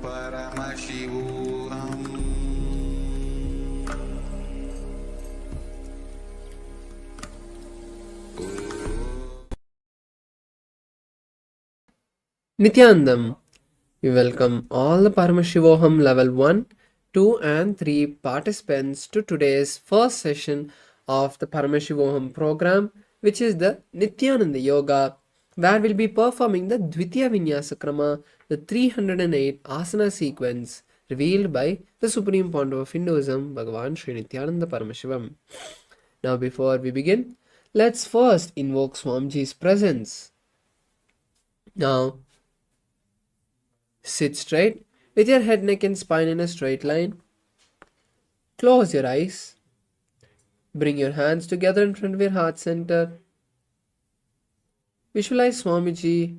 Paramashivoham Nithyanandam. We welcome all the Paramashivoham Level 1, 2 and 3 participants to today's first session of the Paramashivoham program, which is the Nithyananda Yoga, where we'll be performing the Dvitiya Vinyasa Krama, the 308 asana sequence revealed by the Supreme Pontiff of Hinduism, BHAGAVAN SRI NITHYANANDA PARAMASHIVAM. Now before we begin, let's first invoke Swamiji's presence. Now sit straight with your head, neck and spine in a straight line. Close your eyes. Bring your hands together in front of your heart center. Visualize Swamiji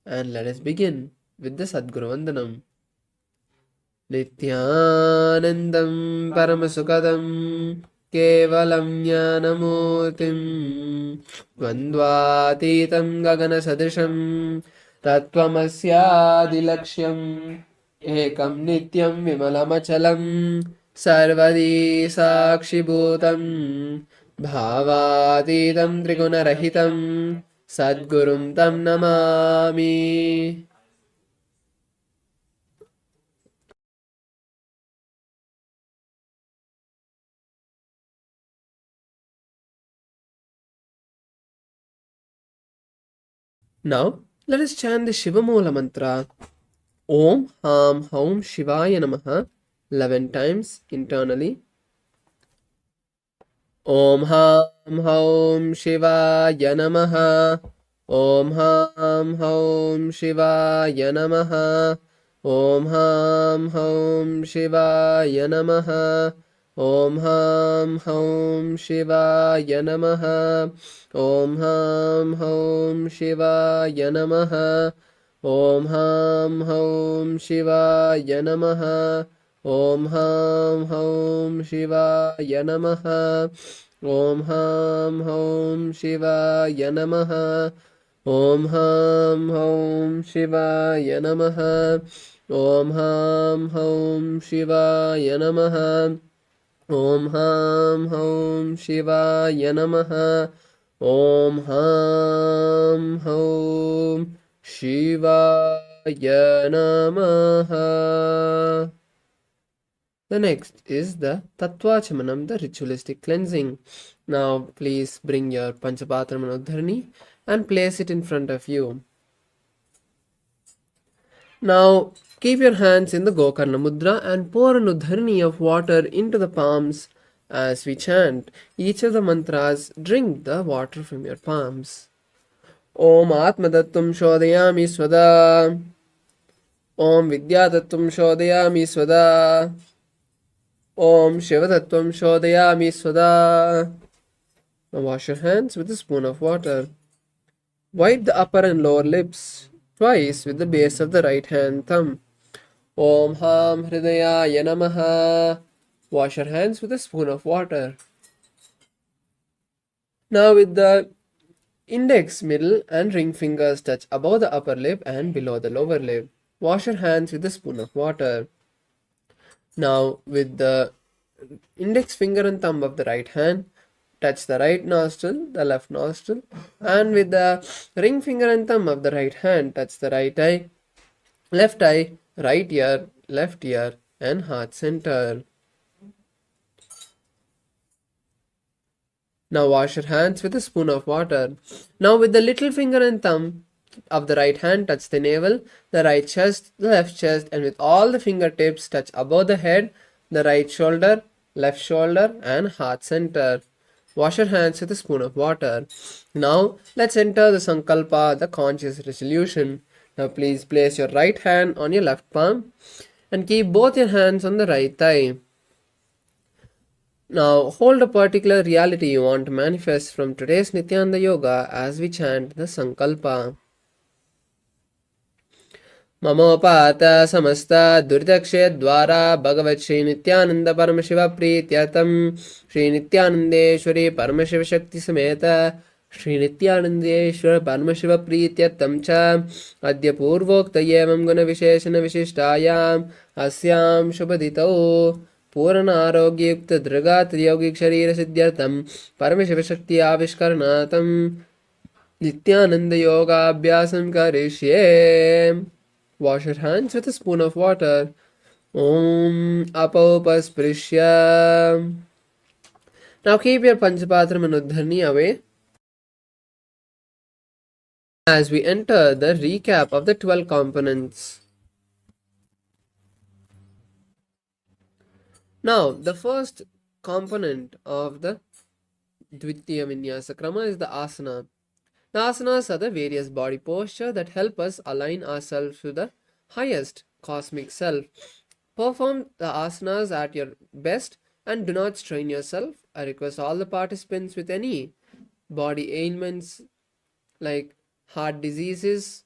and let us begin with the Sadguru Vandanam. Nithyanandam Paramasukadam Kevalam Jnanamurtim Dvandvatitam Gagana Sadrisham Tattvamasyaadilakshyam Ekam Nityam Vimalamachalam Sarvadi Sakshibhutam Bhavatitam Trigunarahitam Sadgurum Tam Namami. Now, let us chant the Shivamoola mantra. Om Ham Haum Shivaya Namaha 11 times internally. Om Ham Haum Shivaya Namaha. Om Ham Haum Shivaya Namaha. Om Ham Haum Shivaya Namaha. Om Ham Haum Shivaya Namaha. Om Ham Haum Shivaya Namaha. Om Ham Haum Shivaya Namaha. Om Ham Haum Shivaya Namaha. Om Ham Haum Shivaya Namaha. Om Ham Haum Shivaya Namaha. Om Ham Haum Shivaya Namaha. Om Ham Haum Shivaya Namaha. Om Ham Haum Shivaya Namaha. The next is the Tattvachamanam, the ritualistic cleansing. Now please bring your Panchapatra Manodharani and place it in front of you. Now keep your hands in the Gokarna Mudra and pour an udharani of water into the palms. As we chant each of the mantras, drink the water from your palms. Om Atma Tattvam Shodayami Swada. Om Vidya Tattvam Shodayami Swada. Om Shiva Tattvam Shodayami Swada. Now wash your hands with a spoon of water. Wipe the upper and lower lips twice with the base of the right hand thumb. Om Ham Hridayaya Namaha. Wash your hands with a spoon of water. Now with the index, middle and ring fingers touch above the upper lip and below the lower lip. Wash your hands with a spoon of water. Now with the index finger and thumb of the right hand, touch the right nostril, the left nostril, and with the ring finger and thumb of the right hand, touch the right eye, left ear, left ear, and heart center. Now wash your hands with a spoon of water. Now with the little finger and thumb of the right hand, touch the navel, the right chest, the left chest, and with all the fingertips, touch above the head, the right shoulder, left shoulder, and heart center. Wash your hands with a spoon of water. Now let's enter the Sankalpa, the conscious resolution. Now please place your right hand on your left palm and keep both your hands on the right thigh. Now hold a particular reality you want to manifest from today's Nithyananda Yoga as we chant the Sankalpa. Mamopata samasta durdakshe dwara Bhagavat Sri Nithyananda Paramashiva Prityartam Sri Nithyanandeshwari Paramashiva Shakti Sameta Sri Nithyanandeshwara Paramashiva Prityartam cha Adya Purvokta Yevam Guna Visheshana Vishishtayam Asyam Shubhaditau Purana Arogya Yukta Dragat Yogic Sharira Siddhyartam Paramashiva Shakti Avishkaranatam Nityananda Yoga Abhyasam Karishye. Wash your hands with a spoon of water. Om Apaupasprisya. Now keep your Panchapatram and Uddhani away as we enter the recap of the 12 components. Now, the first component of the Dvitiya Vinyasa Krama is the asana. The asanas are the various body postures that help us align ourselves to the highest cosmic self. Perform the asanas at your best and do not strain yourself. I request all the participants with any body ailments like heart diseases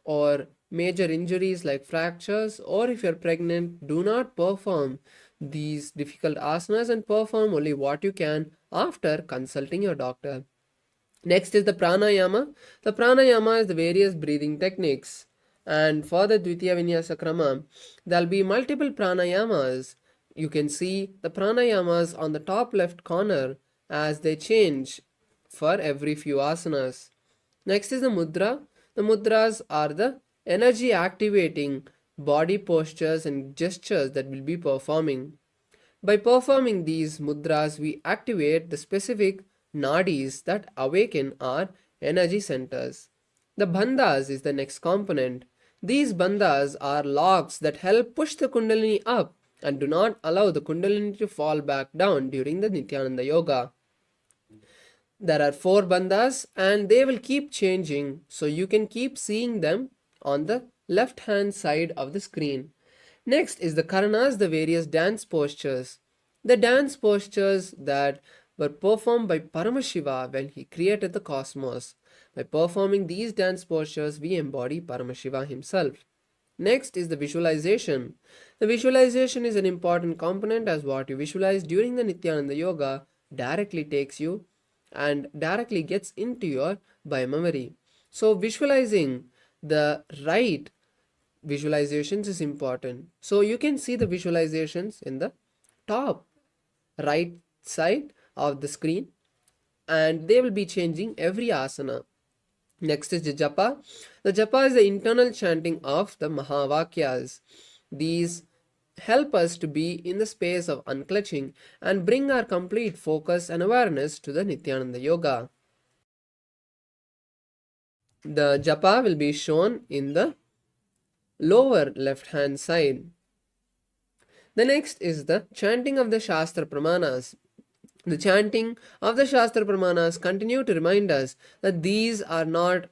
or major injuries like fractures, or if you're pregnant, do not perform these difficult asanas and perform only what you can after consulting your doctor. Next is the pranayama. The pranayama is the various breathing techniques. And for the Dvitiya Vinyasa Krama, there'll be multiple pranayamas. You can see the pranayamas on the top left corner as they change for every few asanas. Next is the mudra. The mudras are the energy activating body postures and gestures that we'll be performing. By performing these mudras, we activate the specific nadis that awaken our energy centers. The bandhas is the next component. These bandhas are locks that help push the kundalini up and do not allow the kundalini to fall back down during the Nityananda Yoga. There are 4 bandhas and they will keep changing, so you can keep seeing them on the left hand side of the screen. Next is the karanas, the various dance postures. The dance postures that were performed by Paramashiva when he created the cosmos. By performing these dance postures, we embody Paramashiva himself. Next is the visualization. The visualization is an important component, as what you visualize during the Nityananda Yoga directly takes you and directly gets into your biomemory. So visualizing the right visualizations is important. So you can see the visualizations in the top right side of the screen and they will be changing every asana. Next is the japa. The japa is the internal chanting of the Mahavakyas. These help us to be in the space of unclutching and bring our complete focus and awareness to the Nityananda Yoga. The japa will be shown in the lower left hand side. The next is the chanting of the Shastra Pramanas. The chanting of the Shastra Pramanas continue to remind us that these are not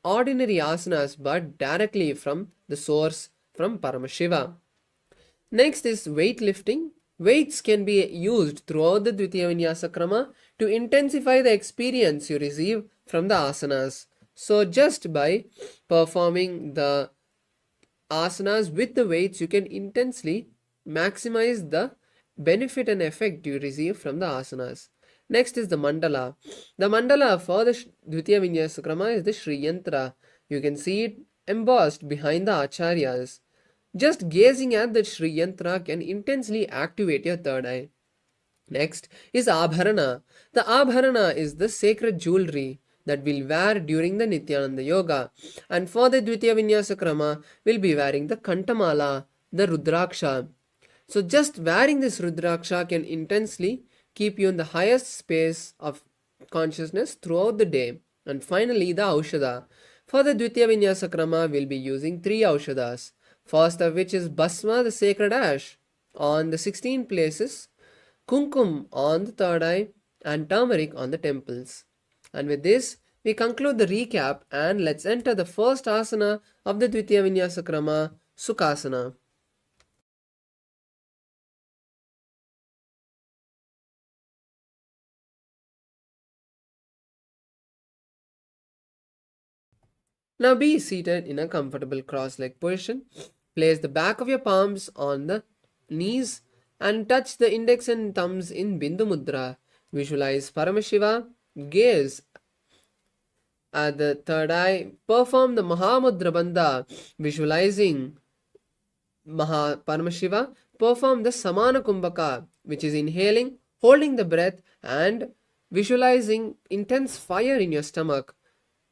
ordinary asanas but directly from the source, from Paramashiva. Next is weightlifting. Weights can be used throughout the Dvitiya Vinyasa Krama to intensify the experience you receive from the asanas. So just by performing the asanas with the weights, you can intensely maximize the benefit and effect you receive from the asanas. Next is the mandala. The mandala for the Dvitiya Vinyasa Krama is the Shri Yantra. You can see it embossed behind the acharyas. Just gazing at the Shri Yantra can intensely activate your third eye. Next is Abharana. The Abharana is the sacred jewelry that we'll wear during the Nityananda Yoga. And for the Dvitiya Vinyasa Krama, we'll be wearing the Kantamala, the Rudraksha. So just wearing this Rudraksha can intensely keep you in the highest space of consciousness throughout the day. And finally, the Aushadha. For the Dvitiya Vinyasa Krama, we'll be using 3 Aushadhas. First of which is Bhasma, the sacred ash, on the 16 places, Kumkum on the third eye, and turmeric on the temples. And with this, we conclude the recap and let's enter the first asana of the Dvitiya Vinyasa Krama, Sukhasana. Now be seated in a comfortable cross-leg position. Place the back of your palms on the knees and touch the index and thumbs in Bindu Mudra. Visualize Paramashiva. Gaze At the third eye, perform the Mahamudra Bandha, visualizing Paramashiva. Perform the Samana Kumbhaka, which is inhaling, holding the breath, and visualizing intense fire in your stomach.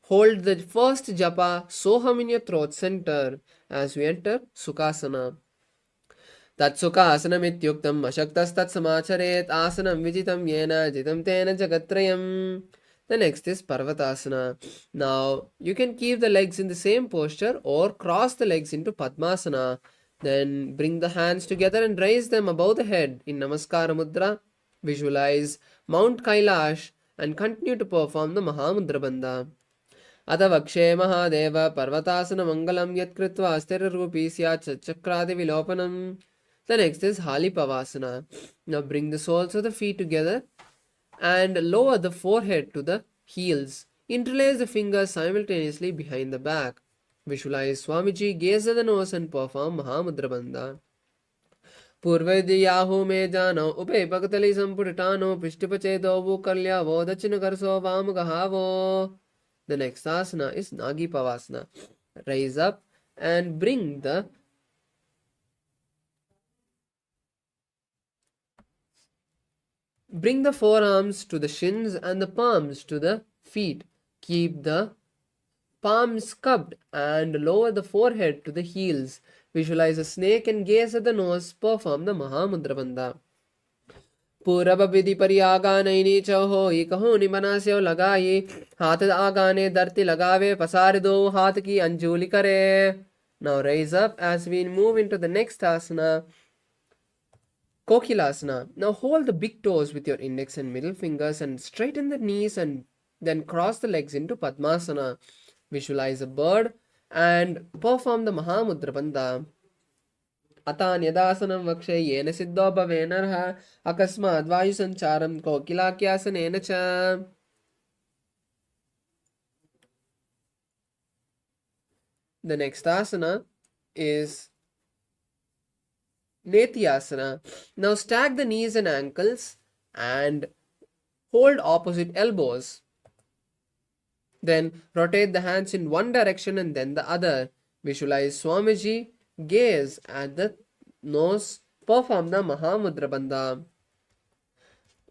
Hold the first japa Soham in your throat center as we enter Sukhasana. Tatsukhasana mityuktam ashaktastat samacharet asanam vijitam yena jitam tena jagatrayam. The next is Parvatasana. Now you can keep the legs in the same posture or cross the legs into Padmasana. Then bring the hands together and raise them above the head in Namaskara Mudra. Visualize Mount Kailash and continue to perform the Mahamudra Bandha. Atha vakshe Mahadeva Parvatasana Mangalam Yat Kritva Asthirarupi Syat Chakradi Vilopanam. The next is Halipavasana. Now bring the soles of the feet together and lower the forehead to the heels. Interlace the fingers simultaneously behind the back. Visualize Swamiji, gaze at the nose and perform Mahamudra Bandha. Purvediyahu me jano upe pakatali samputano pishtipachedo kalyavo dachinakarso vamugahavo. The next asana is Nagi Pavasana. Rise up and bring the forearms to the shins and the palms to the feet. Keep the palms cupped and lower the forehead to the heels. Visualize a snake and gaze at the nose. Perform the Mahamudra Bandha. पूरब विधि परियागा नैनी चहो कहो निमनास्यो लगाई हाथ आगाने धरती लगावे पसार दो हाथ की अंजुली करे. Now raise up as we move into the next asana, Kokilasana. Now hold the big toes with your index and middle fingers and straighten the knees and then cross the legs into Padmasana. Visualize a bird and perform the Mahamudra Bandha. Atan yadasanam vakshe yena siddho bhavenarha akasmad vayu sancharam kokilakyasanena cha. The next asana is Nityasana. Now stack the knees and ankles and hold opposite elbows. Then rotate the hands in one direction and then the other. Visualize Swamiji, gaze at the nose, perform the Mahamudra Bandha.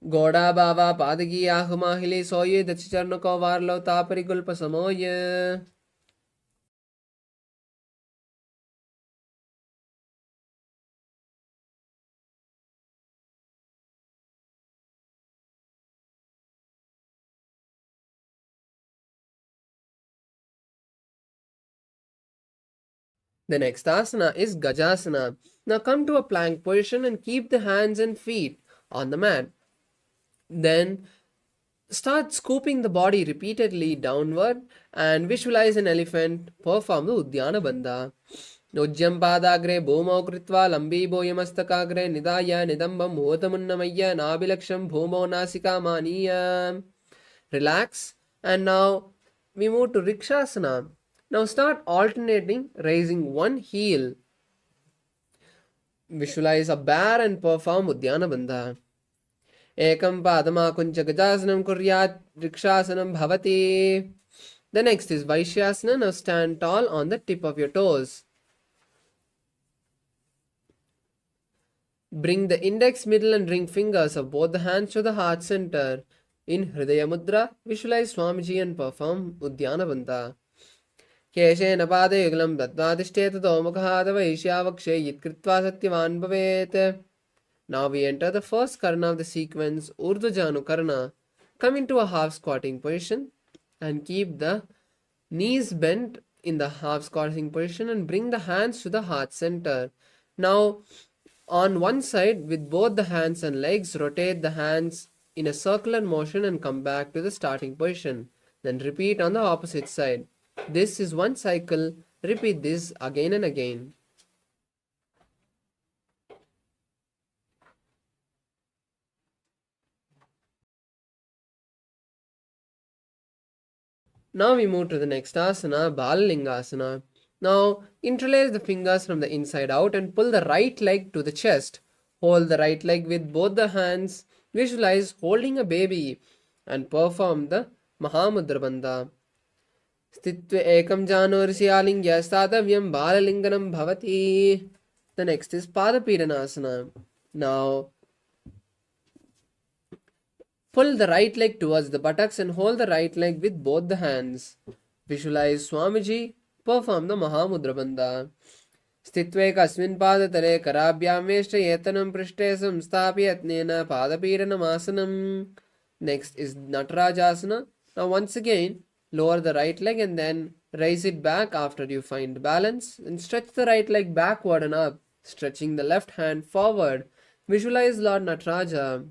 Goda Baba Padagi Ahumahili Soye Dachicharnako Varlo Tapari Gulpa Samoye. The next asana is Gajasana. Now come to a plank position and keep the hands and feet on the mat. Then start scooping the body repeatedly downward and visualize an elephant. Perform the Udyana Bandha. Nujyam padagre bhumau kritva lambi boyamastakagre nidaya nidambam hotamunnamaya nabilaksham bhumo nasika maniya. Relax, and now we move to Rikshasana. Now start alternating, raising one heel. Visualize a bear and perform Udyana Bandha. Ekam padama kuncha gajasanam kuryat Rikshasanam bhavati. The next is Vaishyasana. Now stand tall on the tip of your toes. Bring the index, middle and ring fingers of both the hands to the heart center. In Hridaya Mudra, visualize Swamiji and perform Udyana Bandha. Keshena pade yuglam dadvadishteta domukahada vaishyavakshe yitkritva satyavan bhavet. Now we enter the first karna of the sequence, Urdhva Karna. Come into a half squatting position and keep the knees bent in the half squatting position and bring the hands to the heart center. Now on one side with both the hands and legs, rotate the hands in a circular motion and come back to the starting position. Then repeat on the opposite side. This is one cycle. Repeat this again and again. Now we move to the next asana, Balalingasana. Now interlace the fingers from the inside out and pull the right leg to the chest. Hold the right leg with both the hands. Visualize holding a baby and perform the Mahamudra Bandha. Stitve ekam jano rishyalingya statavyam balalinganam bhavati. The next is Padapidanasana. Now, pull the right leg towards the buttocks and hold the right leg with both the hands. Visualize Swamiji perform the Mahamudra Bandha. Stitve kasmin padatare karabhyam veshtayetanam prishte samstapyatnena padapiranamasana. Next is Natarajasana. Now once again, lower the right leg and then raise it back after you find balance and stretch the right leg backward and up, stretching the left hand forward. Visualize Lord Nataraja.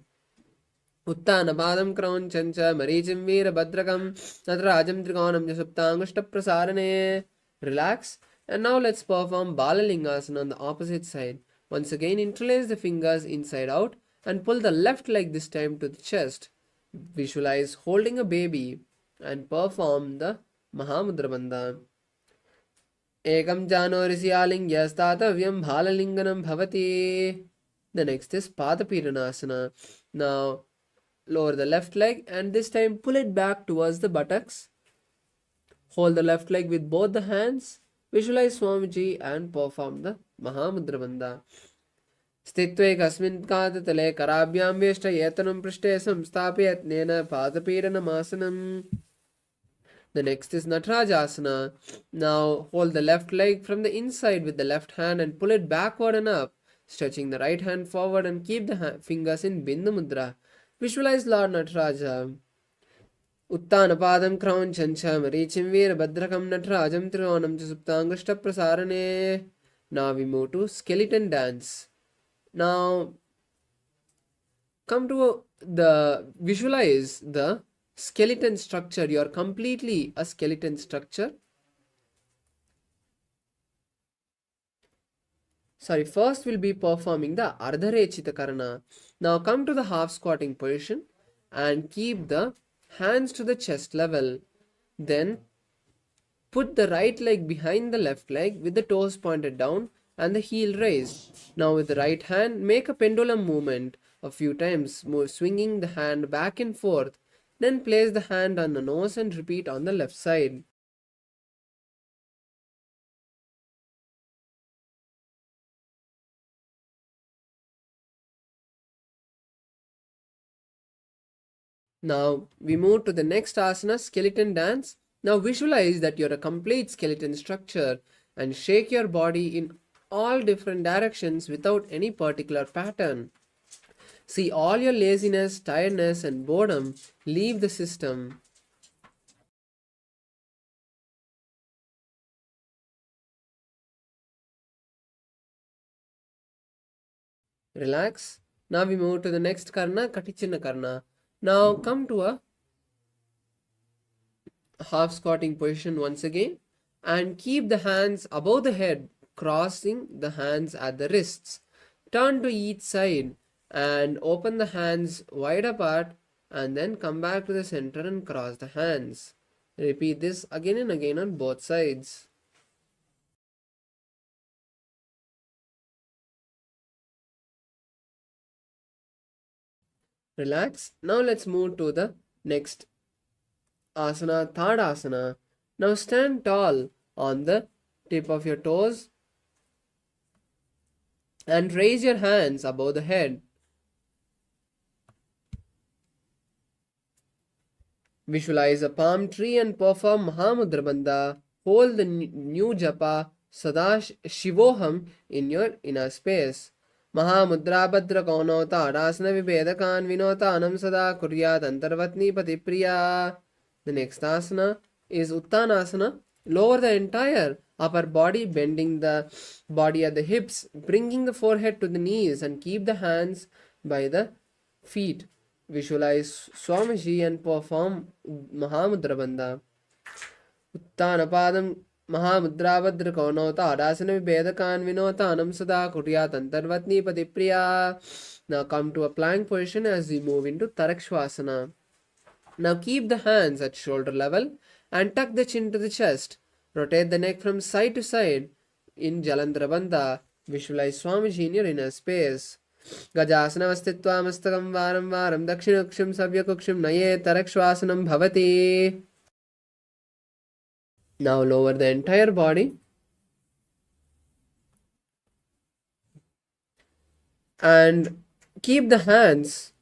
उत्तानपादं क्रौञ्चं च मरीचिं वीरभद्रकं नटराजं त्रिकोणं च सुप्ताङ्गुष्ठप्रसारणे. Relax. And now let's perform Balalingasana on the opposite side. Once again, interlace the fingers inside out and pull the left leg this time to the chest. Visualize holding a baby and perform the Mahamudra Bandha. Ekam jano rishyalingya statavyam balalinganam bhavati. The next is Padapidanasana. Now, lower the left leg and this time pull it back towards the buttocks. Hold the left leg with both the hands. Visualize Swamiji and perform the Mahamudra Bandha. Stitve kasmin kadatale karabhyam veshtayetanam prishte samstapyatnena padapiranamasana. The next is Natarajasana. Now hold the left leg from the inside with the left hand and pull it backward and up, stretching the right hand forward and keep the fingers in Bindu Mudra. Visualize Lord Nataraja. Uttanapadam Krauncham cha Marichim Veerabhadrakam Natarajam Trikonam cha Suptangushtaprasarane. Now we move to skeleton dance. Now come to visualize the skeleton structure. You are completely a skeleton structure. First we'll be performing the Ardharechita Karana. Now come to the half squatting position and keep the hands to the chest level. Then put the right leg behind the left leg with the toes pointed down and the heel raised. Now with the right hand, make a pendulum movement a few times, swinging the hand back and forth. Then place the hand on the nose and repeat on the left side. Now we move to the next asana, skeleton dance. Now visualize that you're a complete skeleton structure and shake your body in all different directions without any particular pattern. See all your laziness, tiredness and boredom leave the system. Relax. Now we move to the next karna, Katichinna Karna. Now come to a half squatting position once again and keep the hands above the head, crossing the hands at the wrists. Turn to each side and open the hands wide apart and then come back to the center and cross the hands. Repeat this again and again on both sides. Relax. Now let's move to the next asana, Tadasana. Now stand tall on the tip of your toes and raise your hands above the head. Visualize a palm tree and perform Mahamudra Bandha. Hold the new japa Shivoham in your inner space. Mahamudra Bhadra Kaunota Rasana Vibedakan Vinota Anam Sada Kuryat Antarvatni Patipriya. The next asana is Uttanasana. Lower the entire upper body, bending the body at the hips, bringing the forehead to the knees and keep the hands by the feet. Visualize Swamiji and perform Mahamudra Bandha. Uttanapadam Mahamudra Bhadra Kaunota Adasana Vedakan Vinotanam Sada Kuryat Antarvatni Patipriya. Now come to a plank position as we move into Tarakshvasana. Now keep the hands at shoulder level and tuck the chin to the chest. Rotate the neck from side to side in Jalandhara Bandha. Visualize Swamiji in your inner space. Gajasana Vastitva Mastakam Varam Varam Dakshinakshim Savyakukshim Naye Tarakshvasanam Bhavati. Now lower the entire body and keep the hands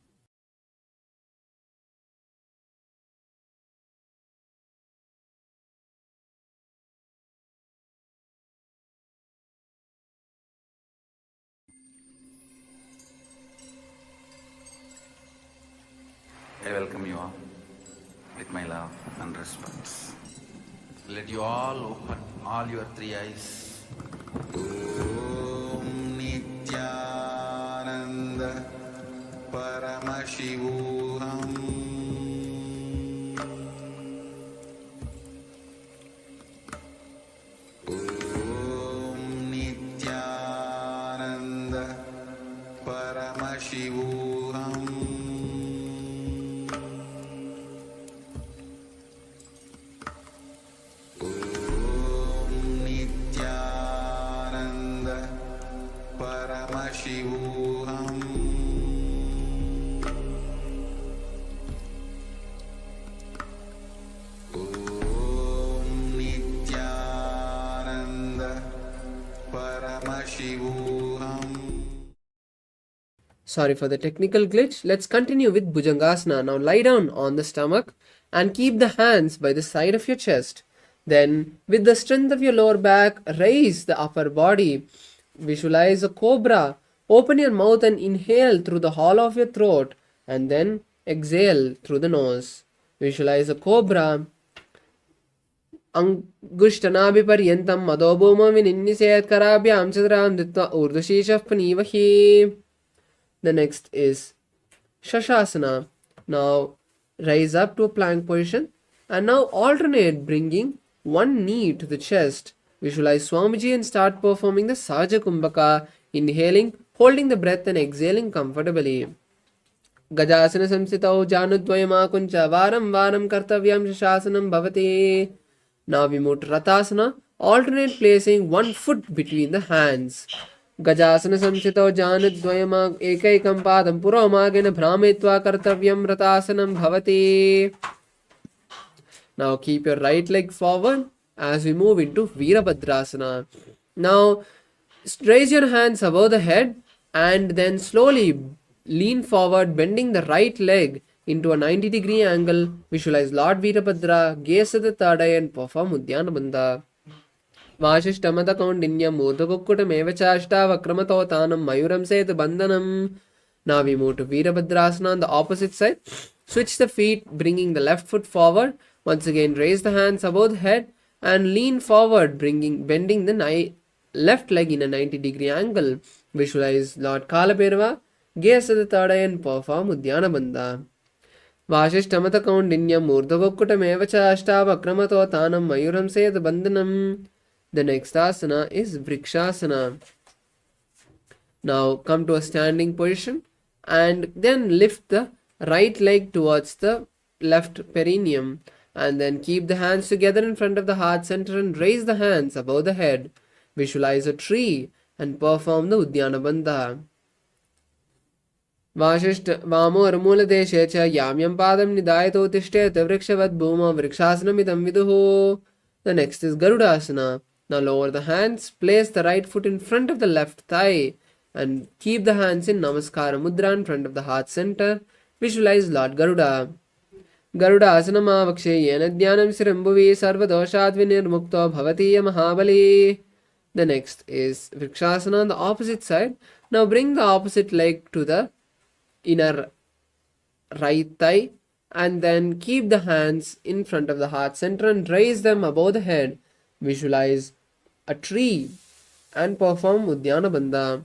I welcome you all with my love and respect. Let you all open all your three eyes. Om Nityananda Paramashivoham. Om Nityananda Paramashivoham. Paramashivoham. Om Nityananda Paramashivoham. Sorry for the technical glitch. Let's continue with Bhujangasana. Now lie down on the stomach and keep the hands by the side of your chest. Then, with the strength of your lower back, raise the upper body. Visualize a cobra. Open your mouth and inhale through the hollow of your throat and then exhale through the nose. Visualize a cobra. Angushtanabhiparyantam madobhuma vininniset karabhyam chadram ditva urdhashishah panivahi. The next is Shashasana. Now rise up to a plank position and now alternate bringing one knee to the chest. Visualize Swamiji and start performing the Sahaja Kumbhaka, inhaling, holding the breath and exhaling comfortably. Gajasana samsitau janudvayama kuncha varam varam kartavyam shashanam bhavati. Now we move to Ratasana, alternate placing one foot between the hands. Gajasana samsitau janudvayama ekaikam padam puramagena bhrametva kartavyam Ratasanam bhavati. Now keep your right leg forward as we move into Virabhadrasana. Now raise your hands above the head and then slowly lean forward, bending the right leg into a 90-degree angle. Visualize Lord Virabhadra, gaze at the third eye and perform Udyana Bandha. Vashishtamata kaundinyam urdhakukkutam evachashta vakramato-tanam mayuram set bandhanam. Now we move to Virabhadrasana on the opposite side. Switch the feet, bringing the left foot forward. Once again, raise the hands above the head and lean forward, bending the left leg in a 90-degree angle. Visualize Lord Kalabhairava, gaze at the third eye and perform Udyana Bandha. Vashishtamata kaundinyam urdhakukkutam evacha ashtavakramato tanam mayuram set bandhanam. The next asana is Vrikshasana. Now come to a standing position and then lift the right leg towards the left perineum and then keep the hands together in front of the heart center and raise the hands above the head. Visualize a tree and perform the Udyana Bandha. Vamo armula deshe cha yamyam padam nidayato tishtet vrikshavad bhuma vrikshasanamidam viduho. The next is Garudasana. Now lower the hands, place the right foot in front of the left thigh and keep the hands in Namaskara Mudra in front of the heart center. Visualize Lord Garuda. Garuda asanama vakshe yena dhyanam sirambuvi sarvadoshat vinirmukto bhavatiya mahabali. The next is Vrikshasana on the opposite side. Now bring the opposite leg to the inner right thigh and then keep the hands in front of the heart center and raise them above the head. Visualize a tree and perform Udyana Bandha.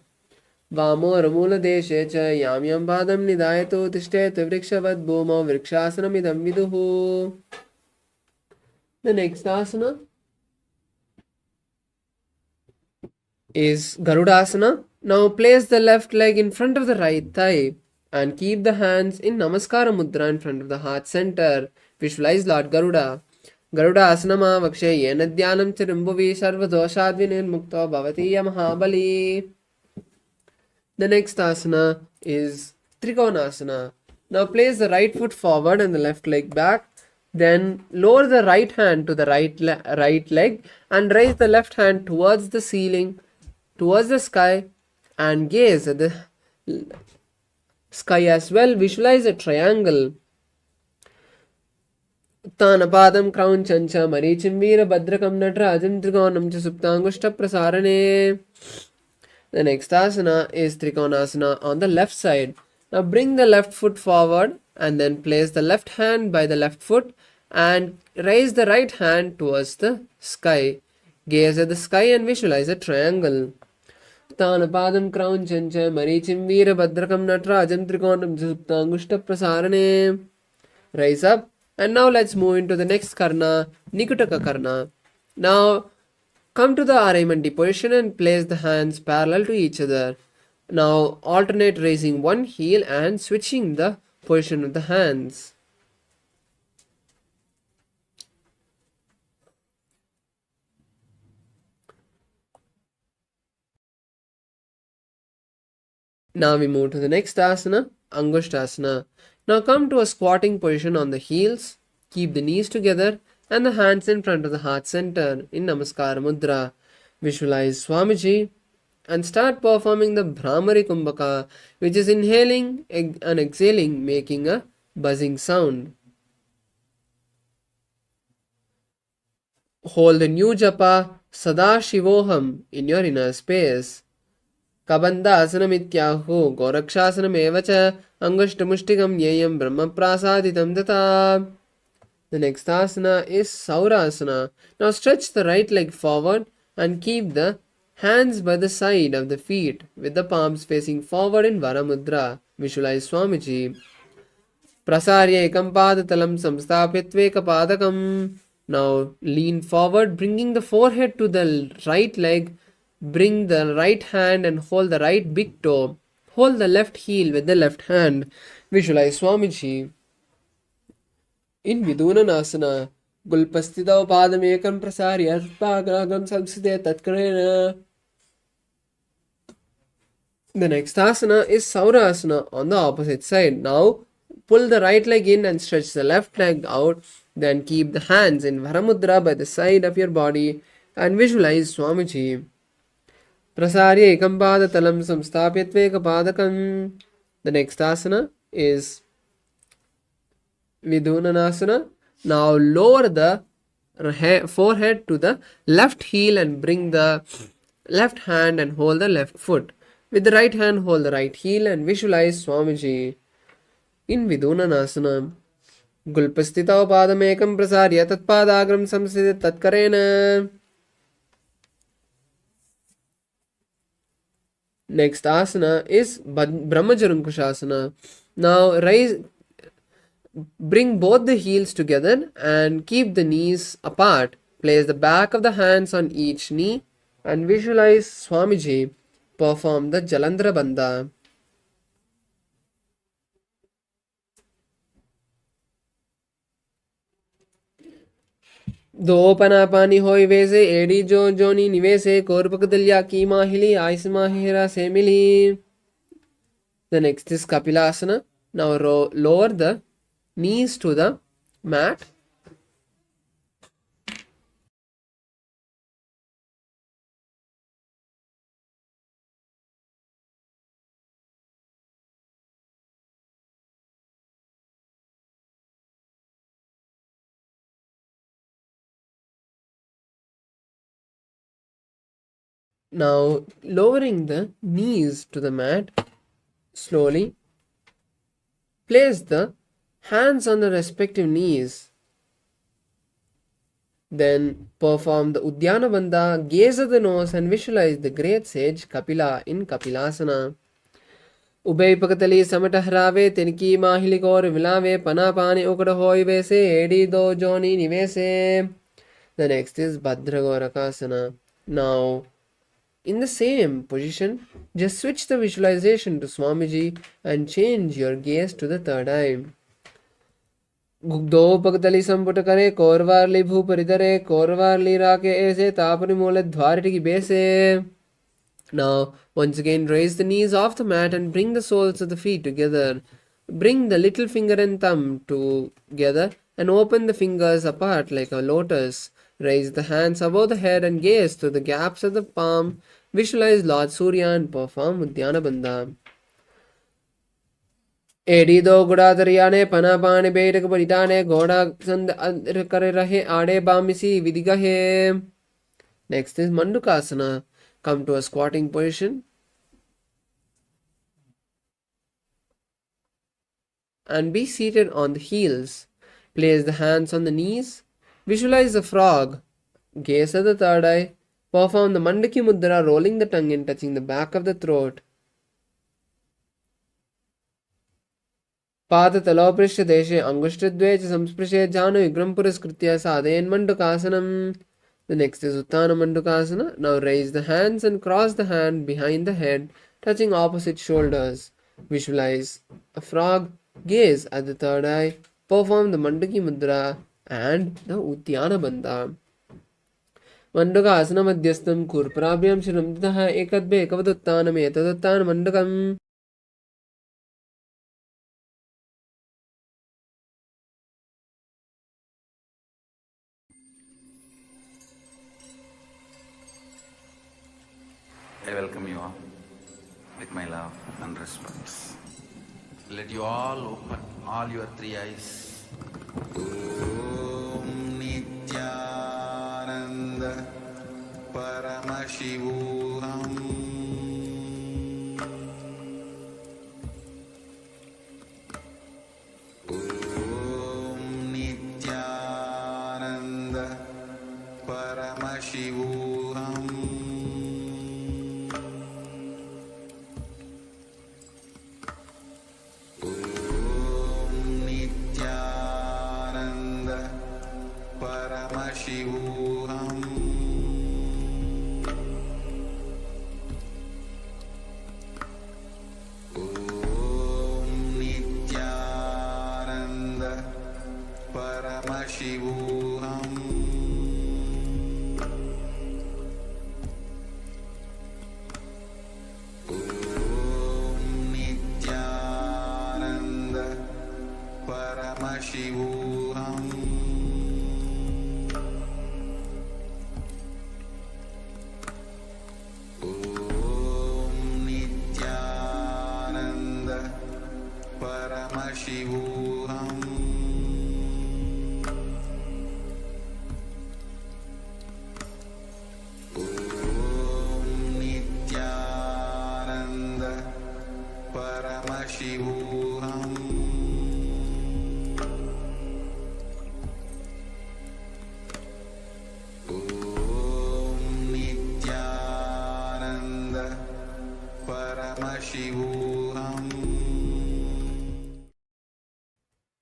Vamo ramula deshe cha yamyam padam nidayato tishtet vrikshavad bhuma vrikshasanamidam viduhu. The next asana is Garudasana. Now place the left leg in front of the right thigh and keep the hands in Namaskara Mudra in front of the heart center. Visualize Lord Garuda. Garuda asanama vakshe yena dhyanam chirimbuvi sarvadoshat vinirmukto bhavatiya mahabali. The next asana is Trikonasana. Now place the right foot forward and the left leg back Then lower the right hand to the right leg and raise the left hand towards the ceiling, towards the sky, and gaze at the sky as well. Visualize a triangle. उत्तानपादं क्रौञ्चं च मरीचिं वीरभद्रकं नटराजं त्रिकोणं च सुप्ताङ्गुष्ठप्रसारणे. The next asana is Trikonasana on the left side. Now bring the left foot forward and then place the left hand by the left foot and raise the right hand towards the sky. Gaze at the sky and visualize a triangle. Tanapadam Kraunchen च मरीचिं वीरभद्रकं नटराजं त्रिकोणं च सुप्ताङ्गुष्ठप्रसारणे. Rise up. And now let's move into the next karna, Nikutaka karna. Now come to the Arimandi position and place the hands parallel to each other. Now alternate raising one heel and switching the position of the hands. Now we move to the next asana, Angushtasana. Now come to a squatting position on the heels. Keep the knees together and the hands in front of the heart center in Namaskara Mudra. Visualize Swamiji and start performing the Brahmari Kumbhaka, which is inhaling and exhaling, making a buzzing sound. Hold the new japa Sadashivoham in your inner space. Kabandhasanam Gorakshasanam evacha Angushtamushtikam Yeyam Brahma Prasaditam Data. The next asana is Saurasana. Now stretch the right leg forward and keep the hands by the side of the feet with the palms facing forward in Varamudra. Visualize Swamiji. Prasarya ekam padatalam samsthapitveka padakam. Now lean forward, bringing the forehead to the right leg. Bring the right hand and hold the right big toe. Hold the left heel with the left hand. Visualize Swamiji. In Vidunanasana, Gulpastita Padam Ekam Prasarya Pagagam Samside Tatkarena. The next asana is Saurasana on the opposite side. Now pull the right leg in and stretch the left leg out. Then keep the hands in Varamudra by the side of your body and visualize Swamiji. Prasarya ekam padatalam samsthapitveka padakam. The next asana is Vidunanasana. Now lower the forehead to the left heel and bring the left hand and hold the left foot. With the right hand hold the right heel and visualize Swamiji. In Vidunanasana, Gulpastita padam ekam prasarya tatpadagram samside tatkarena. Next asana is Brahmajarankushasana. Now bring both the heels together and keep the knees apart. Place the back of the hands on each knee and visualize Swamiji. Perform the Jalandhara Bandha. दो पना पानी होई वैसे AD जो जोनी निवेसे कोरपक दलिया की माहिली ice Mahira से मिली. The next is Kapilasana. Now lower the knees to the mat. Now lowering the knees to the mat slowly. Place the hands on the respective knees. Then perform the Udyana Bandha, gaze at the nose and visualize the great sage Kapila in Kapilasana. Ubay Pakatali Samatahrave Tenki Mahilikor Vilave Panapani Ukada Hoi Vese Edi Do Joni Nivese. The next is Bhadragorakasana. Now in the same position, just switch the visualization to Swamiji and change your gaze to the third eye. Gugdo Pagdali Samputakare, Korvarli Bhuparidare, Korvarli Rake Ese, Tapani Mole Dwariti Bese. Now, once again, raise the knees off the mat and bring the soles of the feet together. Bring the little finger and thumb together and open the fingers apart like a lotus. Raise the hands above the head and gaze through the gaps of the palm. Visualize Lord Surya and perform Uddiyana Bandha. एडी दो गुड़ा दरियाने पना पाने बेटक परिटाने घोड़ा संद करे रहे आड़े बामिसी विदिगहे. Next is Mandukasana. Come to a squatting position and be seated on the heels. Place the hands on the knees. Visualize the frog. Gaze at the third eye. Perform the Mandaki Mudra, rolling the tongue and touching the back of the throat. Padataloprishya deshe angushtadve ch samsprishe janu vigram puraskritya sadhen Mandukasanam. The next is Uttana Mandukasana. Now raise the hands and cross the hand behind the head, touching opposite shoulders. Visualize a frog. Gaze at the third eye. Perform the Mandaki Mudra and the Uddiyana Bandha. Mandukasana Madhyastam Kurprabhyam Shiram Tataha Ekadbe Ekavaduttanam Etaduttan Mandukam. I welcome you all with my love and respect. Let you all open all your three eyes. Om Nithyananda Paramashivoham Om Nithyananda Paramashivoham Paramashivoham Om Nithyananda Paramashivoham Om Nithyananda Paramashivoham Paramashivoham Om Nithyananda Paramashivoham Om Nithyananda Paramashivoham.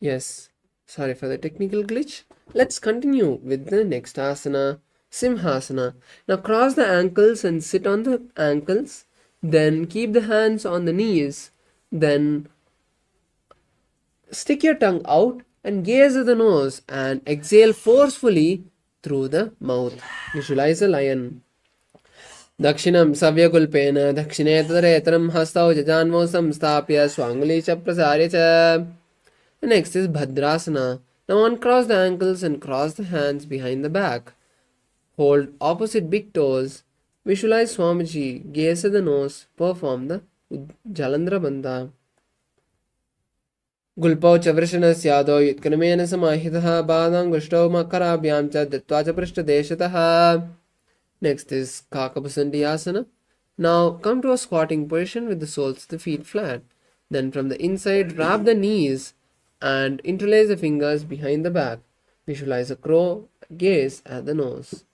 Yes, sorry for the technical glitch. Let's continue with the next asana, Simhasana. Now cross the ankles and sit on the ankles. Then keep the hands on the knees. Then stick your tongue out and gaze at the nose and exhale forcefully through the mouth. Visualize a lion. Dakshinam Savyakulpena Dakshinetadaretram Hastau Jajanmo Samstapya Swanguli cha Prasarya cha. Next is Bhadrasana. Now uncross the ankles and cross the hands behind the back. Hold opposite big toes. Visualize Swamiji. Gaze at the nose. Perform the Jalandhara Bandha. Gulpau Chavrishana Syado Yutkanamena Samahitaha Badang Gushto Makarabhyam cha Ditva cha Prishtadeshataha. Next is Kakapasandhyasana. Now come to a squatting position with the soles of the feet flat. Then from the inside wrap the knees and interlace the fingers behind the back. Visualize a crow. Gaze at the nose.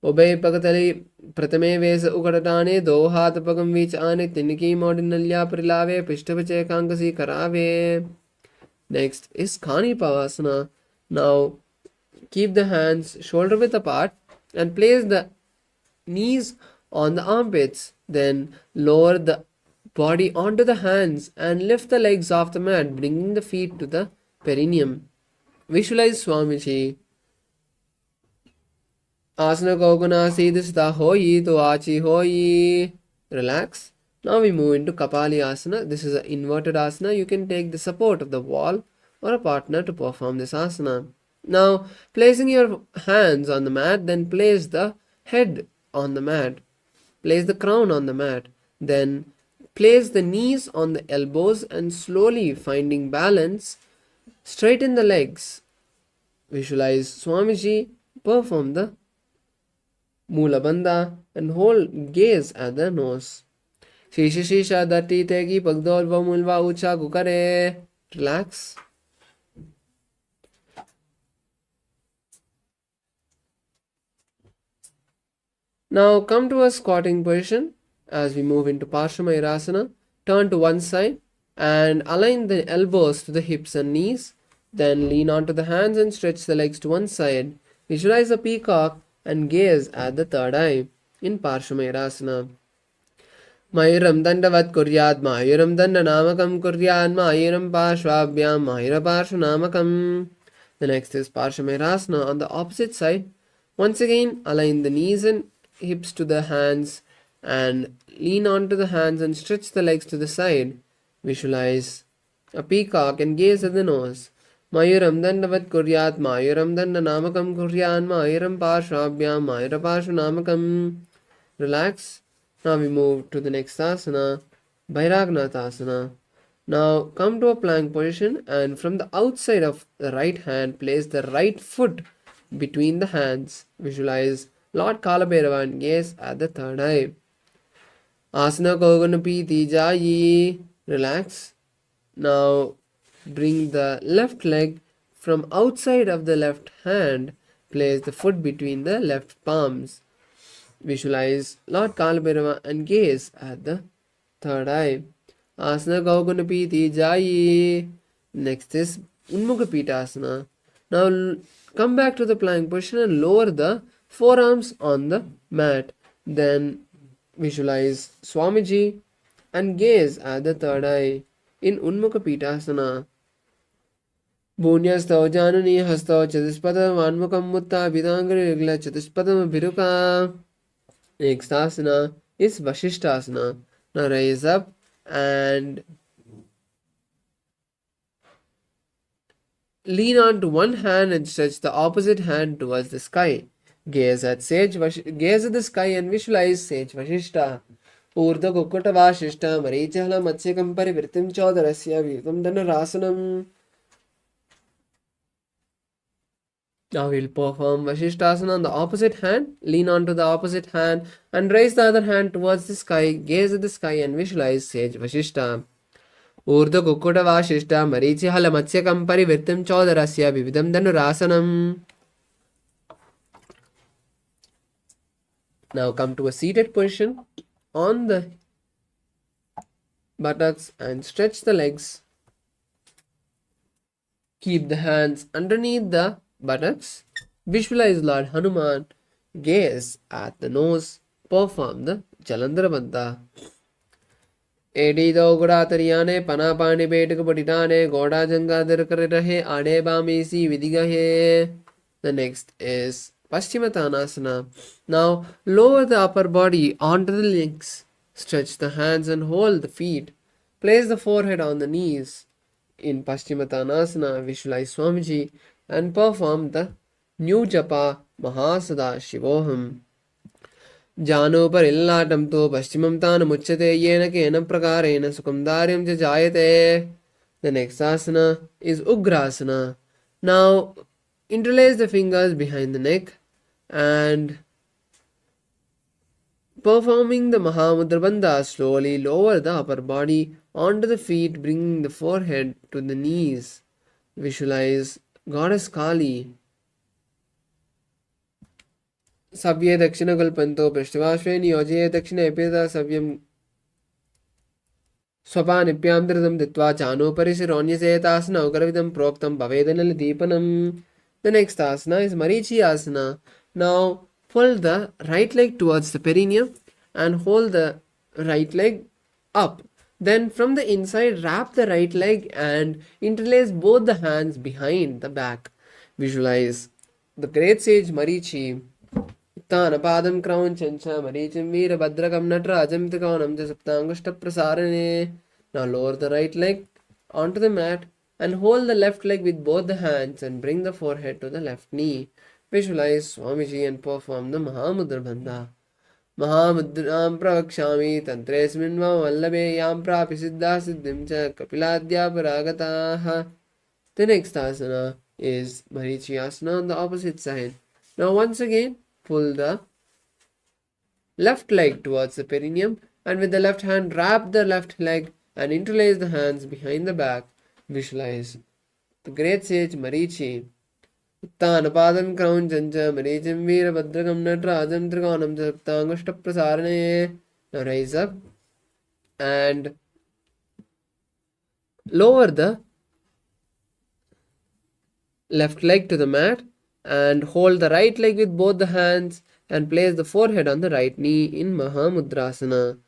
Obey Pagatali Pratame Vesa Ukadatane Do Hat Pagam Vich Ane Tiniki Modinalya Prilave Pishtavache Kankasi Karave. Next is Khani Pavasana. Now keep the hands shoulder width apart and place the knees on the armpits. Then lower the body onto the hands and lift the legs off the mat, bringing the feet to the perineum. Visualize Swamiji. Asana Gogana Siddhista Hoyi to Achi Hoyi. Relax. Now we move into Kapali Asana. This is an inverted asana. You can take the support of the wall or a partner to perform this asana. Now, placing your hands on the mat, then place the head on the mat. Place the crown on the mat. Then place the knees on the elbows and slowly finding balance, straighten the legs. Visualize Swamiji perform the Mula Bandha and hold gaze at the nose. Shisha shisha dati tegi pagdol va mulva ucha gukare. Relax. Now come to a squatting position as we move into Parsvamayurasana. Turn to one side and align the elbows to the hips and knees. Then lean onto the hands and stretch the legs to one side. Visualize a peacock and gaze at the third eye in Parsvamayurasana. Mayuram dandavat kuryat mayuram dandanamakam kuryat mayuram parshvabhyam mayuraparshvanamakam. The next is Parsvamayurasana on the opposite side. Once again, align the knees and hips to the hands and lean onto the hands and stretch the legs to the side. Visualize a peacock and gaze at the nose. Mayuram dandavat kuryat mayuram dandanamakam kuryat mayuram parshvabhyam mayuraparshvanamakam. Relax. Now we move to the next asana, Bhairagnathasana. Now come to a plank position and from the outside of the right hand, place the right foot between the hands. Visualize Lord Kalabhairava and gaze at the third eye. Asana Koganapiti Jayi. Relax. Now bring the left leg from outside of the left hand. Place the foot between the left palms. Visualize Lord Kalabhairava and gaze at the third eye. Asana Kaugunapiti Jayi. Next is Unmukhapita. Now come back to the plank position and lower the forearms on the mat. Then visualize Swamiji and gaze at the third eye in Unmukhapita. Bunyastau Janani Hastau Chatuspadam Vanmukam Mutta Vidangari Vigla Chatuspadam Viruka. Next asana is Vashishthasana. Now raise up and lean onto one hand and stretch the opposite hand towards the sky. Gaze at the sky and visualize Sage Vashishta. Urdha Kukkata Vashishta Marichahala Matsyakam Parivritim Chodarasya Vitam Dhanarasanam. Now we'll perform Vashishthasana on the opposite hand. Lean onto the opposite hand and raise the other hand towards the sky. Gaze at the sky and visualize Sage Vashishta. Urdha Kukkata Vashishta Marichahala Matsyakam Parivritim Chodarasya Vividam Dhanarasanam. Now come to a seated position on the buttocks and stretch the legs. Keep the hands underneath the buttocks. Visualize Lord Hanuman. Gaze at the nose. Perform the Jalandhara Bandha. Edido Gudatariane Panapani Betuk Patitane Goda Jangadar Karirahe Ade Bamisi Vidigahe. The next is Paschimottanasana. Now lower the upper body onto the legs. Stretch the hands and hold the feet. Place the forehead on the knees. In Paschimottanasana, visualize Swamiji and perform the new japa Mahasada-shivoham. Jano parillatam to paschimam tana muchyate yena kena prakarena sukam dharyam cha jayate. The next asana is Ugrasana. Now interlace the fingers behind the neck and performing the Mahamudra Bandha, slowly lower the upper body onto the feet, bringing the forehead to the knees. Visualize Goddess Kali. Savye Dakshina Kalpanto Prashtivashve Niyoje Dakshina Epida Savyam Swapanipyam Dridam Ditva Chano Parisironyase Asana Ukaravidam Proktam Pavedanal Deepanam. The next asana is Marichi Asana. Now pull the right leg towards the perineum and hold the right leg up. Then from the inside, wrap the right leg and interlace both the hands behind the back. Visualize the great sage Marichi. Tanapadam crown chancha Marichim Veera Bhadrakam Natrajam Tikavanam Saptangushta Prasarane. Now lower the right leg onto the mat and hold the left leg with both the hands and bring the forehead to the left knee. Visualize Swamiji and perform the Mahamudra Bandha. Mahamudram pravakshami tantresmin vallabe yam prapi siddha siddhim cha kapiladya paragataha. The next asana is Marichi asana on the opposite side. Now once again, pull the left leg towards the perineum and with the left hand wrap the left leg and interlace the hands behind the back. Visualize the great sage Marichi. Uttanapadam Kraunjancha Marichim Veerabhadrakam Natrajam Trikonam Saptangushta Prasarane. Now rise up and lower the left leg to the mat and hold the right leg with both the hands and place the forehead on the right knee in Mahamudrasana.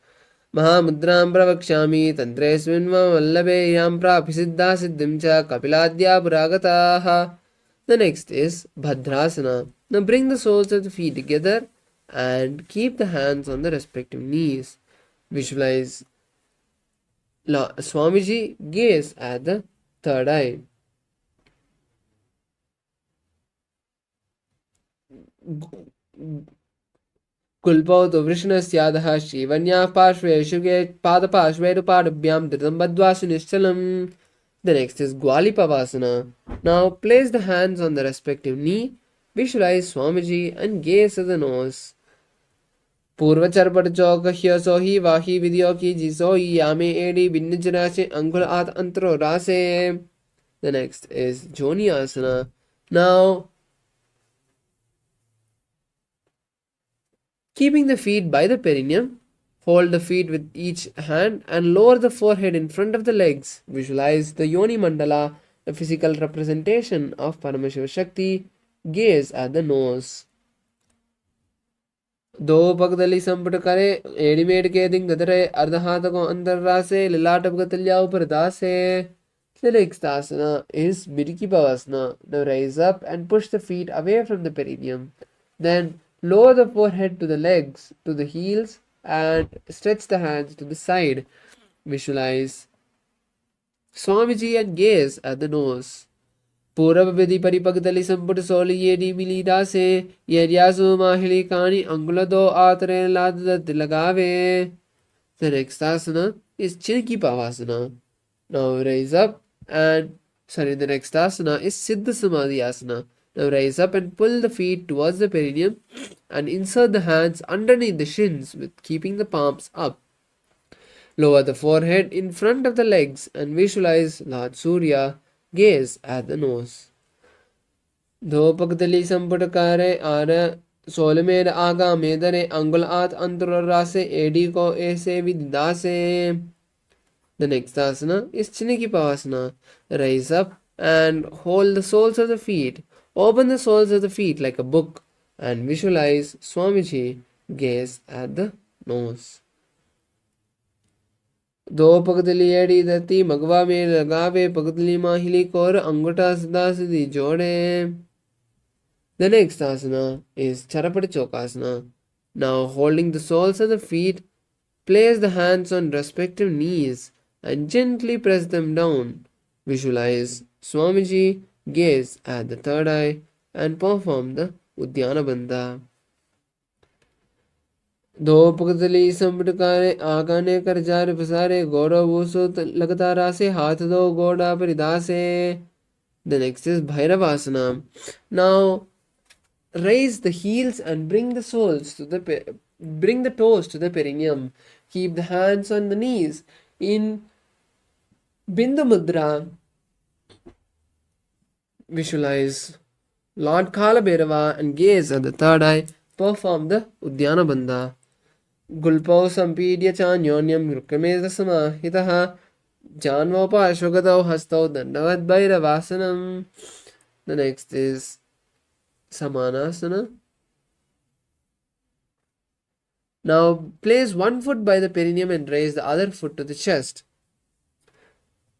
Mahamudram pravakshami tantresmin vallabe yam prapisiddha siddhim cha kapiladya puragataha. The next is Bhadrasana. Now bring the soles of the feet together and keep the hands on the respective knees. Visualize Swamiji, gaze at the third eye. Kulpauto Vrishnasyadah Shivanya Parshve Shuge Pada Parshve Rupadabhyam Dhritam Badvasu Nishchalam. The next is Gwalipavasana. Now place the hands on the respective knee, visualize Swamiji and gaze at the nose. Purvacharpat Choka Hyosohi Vahi Vidyoki Jisohi Yame Edi Binnijrase Angula At Antro Rase. The next is Joni Asana. Now keeping the feet by the perineum, hold the feet with each hand and lower the forehead in front of the legs. Visualize the Yoni Mandala, a physical representation of Paramashiva Shakti. Gaze at the nose. दो पगदली संपट करे एडिमेड के दिन गदरे अर्ध हाथ को अंदर रासे ललाट पगतलिया ऊपर दासे. The next asana is Miriki Pavasana. Now rise up and push the feet away from the perineum. Then lower the forehead to the legs, to the heels, and stretch the hands to the side. Visualize Swamiji and gaze at the nose. Purab Vidhi Paripagdali Samput Soli Yedi Milidase Yeriasu Mahili Kani Angulado Atre Lada Tilagave. The next asana is Chirki Pavasana. Now rise up and the next asana is Siddha Samadhi Asana. Now rise up and pull the feet towards the perineum and insert the hands underneath the shins with keeping the palms up. Lower the forehead in front of the legs and visualize Lord Surya. Gaze at the nose. दो पगदली संपट करे are सोलमेर Agha मेदरे अंगुलात अंतरासे AD को ऐसे विदासे. The next asana is Chiniki Pavasana. Rise up and hold the soles of the feet. Open the soles of the feet like a book and visualize Swamiji. Gaze at the nose. दो पगदली एड़ी दती मगवा में लगावे पगदली माहिली core अंगूठा सदा सीधी जोड़े. The next asana is Charapati Chokasana. Now holding the soles of the feet, place the hands on respective knees and gently press them down. Visualize Swamiji, gaze at the third eye and perform the Uddiyana Bandha. दो पगदली संपटकारे आगाने कर jar पसारे गोड़ा वोसो लगता रासे हाथ दो गोड़ा परिदासे. The next is Bhairavasana. Now raise the heels and bring the toes to the perineum. Keep the hands on the knees in Bindu Mudra. Visualize Lord Kala Bhairava and gaze at the third eye. Perform the Uddiyana Bandha. Gulpau Sampidya Chanyonyam Rukameza Samahitaha Janvopa Ashwagatav Hastau Dandavad Bhairavasanam. The next is Samanasana. Now place one foot by the perineum and raise the other foot to the chest.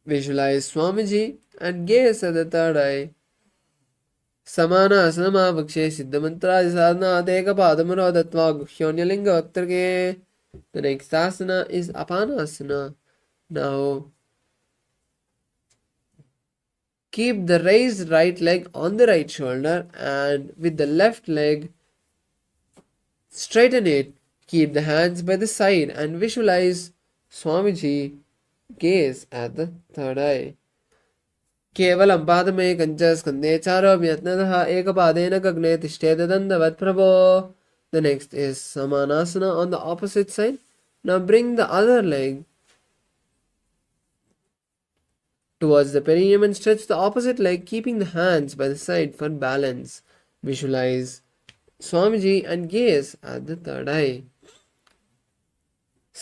Visualize Swamiji and gaze at the third eye. Samana Asanama Vakshe Siddha Mantra Sadhana Adeka Padamaro Datva Guhyonyalinga Uttarge. The next asana is Apanasana. Now Keep the raised right leg on the right shoulder and with the left leg straighten it. Keep the hands by the side and visualize Swamiji gaze at the third eye. केवलं पादमेकञ्च स्कन्धे चारोऽप्यत्नतः एकपादेन गगने तिष्ठेत दण्डवत् प्रभो. The next is Samanasana on the opposite side. Now bring the other leg towards the perineum and stretch the opposite leg, keeping the hands by the side for balance. Visualize Swamiji and gaze at the third eye.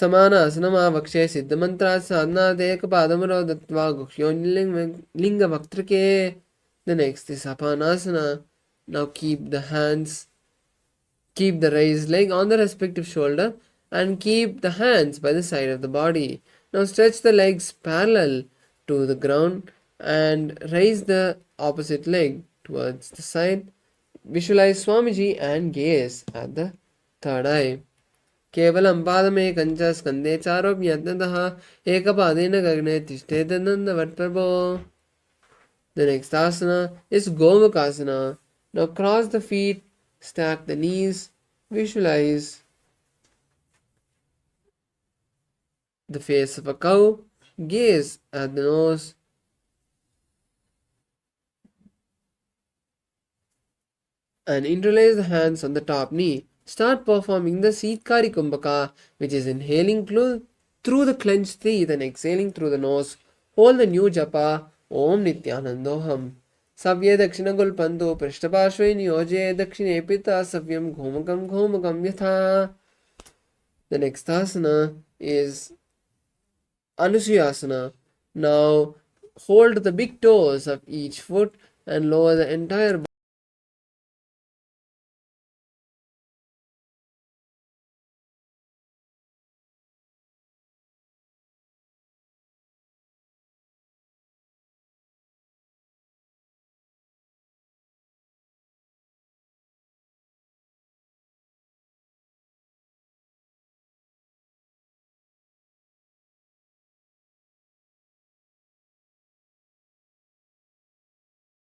समानासनमावक्षे सिद्धमन्त्रात् साधनात् एकपादमरो दत्त्वा गुह्योन्लिङ्गवक्त्रके. The next is Apanasana. Now keep the raised leg on the respective shoulder and keep the hands by the side of the body. Now stretch the legs parallel to the ground and raise the opposite leg towards the side. Visualize Swamiji and gaze at the third eye. केवलं पादमेकञ्च स्कन्धे चारोऽप्यत्नतः एकपादेन गगने तिष्ठेत दण्डवत् प्रभो. The next asana is Gomakasana. Now cross the feet, stack the knees, visualize the face of a cow, gaze at the nose, and interlace the hands on the top knee. Start performing the Sitkari Kumbhaka, which is inhaling through the clenched teeth and exhaling through the nose. Hold the new japa, Om Nithyanandoham. Savye Dakshina Gulpantu Prishtapashve Niyoje Dakshine Pita Savyam Ghomakam Ghomakam Yatha. The next asana is Anusuyasana. Now hold the big toes of each foot and lower the entire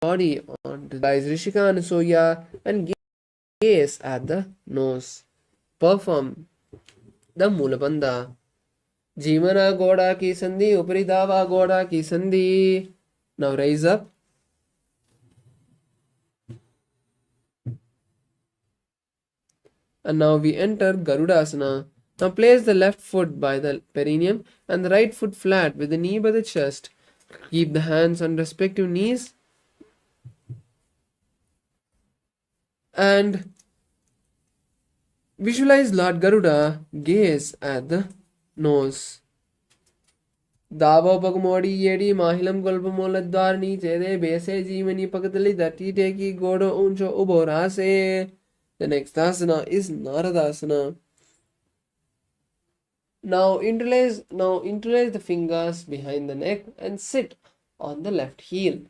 body onto the eyes, Rishika Anusuya, and gaze at the nose. Perform the Mulabandha. Jimana Goda ki sandhi, Uparidava Goda ki sandhi. Now rise up. And now we enter Garudasana. Now place the left foot by the perineum and the right foot flat with the knee by the chest. Keep the hands on respective knees and visualize Lord Garuda, gaze at the nose. Davo Pagmodi Yedi Mahilam Golpamoladwarni Chede Bese Jimani Pakatali Dati Teki Godo Uncho Uborase. The next asana is Naradasana. Now interlace the fingers behind the neck and sit on the left heel.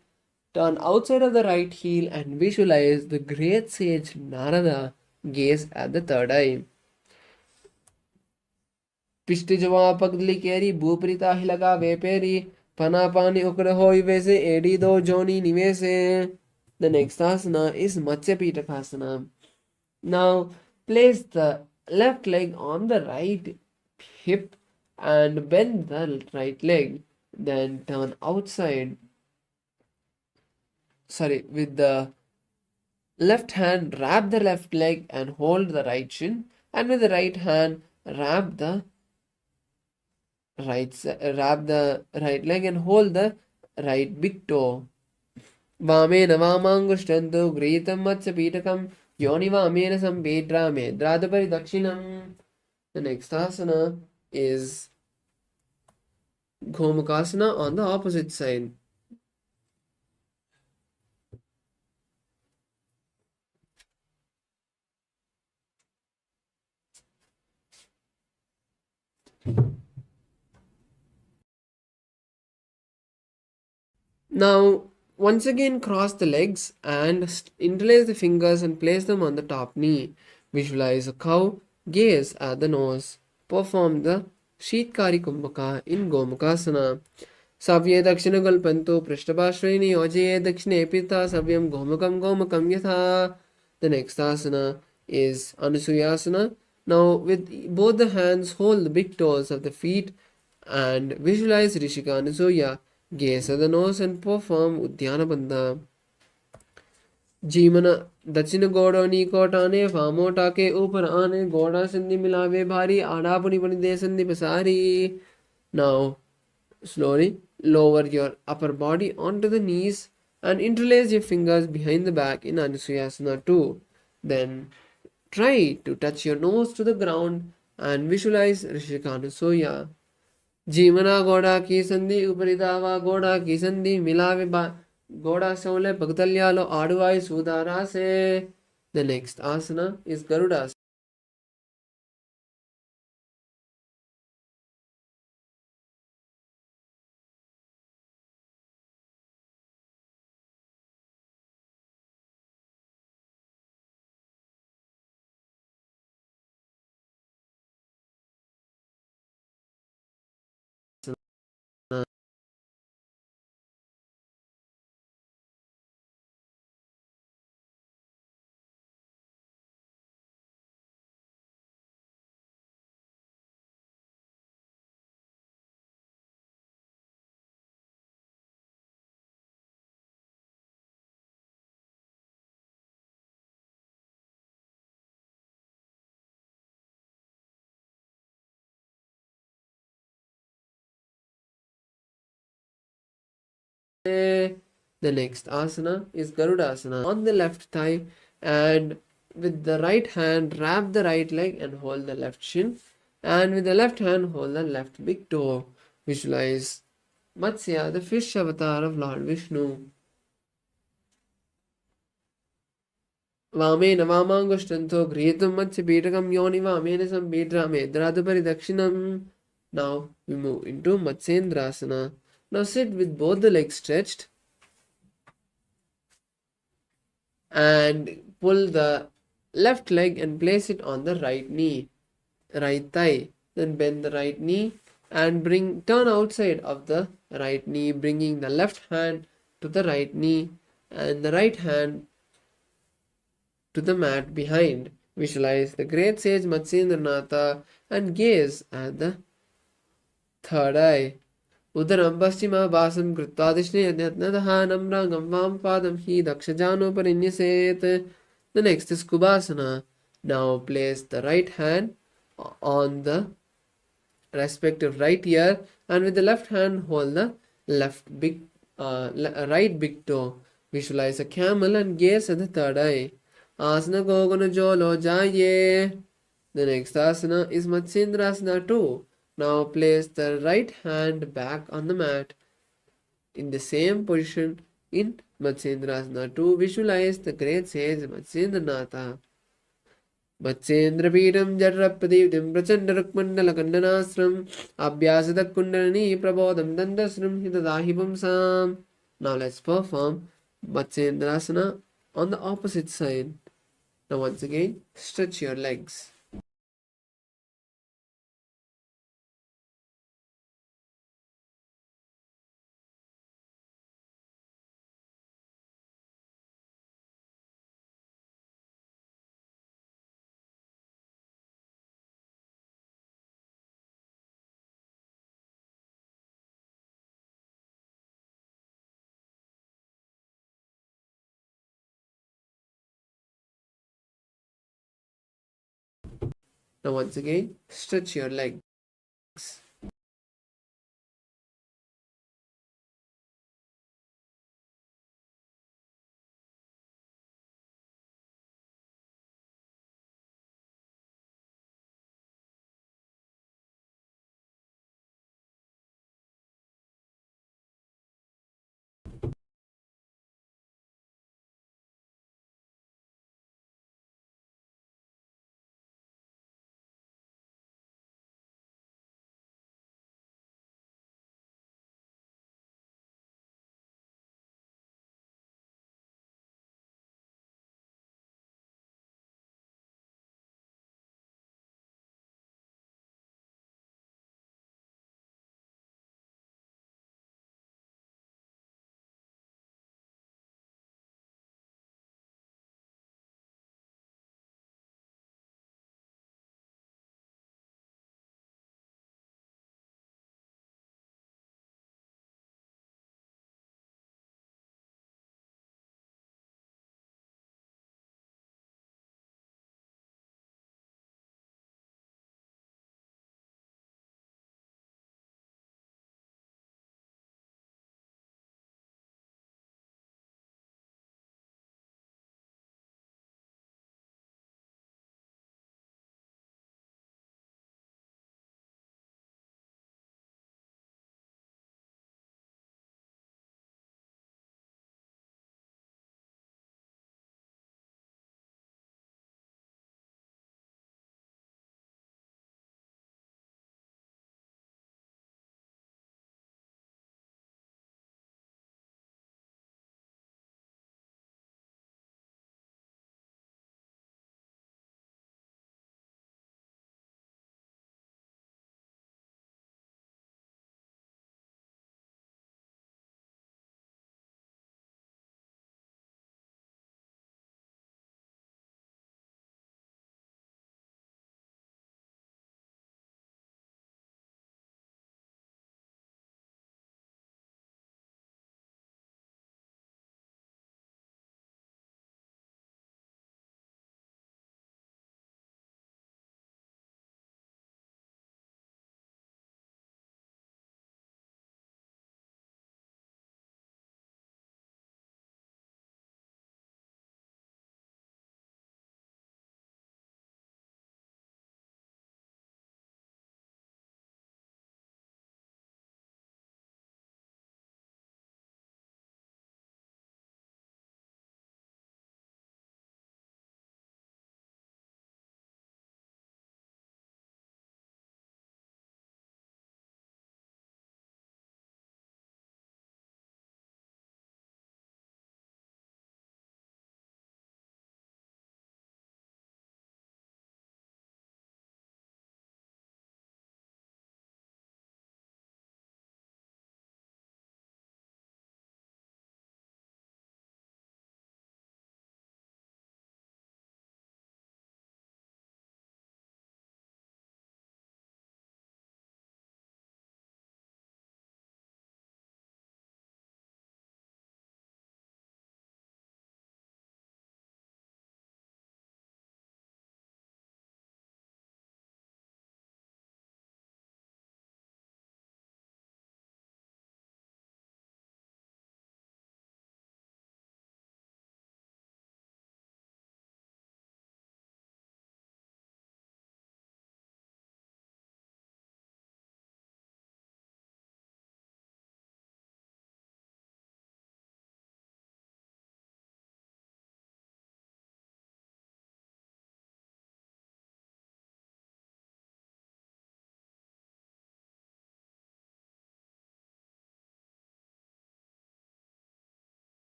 Turn outside of the right heel and visualize the great sage Narada, gaze at the third eye. Pishti java pagdli keri bhuprita hilaga veperi panapani ukra hoi vese edi do joni nivese. The next asana is Matsyapitakasana. Now place the left leg on the right hip and bend the right leg. Then turn outside. With the left hand, wrap the left leg and hold the right shin. And with the right hand, wrap the right leg and hold the right big toe. Vamena vamangushtantu gritam matsyapitakam yoni vamena sampedra medradapari dakshinam. The next asana is Gomakasana on the opposite side. Now, once again cross the legs and interlace the fingers and place them on the top knee. Visualize a cow, gaze at the nose. Perform the Sheetkari Kumbhaka in Gomakasana. Savye dakshina kalpanto prishtabhashrini ojaye dakshine pita savyam gomakam gomakam yatha. The next asana is Anusuyasana. Now with both the hands hold the big toes of the feet and visualize Rishika Anusuya. Gaze at the nose and perform Uddiyana Bandha. जीवन दक्षिण गोड़ो नी कोटाने फामोटा के ऊपर आने गोड़ा संधि मिलावे भारी आड़ा पुनी पुनी दे संधि पसारी. Now slowly lower your upper body onto the knees and interlace your fingers behind the back in Anusuyasana 2. Then try to touch your nose to the ground and visualize Rishika Anusuya. जीवना गोड़ा की संधि उपरि दावा गोड़ा की संधि मिलावे गोड़ा सोले भगतल्यालो आडुवाई सुदारा से. The next asana is Garuda. The next asana is Garudasana. On the left thigh and with the right hand wrap the right leg and hold the left shin, and with the left hand hold the left big toe. Visualize Matsya, the fish avatar of Lord Vishnu. वामेन वामाङ्गुष्टन्तो गृहीतुं मत्स्यपीठकं योनि वामेन सम्पीड्रामे द्रादुपरि dakshinam. Now we move into Matsyendrasana. Now sit with both the legs stretched and pull the left leg and place it on the right knee, right thigh. Then bend the right knee and turn outside of the right knee, bringing the left hand to the right knee and the right hand to the mat behind. Visualize the great sage Matsyendranatha and gaze at the third eye. उदरं पश्चिमभासं कृत्वा दक्षिणे यद्यत्नतः नम्राङ्गं वां पादं हि दक्षजानुपरिन्यसेत्. The next is Kubasana. Now place the right hand on the respective right ear and with the left hand hold the right big toe. Visualize a camel and gaze at the third eye. Asana Gogana Jolo Jaye. The next asana is Matsyendrasana 2. Now place the right hand back on the mat in the same position in Matsyendrasana 2. Visualize the great sage Matsyendranatha. Matsyendrapidam Jarrapadivdim Prachandarakmandalakandhanasram Abhyasadak Kundalini Prabodham Dandasram Hidadahibam Sam. Now let's perform Matsyendrasana on the opposite side. Now once again, stretch your legs. Now once again, stretch your legs.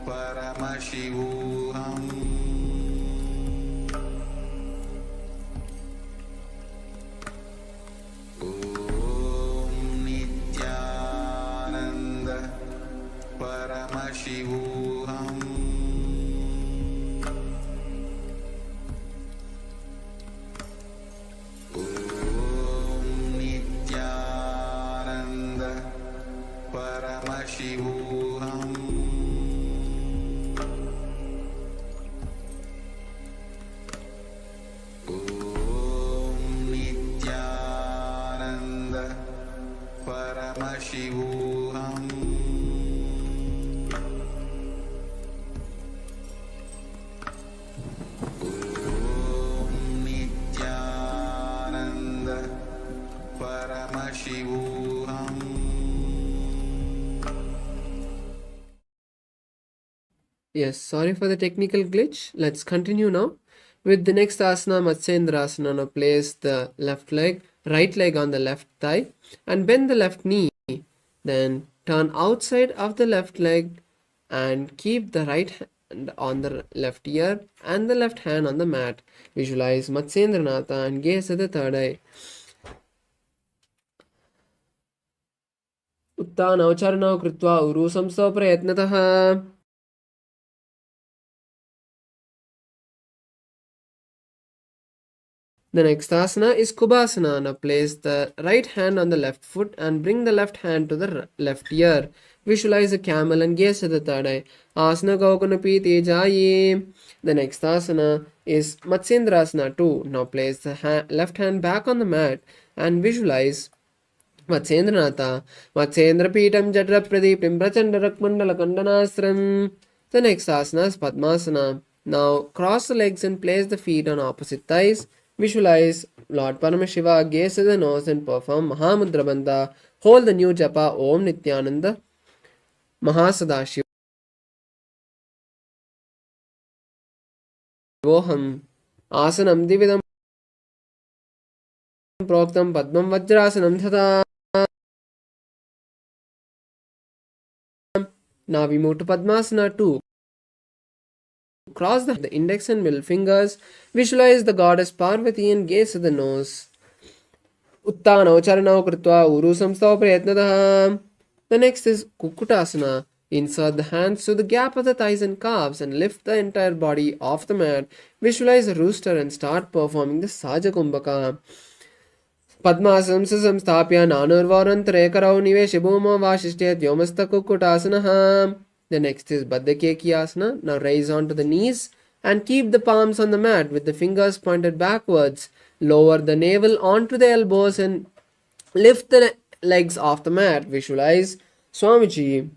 Paramashivoham Om Nityananda Paramashivoham Om Nityananda Paramashivoham Om Nityananda Paramashivoham Om Nityananda Paramashivoham. Yes, sorry for the technical glitch. Let's continue now. With the next asana, Matsyendrasana. Now place the right leg on the left thigh and bend the left knee. Then turn outside of the left leg and keep the right hand on the left ear and the left hand on the mat. Visualize Matsyendranatha and gaze at the third eye. Uttanau charanau kritva uru samso prayatnatah. The next asana is Kubhasana. Now place the right hand on the left foot and bring the left hand to the left ear. Visualize a camel and gaze at the third eye. Asana Gaukanapi Tejaye. The next asana is Matsyendrasana 2. Now place the left hand back on the mat and visualize Matsyendranatha. Matsyendra Pitam Jadra Pradipim Prachanda Rakmandala Kandanasram. The next asana is Padmasana. Now cross the legs and place the feet on opposite thighs. Visualize Lord Paramashiva, gaze at the nose and perform Mahamudra Bandha. Hold the new japa Om Nityananda Mahasadashivoham Asanam Dividam Proktam Padmam Vajrasanam Thata. Now we move to Padmasana 2. Cross the index and middle fingers. Visualize the goddess Parvati and gaze at the nose. Uttanau charanau kritva uru samstau prayatnatah. The next is Kukutasana. Insert the hands to the gap of the thighs and calves and lift the entire body off the mat. Visualize a rooster and start performing the Saja Kumbhaka. Padmasam samstapya nanurvarantare karau nivesh bhuma vashishtya yomasta Kukutasana. The next is Baddhakekiasana. Now raise onto the knees and keep the palms on the mat with the fingers pointed backwards. Lower the navel onto the elbows and lift the legs off the mat. Visualize Swamiji.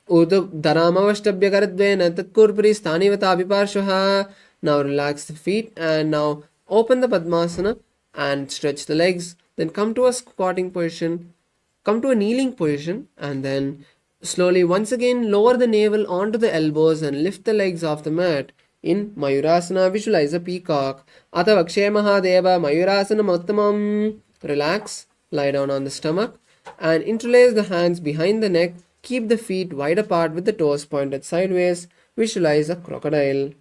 Udu dharamavashtabhya karadvena tatkurpuri sthanivata viparshvaha. Now relax the feet and now open the Padmasana and stretch the legs. Then come to a squatting position. Come to a kneeling position and then slowly once again lower the navel onto the elbows and lift the legs off the mat. In Mayurasana, visualize a peacock. Atha Vakshe Mahadeva Mayurasana Mottamam. Relax, lie down on the stomach and interlace the hands behind the neck. Keep the feet wide apart with the toes pointed sideways. Visualize a crocodile.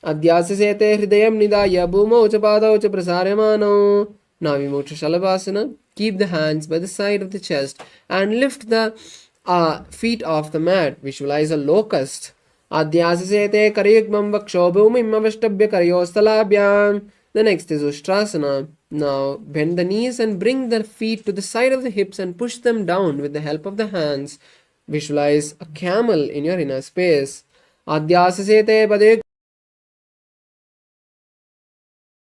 Adhyasasete hridayam nidaya bhumau cha padau cha prasaryamano. Now we move to Shalabhasana. Keep the hands by the side of the chest and lift the feet off the mat. Visualize a locust. Adhyasasete karyugmam vakshobhumim avashtabhya karyostalabhyam. The next is Ustrasana. Now bend the knees and bring the feet to the side of the hips and push them down with the help of the hands. Visualize a camel in your inner space. Adhyasasete padayugmam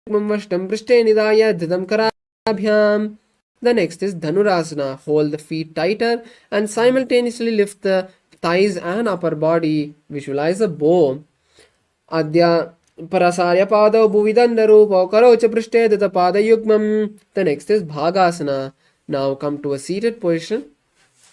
vashtam prishte nidaya dhidam karabhyam. The next is Dhanurasana. Hold the feet tighter and simultaneously lift the thighs and upper body. Visualize a bow. Adya Parasarya Padau Bhuvidandarupa Karocha Prishtedata Padayugmam. The next is Bhagasana. Now come to a seated position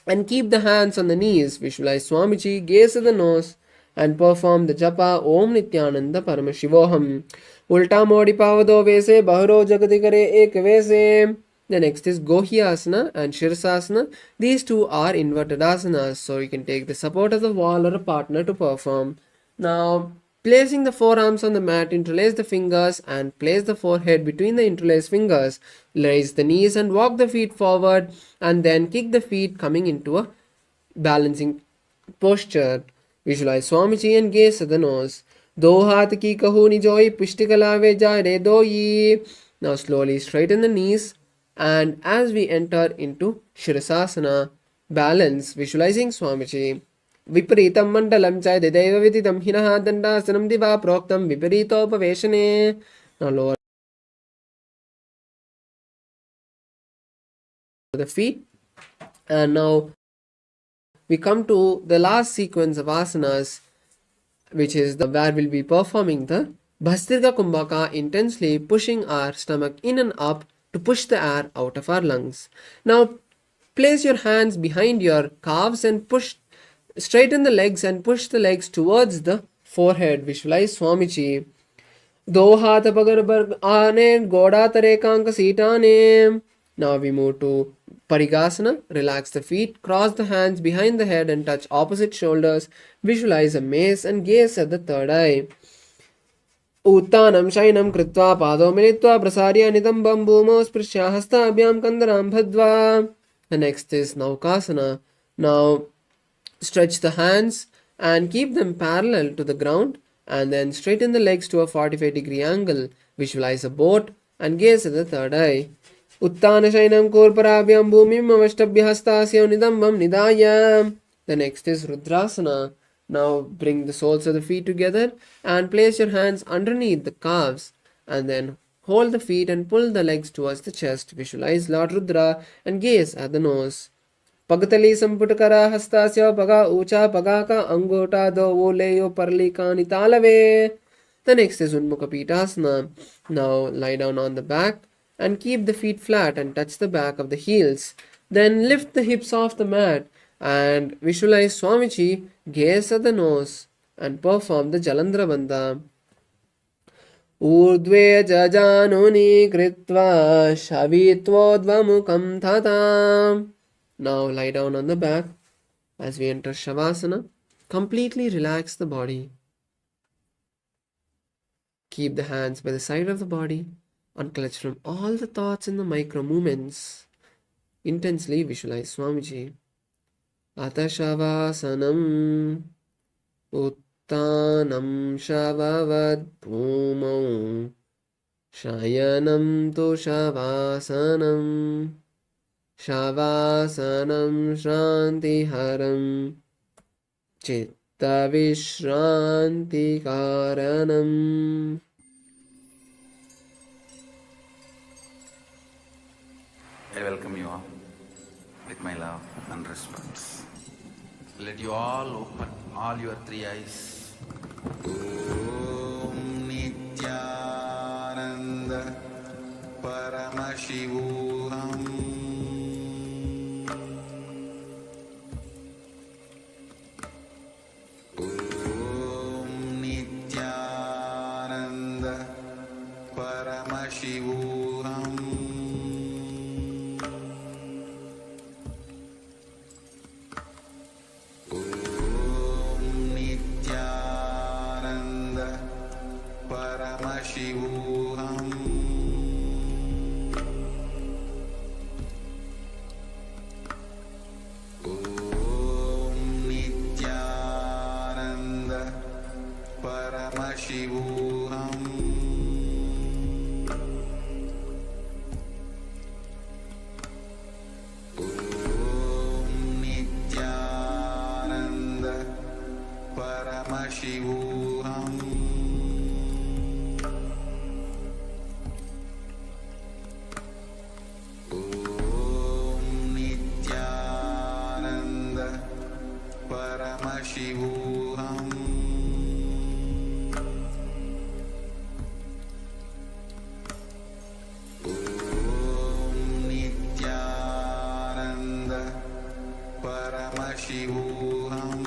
and keep the hands on the knees. Visualize Swamiji, gaze at the nose and perform the japa Om Nityananda Paramashivoham. Ulta Modi Pavado Vese Baharo Jagatikare Ek Vese. The next is Gohyasana and Shirasasana. These two are inverted asanas, so you can take the support of the wall or a partner to perform. Now, placing the forearms on the mat, interlace the fingers and place the forehead between the interlaced fingers. Raise the knees and walk the feet forward, and then kick the feet coming into a balancing posture. Visualize Swamiji and gaze at the nose. Do haath ki kahu nijoi pushtikala ve jare doyi. Now slowly straighten the knees, and as we enter into Shirasasana, balance, visualizing Swamiji. Viparitam mandalam chai dedaiva vididam hinaha dandasanam diva proktam viparitopaveshane. Now lower the feet, and now we come to the last sequence of asanas, which is where we'll be performing the Bhastirga Kumbhaka, intensely pushing our stomach in and up to push the air out of our lungs. Now place your hands behind your calves and straighten the legs and push the legs towards the forehead. Visualize Swamiji. Do haath pagar aane goda tare kanka seetane. Now we move to Parigasana. Relax the feet, cross the hands behind the head and touch opposite shoulders. Visualize a mace and gaze at the third eye. Uttanam shainam kritva pado militva prasarya nitambam bhumo sprishya hastabhyam kandaram bhadva. The next is Naukasana. Now stretch the hands and keep them parallel to the ground, and then straighten the legs to a 45-degree angle. Visualize a boat and gaze at the third eye. Uttana shainam korparabhyam bhumim avashtabhya hastasya nidambam nidaya. The next is Rudrasana. Now bring the soles of the feet together and place your hands underneath the calves, and then hold the feet and pull the legs towards the chest. Visualize Lord Rudra and gaze at the nose. Pagatali samputakara hastasya paga ucha pagaka angota do voleyo parlikani talave. The next is Unmukapitasana. Now lie down on the back and keep the feet flat and touch the back of the heels. Then lift the hips off the mat and visualize Swamiji, gaze at the nose and perform the Jalandhara Bandha. Urdve jajanuni kritva shavitvodvamukam thata. Now lie down on the back as we enter Shavasana. Completely relax the body. Keep the hands by the side of the body. Unclutch from all the thoughts and the micro movements. Intensely visualize Swamiji. Ata Shavasanam Uttanam Shavavad Bhumau Shayanam Tu Shavasanam Shavasanam Shrantiharam Chitta Vishranti Karanam. I welcome you all with my love and respect. Let you all open all your three eyes. Om Nithyananda Paramashivoham. Om Nithyananda Paramashivoham. Paramashivoham. Om Nithyananda Paramashivoham. Om Nithyananda Paramashivoham. Paramashivoham. Om Nithyananda Paramashivoham.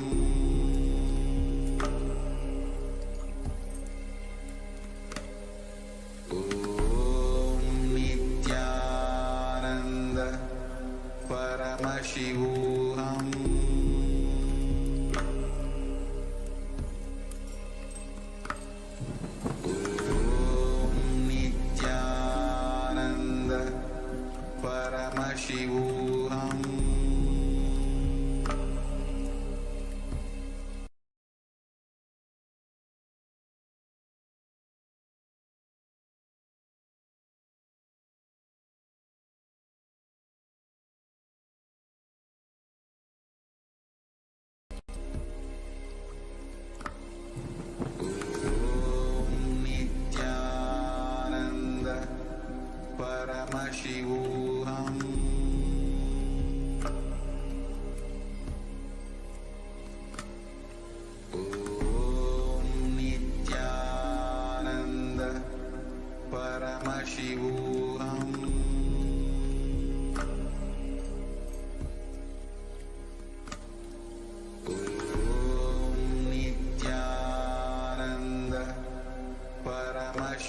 Om Nithyananda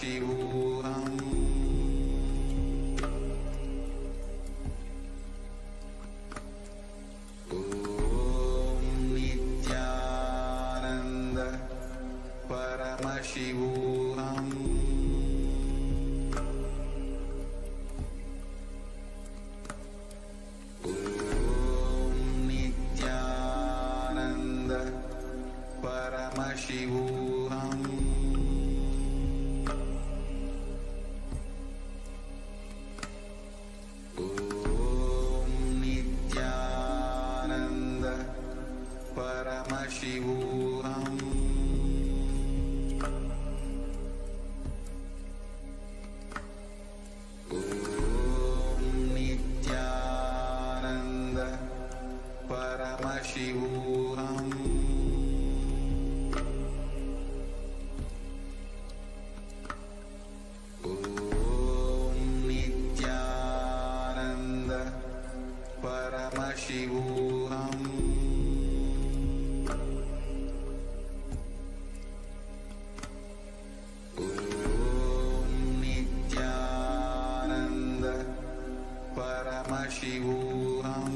Paramashivoham Nityananda Paramashivoham Nityananda Paramashivoham Nityananda Paramashivoham Nityananda Paramashivoham Nityananda Paramashivoham Nityananda Paramashivoham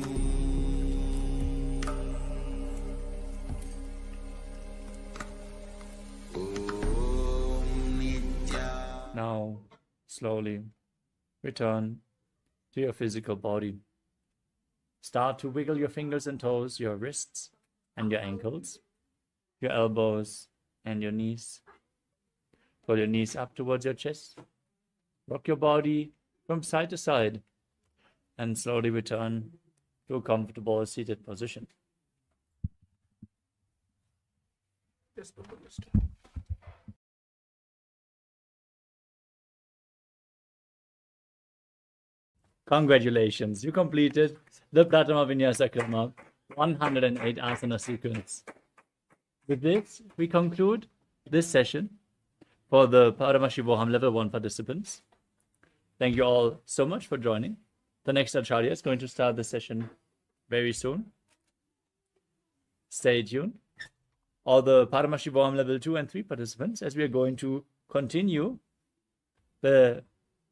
Now, slowly return to your physical body. Start to wiggle your fingers and toes, your wrists and your ankles, your elbows and your knees. Pull your knees up towards your chest. Rock your body from side to side and slowly return to a comfortable seated position. Congratulations, you completed the Pratama Vinyasa Krama 108 asana sequence. With this, we conclude this session for the Paramashivoham Level 1 participants. Thank you all so much for joining. The next Acharya is going to start the session very soon. Stay tuned. All the Paramashivoham Level 2 and 3 participants, as we are going to continue the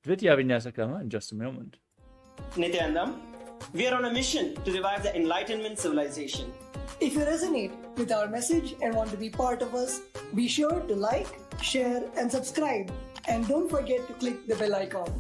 Dvitiya Vinyasa Krama in just a moment. Nityanandam, we are on a mission to revive the Enlightenment civilization. If you resonate with our message and want to be part of us, be sure to like, share, and subscribe. And don't forget to click the bell icon.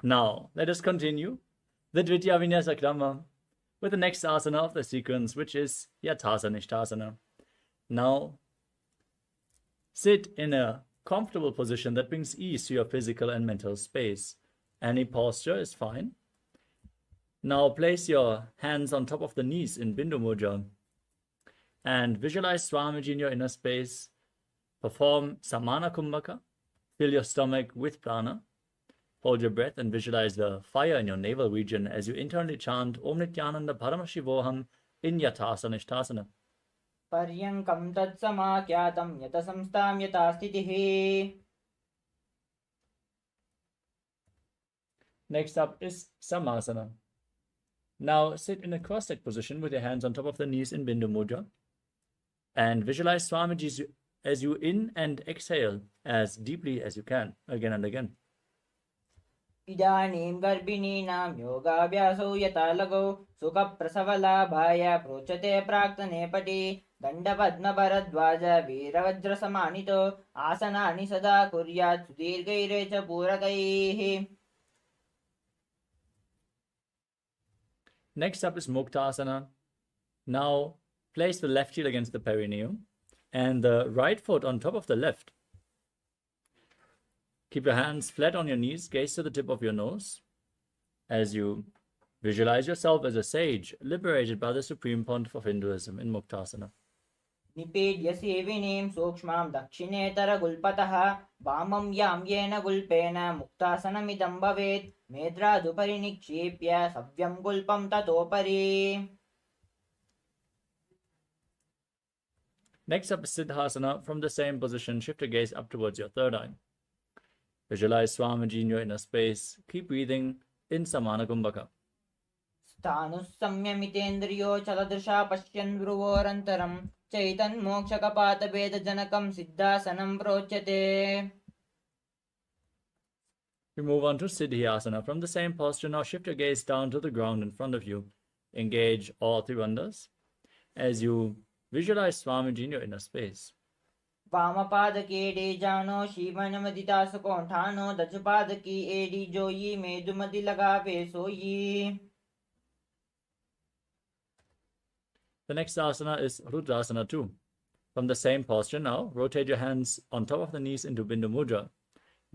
Now, let us continue the Dvitiya Vinyasa Krama with the next asana of the sequence, which is Yathasa-Nishthasana. Now, sit in a comfortable position that brings ease to your physical and mental space. Any posture is fine. Now, place your hands on top of the knees in Bindu Mudra and visualize Swamiji in your inner space. Perform Samana Kumbhaka. Fill your stomach with prana. Hold your breath and visualize the fire in your navel region as you internally chant Om Nityananda Paramashivoham in Yathasa-Nishthasana. Paryankam tatsamakhyatam yata samstam yata stitihi. Next up is Samasana. Now sit in a cross-legged position with your hands on top of the knees in Bindu Mudra and visualize Swamiji as you in and exhale as deeply as you can, again and again. इदानीं गर्भिणीनां योगाभ्यासो यथा लगौ सुखप्रसवलाभाय प्रोच्यते प्राक्तने पटि दण्डपद्मभरद्वाज वीरवज्रसमानितो आसनानि सदा कुर्यात् सुदीर्घैरे च पूरकैः. Next up is Muktasana. Now place the left heel against the perineum and the right foot on top of the left. Keep your hands flat on your knees, gaze to the tip of your nose as you visualize yourself as a sage liberated by the Supreme Pontiff of Hinduism in Muktasana. निपीड्य सेविनीं सूक्ष्मां दक्षिणेतरगुल्पतः वामं यां येन गुल्पेन मुक्तासनमिदं भवेत् मेद्रादुपरि निक्षिप्य सव्यं गुल्पं ततोपरि. Next up is Siddhasana. From the same position, shift your gaze up towards your third eye. Visualize Swamiji in your inner space. Keep breathing in Samana Kumbhaka. स्थानुस्संयमितेन्द्रियो चलदृशा पश्यन् भ्रुवोरन्तरं चैतन्मोक्षकपातभेदजनकं सिद्धासनं प्रोच्यते. We move on to Siddhyasana. From the same posture, now shift your gaze down to the ground in front of you. Engage all three bandhas as you visualize Swamiji in your inner space. वामपादके डेजानो शिवनमदितासुकोण्ठानो दशपादकी एडी जोयी मेदुमति लगावे सोयी. The next asana is Rudrasana 2. From the same posture now, rotate your hands on top of the knees into Bindu Mudra.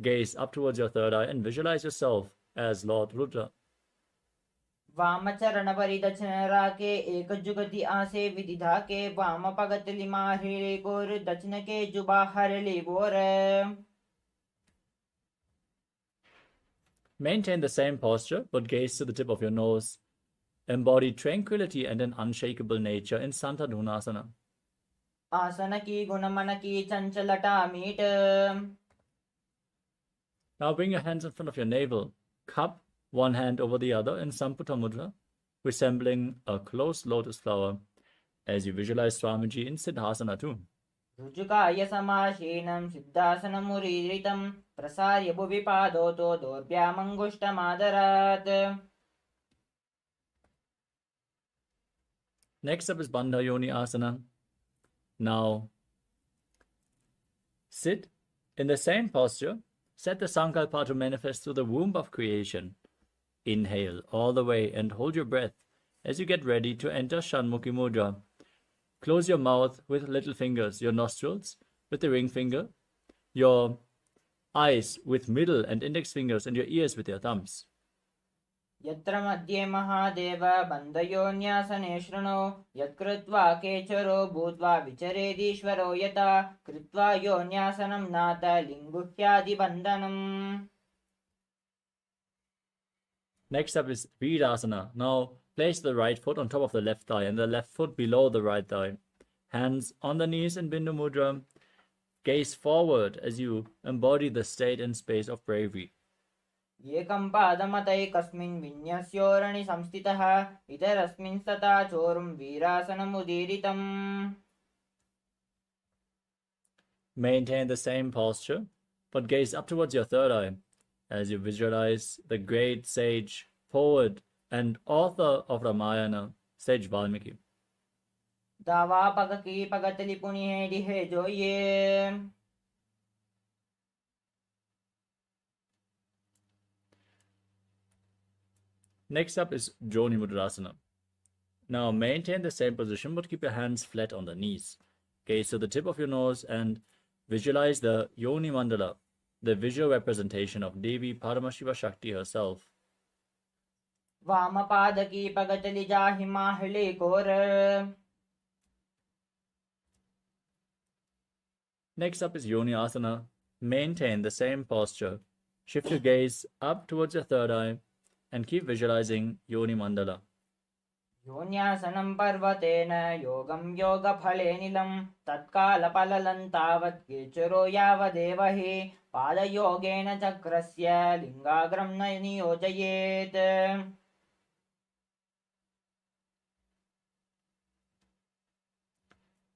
Gaze up towards your third eye and visualize yourself as Lord Rudra. वामचरणपरिदक्षिणराके एकजुगति आसे विदिधाके वामपगतलिमाहृले कोर दक्षिणके जुबाहरले बोर. Maintain the same posture, but gaze to the tip of your nose. Embody tranquility and an unshakable nature in Santadhunasana. आसनकी गुणमनकी चंचलता meet. Now bring your hands in front of your navel. Cup one hand over the other in Samputa Mudra, resembling a closed lotus flower, as you visualize Swamiji in Siddhasana 2. रुजुकाय समाशीनं सिद्धासनमुरीरितं प्रसार्य भुवि पादोतो दोर्भ्यामङ्गुष्टमादरात्. Next up is Bandha Yoni Asana. Now sit in the same posture. Set the sankalpa to manifest through the womb of creation. Inhale all the way and hold your breath as you get ready to enter Shanmukhi Mudra. Close your mouth with little fingers, your nostrils with the ring finger, your eyes with middle and index fingers, and your ears with your thumbs. यत्र मध्ये महादेव बन्धयोन्यासने शृणो यत्कृत्वा केचरो भूत्वा विचरेदीश्वरो यथा कृत्वा योन्यासनं नाथ लिङ्गुह्यादिबन्धनम्. Next up is Virasana. Now place the right foot on top of the left thigh and the left foot below the right thigh. Hands on the knees in Bindu Mudra. Gaze forward as you embody the state and space of bravery. एकं पादमतैकस्मिन् विन्यस्योरणि संस्थितः इतरस्मिन् तथा चोरुं वीरासनमुदीरितम्. Maintain the same posture, but gaze up towards your third eye as you visualize the great sage, poet, and author of Ramayana, Sage Valmiki. दावा पगकी पगतली पुनिहे डिहे जोये. Next up is Joni Mudrasana. Now maintain the same position, but keep your hands flat on the knees. Gaze to the tip of your nose and visualize the Yoni Mandala, the visual representation of Devi Paramashiva Shakti herself. वामपादकी पगतली जाहि माहले core. Next up is Yoni Asana. Maintain the same posture. Shift your gaze up towards your third eye and keep visualizing Yoni Mandala. योन्यासनं पर्वतेन योगं योगफलेनिलं तत्कालपललं तावत् केचरो यावदेव हि पादयोगेन चक्रस्य लिङ्गाग्रं न नियोजयेत्.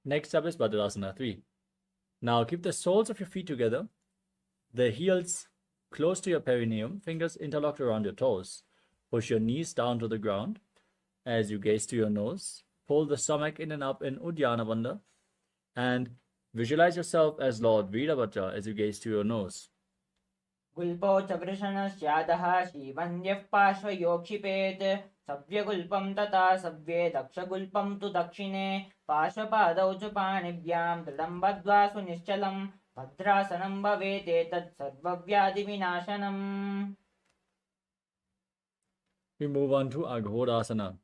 Next up is Bhadrasana 3. Now keep the soles of your feet together, the heels close to your perineum, fingers interlocked around your toes. Push your knees down to the ground as you gaze to your nose. Pull the stomach in and up in Uddiyana Bandha and visualize yourself as Lord Veerabhadra as you gaze to your nose. गुल्पौ च वृषणस्यादः श्रीवन्द्यः पार्श्वयोक्षिपेत् सव्यगुल्पं तथा सव्ये दक्षगुल्पं तु दक्षिणे पार्श्वपादौ च पाणिभ्यां दृढं बद्ध्वा सुनिश्चलं भद्रासनं भवेत् एतत् सर्वव्याधिविनाशनम्. We move on to Aghodasana.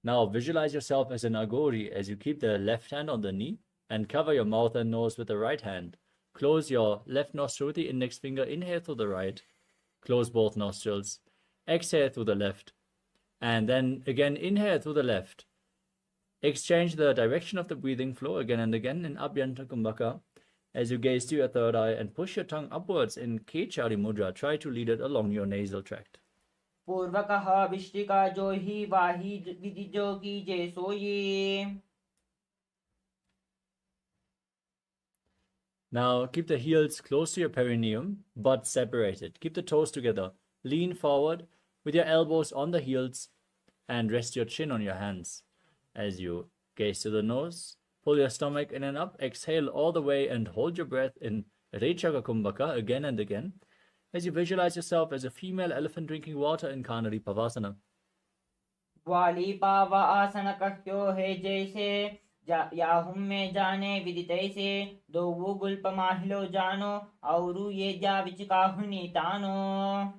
Now visualize yourself as an Agori as you keep the left hand on the knee and cover your mouth and nose with the right hand. Close your left nostril with the index finger. Inhale through the right. Close both nostrils. Exhale through the left. And then again inhale through the left. Exchange the direction of the breathing flow again and again in Abhyanta Kumbhaka as you gaze to your third eye and push your tongue upwards in Kechari Mudra. Try to lead it along your nasal tract. पूर्वकः विष्टिका जो हि वाहि विधि जोगी जे सोयि. Now keep the heels close to your perineum but separated. Keep the toes together. Lean forward with your elbows on the heels and rest your chin on your hands. As you gaze to the nose, pull your stomach in and up. Exhale all the way and hold your breath in Rechaka Kumbhaka again and again as you visualize yourself as a female elephant drinking water in Kanari Pavasana. ग्वाली पावा आसन कह्यो है जैसे याहुम में जाने विदितै से दो वो गुल्प माहिलो जानो औरु ये जा विचकाहुनी तानो.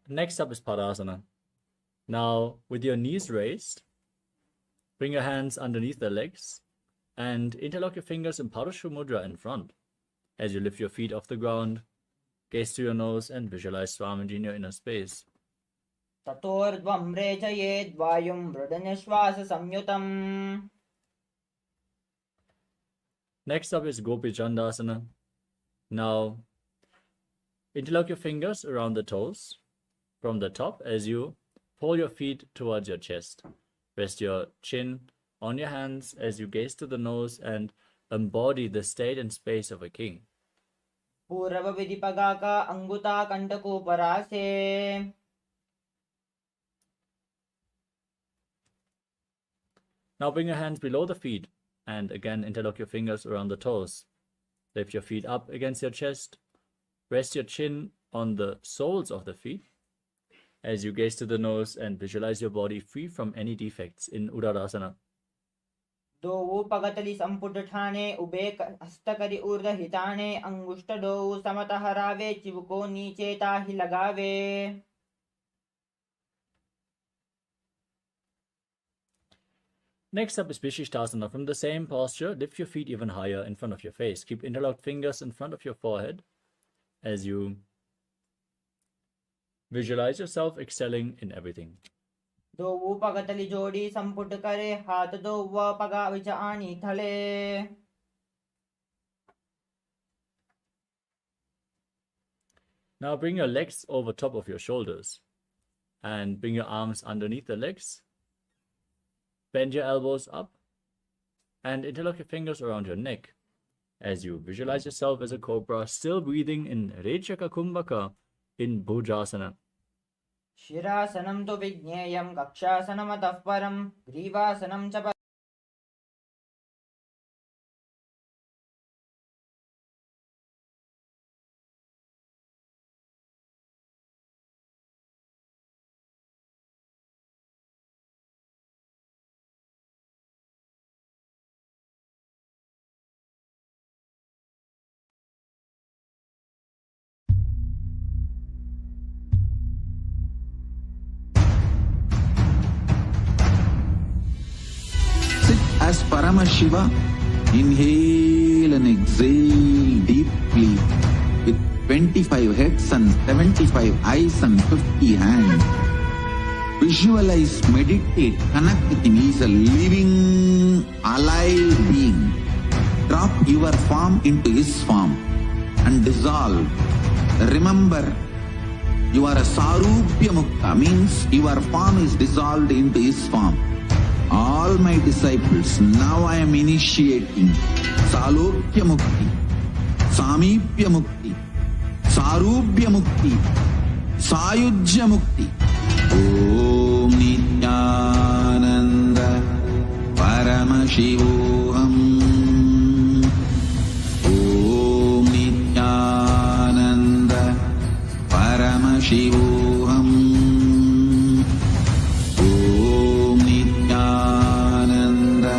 Next up is Padasana. Now, with your knees raised, bring your hands underneath the legs and interlock your fingers in Parashva Mudra in front. As you lift your feet off the ground, gaze to your nose and visualize Swamiji in your inner space. ततोर्ध्वं रेचयेद् वायुं मृडनिश्वास संयुतम्. Next up is Gopi Chandasana. Now, interlock your fingers around the toes from the top as you pull your feet towards your chest. Rest your chin on your hands as you gaze to the nose and embody the state and space of a king. पूर्व विधि पगाका अंगुता कंटको परासे. Now bring your hands below the feet and again interlock your fingers around the toes. Lift your feet up against your chest. Rest your chin on the soles of the feet as you gaze to the nose and visualize your body free from any defects in Uddarasana. दो पगतली संपुट ठाने ube हस्तकरी ऊर्ध हिताने अंगुष्ठ दो समत हरावे चिवको नीचे ताहि लगावे. Next up is Vishishtasana. From the same posture, lift your feet even higher in front of your face. Keep interlocked fingers in front of your forehead as you visualize yourself excelling in everything. दो पगतली जोड़ी संपुट करे हाथ दो व पगा विच आनी थले. Now bring your legs over top of your shoulders and bring your arms underneath the legs. Bend your elbows up and interlock your fingers around your neck as you visualize yourself as a cobra, still breathing in Rechaka Kumbhaka in Bhudrasana. शिरासनं तु विज्ञेयं कक्षासनमतः परं ग्रीवासनं च as Paramashiva, inhale and exhale deeply with 25 heads and 75 eyes and 50 hands. Visualize, meditate, connect with him. He is a living, alive being. Drop your form into his form and dissolve. Remember, you are a Sarupya Mukta, means your form is dissolved into his form. All my disciples, now I am initiating Salokya Mukti, Samipya Mukti, Sarupya Mukti, Sayujya Mukti. Om Nityananda Paramashivoham. Om Nityananda Paramashivoham. Om Nityananda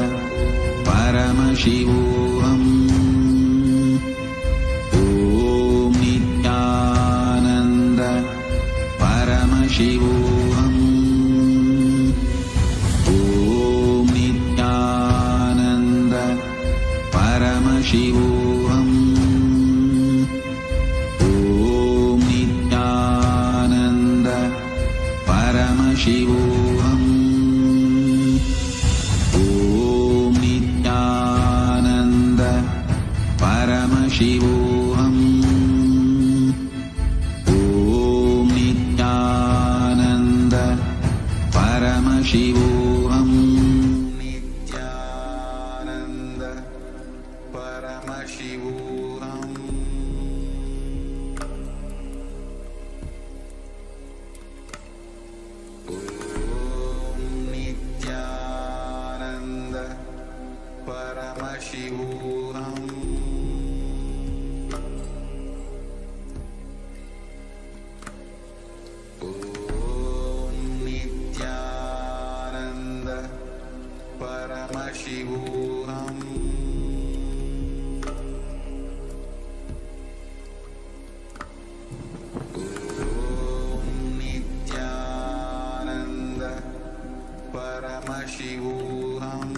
Paramashivoham. Om Nityananda Paramashivoham. Om Nityananda Paramashivoham. Om Nityananda Paramashivoham. Om Nityananda Paramashivoham. Om Nityananda Paramashivoham. Nityananda Paramashivoham. Nityananda Paramashivoham. Om Nityananda Paramashivoham. Om Nityananda Paramashivoham. Om Nityananda Paramashivoham.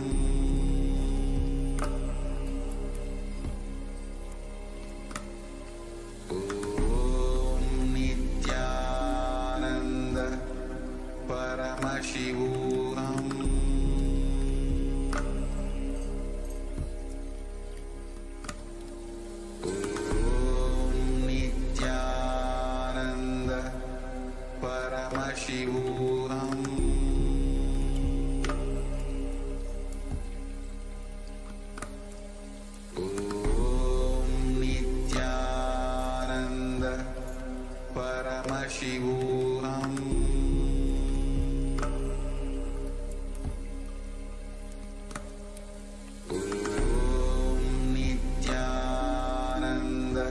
Om Nityananda Paramashivoham. Om Nityananda Paramashivoham. Om Nityananda Paramashivoham. Om Nityananda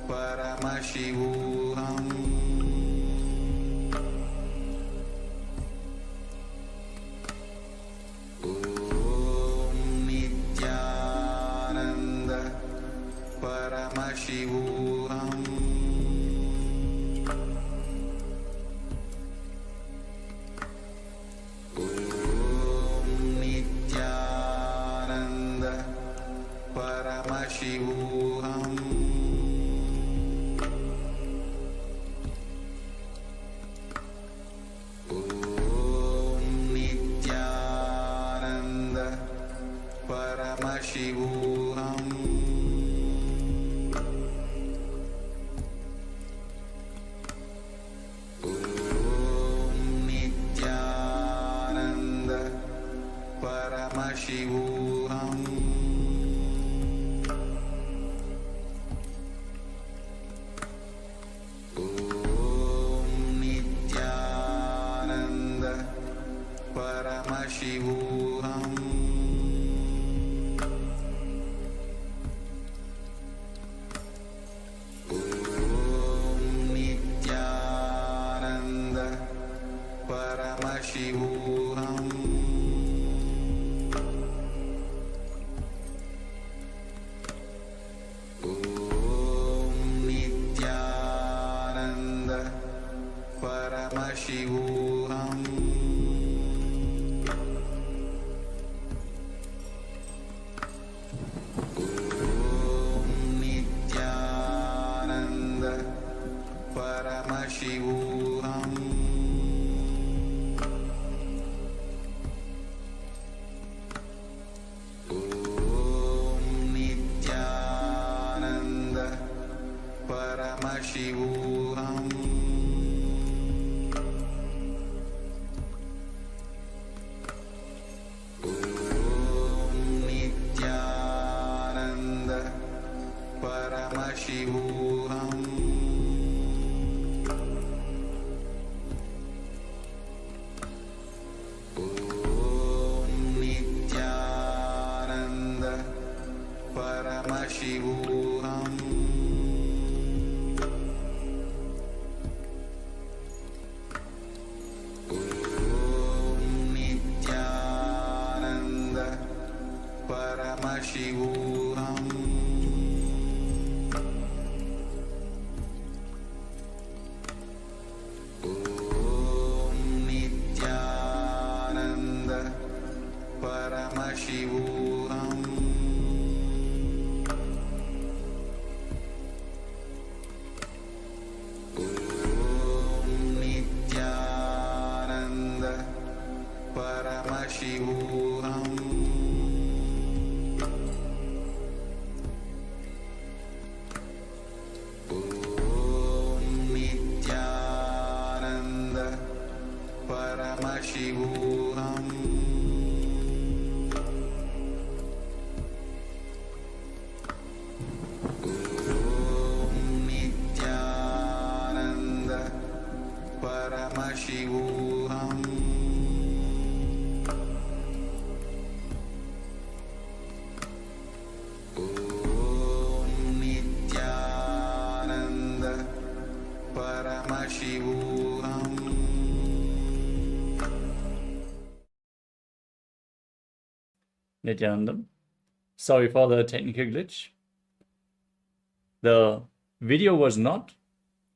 Paramashivoham. Om Nityananda Paramashivoham. Om Nityananda Paramashivoham. Om Nityananda Paramashivoham. Om Nityananda Paramashivoham. Paramashivoham Nityananda Paramashivoham Nityananda Paramashivoham Nityananda Paramashivoham Nityananda Paramashivoham Nityananda Paramashivoham Nityananda Paramashivoham Nityananda Paramashivoham Nityananda Paramashivoham Nityanandam. Sorry for the technical glitch. The video was not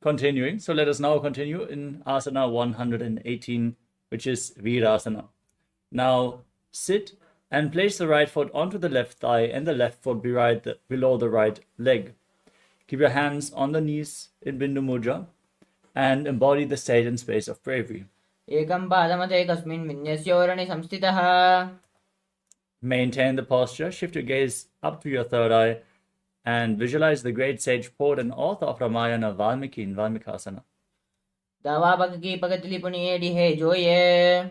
continuing, so let us now continue in asana 118, which is Virasana. Now sit and place the right foot onto the left thigh and the left foot below the right leg. Keep your hands on the knees in Bindu Mudra and embody the state and space of bravery. एकं पादमते कस्मिन् विन्यस्योरणे संस्थितः Maintain the posture, shift your gaze up to your third eye, and visualize the great sage, poet, and author of Ramayana, Valmiki, in Valmikasana. दावापक की पगतली पुनियेडी है जोये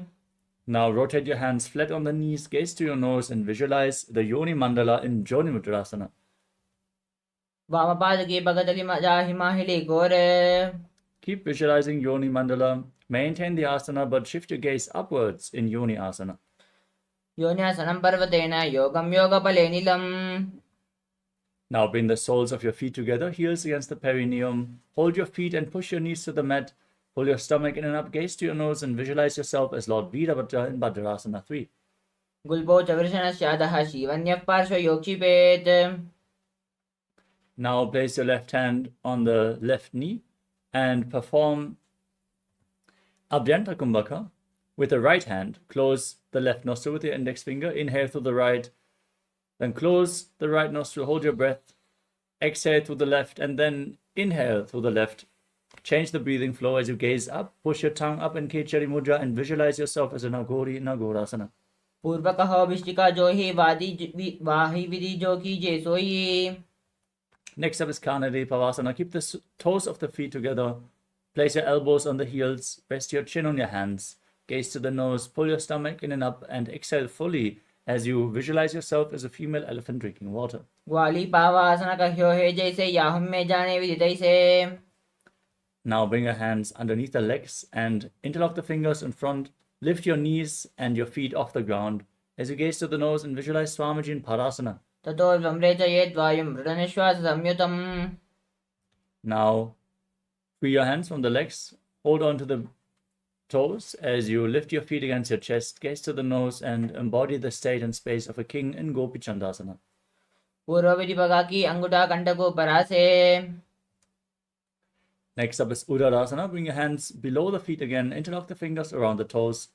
Now rotate your hands flat on the knees, gaze to your nose, and visualize the Yoni Mandala in Joni Mudrasana. वामपाद की पगतली जाहि माहिली गोरे Keep visualizing Yoni Mandala. Maintain the asana, but shift your gaze upwards in Yoni Asana. योन्यासनं पर्वतेन योगं योगफले नीलम् Now bring the soles of your feet together, heels against the perineum. Hold your feet and push your knees to the mat. Pull your stomach in and up, gaze to your nose, and visualize yourself as Lord Virabhadra in Bhadrasana 3. गुल्बो च वृषणस्यादः शिवन्यः पार्श्वयोक्षिपेत् Now place your left hand on the left knee and perform Abhyantara Kumbhaka. With the right hand, close the left nostril with your index finger. Inhale through the right, then close the right nostril, hold your breath. Exhale through the left, and then inhale through the left. Change the breathing flow as you gaze up. Push your tongue up in Kechari Mudra and visualize yourself as a Nagori in Nagorasana. पूर्वकः विष्टिका जो ही वाही विधि जो कीजे सोई Next up is Kanadi Pavasana. Keep the toes of the feet together. Place your elbows on the heels. Rest your chin on your hands. Gaze to the nose. Pull your stomach in and up and exhale fully as you visualize yourself as a female elephant drinking water. ग्वाली पावासन कह्यो है जैसे याहुम में जाने विदितै से Now bring your hands underneath the legs and interlock the fingers in front. Lift your knees and your feet off the ground as you gaze to the nose and visualize Swamiji in Parasana. ततो सम्रेचयेत् वायुं मृडनिश्वास संयुतम् Now free your hands from the legs. Hold on to the toes as you lift your feet against your chest. Gaze to the nose and embody the state and space of a king in Gopi Chandasana. पूर्व विधि भगा की अंगुठा कंठको परासे Next up is Uddarasana. Bring your hands below the feet again. Interlock the fingers around the toes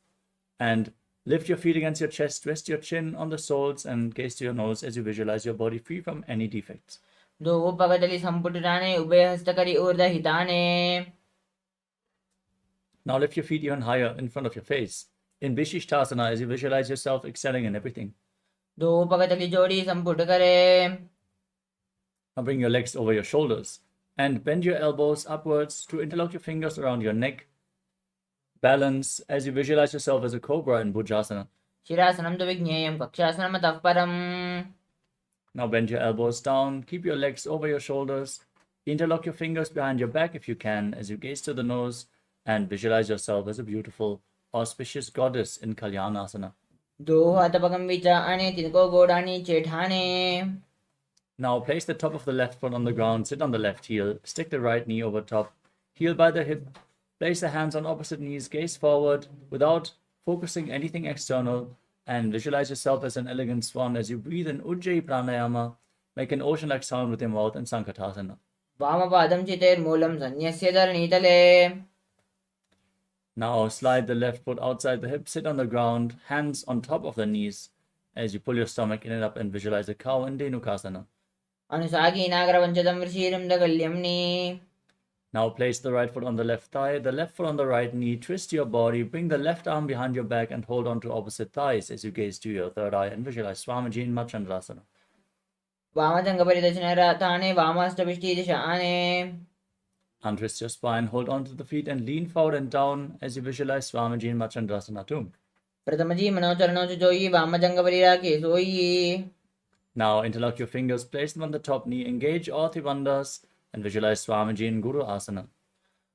and lift your feet against your chest. Rest your chin on the soles and gaze to your nose as you visualize your body free from any defects. दो उपगतली संपुटराने उभय हस्तकरी ऊर्ध्वहिताने Now lift your feet even higher in front of your face. In Vishishtasana as you visualize yourself excelling in everything. दो उपगतली जोड़ी संपुट करे Now bring your legs over your shoulders. And bend your elbows upwards to interlock your fingers around your neck. Balance as you visualize yourself as a cobra in Bhujasana. शिरासनं तु विज्ञेयं कक्षासनमतः परम्. Now bend your elbows down, keep your legs over your shoulders, interlock your fingers behind your back if you can as you gaze to the nose and visualize yourself as a beautiful, auspicious goddess in Kalyanasana. दो हातपकं विचाणे तिनको गोडानि चेठाने. Now place the top of the left foot on the ground, sit on the left heel, stick the right knee over top, heel by the hip, place the hands on opposite knees, gaze forward without focusing anything external, and visualize yourself as an elegant swan as you breathe in Ujjayi Pranayama. Make an ocean-like sound with your mouth in Sankatasana. वामपादं चितेर्मूलं सन्न्यस्य धरणीतले. Now slide the left foot outside the hip, sit on the ground, hands on top of the knees as you pull your stomach in and up and visualize a cow in Dhenukasana. अनुसागी नागरपञ्चदं ऋषिरं दगल्यम्नि. Now place the right foot on the left thigh, the left foot on the right knee, twist your body, bring the left arm behind your back and hold on to opposite thighs as you gaze to your third eye and visualize Swamiji in Machandrasana. वामजङ्गपरिदर्शनरताने वामाष्टविष्टिदिशाने. Untwist your spine, hold on to the feet and lean forward and down as you visualize Swamiji in Machandrasana too. प्रथमजी मनोचरणौ च जोयि वामजङ्गपरिराखे सोयि. Now interlock your fingers, place them on the top knee, engage all Tribandhas and visualize Swamiji in Guru Asana.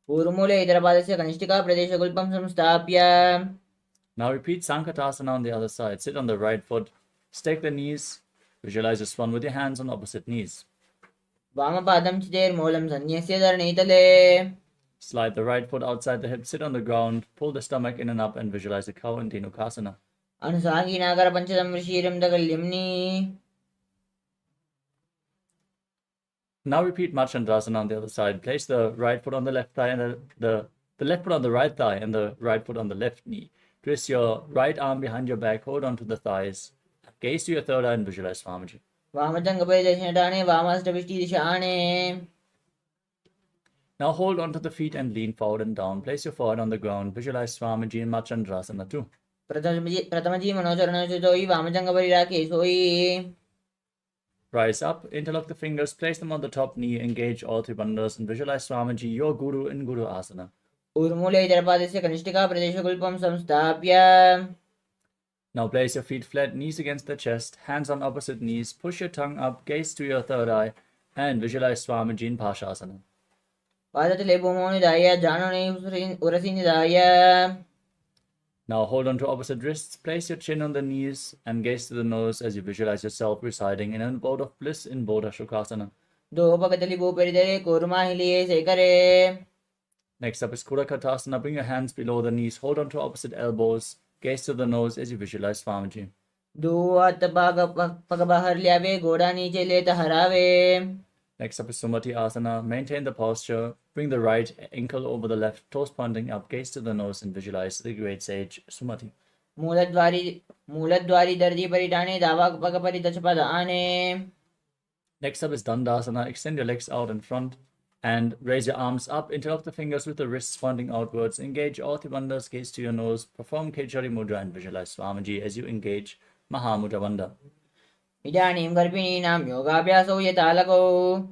पूर्वमूले इतरपादस्य कनिष्ठिका प्रदेशगुल्पं संस्थाप्य. Now repeat Sankatasana on the other side. Sit on the right foot, stake the knees, visualize a swan with your hands on opposite knees. वामपादं चितेर्मूलं सन्न्यस्य धरणीतले. Slide the right foot outside the hip, sit on the ground, pull the stomach in and up and visualize a cow in Dhenukasana. अनुसागी नागरपञ्चदं ऋषिरं दगल्यम्नि. Now repeat Machandrasana on the other side. Place the right foot on the left thigh and the left foot on the right thigh and the right foot on the left knee. Twist your right arm behind your back, hold on to the thighs. Gaze to your third eye and visualize Swamiji. वामजङ्गपरिदर्शनरताने वामाष्टविष्टिदिशाने. Now hold on to the feet and lean forward and down. Place your forehead on the ground. Visualize Swamiji in Machandrasana too. प्रथमजी मनोचरणौ च जोयि वामजङ्गपरिराखे सोयि. Rise up, interlock the fingers, place them on the top knee, engage all Tribandhas and visualize Swamiji, your Guru in Guru Asana. ऊर्मूले इतरपादस्य कनिष्ठिका प्रदेशगुल्पं संस्थाप्य. Now place your feet flat, knees against the chest, hands on opposite knees, push your tongue up, gaze to your third eye, and visualize Swamiji in Pashasana. पादतले भूमौ निधाय जानोनि उरसि निधाय. Now hold on to opposite wrists, place your chin on the knees, and gaze to the nose as you visualize yourself residing in an abode of bliss in Bodha Shukasana. दो पकतली भूपरिधरे कूर्माहिलिये सेकरे. Next up is Kudakatasana. Bring your hands below the knees, hold on to opposite elbows, gaze to the nose as you visualize Swamiji. दो हाथ पग बाहर ल्यावे गोड़ा नीचे लेता हरावे. Next up is Sumati Asana. Maintain the posture. Bring the right ankle over the left, toes pointing up, gaze to the nose and visualize the great sage Sumati. मूलद्वारी दर्जी परिटाने दावा पग परिदच पद आने. Next up is Dandasana. Extend your legs out in front and raise your arms up. Interlock the fingers with the wrists pointing outwards. Engage all Tribandhas, gaze to your nose. Perform Kechari Mudra and visualize Swamiji as you engage Mahamudra Bandha. इदानीं गर्भिणीनां योगाभ्यासो यतालको.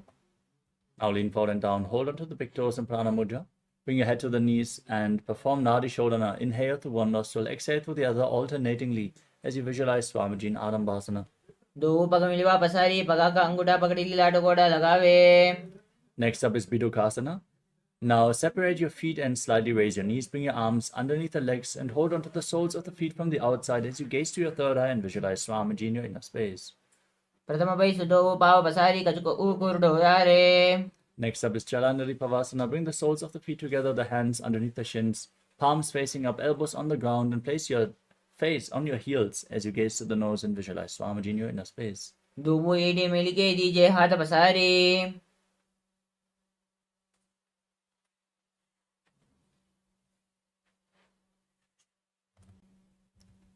Now lean forward and down. Hold on to the big toes in Prana Mudra. Bring your head to the knees and perform Nadi Shodhana. Inhale through one nostril, exhale through the other alternatingly as you visualize Swamiji in Adambhasana. दो पग मिलवा पसारी पगा का अंगूठा पकड़ी लाडो गोड़ा लगावे. Next up is Bidukasana. Now separate your feet and slightly raise your knees. Bring your arms underneath the legs and hold on to the soles of the feet from the outside as you gaze to your third eye and visualize Swamiji in your inner space. प्रथम वैसु दो पाव पसारी कचको ऊकुर डोयारे. Next up is Chalandari Pavasana. Bring the soles of the feet together, the hands underneath the shins, palms facing up, elbows on the ground, and place your face on your heels as you gaze to the nose and visualize Swamiji in your inner space. दुबो एडी मिलके दीजे हाथ पसारी.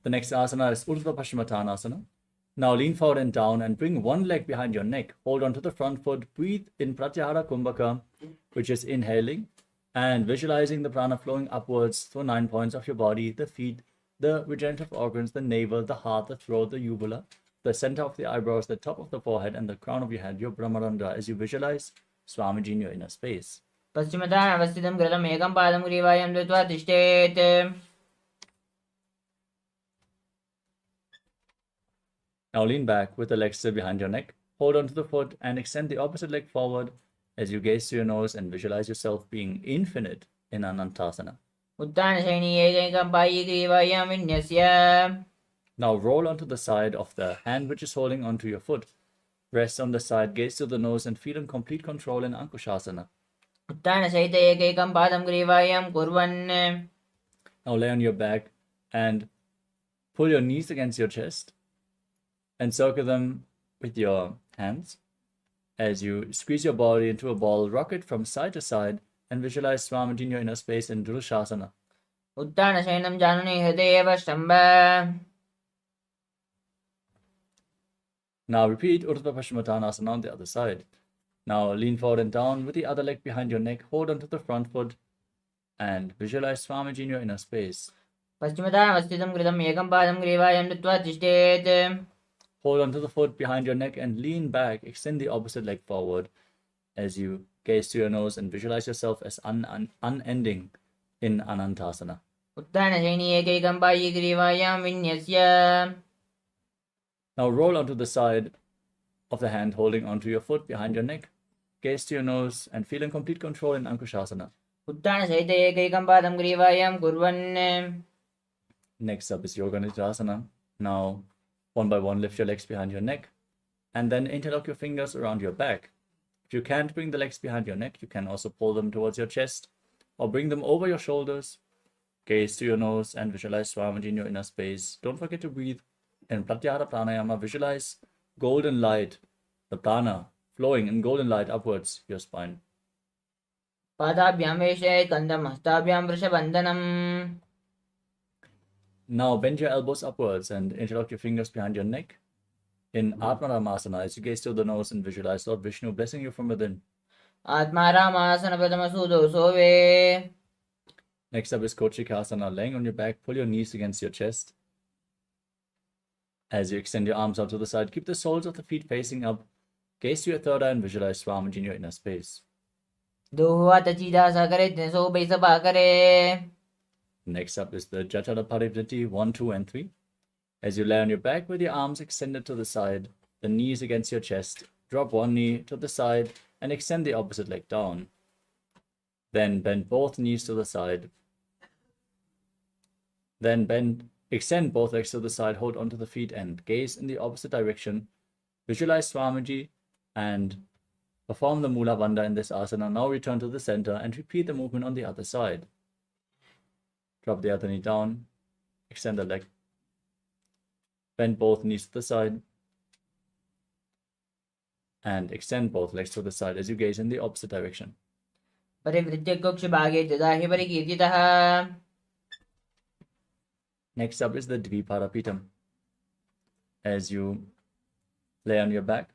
The next asana is Urdhva Paschimottanasana. Now lean forward and down and bring one leg behind your neck. Hold on to the front foot. Breathe in Pratyahara Kumbhaka, which is inhaling, and visualizing the prana flowing upwards through 9 points of your body, the feet, the regenerative organs, the navel, the heart, the throat, the uvula, the center of the eyebrows, the top of the forehead, and the crown of your head, your Brahmarandra, as you visualize Swamiji in your inner space. पश्चिमतः अवस्थितं कृतम् एकं पादं ग्रीवायां दत्वा तिष्ठेत् Now lean back with the legs still behind your neck. Hold onto the foot and extend the opposite leg forward as you gaze to your nose and visualize yourself being infinite in Anantasana. उत्तानशयनी एकैकं पायी ग्रीवायां विन्यस्य Now roll onto the side of the hand which is holding onto your foot. Rest on the side, gaze to the nose and feel in complete control in Ankushasana. उत्तानसहित एकैकं पादं ग्रीवायां कुर्वन् Now lay on your back and pull your knees against your chest and circle them with your hands. As you squeeze your body into a ball, rock it from side to side and visualize Swamiji in your inner space in Drushasana. उत्तानशयनं जानुनि हृदयेव स्तम्भ Now repeat Urdhva Paschimottanasana on the other side. Now lean forward and down with the other leg behind your neck, hold onto the front foot and visualize Swamiji in your inner space. पश्चिमतः अवस्थितं कृतम् एकं पादं ग्रीवायां दत्वा तिष्ठेत् Hold onto the foot behind your neck and lean back, extend the opposite leg forward as you gaze to your nose and visualize yourself as unending in Anantasana. उत्तानशयनी एकैकं पायी ग्रीवायां विन्यस्य Now roll onto the side of the hand holding onto your foot behind your neck. Gaze to your nose and feel in complete control in Ankushasana. उत्तानसहित एकैकं पादं ग्रीवायां कुर्वन् Next up is Yoga Nidasana. Now, one by one, lift your legs behind your neck and then interlock your fingers around your back. If you can't bring the legs behind your neck, you can also pull them towards your chest or bring them over your shoulders. Gaze to your nose and visualize Swamiji in your inner space. Don't forget to breathe. In Pratyahara Pranayama, visualize golden light, the prana, flowing in golden light upwards your spine. पादाभ्यां वेशयेत् कन्दं हस्ताभ्यां वृषबन्धनम् Now bend your elbows upwards and interlock your fingers behind your neck. In Atmaramasana, as you gaze to the nose and visualize Lord Vishnu blessing you from within. आत्मारामासन प्रथमसूदौ सोवे Next up is Kochikasana. Laying on your back, pull your knees against your chest. As you extend your arms out to the side, keep the soles of the feet facing up. Gaze to your third eye and visualize Swamiji in your inner space. दोहुआ तचीदा सकरे सो बैसपा करे Next up is the Jatara Parivriti 1, 2, and 3. As you lay on your back with your arms extended to the side, the knees against your chest, drop one knee to the side and extend the opposite leg down. Then bend both knees to the side. Then extend both legs to the side, hold onto the feet and gaze in the opposite direction. Visualize Swamiji and perform the Mula Bandha in this asana. Now return to the center and repeat the movement on the other side. Drop the other knee down, extend the leg. Bend both knees to the side and extend both legs to the side as you gaze in the opposite direction. परिवृत्य कक्ष भागे ददाहि परिकीर्तितः Next up is the Dviparapitam. As you lay on your back,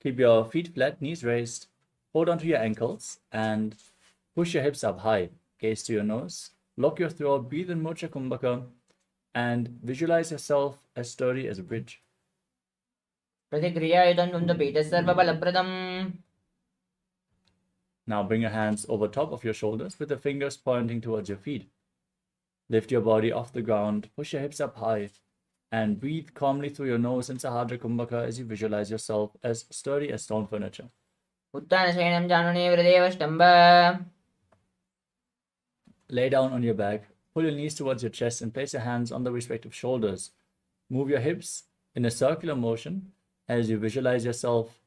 keep your feet flat, knees raised, hold onto your ankles and push your hips up high. Gaze to your nose, lock your throat, breathe in Mocha Kumbhaka and visualize yourself as sturdy as a bridge. प्रतिक्रियायुतं तुन्दपीठः सर्वबलप्रदम् Now bring your hands over top of your shoulders with the fingers pointing towards your feet. Lift your body off the ground, push your hips up high, and breathe calmly through your nose in Sahadra Kumbhaka as you visualize yourself as sturdy as stone furniture. उत्तानशयनं जानुनि हृदयेव स्तम्भ Lay down on your back, pull your knees towards your chest and place your hands on the respective shoulders. Move your hips in a circular motion as you visualize yourself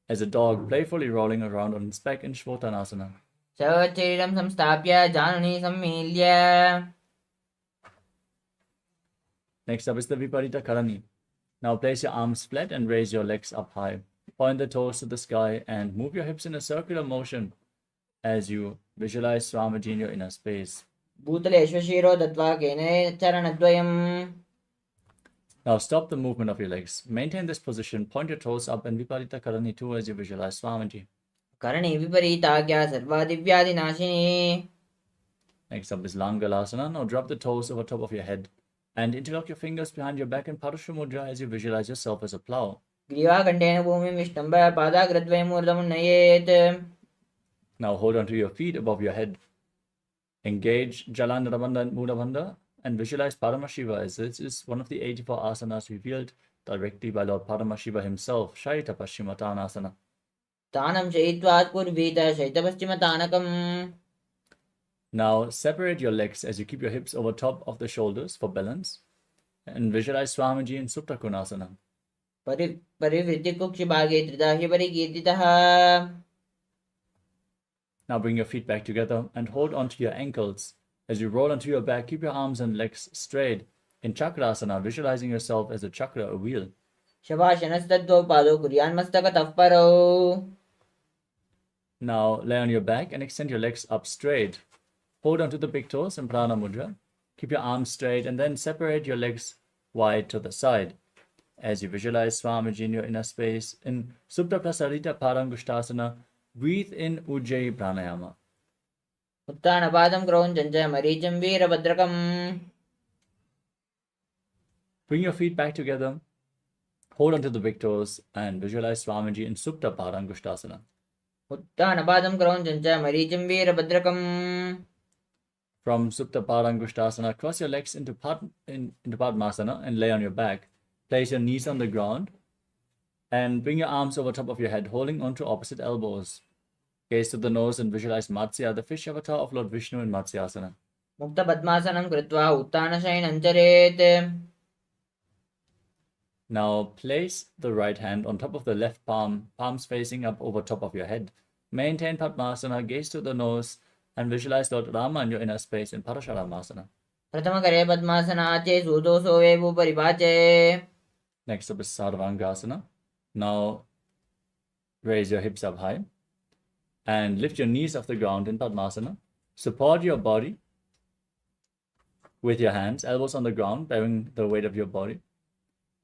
as a dog playfully rolling around on its back in Shvotanasana. शरीरं संस्थाप्य जानुनि सम्मील्य Next up is the Viparita Karani. Now place your arms flat and raise your legs up high. Point the toes to the sky and move your hips in a circular motion as you visualize Swamiji in your inner space. भूतलेष्वशिरो दत्वा केन चरणद्वयम् Now stop the movement of your legs. Maintain this position, point your toes up and Viparita Karani too as you visualize Swamiji. Karni विपरीताज्ञा सर्वादिव्याधिनाशिनी Next up is Langalasana. Now drop the toes over top of your head and interlock your fingers behind your back in Parashva Mudra as you visualize yourself as a plow. ग्रीवाकण्ठेन भूमिं विष्टम्भ पादाग्रद्वयमूर्धमुन्नयेत्. Now hold on to your feet above your head. Engage Jalandharabandha and Mudabandha and visualize Paramashiva as this is one of the 84 asanas revealed directly by Lord Paramashiva himself, Shaita Paschimottanasana. तानं शयित्वात् पूर्वीत शयितपश्चिमतानकम्. Now separate your legs as you keep your hips over top of the shoulders for balance and visualize Swamiji in Supta Konasana. परिवृत्ति कुक्षिभागे त्रिधा हि परिकीर्तितः. Now bring your feet back together and hold onto your ankles. As you roll onto your back, keep your arms and legs straight. In Chakrasana, visualizing yourself as a chakra, a wheel. शवाशनस्तद्वौ पादौ कुर्यान्मस्तकतः परौ. Now lay on your back and extend your legs up straight. Hold onto the big toes in Prana Mudra. Keep your arms straight and then separate your legs wide to the side. As you visualize Swamiji in your inner space, in Supta Prasarita Parangushtasana, breathe in Ujjayi Pranayama. उत्तानपादं क्रौञ्चं च मरीचिं वीरभद्रकम्. Bring your feet back together. Hold onto the big toes and visualize Swamiji in Supta Parangushtasana. उत्तानपादं क्रौञ्चं च मरीचिं वीरभद्रकम्. From Supta Parangushtasana, cross your legs into Padmasana and lay on your back. Place your knees on the ground and bring your arms over top of your head, holding onto opposite elbows. Gaze to the nose and visualize Matsya, the fish avatar of Lord Vishnu in Matsyasana. मुक्तपद्मासनं कृत्वा उत्तानशयनं चरेत्. Now place the right hand on top of the left palm, palms facing up over top of your head. Maintain Padmasana, gaze to the nose, and visualize Lord Rama in your inner space in Parasharamasana. प्रथमकरे पद्मासनाचे सूतोऽसो वेभू परिपाचे. Next up is Sarvangasana. Now raise your hips up high and lift your knees off the ground in Padmasana. Support your body with your hands, elbows on the ground, bearing the weight of your body.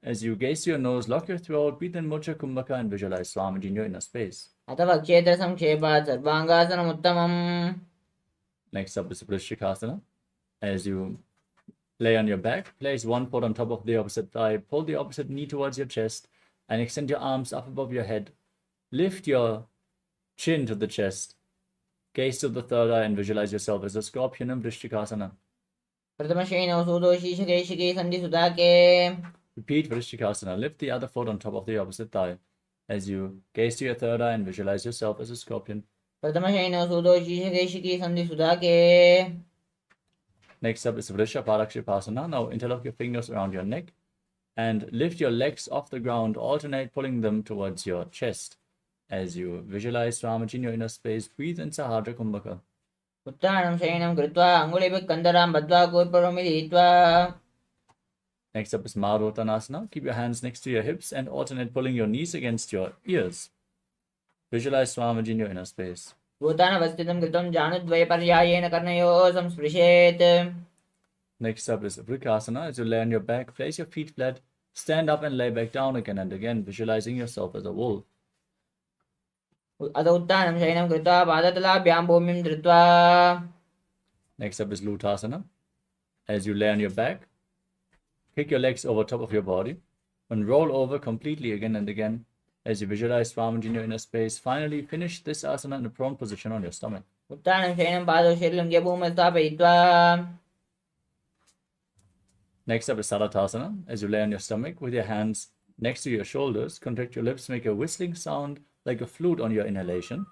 As you gaze to your nose, lock your throat, breathe in Mocha Kumbhaka and visualize Swamiji in your inner space. अथवा क्षेत्रसंक्षेपात् सर्वाङ्गासनमुत्तमम्. Next up is Vrishikasana. As you lay on your back, place one foot on top of the opposite thigh, pull the opposite knee towards your chest, and extend your arms up above your head. Lift your chin to the chest. Gaze to the third eye and visualize yourself as a scorpion in Vrishikasana. प्रथमशयनौ सूतो शीर्षके सन्धिसुधाके. Repeat Vrishikasana. Lift the other foot on top of the opposite thigh. As you gaze to your third eye and visualize yourself as a scorpion. प्रथमशयनौ सूतो शीर्षके सन्धिसुधाके. Next up is Vrisha Parakshipasana. Now interlock your fingers around your neck and lift your legs off the ground, alternate pulling them towards your chest. As you visualize Swamiji in your inner space, breathe in Sahadra Kumbhaka. उत्तानं शयनं कृत्वा अङ्गुलिभिः कन्दरां बद्ध्वा कूर्परोमिलित्वा. Next up is Marottanasana. Keep your hands next to your hips and alternate pulling your knees against your ears. Visualize Swamiji in your inner space. भूतानवस्थितं कृतं जानुद्वयपर्यायेन कर्णयोः संस्पृशेत्. Next up is Vrikasana. As you lay on your back, place your feet flat, stand up and lay back down again and again, visualizing yourself as a wolf. अथ उत्तानं शयनं कृत्वा पादतलाभ्यां भूमिं धृत्वा. Next up is Lutasana. As you lay on your back, kick your legs over top of your body and roll over completely again and again. As you visualize Swamiji in your inner space, finally finish this asana in a prone position on your stomach. उत्तानं शयनं पादौ शीर्लिङ्गे भूमौ स्थापयित्वा. Next up is Salatasana. As you lay on your stomach with your hands next to your shoulders, contract your lips, make a whistling sound like a flute on your inhalation.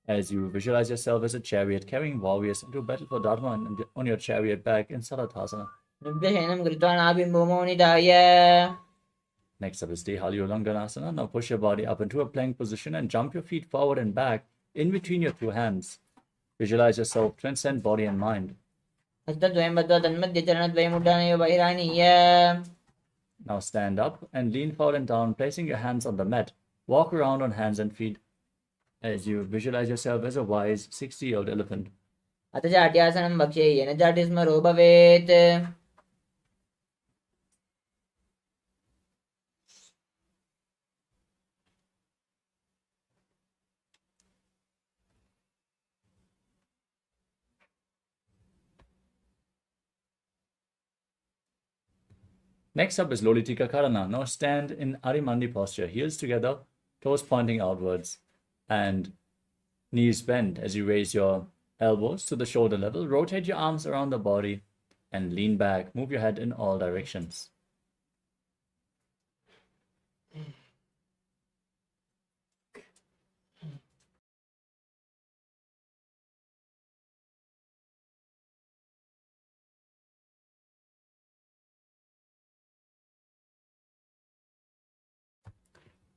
As you visualize yourself as a chariot carrying warriors into battle for Dharma and on your chariot back in Salatasana. निभ्यशयनं कृत्वा नाभिं भूमौ निधाय. Next up is Dehalyulanganasana. Now push your body up into a plank position and jump your feet forward and back in between your two hands. Visualize yourself transcend body and mind. हस्तद्वयं बद्ध्वा तन्मध्ये चरणद्वयम् उड्डानयो बहिरानीय. Now stand up and lean forward and down, placing your hands on the mat. Walk around on hands and feet as you visualize yourself as a wise 60-year-old elephant. अथ जाट्यासनं भक्षे येन जाटिस्मरो भवेत्. Next up is Lolitika Karana. Now stand in Arimandi posture, heels together, toes pointing outwards, and knees bent as you raise your elbows to the shoulder level. Rotate your arms around the body and lean back. Move your head in all directions.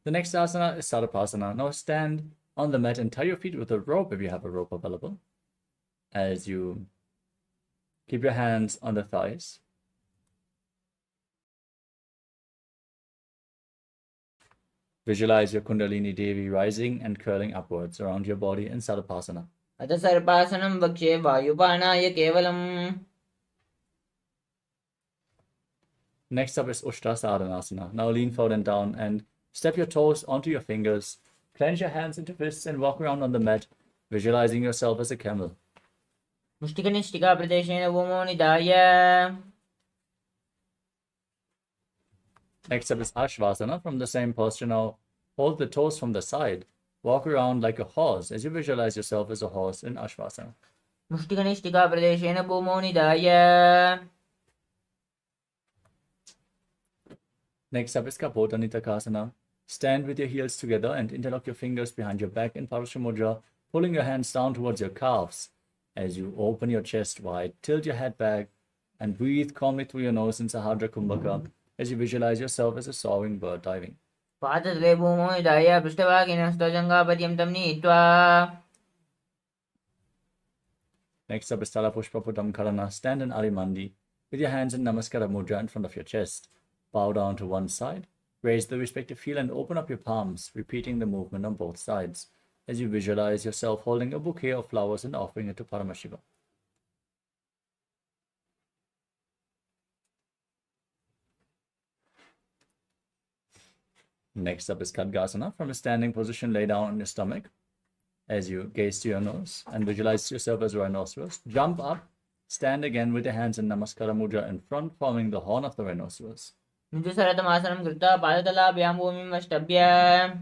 The next asana is Sarapasana. Now stand on the mat and tie your feet with a rope if you have a rope available. As you keep your hands on the thighs. Visualize your Kundalini Devi rising and curling upwards around your body in Sarapasana. अथ सर्पासनं वक्ष्ये वायुपानाय केवलम्. Next up is Ushtrasadhanasana. Now lean forward and down and step your toes onto your fingers. Clench your hands into fists and walk around on the mat, visualizing yourself as a camel. मुष्टिकनिष्ठिका प्रदेशेन भूमौ निधाय. Next up is Ashvasana. From the same posture now, hold the toes from the side. Walk around like a horse as you visualize yourself as a horse in Ashvasana. मुष्टिकनिष्ठिका प्रदेशेन भूमौ निधाय. Next up is Kapota Nitakasana. Stand with your heels together and interlock your fingers behind your back in Parashamudra, pulling your hands down towards your calves. As you open your chest wide, tilt your head back and breathe calmly through your nose in Sahadra Kumbhaka as you visualize yourself as a soaring bird diving. पादतले भूमौ निधाय पृष्ठभागेनस्तजङ्घापर्यन्तं नीत्वा. Next up is Talapushpaputam Karana. Stand in Arimandi with your hands in Namaskara Mudra in front of your chest. Bow down to one side, raise the respective heel and open up your palms, repeating the movement on both sides as you visualize yourself holding a bouquet of flowers and offering it to Paramashiva. Next up is Khadgasana. From a standing position, lay down on your stomach as you gaze to your nose and visualize yourself as a rhinoceros. Jump up, stand again with your hands in Namaskara Mudra in front, forming the horn of the rhinoceros. निजुसरतमासनं कृत्वा पादतलाभ्यां भूमिं अष्टभ्य.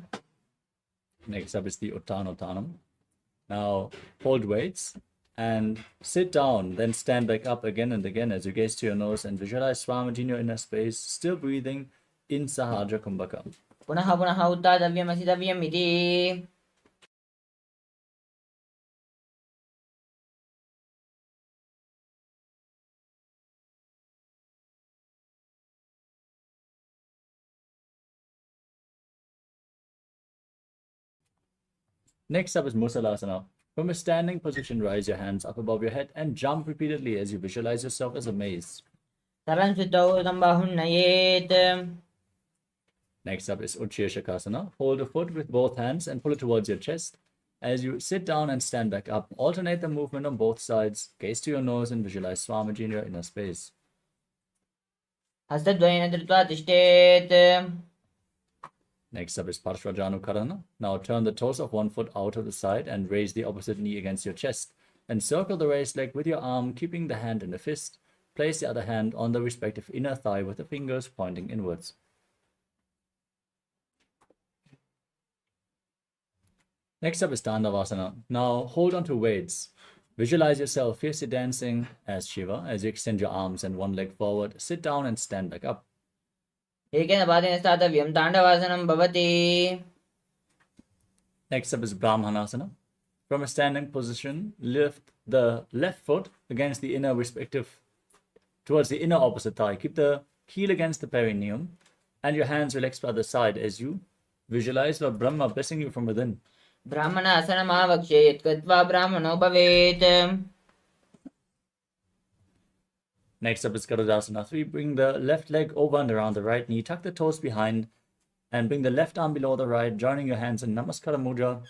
Next up is the Uttanottanam. Now hold weights and sit down, then stand back up again and again as you gaze to your nose and visualize Swamiji in your inner space, still breathing in Sahadra Kumbhaka. पुनः पुनः उत्थातव्यम् असितव्यम् इति. Next up is Musalasana. From a standing position, rise your hands up above your head and jump repeatedly as you visualize yourself as a maze. सरं सुतौ तं बाहुं नयेत्. Next up is Utshirshakasana. Hold a foot with both hands and pull it towards your chest. As you sit down and stand back up, alternate the movement on both sides. Gaze to your nose and visualize Swamiji in your inner space. हस्तद्वयेन धृत्वा तिष्ठेत्. Next up is Parshvajanu Karana. Now turn the toes of one foot out of the side and raise the opposite knee against your chest. And circle the raised leg with your arm, keeping the hand in a fist. Place the other hand on the respective inner thigh with the fingers pointing inwards. Next up is Dandavasana. Now hold on to weights. Visualize yourself fiercely dancing as Shiva as you extend your arms and one leg forward. Sit down and stand back up. एकेन पादेन स्थातव्यं ताण्डवासनं भवति. Next up is Brahmanasana. From a standing position, lift the left foot against the inner towards the inner opposite thigh. Keep the heel against the perineum and your hands relaxed by the side as you visualize Lord Brahma blessing you from within. ब्राह्मणासनमावक्ष्ये यत्कृत्वा ब्राह्मणो भवेत्. Next up is Garudasana. 3. Bring the left leg over and around the right knee. Tuck the toes behind and bring the left arm below the right, joining your hands in Namaskara Mudra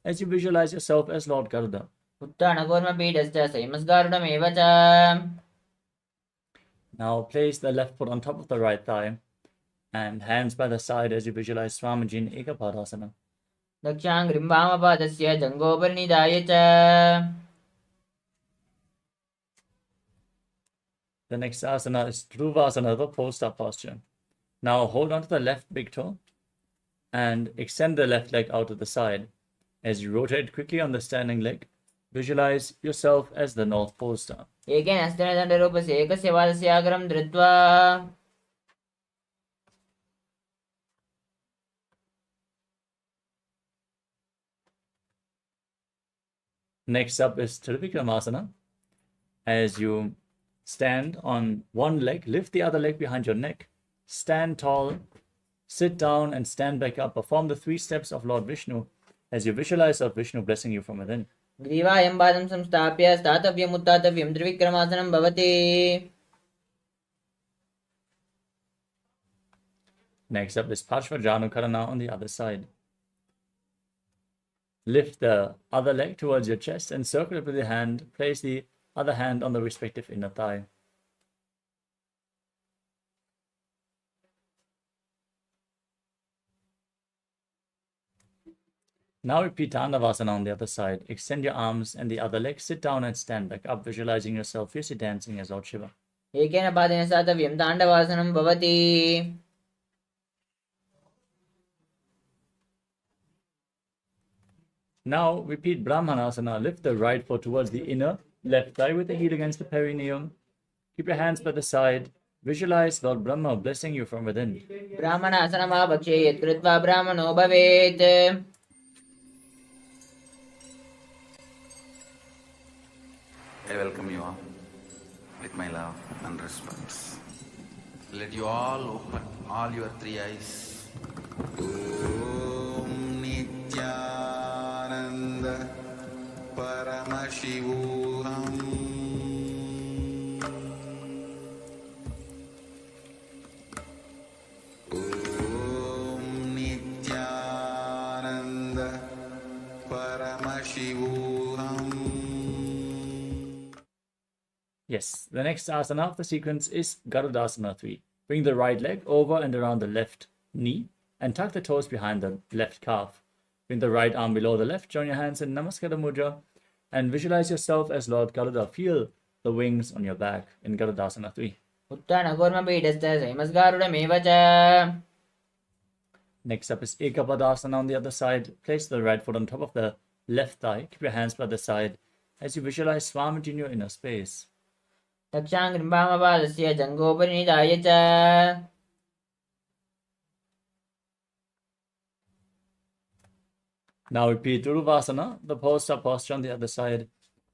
as you visualize yourself as Lord Garuda. उत्थानकूर्मपीठश्च संयमस्गारुडमेव च. Now place the left foot on top of the right thigh and hands by the side as you visualize Swamiji in Ekapadasana. दक्षाङ्घ्रिं वामपादस्य जङ्घोपरिनिधाय च. The next asana is Dhruvasana, the post-up posture. Now hold on to the left big toe and extend the left leg out to the side. As you rotate quickly on the standing leg, visualize yourself as the North Pole star. एकेन हस्तेन दण्डरूपस्य एकस्य पादस्य अग्रं धृत्वा Next up is Trivikramasana. As you stand on one leg, lift the other leg behind your neck, stand tall, sit down and stand back up. Perform the 3 steps of Lord Vishnu as you visualize of Vishnu blessing you from within. ग्रीवायं पादं संस्थाप्य स्थातव्यम् उत्थातव्यं त्रिविक्रमासनं भवति. Next up is Parshvajanukarana on the other side. Lift the other leg towards your chest and circle it with your hand. Place the other hand on the respective inner thigh. Now repeat Tandavasana on the other side. Extend your arms and the other leg. Sit down and stand back up, visualizing yourself fiercely dancing as Lord Shiva. एकेन पादेन स्थातव्यं ताण्डवासनं भवति. Now repeat Brahmanasana. Lift the right foot towards the inner left thigh with the heel against the perineum. Keep your hands by the side. Visualize Lord Brahma blessing you from within. ब्राह्मणासनमाभक्षे यत्कृत्वा ब्राह्मणो भवेत्. I welcome you all with my love and respects. Let you all open all your 3 eyes. Om Nityananda Paramashivoham Om Nityananda Paramashivoham. Yes, the next asana of the sequence is Garudasana 3. Bring the right leg over and around the left knee and tuck the toes behind the left calf. Bring the right arm below the left, join your hands in Namaskara Mudra and visualize yourself as Lord Garuda. Feel the wings on your back in Garudasana 3. उत्थानकूर्मपीठस्थ संयमस्कारुडमेव च. Next up is Ekapadasana on the other side. Place the right foot on top of the left thigh. Keep your hands by the side as you visualize Swamiji in your inner space. तक्षाङ्घ्रिम्बामपादस्य जङ्घोपरिनिधाय च. Now repeat Uruvasana, the post-up posture on the other side.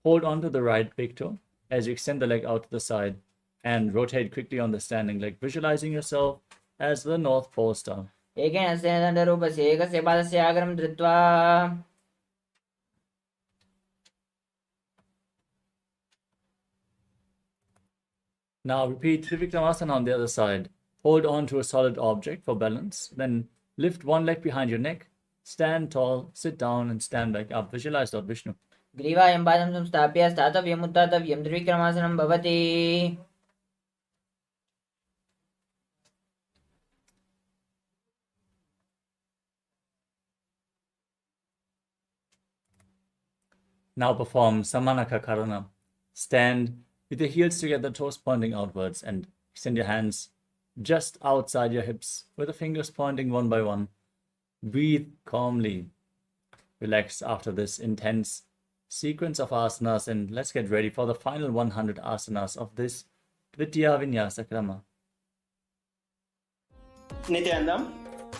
Hold on to the right big toe as you extend the leg out to the side and rotate quickly on the standing leg, visualizing yourself as the North Pole star. एकेन हस्तेन दण्डरूपस्य एकस्य पादस्य अग्रं धृत्वा Now repeat Trivikramasana on the other side. Hold on to a solid object for balance. Then lift one leg behind your neck. Stand tall, sit down and stand back up. Visualize Lord Vishnu. ग्रीवायं पादं संस्थाप्य स्थातव्यम् उत्थातव्यं त्रिविक्रमासनं भवति. Now perform Samanaka Karana. Stand with your heels together, toes pointing outwards, and extend your hands just outside your hips with the fingers pointing one by one. Breathe calmly. Relax after this intense sequence of asanas, and let's get ready for the final 100 asanas of this Dvitiya Vinyasa Krama. Nityanandam,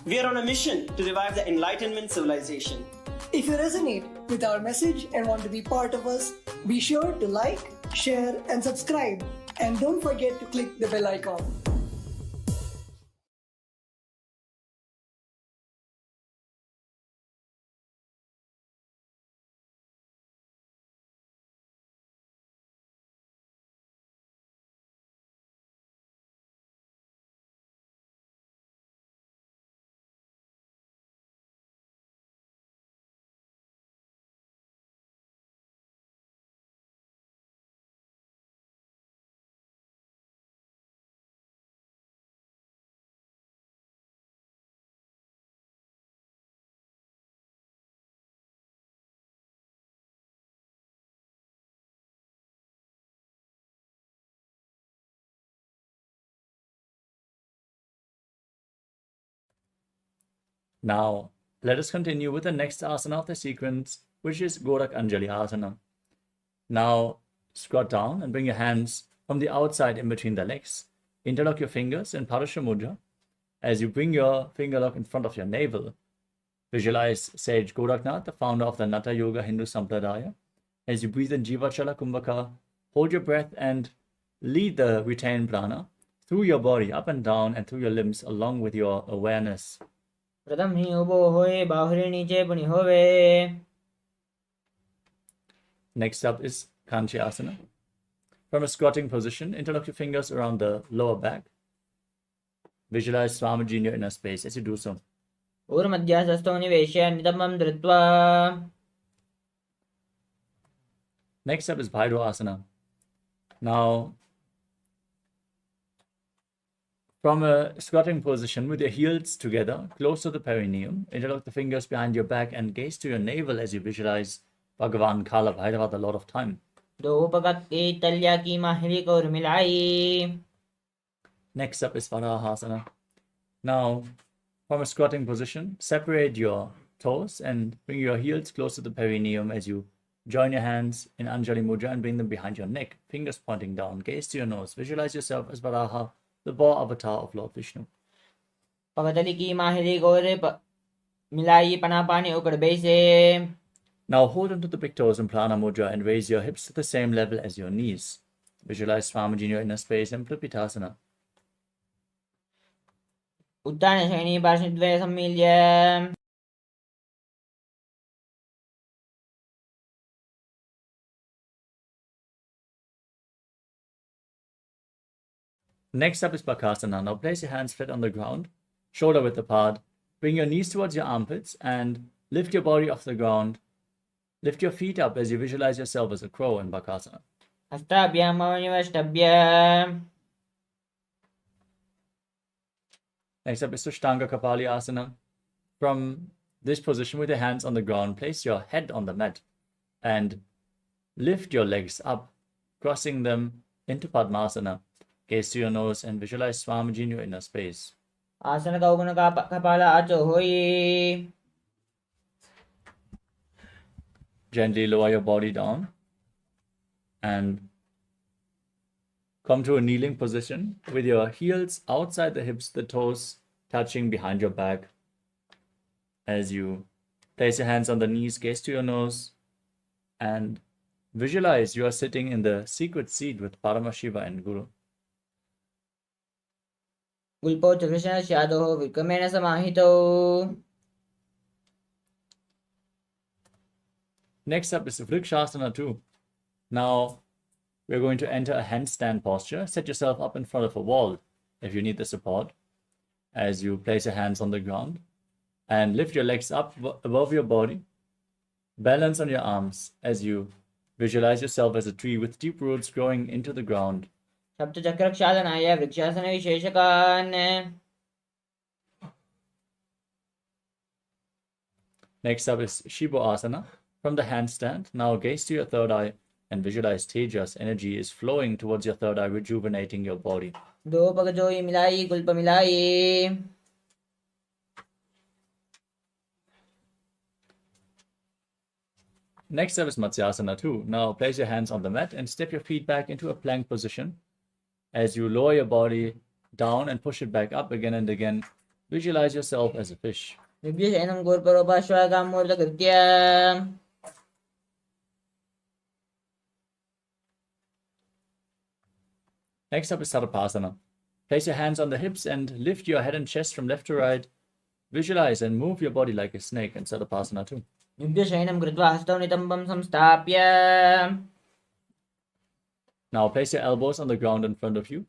we are on a mission to revive the Enlightenment civilization. If you resonate with our message and want to be part of us, be sure to like, share, and subscribe. And don't forget to click the bell icon. Now, let us continue with the next asana of the sequence, which is Gorak Anjali Asana. Now, squat down and bring your hands from the outside in between the legs. Interlock your fingers in Parasha Mudra. As you bring your finger lock in front of your navel, visualize Sage Goraknath, the founder of the Natha Yoga Hindu Sampradaya. As you breathe in Jivachala Kumbhaka, hold your breath and lead the retained prana through your body, up and down, and through your limbs, along with your awareness. प्रथम ही उबो होए बाहुरे नीचे पुनि होवे. Next up is Kanchi Asana. From a squatting position, interlock your fingers around the lower back. Visualize Swamiji in your inner space as you do so. ऊर्मध्यासस्थो निवेश्य नितम्बं धृत्वा. Next up is Bhairo Asana. Now, from a squatting position with your heels together, close to the perineum, interlock the fingers behind your back and gaze to your navel as you visualize Bhagavan Kala Bhairava, the Lord of Time. दो पगत की तल्या की माहिरी को मिलाई. Next up is Varahasana. Now, from a squatting position, separate your toes and bring your heels close to the perineum as you join your hands in Anjali Mudra and bring them behind your neck, fingers pointing down, gaze to your nose. Visualize yourself as Varaha, the boar avatar of Lord Vishnu. पगतली की माहिरी को मिलाई पना पानी उकड़ बैसे. Now hold onto the big toes in Prana Mudra and raise your hips to the same level as your knees. Visualize Swamiji in your inner space and Prapitasana. Utthan Shayani पार्श्वद्वय सम्मील्य. Next up is Bakasana. Now place your hands flat on the ground, shoulder width apart. Bring your knees towards your armpits and lift your body off the ground. Lift your feet up as you visualize yourself as a crow in Bakasana. हस्ताभ्यां मौनिवष्टभ्य. Next up is Sushtanga Kapali Asana. From this position with your hands on the ground, place your head on the mat and lift your legs up, crossing them into Padmasana. Gaze to your nose and visualize Swamiji in your inner space. आसन का उगुण का कपाला आचो होई. Gently lower your body down and come to a kneeling position with your heels outside the hips, the toes touching behind your back. As you place your hands on the knees, gaze to your nose and visualize you are sitting in the secret seat with Paramashiva and Guru. गुल्पो च Krishna शादो विक्रमेण समाहितो. Next up is Vrikshasana 2. Now, we're going to enter a handstand posture. Set yourself up in front of a wall if you need the support. As you place your hands on the ground and lift your legs up above your body. Balance on your arms as you visualize yourself as a tree with deep roots growing into the ground. सप्तचक्रक्षालनाय vrikshasana विशेषकान्. Next up is Shibo Asana. From the handstand, now gaze to your third eye and visualize Tejas energy is flowing towards your third eye, rejuvenating your body. दो पग जोई मिलाई गुल्प मिलाई. Next up is Matsyasana 2. Now place your hands on the mat and step your feet back into a plank position. As you lower your body down and push it back up again and again, visualize yourself as a fish. विभ्यशयनं गोर्परोपाश्वागां मूर्धकृत्य. Next up is Sarapasana. Place your hands on the hips and lift your head and chest from left to right. Visualize and move your body like a snake in Sarapasana 2. विभ्यशयनं कृत्वा हस्तौ नितम्बं संस्थाप्य. Now place your elbows on the ground in front of you.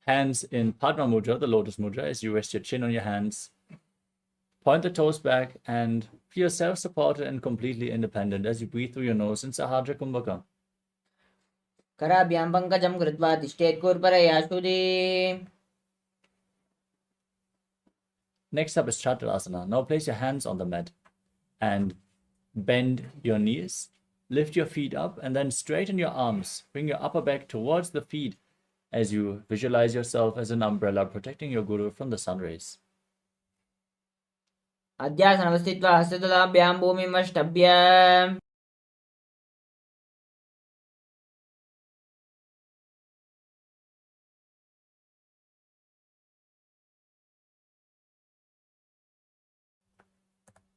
Hands in Padma Mudra, the lotus mudra, as you rest your chin on your hands. Point the toes back and feel self-supported and completely independent as you breathe through your nose in Sahadra Kumbhaka. कराभ्यां पङ्कजं कृत्वा तिष्ठेत् कूर्परयाशुदि. Next up is Chaturasana. Now place your hands on the mat and bend your knees. Lift your feet up and then straighten your arms. Bring your upper back towards the feet as you visualize yourself as an umbrella protecting your guru from the sun rays. अध्यासनवस्थित्वा हस्ततलाभ्यां भूमिमष्टभ्य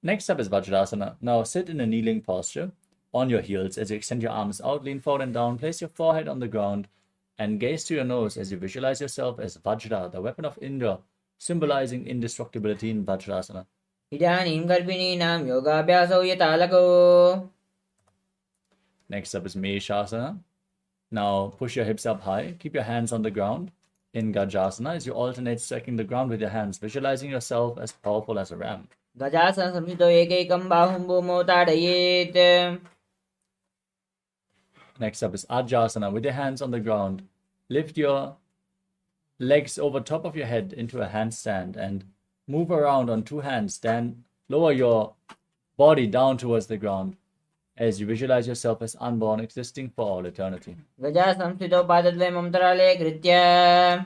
Next up is Vajrasana. Now sit in a kneeling posture on your heels as you extend your arms out, lean forward and down, place your forehead on the ground, and gaze to your nose as you visualize yourself as Vajra, the weapon of Indra, symbolizing indestructibility in Vajrasana. इदानीं गर्भिणीनां योगाभ्यासौ यतालको. Next up is Meshasana. Now push your hips up high, keep your hands on the ground in Gajasana as you alternate striking the ground with your hands, visualizing yourself as powerful as a ram. गजासन संस्थितो एकैकं बाहुं भूमौ ताडयेत्. Next up is Ajasana. With your hands on the ground, lift your legs over top of your head into a handstand and move around on two hands. Then lower your body down towards the ground as you visualize yourself as unborn, existing for all eternity. गजासन संस्थितो पादद्वयम् अन्तराले कृत्य.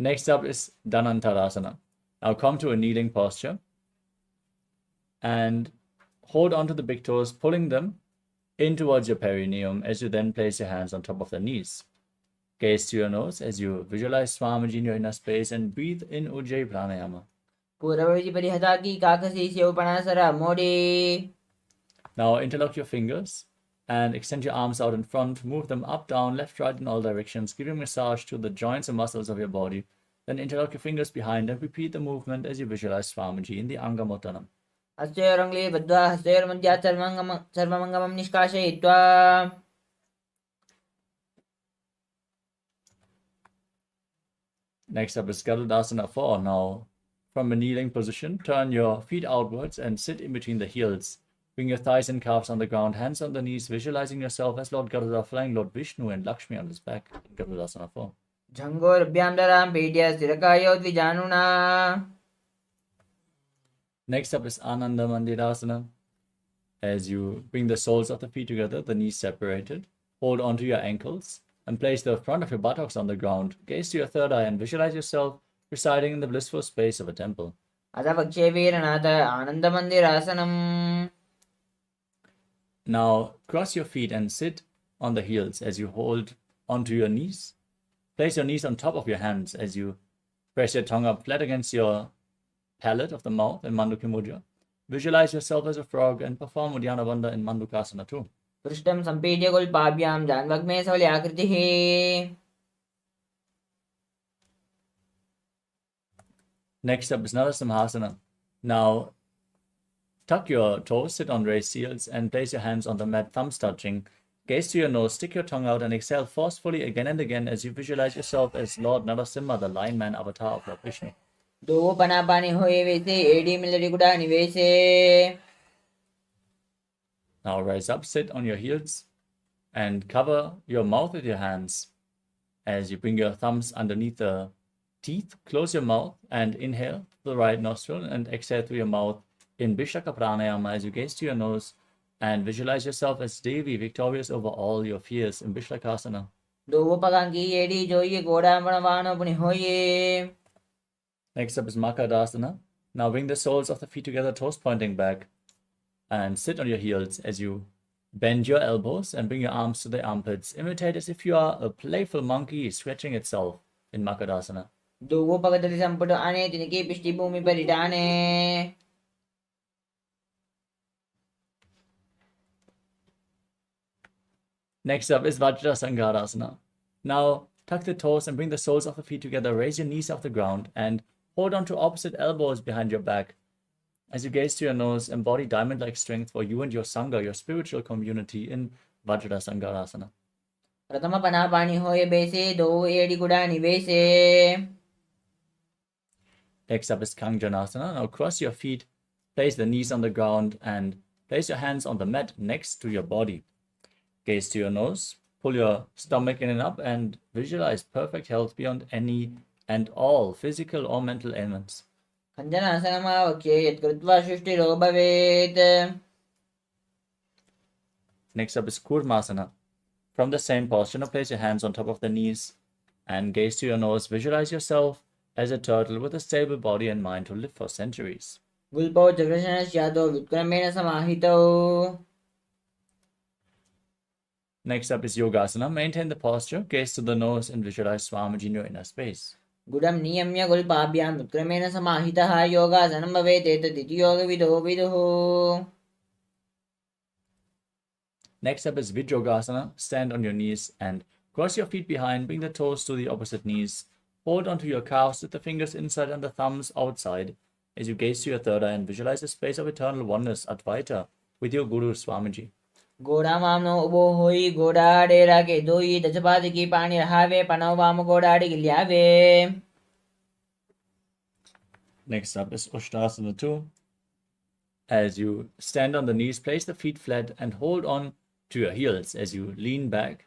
Next up is Dhanantarasana. Now come to a kneeling posture and hold onto the big toes, pulling them in towards your perineum as you then place your hands on top of the knees. Gaze to your nose as you visualize Swamiji in your inner space and breathe in Ujjayi Pranayama. पूर्वविधि परिहता की काकसी सेवपणासरा मोडी. Now interlock your fingers and extend your arms out in front. Move them up, down, left, right in all directions. Give a massage to the joints and muscles of your body. Then interlock your fingers behind and repeat the movement as you visualize Swamiji in the Angamottanam. हस्तयोरङ्गले बद्ध्वा हस्तयोर्मध्यात् सर्वमङ्गमं निष्कासयित्वा. Next up is Garudasana 4. Now, from a kneeling position, turn your feet outwards and sit in between the heels. Bring your thighs and calves on the ground, hands on the knees, visualizing yourself as Lord Garuda flying Lord Vishnu and Lakshmi on his back in Garudasana 4. झङ्गोरभ्यां दरां पीड्य स्थिरकायो द्विजानुना. Next up is Ananda Mandirasana. As you bring the soles of the feet together, the knees separated, hold onto your ankles, and place the front of your buttocks on the ground. Gaze to your third eye and visualize yourself residing in the blissful space of a temple. अथ पक्षे वीरनाथ आनन्दमन्दिरासनम्. Now cross your feet and sit on the heels as you hold onto your knees. Place your knees on top of your hands as you press your tongue up flat against your palate of the mouth in Mandukya Mudra. Visualize yourself as a frog and perform Uddiyana Bandha in Mandukasana too. पृष्ठं सम्पीड्य गुल्पाभ्यां जान्वग्मे सवल्याकृतिः. Next up is Narasimhasana. Now tuck your toes, sit on raised heels, and place your hands on the mat, thumbs touching. Gaze to your nose, stick your tongue out, and exhale forcefully again and again as you visualize yourself as Lord Narasimha, the Lion Man avatar of Lord Vishnu. दो पनापानी होए वैसे AD मिलरी गुड़ा निवेशे. Now rise up, sit on your heels, and cover your mouth with your hands as you bring your thumbs underneath the teeth. Close your mouth and inhale through the right nostril and exhale through your mouth in Vishaka Pranayama as you gaze to your nose and visualize yourself as Devi, victorious over all your fears in Vishlakasana. दो पगां की AD जोइए गोड़ा बनवानो पुनि होए. Next up is Makadasana. Now bring the soles of the feet together, toes pointing back, and sit on your heels as you bend your elbows and bring your arms to the armpits. Imitate as if you are a playful monkey stretching itself in Makadasana. दो पगतति संपुट आने तिनकी पिष्टि भूमि पर इटाने. Next up is Vajrasangarasana. Now tuck the toes and bring the soles of the feet together. Raise your knees off the ground and hold on to opposite elbows behind your back. As you gaze to your nose, embody diamond-like strength for you and your Sangha, your spiritual community in Vajrasangarasana. प्रथम पनापानी होए बैसे दो AD गुड़ा निवेशे. Next up is Kanjanasana. Now cross your feet, place the knees on the ground, and place your hands on the mat next to your body. Gaze to your nose, pull your stomach in and up, and visualize perfect health beyond any and all physical or mental ailments. खञ्जनासनमावक्ष्ये यत्कृत्वा सृष्टिरो भवेत्. Next up is Kurmasana. From the same posture, now place your hands on top of the knees and gaze to your nose. Visualize yourself as a turtle with a stable body and mind to live for centuries. Gulpo Chakrashanasyato Vitkramena Samahito. Next up is Yogasana. Maintain the posture, gaze to the nose, and visualize Swamiji in your inner space. Gudam Niyamya Gulpabhyam Vitkramena Samahitaha Yogasanam Bhavete Taditi Yoga Vidho Vidho. Next up is Vijyogasana. Stand on your knees and cross your feet behind. Bring the toes to the opposite knees. Hold onto your calves with the fingers inside and the thumbs outside as you gaze to your third eye and visualize a space of eternal oneness, Advaita, with your Guru Swamiji. Goda Mamno Ubo Hoi Goda Dera Ke Doi Dachapati Pani Have Panavama Goda Digilyave. Next up is Ushtasana 2. As you stand on the knees, place the feet flat and hold on to your heels as you lean back.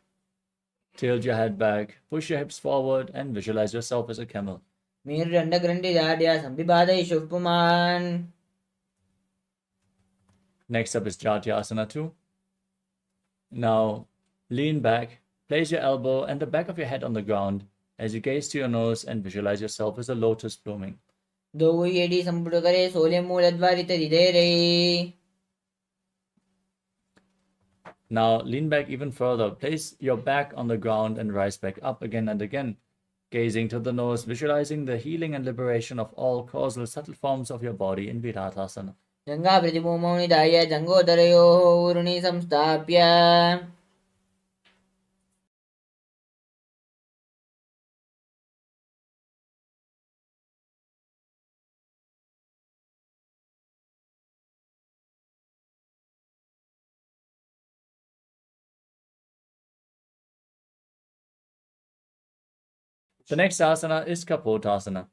Tilt your head back, push your hips forward, and visualize yourself as a camel. Mir Randa Grandi Dadya Sambibada Shufpuman. Next up is Jatyasana 2. Now, lean back, place your elbow and the back of your head on the ground as you gaze to your nose and visualize yourself as a lotus blooming. Doi Edi Sampudakare Sole Muladvarita Didere. Now, lean back even further. Place your back on the ground and rise back up again and again. Gazing to the nose, visualizing the healing and liberation of all causal subtle forms of your body in Viratasana. Janga Pratibhumoni Daya Jango Darayo Uruni Samstapya. The next asana is Kapotasana.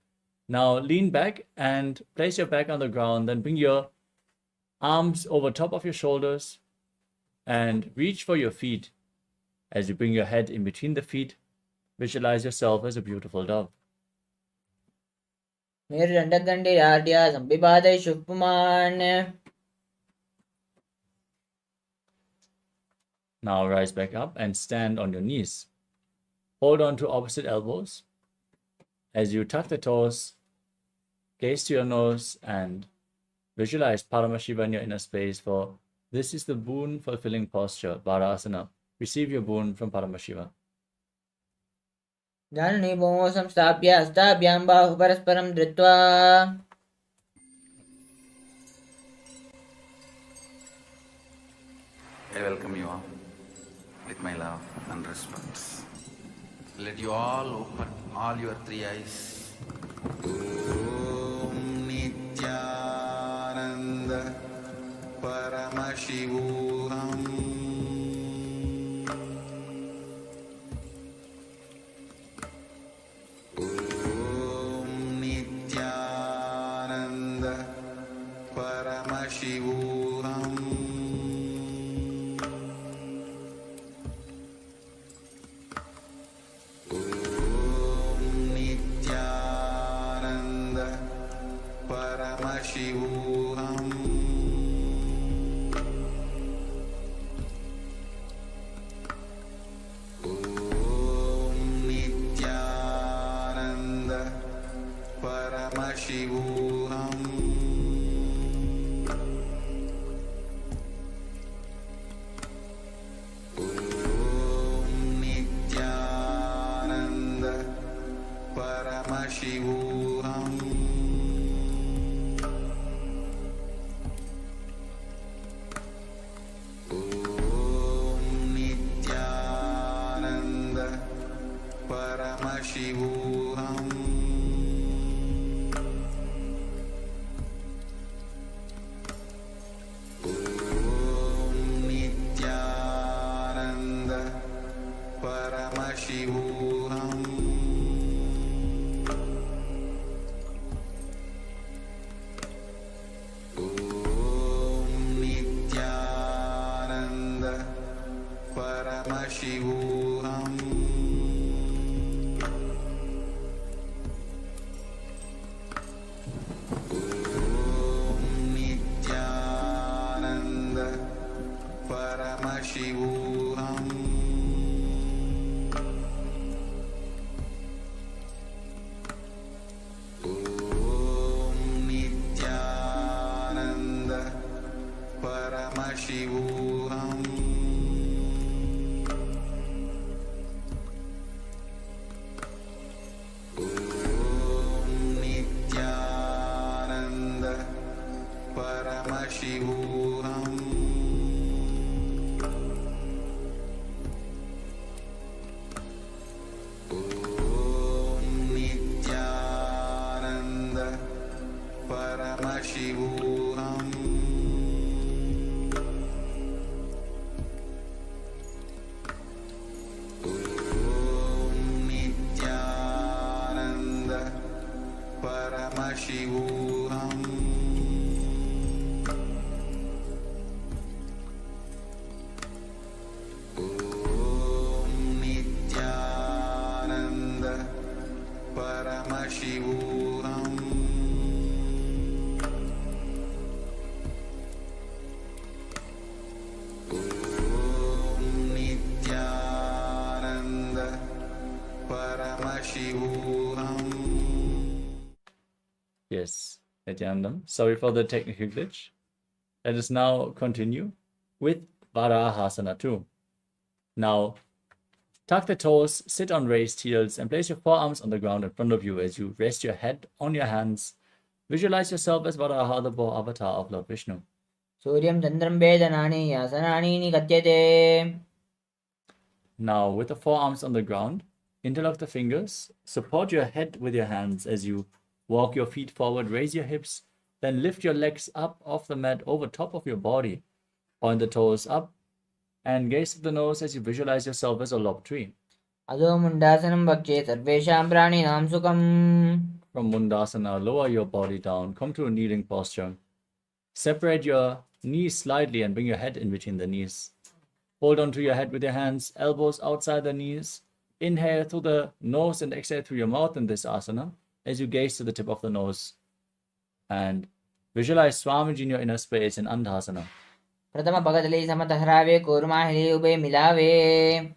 Now lean back and place your back on the ground, then bring your arms over top of your shoulders and reach for your feet. As you bring your head in between the feet, visualize yourself as a beautiful dove. Mir Randa Grandi Dadya Sambibada Shufpuman. Now rise back up and stand on your knees. Hold on to opposite elbows. As you tuck the toes, gaze to your nose and visualize Paramashiva in your inner space, for this is the boon-fulfilling posture, Varasana. Receive your boon from Paramashiva. Janani Bomo Samstapya Astabhyam Bahu Parasparam Dritva. I welcome you all with my love and respect. Let you all open all your three eyes. Om Nithyananda Paramashivoham Om Nithyananda Paramashivoham Paramashivoham Om Nithyananda Paramashivoham Om Nithyananda Paramashivoham Paramashivoham Om Nithyananda Paramashivoham Om Nithyananda Paramashivoham Paramashivoham Paramashivoham Nithyananda Paramashivoham. Yes, Nityanandam. Sorry for the technical glitch. Let us now continue with Varahasana 2. Now, tuck the toes, sit on raised heels, and place your forearms on the ground in front of you as you rest your head on your hands. Visualize yourself as Varaha, the boar avatar of Lord Vishnu. सूर्यं चन्द्रं वेदनानि आसनानि निगद्यते. Now, with the forearms on the ground, interlock the fingers, support your head with your hands as you walk your feet forward, raise your hips, then lift your legs up off the mat over top of your body. Point the toes up and gaze at the nose as you visualize yourself as a lob tree. अधो मुण्डासनं वक्षे सर्वेषां प्राणिनां सुखम्. From Mundasana, lower your body down, come to a kneeling posture. Separate your knees slightly and bring your head in between the knees. Hold on to your head with your hands, elbows outside the knees. Inhale through the nose and exhale through your mouth in this asana as you gaze to the tip of the nose. And visualize Swamiji in your inner space in Andhasana. प्रथम पगतले समतहरावे कोरमाहिले उभे मिलावे.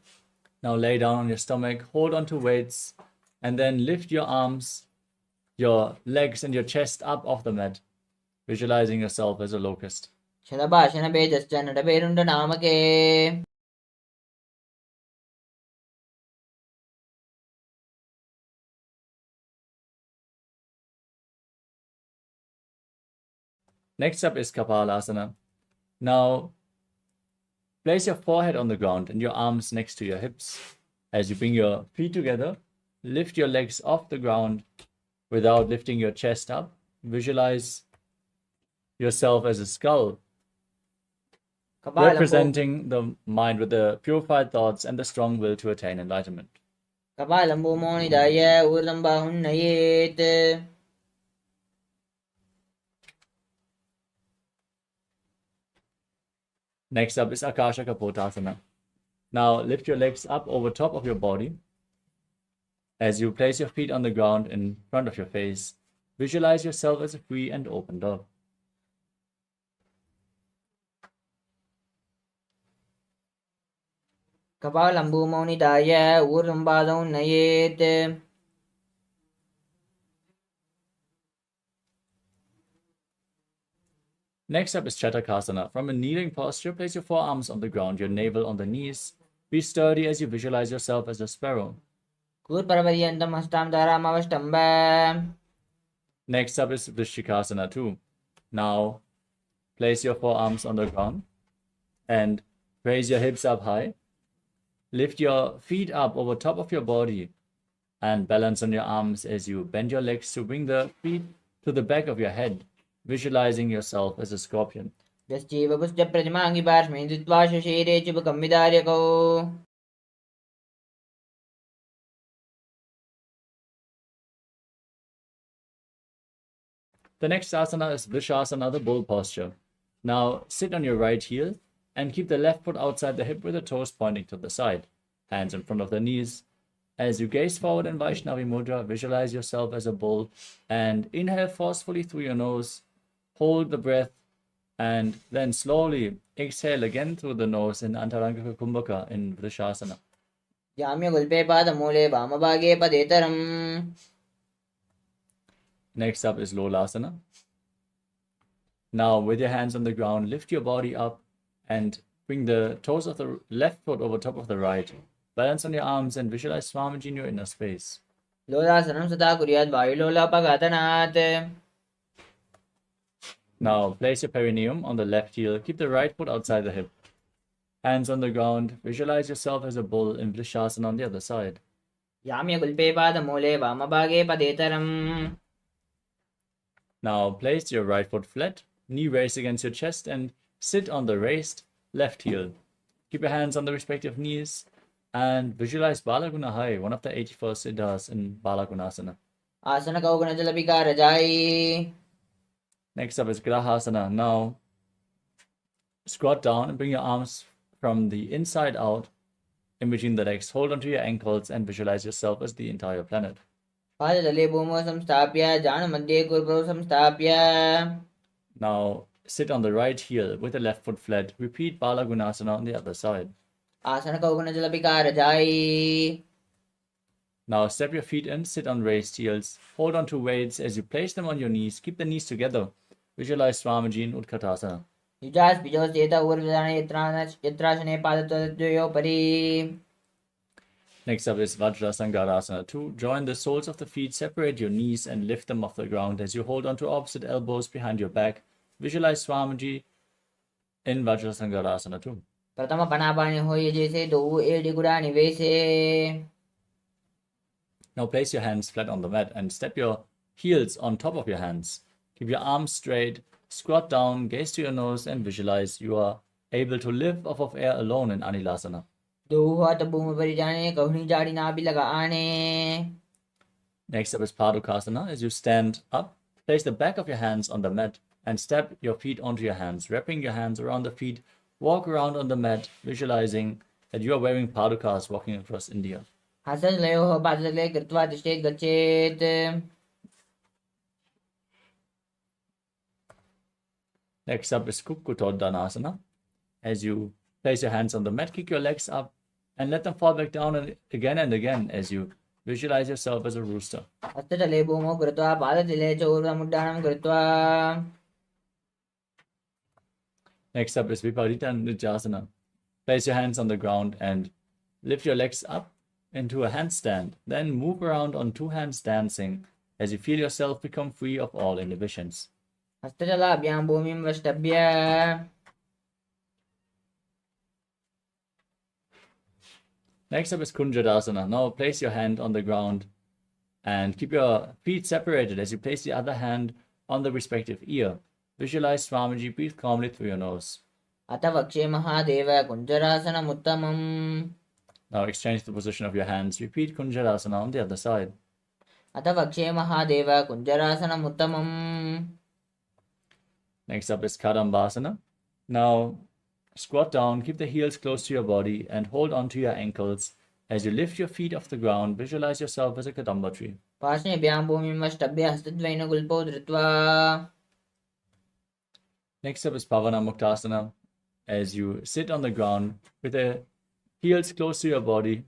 Now lay down on your stomach, hold on to weights, and then lift your arms, your legs, and your chest up off the mat, visualizing yourself as a locust. शतभाषण भेदश्च नटभेरुण्ड नामके. Next up is Kapalasana. Now, place your forehead on the ground and your arms next to your hips. As you bring your feet together, lift your legs off the ground without lifting your chest up. Visualize yourself as a skull, representing the mind with the purified thoughts and the strong will to attain enlightenment. कपालं भूमौ निधाय ऊर्ध्वं बाहुन्नयेत्. Next up is Akasha Kapotasana. Now lift your legs up over top of your body. As you place your feet on the ground in front of your face, visualize yourself as a free and open dove. कपालं भूमौ निधाय ऊर्ध्वं बाहुन्नयेत्. Next up is Chatakasana. From a kneeling posture, place your forearms on the ground, your navel on the knees. Be sturdy as you visualize yourself as a sparrow. कूर्परपर्यन्तं हस्तां धारामवष्टम्ब. Next up is Vrishikasana 2. Now, place your forearms on the ground and raise your hips up high. Lift your feet up over top of your body and balance on your arms as you bend your legs to bring the feet to the back of your head, visualizing yourself as a scorpion. यश्चैव पुष्टप्रतिमाङ्गि पार्श्वे धृत्वा शशीरे चुबकं विदार्यकौ. The next asana is Vrishasana, the bull posture. Now sit on your right heel and keep the left foot outside the hip with the toes pointing to the side, hands in front of the knees. As you gaze forward in Vaishnavi Mudra, visualize yourself as a bull and inhale forcefully through your nose, hold the breath, and then slowly exhale again through the nose in Antaranga Kumbhaka in Vrishasana. जाम्यगुल्पे पादमूले वामभागे पदेतरम्. Next up is Lolasana. Now, with your hands on the ground, lift your body up and bring the toes of the left foot over top of the right. Balance on your arms and visualize Swamiji in your inner space. लोलासनं सदा कुर्यात् वायुलोलापघातनात्. Now, place your perineum on the left heel. Keep the right foot outside the hip. Hands on the ground. Visualize yourself as a bull in Vrishasana on the other side. जाम्यगुल्पे पादमूले वामभागे पदेतरम्. Now, place your right foot flat, knee raised against your chest, and sit on the raised left heel. Keep your hands on the respective knees and visualize Balagunahai, one of the 84 siddhas in Balagunasana. आसन कौगुणजलविकारजायी. Next up is Grahasana. Now, squat down and bring your arms from the inside out in between the legs. Hold onto your ankles and visualize yourself as the entire planet. पादतले भूमौ संस्थाप्य जानुमध्ये कुर्वौ संस्थाप्य Now sit on the right heel with the left foot flat. Repeat Bala Gunasana on the other side. आसन कौगुण जल विकार जाई Now step your feet in, sit on raised heels. Hold on to weights as you place them on your knees. Keep the knees together. Visualize Swamiji in Utkatasana. युजास् बीजौ चेत ऊर्ध्वदाने यत्रासने पादतद्वयोपरि Next up is Vajrasangarasana. To join the soles of the feet, separate your knees and lift them off the ground as you hold on to opposite elbows behind your back. Visualize Swamiji in Vajrasangarasana too. प्रथम पनापानि होय जैसे दो एड़ी गुड़ा निवेशे Now place your hands flat on the mat and step your heels on top of your hands. Keep your arms straight, squat down, gaze to your nose and visualize you are able to live off of air alone in Anilasana. दो हाथ भूमि पर जाने कहनी जाड़ी ना भी लगा आने Next up is Padukasana. As you stand up, place the back of your hands on the mat and step your feet onto your hands, wrapping your hands around the feet. Walk around on the mat, visualizing that you are wearing padukas walking across India. हसन् लयोः पादतले कृत्वा तिष्ठेत् गच्छेत् Next up is Kukkutoddanasana. As you place your hands on the mat, kick your legs up and let them fall back down and again as you visualize yourself as a rooster. हस्ततले भूमौ कृत्वा पादतले च ऊर्ध्वमुड्डानं कृत्वा Next up is Viparita Nityasana. Place your hands on the ground and lift your legs up into a handstand. Then move around on two hands dancing as you feel yourself become free of all inhibitions. हस्तजलाभ्यां भूमिं वष्टभ्य Next up is Kunjadasana. Now place your hand on the ground and keep your feet separated as you place the other hand on the respective ear. Visualize Swamiji, breathe calmly through your nose. अथ वक्षे Mahadev कुञ्जरासनमुत्तमम् Now exchange the position of your hands. Repeat Kunjadasana on the other side. अथ वक्षे Mahadev कुञ्जरासनमुत्तमम् Next up is Kadambasana. Now squat down, keep the heels close to your body and hold on to your ankles. As you lift your feet off the ground, visualize yourself as a Kadamba tree. पार्श्वेभ्यां भूमिं वष्टभ्य हस्तद्वयेन गुल्पौ धृत्वा Next up is Pavana Muktasana. As you sit on the ground with the heels close to your body,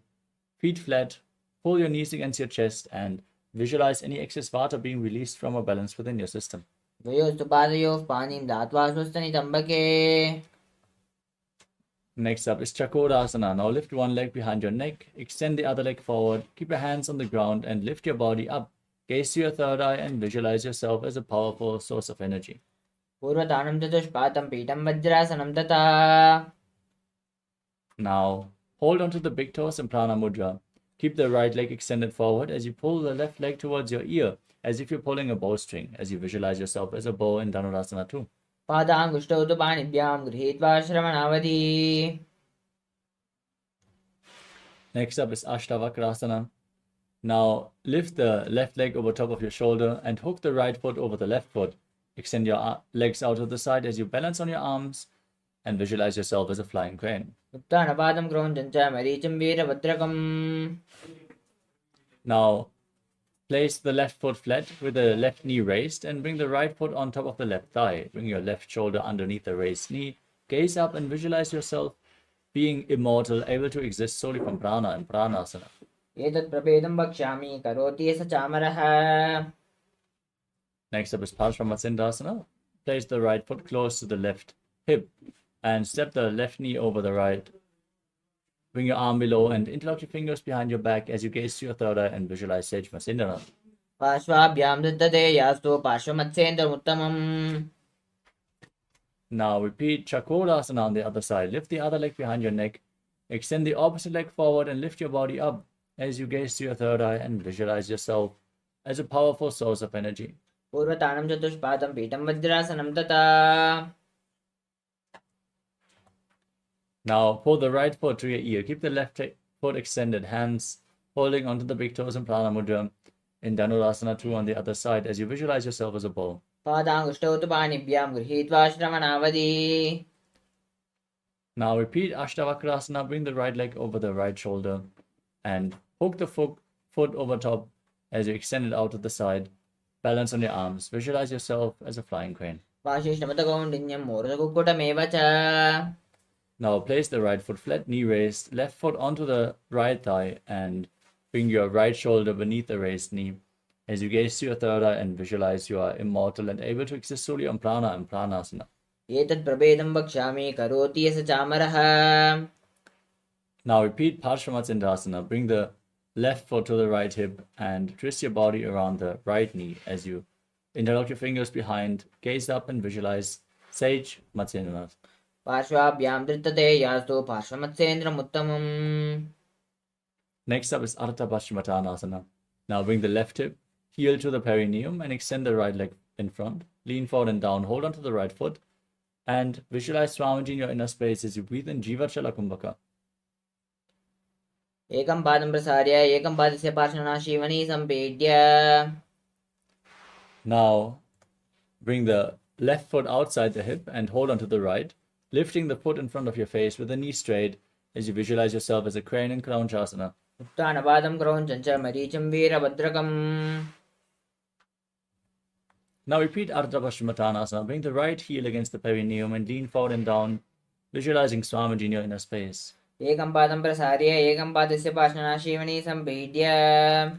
feet flat, pull your knees against your chest and visualize any excess vata being released from a balance within your system. द्वयोस्तु पादयोः पाणिं दात्वा स्वस्थनितम्बके Next up is Chakorasana. Now lift one leg behind your neck, extend the other leg forward, keep your hands on the ground and lift your body up. Gaze to your third eye and visualize yourself as a powerful source of energy. पूर्वतानं चतुष्पातं पीठं वज्रासनं तथा Now hold onto the big toes in Prana Mudra. Keep the right leg extended forward as you pull the left leg towards your ear, as if you're pulling a bowstring, as you visualize yourself as a bow in Dhanurasana too. पादाङ्गुष्ठौ तु पाणिभ्यां गृहीत्वा श्रवणावधि Next up is Ashtavakrasana. Now lift the left leg over top of your shoulder and hook the right foot over the left foot. Extend your legs out to the side as you balance on your arms and visualize yourself as a flying crane. उत्थानपादं क्रौञ्चं च मरीचिं वीरभद्रकम् Now place the left foot flat with the left knee raised and bring the right foot on top of the left thigh. Bring your left shoulder underneath the raised knee. Gaze up and visualize yourself being immortal, able to exist solely from prana and pranasana. एतत् प्रभेदं वक्ष्यामि करोति स चामरः Next up is Parshvamatsindasana. Place the right foot close to the left hip and step the left knee over the right. Bring your arm below and interlock your fingers behind your back as you gaze to your third eye and visualize Sejmasindana. पार्श्वाभ्यां दत्तते यास्तु पार्श्वमत्सेन्द्रमुत्तमम् Now repeat Chakorasana on the other side. Lift the other leg behind your neck. Extend the opposite leg forward and lift your body up as you gaze to your third eye and visualize yourself as a powerful source of energy. पूर्वतानं चतुष्पातं पीठं वज्रासनं तथा Now pull the right foot to your ear. Keep the left foot extended, hands holding onto the big toes in Prana Mudra in Dhanurasana 2 on the other side as you visualize yourself as a bow. पादाङ्गुष्ठौ तु पाणिभ्यां गृहीत्वा श्रवणावधि Now repeat Ashtavakrasana. Bring the right leg over the right shoulder and hook the foot over top as you extend it out to the side. Balance on your arms. Visualize yourself as a flying crane. वासिष्ठमतकौण्डिन्यं मूर्धकुक्कुटमेव च Now place the right foot flat, knee raised, left foot onto the right thigh, and bring your right shoulder beneath the raised knee. As you gaze to your third eye and visualize you are immortal and able to exist solely on prana and pranasana. एतत् प्रभेदं वक्ष्यामि करोति यस्य चामरः Now repeat Parsvamatsindasana. Bring the left foot to the right hip and twist your body around the right knee as you interlock your fingers behind, gaze up and visualize Sage Matsyendra. पार्श्वाभ्यां धृतते यास्तु पार्श्वमत्सेन्द्रमुत्तमम् Next up is Ardha Paschimottanasana. Now bring the left hip, heel to the perineum and extend the right leg in front. Lean forward and down, hold onto the right foot and visualize Swamiji in your inner space as you breathe in Jivachala Kumbhaka. एकं पादं प्रसार्य एकं पादस्य पार्श्वनाशीवनी सम्पीड्य Now bring the left foot outside the hip and hold onto the right, lifting the foot in front of your face with the knee straight as you visualize yourself as a crane in Kraunchasana. उत्थानपादं क्रौञ्चं च मरीचं वीरभद्रकम् Now repeat Ardha Paschimottanasana. Bring the right heel against the perineum and lean forward and down, visualizing Swamiji in your inner space. एकं पादं प्रसार्य एकं पादस्य पार्श्वनाशीवनी सम्पीड्य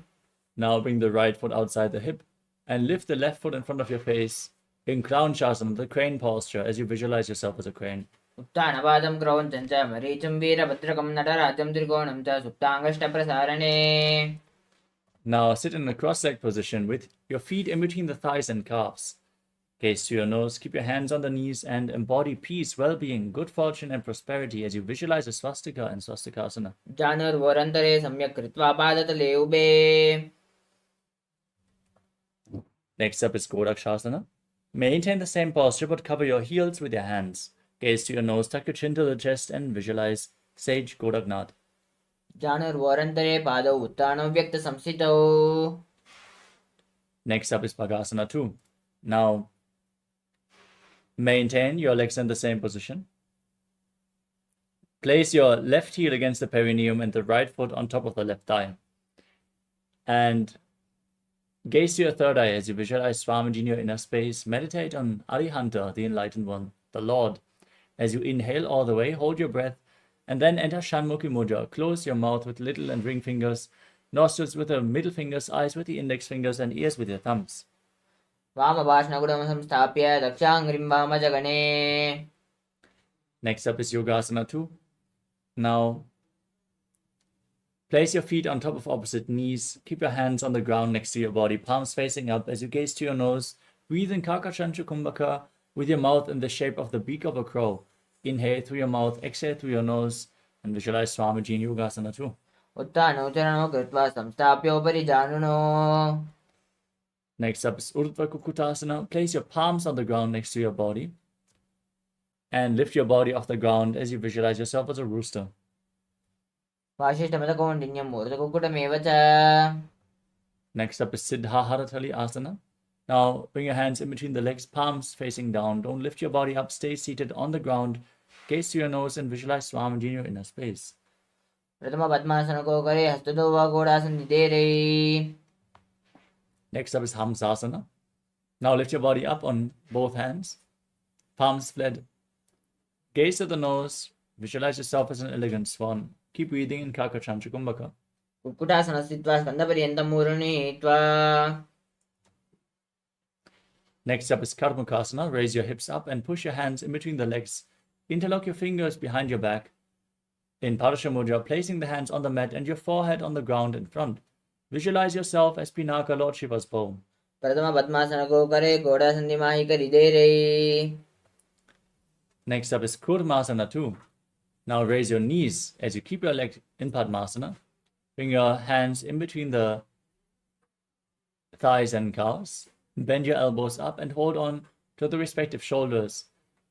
Now bring the right foot outside the hip and lift the left foot in front of your face in Kraunchasana, the crane posture, as you visualize yourself as a crane. उत्थानपादं क्रौञ्चं च मरीचं वीरभद्रकं नटराजं त्रिकोणं च सुप्ताङ्गष्टप्रसारणे Now sit in a cross-legged position with your feet in between the thighs and calves. Gaze to your nose, keep your hands on the knees and embody peace, well-being, good fortune and prosperity as you visualize a swastika in swastikasana. जानुर्वोरन्तरे सम्यक् कृत्वा पादतले उभे Next up is Godakshasana. Maintain the same posture but cover your heels with your hands. Gaze to your nose, tuck your chin to the chest and visualize Sage Godaknath. जानुर्वोरन्तरे पादौ उत्थानौ व्यक्तसंस्थितौ Next up is Bhagasana 2. Now, maintain your legs in the same position. Place your left heel against the perineum and the right foot on top of the left thigh. And gaze to your third eye as you visualize Swamiji in your inner space. Meditate on Arihanta, the Enlightened One, the Lord. As you inhale all the way, hold your breath, and then enter Shanmukhi Mudra. Close your mouth with little and ring fingers, nostrils with the middle fingers, eyes with the index fingers, and ears with your thumbs. वामपार्श्वगुणं संस्थाप्य दक्षाङ्घ्रिं वामजगणे Next up is Yogasana 2. Now, place your feet on top of opposite knees. Keep your hands on the ground next to your body, palms facing up as you gaze to your nose. Breathe in Kakachanchu Kumbhaka with your mouth in the shape of the beak of a crow. Inhale through your mouth, exhale through your nose, and visualize Swamiji in Yogasana 2. उत्थानौ चरणौ कृत्वा संस्थाप्योपरि जानुनो Next up is Urdhva Kukutasana. Place your palms on the ground next to your body and lift your body off the ground as you visualize yourself as a rooster. वासिष्ठमतकौण्डिन्यं मूर्धकुक्कुटमेव च Next up is Siddha Haratali Asana. Now bring your hands in between the legs, palms facing down. Don't lift your body up. Stay seated on the ground. Gaze to your nose and visualize Swamiji in your inner space. प्रथमपद्मासनको करे हस्तदो वा घोडासननिधेरै Next up is Hamsasana. Now lift your body up on both hands, palms flat. Gaze to the nose. Visualize yourself as an elegant swan. Keep breathing in Kakachanchu Kumbhaka. कुक्कुटासनस्थित्वा स्कन्दपर्यन्तं मूर्णयित्वा Next up is Karmukasana. Raise your hips up and push your hands in between the legs. Interlock your fingers behind your back. In Parasha Mudra, placing the hands on the mat and your forehead on the ground in front. Visualize yourself as Pinaka, Lord Shiva's bow. प्रथमपद्मासनको करे घोडासन्धिमाहिकरिधेरै Next up is Kurmasana 2. Now raise your knees as you keep your leg in Padmasana. Bring your hands in between the thighs and calves. Bend your elbows up and hold on to the respective shoulders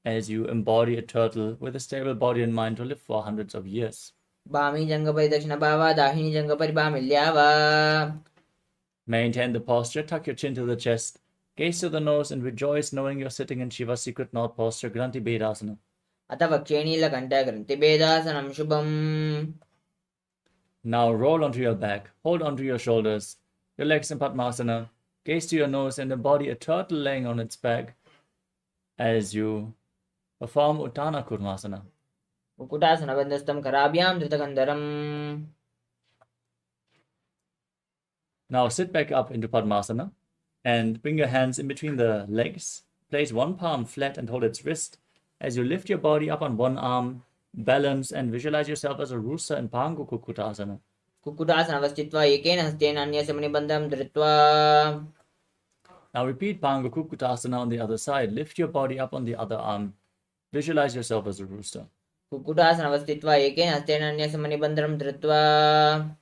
as you embody a turtle with a stable body and mind to live for hundreds of years. वामी जङ्गपरि दक्षिणपावा दाहिनी जङ्गपरि वामिल्यावा Maintain the posture, tuck your chin to the chest, gaze to the nose and rejoice knowing you're sitting in Shiva's secret north posture, Granthi Bedasana. अथ वक्षेणीलकण्ठग्रन्थिभेदासनं शुभम् Now roll onto your back, hold onto your shoulders, your legs in Padmasana. Gaze to your nose and embody a turtle laying on its back as you perform Uttana Kurmasana. कुक्कुटासनबन्धस्थं कराभ्यां धृतकन्धरम्. Now sit back up into Padmasana and bring your hands in between the legs. Place one palm flat and hold its wrist. As you lift your body up on one arm, balance and visualize yourself as a rooster in Pangu Kukkutasana. कुक्कुटासनवस्थित्वा एकेन हस्तेन अन्यस्य मणिबन्धं धृत्वा. Now repeat Pangu Kukkutasana on the other side. Lift your body up on the other arm. Visualize yourself as a rooster. कुक्कुटासनवस्थित्वा एकेन हस्तेन अन्यस्य मणिबन्धं धृत्वा.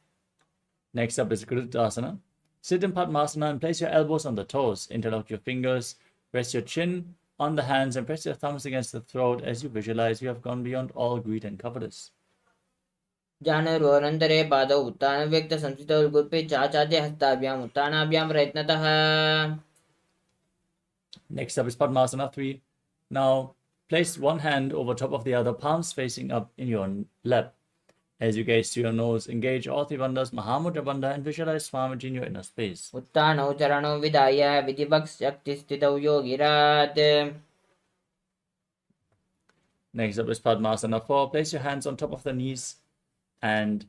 Next up is Kritasana. Sit in Padmasana and place your elbows on the toes. Interlock your fingers. Rest your chin on the hands and press your thumbs against the throat as you visualize you have gone beyond all greed and covetous. जानरोरन्तरे पादौ उत्थानव्यक्तसंस्थितौ Gupte चाचाद्य हस्ताभ्याम् उत्थानाभ्यां प्रयत्नतः. Next up is Padmasana 3. Now place one hand over top of the other, palms facing up in your lap. As you gaze to your nose, engage all three bandhas, Mahamudra Bandha, and visualize Swamiji in your inner space. उत्थानौ चरणौ विधाय विधिवक्शक्तिस्थितौ योगिरात्. Next up is Padmasana 4. Place your hands on top of the knees and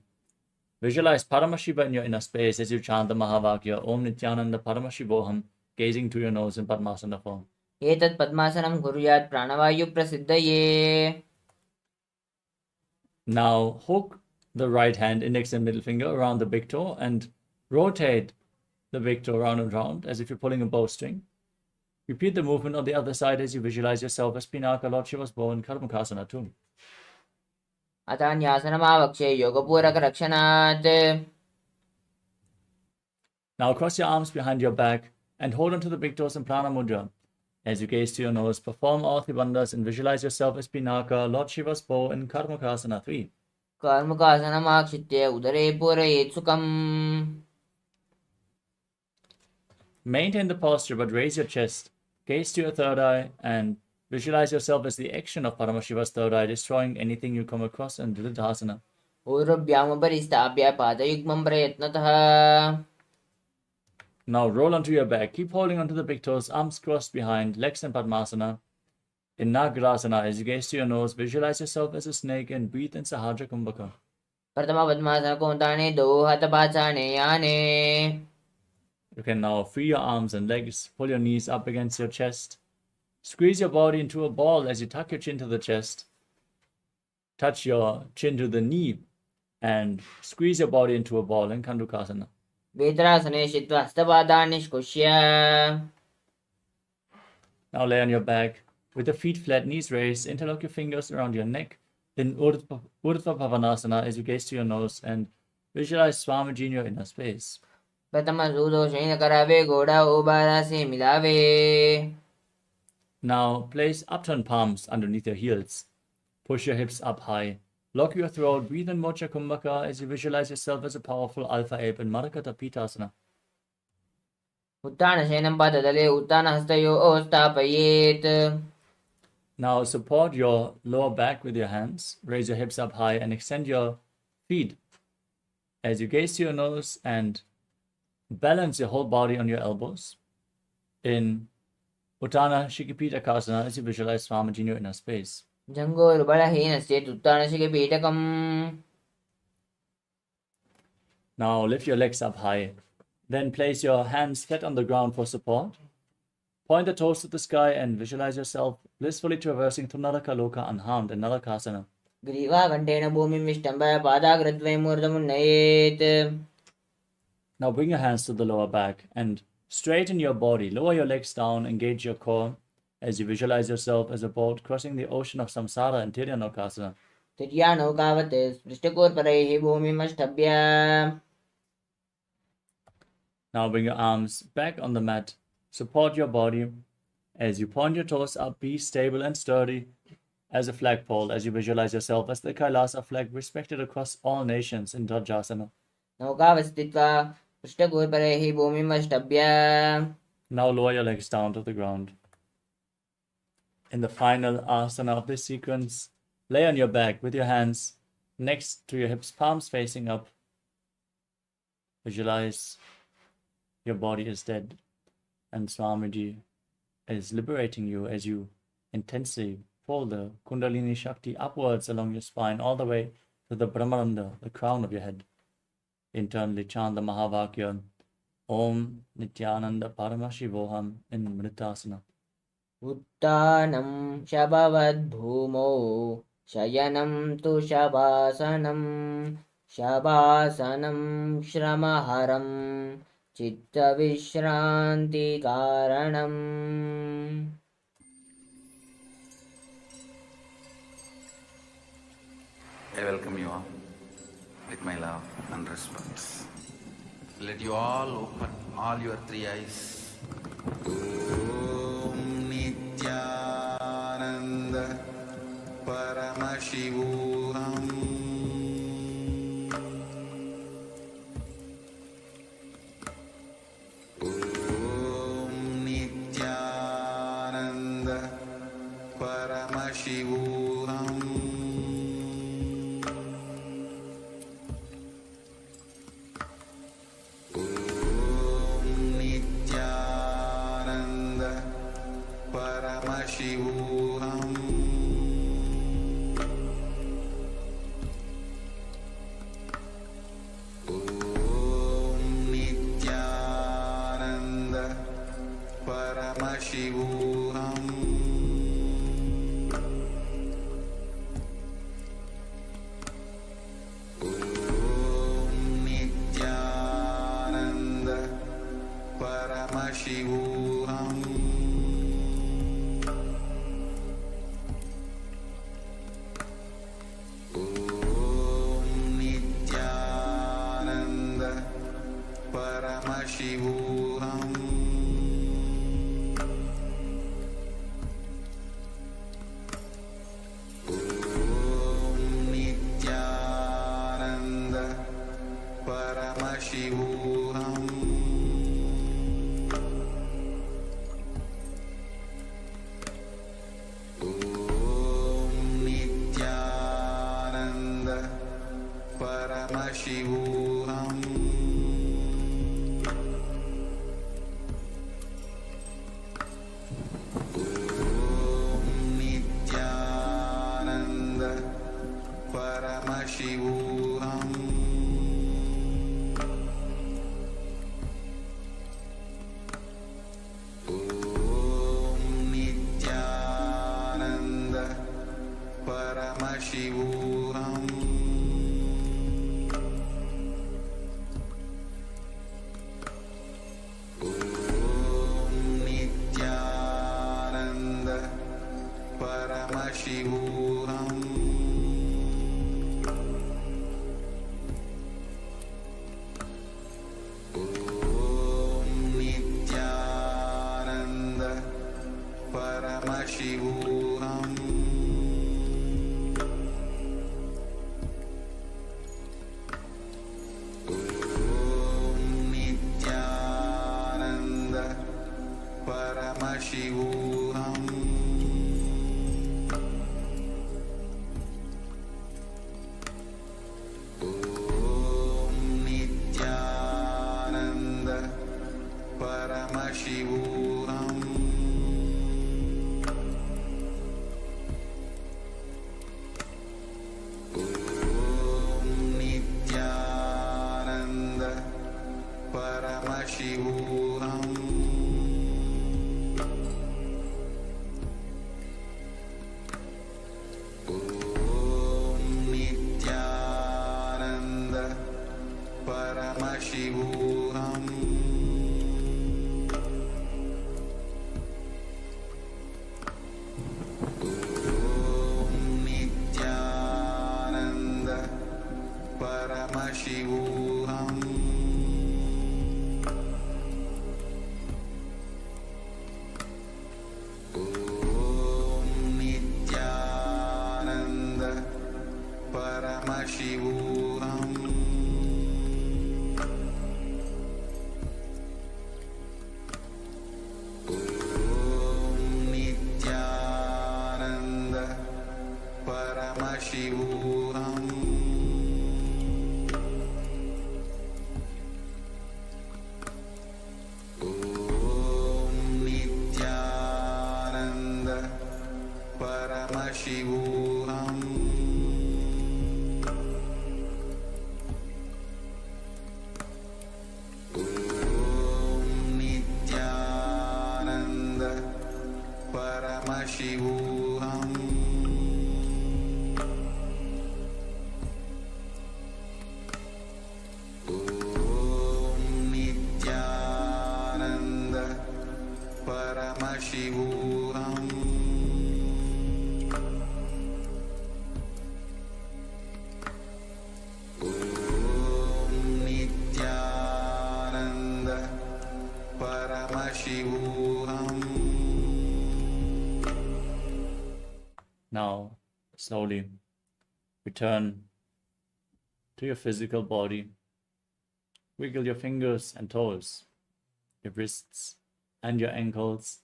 visualize Paramashiva in your inner space as you chant the Mahavakya Om Nityananda Paramashivoham, gazing to your nose in Padmasana 4. एतत् पद्मासनं कुर्यात् प्राणवायुप्रसिद्धये. Now hook the right hand, index and middle finger around the big toe and rotate the big toe round and round as if you're pulling a bowstring. Repeat the movement on the other side as you visualize yourself as Pinaka, Lord Shiva's bow in Karmakasana 2. अथान्यासनमावक्षे योगपूरकरक्षणात्. Now cross your arms behind your back and hold onto the big toes in Prana Mudra. As you gaze to your nose, perform all three bandhas and visualize yourself as Pinaka, Lord Shiva's bow in Karmakasana 3. कर्मुकासनमाक्षित्य उदरे पूरयेत् सुखम्. Maintain the posture but raise your chest. Gaze to your third eye and visualize yourself as the action of Paramashiva's third eye, destroying anything you come across in Dridhasana. पूर्वभ्यामुपरिस्थाप्य पादयुग्मं प्रयत्नतः. Now roll onto your back. Keep holding onto the big toes, arms crossed behind, legs in Padmasana. In Nagarasana, as you gaze to your nose, visualize yourself as a snake and breathe in Sahajra Kumbhaka. प्रथमपद्मासनकोन्ताने द्वौ हतपाचाने याने. You can now free your arms and legs, pull your knees up against your chest. Squeeze your body into a ball as you tuck your chin to the chest. Touch your chin to the knee and squeeze your body into a ball in Kandukasana. वेत्रासने शित्वा हस्तपादान् निष्कुष्य. Now lay on your back with the feet flat, knees raised. Interlock your fingers around your neck in Urdhva Bhavanasana as you gaze to your nose and visualize Swamiji in your inner space. प्रथमसूदोषेण करावे घोड़ा उबारासे मिलावे. Now place upturned palms underneath your heels. Push your hips up high. Lock your throat. Breathe in Mocha Kumbhaka as you visualize yourself as a powerful alpha ape in Marakata Pitasana. उत्थानशयनं पादतले उत्थानहस्तयोः स्थापयेत्. Now support your lower back with your hands. Raise your hips up high and extend your feet as you gaze to your nose and balance your whole body on your elbows in Uttana Shikipitakasana as you visualize Swamiji in your inner space. जङ्घोरुबलहीनश्चेत् उत्थानशिखिपीठकम्. Now lift your legs up high. Then place your hands flat on the ground for support. Point the toes to the sky and visualize yourself blissfully traversing through Narakaloka unharmed in Narakasana. ग्रीवाकण्ठेन भूमिं विष्टम्भय पादाग्रद्वयम् ऊर्ध्वमुन्नयेत्. Now bring your hands to the lower back and straighten your body. Lower your legs down, engage your core as you visualize yourself as a boat crossing the ocean of samsara in Tiryanokasana. तिर्यानौकावत् स्पृष्टकोर्परैः भूमिमष्टभ्य. Now bring your arms back on the mat. Support your body as you point your toes up. Be stable and sturdy as a flagpole as you visualize yourself as the Kailasa flag respected across all nations in Dharjasana. नौकावस्थित्वा पृष्ठकोर्परैः भूमिमष्टभ्य. Now lower your legs down to the ground. In the final asana of this sequence, lay on your back with your hands next to your hips, palms facing up. Visualize your body is dead. And Swamiji is liberating you as you intensely pull the Kundalini Shakti upwards along your spine, all the way to the Brahmaranda, the crown of your head. Internally chant the Mahavakya, Om Nityananda Paramashivoham in Mritasana. Uttanam Shabavad Bhumo Shayanam Tu Shabasanam Shabasanam Shramaharam Chitta Vishranti Karanam. I welcome you all with my love and respect. Let you all open all your three eyes. Om Nityananda Paramashivoham. Om Nityananda Paramashivoham. Paramashivoham. Om Nityananda Paramashivoham. Om Nityananda Paramashivoham. Paramashivoham. Om Nityananda Paramashivoham. Om Nityananda Paramashivoham. Paramashivoham. Om Nityananda Paramashivoham. Om Nityananda Paramashivoham. Paramashivoham. Om Nityananda Paramashivoham. Om Nityananda Paramashivoham. Paramashivoham. Om Nityananda Paramashivoham. Om Nityananda Paramashivoham. Paramashivoham. Paramashivoham Om Nityananda Paramashivoham Om Nityananda Paramashivoham. Now, slowly return to your physical body. Wiggle your fingers and toes, your wrists and your ankles,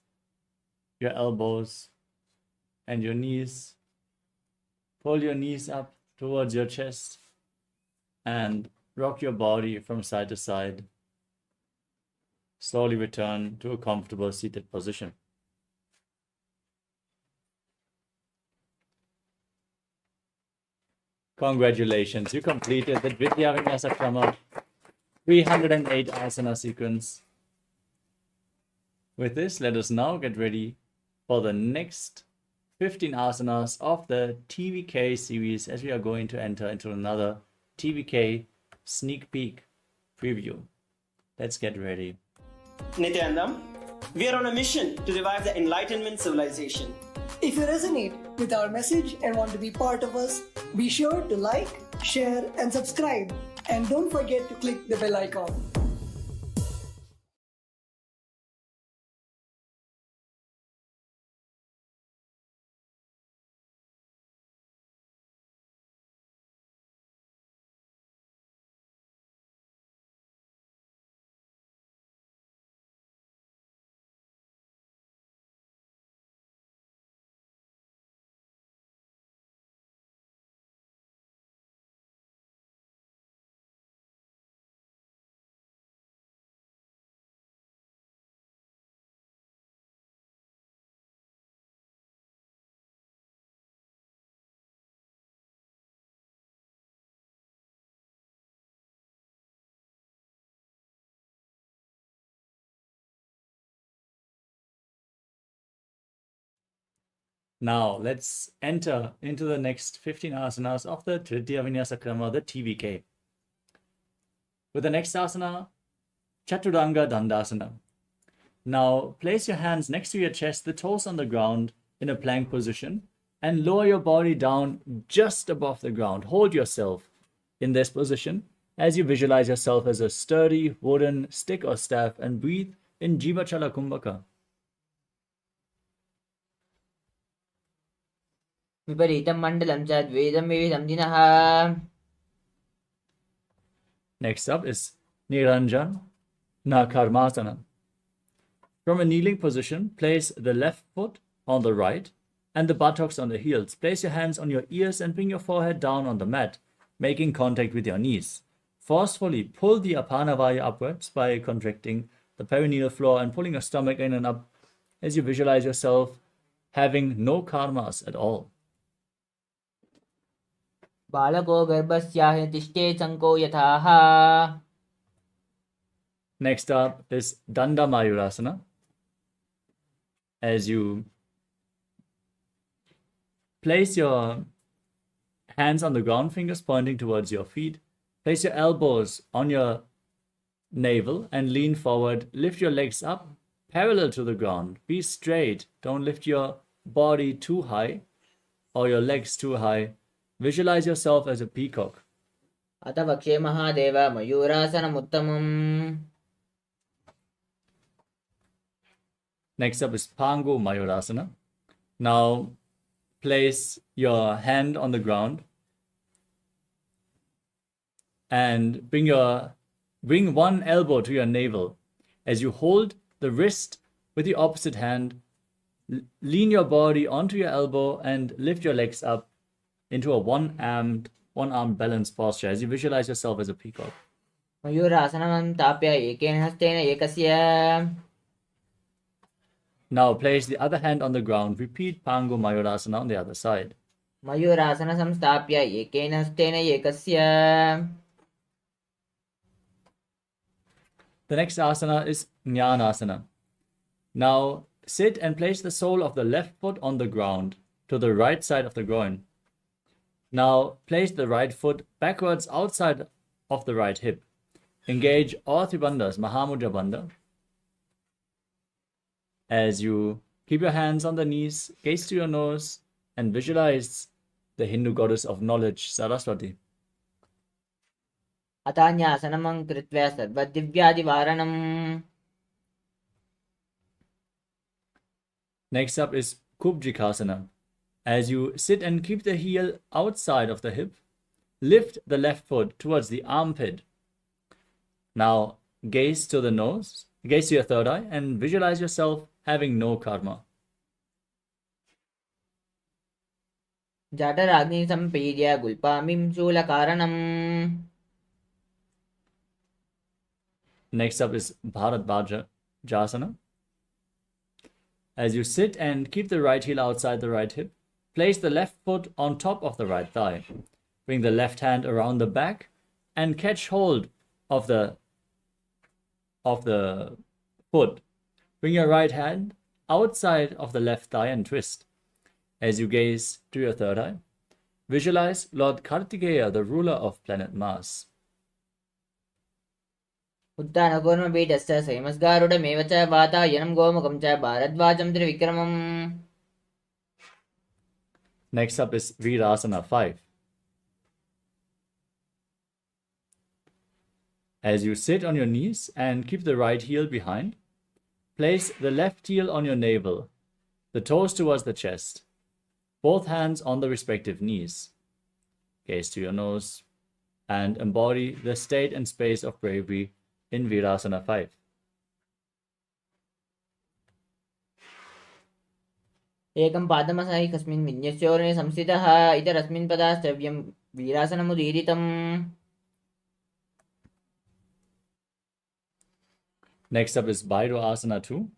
your elbows and your knees. Pull your knees up towards your chest and rock your body from side to side. Slowly return to a comfortable seated position. Congratulations, you completed the Dvitiya Vinyasa Krama 308 asana sequence. With this, let us now get ready for the next 15 asanas of the TVK series, as we are going to enter into another TVK sneak peek preview. Let's get ready. Nithyanandam, we are on a mission to revive the Enlightenment civilization. If you resonate with our message and want to be part of us, be sure to like, share, and subscribe. And don't forget to click the bell icon. Now, let's enter into the next 15 asanas of the Tritiya Vinyasa Krama, the TVK. With the next asana, Chaturanga Dandasana. Now, place your hands next to your chest, the toes on the ground in a plank position, and lower your body down just above the ground. Hold yourself in this position as you visualize yourself as a sturdy wooden stick or staff, and breathe in Jivachala Kumbhaka. विपरीतं मण्डलं च द्वैतं विविधं दिनः. Next up is Niranjan Nakarmasana. From a kneeling position, place the left foot on the right and the buttocks on the heels. Place your hands on your ears and bring your forehead down on the mat, making contact with your knees. Forcefully pull the Apanavaya upwards by contracting the perineal floor and pulling your stomach in and up as you visualize yourself having no karmas at all. BALCO गर्भस्याहि तिष्ठे शङ्को यथाः. Next up is Danda Mayurasana. As you place your hands on the ground, fingers pointing towards your feet, place your elbows on your navel and lean forward. Lift your legs up parallel to the ground. Be straight. Don't lift your body too high or your legs too high. Visualize yourself as a peacock. अथ वक्षे Mahadev मयूरासनमुत्तमम्. Next up is Pangu Mayurasana. Now place your hand on the ground and bring one elbow to your navel. As you hold the wrist with the opposite hand, lean your body onto your elbow and lift your legs up into a one-armed balanced posture as you visualize yourself as a peacock. मयूरासनं ताप्य एकेन हस्तेन एकस्य. Now place the other hand on the ground. Repeat Pangu Mayurasana on the other side. मयूरासन संस्थाप्य एकेन हस्तेन एकस्य. The next asana is Jnanasana. Now sit and place the sole of the left foot on the ground to the right side of the groin. Now place the right foot backwards outside of the right hip. Engage all three bandhas, Mahamudra Bandha. As you keep your hands on the knees, gaze to your nose, and visualize the Hindu goddess of knowledge, Saraswati. अतान्यासनमं कृत्वा सर्वदिव्यादिवारणम्. Next up is Kubjikasana. As you sit and keep the heel outside of the hip, lift the left foot towards the armpit. Now gaze to the nose, gaze to your third eye, and visualize yourself having no karma. जठराग्नि सम्पीड्य गुल्पामिं शूलकारणम्. Next up is Bharadvajasana. As you sit and keep the right heel outside the right hip, place the left foot on top of the right thigh. Bring the left hand around the back and catch hold of the foot. Bring your right hand outside of the left thigh and twist. As you gaze to your third eye, visualize Lord Kartikeya, the ruler of planet Mars. उत्तानकूर्मपीठस्य संयमस्गारूढमेव च वातायनं गोमुखं च भारद्वाजं त्रिविक्रमम्. Next up is Virasana 5. As you sit on your knees and keep the right heel behind, place the left heel on your navel, the toes towards the chest, both hands on the respective knees. Gaze to your nose and embody the state and space of bravery in Virasana 5. एकं पादमसैकस्मिन् विन्यस्योरणे संस्थितः इतरस्मिन् पदास्तव्यं वीरासनमुदीरितम्. Next up is Bhairo Asana 2.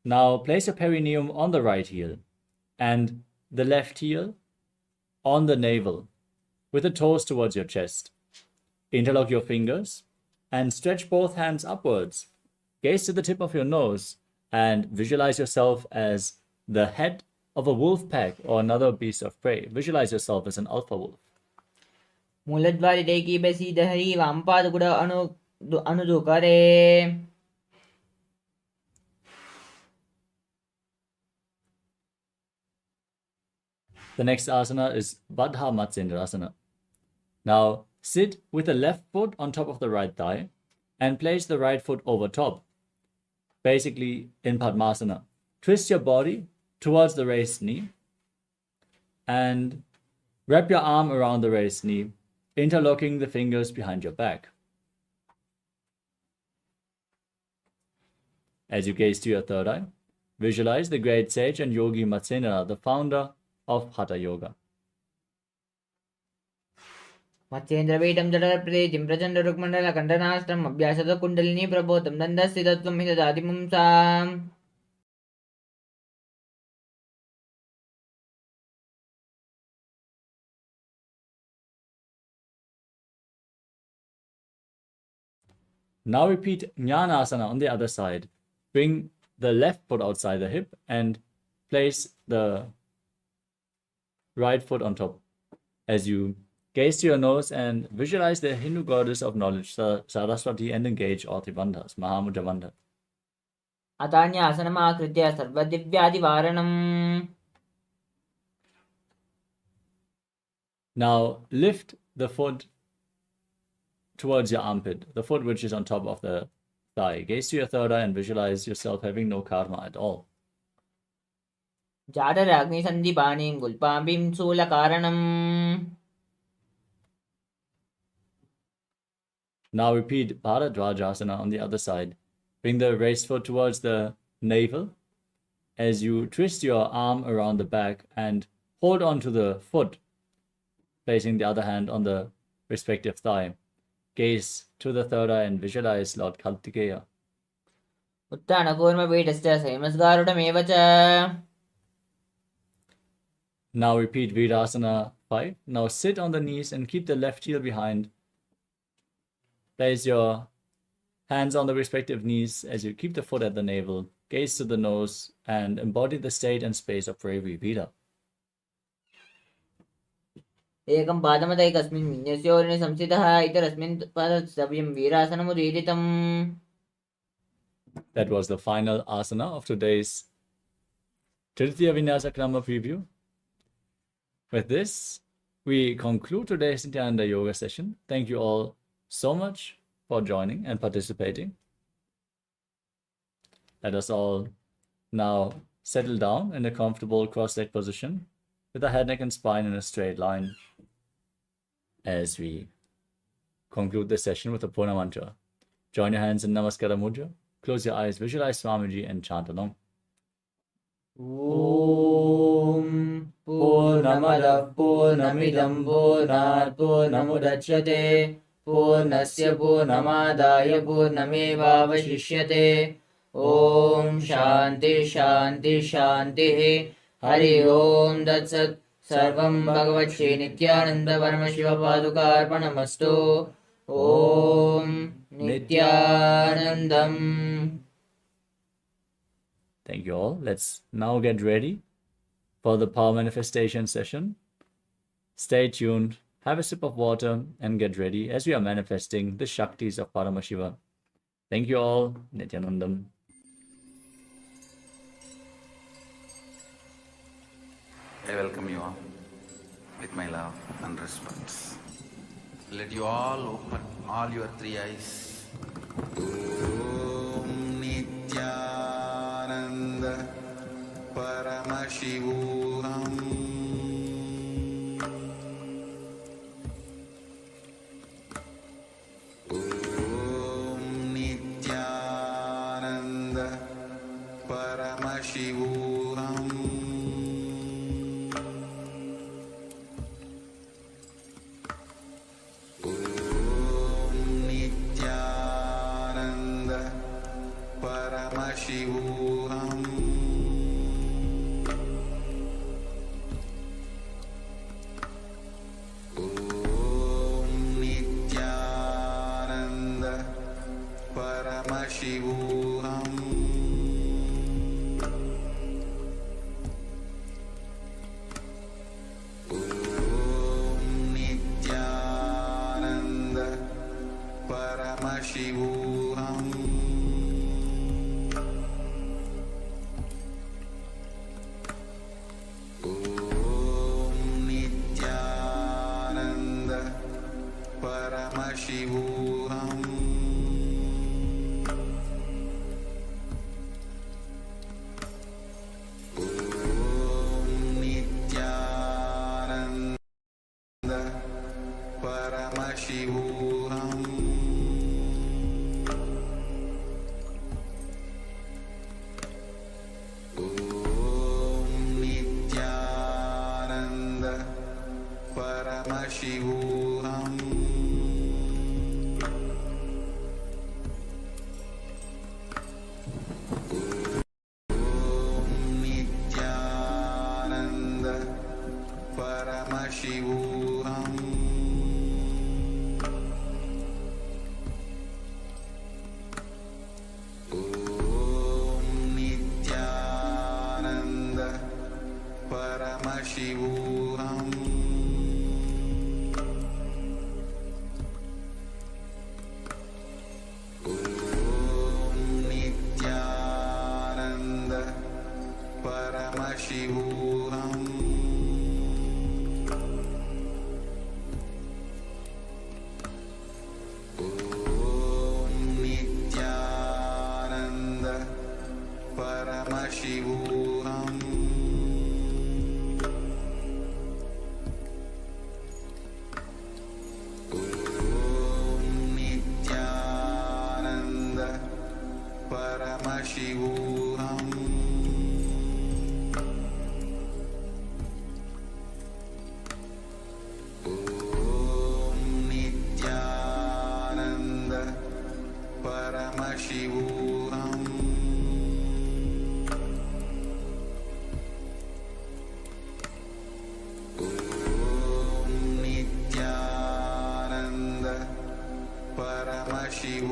Now place your perineum on the right heel and the left heel on the navel with the toes towards your chest. Interlock your fingers and stretch both hands upwards. Gaze to the tip of your nose and visualize yourself as the head of a wolf pack or another beast of prey. Visualize yourself as an alpha wolf. मूलद्वारिदैकी बसीदहरी वामपादगुड अनुदुकरे. The next asana is Baddha Matsyendrasana. Now sit with the left foot on top of the right thigh and place the right foot over top, basically in Padmasana. Twist your body towards the raised knee and wrap your arm around the raised knee, interlocking the fingers behind your back. As you gaze to your third eye, visualize the great sage and yogi Matsendrana, the founder of Hatha Yoga. मत्स्येन्द्रपीठं जठरप्रदेशं प्रचण्डरुक्मण्डलकण्ठनाष्टम् अभ्यासतकुण्डलिनी प्रबोधं दन्दस्थितत्वं हि ददाति पुंसाम्. Now repeat Jnanasana on the other side. Bring the left foot outside the hip and place the right foot on top. As you gaze to your nose and visualize the Hindu goddess of knowledge, Saraswati, and engage all three bandhas, Mahamudra Bandha. अतान्यासनमाकृत्य सर्वदिव्यादिवारणम्. Now lift the foot towards your armpit, the foot which is on top of the thigh. Gaze to your third eye and visualize yourself having no karma at all. जाडराग्निसन्धिपाणिं गुल्पाम्बिं शूलकारणम्. Now repeat Bharadvajasana on the other side. Bring the raised foot towards the navel as you twist your arm around the back and hold on to the foot, placing the other hand on the respective thigh. Gaze to the third eye and visualize Lord Kartikeya. उत्तानकूर्मपीठस्य संयमस्गारूढमेव च. Now repeat Virasana 5. Now sit on the knees and keep the left heel behind. Place your Hands on the respective knees as you keep the foot at the navel, gaze to the nose, and embody the state and space of bravery. Vida. एकं पादमत एकस्मिन् विन्यस्योरणे संस्थितः इतरस्मिन् पादस्तव्यं वीरासनमुदीरितम्. That was the final asana of today's Tritiya Vinyasa Krama preview. With this, we conclude today's Nityananda Yoga session. Thank you all so much for joining and participating. Let us all now settle down in a comfortable cross-legged position with the head, neck, and spine in a straight line as we conclude this session with a Purna mantra. Join your hands in Namaskara Mudra. Close your eyes, visualize Swamiji, and chant along. Om Purnamada Purnamidam Purnat Purnamudachyate Purnasya Purnamadaya Purnamevavashishyate. Om Shanti Shanti Shanti. Hari Om Datsat. Sarvam Bhagavat Shri Nityananda Paramashiva Paduka Arpanamastu. Om Nityanandam. Thank you all. Let's now get ready for the power manifestation session. Stay tuned, have a sip of water, and get ready as we are manifesting the Shaktis of Paramashiva. Thank you all. Nityanandam. I welcome you all with my love and respects. Let you all open all your three eyes. Om Nityananda Paramashivoham Om Nityananda Paramashivoham Paramashivoham Om Nityananda Paramashivoham Om Nityananda Paramashivoham Paramashivoham Om Nityananda Paramashivoham Om Nityananda Paramashivoham Paramashivoham Om Nityananda Paramashivoham Om Nityananda Paramashivoham Paramashivoham Om Nityananda Paramashivoham Om Nityananda Paramashivoham Paramashivoham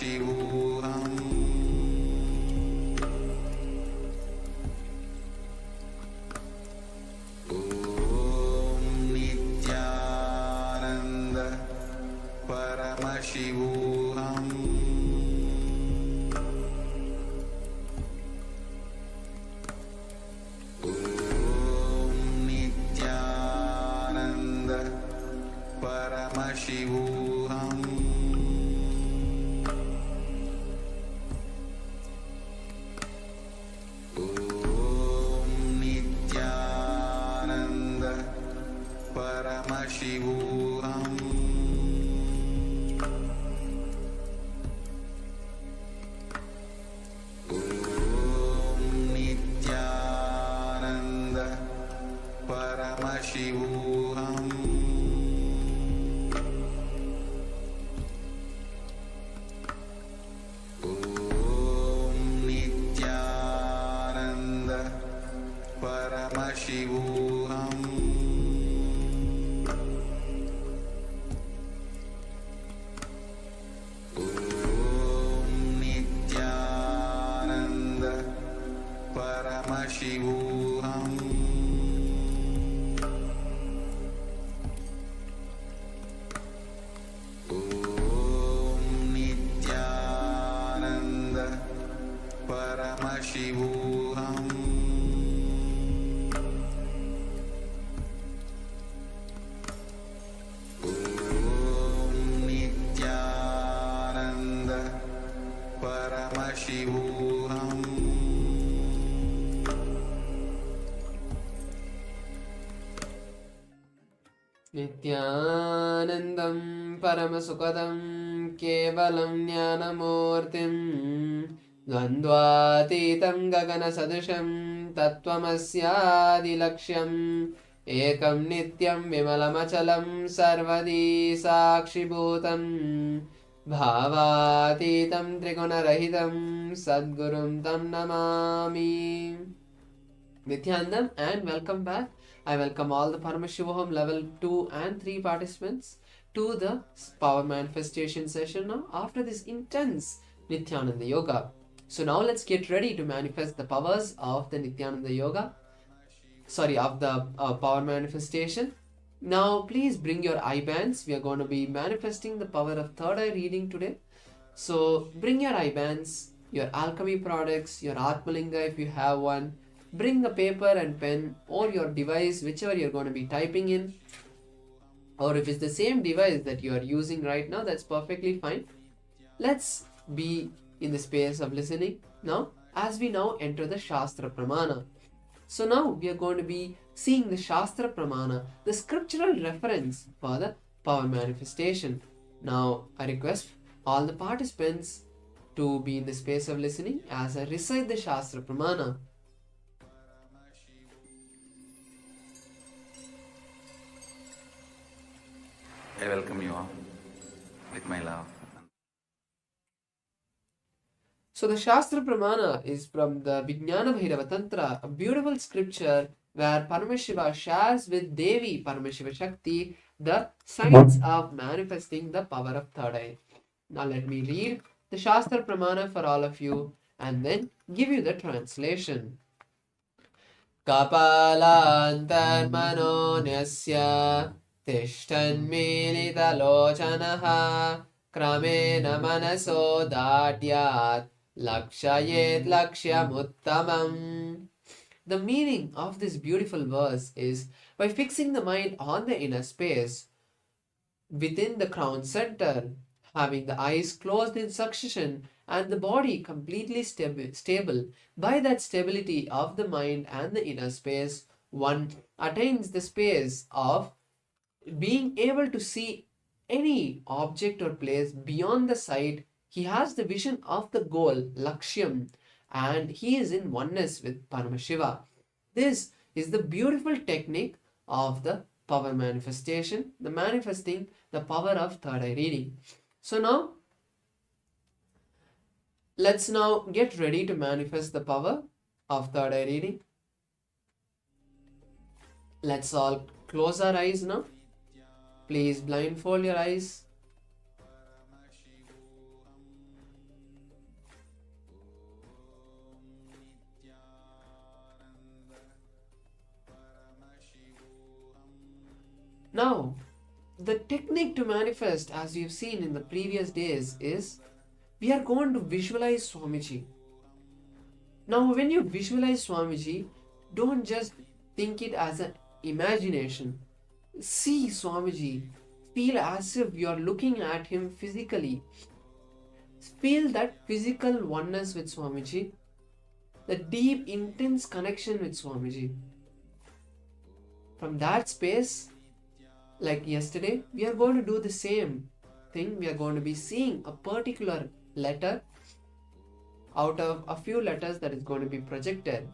Paramashivoham Om Nityananda Paramashivoham Om Nityananda Paramashivoham Om Nityananda Paramashivoham Om Nityananda Paramashivoham Om Nityananda Paramashivoham Om Nityananda Paramashivoham Om Nityananda Paramashivoham Om Nityananda Paramashivoham Nityanandam Paramasukadam Kevalam Jnanamurtim Dvandvatitam Gagana Sadrisham Tattvamasya Laksham Ekam Nityam Vimalamachalam Sarvadi Sakshibhutam Bhavatitam Trigunarahitam Sadgurum Tam Namami. Nityanandam and welcome back. I welcome all the Paramashivoham level 2 and 3 participants to the power manifestation session now after this intense Nityananda yoga. So now let's get ready to manifest the powers of the Nityananda yoga. Of the power manifestation. Now please bring your eye bands. We are going to be manifesting the power of third eye reading today. So bring your eye bands, your alchemy products, your Atmalinga if you have one. Bring a paper and pen or your device, whichever you're going to be typing in. Or if it's the same device that you are using right now, that's perfectly fine. Let's be in the space of listening now as we now enter the Shastra Pramana. So now we are going to be seeing the Shastra Pramana, the scriptural reference for the power manifestation. Now I request all the participants to be in the space of listening as I recite the Shastra Pramana. I welcome you all with my love. So the Shastra Pramana is from the Vijnana Bhairava Tantra, a beautiful scripture where Paramashiva shares with Devi Paramashiva Shakti the science of manifesting the power of third eye. Now let me read the Shastra Pramana for all of you and then give you the translation. Kapalantarmanonyasya Tishtanmilitalochanaha Kramena manaso dadyat Lakshayet lakshyamuttamam. The meaning of this beautiful verse is by fixing the mind on the inner space within the crown center, having the eyes closed in succession and the body completely stable. By that stability of the mind and the inner space, one attains the space of being able to see any object or place beyond the sight. He has the vision of the goal, Lakshyam, and he is in oneness with Paramashiva. This is the beautiful technique of the power manifestation, the manifesting the power of third eye reading. So now, let's now get ready to manifest the power of third eye reading. Let's all close our eyes now. Please blindfold your eyes. technique to manifest, as we've seen in the previous days, is we are going to visualize Swamiji. Now, when you visualize Swamiji, don't just think it as an imagination. See Swamiji. Feel as if you are looking at him physically. Feel that physical oneness with Swamiji, the deep, intense connection with Swamiji. From that space, like yesterday, we are going to do the same thing. We are going to be seeing a particular letter out of a few letters that is going to be projected.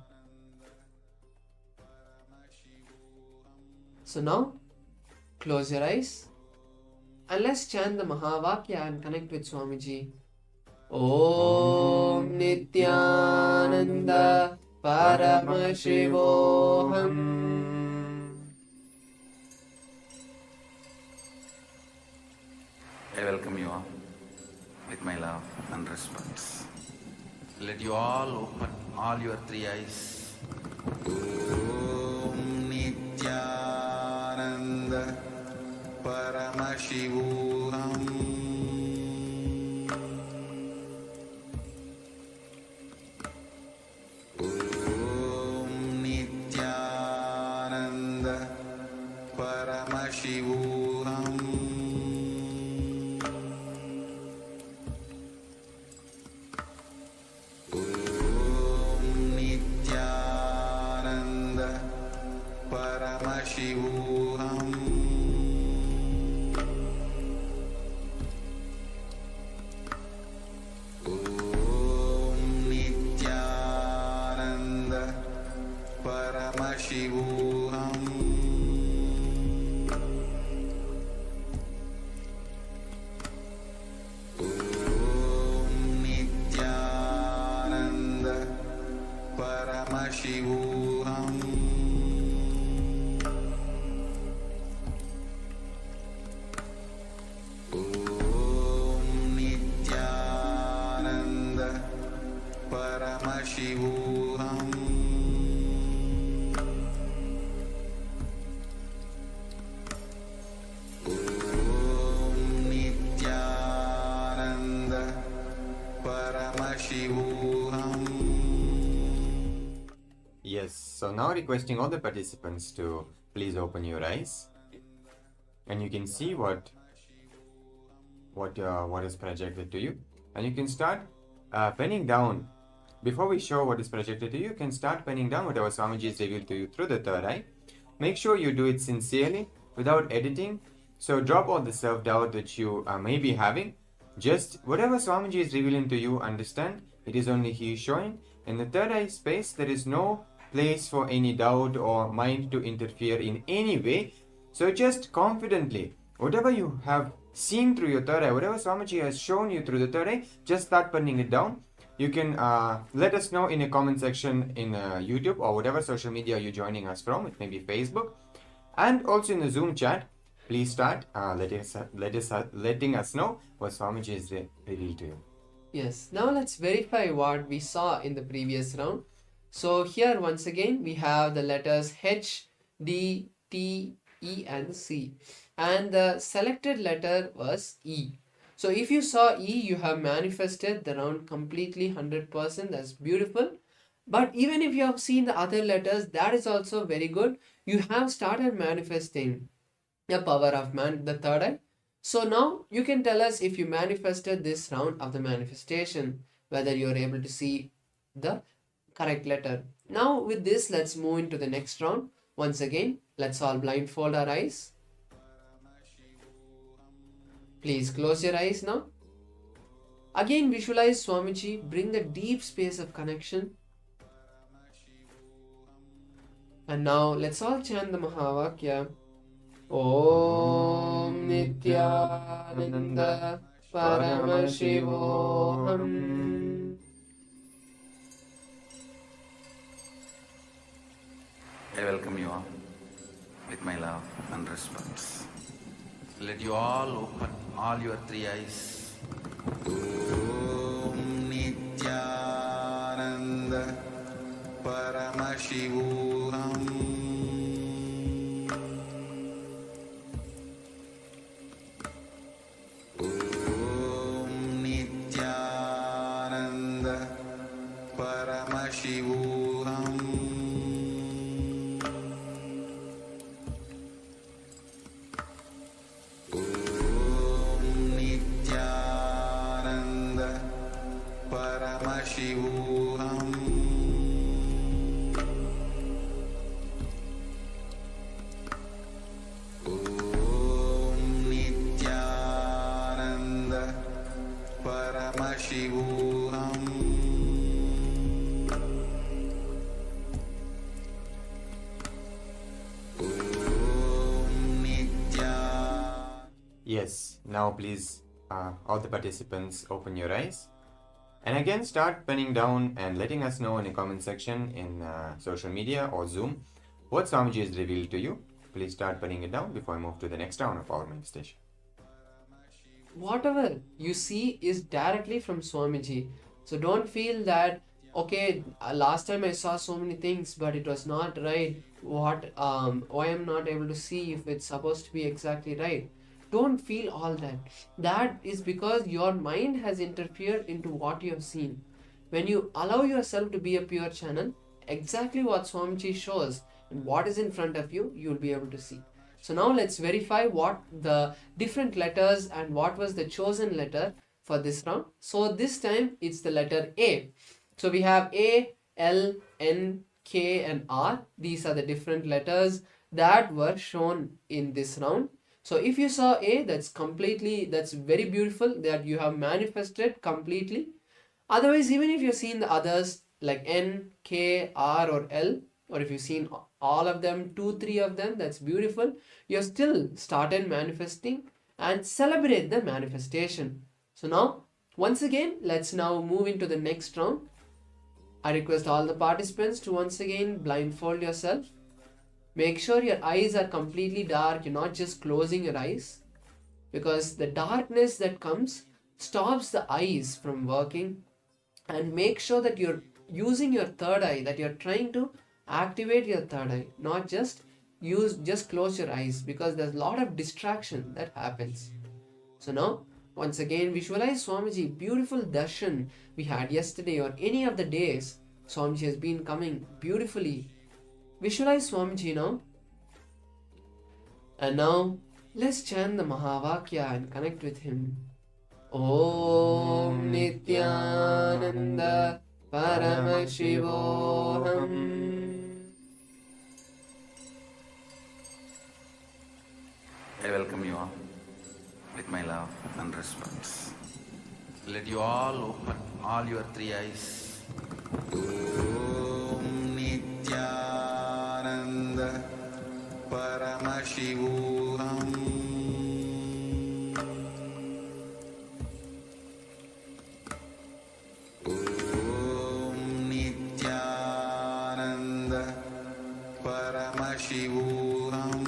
So now, close your eyes and let's chant the Mahavakya and connect with Swamiji. Om Nityananda Paramashivoham. I welcome you all with my love and respects. Let you all open all your three eyes. Om Nityananda Paramashivoham. Om Nityananda Paramashivoham. Paramashivoham. Om Nityananda Paramashivoham. Om Nityananda Paramashivoham. Paramashivoham. Om Nityananda Paramashivoham. Yes, so now requesting all the participants to please open your eyes and you can see what is projected to you, and you can start penning down. Before we show what is projected to you, you can start penning down whatever Swamiji is revealed to you through the third eye. Make sure you do it sincerely, without editing. So drop all the self-doubt that you may be having. Just whatever Swamiji is revealing to you, understand it is only He showing. In the third eye space, there is no place for any doubt or mind to interfere in any way. So just confidently, whatever you have seen through your third eye, whatever Swamiji has shown you through the third eye, just start penning it down. You can let us know in a comment section in YouTube or whatever social media you're joining us from. It may be Facebook. And also in the Zoom chat, please start letting us know what Swamiji is revealed to you. Yes, now let's verify what we saw in the previous round. So here once again we have the letters H, D, T, E and C. And the selected letter was E. So if you saw E, you have manifested the round completely 100%. That's beautiful. But even if you have seen the other letters, that is also very good. You have started manifesting the power of man, the third eye. So now you can tell us if you manifested this round of the manifestation, whether you are able to see the correct letter. Now with this, let's move into the next round. Once again, let's all blindfold our eyes. Please close your eyes now. Again visualize Swamiji, bring the deep space of connection. And now let's all chant the Mahavakya. Om Nityananda Paramashivoham. I welcome you all with my love and respects. Let you all open all your three eyes. Om Nityananda Paramashivoham. Paramashivoham Om Nityananda Paramashivoham Yes, now please, all the participants, open your eyes. And again, start penning down and letting us know in the comment section in social media or Zoom what Swamiji has revealed to you. Please start penning it down before I move to the next round of our manifestation. Whatever you see is directly from Swamiji. So don't feel that, okay, last time I saw so many things, but it was not right. Why I'm not able to see if it's supposed to be exactly right. Don't feel all that. That is because your mind has interfered into what you have seen. When you allow yourself to be a pure channel, exactly what Swamiji shows and what is in front of you, you'll be able to see. So now let's verify what the different letters and what was the chosen letter for this round. So this time it's the letter A. So we have A, L, N, K and R. These are the different letters that were shown in this round. So if you saw A, that's very beautiful that you have manifested completely. Otherwise, even if you've seen the others like N, K, R or L, or if you've seen all of them, 2, 3 of them, that's beautiful. You're still started manifesting and celebrate the manifestation. So now, once again, let's now move into the next round. I request all the participants to once again blindfold yourself. Make sure your eyes are completely dark. You're not just closing your eyes, because the darkness that comes stops the eyes from working. And make sure that you're using your third eye, that you're trying to activate your third eye, not just close your eyes, because there's a lot of distraction that happens. So now, once again, visualize Swamiji, beautiful darshan we had yesterday or any of the days. Swamiji has been coming beautifully. Visualize Swamiji now. And now, let's chant the Mahavakya and connect with him. Om Nityananda Paramashivoham. I welcome you all with my love and respects. Let you all open all your 3 eyes. Om Nityananda Paramashivoham. Om Nityananda Paramashivoham.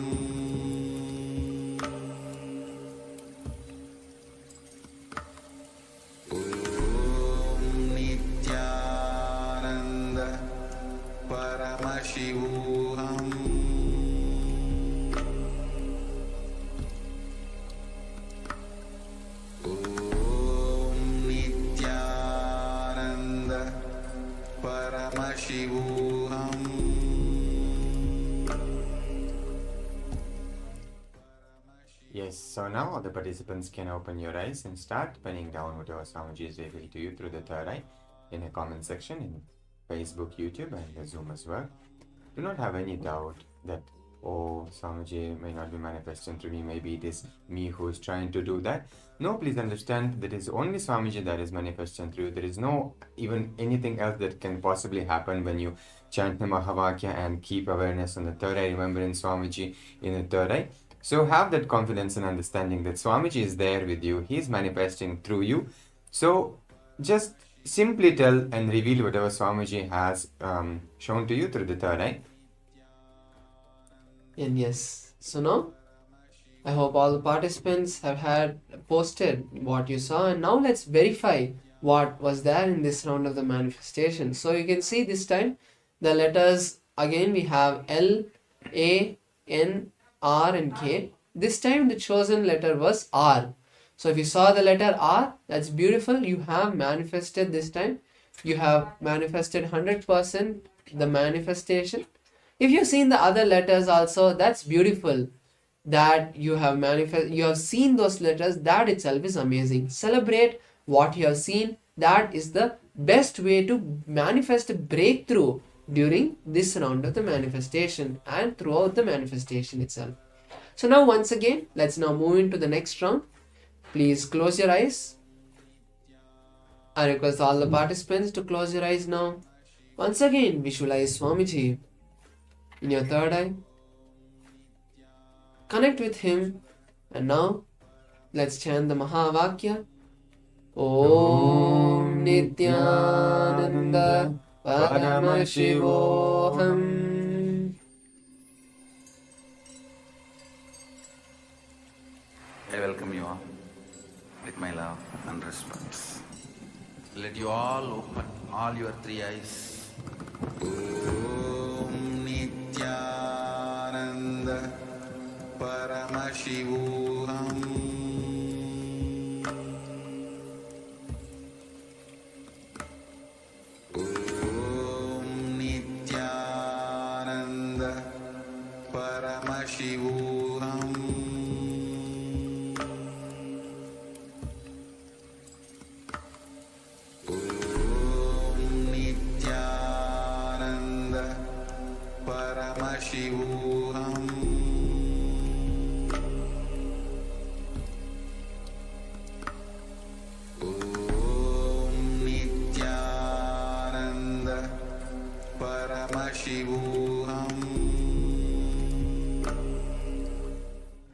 Paramashivoham. Om Nityananda Paramashivoham. Yes, so now all the participants can open your eyes and start penning down whatever Swamiji is revealed to you through the third eye in the comment section in Facebook, YouTube and the Zoom as well. Do not have any doubt that, oh, Swamiji may not be manifesting through me, maybe it is me who is trying to do that. No, please understand that it is only Swamiji that is manifesting through you. There is no even anything else that can possibly happen when you chant the Mahavakya and keep awareness on the third eye, remembering Swamiji in the third eye. So have that confidence and understanding that Swamiji is there with you. He is manifesting through you. So just simply tell and reveal whatever Swamiji has shown to you through the third eye. And yes, so now I hope all the participants have had posted what you saw, and now let's verify what was there in this round of the manifestation. So you can see this time the letters, again we have L, A, N, R and K. This time the chosen letter was R. So if you saw the letter R, that's beautiful. You have manifested this time. You have manifested 100% the manifestation. If you've seen the other letters also, that's beautiful. That you have seen those letters, that itself is amazing. Celebrate what you have seen. That is the best way to manifest a breakthrough during this round of the manifestation and throughout the manifestation itself. So now once again, let's now move into the next round. Please close your eyes. I request all the participants to close your eyes now. Once again, visualize Swamiji in your third eye. Connect with him. And now, let's chant the Mahavakya. Om Nityananda Paramashivoham. I welcome you all with my love and respect. Let you all open all your three eyes. Om Nityananda Paramashivoham. Om Nityananda Paramashivoham.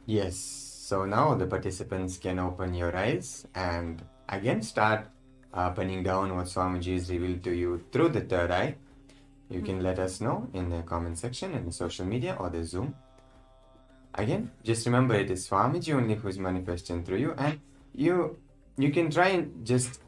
Yes, so now the participants can open your eyes and again start penning down what Swamiji has revealed to you through the third eye. You can let us know in the comment section, in the social media or the Zoom. Again, just remember it is Swamiji only who is manifesting through you, and you can try and just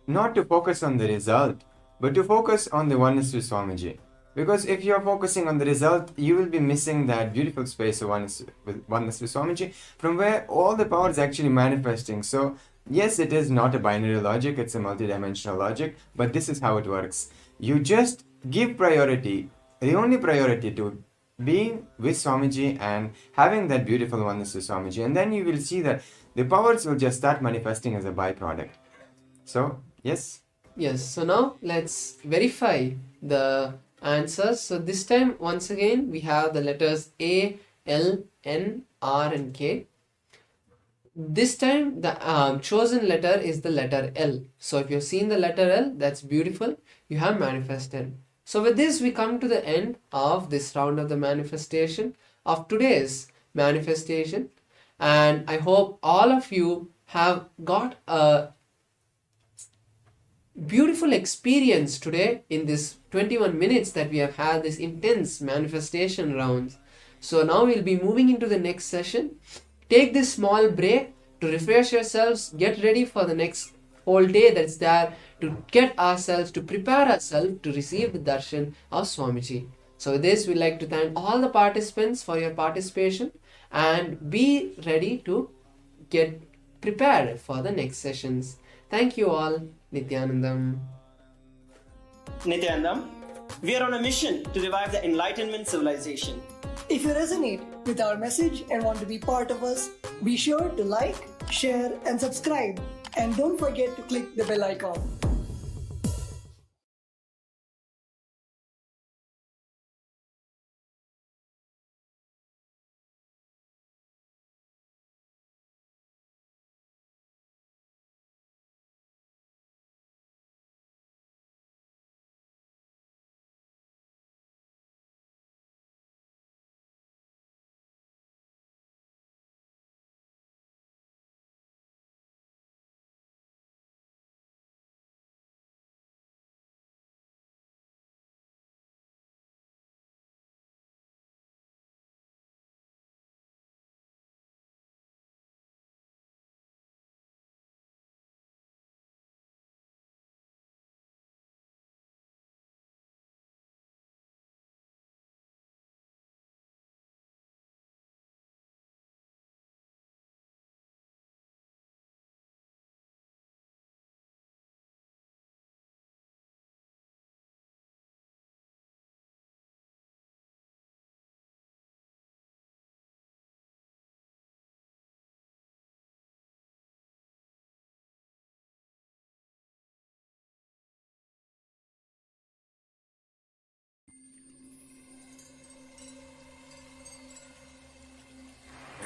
not to focus on the result, but to focus on the oneness with Swamiji. Because if you are focusing on the result, you will be missing that beautiful space of oneness with Swamiji, from where all the power is actually manifesting. So yes, it is not a binary logic, it's a multidimensional logic, but this is how it works. You just give priority, the only priority, to being with Swamiji and having that beautiful oneness with Swamiji, and then you will see that the powers will just start manifesting as a byproduct. So yes. Yes, so now let's verify the answers. So this time, once again, we have the letters A, L, N, R and K. This time, the chosen letter is the letter L. So if you've seen the letter L, that's beautiful. You have manifested. So with this, we come to the end of this round of the manifestation, of today's manifestation. And I hope all of you have got a beautiful experience today in this 21 minutes that we have had this intense manifestation rounds. So now we'll be moving into the next session. Take this small break to refresh yourselves, get ready for the next whole day that's there, to get ourselves, to prepare ourselves to receive the darshan of Swamiji. So with this, we'd like to thank all the participants for your participation and be ready to get prepared for the next sessions. Thank you all. Nithyanandam. Nithyanandam, we are on a mission to revive the Enlightenment civilization. If you resonate with our message and want to be part of us, be sure to like, share, and subscribe. And don't forget to click the bell icon.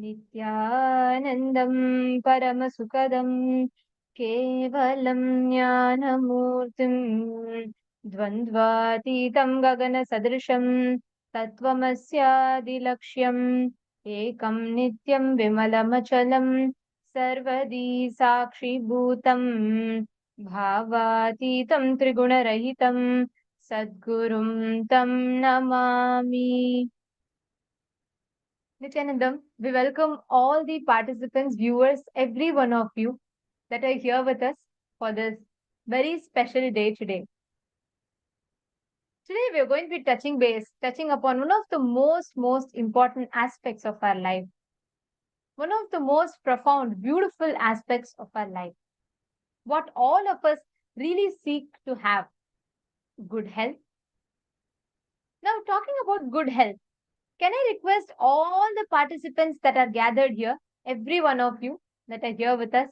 नित्यानन्दं परमसुखदं केवलं ज्ञानमूर्तिं द्वन्द्वातीतं गगनसदृशं तत्त्वमस्यादिलक्ष्यम् एकं नित्यं विमलमचलं सर्वदी साक्षिभूतं भावातीतं त्रिगुणरहितं सद्गुरुं तं Namami. Nityanandam, we welcome all the participants, viewers, every one of you that are here with us for this very special day today. Today we are going to be touching upon one of the most important aspects of our life. One of the most profound, beautiful aspects of our life. What all of us really seek to have. Good health. Now talking about good health, can I request all the participants that are gathered here, every one of you that are here with us?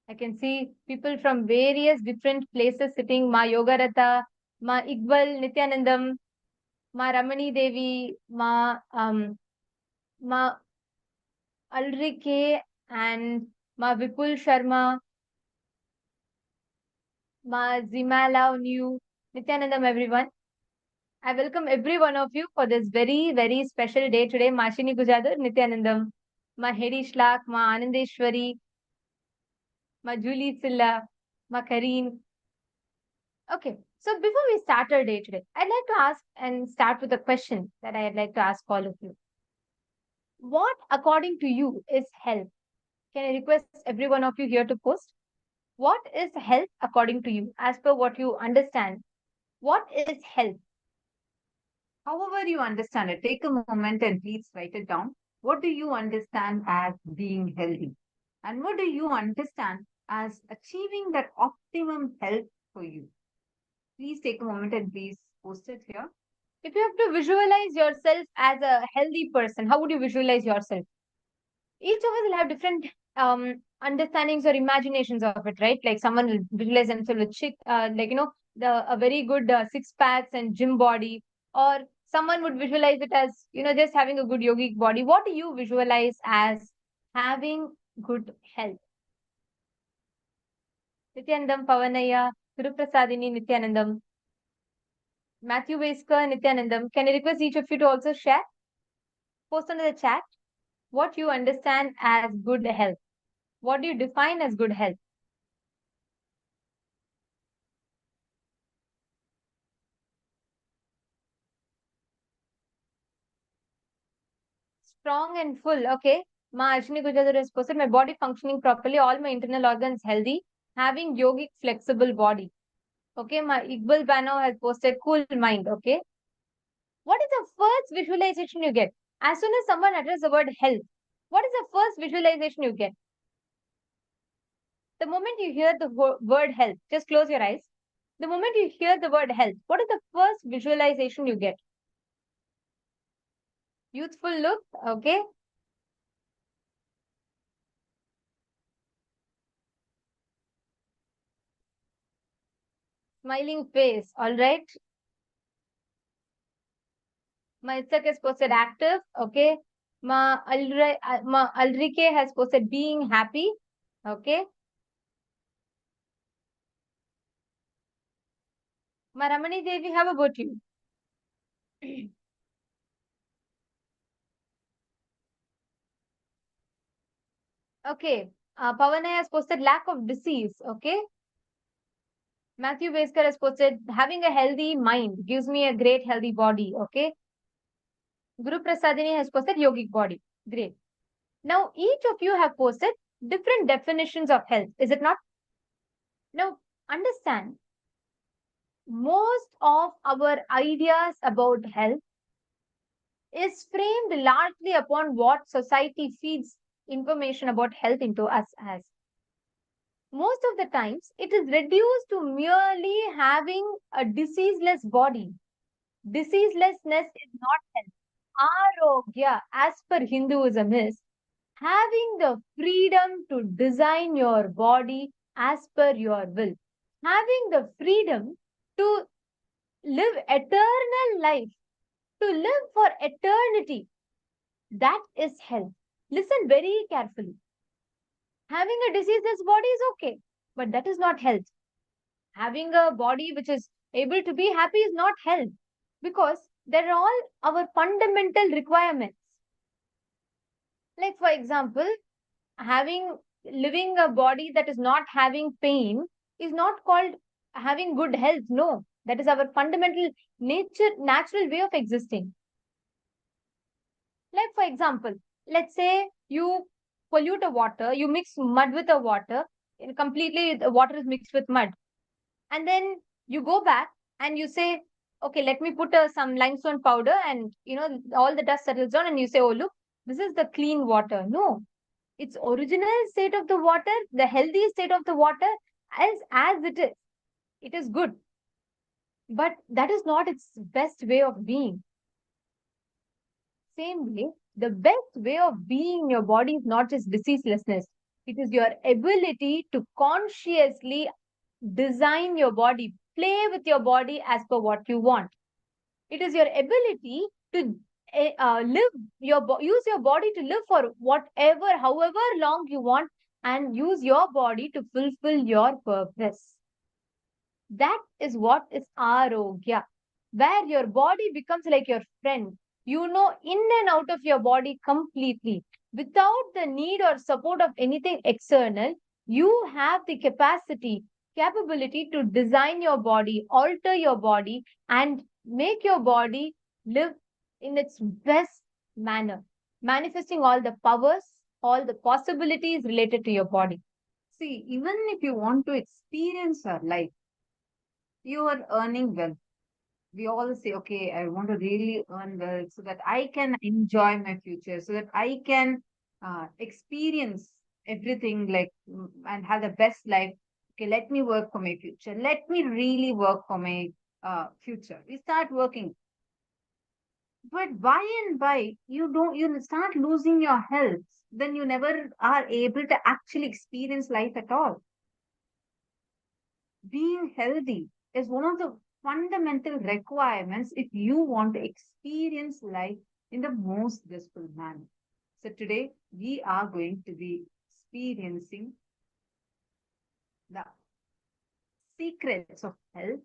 I can see people from various different places sitting. Ma Yogaratha, Ma Iqbal Nityanandam, Ma Ramani Devi, Ma Alrike, and Ma Vipul Sharma, Ma Zimala New, Nityanandam, everyone. I welcome every one of you for this very special day today. Mashini Gujadur, Nityanandam, Ma Hedi Shlak, Ma Anandeshwari, Ma Julie Silla, Ma Kareen. Okay, so before we start our day today, I'd like to ask and start with a question that I'd like to ask all of you. What, according to you, is health? Can I request every one of you here to post? What is health according to you, as per what you understand? What is health? However you understand it, take a moment and please write it down. What do you understand as being healthy? And what do you understand as achieving that optimum health for you? Please take a moment and please post it here. If you have to visualize yourself as a healthy person, how would you visualize yourself? Each of us will have different understandings or imaginations of it, right? Like someone will visualize themselves with a very good six packs and gym body, or someone would visualize it as just having a good yogic body. What do you visualize as having good health? Nityanandam Pavanaya, Guruprasadini Nityanandam, Matthew Vesker Nityanandam. Can I request each of you to also share? Post under the chat what you understand as good health. What do you define as good health? Strong and full. Okay. Ma Ashwini Gujarat has posted my body functioning properly, all my internal organs healthy, having yogic flexible body. Okay. Ma Iqbal Bano has posted cool mind. Okay. What is the first visualization you get? As soon as someone utters the word health, what is the first visualization you get? The moment you hear the word health, just close your eyes. The moment you hear the word health, what is the first visualization you get? Youthful look, okay. Smiling face, all right. My Itzak has posted active, okay. Ma Alrike has posted being happy, okay. Ma Ramani Devi, how about you? Okay. Pavanaya has posted lack of disease, okay. Matthew Vesker has posted having a healthy mind gives me a great healthy body, okay. Guru Prasadini has posted yogic body, great. Now each of you have posted different definitions of health, is it not? Now understand, most of our ideas about health is framed largely upon what society feeds information about health into us as. Most of the times, it is reduced to merely having a diseaseless body. Diseaselessness is not health. Arogya, as per Hinduism, is having the freedom to design your body as per your will. Having the freedom to live eternal life, to live for eternity. That is health. Listen very carefully. Having a diseaseless body is okay, but that is not health. Having a body which is able to be happy is not health, because they're all our fundamental requirements. Like, for example, living a body that is not having pain is not called having good health. No, that is our fundamental natural way of existing. Like, for example, let's say you pollute a water, you mix mud with a water, and completely the water is mixed with mud. And then you go back and you say, okay, let me put some limestone powder, and all the dust settles down, and you say, oh, look, this is the clean water. No, its original state of the water, the healthy state of the water, as it is. It is good. But that is not its best way of being. Same way, the best way of being in your body is not just diseaselessness. It is your ability to consciously design your body, play with your body as per what you want. It is your ability to use your body to live for whatever, however long you want, and use your body to fulfill your purpose. That is what is arogya, where your body becomes like your friend. You know in and out of your body completely, without the need or support of anything external. You have the capability to design your body, alter your body, and make your body live in its best manner, manifesting all the powers, all the possibilities related to your body. See, even if you want to experience our life, you are earning well. We all say, okay, I want to really earn well so that I can enjoy my future, so that I can experience everything and have the best life. Okay, let me work for my future. Let me really work for my future. We start working. But by and by, you start losing your health. Then you never are able to actually experience life at all. Being healthy is one of the fundamental requirements if you want to experience life in the most blissful manner. So today we are going to be experiencing the secrets of health.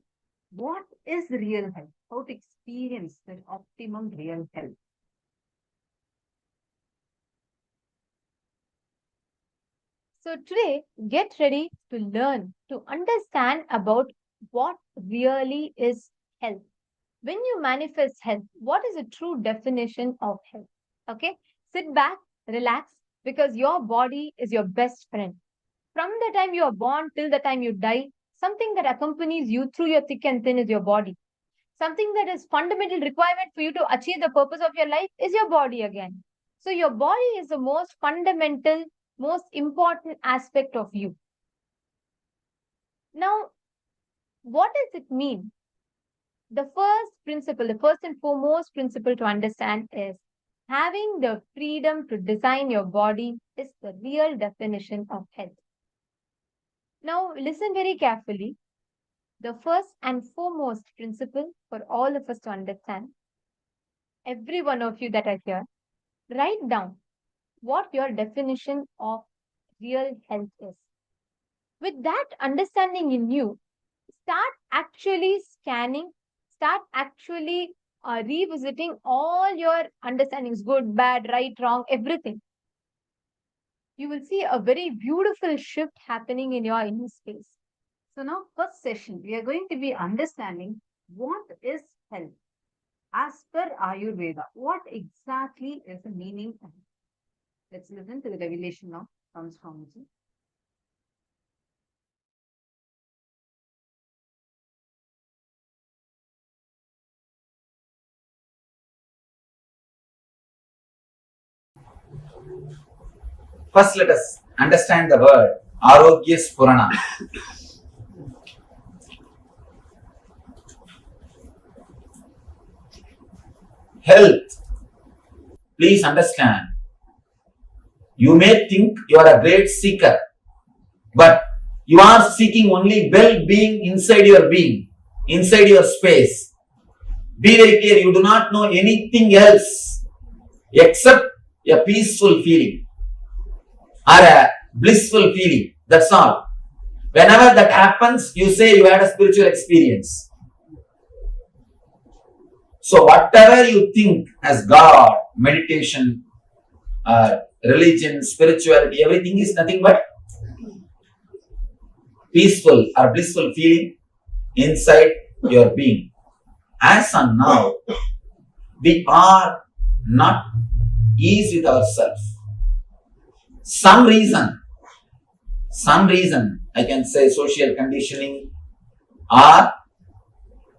What is real health? How to experience the optimum real health. So today, get ready to learn, to understand about what really is health. When you manifest health, what is the true definition of health? Okay, sit back, relax, because your body is your best friend. From the time you are born till the time you die, something that accompanies you through your thick and thin is your body. Something that is fundamental requirement for you to achieve the purpose of your life is your body again. So your body is the most fundamental, most important aspect of you. Now, what does it mean? The first and foremost principle to understand is having the freedom to design your body is the real definition of health. Now, listen very carefully. The first and foremost principle for all of us to understand, every one of you that are here, write down what your definition of real health is. With that understanding in you, start actually scanning, start actually revisiting all your understandings, good, bad, right, wrong, everything. You will see a very beautiful shift happening in your inner space. So now, first session, we are going to be understanding what is health. As per Ayurveda, what exactly is the meaning of health? Let's listen to the revelation now from Swamiji. First, let us understand the word Arogya Spurana. Health. Please understand. You may think you are a great seeker, but you are seeking only well-being inside your being, inside your space. Be very clear, you do not know anything else except a peaceful feeling or a blissful feeling. That's all. Whenever that happens, you say you had a spiritual experience. So whatever you think as God, meditation, religion, spirituality, everything is nothing but peaceful or blissful feeling inside your being. As of now, we are not ease with ourselves. Some reason, I can say social conditioning or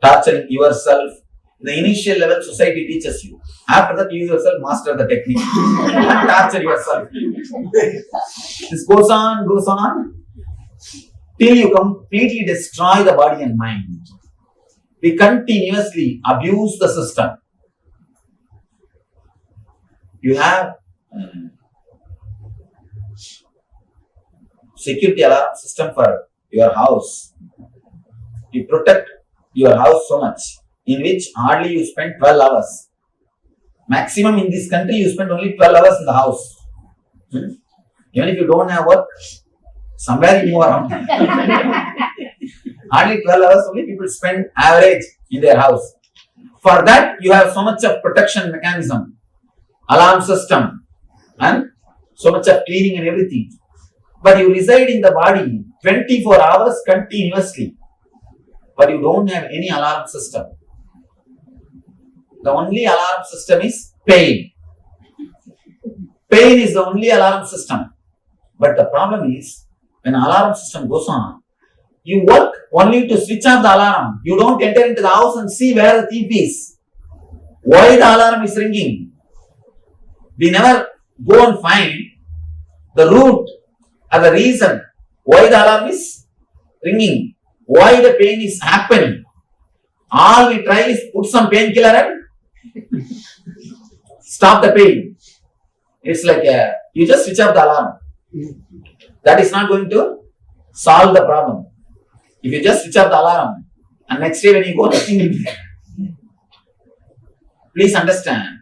torturing yourself. The initial level society teaches you. After that, you yourself master the technique and torture yourself. This goes on till you completely destroy the body and mind. We continuously abuse the system. You have security alarm system for your house. You protect your house so much, in which hardly you spend 12 hours. Maximum in this country, you spend only 12 hours in the house. Even if you don't have work, somewhere you move around. Hardly 12 hours only people spend average in their house. For that, you have so much of protection mechanism, alarm system, and so much of cleaning and everything. But you reside in the body 24 hours continuously. But you don't have any alarm system. The only alarm system is pain. Pain is the only alarm system. But the problem is, when alarm system goes on, you work only to switch off the alarm. You don't enter into the house and see where the thief is. Why the alarm is ringing? We never go and find the root or the reason why the alarm is ringing, why the pain is happening. All we try is put some painkiller and stop the pain. It's like you just switch off the alarm. That is not going to solve the problem. If you just switch off the alarm and next day when you go, nothing will be there. Please understand,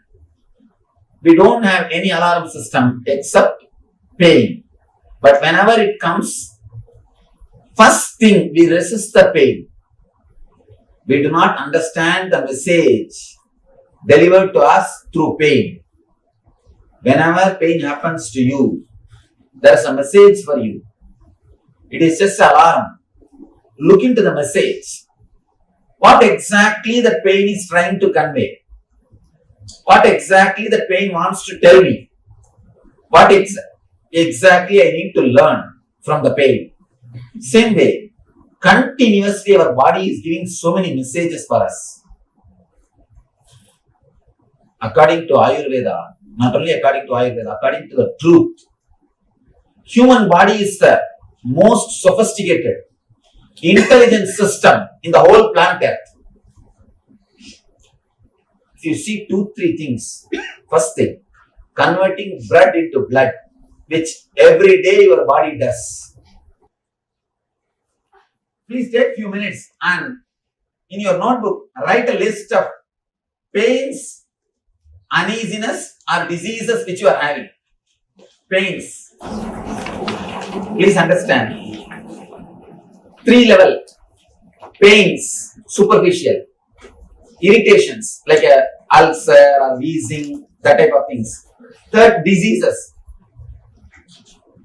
we don't have any alarm system except pain. But whenever it comes, first thing we resist the pain. We do not understand the message delivered to us through pain. Whenever pain happens to you, there is a message for you. It is just an alarm. Look into the message. What exactly the pain is trying to convey? What exactly the pain wants to tell me? What exactly I need to learn from the pain? Same way, continuously our body is giving so many messages for us. According to Ayurveda, not only according to Ayurveda, according to the truth, human body is the most sophisticated, intelligent system in the whole planet Earth. If you see 2-3 things, first thing, converting blood into blood, which every day your body does. Please take few minutes and in your notebook, write a list of pains, uneasiness or diseases which you are having. Pains. Please understand. 3 level. Pains, superficial. Irritations like a ulcer or wheezing, that type of things. Third, diseases.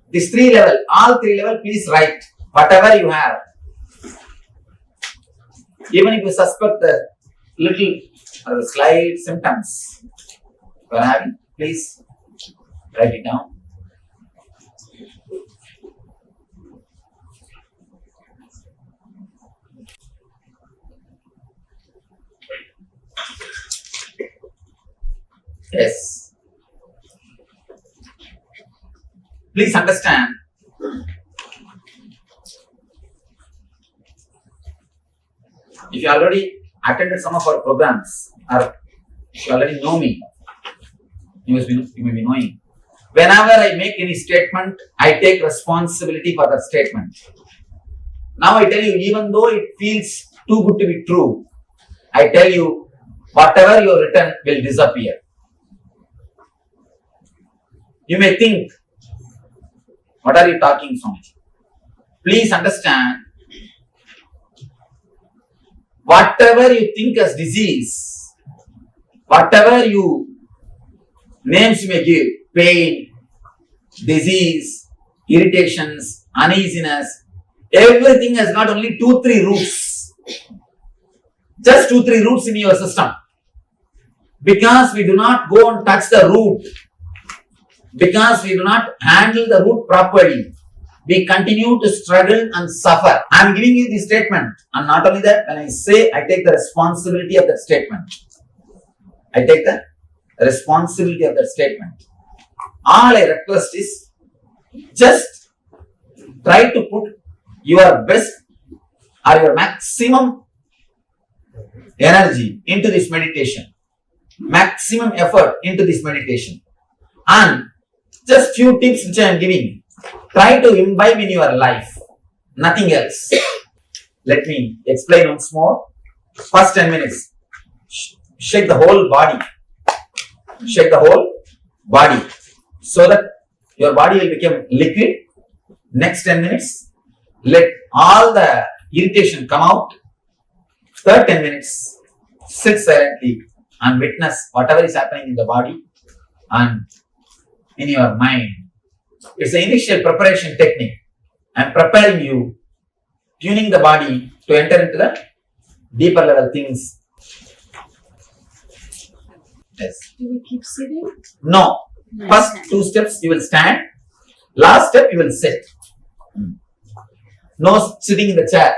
These 3 level, all 3 level, please write whatever you have. Even if you suspect the little or slight symptoms you are having, please write it down. Yes. Please understand. If you already attended some of our programs or you already know me, you may be knowing. Whenever I make any statement, I take responsibility for that statement. Now I tell you, even though it feels too good to be true, I tell you, whatever you have written will disappear. You may think, what are you talking, Swamiji? Please understand, whatever you think as disease, whatever names you may give, pain, disease, irritations, uneasiness, everything has got only 2-3 roots. Just 2-3 roots in your system. Because we do not go and touch the root, because we do not handle the root properly, we continue to struggle and suffer. I am giving you this statement, and not only that, when I say, I take the responsibility of that statement. I take the responsibility of that statement. All I request is, just try to put your best or your maximum energy into this meditation, maximum effort into this meditation, and just few tips which I am giving. Try to imbibe in your life, nothing else. Let me explain once more. First 10 minutes, shake the whole body. Shake the whole body so that your body will become liquid. Next 10 minutes, let all the irritation come out. Third 10 minutes, sit silently and witness whatever is happening in the body and in your mind. It's the initial preparation technique. I am preparing you, tuning the body to enter into the deeper level things. Yes. Do we keep sitting? No. First 2 steps you will stand. Last step you will sit. No sitting in the chair.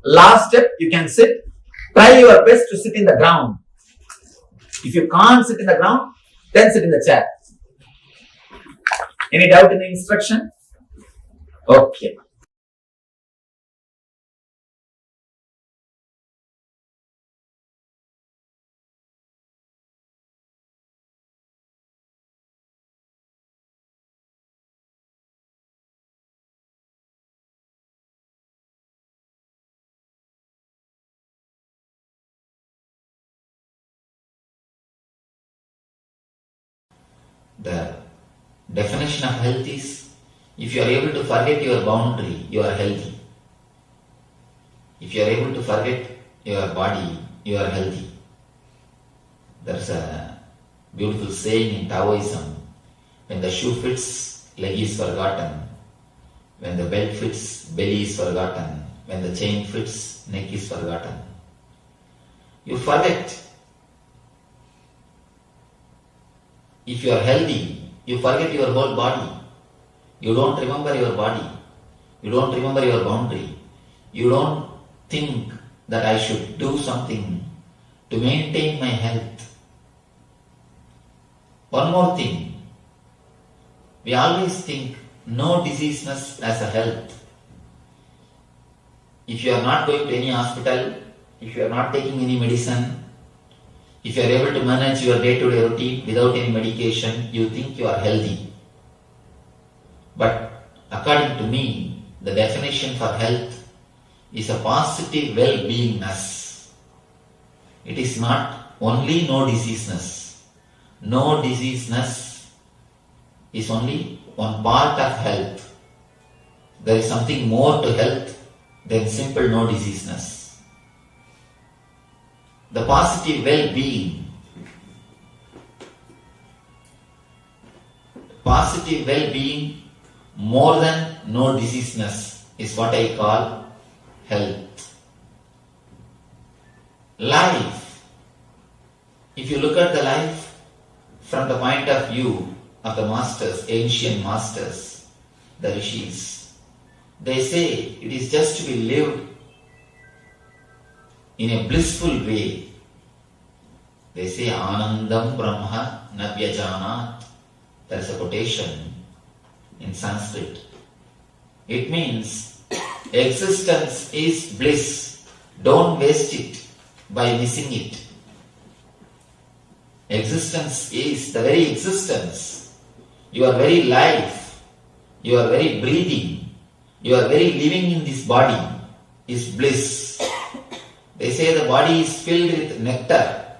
Last step you can sit. Try your best to sit in the ground. If you can't sit in the ground, then sit in the chair. Any doubt in the instruction? Okay. The definition of health is, if you are able to forget your boundary, you are healthy. If you are able to forget your body, you are healthy. There's a beautiful saying in Taoism, when the shoe fits, leg is forgotten. When the belt fits, belly is forgotten. When the chain fits, neck is forgotten. You forget. If you are healthy, you forget your whole body. You don't remember your body. You don't remember your boundary. You don't think that I should do something to maintain my health. One more thing. We always think no diseaseness as a health. If you are not going to any hospital, if you are not taking any medicine, if you are able to manage your day-to-day routine without any medication, you think you are healthy. But according to me, the definition for health is a positive well-beingness. It is not only no diseaseness. No diseaseness is only one part of health. There is something more to health than simple no diseaseness. The positive well-being. Positive well-being more than no diseaseness is what I call health. Life. If you look at the life from the point of view of the masters, ancient masters, the rishis, they say it is just to be lived in a blissful way. They say Anandam Brahma Navyajanat. There is a quotation in Sanskrit. It means existence is bliss. Don't waste it by missing it. Existence is the very existence. Your very life, your very breathing, your very living in this body is bliss. They say the body is filled with nectar,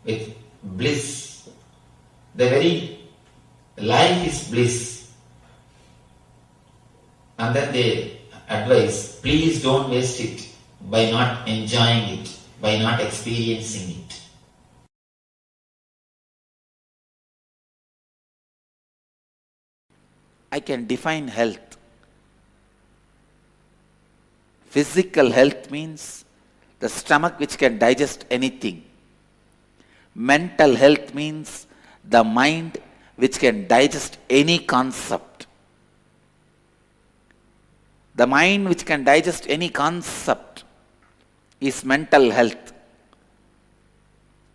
with bliss. The very Life is bliss. And then they advise, please don't waste it by not enjoying it, by not experiencing it. I can define health. Physical health means the stomach which can digest anything. Mental health means the mind which can digest any concept. The mind which can digest any concept is mental health.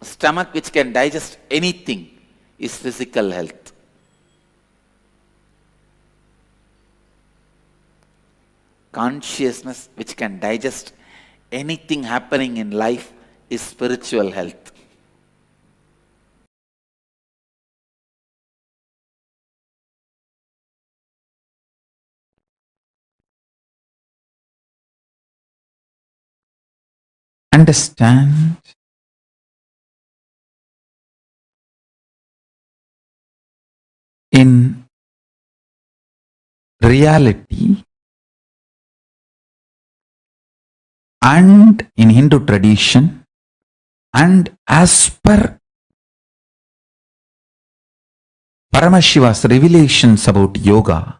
Stomach which can digest anything is physical health. Consciousness which can digest anything happening in life is spiritual health. Understand in reality and in Hindu tradition and as per Paramashiva's revelations about yoga,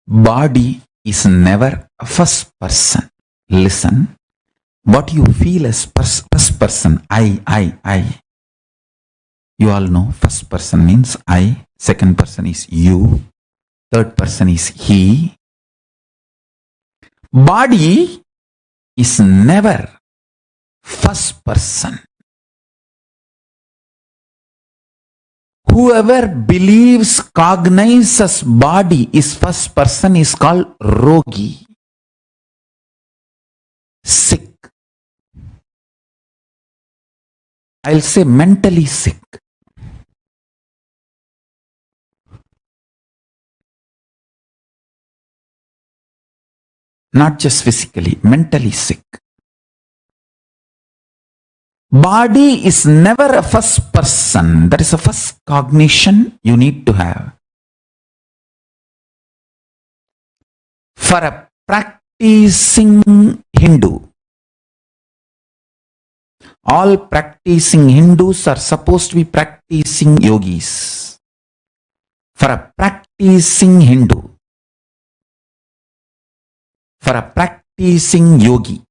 body is never a first person. Listen, what you feel as first person, I. You all know first person means I, second person is you, third person is he. Body is never first person. Whoever believes, cognizes body is first person is called rogi, sick. I'll say mentally sick. Not just physically, mentally sick. Body is never a first person. That is a first cognition you need to have. For a practicing Hindu, all practicing Hindus are supposed to be practicing yogis. For a practicing Hindu, for a practicing yogi,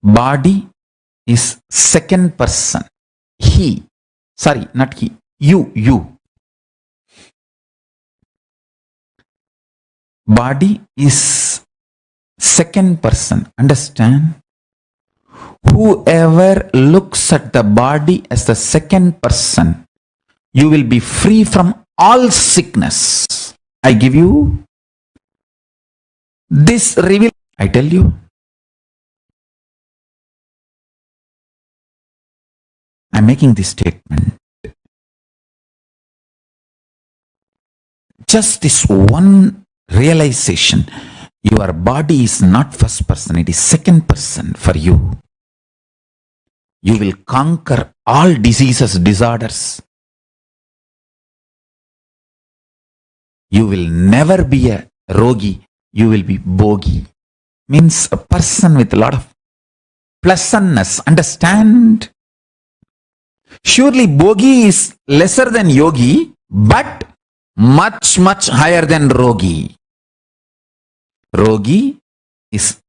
body is second person. He, sorry, not he, you. Body is second person. Understand? Whoever looks at the body as the second person, you will be free from all sickness. I give you this reveal. I tell you, I'm making this statement. Just this one realization, your body is not first person, it is second person for you. You will conquer all diseases, disorders. You will never be a rogi, you will be bogi. Means a person with a lot of pleasantness. Understand? Surely bogi is lesser than yogi, but much higher than rogi. Rogi is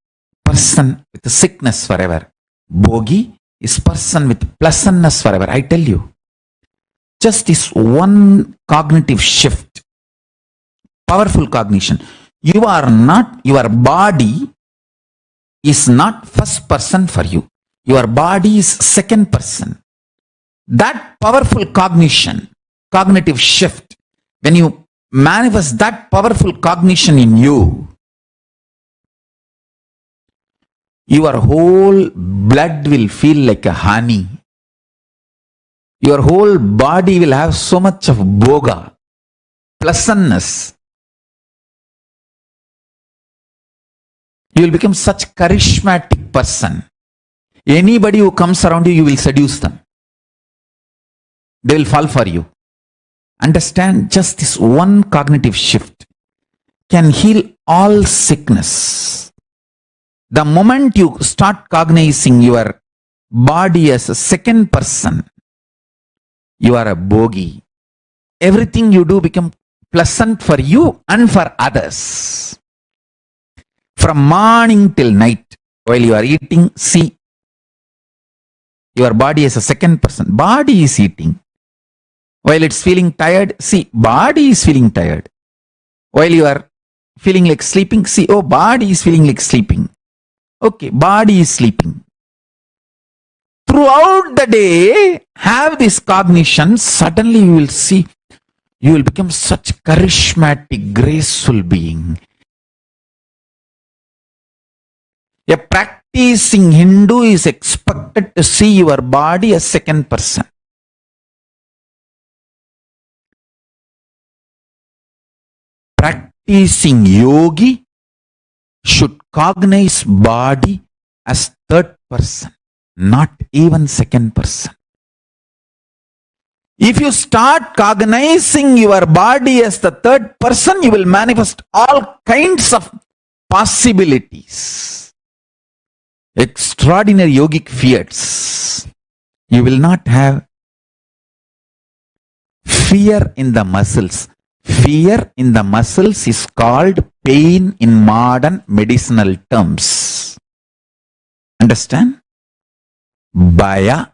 person with sickness forever. Bogi is person with pleasantness forever. I tell you, just this one cognitive shift, powerful cognition. You are not, your body is not first person for you. Your body is second person. That powerful cognition, cognitive shift, when you manifest that powerful cognition in you, your whole blood will feel like a honey. Your whole body will have so much of bhoga, pleasantness. You will become such charismatic person. Anybody who comes around you, you will seduce them. they will fall for you. Understand, just this one cognitive shift can heal all sickness. The moment you start cognizing your body as a second person, you are a bogey. Everything you do becomes pleasant for you and for others. From morning till night, while you are eating, see your body as a second person. Body is eating. While it's feeling tired, see, body is feeling tired. While you are feeling like sleeping, see, oh, body is feeling like sleeping. Okay, body is sleeping. Throughout the day, have this cognition. Suddenly you will see, you will become such charismatic, graceful being. A practicing Hindu is expected to see your body as second person. Practicing yogi should cognize body as third person, not even second person. If you start cognizing your body as the third person, you will manifest all kinds of possibilities. Extraordinary yogic fiats. You will not have fear in the muscles. Fear in the muscles is called pain in modern medicinal terms. Understand? Bhaya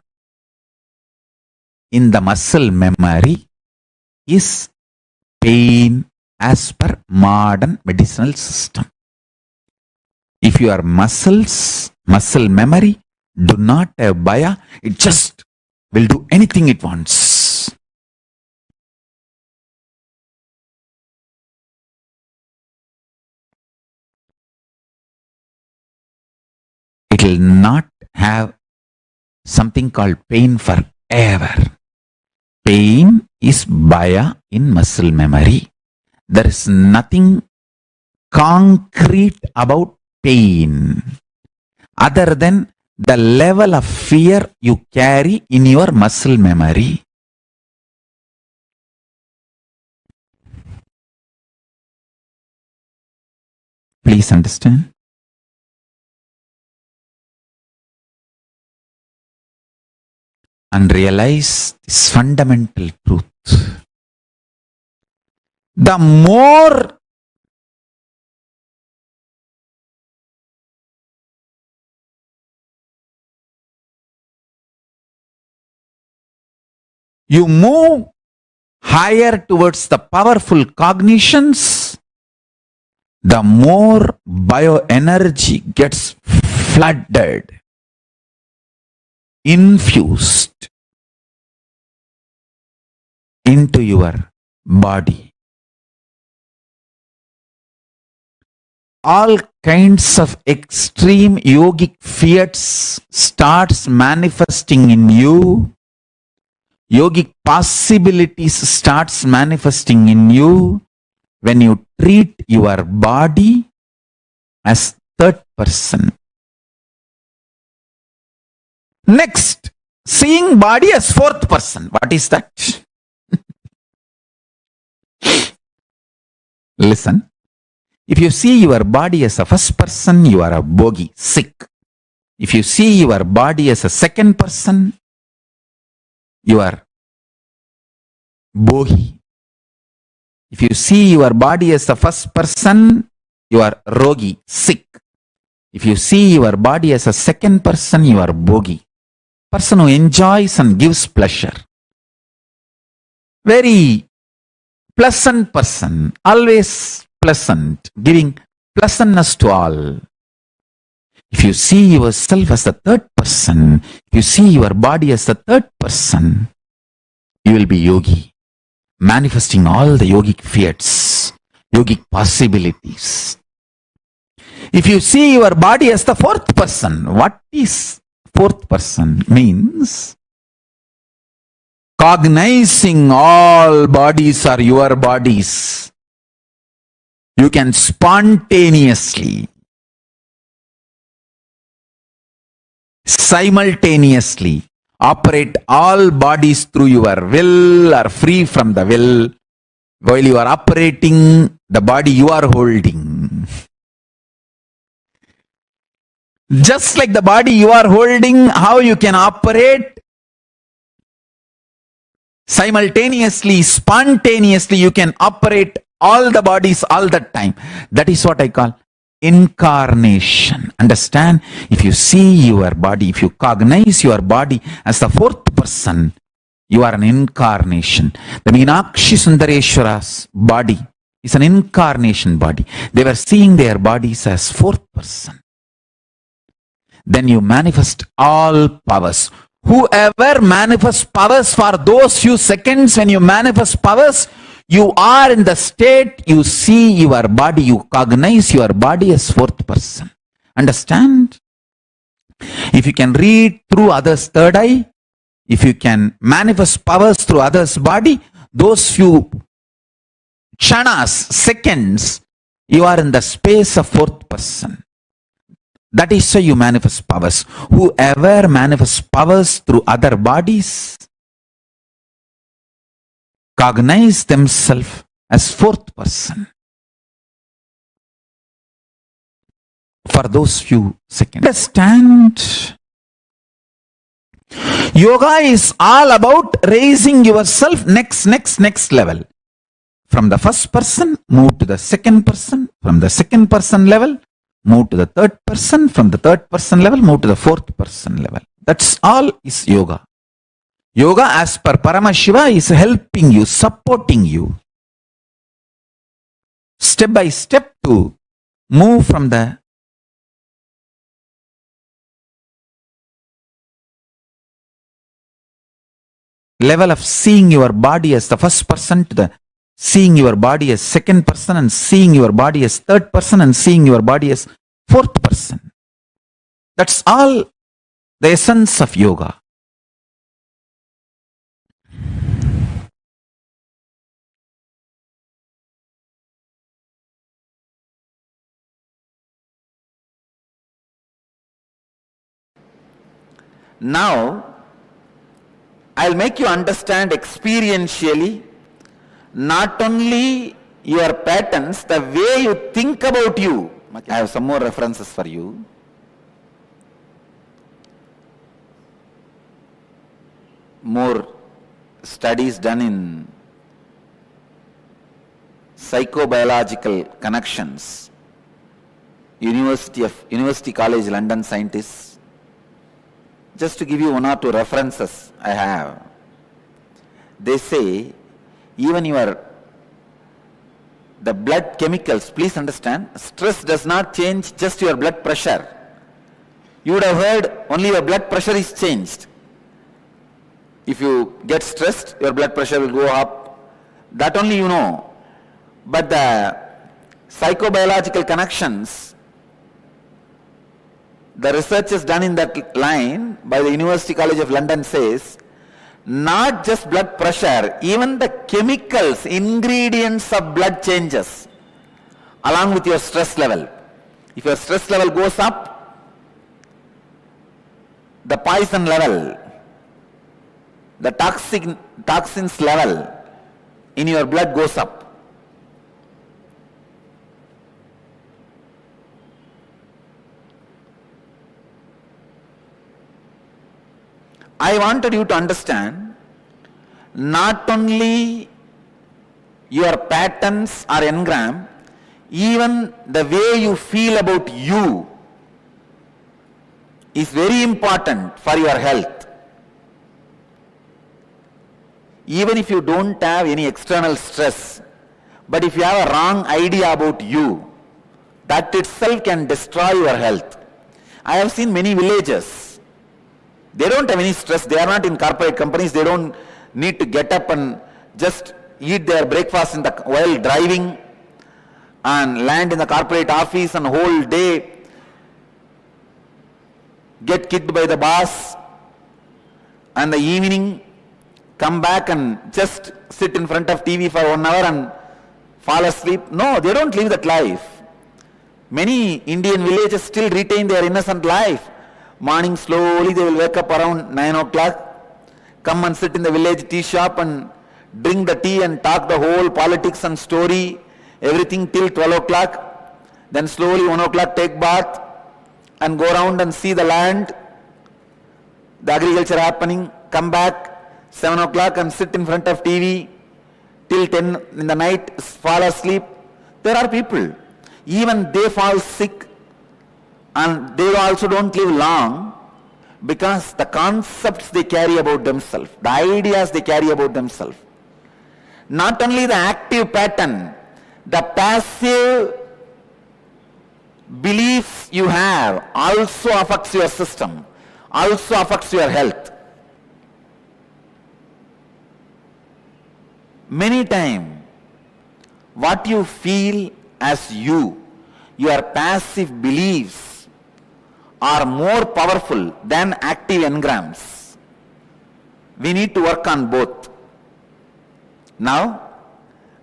in the muscle memory is pain as per modern medicinal system. If your muscle memory do not have bhaya, it just will do anything it wants. It will not have something called pain forever. Pain is bhaya in muscle memory. There is nothing concrete about pain other than the level of fear you carry in your muscle memory. Please understand. And realize this fundamental truth. The more you move higher towards the powerful cognitions, the more bioenergy gets flooded, infused into your body. All kinds of extreme yogic fiats starts manifesting in you. Yogic possibilities starts manifesting in you when you treat your body as third person. Next, seeing body as fourth person. What is that? Listen. If you see your body as a first person, you are a bogey, sick. If you see your body as a second person, you are bohi. If you see your body as the first person, you are rogi, sick. If you see your body as a second person, you are bogi, person who enjoys and gives pleasure. Very pleasant person, always pleasant, giving pleasantness to all. If you see yourself as the third person, if you see your body as the third person, you will be yogi, manifesting all the yogic fiats, yogic possibilities. If you see your body as the fourth person, what is fourth person? Means cognizing all bodies are your bodies. You can spontaneously, simultaneously, operate all bodies through your will or free from the will, while you are operating the body you are holding. Just like the body you are holding, how you can operate simultaneously, spontaneously, you can operate all the bodies all the time. That is what I call incarnation. Understand? If you see your body, if you cognize your body as the fourth person, you are an incarnation. The Meenakshi Sundareshwara's body is an incarnation body. They were seeing their bodies as fourth person. Then you manifest all powers. Whoever manifests powers for those few seconds, when you manifest powers, you are in the state, you see your body, you cognize your body as fourth person. Understand? If you can read through others' third eye, if you can manifest powers through others' body, those few chanas, seconds, you are in the space of fourth person. That is why you manifest powers. Whoever manifests powers through other bodies cognize themselves as fourth person for those few seconds. Understand? Yoga is all about raising yourself next level. From the first person, move to the second person. From the second person level, move to the third person. From the third person level, move to the fourth person level. That's all is yoga. Yoga, as per Paramashiva, is helping you, supporting you, step by step to move from the level of seeing your body as the first person to the seeing your body as second person, and seeing your body as third person, and seeing your body as fourth person. That's all the essence of yoga. Now, I'll make you understand experientially not only your patterns, the way you think about you. I have some more references for you. More studies done in psychobiological connections. University College London scientists. Just to give you one or two references I have. They say even the blood chemicals, please understand, stress does not change just your blood pressure. You would have heard only your blood pressure is changed. If you get stressed, your blood pressure will go up. That only you know. But the psychobiological connections, the research is done in that line by the University College of London says, not just blood pressure, even the chemicals, ingredients of blood changes along with your stress level. If your stress level goes up, the poison level, the toxins level in your blood goes up. I wanted you to understand not only your patterns or engram, even the way you feel about you is very important for your health. Even if you don't have any external stress, but if you have a wrong idea about you, that itself can destroy your health. I have seen many villages. They don't have any stress. They are not in corporate companies. They don't need to get up and just eat their breakfast while driving and land in the corporate office and whole day get kicked by the boss, and the evening come back and just sit in front of TV for 1 hour and fall asleep. No, they don't live that life. Many Indian villages still retain their innocent life. Morning slowly they will wake up around 9 o'clock, come and sit in the village tea shop and drink the tea and talk the whole politics and story, everything till 12 o'clock. Then slowly 1 o'clock take bath and go around and see the land, the agriculture happening, come back 7 o'clock and sit in front of TV till 10 in the night, fall asleep. There are people, even they fall sick and they also don't live long because the concepts they carry about themselves, the ideas they carry about themselves. Not only the active pattern, the passive beliefs you have also affects your system, also affects your health. Many times, what you feel as your passive beliefs are more powerful than active engrams. We need to work on both. Now,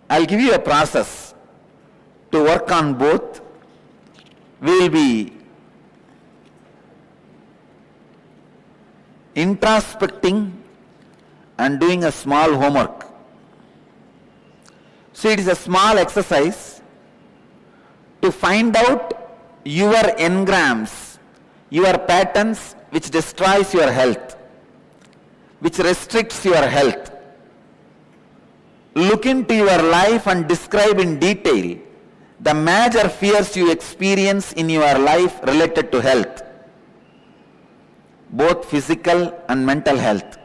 I'll give you a process to work on both. We will be introspecting and doing a small homework. So it is a small exercise to find out your engrams, your patterns which destroys your health, which restricts your health. Look into your life and describe in detail the major fears you experience in your life related to health, both physical and mental health.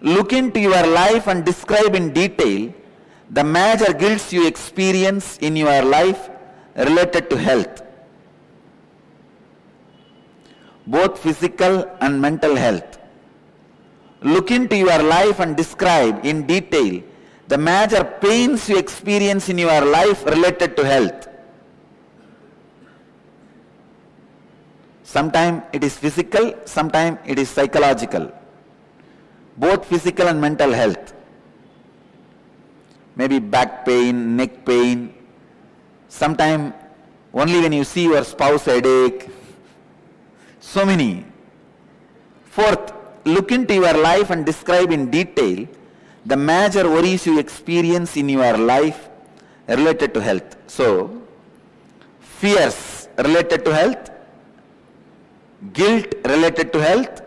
Look into your life and describe in detail the major guilts you experience in your life related to health, both physical and mental health. Look into your life and describe in detail the major pains you experience in your life related to health. Sometimes it is physical, sometimes it is psychological. Both physical and mental health. Maybe back pain, neck pain. Sometimes only when you see your spouse headache. So many. Fourth, look into your life and describe in detail the major worries you experience in your life related to health. So, fears related to health, guilt related to health,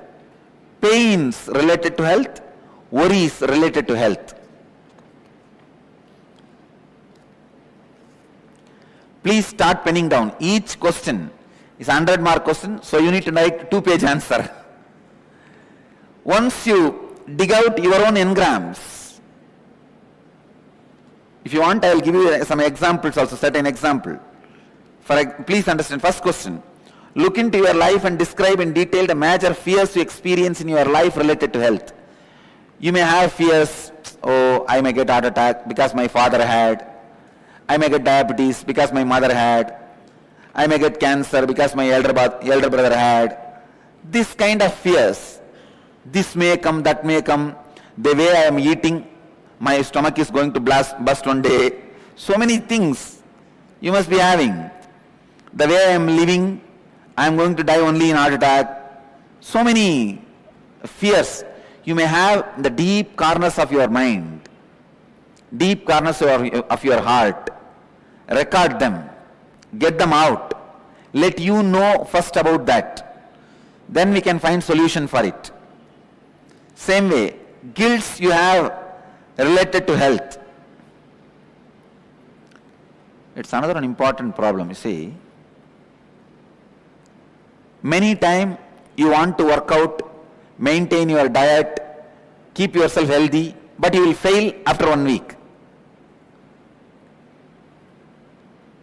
pains related to health, worries related to health. Please start penning down. Each question is 100-mark question, so you need to write 2-page answer. Once you dig out your own engrams, if you want, I will give you some examples also, certain example. Please understand, first question. Look into your life and describe in detail the major fears you experience in your life related to health. You may have fears, oh, I may get heart attack because my father had. I may get diabetes because my mother had. I may get cancer because my elder brother had. This kind of fears. This may come, that may come. The way I am eating, my stomach is going to burst one day. So many things you must be having. The way I am living, I am going to die only in heart attack. So many fears. You may have the deep corners of your mind, deep corners of your heart. Record them. Get them out. Let you know first about that. Then we can find solution for it. Same way, guilts you have related to health. It's another important problem, you see. Many times you want to work out, maintain your diet, keep yourself healthy, but you will fail after 1 week.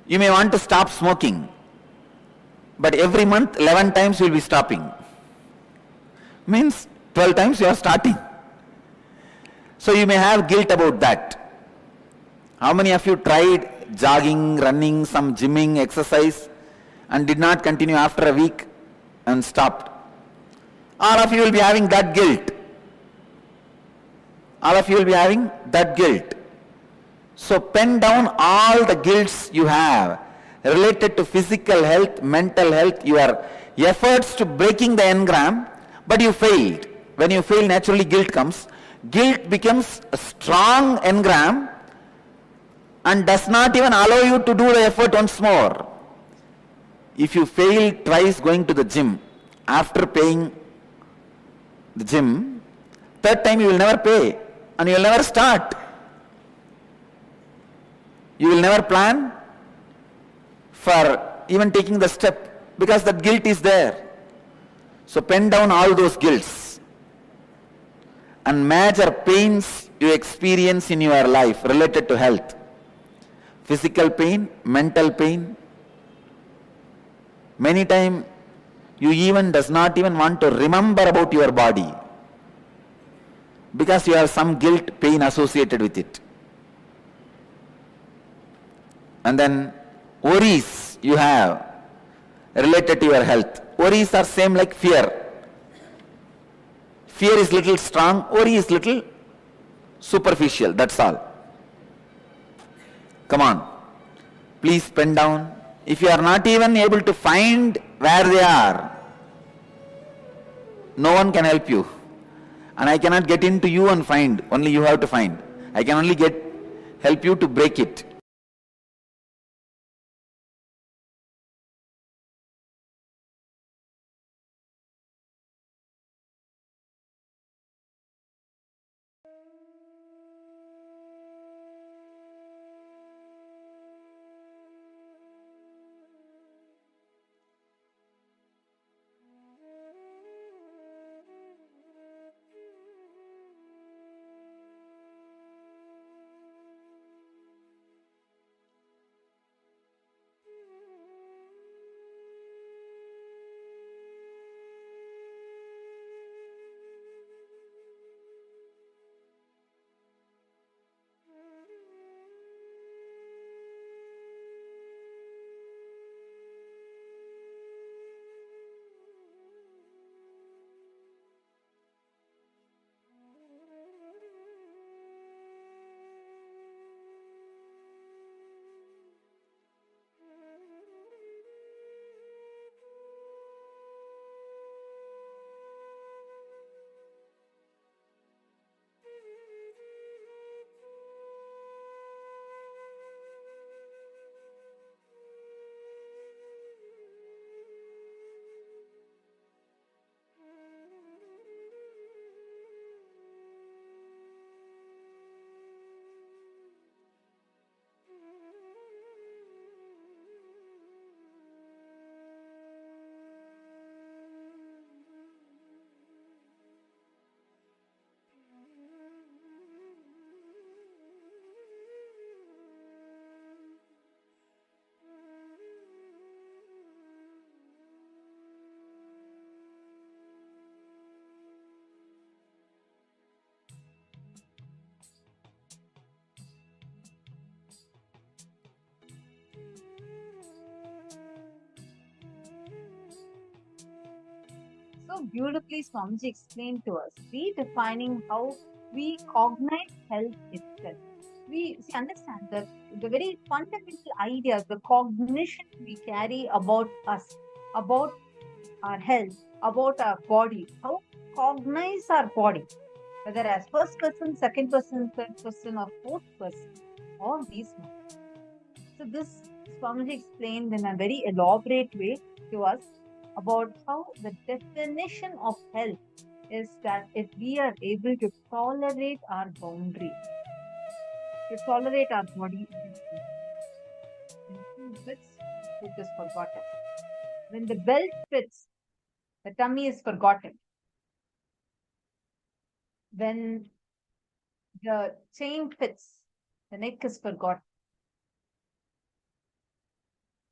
You may want to stop smoking, but every month 11 times you will be stopping. Means 12 times you are starting. So you may have guilt about that. How many of you tried jogging, running, some gymming, exercise and did not continue after a week and stopped? All of you will be having that guilt. All of you will be having that guilt. So pen down all the guilts you have related to physical health, mental health, your efforts to breaking the engram, but you failed. when you fail, naturally guilt comes. Guilt becomes a strong engram and does not even allow you to do the effort once more. If you fail twice going to the gym, after paying the gym, third time you will never pay and you will never start. You will never plan for even taking the step because that guilt is there. So pen down all those guilts and major pains you experience in your life related to health. Physical pain, mental pain. Many times you even does not even want to remember about your body because you have some guilt, pain associated with it. And then worries you have related to your health. Worries are same like fear. Fear is little strong, worry is little superficial, that's all. Come on, please pen down. If you are not even able to find where they are, no one can help you. And I cannot get into you and find, only you have to find. I can only help you to break it. So beautifully Swamiji explained to us, redefining how we cognize health itself. We see, understand that the very fundamental ideas, the cognition we carry about us, about our health, about our body, how cognize our body, whether as first person, second person, third person, or fourth person, all these matter. So this Swamiji explained in a very elaborate way to us about how the definition of health is that if we are able to tolerate our boundaries, to tolerate our body, when food fits, food is forgotten. When the belt fits, the tummy is forgotten. When the chain fits, the neck is forgotten.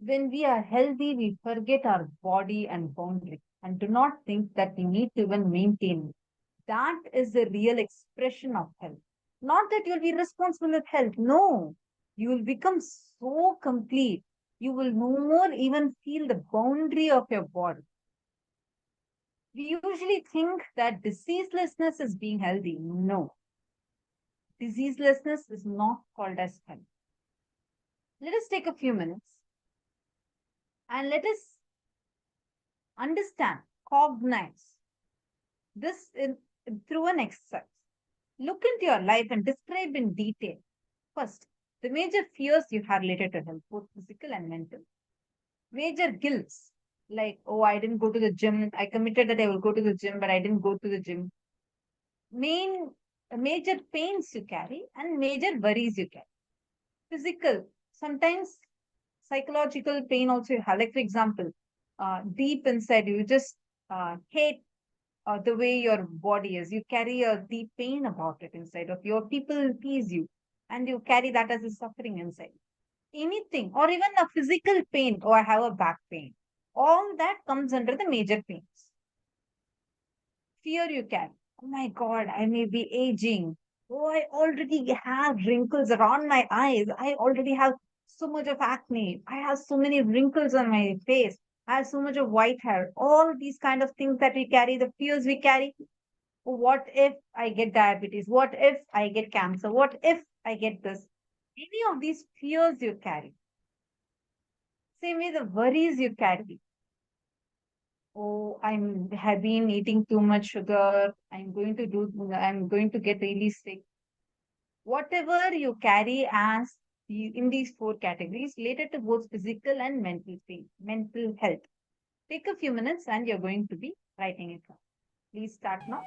When we are healthy, we forget our body and boundary and do not think that we need to even maintain it. That is the real expression of health. Not that you'll be responsible with health. No, you will become so complete. You will no more even feel the boundary of your body. We usually think that diseaselessness is being healthy. No. Diseaselessness is not called as health. Let us take a few minutes and let us understand, cognize this in through an exercise. Look into your life and describe in detail. First, the major fears you have related to health, both physical and mental. Major guilts, like, oh, I didn't go to the gym. I committed that I will go to the gym, but I didn't go to the gym. Major pains you carry and major worries you carry. Physical, sometimes psychological pain also you have. Like, for example, deep inside you just hate the way your body is. You carry a deep pain about it inside of your people tease you, and you carry that as a suffering inside. Anything, or even a physical pain, or I have a back pain. All that comes under the major pains. Fear you carry. Oh my God, I may be aging. Oh, I already have wrinkles around my eyes. I already have so much of acne. I have so many wrinkles on my face. I have so much of white hair. All these kind of things that we carry, the fears we carry. What if I get diabetes? What if I get cancer? What if I get this? Any of these fears you carry. Same way the worries you carry. Oh, have been eating too much sugar. I'm going to get really sick. Whatever you carry as in these four categories related to both physical and mental pain, mental health. Take a few minutes and you're going to be writing it down. Please start now.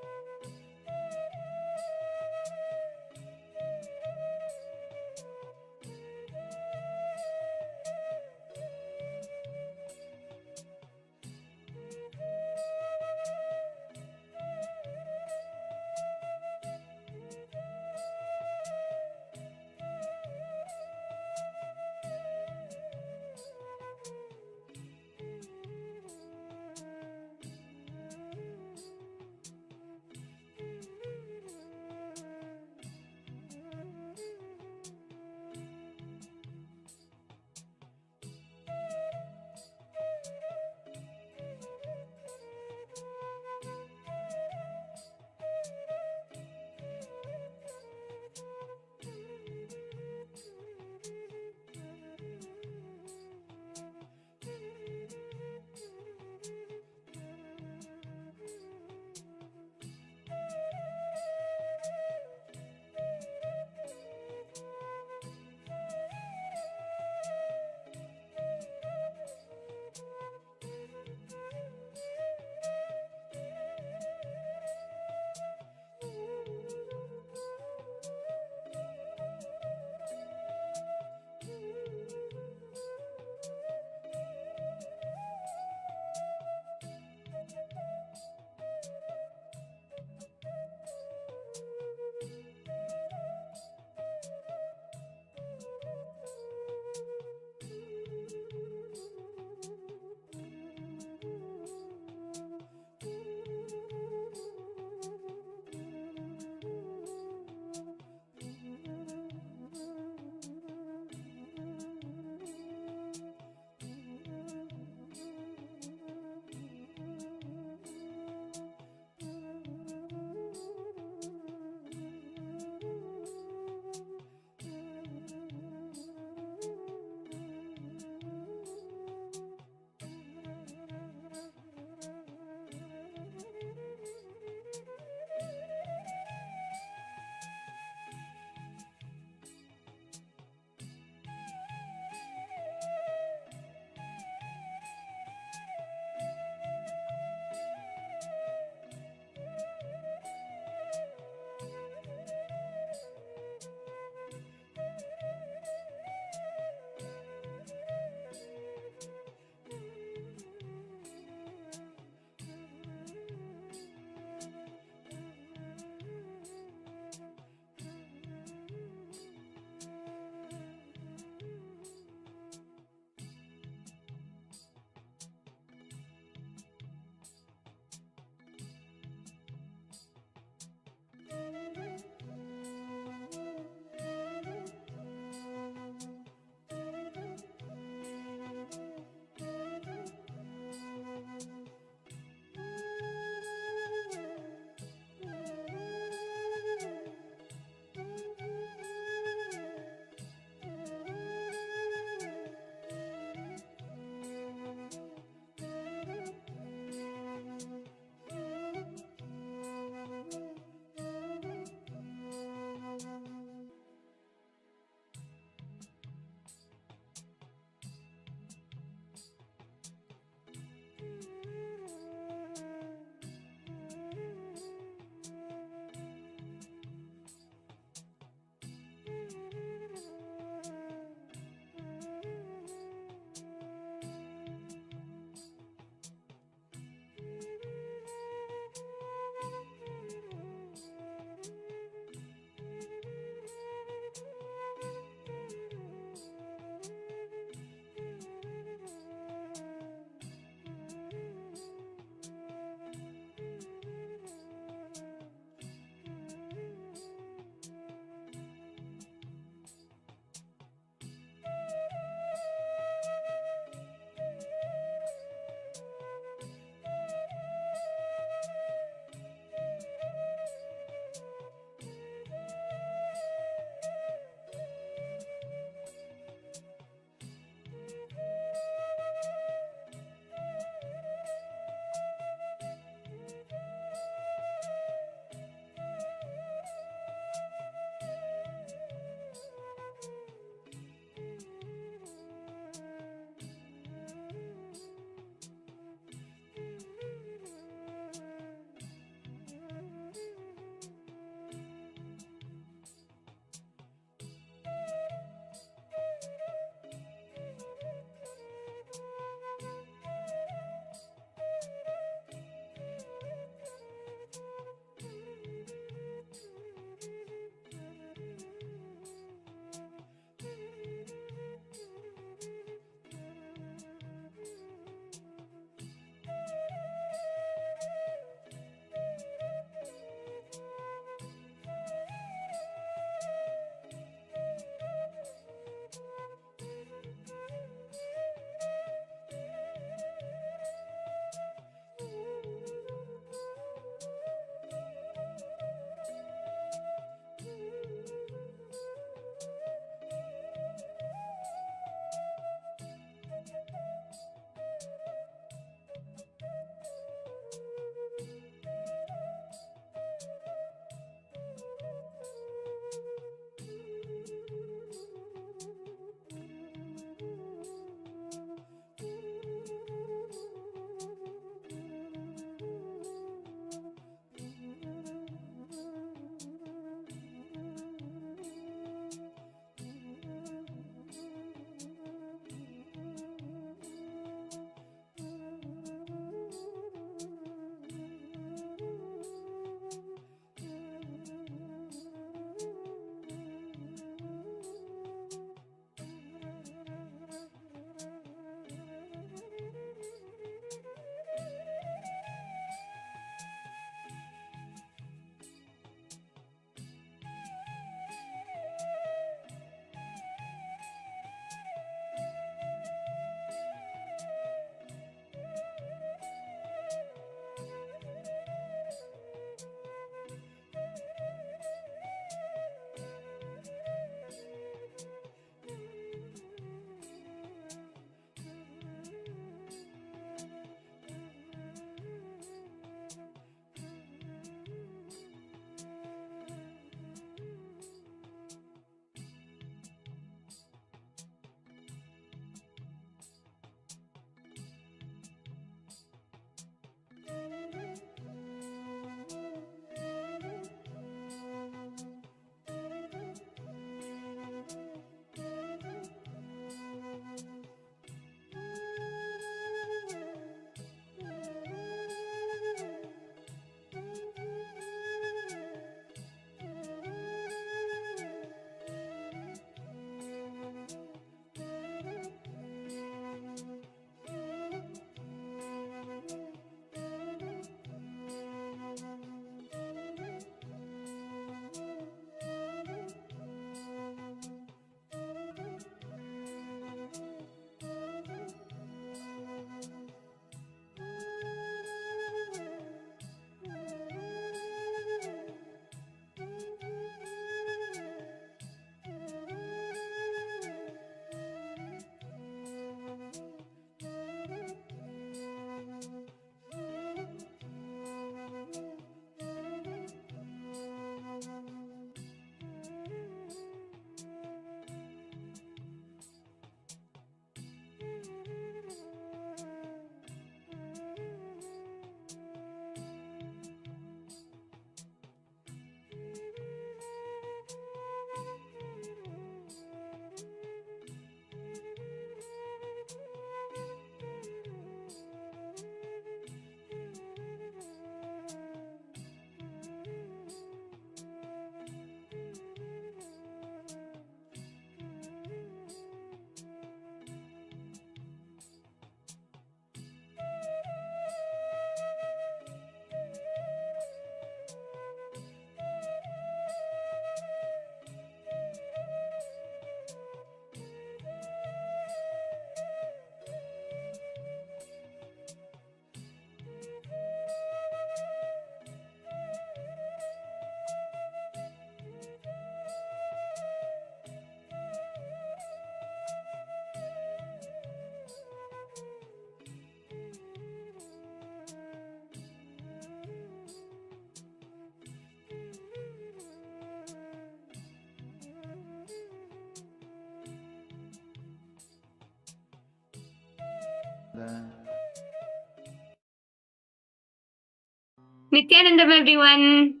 Nithyanandam, everyone.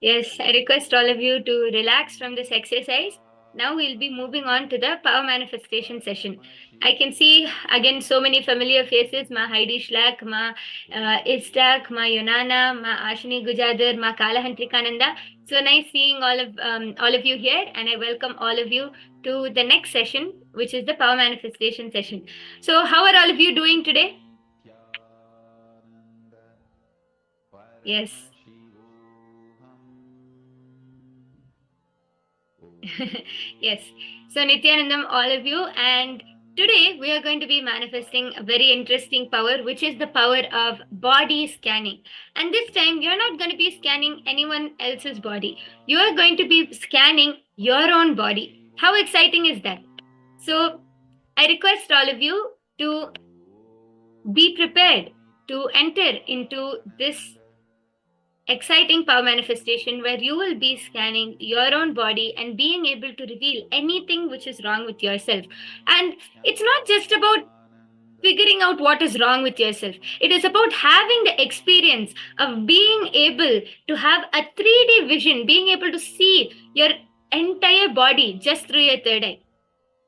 Yes, I request all of you to relax from this exercise. Now we'll be moving on to the power manifestation session. I can see again so many familiar faces. Ma Heidi Shlak, Ma Istak, Ma Yonana, Ma Ashini Gujadar, Ma Kalahantrikananda. So nice seeing all of you here, and I welcome all of you to the next session, which is the power manifestation session. So how are all of you doing today? Yes. Yes. So Nithyanandam, all of you, and today we are going to be manifesting a very interesting power, which is the power of body scanning. And this time you're not going to be scanning anyone else's body. You are going to be scanning your own body. How exciting is that? So I request all of you to be prepared to enter into this exciting power manifestation where you will be scanning your own body and being able to reveal anything which is wrong with yourself. And it's not just about figuring out what is wrong with yourself. It is about having the experience of being able to have a 3D vision, being able to see your entire body just through your third eye.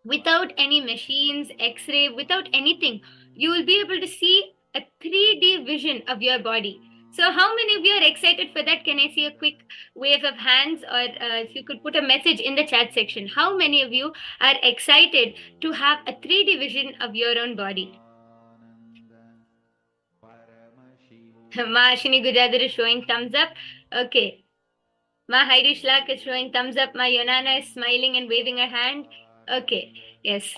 Without any machines, x-ray, without anything, you will be able to see a 3D vision of your body. So how many of you are excited for that? Can I see a quick wave of hands, or if you could put a message in the chat section? How many of you are excited to have a 3D vision of your own body? Ma Ashini Gujadar is showing thumbs up. Okay. Ma Heidi Shlak is showing thumbs up. Ma Yonana is smiling and waving her hand. Okay. Yes.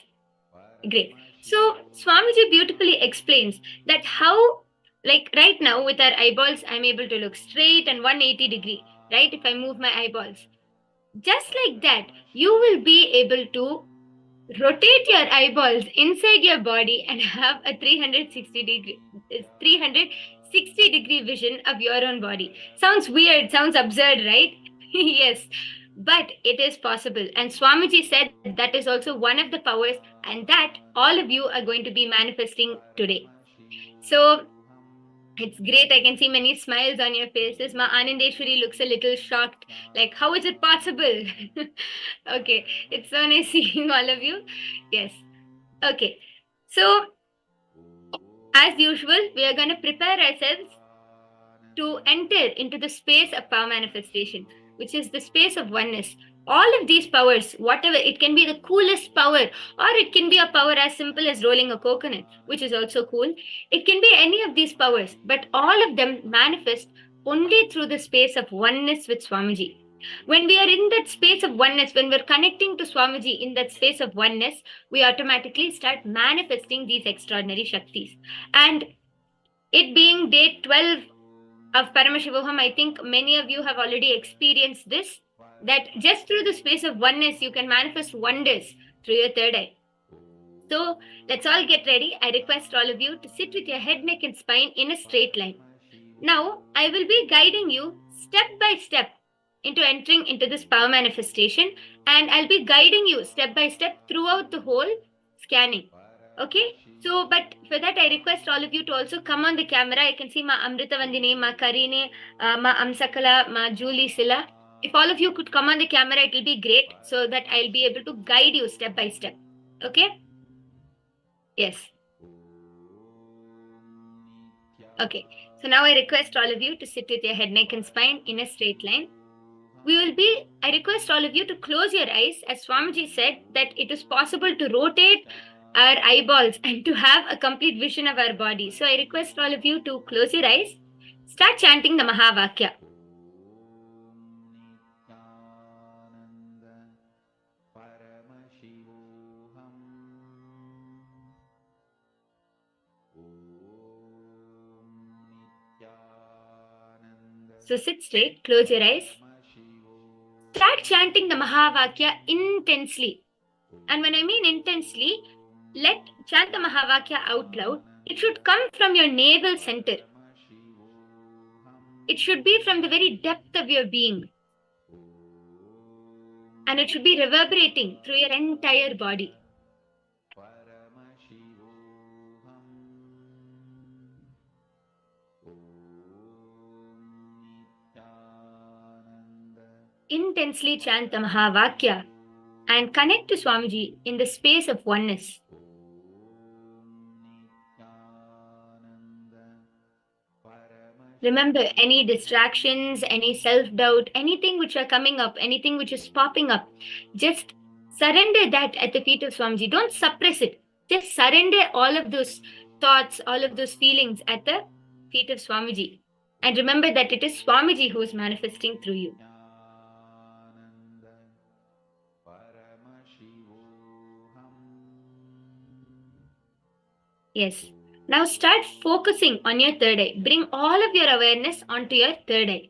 Great. So Swamiji beautifully explains that how, like right now with our eyeballs, I'm able to look straight and 180 degree, right? If I move my eyeballs. Just like that, you will be able to rotate your eyeballs inside your body and have a 360 degree vision of your own body. Sounds weird, sounds absurd, right? Yes, but it is possible. And Swamiji said that is also one of the powers, and that all of you are going to be manifesting today. So it's great. I can see many smiles on your faces. Ma Anandeshwari looks a little shocked. Like, how is it possible? Okay, it's so nice seeing all of you. Yes. Okay. So, as usual, we are going to prepare ourselves to enter into the space of power manifestation, which is the space of oneness. All of these powers, whatever, it can be the coolest power, or it can be a power as simple as rolling a coconut, which is also cool. It can be any of these powers, but all of them manifest only through the space of oneness with Swamiji. When we are in that space of oneness, when we're connecting to Swamiji in that space of oneness, we automatically start manifesting these extraordinary Shaktis. And it being day 12 of Paramashivoham, I think many of you have already experienced this, that just through the space of oneness, you can manifest wonders through your third eye. So let's all get ready. I request all of you to sit with your head, neck, and spine in a straight line. Now, I will be guiding you step by step into entering into this power manifestation, and I'll be guiding you step by step throughout the whole scanning. Okay? So, but for that, I request all of you to also come on the camera. I can see Ma Amrita Vandini, Ma Karine, Ma Amsakala, Ma Julie Silla. If all of you could come on the camera, it will be great, so that I'll be able to guide you step by step. Okay? Yes. Okay. So now I request all of you to sit with your head, neck, and spine in a straight line. I request all of you to close your eyes, as Swamiji said that it is possible to rotate our eyeballs and to have a complete vision of our body. So I request all of you to close your eyes, start chanting the Mahavakya. So sit straight, close your eyes. Start chanting the Mahavakya intensely. And when I mean intensely, chant the Mahavakya out loud. It should come from your navel center. It should be from the very depth of your being. And it should be reverberating through your entire body. intensely chant the Mahavakya and connect to Swamiji in the space of oneness. Remember, any distractions, any self-doubt, anything which are coming up, anything which is popping up, just surrender that at the feet of Swamiji. Don't suppress it. Just surrender all of those thoughts, all of those feelings at the feet of Swamiji. And remember that it is Swamiji who is manifesting through you. Yes. Now start focusing on your third eye. Bring all of your awareness onto your third eye.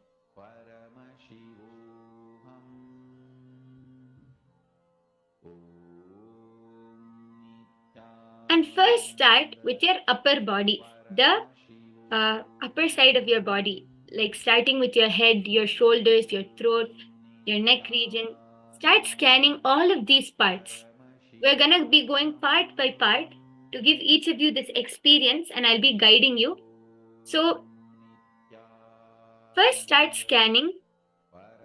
And first start with your upper body, the upper side of your body, like starting with your head, your shoulders, your throat, your neck region. Start scanning all of these parts. We're going to be going part by part to give each of you this experience, and I'll be guiding you. So first start scanning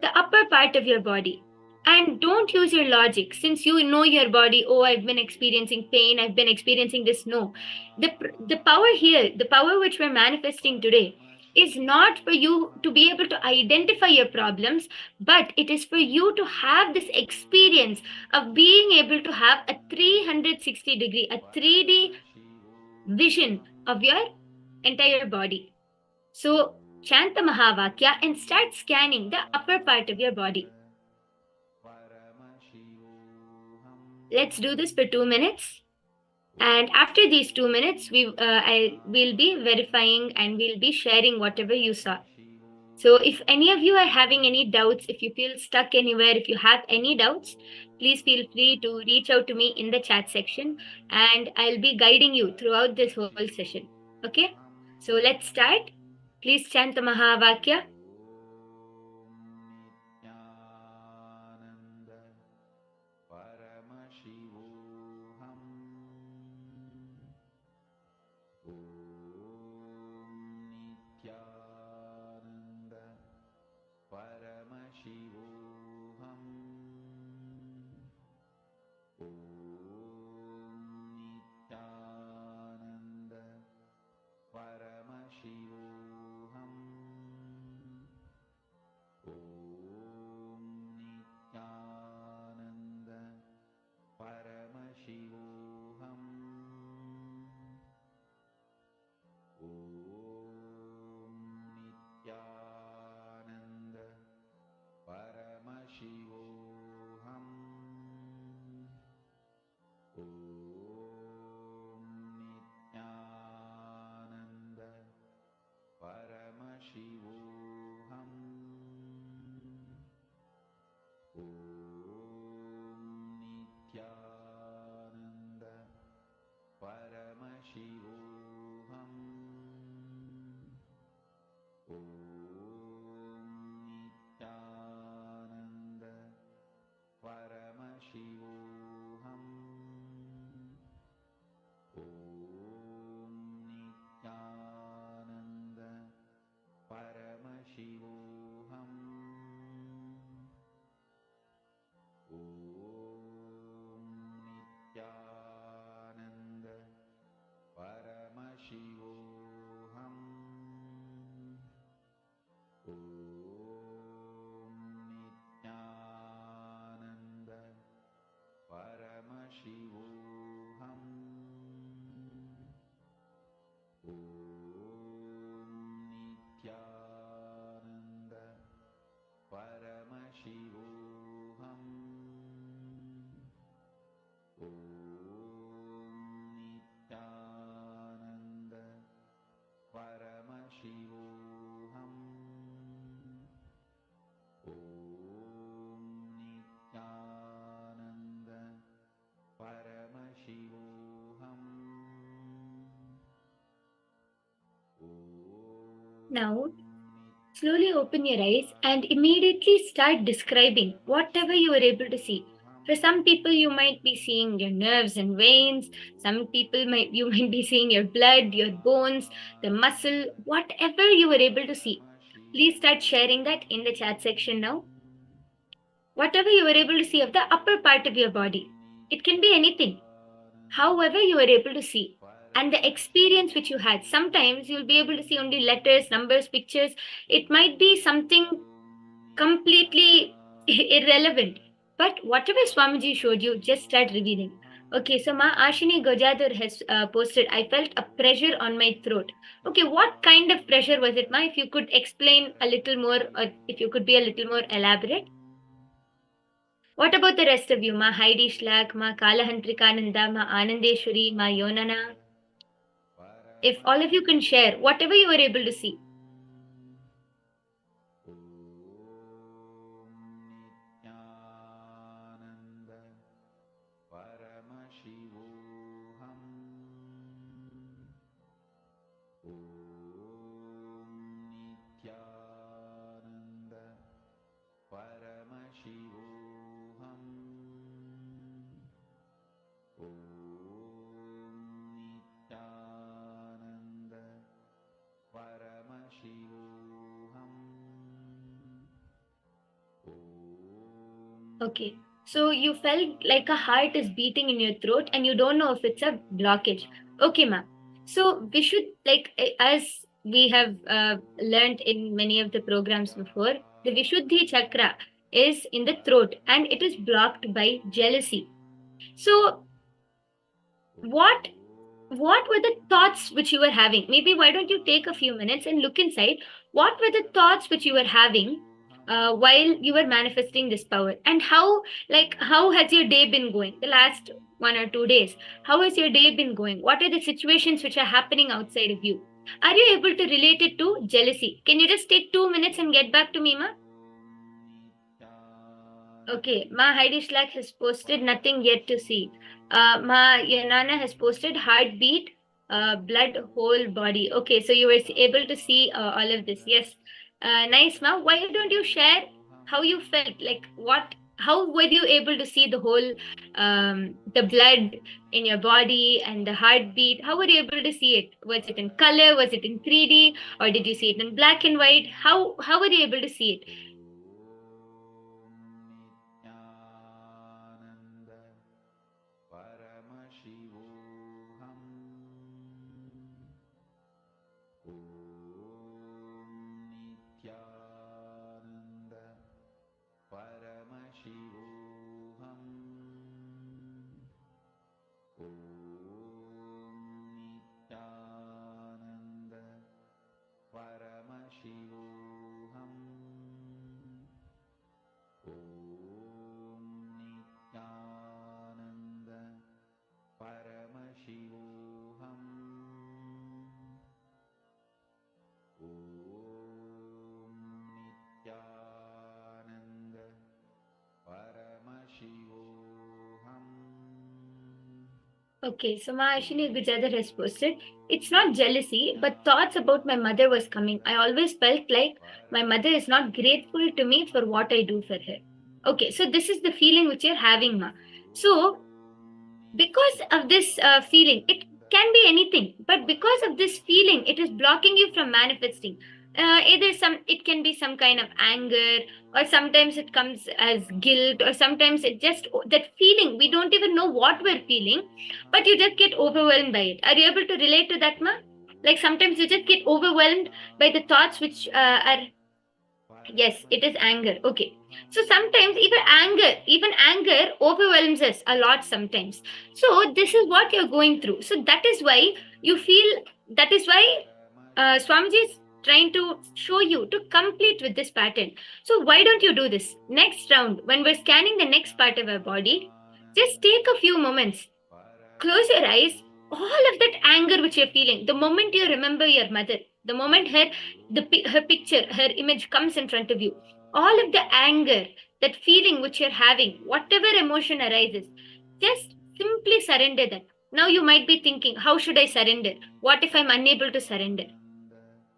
the upper part of your body. And don't use your logic. Since you know your body, oh, I've been experiencing pain, I've been experiencing this. No. The power here, the power which we're manifesting today, is not for you to be able to identify your problems, but it is for you to have this experience of being able to have a 360 degree, a 3D vision of your entire body. So chant the Mahavakya and start scanning the upper part of your body. Let's do this for 2 minutes. And after these 2 minutes, I will be verifying and we'll be sharing whatever you saw. So if any of you are having any doubts, if you feel stuck anywhere, if you have any doubts, please feel free to reach out to me in the chat section and I'll be guiding you throughout this whole session. Okay? So let's start. Please chant the Mahavakya. Now, slowly open your eyes and immediately start describing whatever you were able to see. For some people, you might be seeing your nerves and veins. Some people you might be seeing your blood, your bones, the muscle, whatever you were able to see. Please start sharing that in the chat section now. whatever you were able to see of the upper part of your body. It can be anything. However, you were able to see. And the experience which you had, sometimes you'll be able to see only letters, numbers, pictures. It might be something completely irrelevant. But whatever Swamiji showed you, just start revealing. Okay, so Ma Ashini Gojadur has posted, I felt a pressure on my throat. Okay, what kind of pressure was it, Ma? If you could explain a little more, or if you could be a little more elaborate. What about the rest of you? Ma Heidi Shlak, Ma Kalahantrikananda, Ma Anandeshwari, Ma Yonana. If all of you can share, whatever you were able to see. Okay, so you felt like a heart is beating in your throat and you don't know if it's a blockage. Okay, ma'am. So we should, like, as we have learned in many of the programs before, the Vishuddhi chakra is in the throat and it is blocked by jealousy. So what were the thoughts which you were having? Maybe why don't you take a few minutes and look inside? What were the thoughts which you were having while you were manifesting this power? And how has your day been going? The last 1 or 2 days, how has your day been going? What are the situations which are happening outside of you? Are you able to relate it to jealousy? Can you just take 2 minutes and get back to me, ma? Okay, Ma Heidi Schlack has posted nothing yet to see. Ma Yanana has posted heartbeat, blood, whole body. Okay, so you were able to see all of this. Yes, nice, Ma. Why don't you share how you felt? Like how were you able to see the whole, the blood in your body and the heartbeat? How were you able to see it? Was it in color? Was it in 3D? Or did you see it in black and white? How were you able to see it? Okay, so my Ashini Gujadar has posted, it's not jealousy, but thoughts about my mother was coming. I always felt like my mother is not grateful to me for what I do for her. Okay, so this is the feeling which you're having, ma. So, because of this feeling, it can be anything, but because of this feeling, it is blocking you from manifesting. It can be some kind of anger, or sometimes it comes as guilt, or sometimes it just that feeling, we don't even know what we're feeling, but you just get overwhelmed by it. Are you able to relate to that, ma? Like sometimes you just get overwhelmed by the thoughts which are. Yes, it is anger. Okay, so sometimes even anger overwhelms us a lot sometimes. So this is what you're going through. So that is why you feel, that is why Swamiji is trying to show you to complete with this pattern. So why don't you do this? Next round, when we're scanning the next part of our body, just take a few moments. Close your eyes. All of that anger which you're feeling, the moment you remember your mother, the moment her picture, her image comes in front of you, all of the anger, that feeling which you're having, whatever emotion arises, just simply surrender that. Now you might be thinking, how should I surrender? What if I'm unable to surrender?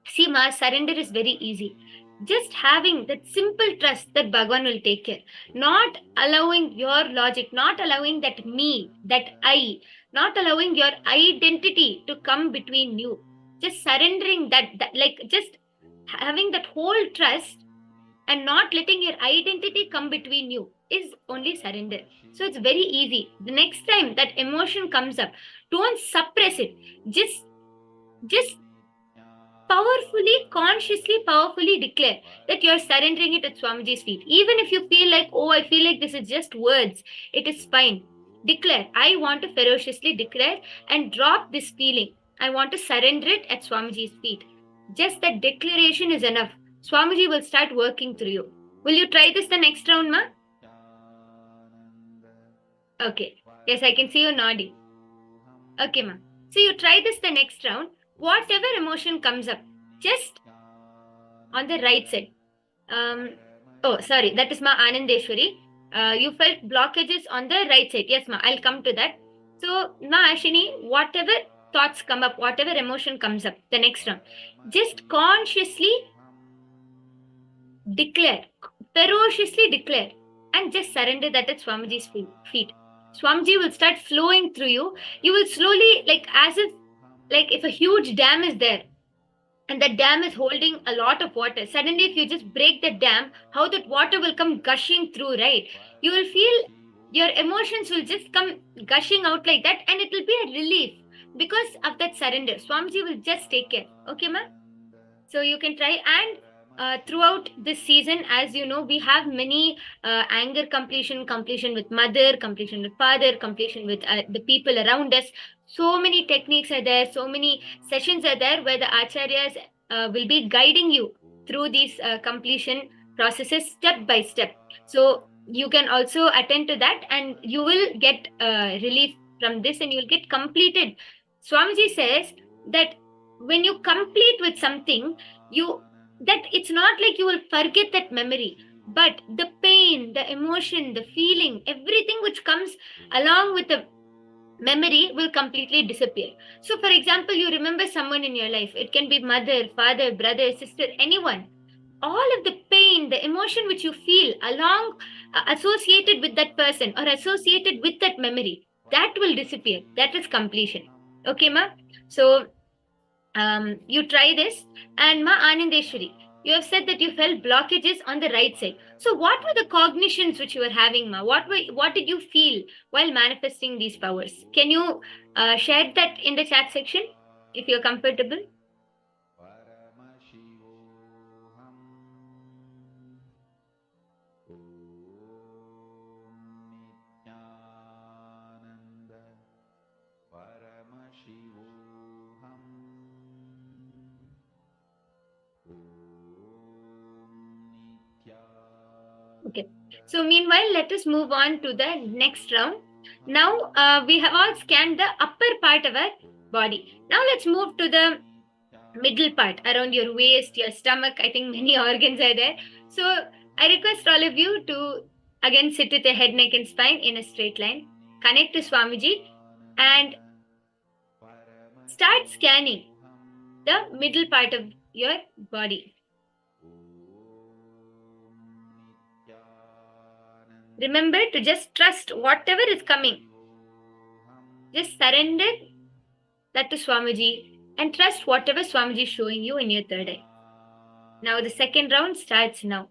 See, ma, surrender is very easy. Just having that simple trust that Bhagavan will take care. Not allowing your logic, not allowing that me, that I, not allowing your identity to come between you. Just surrendering that like just having that whole trust and not letting your identity come between you is only surrender. So it's very easy. The next time that emotion comes up, don't suppress it. Just powerfully, consciously, powerfully declare that you're surrendering it at Swamiji's feet. Even if you feel like, oh, I feel like this is just words, it is fine. Declare, I want to ferociously declare and drop this feeling. I want to surrender it at Swamiji's feet. Just that declaration is enough. Swamiji will start working through you. Will you try this the next round, ma? Okay. Yes, I can see you nodding. Okay, ma. So you try this the next round. Whatever emotion comes up, just on the right side. Oh, sorry, that is ma Anandeshwari. You felt blockages on the right side. Yes, ma, I'll come to that. So, ma Ashini, whatever thoughts come up, whatever emotion comes up, the next round, just consciously declare, ferociously declare, and just surrender that at Swamiji's feet. Swamiji will start flowing through you. You will slowly, like if a huge dam is there, and that dam is holding a lot of water. Suddenly, if you just break the dam, how that water will come gushing through, right? You will feel your emotions will just come gushing out like that, and it will be a relief because of that surrender. Swamiji will just take care. Okay, ma? So you can try. And throughout this season, as you know, we have many anger completion with mother, completion with father, completion with the people around us. So many techniques are there, so many sessions are there where the acharyas will be guiding you through these completion processes step by step. So you can also attend to that, and you will get relief from this, and you'll get completed. Swamiji says that when you complete with something, that it's not like you will forget that memory, but the pain, the emotion, the feeling, everything which comes along with the memory will completely disappear. So for example, you remember someone in your life. It can be mother, father, brother, sister, anyone. All of the pain, the emotion which you feel along associated with that person or associated with that memory, that will disappear. That is completion. Okay, ma? So you try this. And ma Anandeshwari, you have said that you felt blockages on the right side. So what were the cognitions which you were having, ma? What did you feel while manifesting these powers? Can you share that in the chat section if you're comfortable? Okay. So meanwhile, let us move on to the next round. Now we have all scanned the upper part of our body. Now let's move to the middle part around your waist, your stomach. I think many organs are there. So I request all of you to again sit with your head, neck, and spine in a straight line. Connect to Swamiji and start scanning the middle part of your body. Remember to just trust whatever is coming. Just surrender that to Swamiji and trust whatever Swamiji is showing you in your third eye. Now the second round starts now.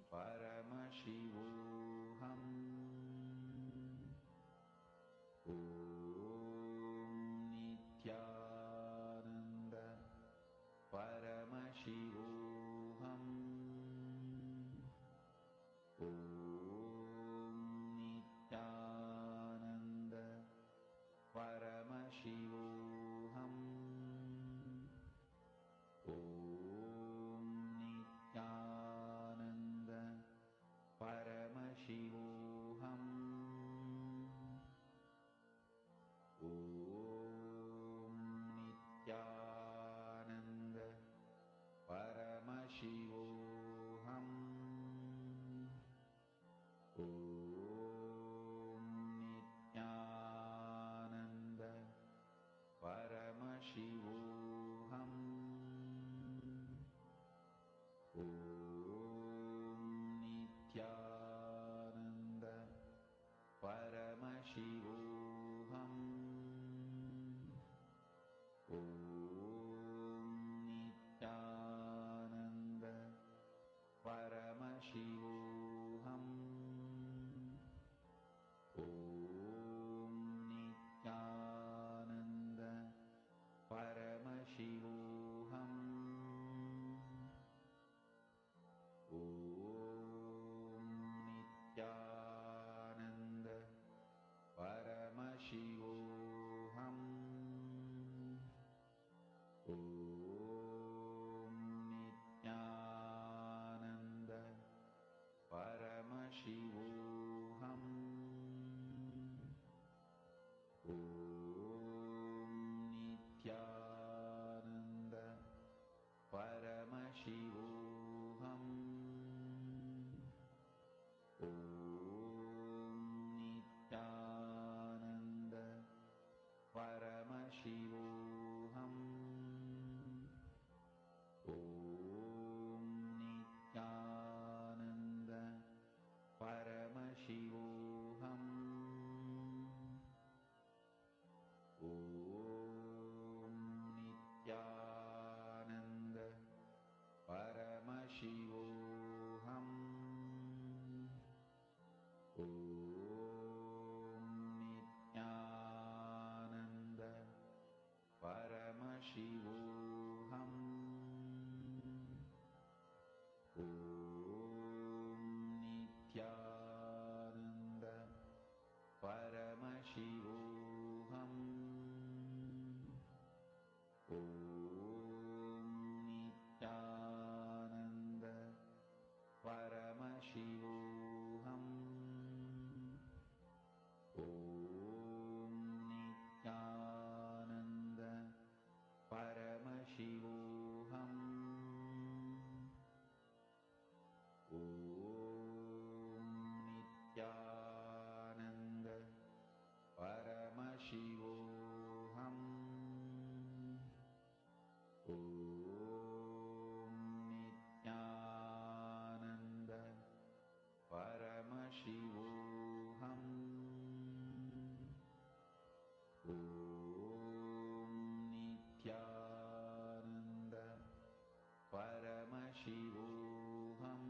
Paramashivoham. Om Nityananda Paramashivoham. Om Nityananda Paramashivoham. Om Nityananda Paramashivoham. Om Nityananda Paramashivoham. Om Nityananda Paramashivoham. Om Nityananda Paramashivoham. Om Nityananda Paramashivoham. Om Nityananda Paramashivoham. Om Nityananda Paramashivoham.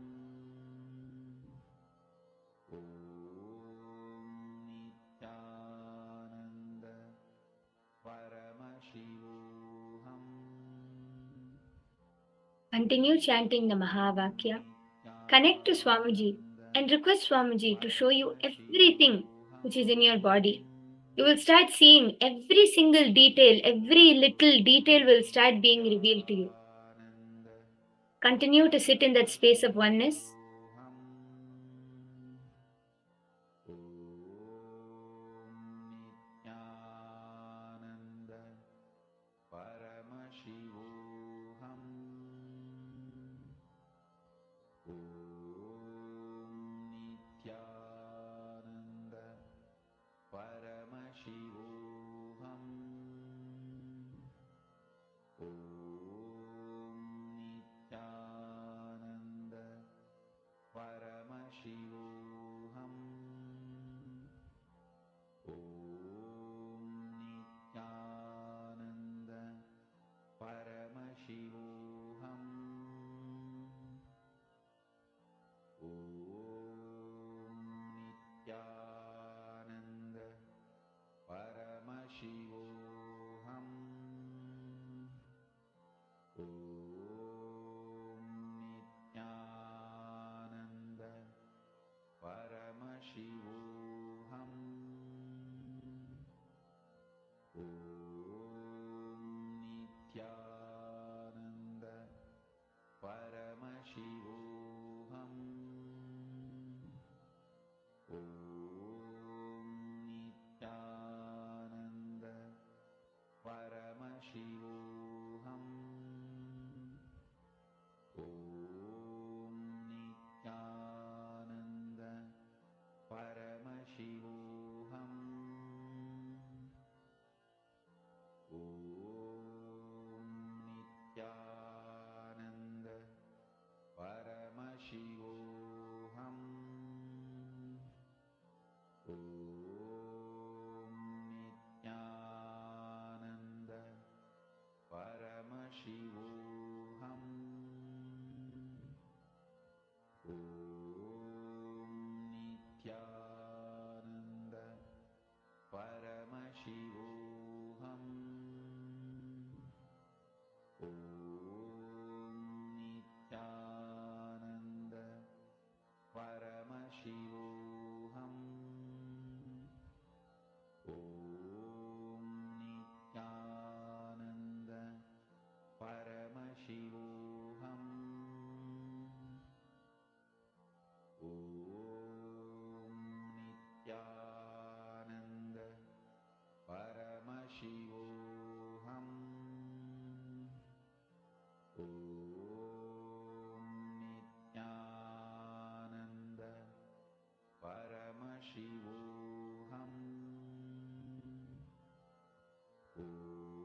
Om Nityananda Paramashivoham. Continue chanting the Mahavakya. Connect to Swamiji and request Swamiji to show you everything which is in your body. You will start seeing every single detail, every little detail will start being revealed to you. Continue to sit in that space of oneness. Nityananda Paramashivoham. Om Nityananda Paramashivoham. Om Nityananda Paramashivoham. Om Nityananda Paramashivoham. Om Nityananda Paramashivoham. Om Nityananda Paramashivoham. Om Nityananda Paramashivoham. Om Nityananda Paramashivoham. Om Nityananda Paramashivoham. Om Nityananda Paramashivoham. Om Nityananda Paramashivoham. Om Nityananda Paramashivoham. Om Nityananda Paramashivoham. Om Nityananda Paramashivoham. Om Nityananda Paramashivoham. Om Nityananda Paramashivoham. Om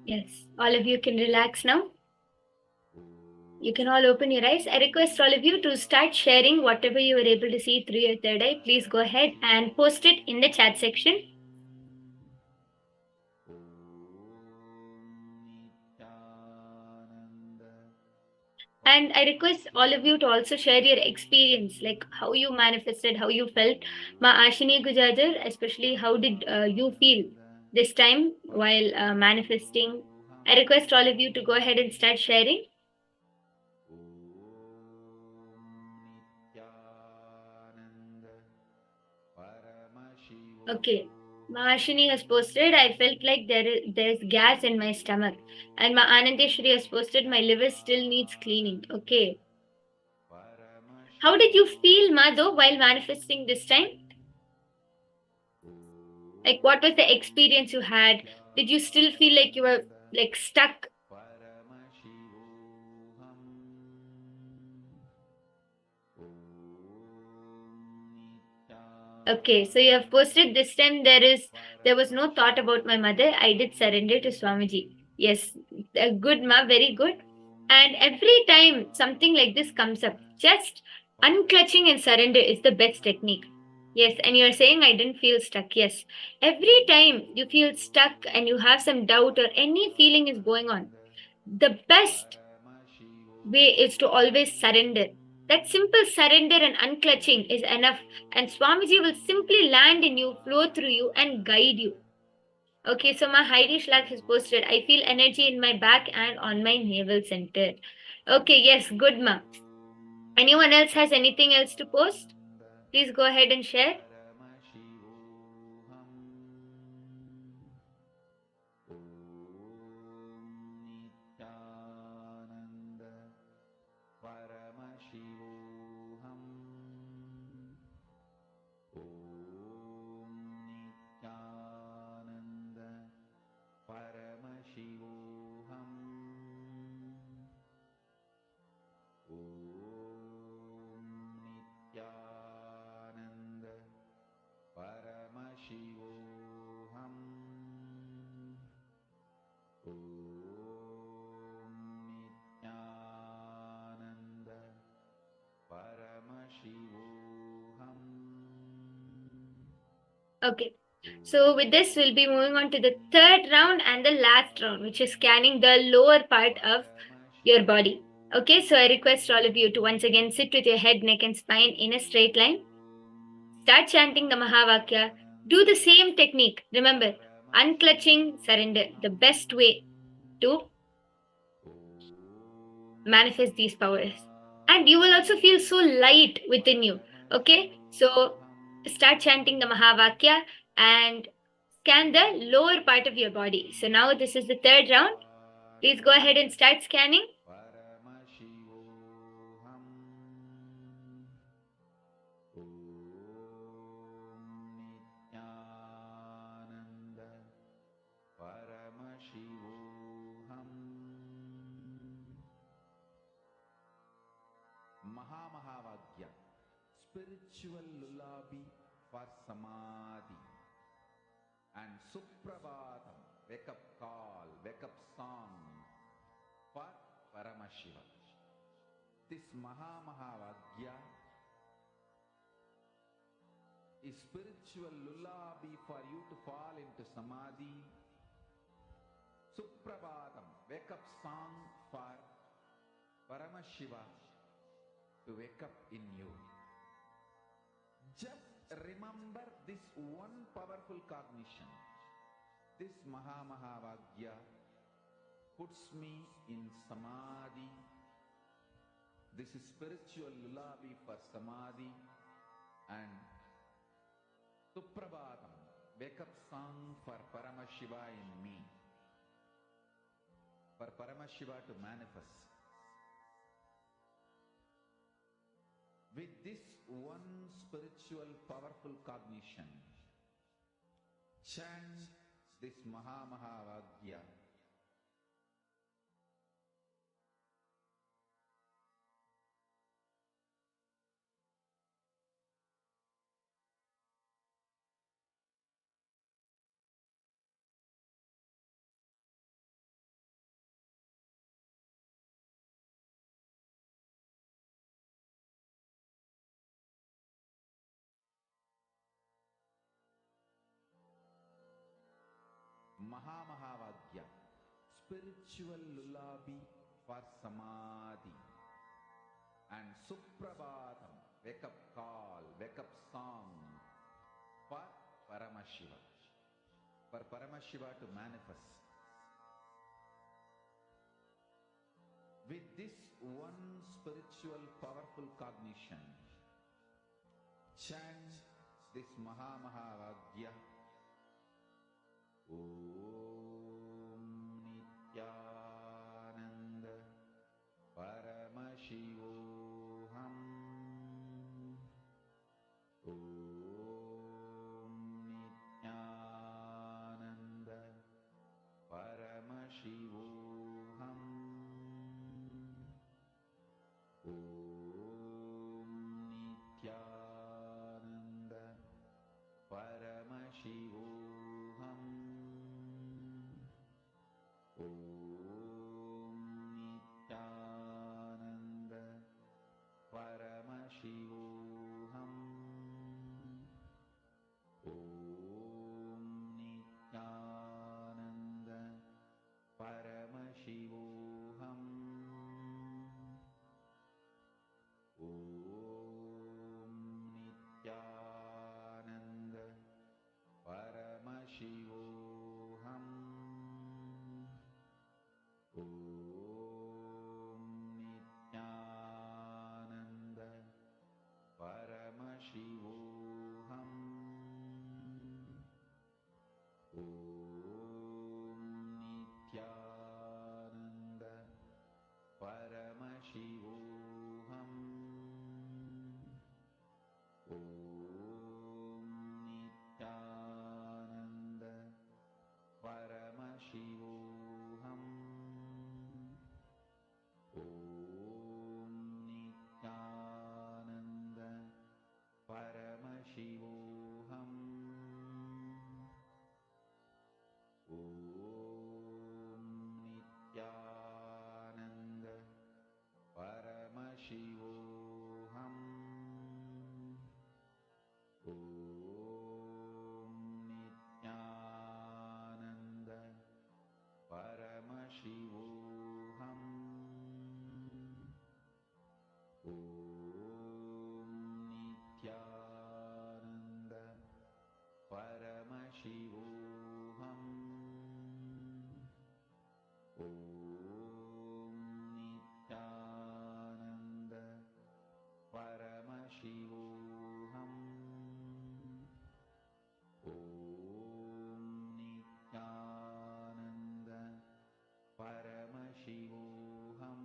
Yes, all of you can relax now. You can all open your eyes. I request all of you to start sharing whatever you were able to see through your third eye. Please go ahead and post it in the chat section. And I request all of you to also share your experience, like how you manifested, how you felt. Ma Ashini Gujajar, especially how did you feel this time while manifesting? I request all of you to go ahead and start sharing. Okay. Mahashini has posted, I felt like there's gas in my stomach. And Ma Anandeshwari has posted, my liver still needs cleaning. Okay. How did you feel, Madho, while manifesting this time? Like, what was the experience you had? Did you still feel like you were like stuck? Okay, so you have posted this time there was no thought about my mother. I did surrender to Swamiji. Yes, good ma, very good. And every time something like this comes up, just unclutching and surrender is the best technique. Yes, and you're saying I didn't feel stuck. Yes, every time you feel stuck and you have some doubt or any feeling is going on, the best way is to always surrender. That simple surrender and unclutching is enough, and Swamiji will simply land in you, flow through you, and guide you. Okay, so my Heidi Shlak has posted, I feel energy in my back and on my navel center. Okay, yes, good, ma. Anyone else has anything else to post? Please go ahead and share. Okay, so with this, we'll be moving on to the third round and the last round, which is scanning the lower part of your body. Okay, so I request all of you to once again sit with your head, neck, and spine in a straight line. Start chanting the Mahavakya. Do the same technique. Remember, unclutching, surrender, the best way to manifest these powers. And you will also feel so light within you. Okay, so start chanting the Mahavakya and scan the lower part of your body. So now this is the third round. Please go ahead and start scanning. Mahavagya, spiritual lullaby for samadhi, and Suprabhatam, wake up call, wake up song for Paramashiva. This Mahavagya is spiritual lullaby for you to fall into samadhi. Suprabhatam, wake up song for Paramashiva to wake up in you. Just remember this one powerful cognition. This Mahavagya puts me in samadhi. This is spiritual lullaby for samadhi, and Suprabhatam, wake up song for Paramashiva in me. For Paramashiva to manifest. With this one spiritual powerful cognition, chant this Mahavagya. Mahamahavagya, spiritual lullaby for samadhi. And Suprabhatam, wake up call, wake up song for Paramashiva. For Paramashiva to manifest. With this one spiritual powerful cognition, chant this Mahamahavagya. Om Nityananda Paramashivoham. Om Nityananda Paramashivoham. Om Nityananda Paramashivoham. Om Nityananda Paramashivoham. Om Nityananda Paramashivoham. Om Nityananda Paramashivoham. Om Nityananda Paramashivoham. Om Nityananda Paramashivoham. Om Nityananda Paramashivoham. Om Nityananda Paramashivoham. Om Nityananda Paramashivoham. Om Nityananda Paramashivoham. Om Nityananda Paramashivoham. Om Nityananda Paramashivoham.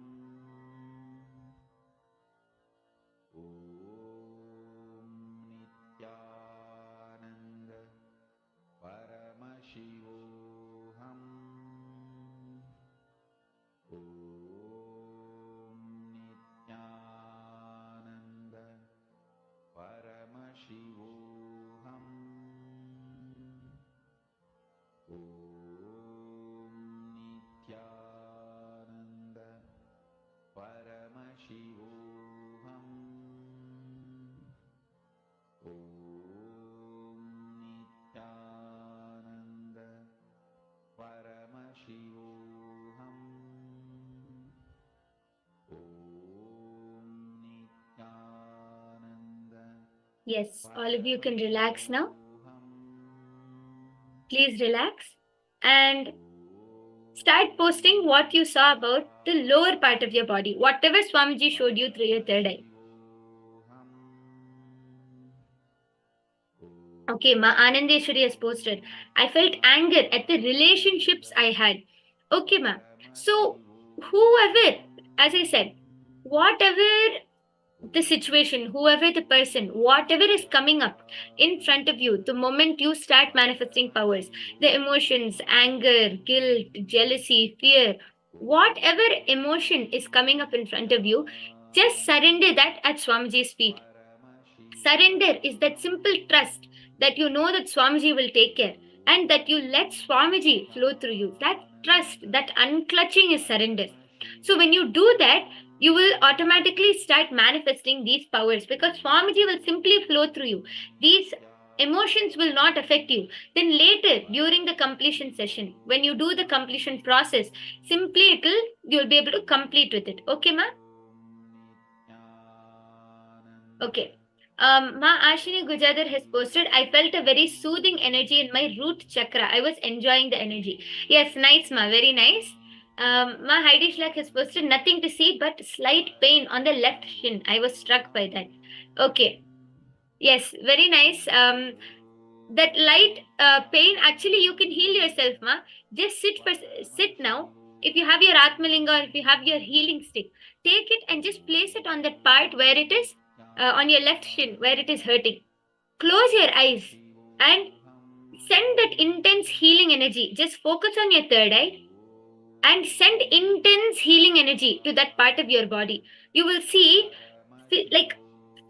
Om Nityananda Paramashivoham. Om Nityananda Paramashivoham. Om Nityananda Paramashivoham. Om Nityananda Paramashivoham. Om Nityananda Paramashivoham. Om Nityananda. Yes, all of you can relax now. Please relax and start posting what you saw about the lower part of your body, whatever Swamiji showed you through your third eye. Okay, Ma Anandeshwari has posted, I felt anger at the relationships I had. Okay, Ma. So, whoever, as I said, whatever the situation, whoever the person, whatever is coming up in front of you, the moment you start manifesting powers, the emotions, anger, guilt, jealousy, fear, whatever emotion is coming up in front of you, just surrender that at Swamiji's feet. Surrender is that simple trust that you know that Swamiji will take care and that you let Swamiji flow through you. That trust, that unclutching is surrender. So when you do that, you will automatically start manifesting these powers because Swamiji will simply flow through you. These emotions will not affect you, then later during the completion session, when you do the completion process, simply you'll be able to complete with it. Okay, ma? Okay. Ma Ashini Gujadar has posted, I felt a very soothing energy in my root chakra. I was enjoying the energy. Yes, nice, ma. Very nice. Ma Heidi Shlak has posted, nothing to see but slight pain on the left shin. I was struck by that. Okay. Yes, very nice. That light pain, actually, you can heal yourself, ma. Just sit now. If you have your Atmalinga or if you have your healing stick, take it and just place it on that part where it is on your left shin, where it is hurting. Close your eyes and send that intense healing energy. Just focus on your third eye and send intense healing energy to that part of your body. You will see, like,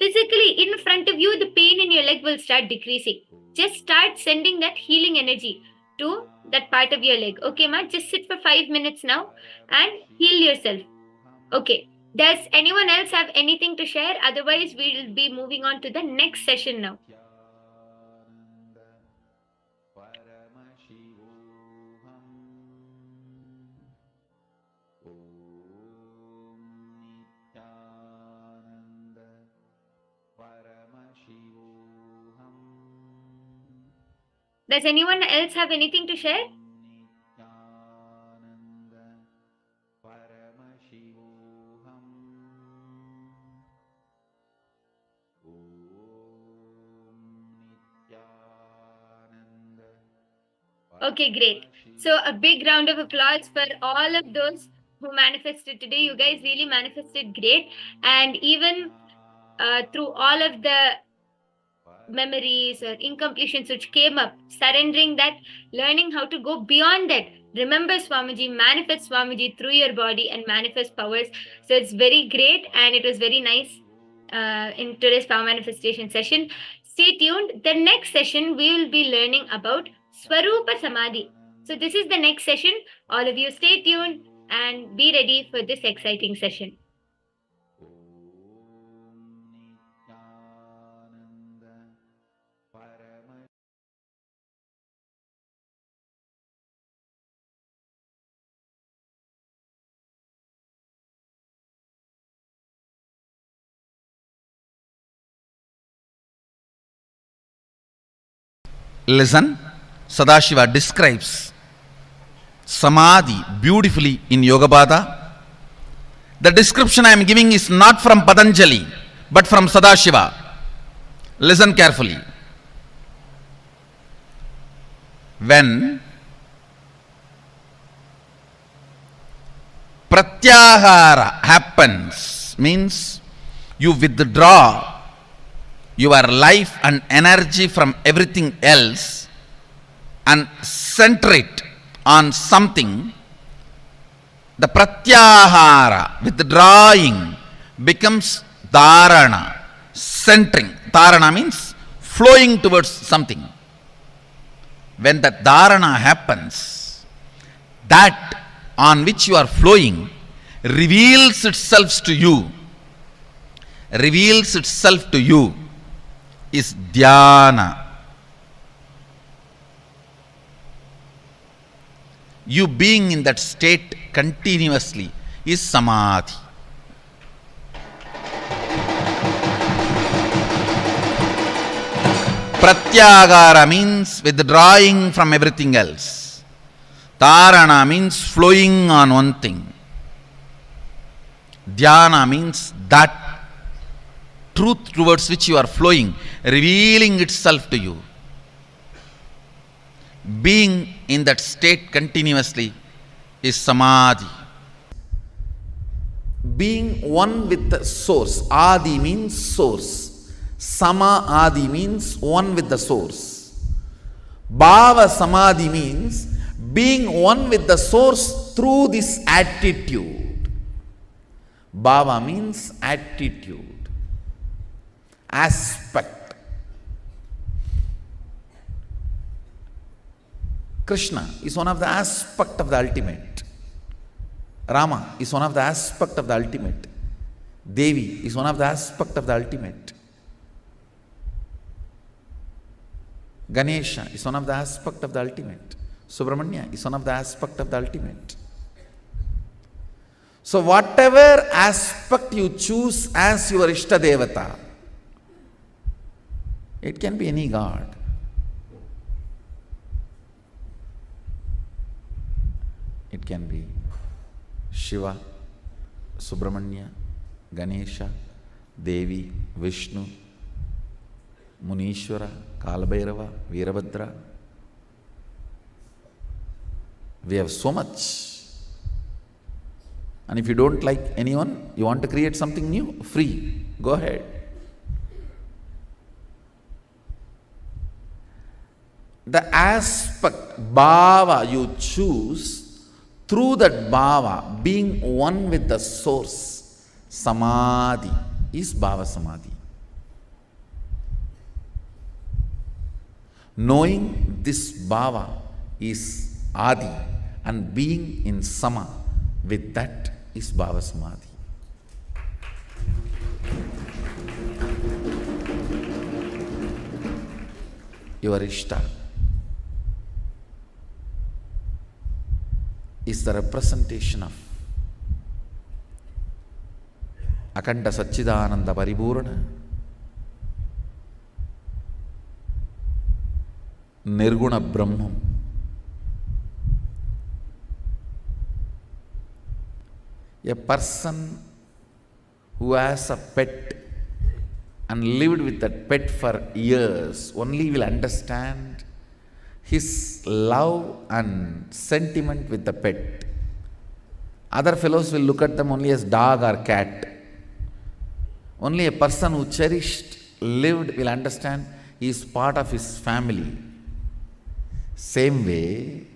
physically in front of you, the pain in your leg will start decreasing. Just start sending that healing energy to that part of your leg. Okay, ma? Just sit for 5 minutes now and heal yourself. Okay. Does anyone else have anything to share? Otherwise, we'll be moving on to the next session now. Does anyone else have anything to share? Okay, great. So a big round of applause for all of those who manifested today. You guys really manifested great. And even through all of the memories or incompletions which came up, surrendering that, learning how to go beyond that. Remember Swamiji, manifest Swamiji through your body and manifest powers. So it's very great and it was very nice in today's power manifestation session. Stay tuned. The next session we will be learning about Swarupa Samadhi. So this is the next session. All of you stay tuned and be ready for this exciting session. Listen, Sadashiva describes Samadhi beautifully in Yogapada. The description I am giving is not from Patanjali, but from Sadashiva. Listen carefully. When pratyahara happens, means you withdraw your life and energy from everything else and center it on something, the pratyahara, withdrawing, becomes dharana, centering. Dharana means flowing towards something. When that dharana happens, that on which you are flowing reveals itself to you, is dhyana. You being in that state continuously is samadhi. Pratyagara means withdrawing from everything else. Dharana means flowing on one thing. Dhyana means that truth towards which you are flowing, revealing itself to you. Being in that state continuously is samadhi. Being one with the source. Adi means source. Sama Adi means one with the source. Bhava Samadhi means being one with the source through this attitude. Bhava means attitude, aspect. Krishna is one of the aspect of the ultimate. Rama is one of the aspect of the ultimate. Devi is one of the aspect of the ultimate. Ganesha is one of the aspects of the ultimate. Subramanya is one of the aspects of the ultimate. So whatever aspect you choose as your Ishta Devata, it can be any god. It can be Shiva, Subramanya, Ganesha, Devi, Vishnu, Munishwara, Kalabhairava, Veerabhadra. We have so much. And if you don't like anyone, you want to create something new, free, go ahead. The aspect, bhava you choose, through that bhava, being one with the source, samadhi is bhava samadhi. Knowing this bhava is adi and being in sama with that is bhava samadhi. Your Ishta is the representation of Akhanda Satchidananda Paripurna, Nirguna Brahman. A person who has a pet and lived with that pet for years only will understand his love and sentiment with the pet. Other fellows will look at them only as dog or cat. Only a person who cherished, lived will understand he is part of his family. Same way,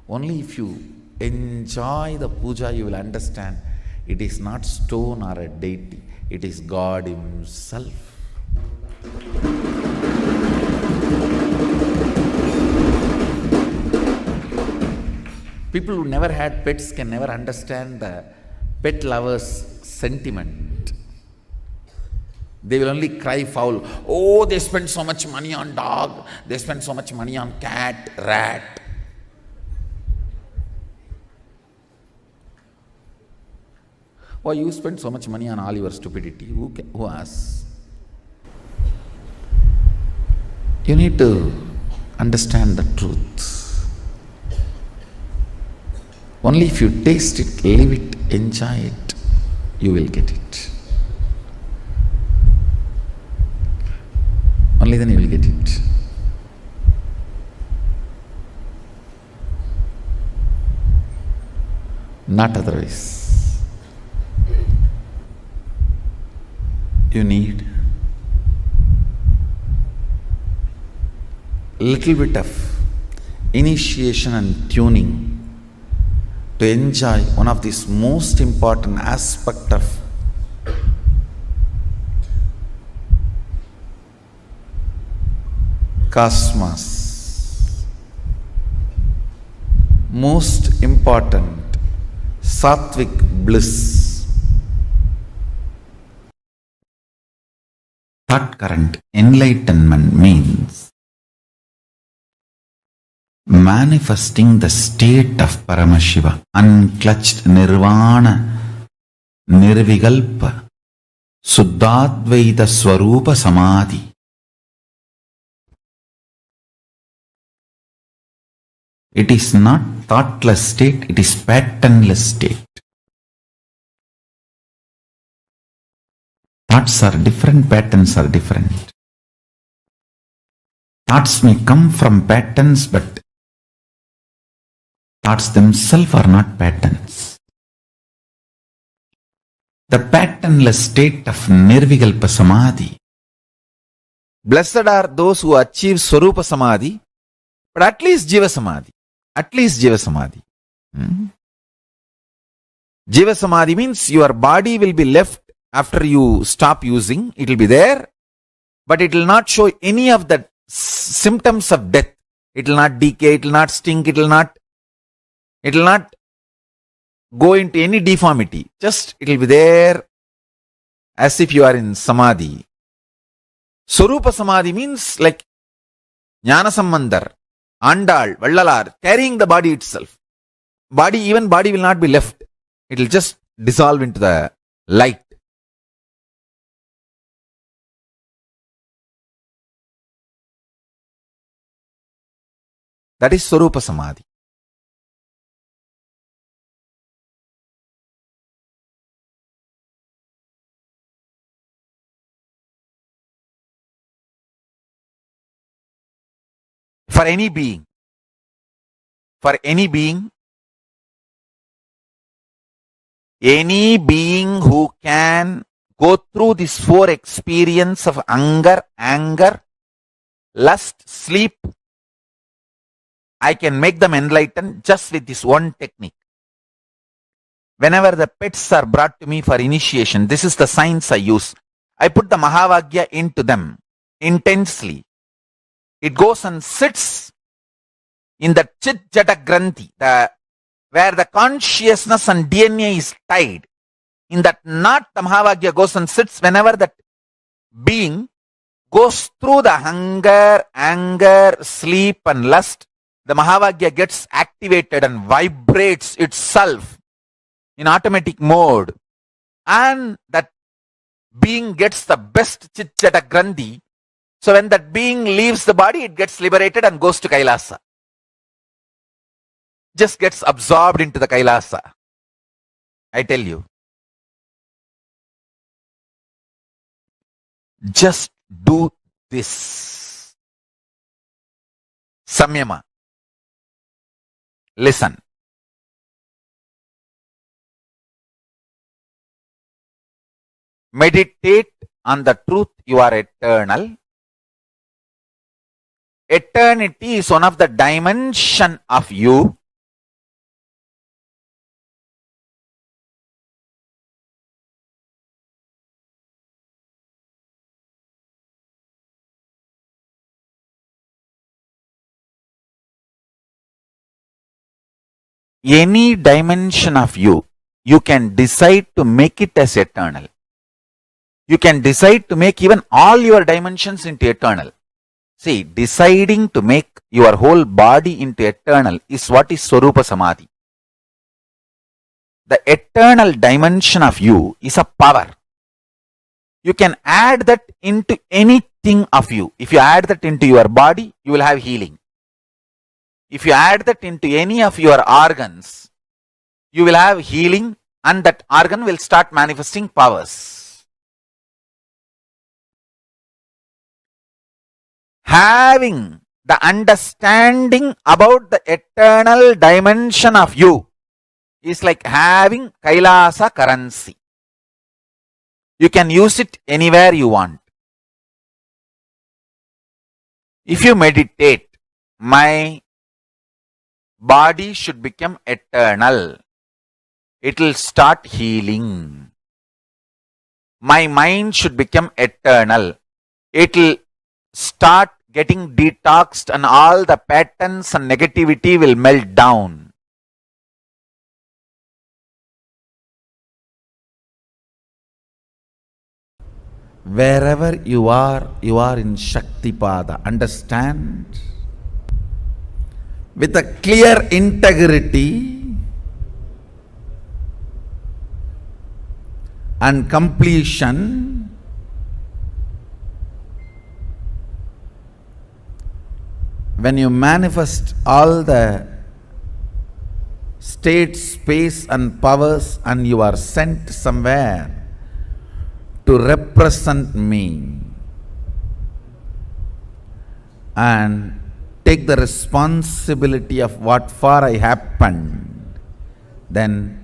only if you enjoy the puja, you will understand it is not stone or a deity, it is God Himself. People who never had pets can never understand the pet lover's sentiment. They will only cry foul. Oh, they spend so much money on dog, they spend so much money on cat, rat. Why you spend so much money on all your stupidity? Who asks? You need to understand the truth. Only if you taste it, live it, enjoy it, you will get it. Only then you will get it. Not otherwise. You need a little bit of initiation and tuning to enjoy one of these most important aspects of cosmos. Most important sattvic bliss. Thought current enlightenment means manifesting the state of Paramashiva, unclutched nirvana, nirvikalpa, suddhadvaita swarupa samadhi. It is not thoughtless state, it is patternless state. Thoughts are different, patterns are different. Thoughts may come from patterns, but thoughts themselves are not patterns. The patternless state of Nirvikalpa Samadhi. Blessed are those who achieve Swarupa Samadhi, but at least Jiva Samadhi. At least Jiva Samadhi. Jiva Samadhi means your body will be left after you stop using. It will be there, but it will not show any of the symptoms of death. It will not decay, it will not stink, it will not go into any deformity. Just it will be there as if you are in Samadhi. Swarupa Samadhi means like Jnana Sambandar, Andal, Vallalar, carrying the body itself. Body will not be left. It will just dissolve into the light. That is Swarupa Samadhi. For any being, any being who can go through this four experience of anger, lust, sleep, I can make them enlightened just with this one technique. Whenever the pets are brought to me for initiation, this is the science I use. I put the Mahavagya into them intensely. It goes and sits in the Chit Jata Granthi, where the consciousness and DNA is tied. In that knot, the Mahavagya goes and sits. Whenever that being goes through the hunger, anger, sleep and lust, the Mahavagya gets activated and vibrates itself in automatic mode. And that being gets the best Chit Jata Granthi. So when that being leaves the body, it gets liberated and goes to KAILASA. Just gets absorbed into the KAILASA. I tell you. Just do this. Samyama. Listen. Meditate on the truth you are eternal. Eternity is one of the dimension of you. Any dimension of you, you can decide to make it as eternal. You can decide to make even all your dimensions into eternal. See, deciding to make your whole body into eternal is what is Swarupa Samadhi. The eternal dimension of you is a power. You can add that into anything of you. If you add that into your body, you will have healing. If you add that into any of your organs, you will have healing and that organ will start manifesting powers. Having the understanding about the eternal dimension of you is like having KAILASA currency. You can use it anywhere you want. If you meditate, my body should become eternal. It will start healing. My mind should become eternal. It will start getting detoxed and all the patterns and negativity will melt down. Wherever you are in Shaktipada. Understand? With a clear integrity and completion, when you manifest all the state, space and powers and you are sent somewhere to represent me and take the responsibility of what for I happened, then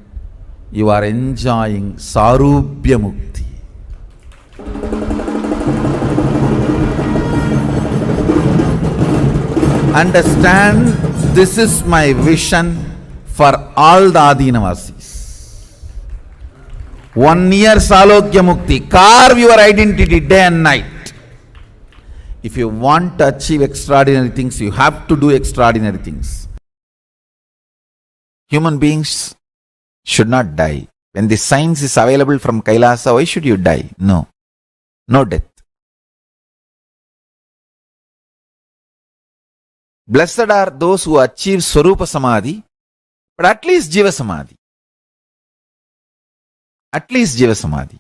you are enjoying Sarubhya Mukti. Understand, this is my vision for all the Adinavasis. 1 year Salokya Mukti. Carve your identity day and night. If you want to achieve extraordinary things, you have to do extraordinary things. Human beings should not die. When the science is available from KAILASA, why should you die? No. No death. Blessed are those who achieve Swarupa Samadhi, but at least Jiva Samadhi. At least Jiva Samadhi.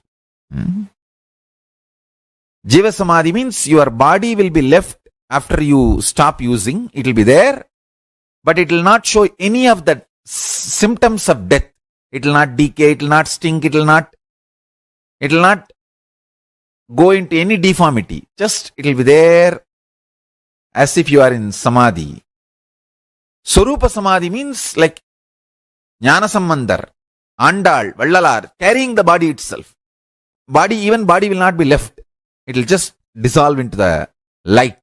Jiva Samadhi means your body will be left after you stop using. It will be there, but it will not show any of the symptoms of death. It will not decay, it will not stink, it will not go into any deformity. Just it will be there as if you are in Samadhi. Swarupa Samadhi means like Jnana Sambandhar, Andal, Vallalar, carrying the body itself. Even body will not be left. It will just dissolve into the light.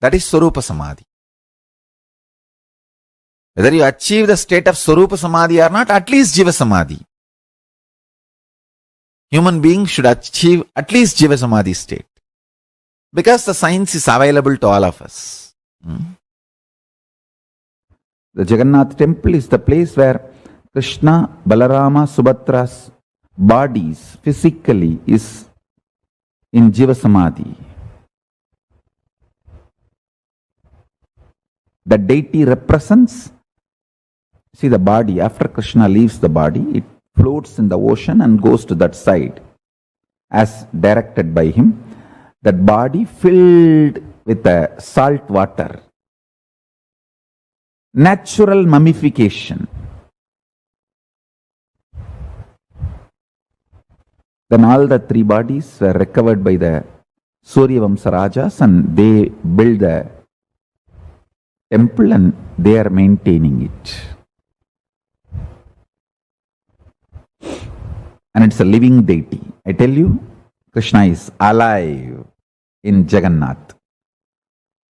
That is Swarupa Samadhi. Whether you achieve the state of Swarupa Samadhi or not, at least Jiva Samadhi. Human beings should achieve at least Jiva Samadhi state. Because the science is available to all of us. The Jagannath temple is the place where Krishna, Balarama, Subhadra's bodies physically is in Jiva Samadhi. The deity represents, see the body, after Krishna leaves the body, it floats in the ocean and goes to that side as directed by him. That body filled with the salt water. Natural mummification. Then all the three bodies were recovered by the Suryavamsa Rajas and they build the temple and they are maintaining it. And it's a living deity. I tell you, Krishna is alive in Jagannath.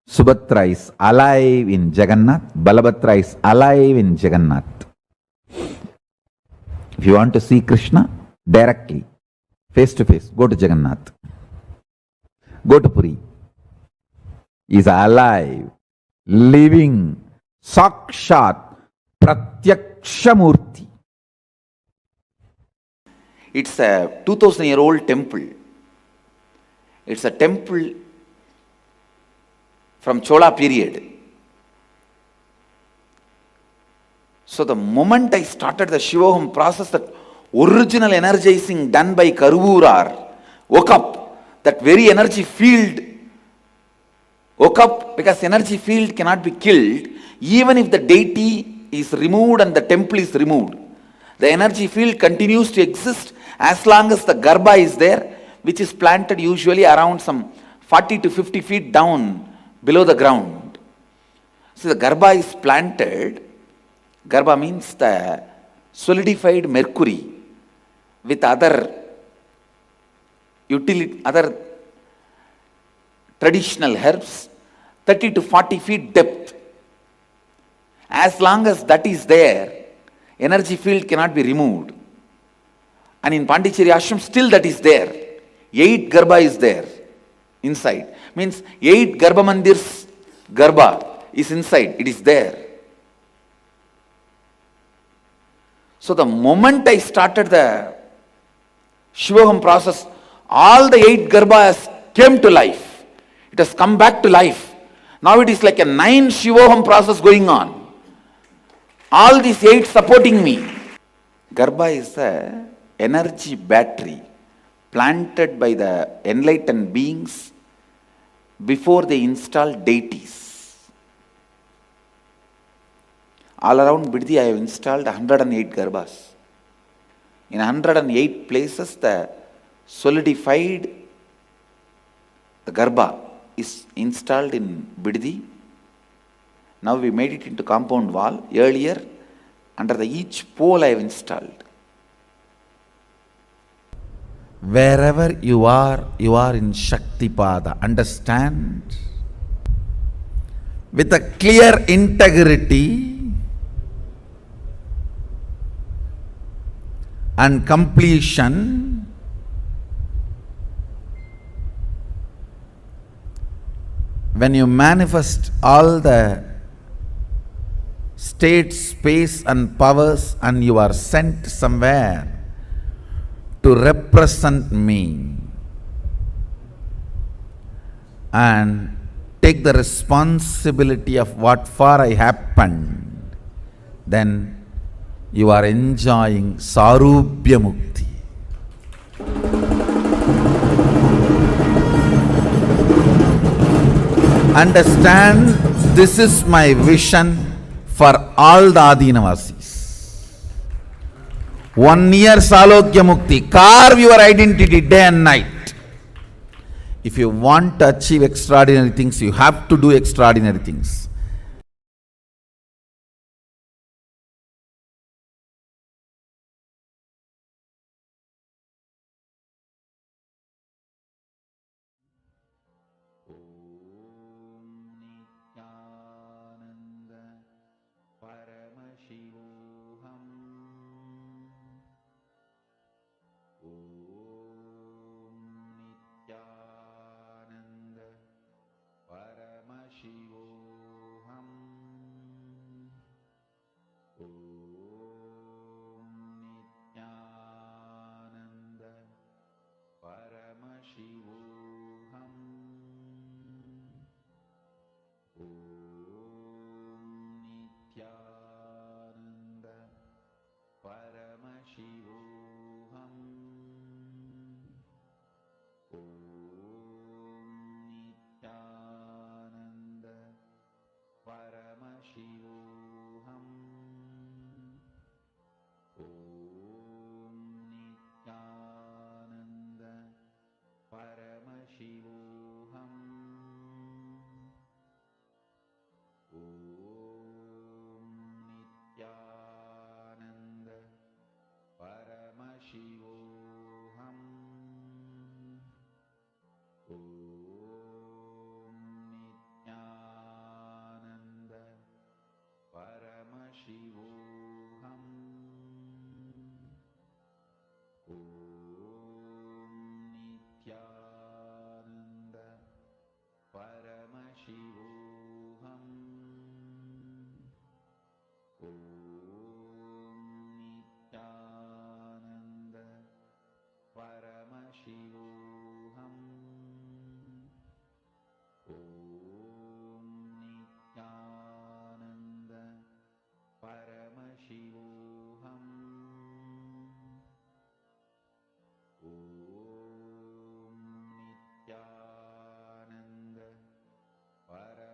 Subhadra is alive in Jagannath. Balabhadra is alive in Jagannath. If you want to see Krishna directly, face to face, go to Jagannath. Go to Puri. He is alive, living, Sakshat, Pratyakshamurti. It's a 2000-year-old temple. It's a temple from Chola period. So the moment I started the Shivoham process, that original energizing done by Karuvurar woke up. That very energy field woke up, because energy field cannot be killed even if the deity is removed and the temple is removed. The energy field continues to exist as long as the Garbha is there, which is planted usually around some 40 to 50 feet down below the ground. So the Garbha is planted. Garbha means the solidified mercury with other traditional herbs, 30 to 40 feet depth. As long as that is there, energy field cannot be removed. And in Pondicherry Ashram, still that is there. 8 Garbha is there inside. Means 8 Garbha Mandirs Garbha is inside. It is there. So the moment I started the Shivoham process, all the 8 Garbhas came to life. It has come back to life. Now it is like a 9 Shivoham process going on. All these 8 supporting me. Garbha is a energy battery planted by the enlightened beings before they install deities. All around Biddi I have installed 108 Garbhas. In 108 places the solidified Garbha is installed in Biddi. Now we made it into compound wall. Earlier, under each pole I have installed. Wherever you are in Shaktipada. Understand? With a clear integrity and completion, when you manifest all the state, space and powers and you are sent somewhere to represent me and take the responsibility of what far I happened, then you are enjoying Sarubhya Mukti. Understand, this is my vision for all the Adinavasis. 1 year Salokya Mukti. Carve your identity day and night. If you want to achieve extraordinary things, you have to do extraordinary things. Paramashivoham. Nityananda Paramashivoham. Nityananda Paramashivoham. Nityananda Paramashivoham. Nityananda Paramashivoham. Nityananda Paramashivoham. Nityananda Paramashivoham. Nityananda Paramashivoham. Nityananda Paramashivoham. Nityananda Paramashivoham. Nityananda Paramashivoham. Nityananda Paramashivoham.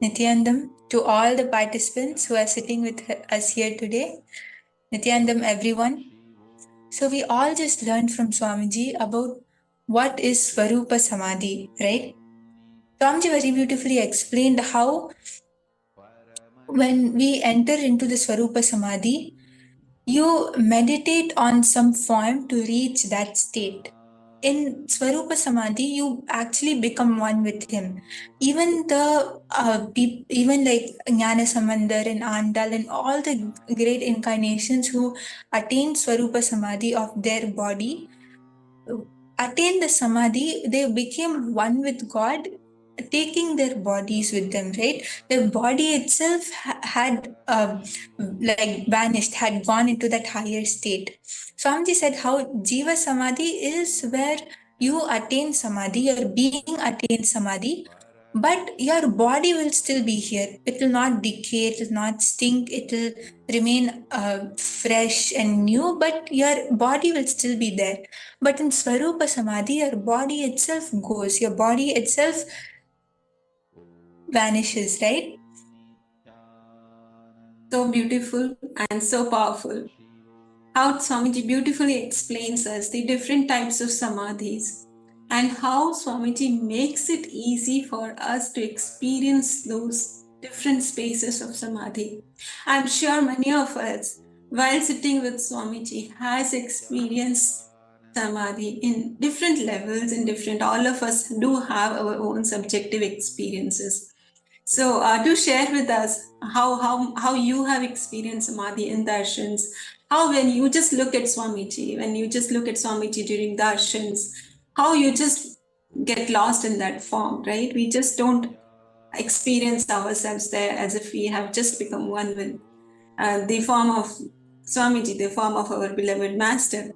Nityanandam, to all the participants who are sitting with us here today. Nityanandam, everyone. So we all just learned from Swamiji about what is Swarupa Samadhi, right? Swamiji very beautifully explained how when we enter into the Swarupa Samadhi, you meditate on some form to reach that state. In Swarupa Samadhi, you actually become one with him. Even even like Jnana Samandar and Andal and all the great incarnations who attain Swarupa Samadhi of their body, attain the Samadhi, they became one with God, taking their bodies with them, right? Their body itself had like vanished, had gone into that higher state. Swamiji said how Jiva Samadhi is where you attain Samadhi, your being attains Samadhi, but your body will still be here. It will not decay, it will not stink, it will remain fresh and new, but your body will still be there. But in Swarupa Samadhi, your body itself goes, your body itself vanishes, right? So beautiful and so powerful. How Swamiji beautifully explains us the different types of samadhis and how Swamiji makes it easy for us to experience those different spaces of samadhi. I'm sure many of us, while sitting with Swamiji, has experienced samadhi in different levels, all of us do have our own subjective experiences. So do share with us how you have experienced samadhi in darshans. How when you just look at Swamiji, during darshans, how you just get lost in that form, right? We just don't experience ourselves there as if we have just become one with the form of Swamiji, the form of our beloved master.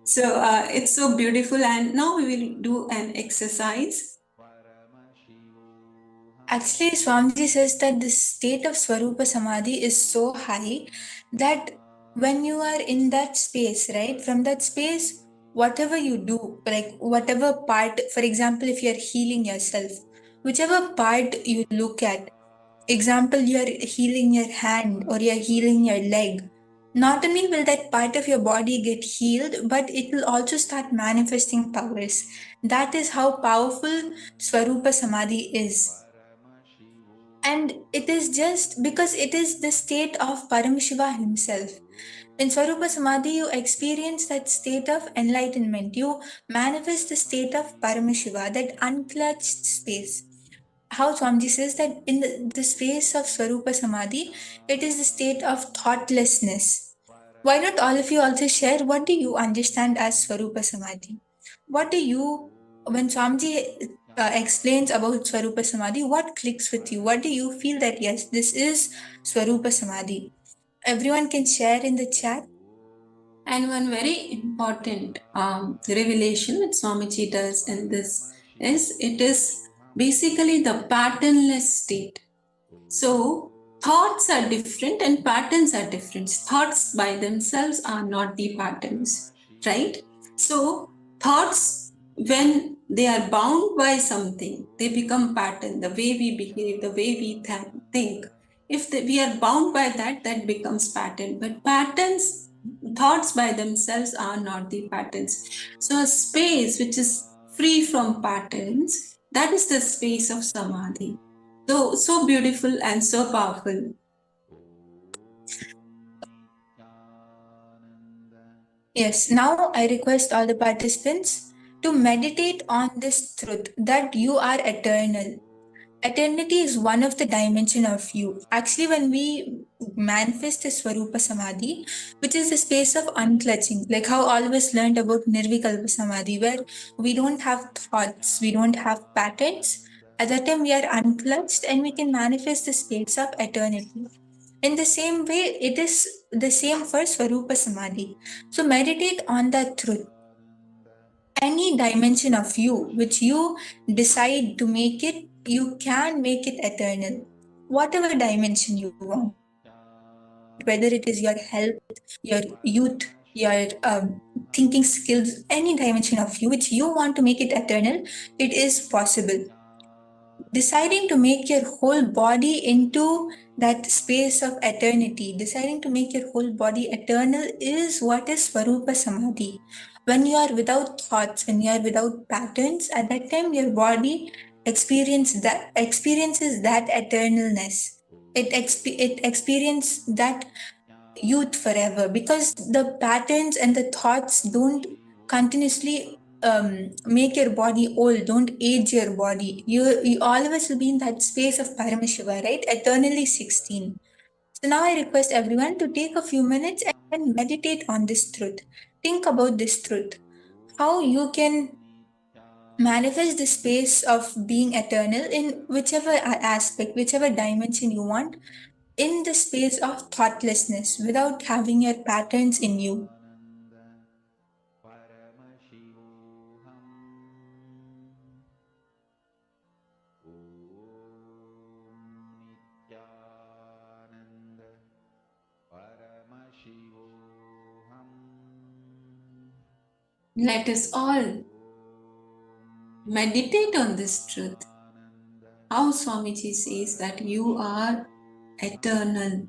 So it's so beautiful, and now we will do an exercise. Actually, Swamiji says that the state of Swarupa Samadhi is so high that when you are in that space, right, from that space, whatever you do, like whatever part, for example, if you're healing yourself, whichever part you look at, example, you're healing your hand or you're healing your leg, not only will that part of your body get healed, but it will also start manifesting powers. That is how powerful Swarupa Samadhi is. And it is just because it is the state of Paramashiva himself. In Swarupa Samadhi, you experience that state of enlightenment. You manifest the state of Paramashiva, that unclutched space. How Swamiji says that in the space of Swarupa Samadhi, it is the state of thoughtlessness. Why not all of you also share what do you understand as Swarupa Samadhi? What do you, when Swamiji explains about Swarupa Samadhi, what clicks with you? What do you feel that yes, this is Swarupa Samadhi? Everyone can share in the chat. And one very important revelation that Swamiji does in this is it is basically the patternless state. So thoughts are different and patterns are different. Thoughts by themselves are not the patterns, right? So thoughts, when they are bound by something, they become pattern. The way we behave, the way we think. If we are bound by that, that becomes pattern. But patterns, thoughts by themselves are not the patterns. So a space which is free from patterns, that is the space of samadhi. So beautiful and so powerful. Yes, now I request all the participants to meditate on this truth that you are eternal. Eternity is one of the dimension of you. Actually, when we manifest the Swarupa Samadhi, which is the space of unclutching, like how all of us learned about Nirvikalpa Samadhi, where we don't have thoughts, we don't have patterns. At that time, we are unclutched and we can manifest the space of eternity. In the same way, it is the same for Swarupa Samadhi. So meditate on that truth. Any dimension of you which you decide to make it, you can make it eternal. Whatever dimension you want, whether it is your health, your youth, your thinking skills, any dimension of you which you want to make it eternal, it is possible. deciding to make your whole body into that space of eternity, deciding to make your whole body eternal is what is Swarupa Samadhi. When you are without thoughts, when you are without patterns, at that time your body experiences that eternalness. It experiences that youth forever, because the patterns and the thoughts don't continuously make your body old, don't age your body. You always will be in that space of Paramashiva, right? Eternally 16. So now I request everyone to take a few minutes and meditate on this truth. Think about this truth. How you can manifest the space of being eternal in whichever aspect, whichever dimension you want, in the space of thoughtlessness without having your patterns in you. Let us all meditate on this truth. How Swamiji says that you are eternal.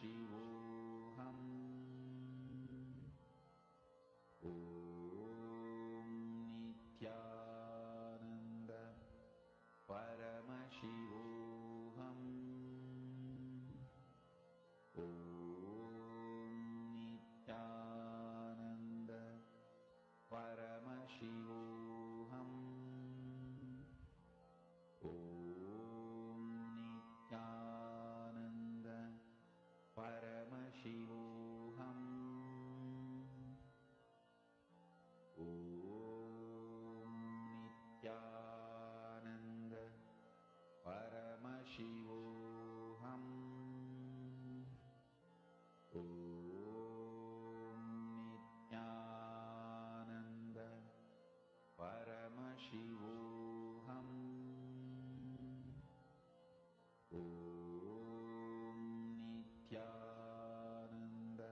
Paramashivoham. Om Nityananda Paramashivoham. Om Nityananda Paramashivoham. Om Nityananda Paramashivoham. Om Nityananda Paramashivoham. Om Nityananda Paramashivoham. Om Nityananda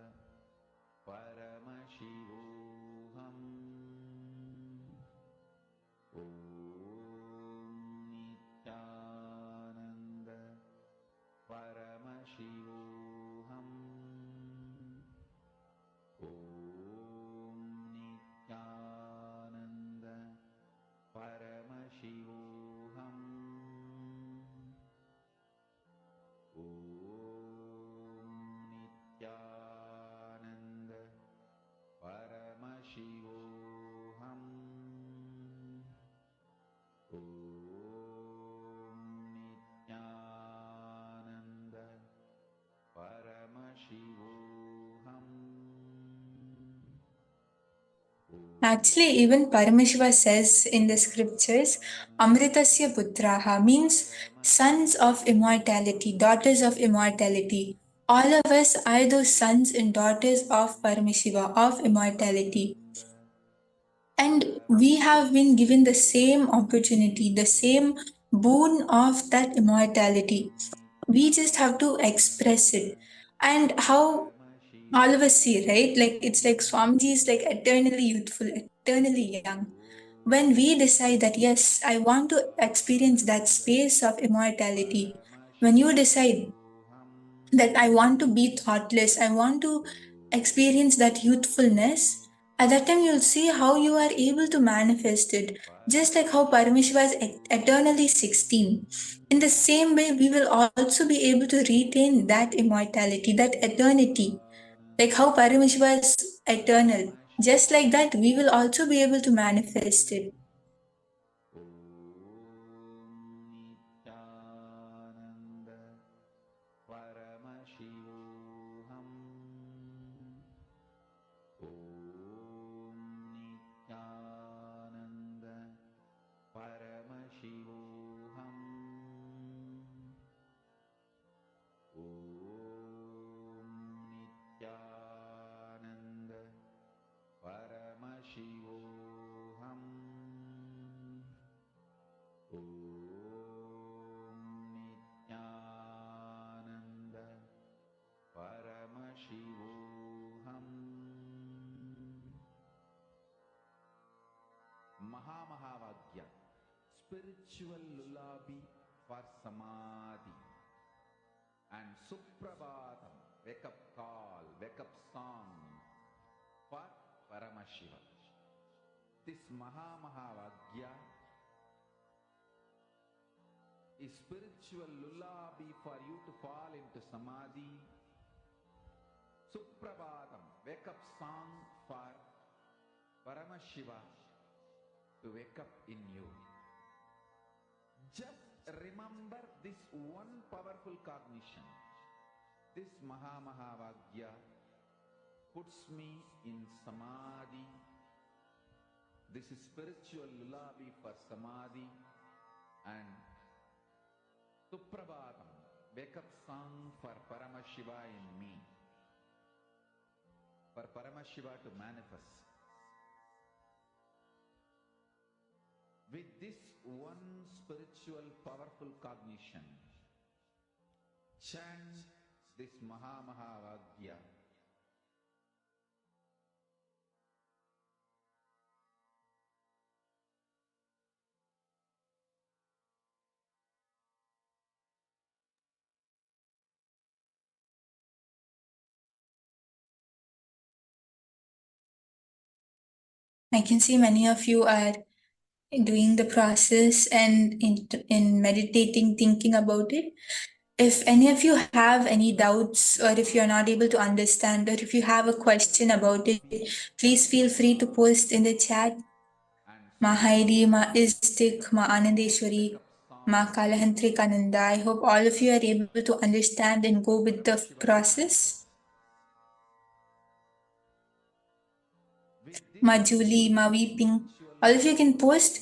Paramashivoham. Om Nityananda Paramashivoham. Om Nityananda Paramashivoham. Om Nityananda Paramashivoham. Om Nityananda Paramashivoham. Actually, even Paramashiva says in the scriptures, Amritasya Putraha means sons of immortality, daughters of immortality. All of us are those sons and daughters of Paramashiva, of immortality. And we have been given the same opportunity, the same boon of that immortality. We just have to express it. And how all of us see, right? Like it's like Swamiji is like eternally youthful, eternally young. When we decide that, yes, I want to experience that space of immortality, when you decide that I want to be thoughtless, I want to experience that youthfulness, at that time you'll see how you are able to manifest it. Just like how Paramashiva is eternally 16. In the same way, we will also be able to retain that immortality, that eternity. Like how Paramashiva is eternal. Just like that, we will also be able to manifest it. Nityananda Paramashivoham. Om Nityananda Paramashivoham. Om Nityananda Paramashivoham. Om Nityananda Paramashivoham. Mahamahavagya, spiritual lullaby for samadhi, and Suprabhatam, wake up call, wake up song for Paramashiva. This Mahamahavagya is spiritual lullaby for you to fall into samadhi. Suprabhatam, wake up song for Paramashiva to wake up in you. Just remember this one powerful cognition. This Mahamahavagya puts me in samadhi. This is spiritual lullaby for samadhi, and Suprabhatam, wake up song for Paramashiva in me, for Paramashiva to manifest. With this one spiritual powerful cognition, chant this Mahamahavagya I can see many of you are doing the process and in meditating, thinking about it. If any of you have any doubts, or if you're not able to understand, or if you have a question about it, please feel free to post in the chat. Ma Heidi, Ma Istik, Ma Anandeshwari, Ma Kalahantrikananda. I hope all of you are able to understand and go with the process. Ma Julie, Ma Weeping, all of you can post.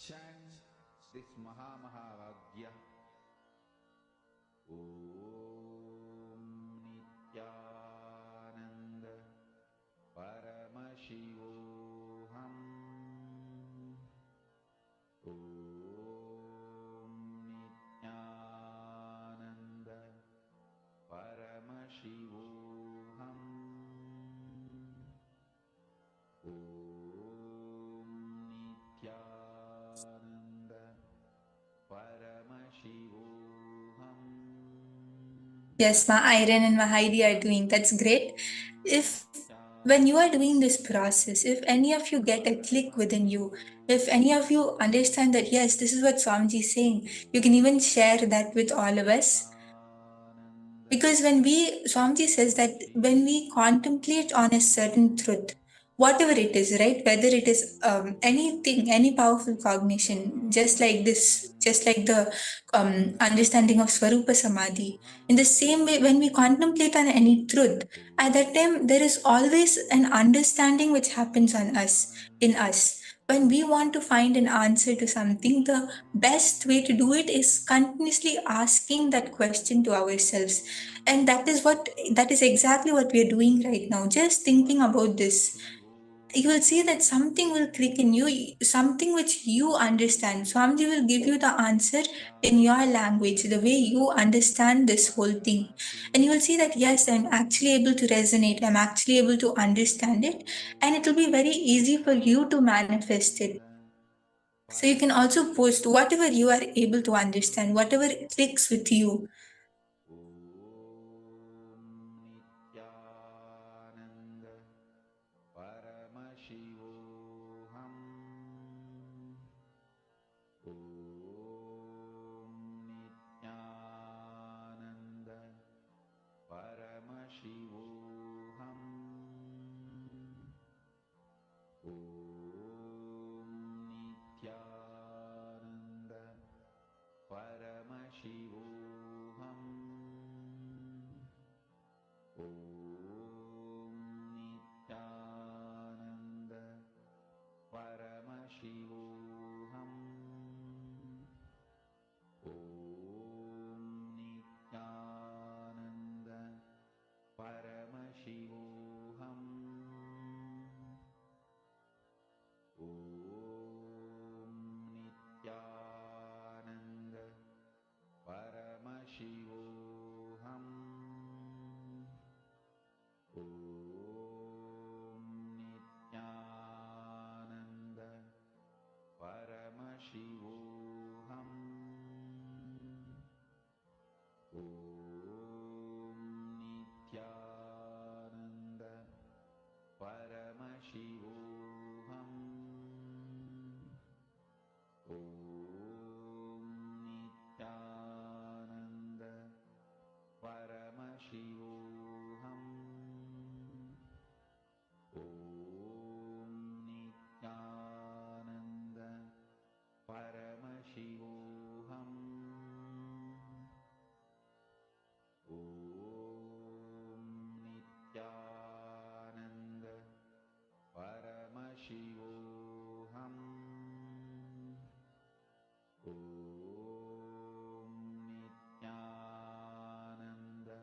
Chant this Mahavagya. Om Nityananda Paramashivoham. Om Nityananda Paramashivoham. Om Nityananda Paramashivoham. Yes, Ma Iron and Ma Heidi are doing. That's great. If when you are doing this process, if any of you get a click within you, if any of you understand that yes, this is what Swamiji is saying, you can even share that with all of us. Because Swamiji says that when we contemplate on a certain truth, whatever it is, right? Whether it is anything, any powerful cognition, just like this, just like the understanding of Swarupa Samadhi. In the same way, when we contemplate on any truth, at that time there is always an understanding which happens in us. When we want to find an answer to something, the best way to do it is continuously asking that question to ourselves. And that is exactly what we are doing right now. Just thinking about this, you will see that something will click in you, something which you understand. Swamiji will give you the answer in your language, the way you understand this whole thing. And you will see that, yes, I'm actually able to resonate, I'm actually able to understand it, and it will be very easy for you to manifest it. So you can also post whatever you are able to understand, whatever clicks with you. Nityananda Paramashivoham. Om Nityananda Paramashivoham. Om Nityananda Paramashivoham. Om Nityananda Paramashivoham. Om Nityananda Paramashivoham. Om Nityananda Paramashivoham. Om Nityananda Paramashivoham. Om Nityananda Paramashivoham. Om Nityananda Paramashivoham. Om Nityananda Paramashivoham. Om Nityananda Paramashivoham. Om Nityananda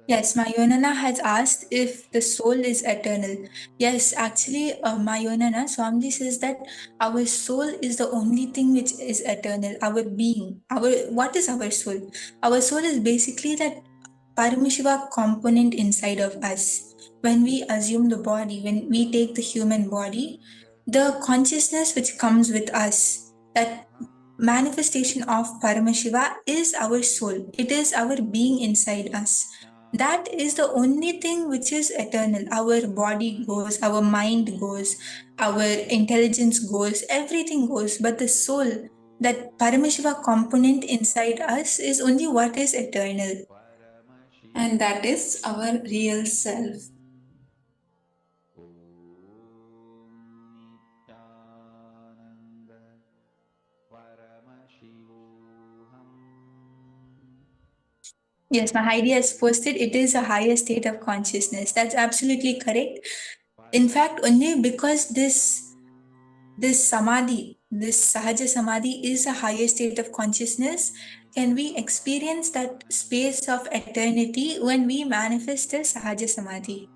Yes, Mayonana has asked if the soul is eternal. Yes, actually, Mayonana, Swamiji says that our soul is the only thing which is eternal. Our being, what is our soul? Our soul is basically that Paramashiva component inside of us. When we assume the body, when we take the human body, the consciousness which comes with us, that manifestation of Paramashiva is our soul. It is our being inside us. That is the only thing which is eternal. Our body goes, our mind goes, our intelligence goes, everything goes. But the soul, that Paramashiva component inside us, is only what is eternal. And that is our real self. Yes, Mahidi has posted it is a higher state of consciousness. That's absolutely correct. In fact, only because this samadhi, this sahaja samadhi is a higher state of consciousness, can we experience that space of eternity when we manifest the sahaja samadhi.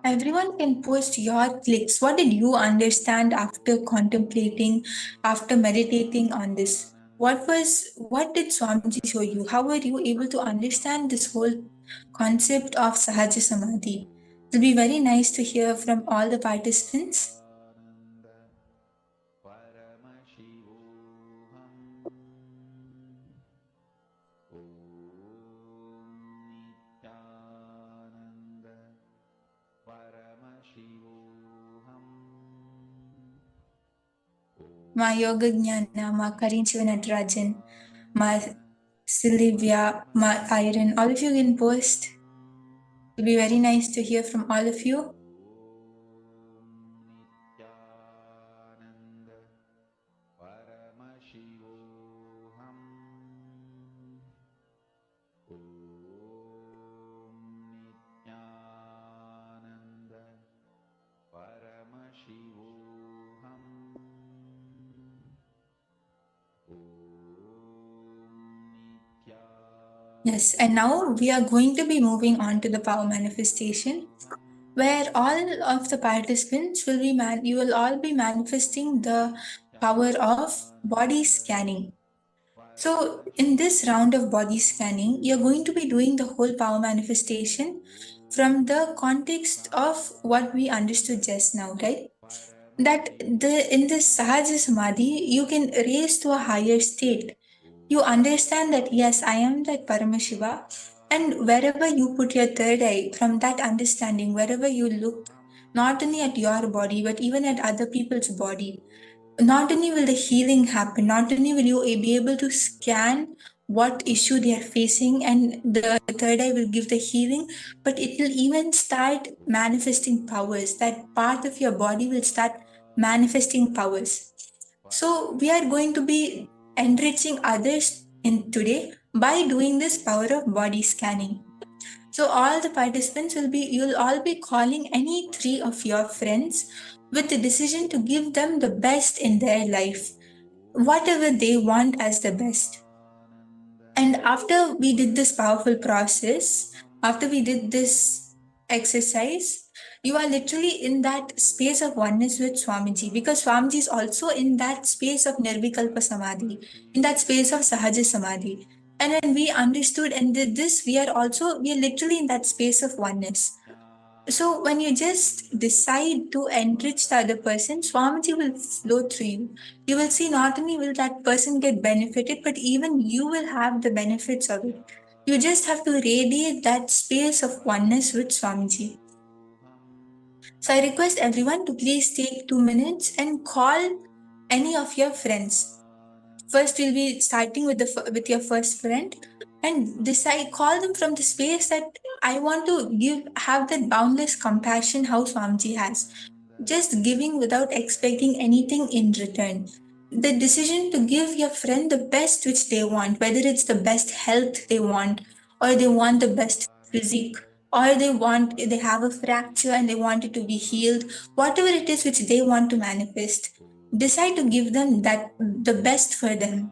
Everyone can post your clicks. What did you understand after contemplating, after meditating on this? What did Swamiji show you? How were you able to understand this whole concept of Sahaja Samadhi? It'll be very nice to hear from all the participants. Ma Yoga Jnana, Ma Karin Natarajan, Ma Sylvia, Ma Iron, all of you can post. It'll be very nice to hear from all of you. Yes, and now we are going to be moving on to the power manifestation, where all of the participants will be you will all be manifesting the power of body scanning. So in this round of body scanning, you're going to be doing the whole power manifestation from the context of what we understood just now, right? That in this Sahaja Samadhi, you can raise to a higher state. You understand that yes, I am that Paramashiva, and wherever you put your third eye, from that understanding, wherever you look, not only at your body, but even at other people's body, not only will the healing happen, not only will you be able to scan what issue they are facing, and the third eye will give the healing, but it will even start manifesting powers. That part of your body will start manifesting powers. So we are going to be enriching others in today by doing this power of body scanning. So all the participants you'll all be calling any three of your friends with the decision to give them the best in their life, whatever they want as the best. And after we did this powerful process, after we did this exercise, you are literally in that space of oneness with Swamiji, because Swamiji is also in that space of Nirvikalpa Samadhi, in that space of Sahaja Samadhi. And when we understood and did this, we are literally in that space of oneness. So when you just decide to enrich the other person, Swamiji will flow through you. You will see not only will that person get benefited, but even you will have the benefits of it. You just have to radiate that space of oneness with Swamiji. So I request everyone to please take 2 minutes and call any of your friends. First, we'll be starting with your first friend, and decide, call them from the space that I want to have that boundless compassion how Swamiji has, just giving without expecting anything in return. The decision to give your friend the best which they want, whether it's the best health they want, or they want the best physique, or they have a fracture and they want it to be healed, whatever it is which they want to manifest, decide to give them that the best for them.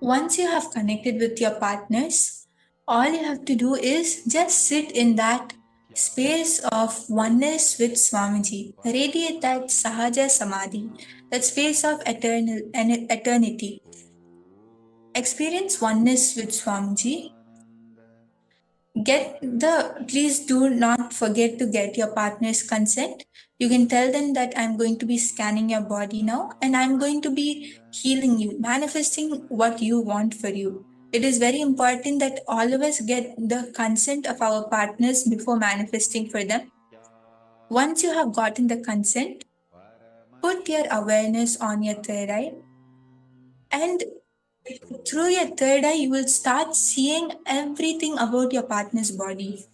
Once you have connected with your partners, all you have to do is just sit in that space of oneness with Swamiji. Radiate that Sahaja Samadhi, that space of eternity. Experience oneness with Swamiji. Please do not forget to get your partner's consent. You can tell them that I'm going to be scanning your body now and I'm going to be healing you, manifesting what you want for you. It is very important that all of us get the consent of our partners before manifesting for them. Once you have gotten the consent, put your awareness on your third eye, and through your third eye, you will start seeing everything about your partner's body.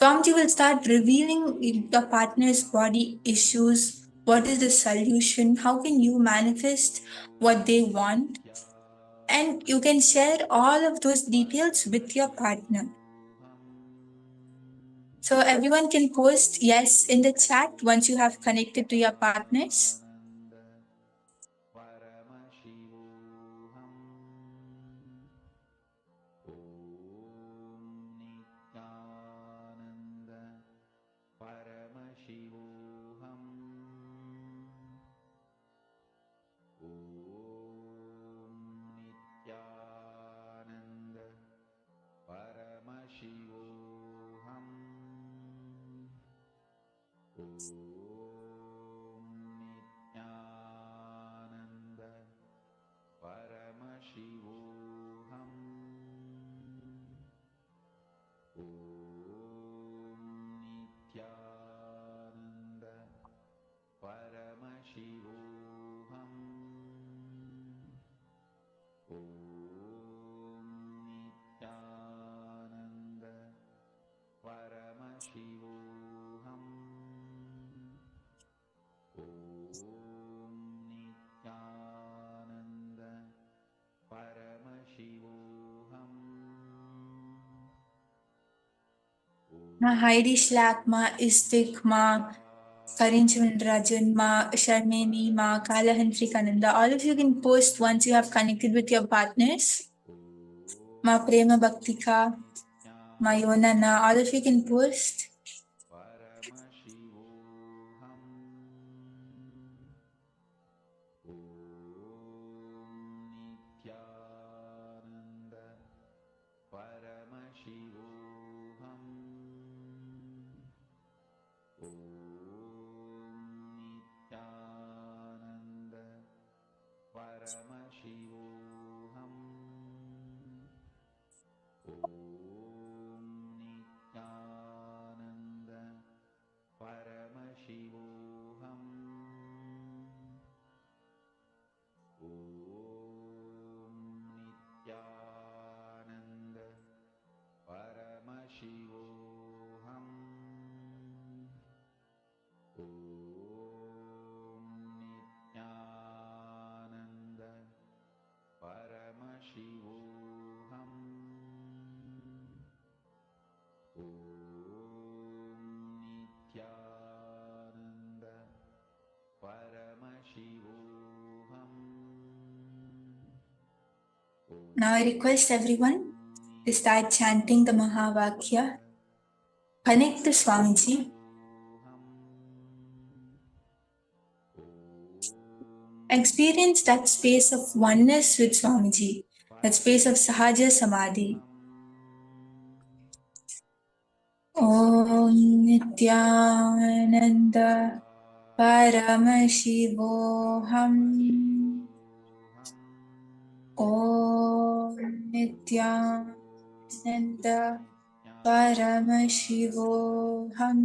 Swamiji will start revealing your partner's body issues. What is the solution? How can you manifest what they want? And you can share all of those details with your partner. So everyone can post yes in the chat once you have connected to your partners. Ma Heidi Shlak, Ma Istik, Ma Karinchavan Rajan, Ma Sharmeni, Ma Kalahan Sri Kananda. All of you can post once you have connected with your partners. Ma Prema Bhaktika, Ma Yonana. All of you can post. Now I request everyone to start chanting the Mahavakya. Connect to Swamiji. Experience that space of oneness with Swamiji, that space of Sahaja Samadhi. Om Nityananda Paramashivoham. Om Nityananda Paramashivoham.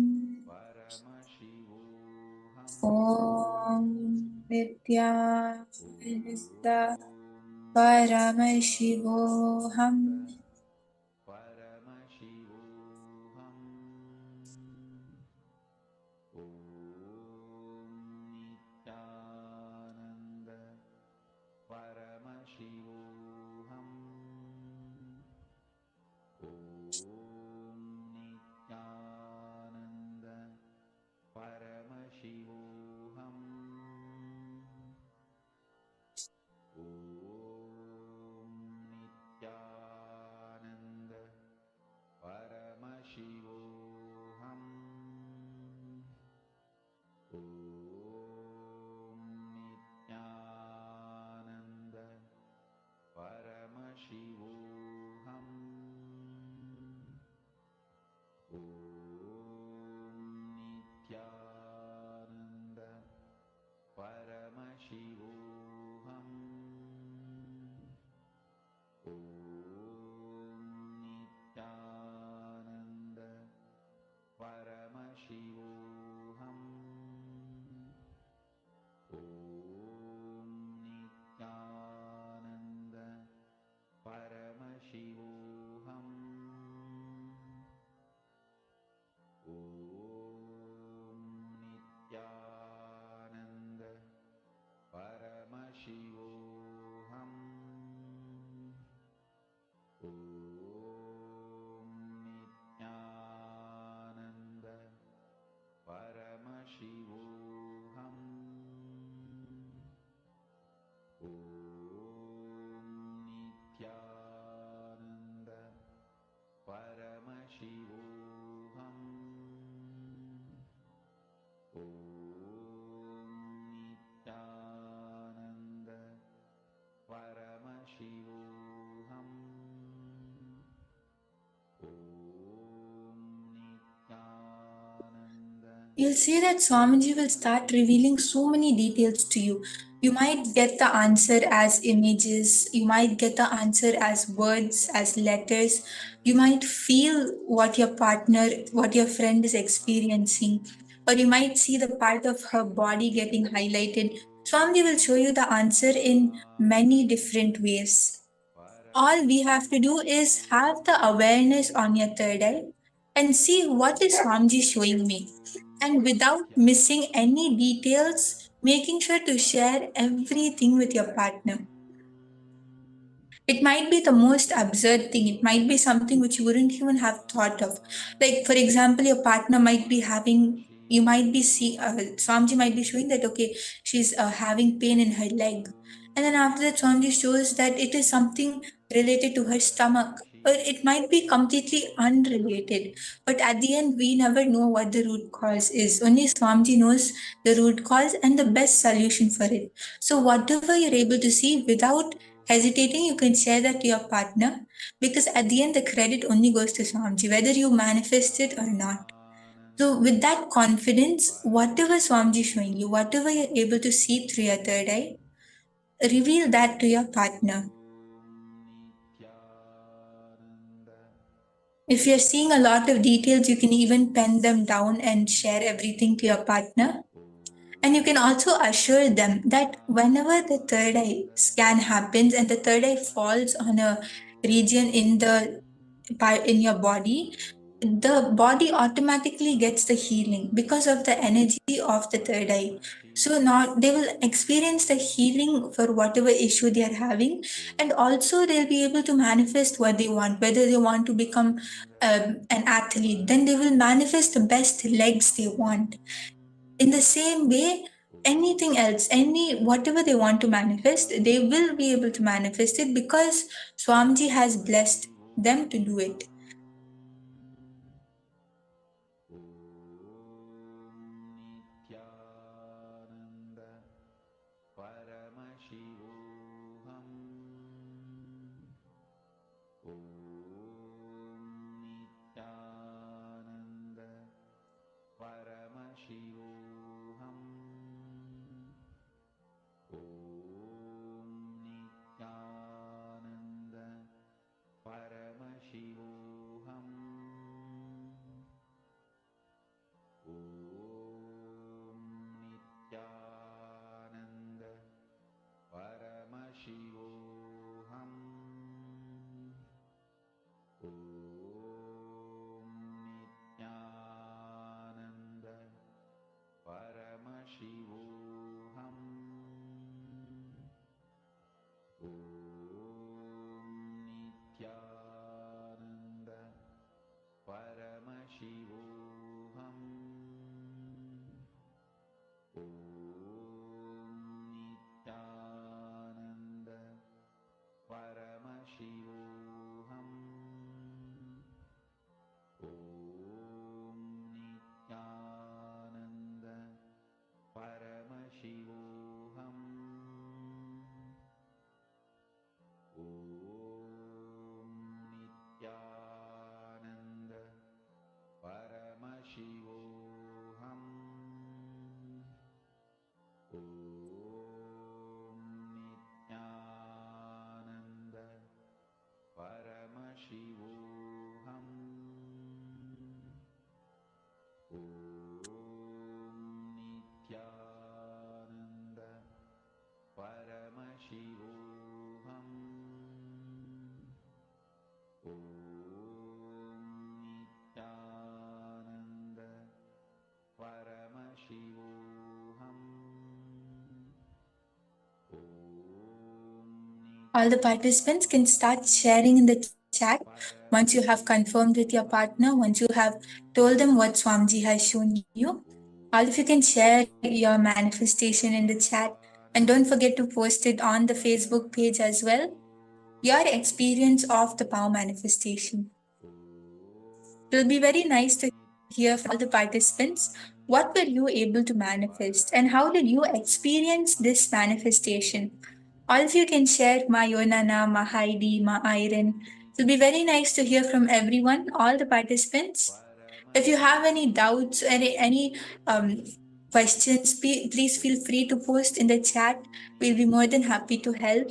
Om Nityananda Paramashivoham. You'll see that Swamiji will start revealing so many details to you. You might get the answer as images, you might get the answer as words, as letters. You might feel what your partner, what your friend is experiencing, or you might see the part of her body getting highlighted. Swamiji will show you the answer in many different ways. All we have to do is have the awareness on your third eye and see what is Swamiji showing me. And without missing any details, making sure to share everything with your partner. It might be the most absurd thing. It might be something which you wouldn't even have thought of. Like, for example, your partner might be having, you might be see, Swamiji might be showing that, okay, she's having pain in her leg. And then after that, Swamiji shows that it is something related to her stomach. Or it might be completely unrelated. But at the end, we never know what the root cause is. Only Swamiji knows the root cause and the best solution for it. So, whatever you're able to see without hesitating, you can share that to your partner, because at the end, the credit only goes to Swamiji, whether you manifest it or not. So, with that confidence, whatever Swamiji is showing you, whatever you're able to see through your third eye, reveal that to your partner. If you're seeing a lot of details, you can even pen them down and share everything to your partner. And you can also assure them that whenever the third eye scan happens and the third eye falls on a region in your body, the body automatically gets the healing because of the energy of the third eye. So now they will experience the healing for whatever issue they are having, and also they'll be able to manifest what they want. Whether they want to become an athlete, then they will manifest the best legs they want. In the same way, anything else, whatever they want to manifest, they will be able to manifest it because Swamiji has blessed them to do it. All the participants can start sharing in the chat once you have confirmed with your partner, once you have told them what Swamiji has shown you. All of you can share your manifestation in the chat, and don't forget to post it on the Facebook page as well. Your experience of the power manifestation. It will be very nice to hear from all the participants. What were you able to manifest, and how did you experience this manifestation? All of you can share, Ma Yonana, Ma Heidi, Ma Iron. It will be very nice to hear from everyone, all the participants. If you have any doubts or any questions, please feel free to post in the chat. We'll be more than happy to help.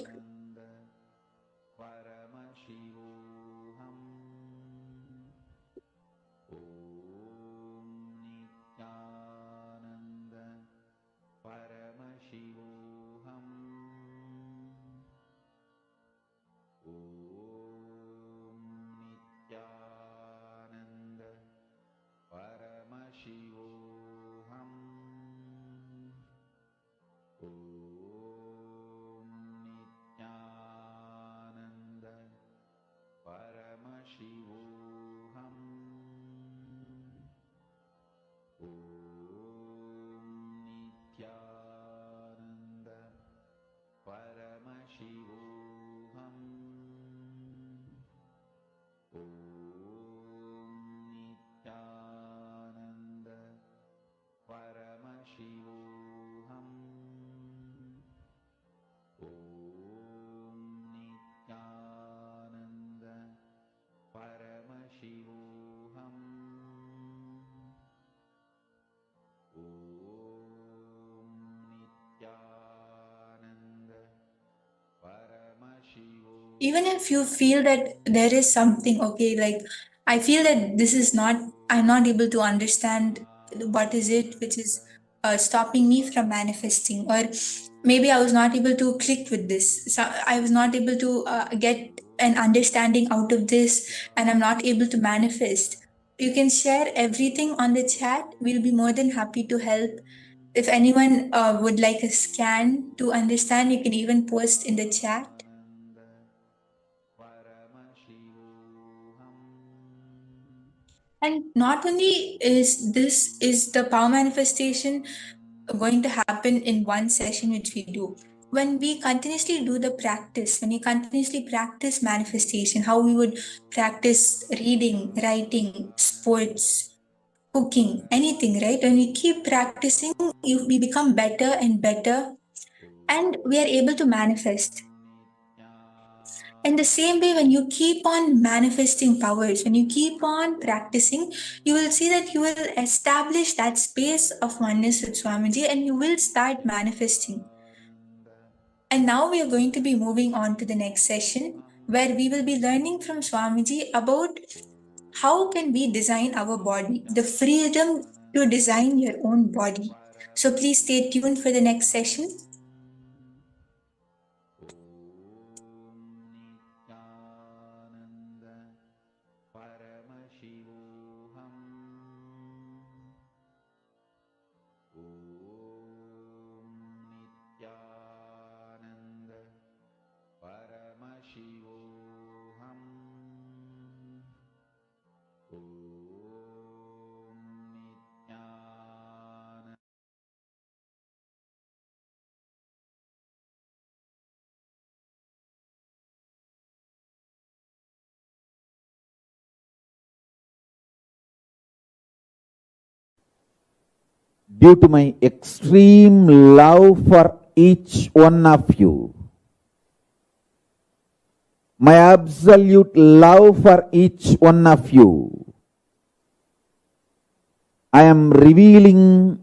even if you feel that there is something, okay, like I feel that this is not, I'm not able to understand what is it which is stopping me from manifesting, or maybe I was not able to click with this. So I was not able to get an understanding out of this, and I'm not able to manifest. You can share everything on the chat. We'll be more than happy to help. If anyone would like a scan to understand, you can even post in the chat. And not only is the power manifestation going to happen in one session which we do. When we continuously do the practice, when you continuously practice manifestation, how we would practice reading, writing, sports, cooking, anything, right? When we keep practicing, we become better and better, and we are able to manifest. In the same way, when you keep on manifesting powers, when you keep on practicing, you will see that you will establish that space of oneness with Swamiji, and you will start manifesting. And now we are going to be moving on to the next session, where we will be learning from Swamiji about how can we design our body, the freedom to design your own body. So please stay tuned for the next session. Due to my extreme love for each one of you, my absolute love for each one of you, I am revealing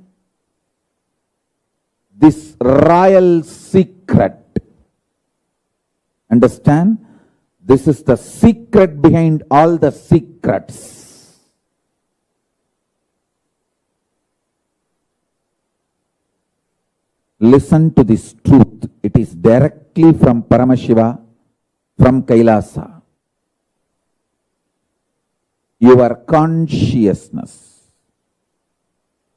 this royal secret. Understand? This is the secret behind all the secrets. Listen to this truth. It is directly from Paramashiva, from KAILASA. Your consciousness.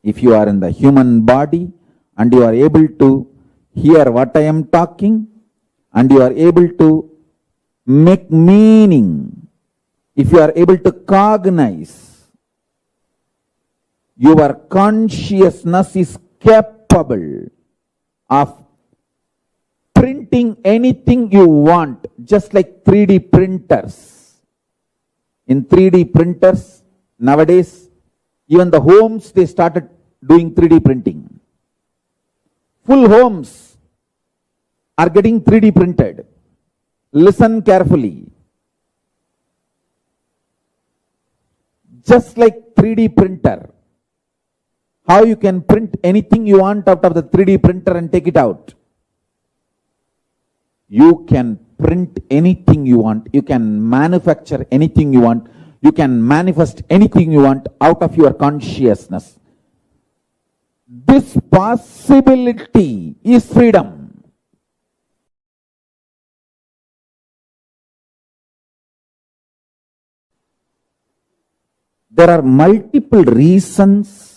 If you are in the human body and you are able to hear what I am talking, and you are able to make meaning, if you are able to cognize, your consciousness is capable of printing anything you want, just like 3D printers. In 3D printers, nowadays, even the homes, they started doing 3D printing. Full homes are getting 3D printed. Listen carefully. Just like 3D printer, how you can print anything you want out of the 3D printer and take it out. You can print anything you want. You can manufacture anything you want. You can manifest anything you want out of your consciousness. This possibility is freedom. There are multiple reasons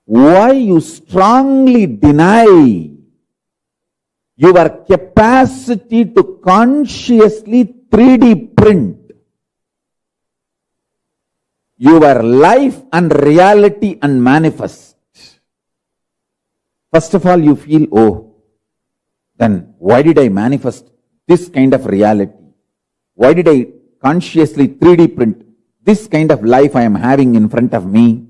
why you strongly deny your capacity to consciously 3D print your life and reality and manifest. First of all, you feel, oh, then why did I manifest this kind of reality? Why did I consciously 3D print this kind of life I am having in front of me?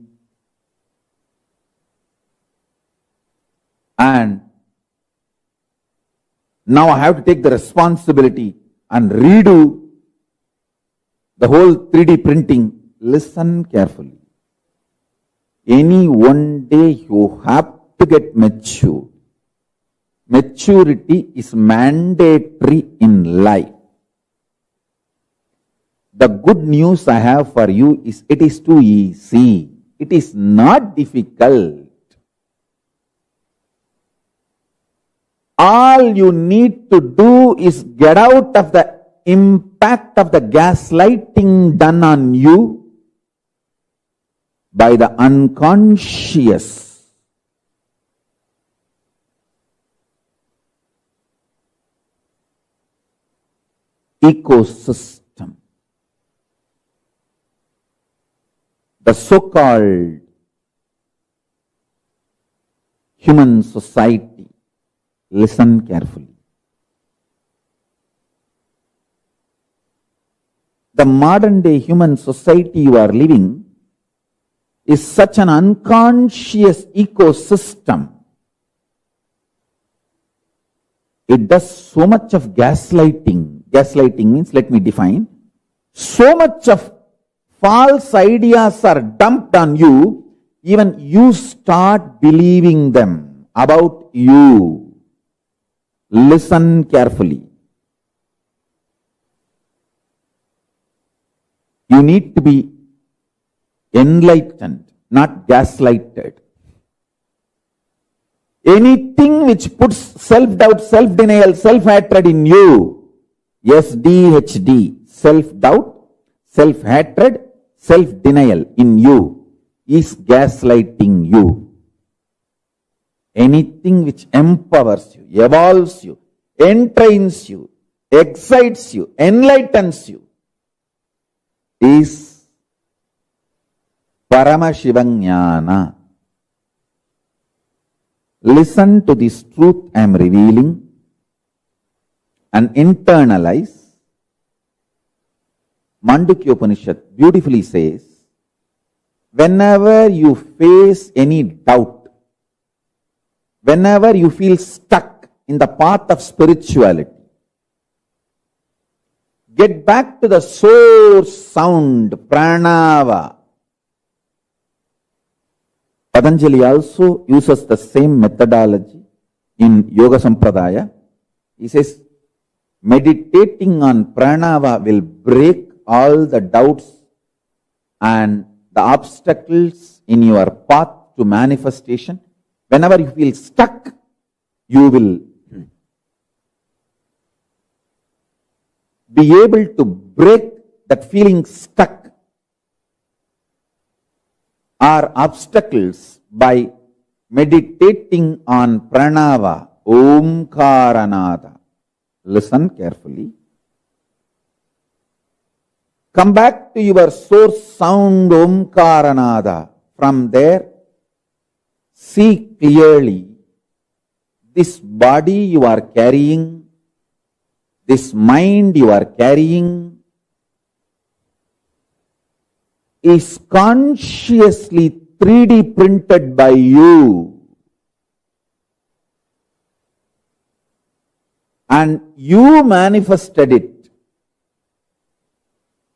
And now I have to take the responsibility and redo the whole 3D printing. Listen carefully. Any one day you have to get mature. Maturity is mandatory in life. The good news I have for you is it is too easy. It is not difficult. All you need to do is get out of the impact of the gaslighting done on you by the unconscious. Ecosystem. The so-called human society. Listen carefully. The modern day human society you are living is such an unconscious ecosystem. It does so much of gaslighting. Gaslighting means, let me define, so much of false ideas are dumped on you, even you start believing them about you. Listen carefully. You need to be enlightened, not gaslighted. Anything which puts self-doubt, self-denial, self-hatred in you, SDHD, self-doubt, self-hatred, self-denial in you, is gaslighting you. Anything which empowers you, evolves you, entrains you, excites you, enlightens you, is Paramashivam Jnana. Listen to this truth I am revealing and internalize. Mandukya Upanishad beautifully says, whenever you face any doubt, whenever you feel stuck in the path of spirituality, get back to the source sound, pranava. Patanjali also uses the same methodology in Yoga Sampradaya. He says, meditating on pranava will break all the doubts and the obstacles in your path to manifestation. Whenever you feel stuck, you will be able to break that feeling stuck or obstacles by meditating on pranava, Omkaranada. Listen carefully. Come back to your source sound, Omkaranada. From there, see clearly, this body you are carrying, this mind you are carrying, is consciously 3D printed by you. And you manifested it.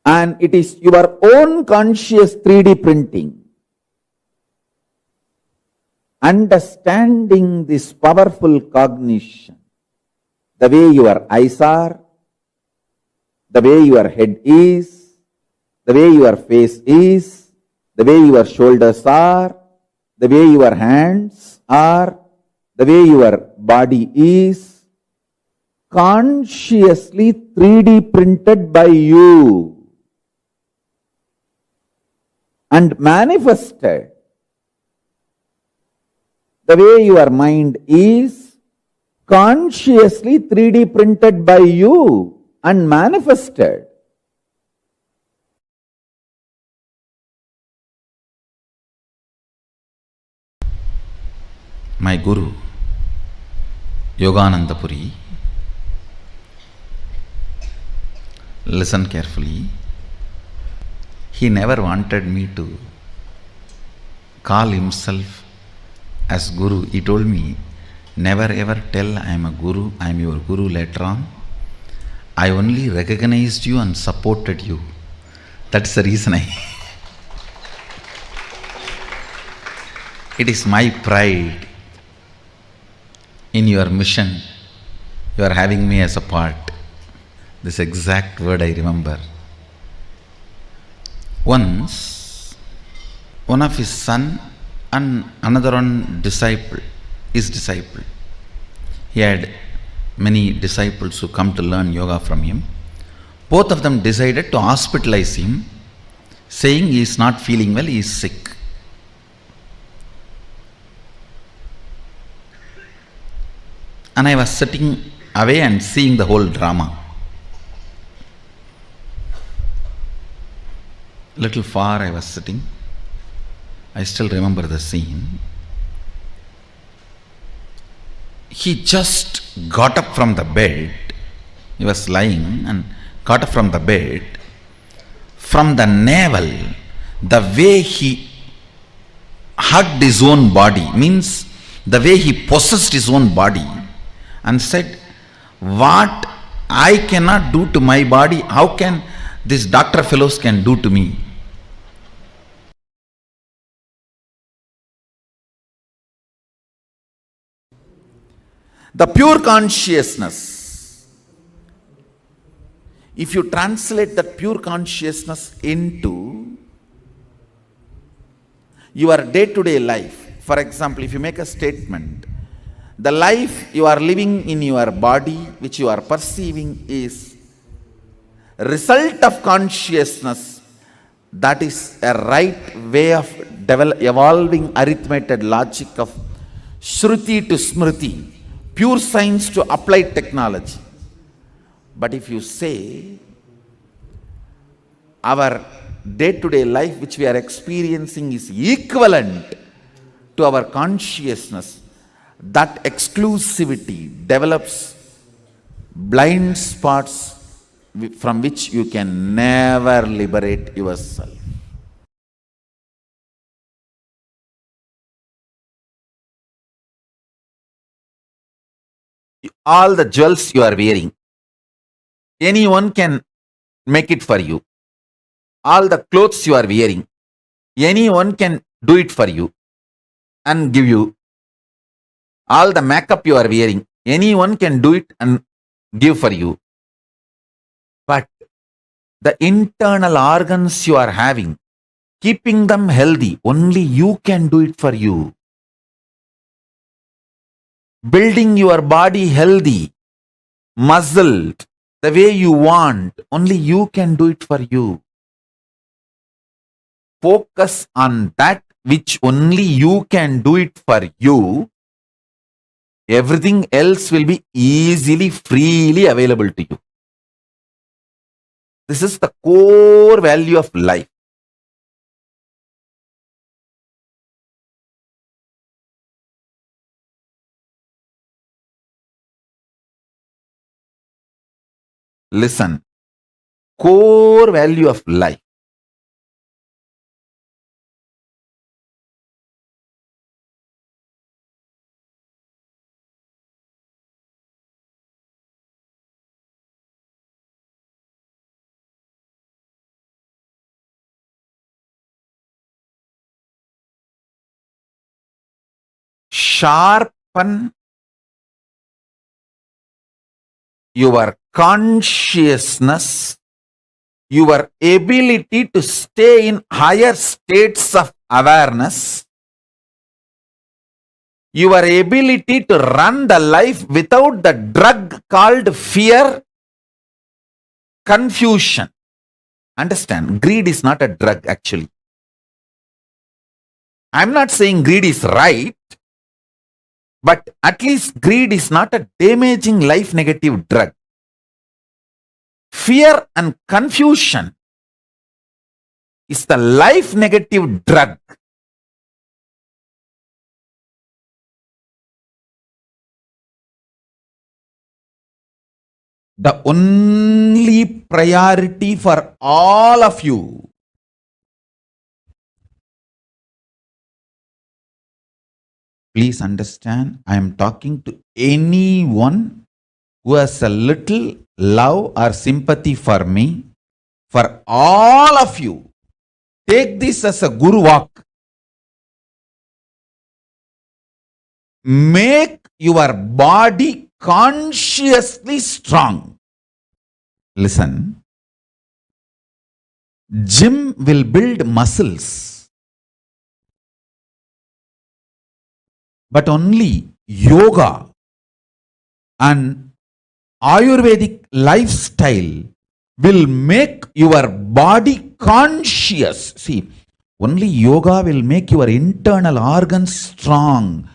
And it is your own conscious 3D printing. Understanding this powerful cognition, the way your eyes are, the way your head is, the way your face is, the way your shoulders are, the way your hands are, the way your body is, consciously 3D printed by you and manifested. The way your mind is, consciously 3D printed by you and manifested. My Guru, Yogananda Puri, listen carefully. He never wanted me to call himself as Guru. He told me, never ever tell I am a Guru, I am your Guru later on. I only recognized you and supported you. That's the reason it is my pride in your mission, you are having me as a part. This exact word I remember. Once, one of his son and another one his disciple. He had many disciples who come to learn yoga from him. Both of them decided to hospitalize him, saying he is not feeling well, he is sick. And I was sitting away and seeing the whole drama. Little far I was sitting. I still remember the scene. He just got up from the bed. He was lying and got up from the bed. From the navel, the way he hugged his own body, means the way he possessed his own body, and said, what I cannot do to my body, how can these doctor fellows can do to me? The pure consciousness, if you translate that pure consciousness into your day-to-day life, for example, if you make a statement, the life you are living in your body, which you are perceiving, is result of consciousness. That is a right way of evolving arithmetic logic of Shruti to Smriti, pure science to applied technology. But if you say our day-to-day life which we are experiencing is equivalent to our consciousness, that exclusivity develops blind spots from which you can never liberate yourself. All the jewels you are wearing, anyone can make it for you. All the clothes you are wearing, anyone can do it for you and give you. All the makeup you are wearing, anyone can do it and give for you. But the internal organs you are having, keeping them healthy, only you can do it for you. Building your body healthy, muscled, the way you want, only you can do it for you. Focus on that which only you can do it for you. Everything else will be easily, freely available to you. This is the core value of life. Listen, core value of life. Sharpen your consciousness, your ability to stay in higher states of awareness, your ability to run the life without the drug called fear, confusion. Understand, greed is not a drug actually. I'm not saying greed is right, but at least greed is not a damaging life negative drug. Fear and confusion is the life negative drug. The only priority for all of you please understand, I am talking to anyone who has a little love or sympathy for me. For all of you, take this as a guru walk. make your body consciously strong. Listen, gym will build muscles, but only yoga and Ayurvedic lifestyle will make your body conscious. See, only yoga will make your internal organs strong.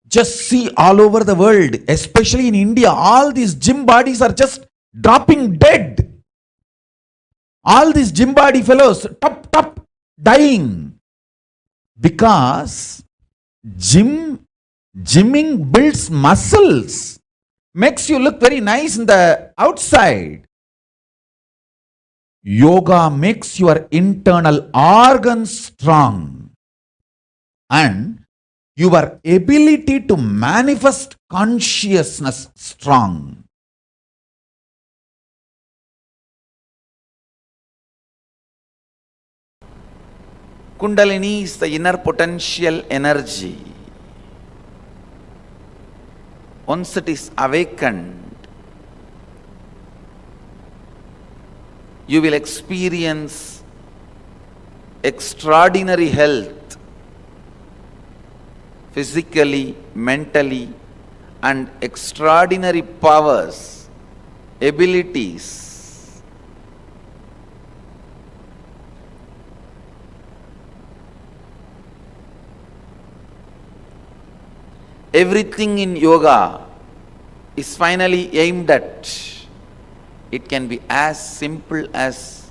Just see all over the world, especially in India, all these gym bodies are just dropping dead. All these gym body fellows, top, dying. Because gymming builds muscles, makes you look very nice in the outside. Yoga makes your internal organs strong and your ability to manifest consciousness strong. Kundalini is the inner potential energy. Once it is awakened, you will experience extraordinary health, physically, mentally, and extraordinary powers, abilities. Everything in yoga is finally aimed at. It can be as simple as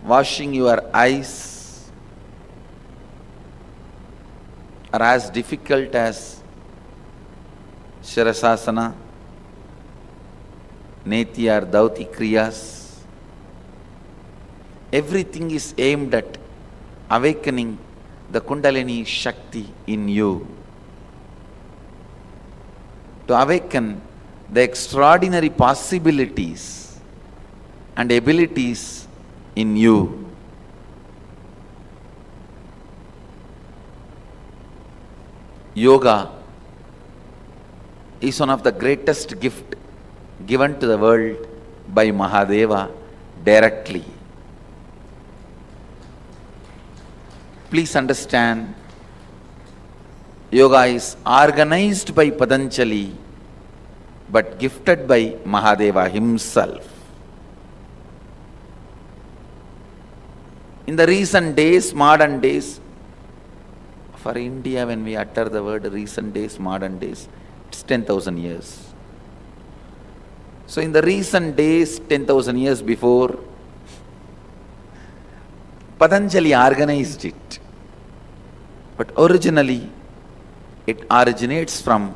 washing your eyes, or as difficult as Shirasasana, Neti or Dauti Kriyas. Everything is aimed at awakening the Kundalini Shakti in you. To awaken the extraordinary possibilities and abilities in you. Yoga is one of the greatest gifts given to the world by Mahadeva directly. Please understand, yoga is organized by Patanjali but gifted by Mahadeva himself. In the recent days, modern days, for India, when we utter the word recent days, modern days, it's 10,000 years. So in the recent days, 10,000 years before, Patanjali organized it. But originally, it originates from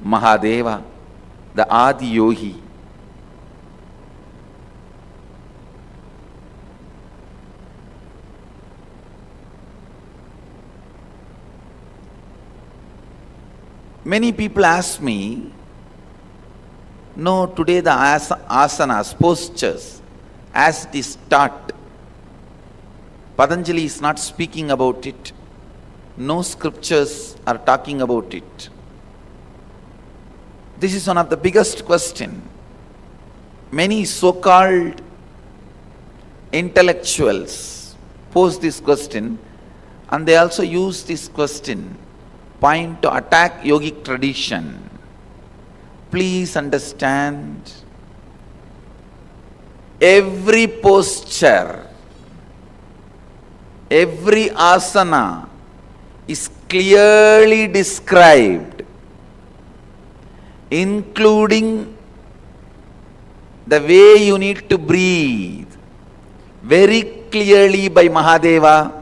Mahadeva, the Adi Yogi. Many people ask me, no, today the asanas, postures, as it is taught, Patanjali is not speaking about it. No scriptures are talking about it. This is one of the biggest questions. Many so-called intellectuals pose this question, and they also use this question point to attack yogic tradition. Please understand, every posture, every asana is clearly described, including the way you need to breathe, very clearly by Mahadeva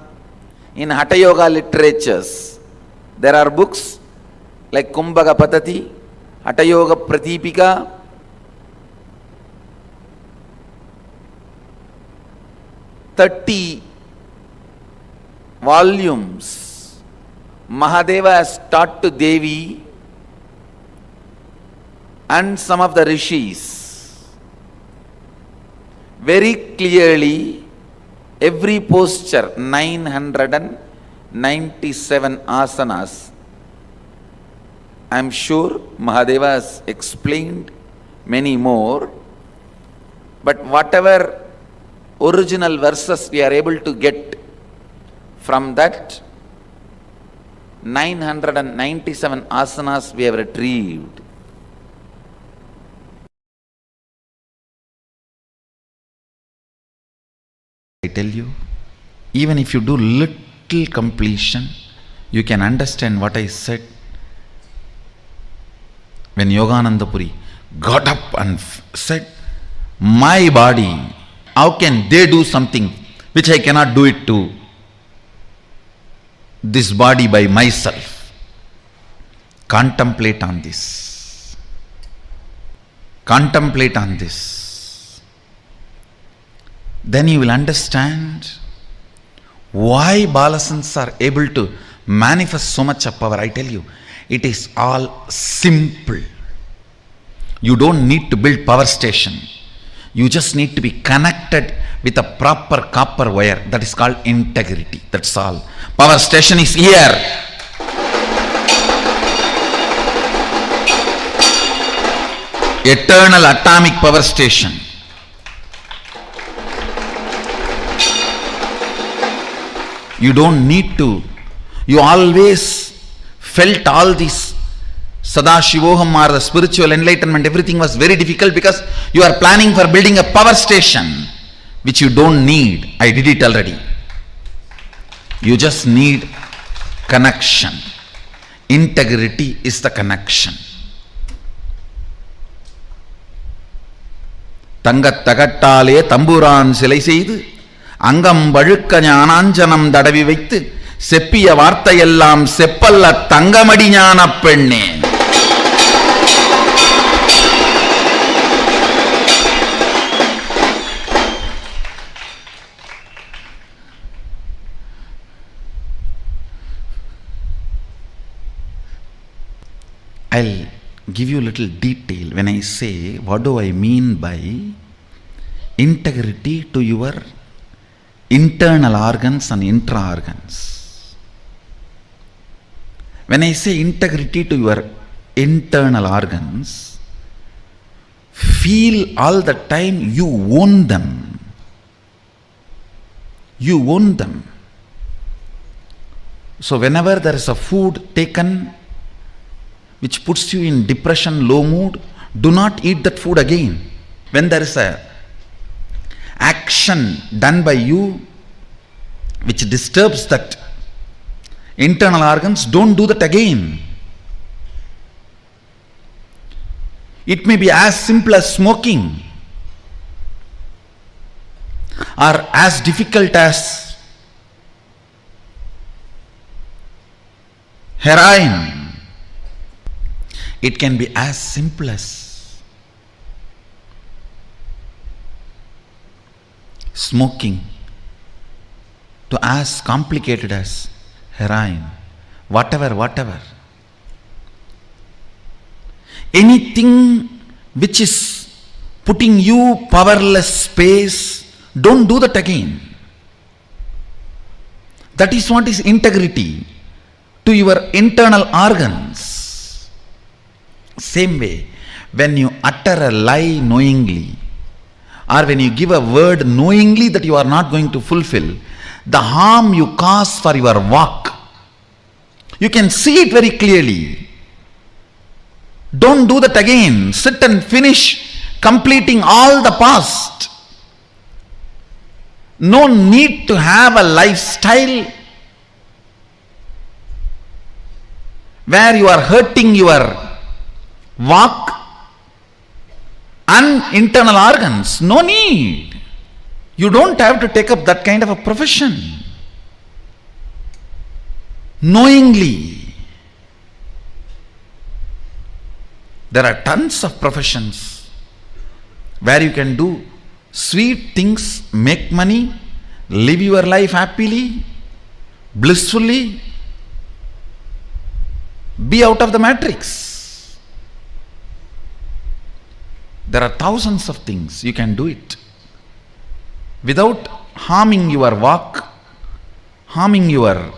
in Hatha Yoga literatures. There are books like Kumbhaka Patati, Hatha Yoga Pratipika, "30 volumes Mahadeva has taught to Devi and some of the rishis. Very clearly, every posture, 997 asanas, I am sure Mahadeva has explained many more, but whatever original verses we are able to get from that 997 asanas we have retrieved. I tell you, even if you do little completion, you can understand what I said when Yogananda Puri got up and said, my body, how can they do something which I cannot do it to this body by myself? Contemplate on this. Contemplate on this. Then you will understand why Balasans are able to manifest so much of power. I tell you, it is all simple. You don't need to build power station. You just need to be connected with a proper copper wire. That is called integrity. That's all. Power station is here. Eternal atomic power station. You don't need to. You always felt all this Sadashivoham or the spiritual enlightenment, everything was very difficult because you are planning for building a power station which you don't need. I did it already. You just need connection. Integrity is the connection. Tangat tagattale tamburan silai seidu Angam vazhukka ஞானாஞ்சனம் தடவி வைத்து செப்பிய வார்த்தையெல்லாம் செப்பல்ல தங்கமடி ஞானப் பெண்ணே. I'll give you a little detail when I say what do I mean by integrity to your internal organs and intra-organs. When I say integrity to your internal organs, feel all the time you own them. You own them. So whenever there is a food taken which puts you in depression, low mood, do not eat that food again. When there is a action done by you which disturbs that internal organs, don't do that again. It may be as simple as smoking or as difficult as heroin. It can be as simple as smoking to as complicated as heroin. Whatever. Anything which is putting you powerless space, don't do that again. That is what is integrity to your internal organs. Same way, when you utter a lie knowingly, or when you give a word knowingly that you are not going to fulfill, the harm you cause for your walk, you can see it very clearly. Don't do that again. Sit and finish completing all the past. No need to have a lifestyle where you are hurting your walk and internal organs. No need. You don't have to take up that kind of a profession. Knowingly. There are tons of professions where you can do sweet things, make money, live your life happily, blissfully, be out of the matrix. There are thousands of things you can do it without harming your walk, harming your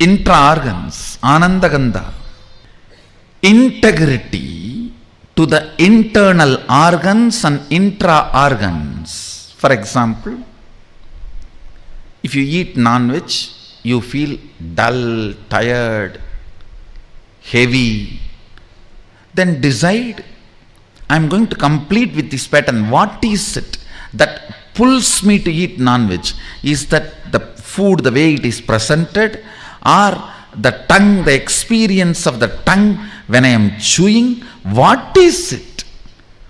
intra-organs, Anandagandha, integrity to the internal organs and intra-organs. For example, if you eat non-veg, you feel dull, tired, heavy. Then decide, I am going to complete with this pattern. What is it that pulls me to eat non-veg? Is that the food, the way it is presented, or the tongue, the experience of the tongue when I am chewing? What is it?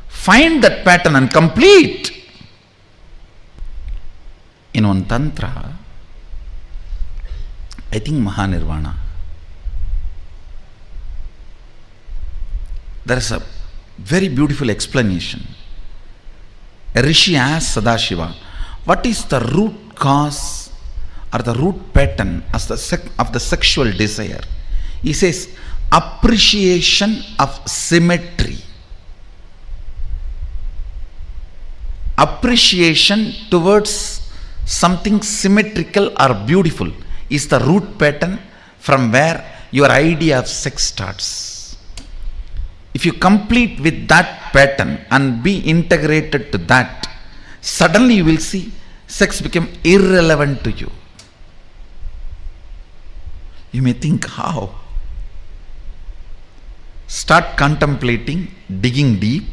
Find that pattern and complete. In one tantra, I think Mahanirvana, there is a very beautiful explanation. A rishi asks Sadashiva, what is the root cause or the root pattern of the sexual desire? He says, appreciation of symmetry. Appreciation towards something symmetrical or beautiful is the root pattern from where your idea of sex starts. If you complete with that pattern and be integrated to that, suddenly you will see sex become irrelevant to you. You may think, how? Start contemplating, digging deep.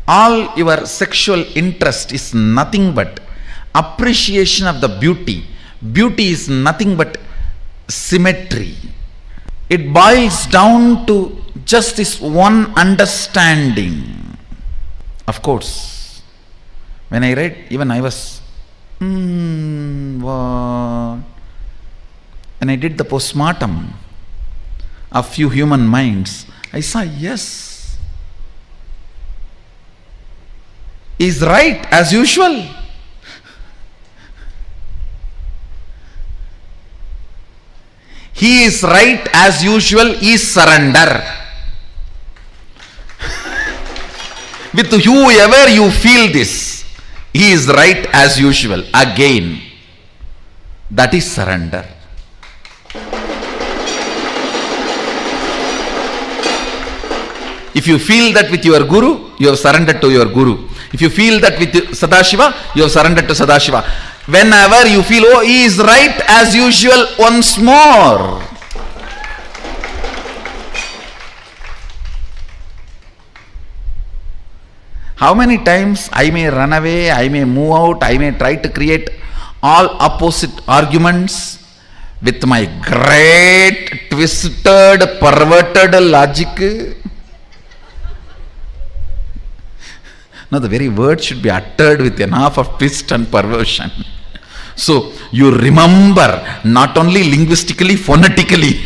All your sexual interest is nothing but appreciation of the beauty. Beauty is nothing but symmetry. It boils down to just this one understanding. Of course, when I read, even I was, what? When I did the postmortem of few human minds, I saw, yes, is right as usual. He is right as usual is surrender. With whoever you feel this, he is right as usual. Again, that is surrender. If you feel that with your guru, you have surrendered to your guru. If you feel that with Sadashiva, you have surrendered to Sadashiva. Whenever you feel, oh, he is right as usual, once more. How many times I may run away, I may move out, I may try to create all opposite arguments with my great twisted, perverted logic. No, the very word should be uttered with enough of twist and perversion. So you remember, not only linguistically, phonetically.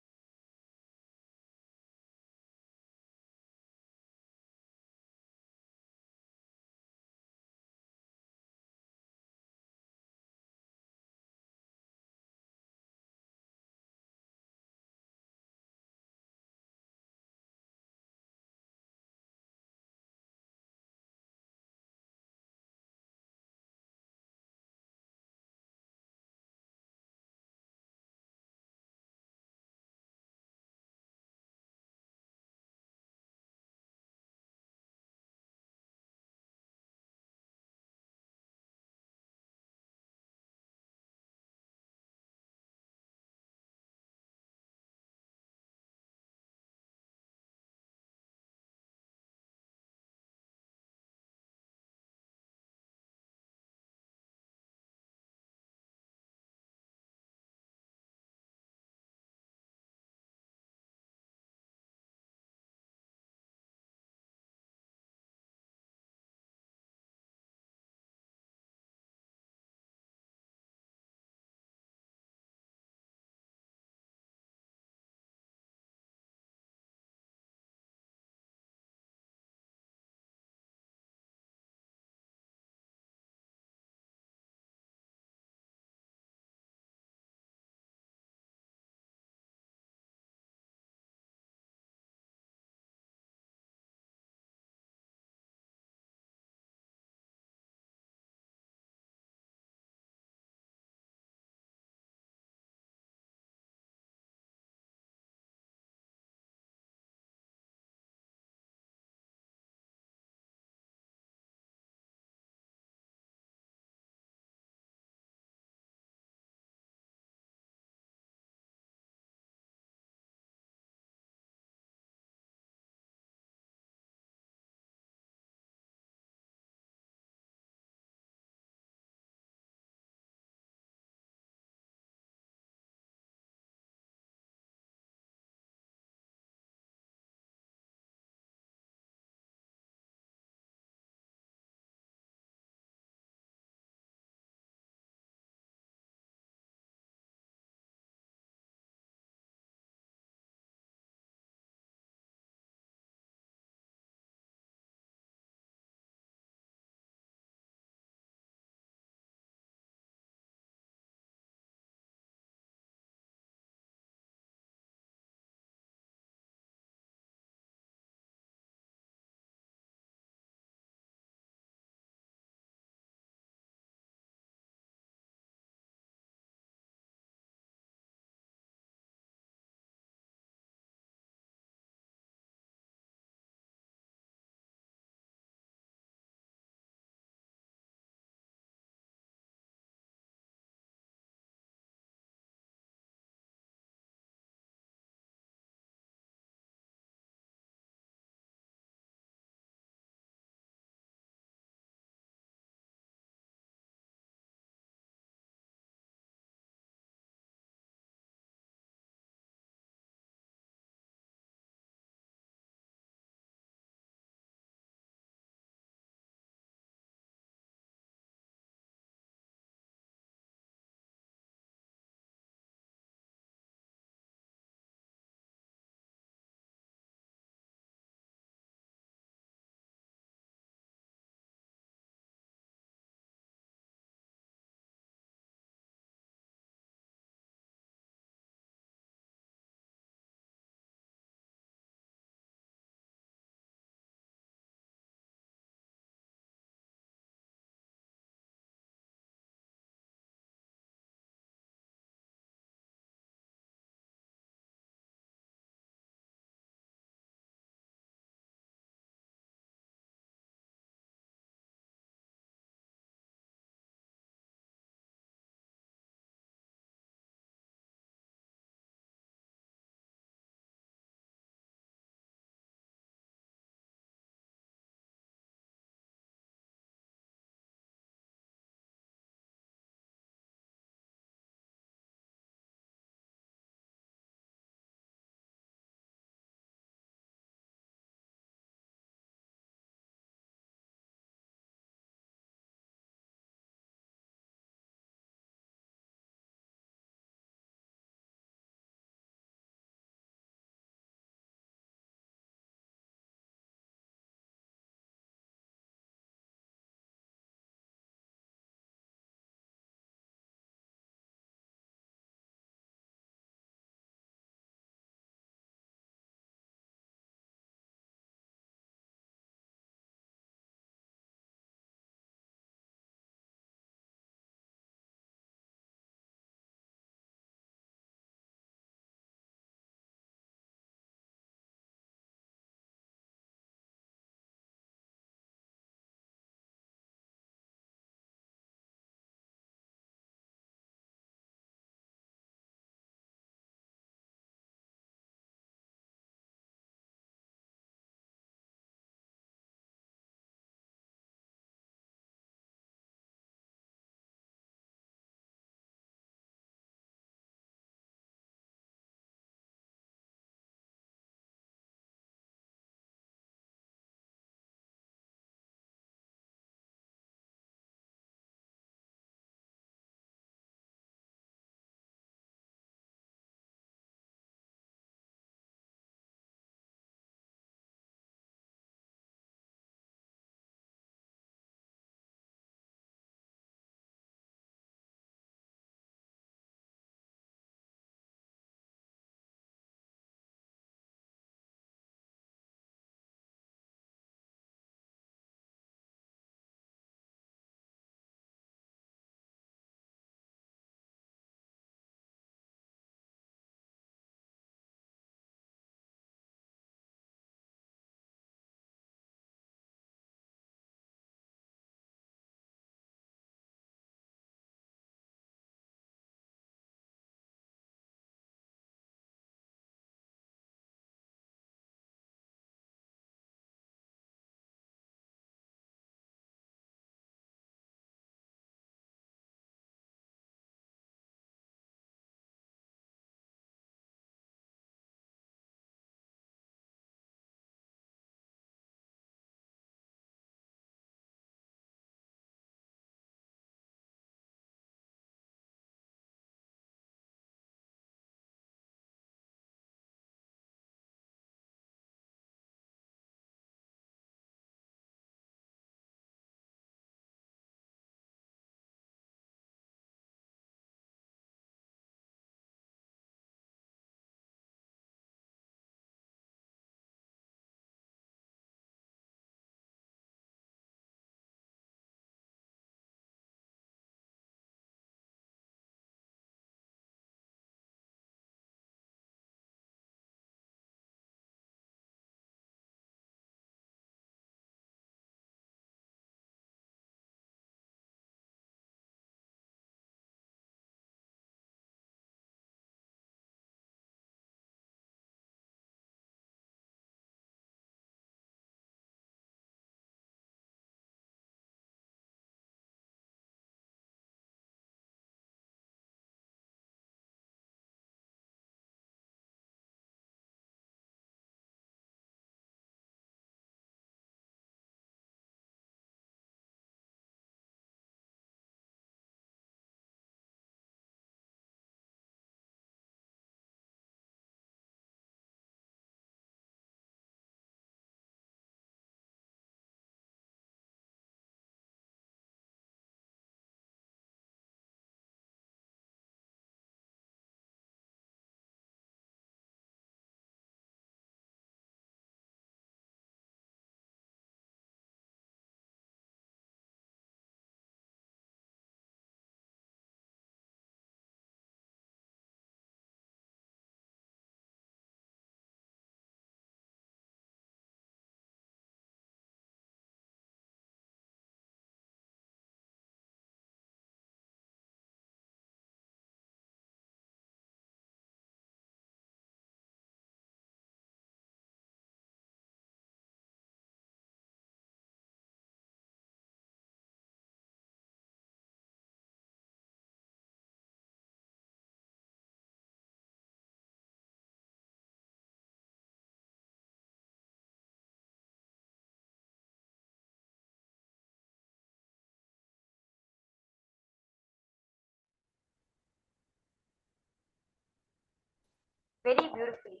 very beautifully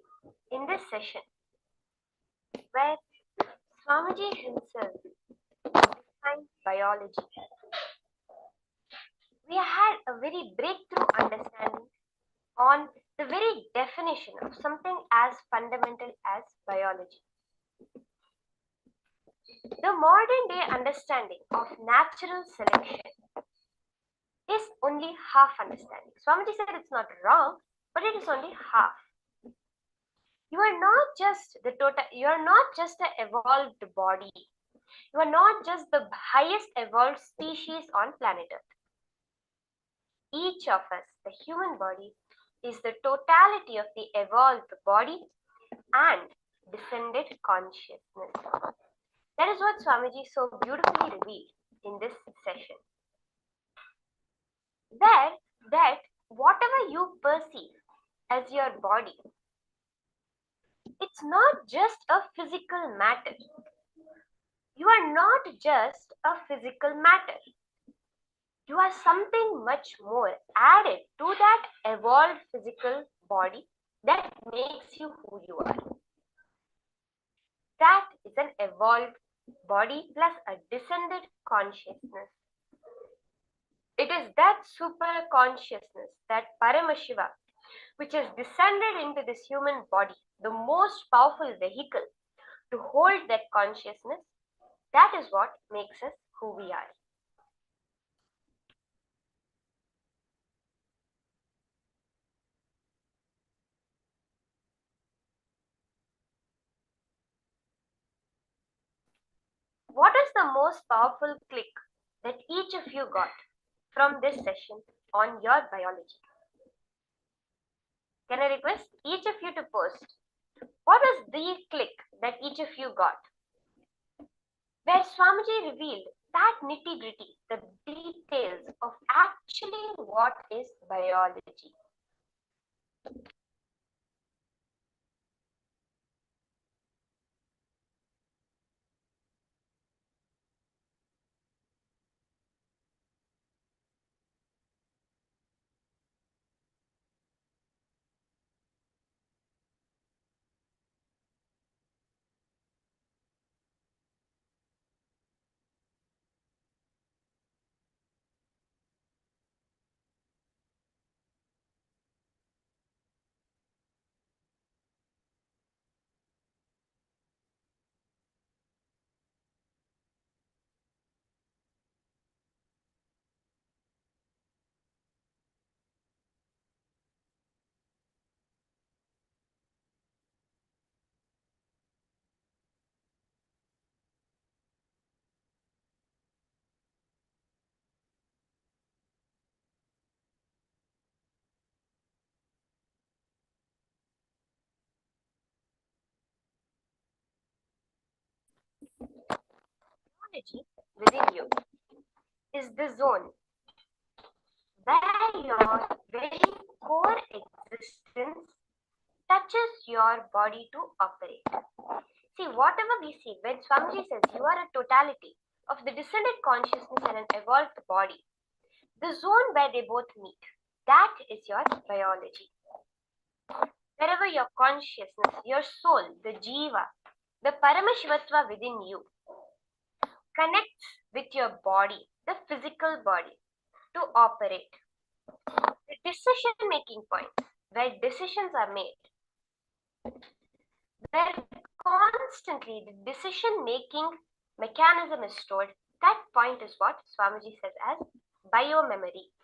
in this session where Swamiji himself defined biology. We had a very breakthrough understanding on the very definition of something as fundamental as biology. The modern day understanding of natural selection is only half understanding. Swamiji said it's not wrong, but it is only half. You are not just the total, you are not just an evolved body. You are not just the highest evolved species on planet Earth. Each of us, the human body, is the totality of the evolved body and descended consciousness. That is what Swamiji so beautifully revealed in this session. That whatever you perceive as your body, it's not just a physical matter. You are not just a physical matter. You are something much more added to that evolved physical body that makes you who you are. That is an evolved body plus a descended consciousness. It is that super consciousness, that Paramashiva, which has descended into this human body, the most powerful vehicle to hold that consciousness. That is what makes us who we are. What is the most powerful click that each of you got from this session on your biology? Can I request each of you to post? What is the click that each of you got? Where Swamiji revealed that nitty-gritty, the details of actually what is biology. Biology within you is the zone where your very core existence touches your body to operate. See, whatever we see, when Swamiji says you are a totality of the descended consciousness and an evolved body, the zone where they both meet, that is your biology. Wherever your consciousness, your soul, the jiva, the Paramashivatva within you connects with your body, the physical body, to operate. The decision-making point, where decisions are made, where constantly the decision-making mechanism is stored, that point is what Swamiji says as biomemory.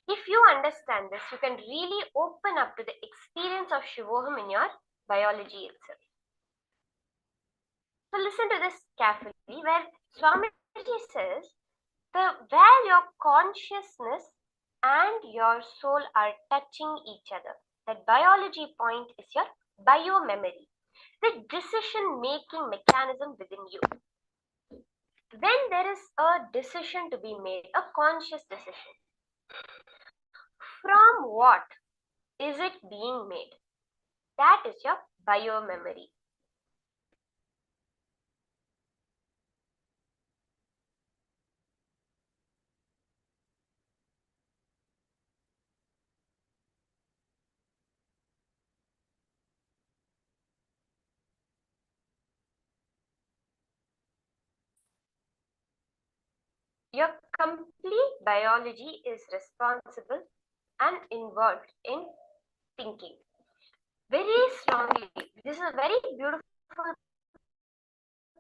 If you understand this, you can really open up to the experience of Shivoham in your biology itself. So listen to this carefully, where Swamiji says, where your consciousness and your soul are touching each other. That biology point is your biomemory, the decision-making mechanism within you. When there is a decision to be made, a conscious decision, from what is it being made? That is your biomemory. Your complete biology is responsible and involved in thinking. Very strongly. This is a very beautiful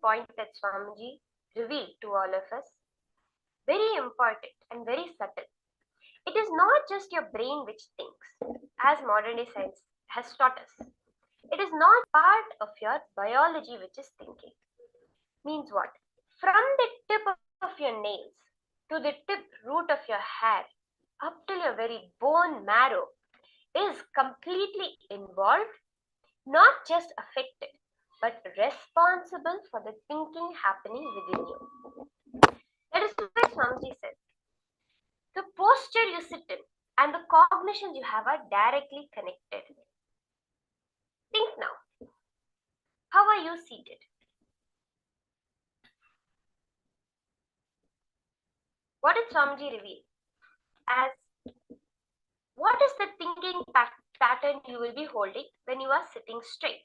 point that Swamiji revealed to all of us. Very important and very subtle. It is not just your brain which thinks, as modern day science has taught us. It is not part of your biology which is thinking. Means what? From the tip of your nails to the tip root of your hair up till your very bone marrow is completely involved, not just affected, but responsible for the thinking happening within you. That is why Swamiji says the posture you sit in and the cognitions you have are directly connected. Think now. How are you seated? What did Swamiji reveal? As what is the thinking pattern you will be holding when you are sitting straight?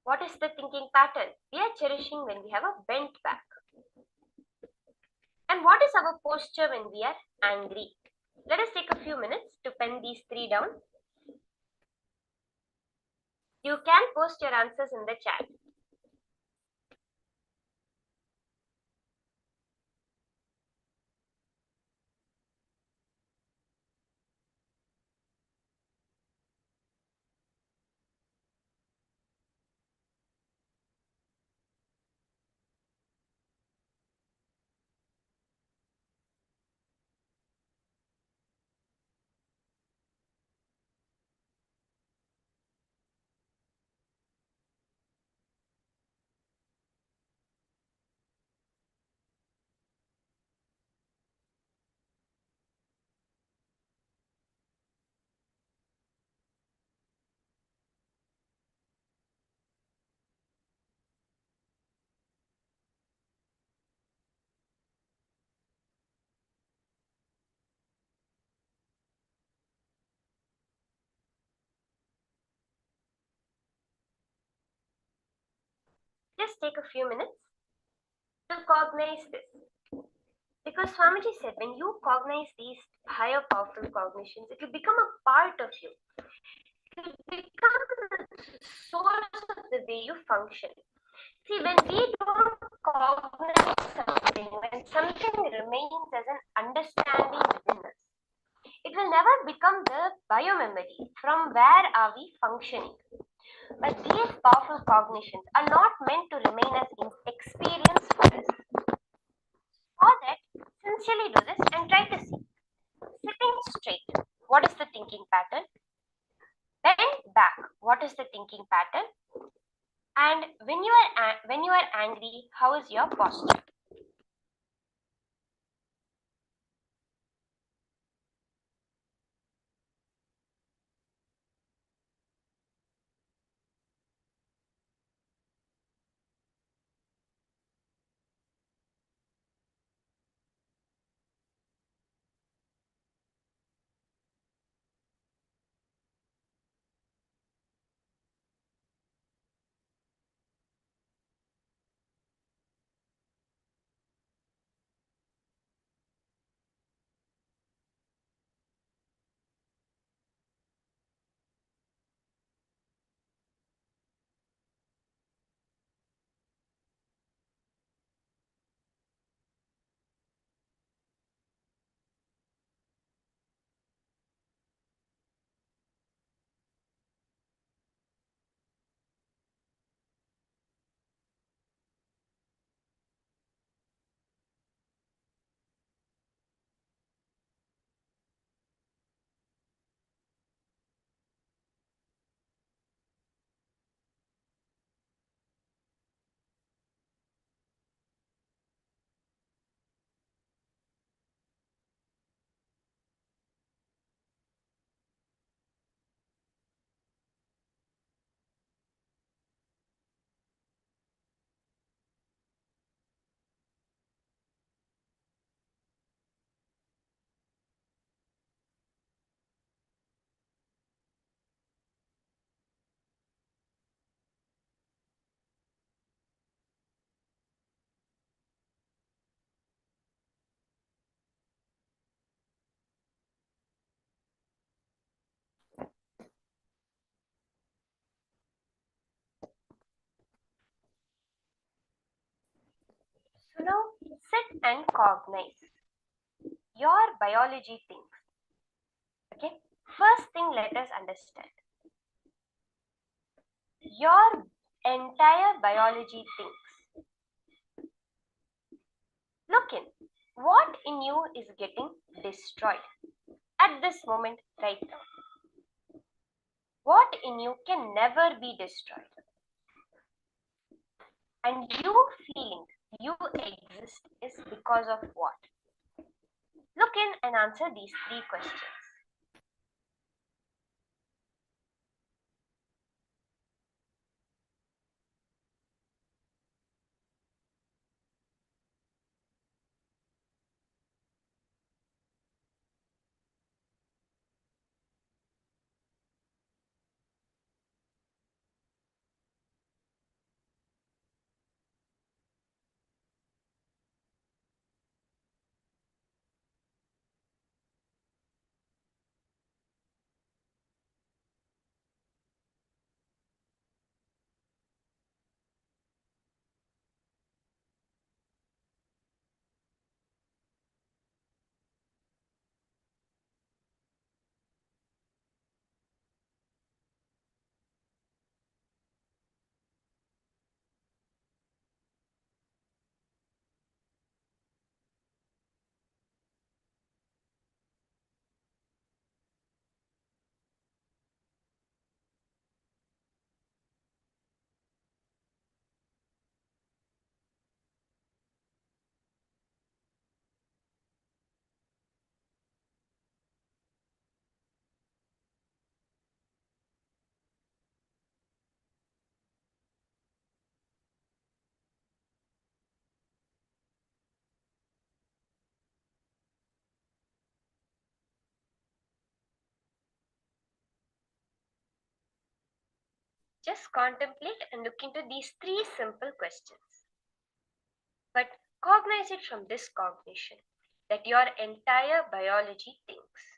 What is the thinking pattern we are cherishing when we have a bent back? And what is our posture when we are angry? Let us take a few minutes to pen these three down. You can post your answers in the chat. Just take a few minutes to cognize this. Because Swamiji said when you cognize these higher powerful cognitions, it will become a part of you. It will become the source of the way you function. See, when we don't cognize something, when something remains as an understanding within us, it will never become the biomemory from where are we functioning. But these powerful cognitions are not meant to remain as experience for us. For that, sincerely do this and try to see. Sitting straight, what is the thinking pattern? Bend back, what is the thinking pattern? And when you are angry, how is your posture? Now sit and cognize your biology thinks. Okay, first thing let us understand. Your entire biology thinks. Look in. What in you is getting destroyed at this moment right now? What in you can never be destroyed? And you feeling you exist is because of what? Look in and answer these three questions. Just contemplate and look into these three simple questions. But cognize it from this cognition that your entire biology thinks.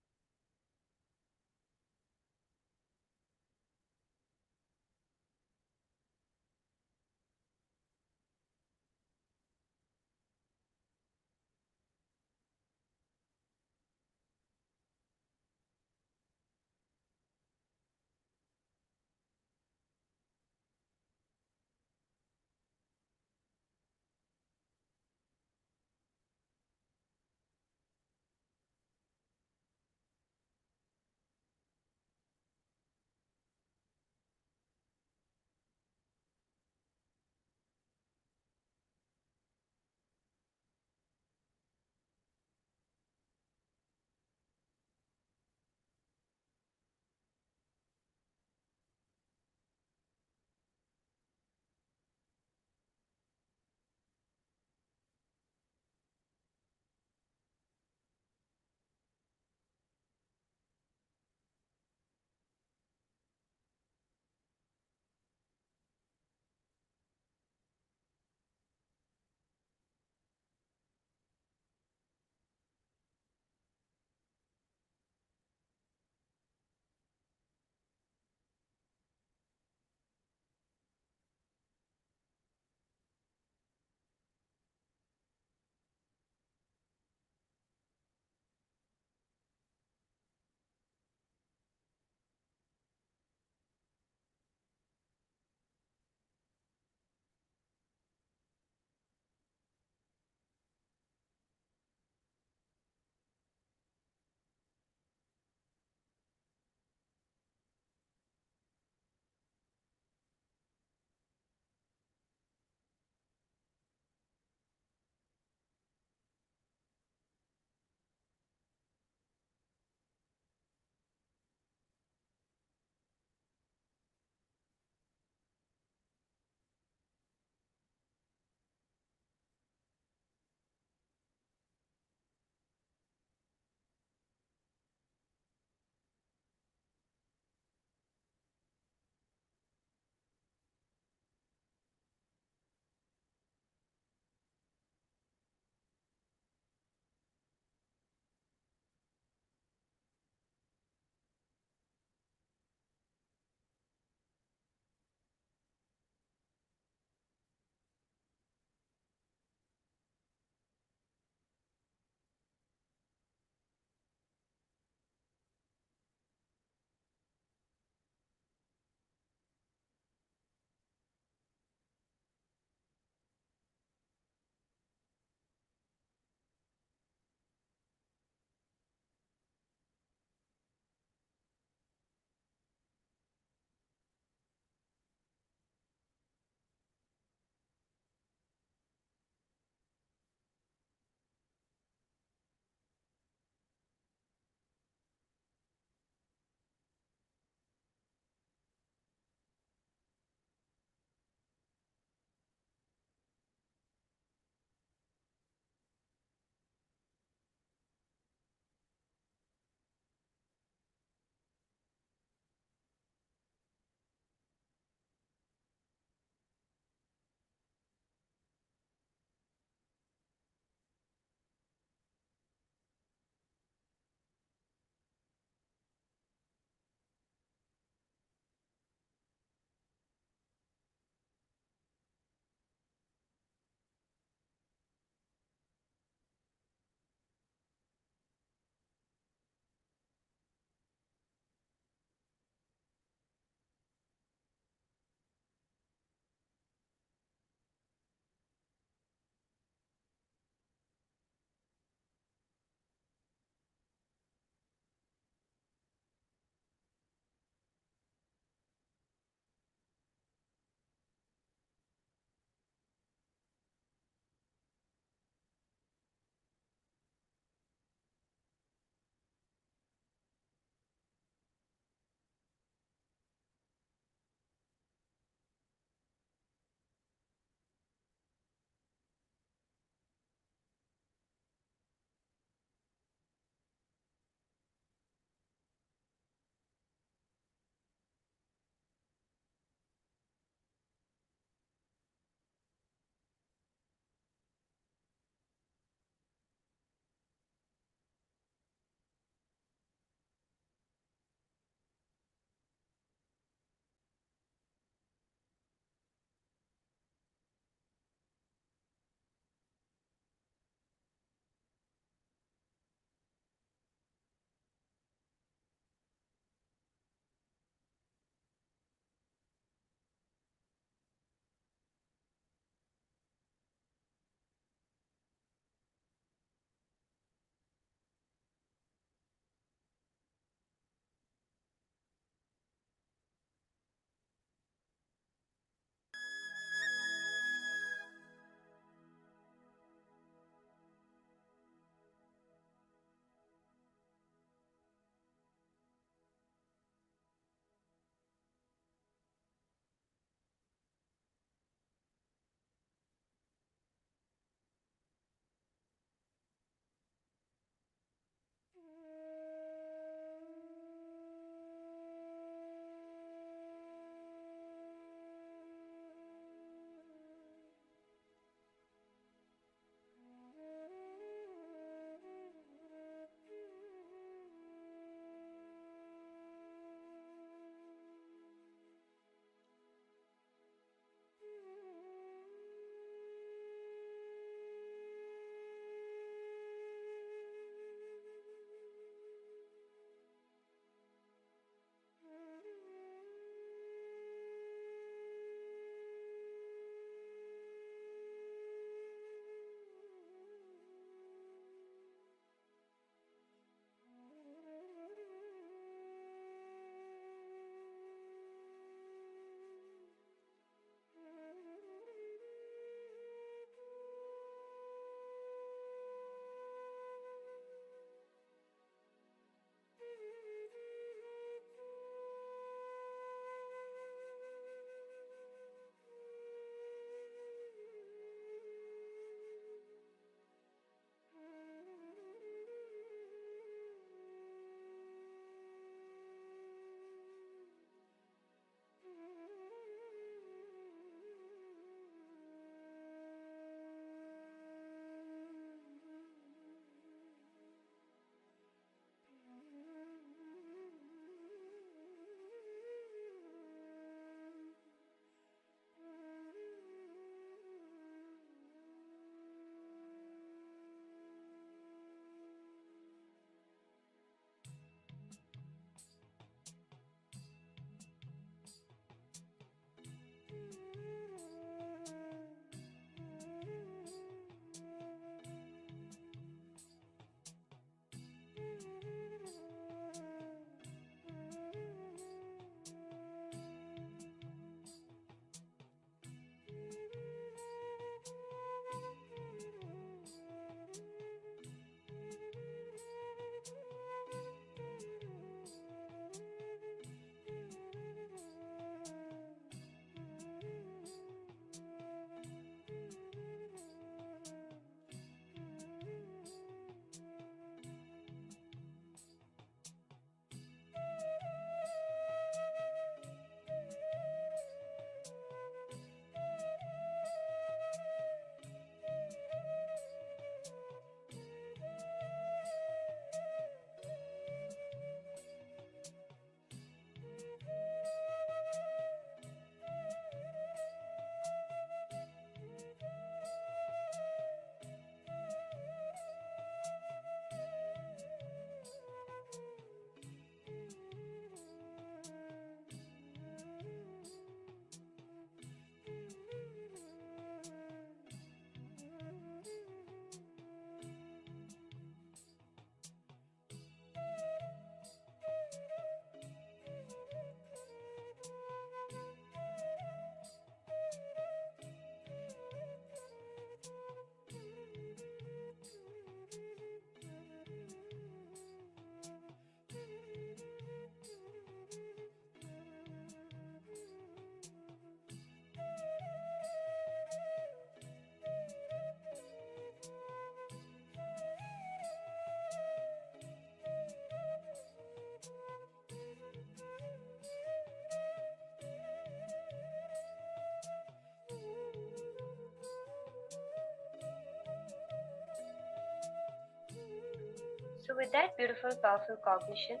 So with that beautiful, powerful cognitions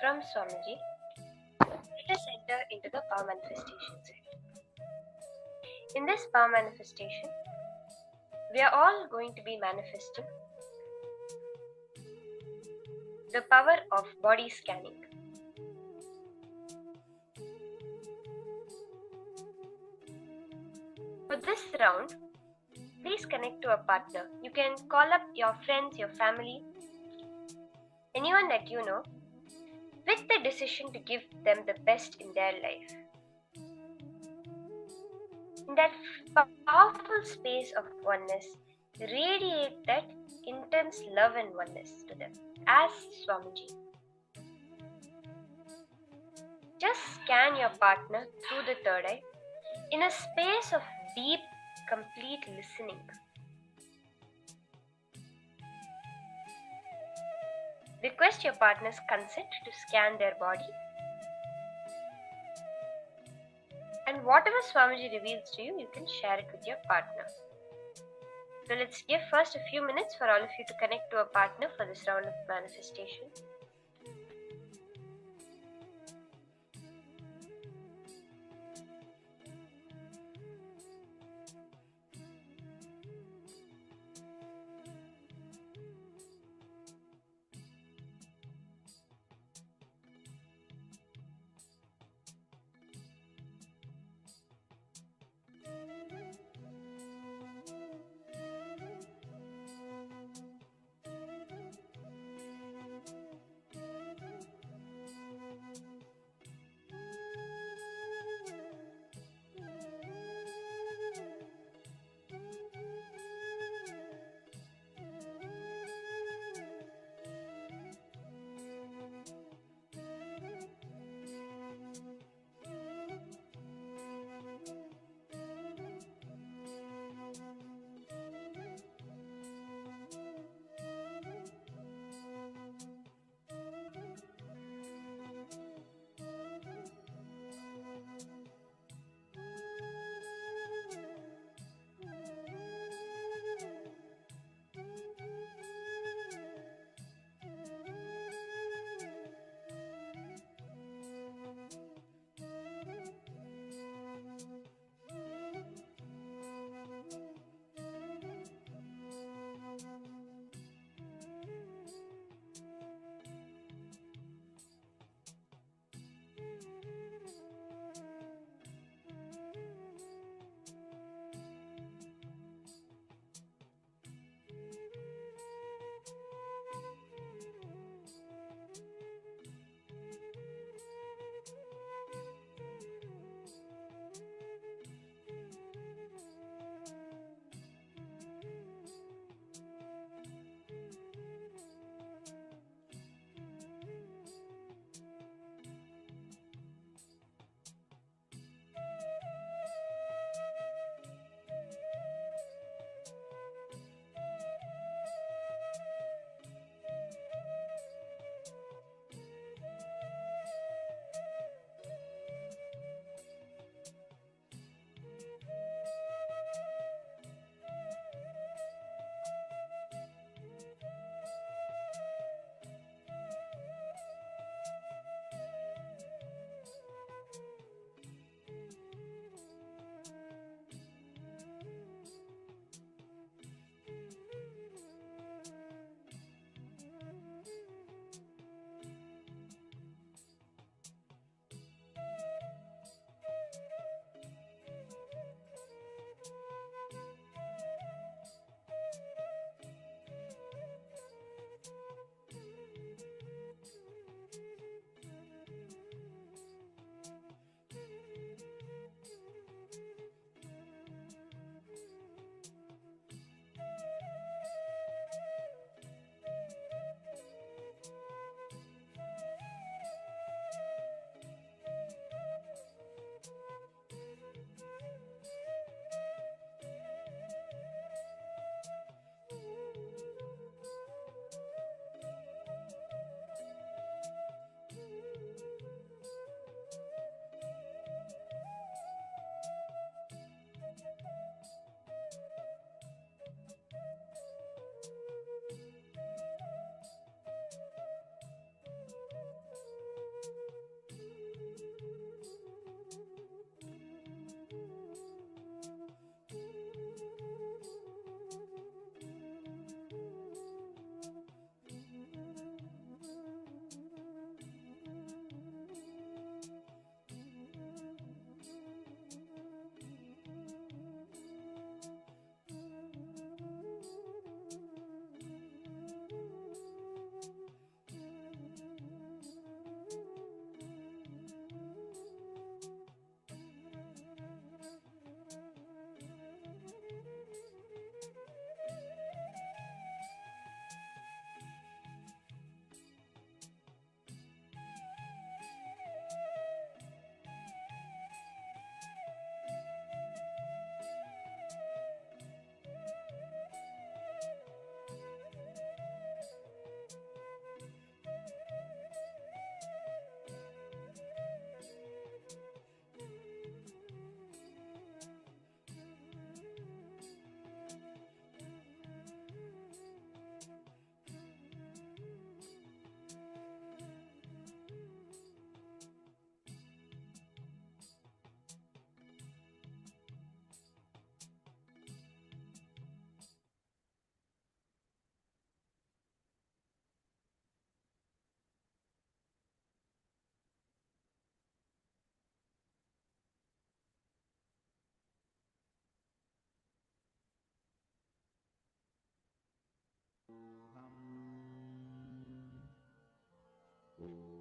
from Swamiji, let us enter into the power manifestation session. In this power manifestation, we are all going to be manifesting the power of body scanning. For this round, please connect to a partner. You can call up your friends, your family, anyone that you know, with the decision to give them the best in their life. In that powerful space of oneness, radiate that intense love and oneness to them as Swamiji. Just scan your partner through the third eye in a space of deep, complete listening. Request your partner's consent to scan their body. And whatever Swamiji reveals to you, you can share it with your partner. So let's give first a few minutes for all of you to connect to a partner for this round of manifestation.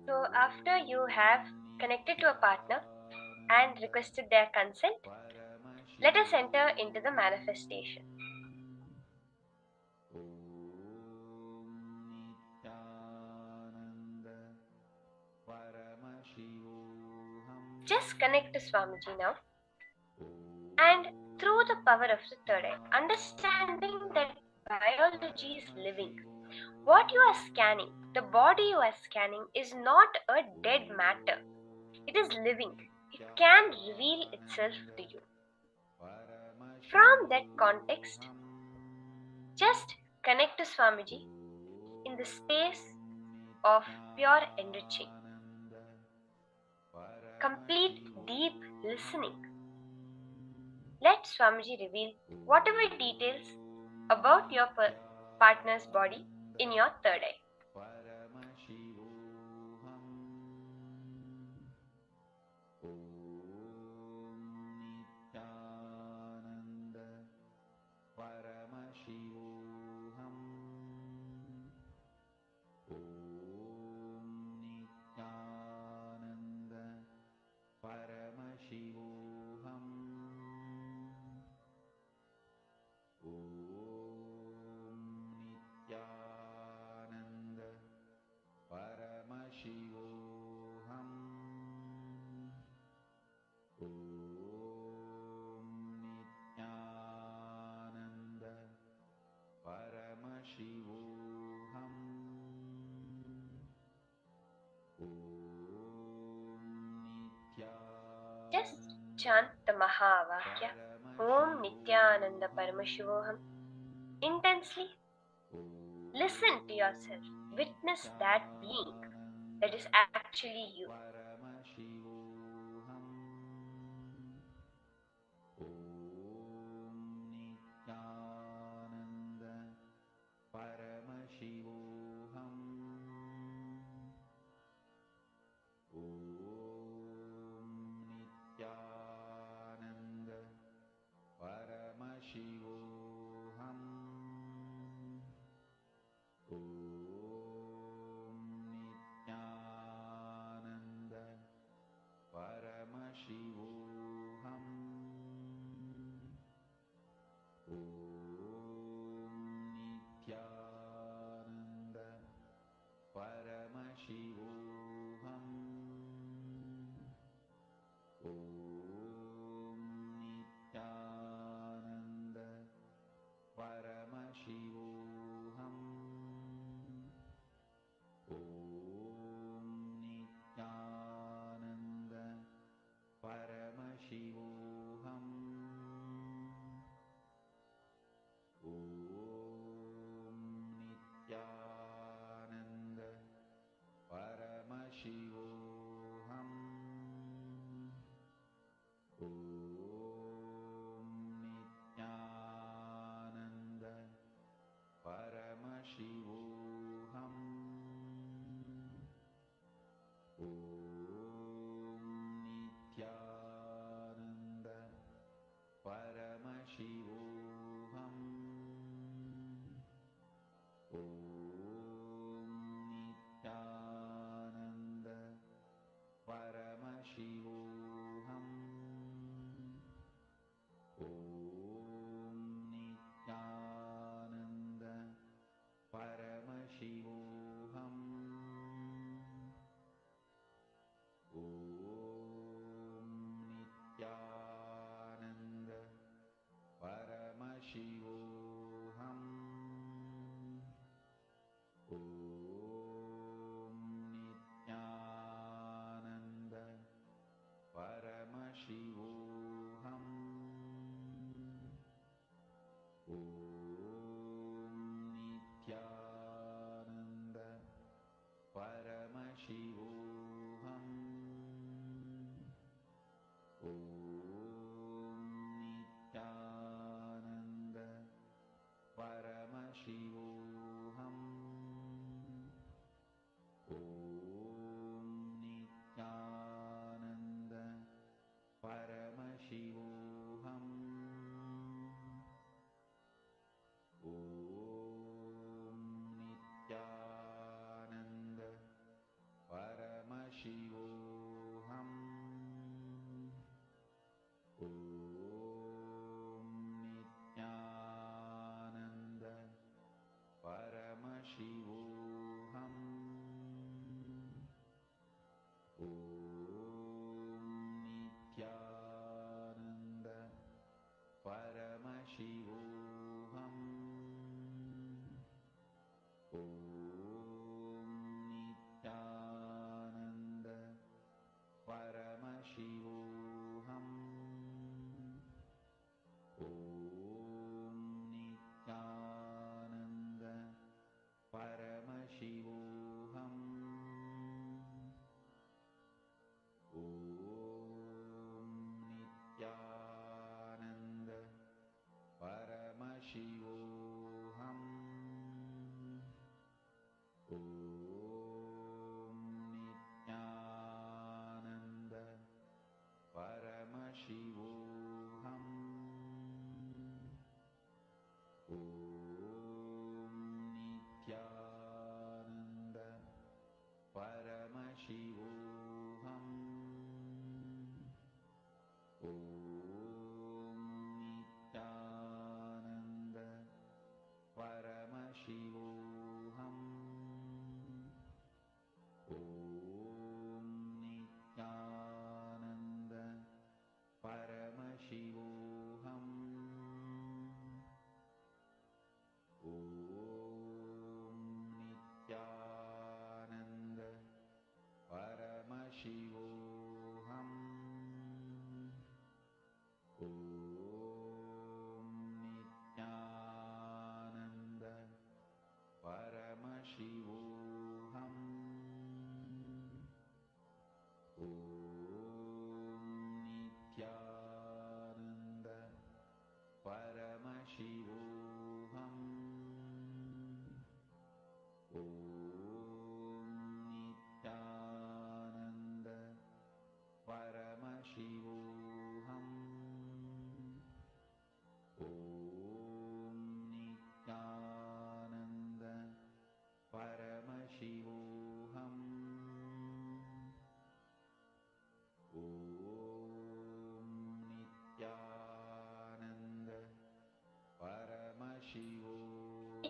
So, after you have connected to a partner and requested their consent, let us enter into the manifestation. Just connect to Swamiji now, and through the power of the third eye, understanding that biology is living. What you are scanning, the body you are scanning, is not a dead matter. It is living. It can reveal itself to you. From that context, just connect to Swamiji in the space of pure enriching. Complete deep listening. Let Swamiji reveal whatever details about your partner's body in your third eye. Just chant the Mahavakya, Om Nityananda Paramashivoham, intensely. Listen to yourself. Witness that being that is actually you. Paramashivoham.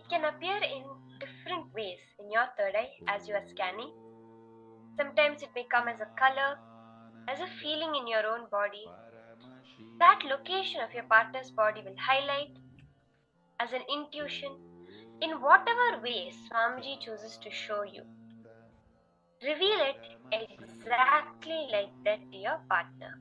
can appear in different ways in your third eye as you are scanning. Sometimes it may come as a color, as a feeling in your own body. That location of your partner's body will highlight as an intuition in whatever way Swamiji chooses to show you. Reveal it exactly like that to your partner.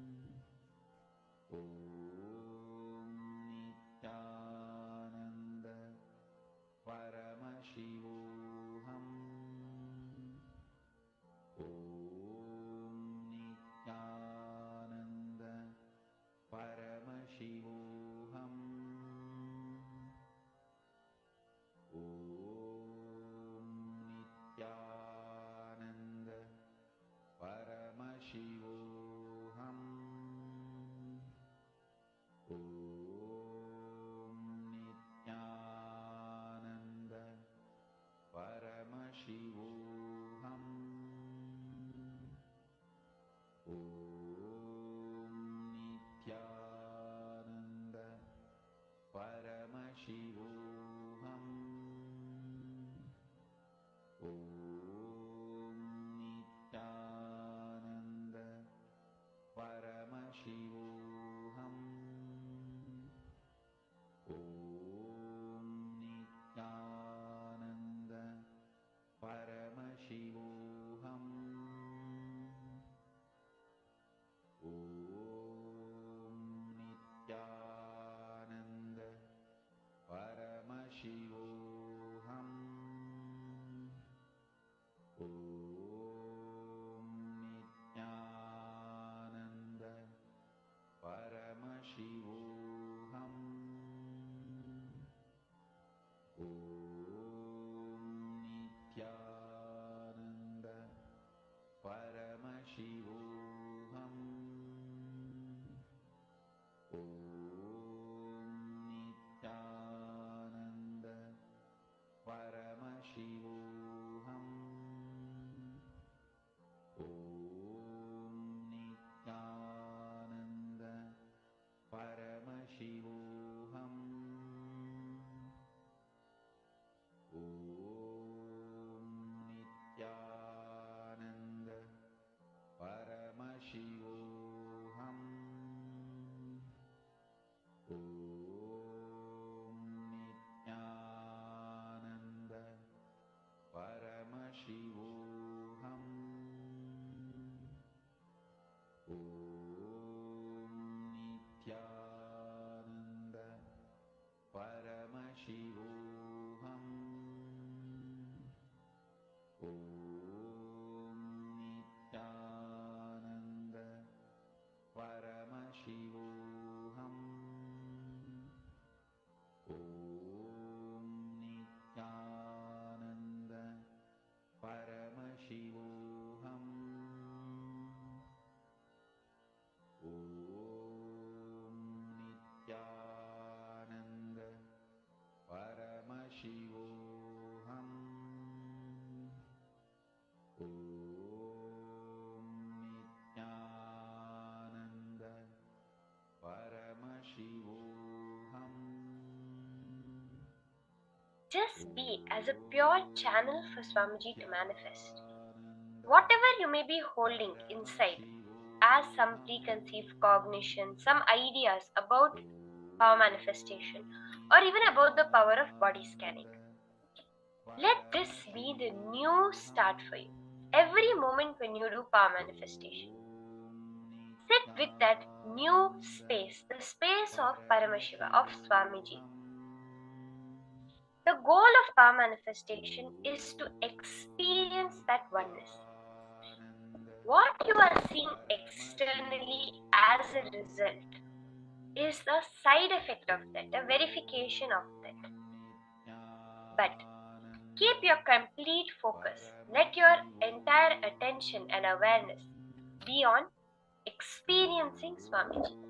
Just be as a pure channel for Swamiji to manifest. Whatever you may be holding inside as some preconceived cognition, some ideas about power manifestation, or even about the power of body scanning. Let this be the new start for you. Every moment when you do power manifestation, sit with that new space, the space of Paramashiva, of Swamiji. The goal of power manifestation is to experience that oneness. What you are seeing externally as a result is the side effect of that, the verification of that. But keep your complete focus. Let your entire attention and awareness be on experiencing Swamiji.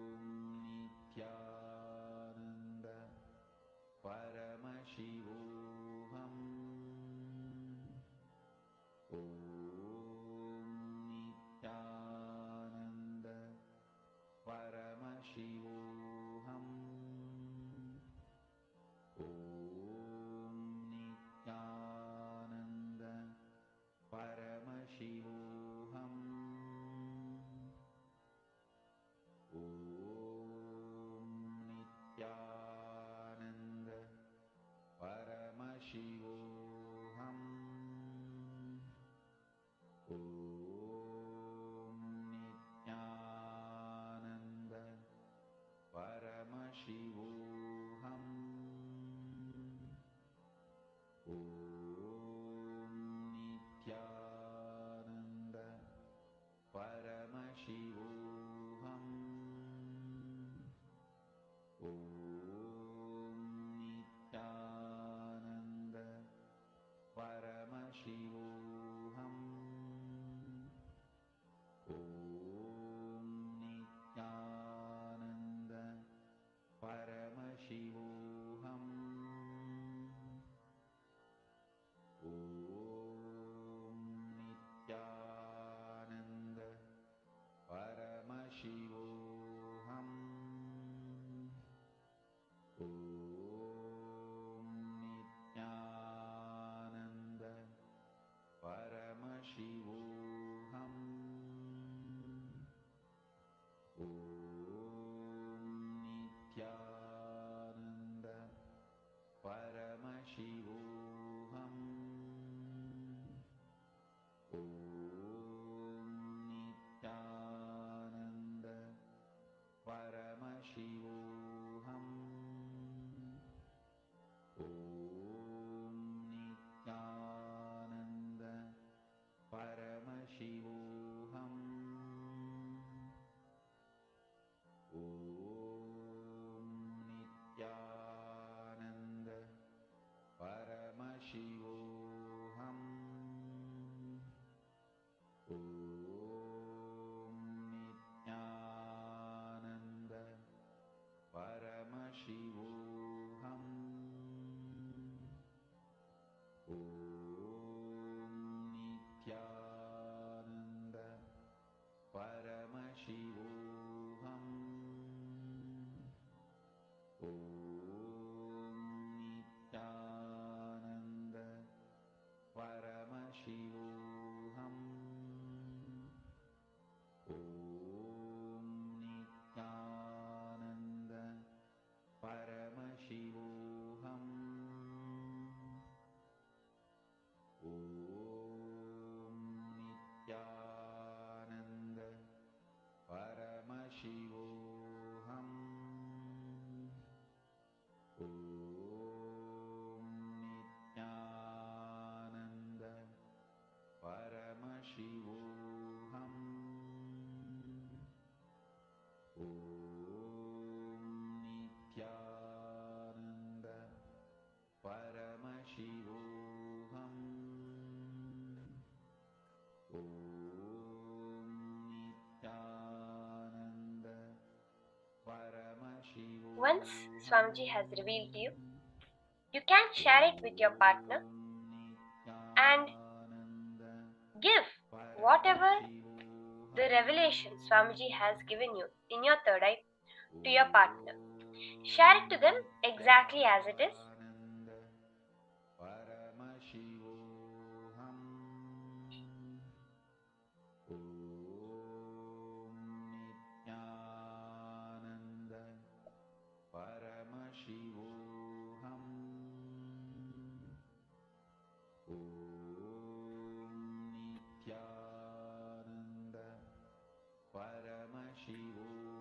Once Swamiji has revealed you, you can share it with your partner and give whatever the revelation Swamiji has given you in your third eye to your partner. Share it to them exactly as it is.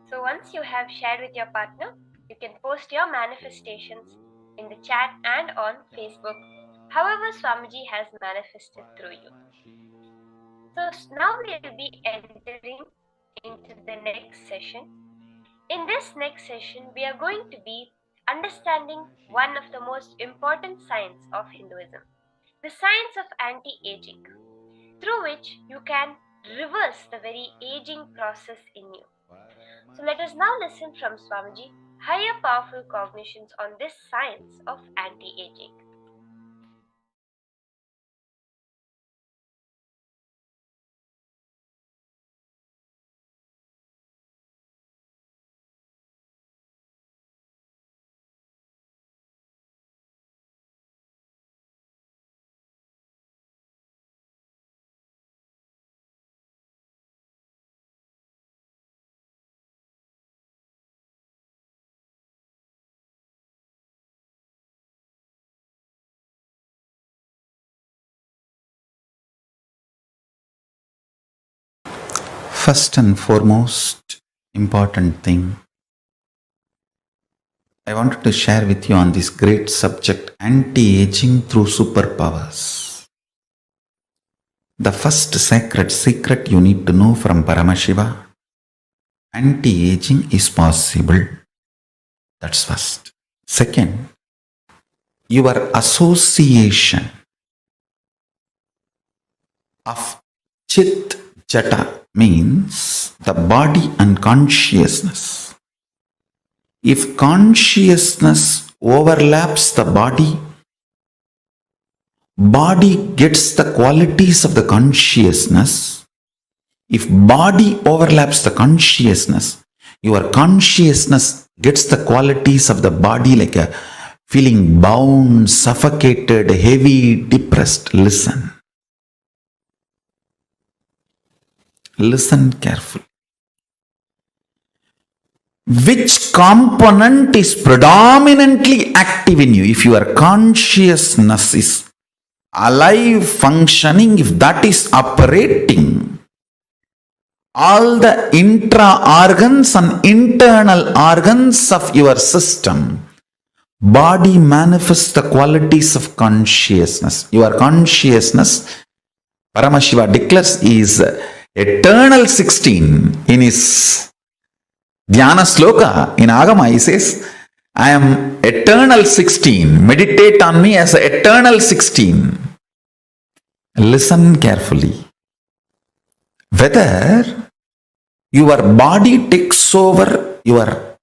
So once you have shared with your partner, you can post your manifestations in the chat and on Facebook, however Swamiji has manifested through you. So now we will be entering into the next session. In this next session, we are going to be understanding one of the most important science of Hinduism, the science of anti-aging, through which you can reverse the very aging process in you. So let us now listen from Swamiji higher powerful cognitions on this science of anti-aging. First and foremost important thing I wanted to share with you on this great subject, anti-aging through superpowers. The first sacred secret you need to know from Paramashiva, anti-aging is possible. That's first. Second, your association of Chit Jata means the body and consciousness. If consciousness overlaps the body, body gets the qualities of the consciousness. If body overlaps the consciousness, your consciousness gets the qualities of the body, like a feeling bound, suffocated, heavy, depressed. Listen. Listen carefully. which component is predominantly active in you? If your consciousness is alive, functioning, if that is operating, all the intra-organs and internal organs of your system, body manifests the qualities of consciousness. Your consciousness, Paramashiva declares, is eternal 16 in his Dhyana Sloka. In Agama he says, I am eternal 16. Meditate on me as eternal 16. Listen carefully. Whether your body takes over your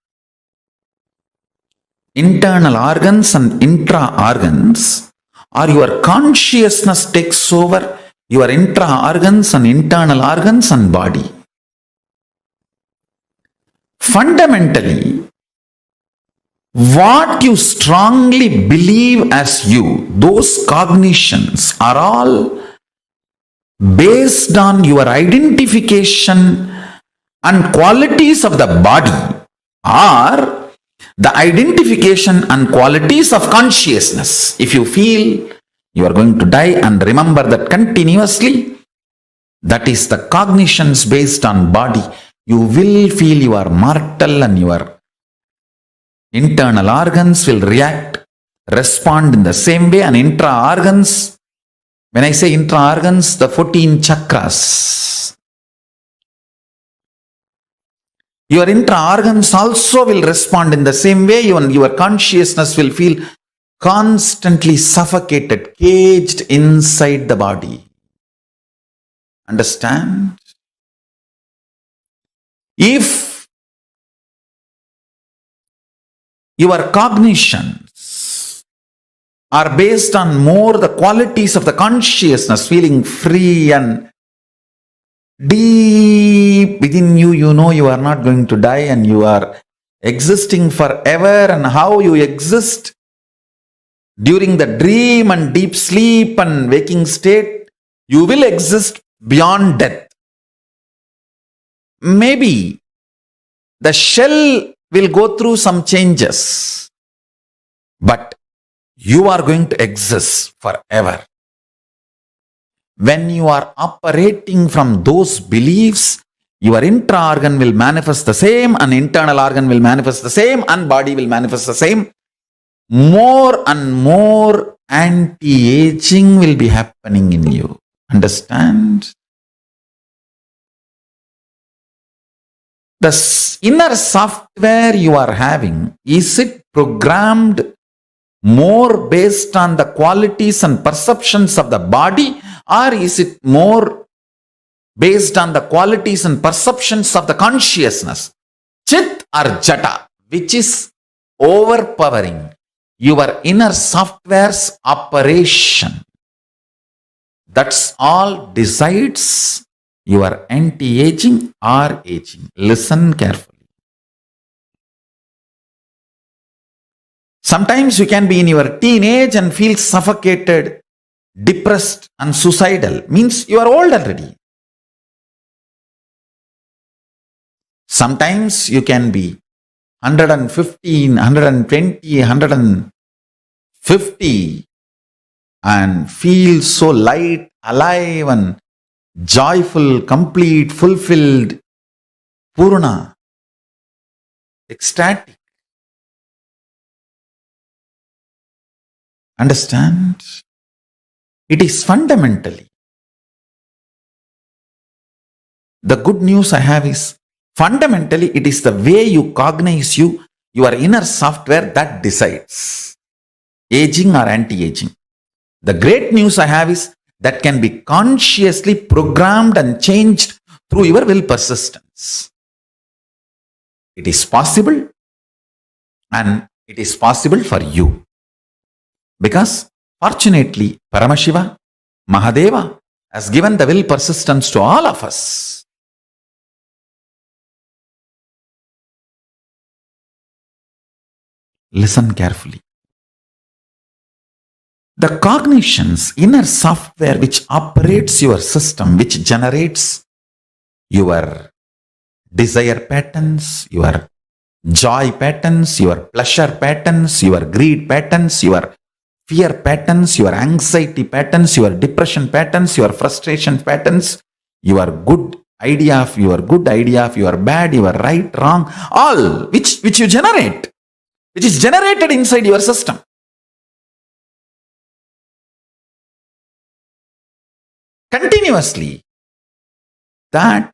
internal organs and intra-organs, or your consciousness takes over your intra-organs and internal organs and body. Fundamentally, what you strongly believe as you, those cognitions are all based on your identification and qualities of the body, or the identification and qualities of consciousness. If you feel you are going to die and remember that continuously, that is the cognitions based on body. You will feel you are mortal and your internal organs will react, respond in the same way, and intra-organs, when I say intra-organs, the 14 chakras, your intra-organs also will respond in the same way. Your consciousness will feel constantly suffocated, caged inside the body. Understand? If your cognitions are based on more the qualities of the consciousness, feeling free and deep within you, you know you are not going to die and you are existing forever, and how you exist during the dream and deep sleep and waking state, you will exist beyond death. Maybe the shell will go through some changes, but you are going to exist forever. When you are operating from those beliefs, your intra-organ will manifest the same, and internal organ will manifest the same, and body will manifest the same. More and more anti-aging will be happening in you. Understand? The inner software you are having, is it programmed more based on the qualities and perceptions of the body, or is it more based on the qualities and perceptions of the consciousness? Chit or Jata, which is overpowering your inner software's operation. That's all decides your anti-aging or aging. Listen carefully. Sometimes you can be in your teenage and feel suffocated, depressed and suicidal. Means you are old already. Sometimes you can be 115, 120, 150 and feel so light, alive and joyful, complete, fulfilled, Purna, ecstatic. Understand? It is fundamentally. The good news I have is, fundamentally it is the way you cognize you, your inner software that decides aging or anti-aging. The great news I have is that can be consciously programmed and changed through your will persistence. It is possible, and it is possible for you. Because fortunately, Paramashiva, Mahadeva has given the will persistence to all of us. Listen carefully. The cognitions, inner software which operates your system, which generates your desire patterns, your joy patterns, your pleasure patterns, your greed patterns, your fear patterns, your anxiety patterns, your depression patterns, your frustration patterns, your good idea of your bad, your right, wrong, all which you generate, which is generated inside your system. Continuously, that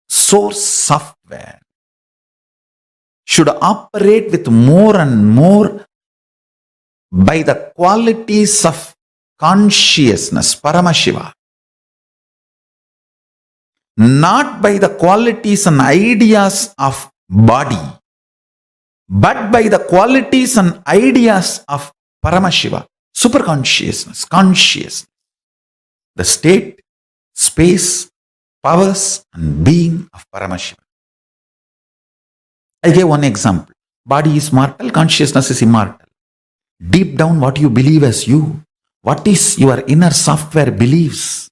source software should operate with more and more by the qualities of consciousness, Paramashiva, not by the qualities and ideas of body, but by the qualities and ideas of Paramashiva, superconsciousness, consciousness, the state, space, powers and being of Paramashiva. I gave one example. Body is mortal, consciousness is immortal. Deep down, what you believe as you, what is your inner software believes,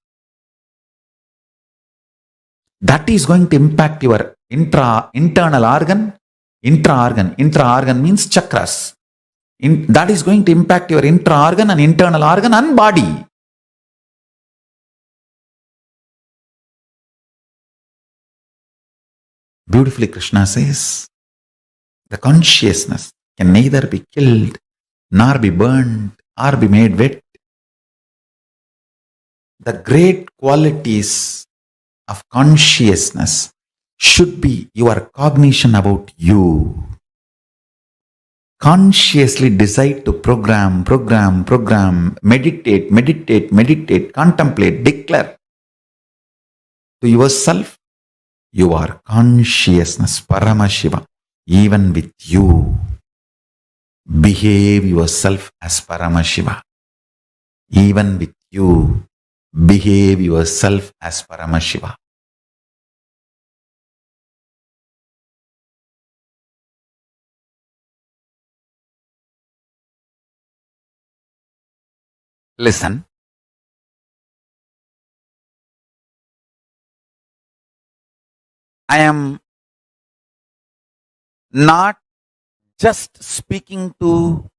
that is going to impact your internal organ. Intra-organ means chakras. That is going to impact your intra-organ and internal organ and body. Beautifully, Krishna says, the consciousness can neither be killed, nor be burned, or be made wet. The great qualities of consciousness should be your cognition about you. Consciously decide to program, meditate, contemplate, declare to yourself, you are consciousness, Paramashiva, even with you. Behave yourself as Paramashiva. Even with you, behave yourself as Paramashiva. Listen. I am not just speaking to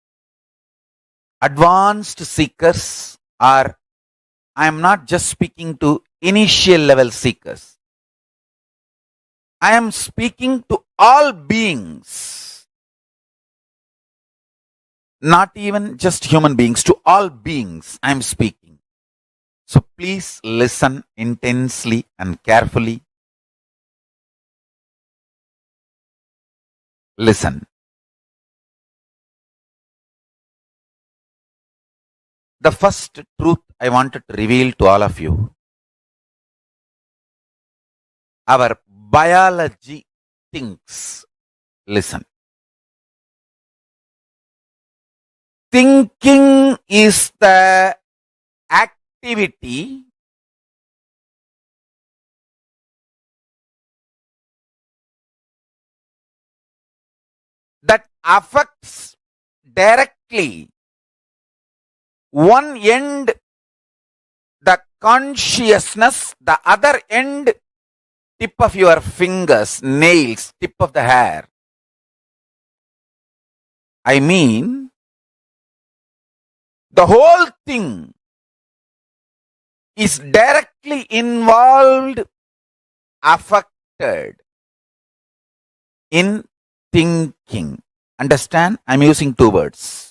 advanced seekers, or I am not just speaking to initial level seekers. I am speaking to all beings, not even just human beings, to all beings I am speaking. So please listen intensely and carefully. Listen. The first truth I wanted to reveal to all of you. Our biology thinks. Listen. Thinking is the activity that affects directly one end, the consciousness, the other end, tip of your fingers, nails, tip of the hair. I mean, the whole thing is directly involved, affected in thinking. Understand? I'm using two words.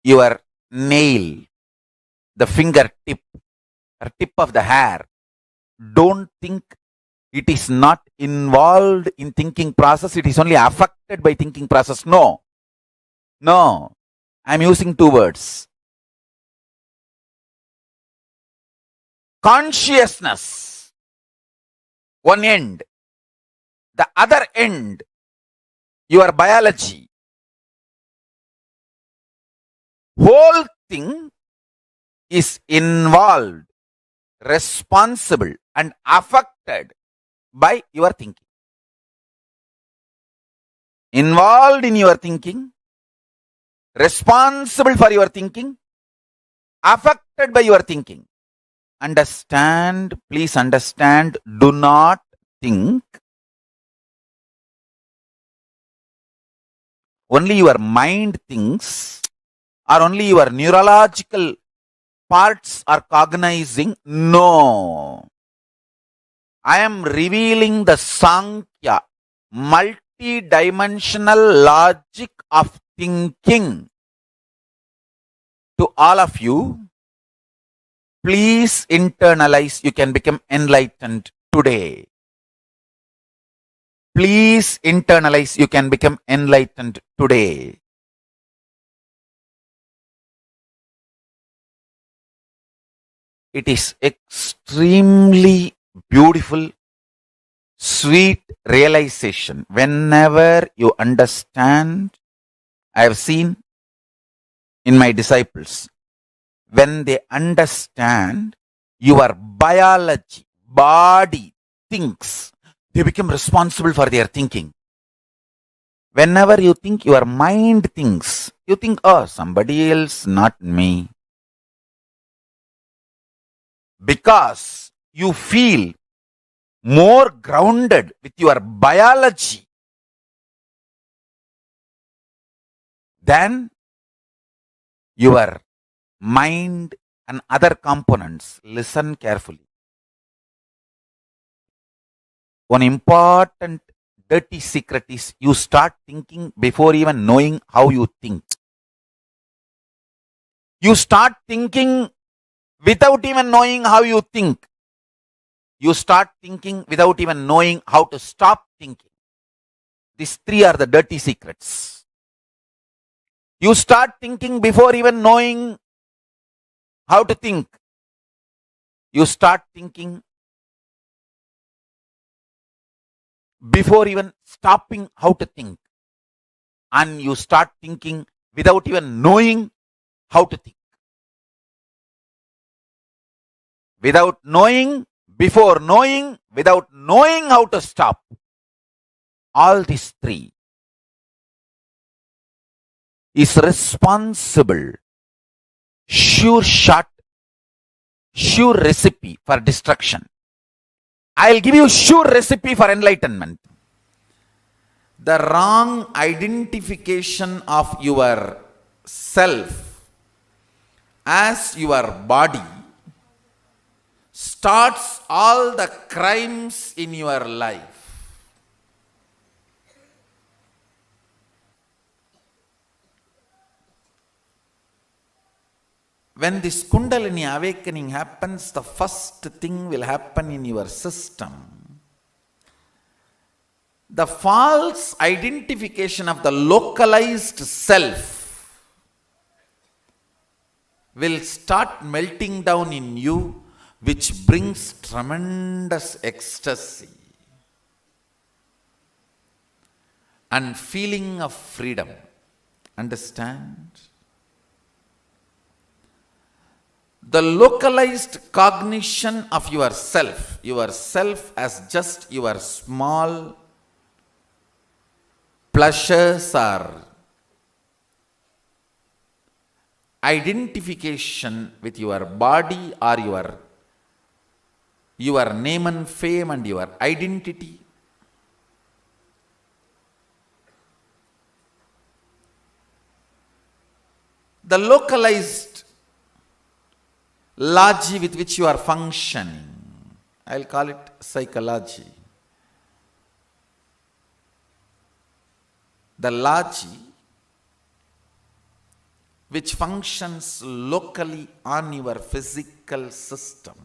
Your nail, the fingertip, or tip of the hair. Don't think it is not involved in thinking process. It is only affected by thinking process. No. No. I'm using two words. Consciousness, one end. The other end, your biology. Whole thing is involved, responsible and affected by your thinking. Involved in your thinking, responsible for your thinking, affected by your thinking. Understand, please understand, do not think, only your mind thinks, or only your neurological parts are cognizing. No. I am revealing the Sankhya, multi-dimensional logic of thinking to all of you. Please internalize. You can become enlightened today. Please internalize. You can become enlightened today. It is extremely beautiful, sweet realization. Whenever you understand, I have seen in my disciples, when they understand your biology, body thinks, they become responsible for their thinking. Whenever you think, your mind thinks, you think, oh, somebody else, not me. Because you feel more grounded with your biology than your mind and other components. Listen carefully. One important dirty secret is you start thinking before even knowing how you think. You start thinking without even knowing how you think. You start thinking without even knowing how to stop thinking. These three are the dirty secrets. You start thinking before even knowing how to think. You start thinking before even stopping how to think. And you start thinking without even knowing how to think. Without knowing, before knowing, without knowing how to stop. All these three is responsible, sure shot, sure recipe for destruction. I'll give you sure recipe for enlightenment. The wrong identification of your self as your body starts all the crimes in your life. When this Kundalini awakening happens, the first thing will happen in your system. The false identification of the localized self will start melting down in you, which brings tremendous ecstasy and feeling of freedom. Understand? The localized cognition of yourself as just your small pleasures or identification with your body or your name and fame and your identity. The localized logy with which you are functioning, I'll call it psychology. The logy which functions locally on your physical system.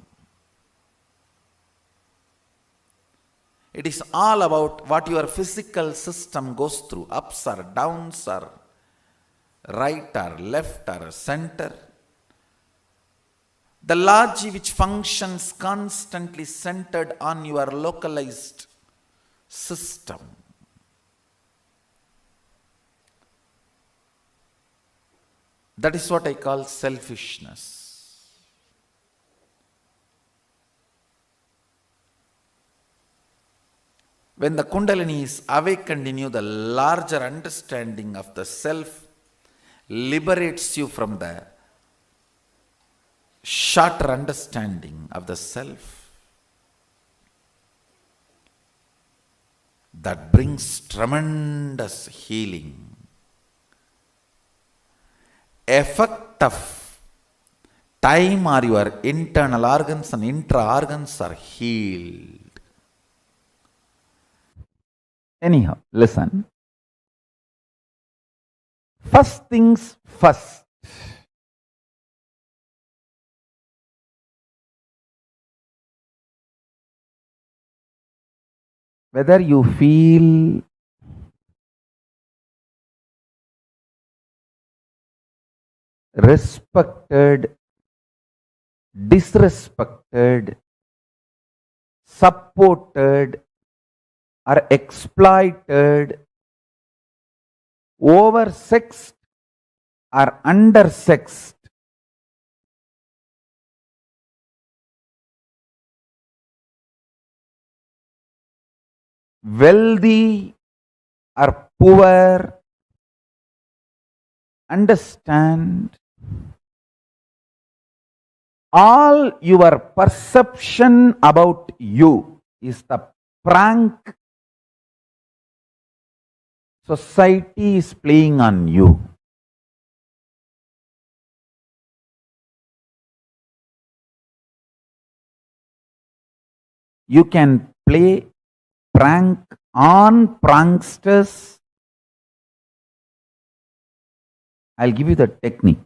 It is all about what your physical system goes through, ups or downs or right or left or center. The logy which functions constantly centered on your localized system. That is what I call selfishness. When the Kundalini is awakened in you, the larger understanding of the self liberates you from the shorter understanding of the self. that brings tremendous healing. Effect of time or your internal organs and intra-organs are healed. Anyhow, listen. First things first. Whether you feel respected, disrespected, supported, or exploited, oversexed or undersexed, wealthy or poor, understand all your perception about you is the prank society is playing on you. You can play prank on pranksters. I'll give you the technique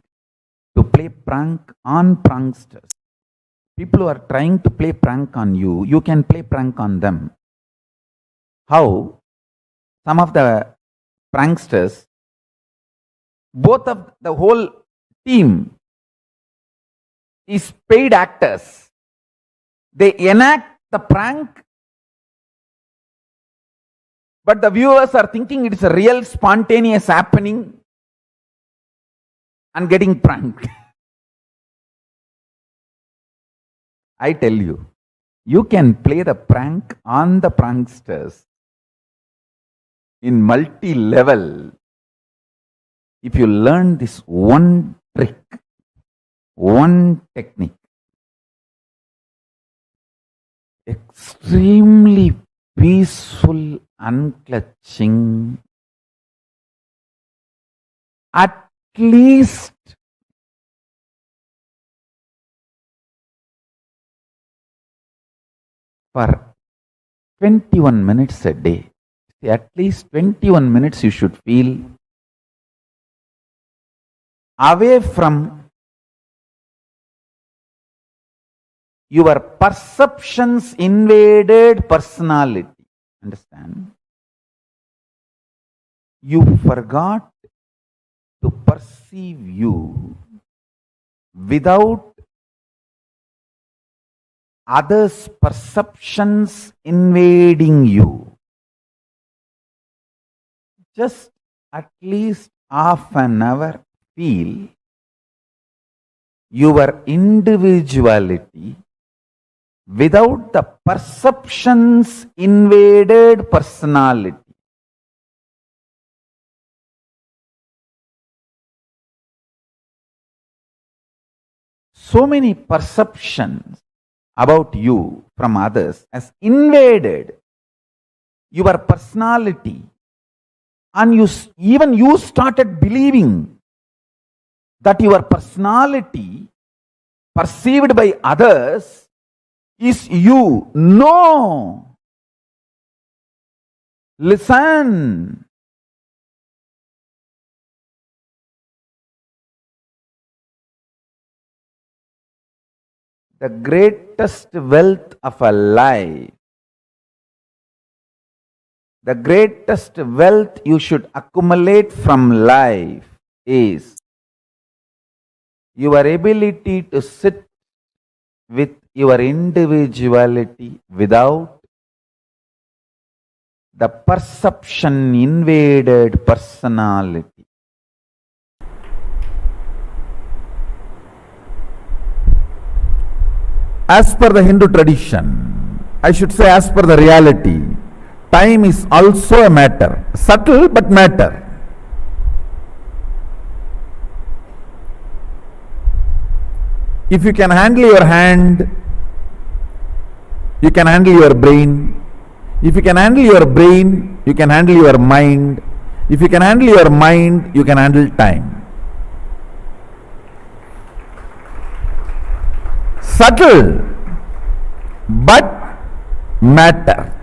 to play prank on pranksters. People who are trying to play prank on you, you can play prank on them. How? Some of the pranksters, both of the whole team is paid actors. They enact the prank, but the viewers are thinking it is a real spontaneous happening and getting pranked. I tell you, you can play the prank on the pranksters in multi-level if you learn this one trick, one technique. Extremely peaceful, unclutching, at least for 21 minutes a day. At least 21 minutes you should feel away from your perceptions invaded personality. Understand? You forgot to perceive you without others' perceptions invading you. Just at least half an hour feel your individuality without the perceptions invaded personality. So many perceptions about you from others has invaded your personality, and you started believing that your personality perceived by others is you. No. Listen. The greatest wealth of a life, the greatest wealth you should accumulate from life is your ability to sit with your individuality without the perception invaded personality. As per the Hindu tradition, I should say as per the reality, time is also a matter, subtle but matter. If you can handle your hand, you can handle your brain, If you can handle your brain, you can handle your mind. If you can handle your mind, you can handle time. Subtle but matter.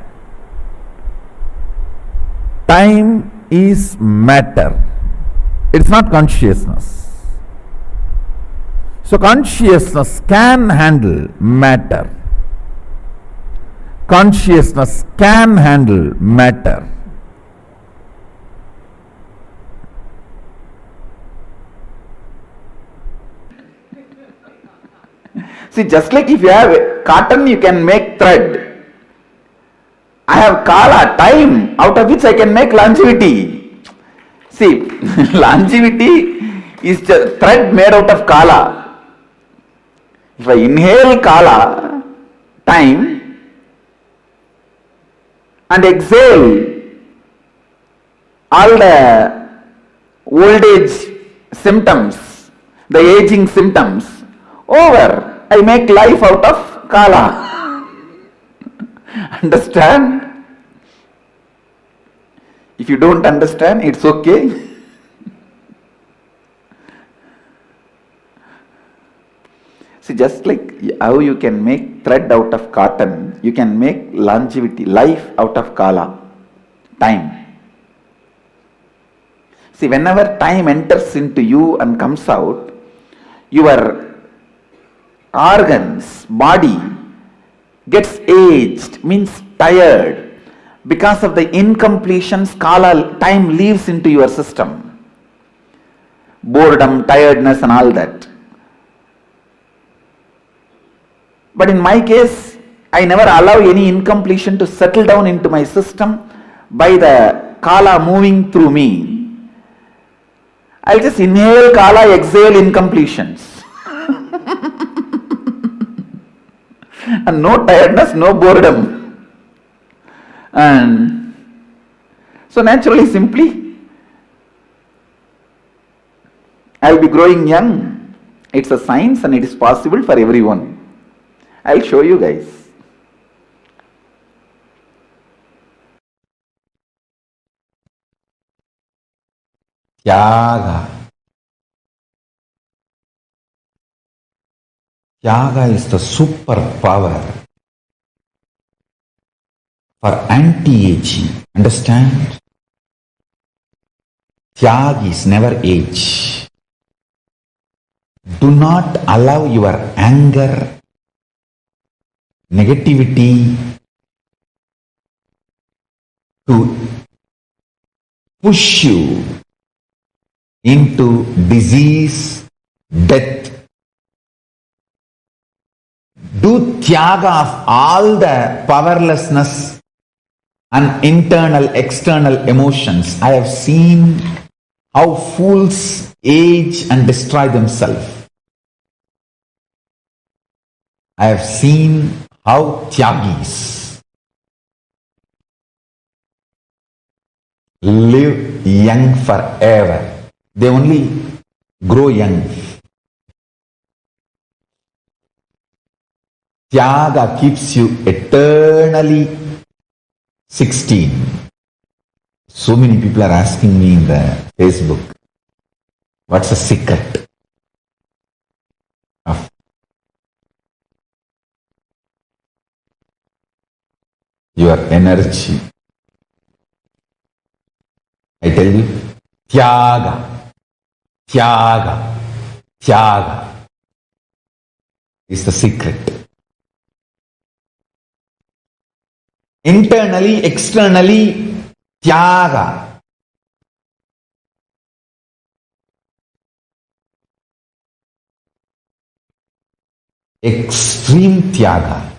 Time is matter. It's not consciousness. So consciousness can handle matter. Consciousness can handle matter. See, just like if you have cotton, you can make thread. I have kala, time, out of which I can make longevity. See, longevity is just thread made out of kala. If I inhale kala, time, and exhale all the old age symptoms, the aging symptoms, over. I make life out of kala. Understand? If you don't understand, it's okay. See, just like how you can make thread out of cotton, you can make longevity, life out of kala, time. See, whenever time enters into you and comes out, your organs, body gets aged, means tired, because of the incompletions. Kala, time leaves into your system. Boredom, tiredness and all that. But in my case, I never allow any incompletion to settle down into my system by the kala moving through me. I'll just inhale kala, exhale incompletions. And no tiredness, no boredom. And so naturally, simply, I will be growing young. It's a science and it is possible for everyone. I'll show you guys. Tyaga. Tyaga is the superpower for anti-aging. Understand? Tyagis never age. Do not allow your anger, negativity to push you into disease, death. Do tyaga of all the powerlessness and internal, external emotions. I have seen how fools age and destroy themselves. I have seen how tyagis live young forever. They only grow young. Tyaga keeps you eternally 16. So many people are asking me in the Facebook, what's the secret of your energy? I tell you, tyaga, tyaga, tyaga is the secret. Internally, externally, tyaga. Extreme tyaga.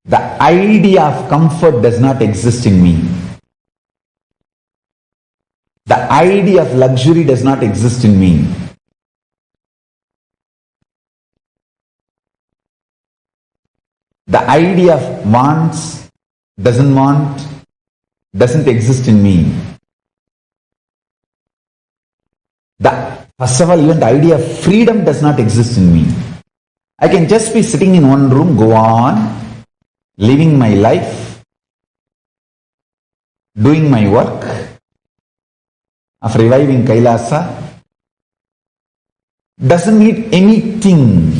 The idea of comfort does not exist in me. The idea of luxury does not exist in me. The idea of wants, doesn't exist in me. The First of all, even the idea of freedom does not exist in me. I can just be sitting in one room, go on, living my life, doing my work of reviving Kailasa. Doesn't need anything.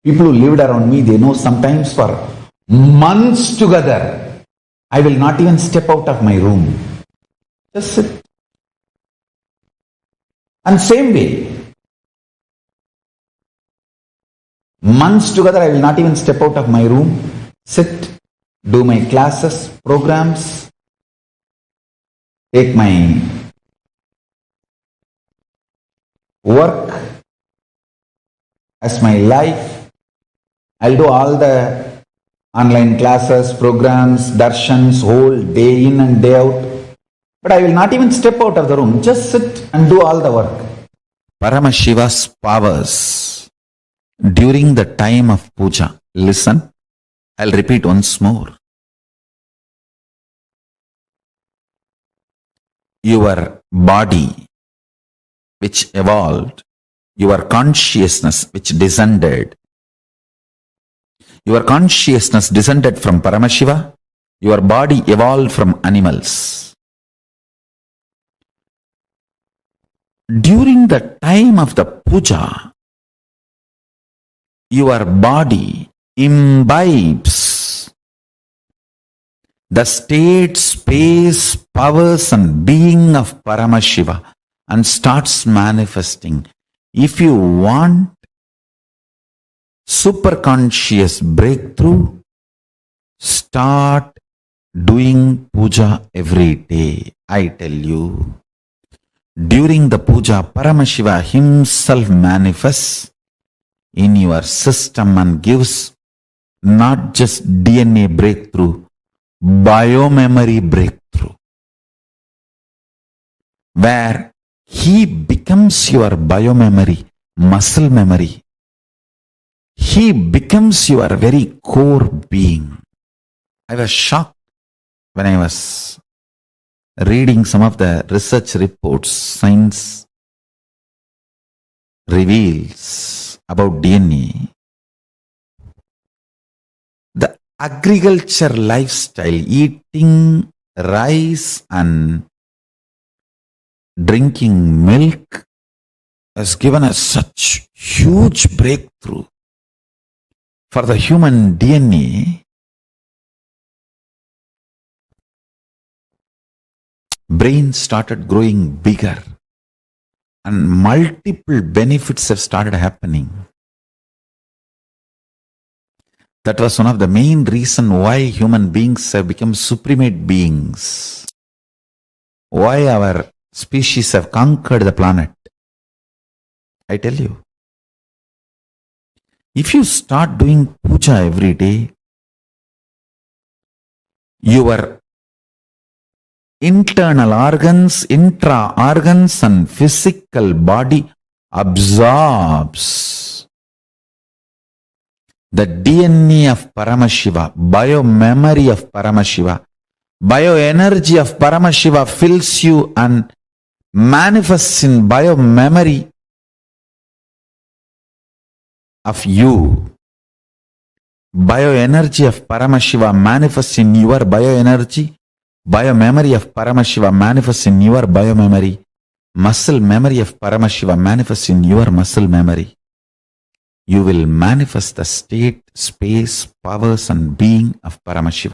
People who lived around me, they know sometimes for months together, I will not even step out of my room. Just sit. And same way, months together, I will not even step out of my room, sit, do my classes, programs, take my work as my life. I'll do all the online classes, programs, darshans, whole day in and day out. But I will not even step out of the room, just sit and do all the work. Paramashiva's powers during the time of puja. Listen, I'll repeat once more. Your body, which evolved, your consciousness, which descended. Your consciousness descended from Paramashiva, your body evolved from animals. During the time of the puja, your body imbibes the state, space, powers and being of Paramashiva and starts manifesting. If you want superconscious breakthrough, start doing puja every day. I tell you, during the puja, Paramashiva himself manifests in your system and gives not just DNA breakthrough, biomemory breakthrough, where he becomes your biomemory, muscle memory. He becomes your very core being. I was shocked when I was reading some of the research reports science reveals about DNA. The agriculture lifestyle, eating rice and drinking milk, has given us such huge breakthrough for the human DNA. Brain started growing bigger and multiple benefits have started happening. That was one of the main reasons why human beings have become supremate beings. Why our species have conquered the planet. I tell you, if you start doing puja every day, your internal organs, intra-organs and physical body absorbs the DNA of Paramashiva, biomemory of Paramashiva. Bioenergy of Paramashiva fills you and manifests in biomemory of you. Bioenergy of Paramashiva manifests in your bioenergy. Biomemory of Paramashiva manifests in your biomemory. Muscle memory of Paramashiva manifests in your muscle memory. You will manifest the state, space, powers and being of Paramashiva.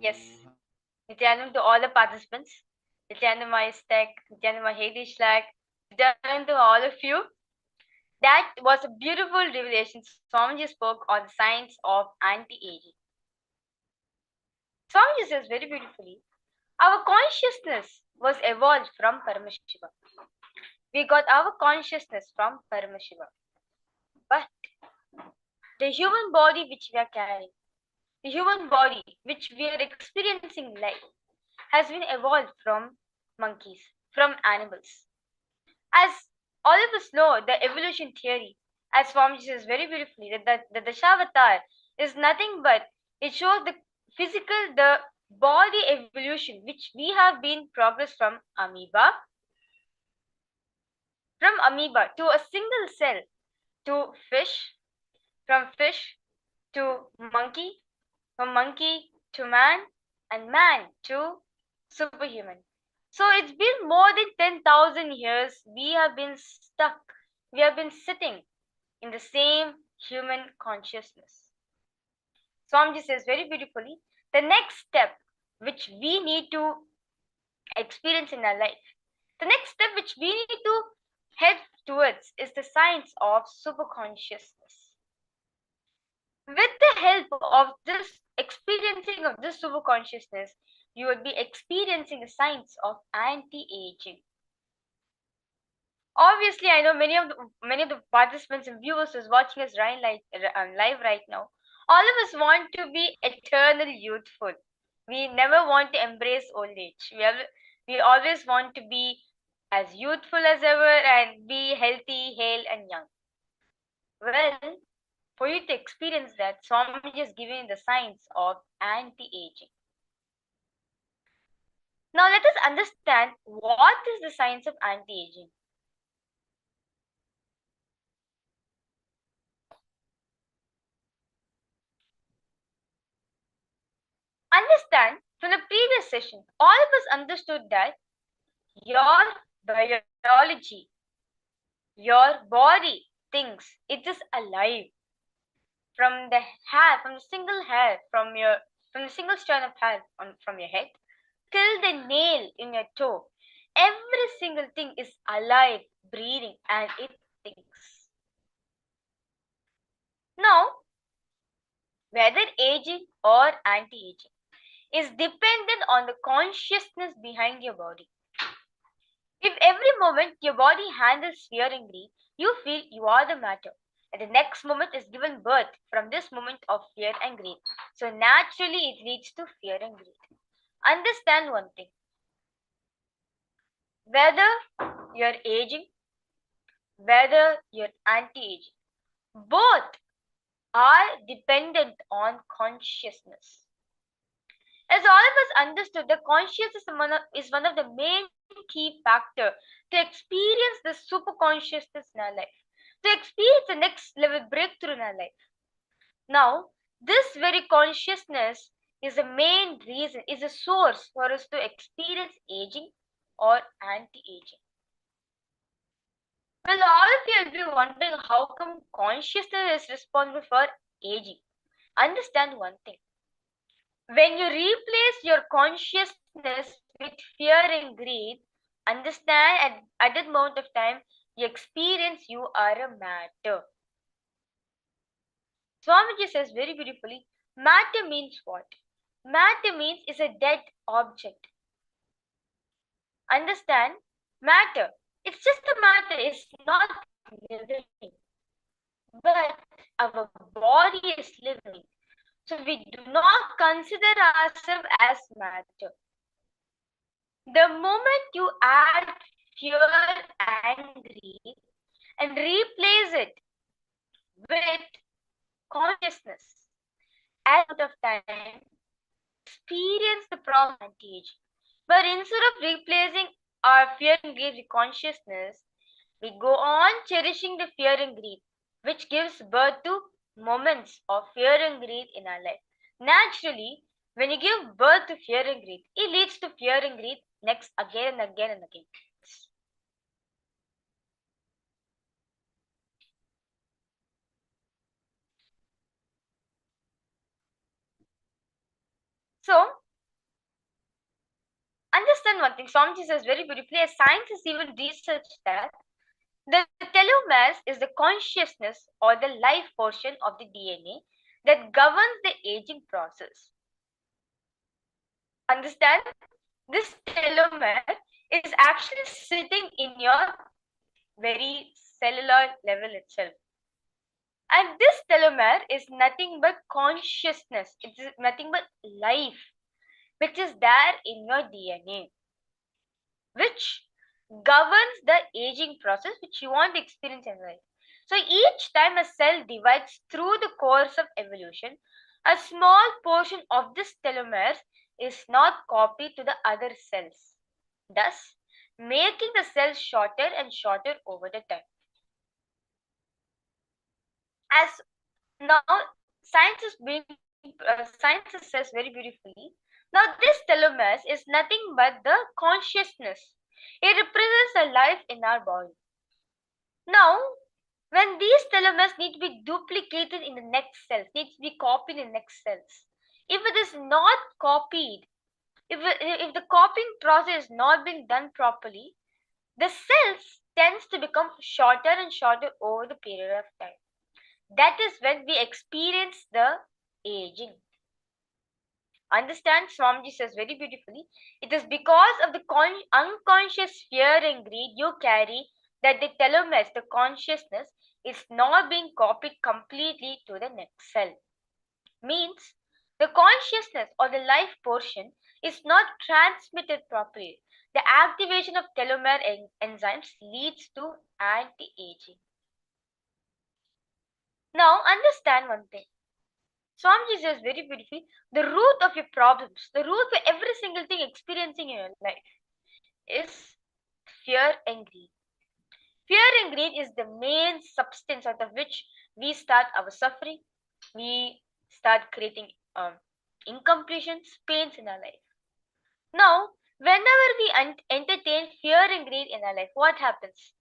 Yes. Nityanam to all the participants. Nityanam Istek, Nityanam Hedi Shlak, Nityanam to all of you. That was a beautiful revelation. Swamiji spoke on the science of anti-aging. Swamiji says very beautifully, our consciousness was evolved from Paramashiva. We got our consciousness from Paramashiva. But the human body which we are carrying, the human body which we are experiencing life, has been evolved from monkeys, from animals. As all of us know, the evolution theory, as Swamiji says very beautifully, that the Dashavatar is nothing but it shows the physical, the body evolution which we have been progressed from amoeba to a single cell to fish, from fish to monkey, from monkey to man, and man to superhuman. So it's been more than 10,000 years we have been stuck, we have been sitting in the same human consciousness. Swamiji says very beautifully, the next step which we need to experience in our life, the next step which we need to head towards is the science of superconsciousness. With the help of this experiencing of this superconsciousness, you will be experiencing the science of anti-aging. Obviously, I know many of the participants and viewers who's watching us live right now. All of us want to be eternally youthful. We never want to embrace old age. We always want to be as youthful as ever and be healthy, hale, and young. Well, for you to experience that, Swamiji is giving the science of anti-aging. Now let us understand what is the science of anti-aging. Understand, from the previous session, all of us understood that your biology, your body thinks it is alive. From the hair, from the single hair, from the single strand of hair from your head till the nail in your toe, every single thing is alive, breathing, and it thinks. Now, whether aging or anti-aging is dependent on the consciousness behind your body. If every moment your body handles fear and greed, you feel you are the matter, and the next moment is given birth from this moment of fear and greed. So naturally it leads to fear and greed. Understand one thing. Whether you're aging, whether you're anti-aging, both are dependent on consciousness. As all of us understood, the consciousness is one of the main key factor to experience the super consciousness in our life, to experience the next level breakthrough in our life. Now, this very consciousness is the main reason, is a source for us to experience aging or anti-aging. Well, all of you will be wondering how come consciousness is responsible for aging. Understand one thing. When you replace your consciousness with fear and greed, understand at that moment of time, you experience you are a matter. Swamiji says very beautifully, matter means what? Matter means is a dead object. Understand? Matter. It's just a matter. It's not living. But our body is living. So we do not consider ourselves as matter. The moment you add fear and greed and replace it with consciousness, at the time, experience the problem anti-aging. But instead of replacing our fear and greed with consciousness, we go on cherishing the fear and greed, which gives birth to moments of fear and greed in our life. Naturally, when you give birth to fear and greed, it leads to fear and greed next again and again and again. So, understand one thing. Swamiji says very beautifully, as science has even researched that the telomeres is the consciousness or the life portion of the DNA that governs the aging process. Understand? This telomere is actually sitting in your very cellular level itself. And this telomere is nothing but consciousness. It is nothing but life, which is there in your DNA, which governs the aging process which you want to experience in life. So each time a cell divides through the course of evolution, a small portion of this telomere is not copied to the other cells, thus making the cells shorter and shorter over the time. As now science says very beautifully, now this telomeres is nothing but the consciousness. It represents the life in our body. Now, when these telomeres need to be duplicated in the next cells, needs to be copied in next cells. If it is not copied, if the copying process is not being done properly, the cells tends to become shorter and shorter over the period of time. That is when we experience the aging. Understand, Swamiji says very beautifully, it is because of the unconscious fear and greed you carry that the telomeres, the consciousness, is not being copied completely to the next cell. Means the consciousness or the life portion is not transmitted properly. The activation of telomere enzymes leads to anti-aging. Now understand one thing. Swamiji says very beautifully, the root of your problems, the root for every single thing experiencing in your life is fear and greed. Fear and greed is the main substance out of which we start our suffering. We start creating incompletions, pains in our life. Now, whenever we entertain fear and greed in our life, what happens?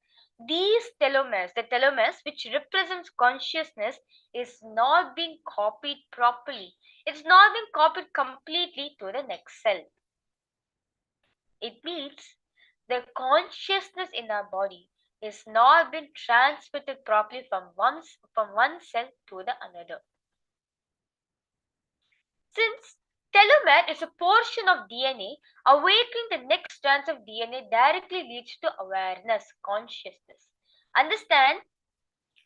These telomeres, the telomeres which represents consciousness, is not being copied properly. It's not being copied completely to the next cell. It means the consciousness in our body is not being transmitted properly from one cell to the another. Since telomere is a portion of DNA, awakening the next strands of DNA directly leads to awareness, consciousness. Understand,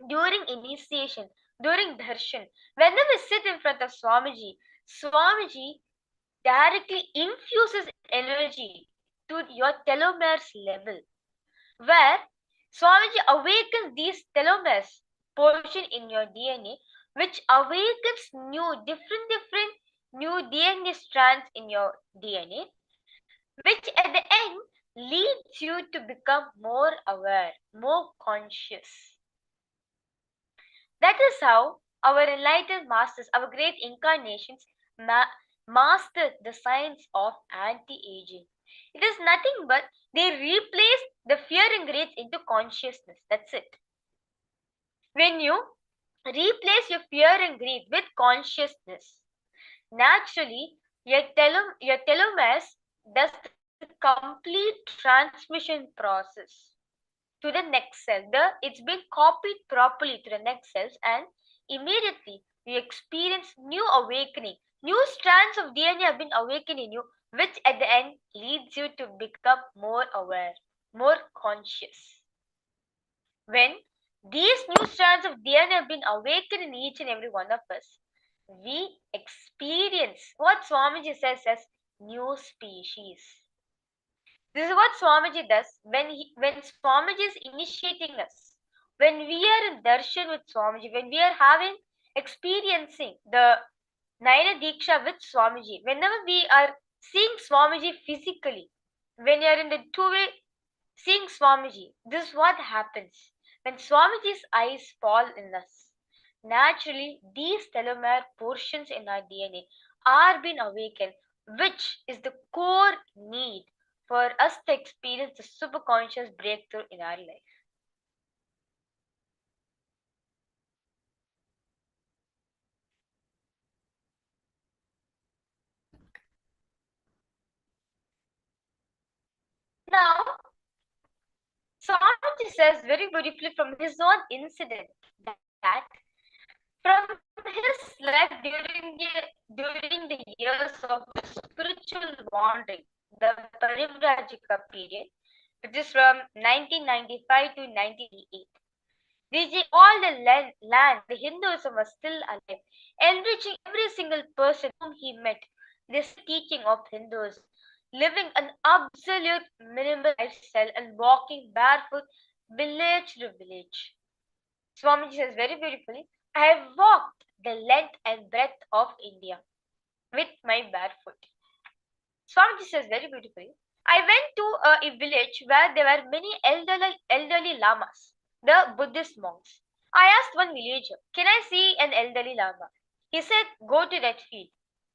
during initiation, during darshan, whenever we sit in front of Swamiji, Swamiji directly infuses energy to your telomeres level, where Swamiji awakens these telomeres portion in your DNA, which awakens different new DNA strands in your DNA, which at the end leads you to become more aware, more conscious. That is how our enlightened masters, our great incarnations, mastered the science of anti-aging. It is nothing but they replace the fear and greed into consciousness. That's it. When you replace your fear and greed with consciousness, naturally your telomeres does the complete transmission process to the next cell. It's been copied properly to the next cells, and immediately you experience new awakening. New strands of DNA have been awakened in you, which at the end leads you to become more aware, more conscious. When these new strands of DNA have been awakened in each and every one of us, we experience what Swamiji says as new species. This is what Swamiji does when Swamiji is initiating us. When we are in darshan with Swamiji, when we are experiencing the Nayana Diksha with Swamiji, whenever we are seeing Swamiji physically, when you are in the two-way seeing Swamiji, this is what happens. When Swamiji's eyes fall in us, naturally these telomere portions in our DNA are being awakened, which is the core need for us to experience the superconscious breakthrough in our life. Swamiji says very beautifully from his own incident that from his life during the years of spiritual wandering, the Parivrajika period, which is from 1995 to 1988, reaching all the land, the Hinduism was still alive, enriching every single person whom he met. This teaching of Hinduism, living an absolute minimal lifestyle and walking barefoot village to village. Swamiji says very beautifully, I have walked the length and breadth of India with my barefoot. Swamiji says very beautifully, I went to a village where there were many elderly lamas, the Buddhist monks. I asked one villager, can I see an elderly lama? He said, go to that field.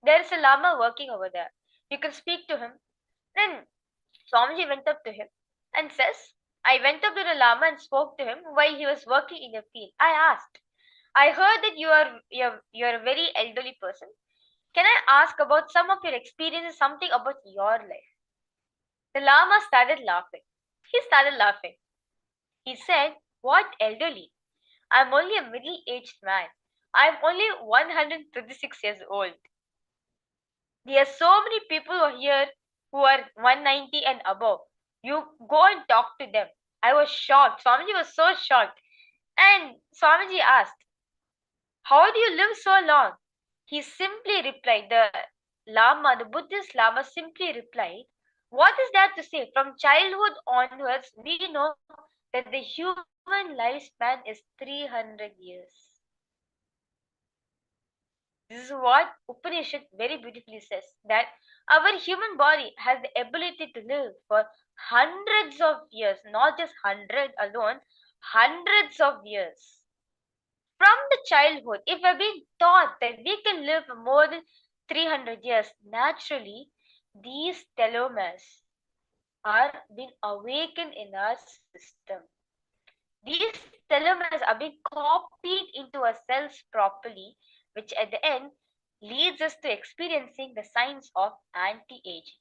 There is a lama working over there. You can speak to him. Then Swamiji went up to him and says, I went up to the Lama and spoke to him while he was working in the field. I asked, I heard that you're a very elderly person. Can I ask about some of your experiences, something about your life? The Lama started laughing. He started laughing. He said, what elderly? I'm only a middle-aged man. I'm only 136 years old. There are so many people who are here who are 190 and above. You go and talk to them. I was shocked. Swamiji was so shocked. And Swamiji asked, how do you live so long? He simply replied, the Lama, the Buddhist Lama simply replied, what is that to say? From childhood onwards, we know that the human lifespan is 300 years. This is what Upanishad very beautifully says, that our human body has the ability to live for hundreds of years, not just 100 alone, hundreds of years. From the childhood, if we're being taught that we can live for more than 300 years, naturally, these telomeres are being awakened in our system. These telomeres are being copied into our cells properly, which at the end leads us to experiencing the signs of anti-aging.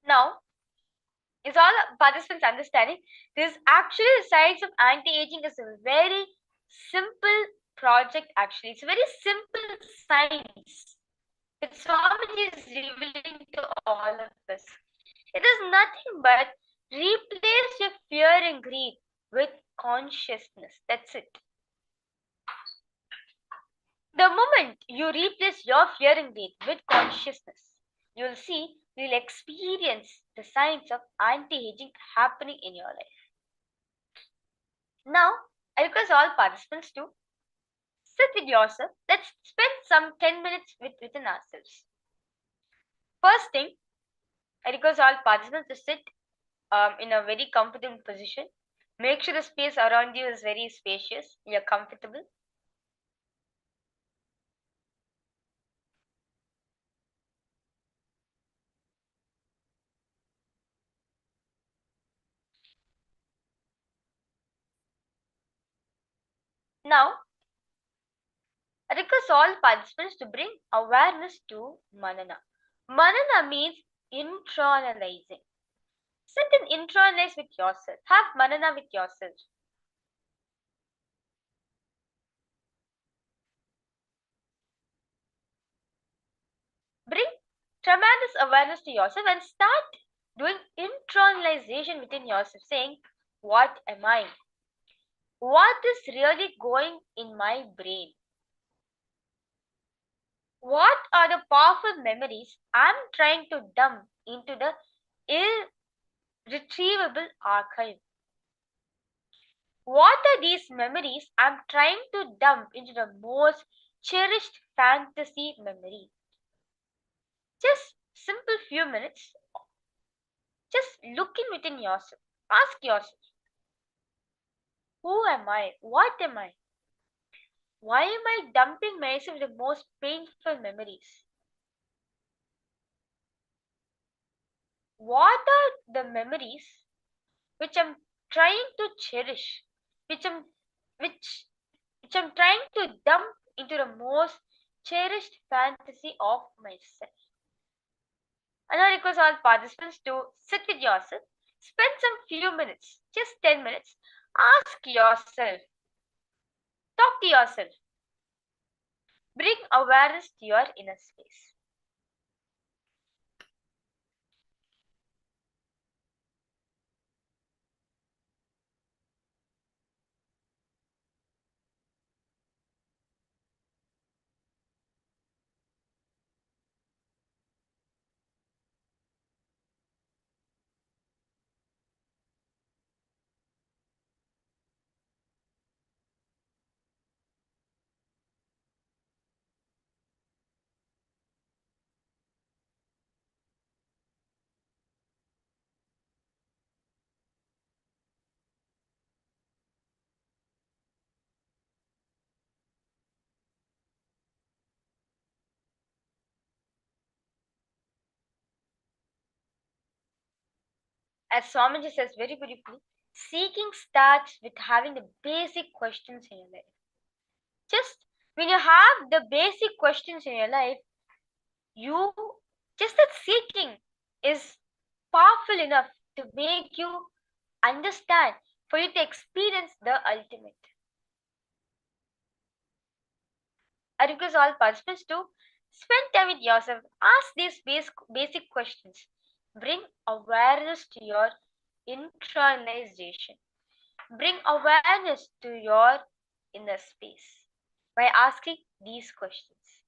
Now, is all participants understanding? This actually the science of anti-aging is a very simple project actually. It's a very simple science that Swamiji is revealing to all of us. It is nothing but replace your fear and greed with consciousness. That's it. The moment you replace your fear and greed with consciousness, you'll see, you'll experience the signs of anti-aging happening in your life. Now, I request all participants to sit with yourself. Let's spend some 10 minutes within ourselves. First thing, I request all participants to sit in a very comfortable position. Make sure the space around you is very spacious. You're comfortable. Now, I request all participants to bring awareness to Manana. Manana means internalizing. Sit and internalize with yourself. Have Manana with yourself. Bring tremendous awareness to yourself and start doing internalization within yourself, saying, what am I? What is really going in my brain? What are the powerful memories I'm trying to dump into the irretrievable archive? What are these memories I'm trying to dump into the most cherished fantasy memory? Just simple few minutes. Just looking within yourself. Ask yourself, who am I? What am I? Why am I dumping myself the most painful memories? What are the memories which I'm trying to cherish, which I'm trying to dump into the most cherished fantasy of myself. And I request all participants to sit with yourself, spend some few minutes, just 10 minutes, ask yourself, talk to yourself, bring awareness to your inner space. As Swamiji says very beautifully, seeking starts with having the basic questions in your life. Just when you have the basic questions in your life, you just that seeking is powerful enough to make you understand, for you to experience the ultimate. I request all participants to spend time with yourself, ask these basic questions, bring awareness to your internalization, bring awareness to your inner space by asking these questions.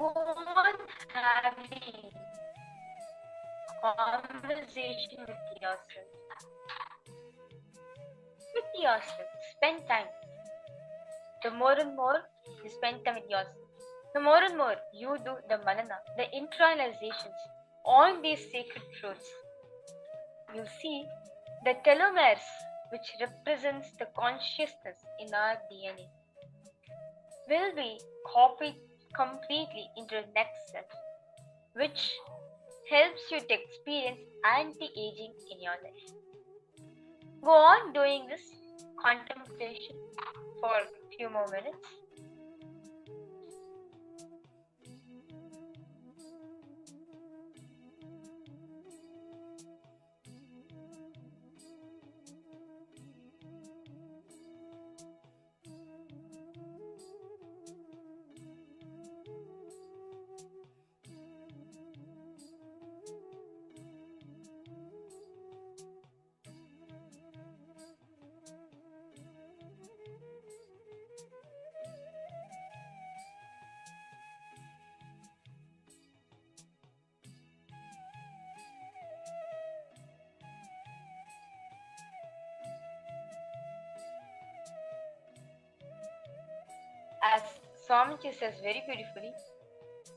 on having conversation with yourself. Spend time. The more and more you spend time with yourself, the more and more you do the manana, the internalizations on these sacred truths, you see the telomeres, which represents the consciousness in our DNA, will be copied completely into the next self, which helps you to experience anti-aging in your life. Go on doing this contemplation for a few more minutes. As Swamiji says very beautifully,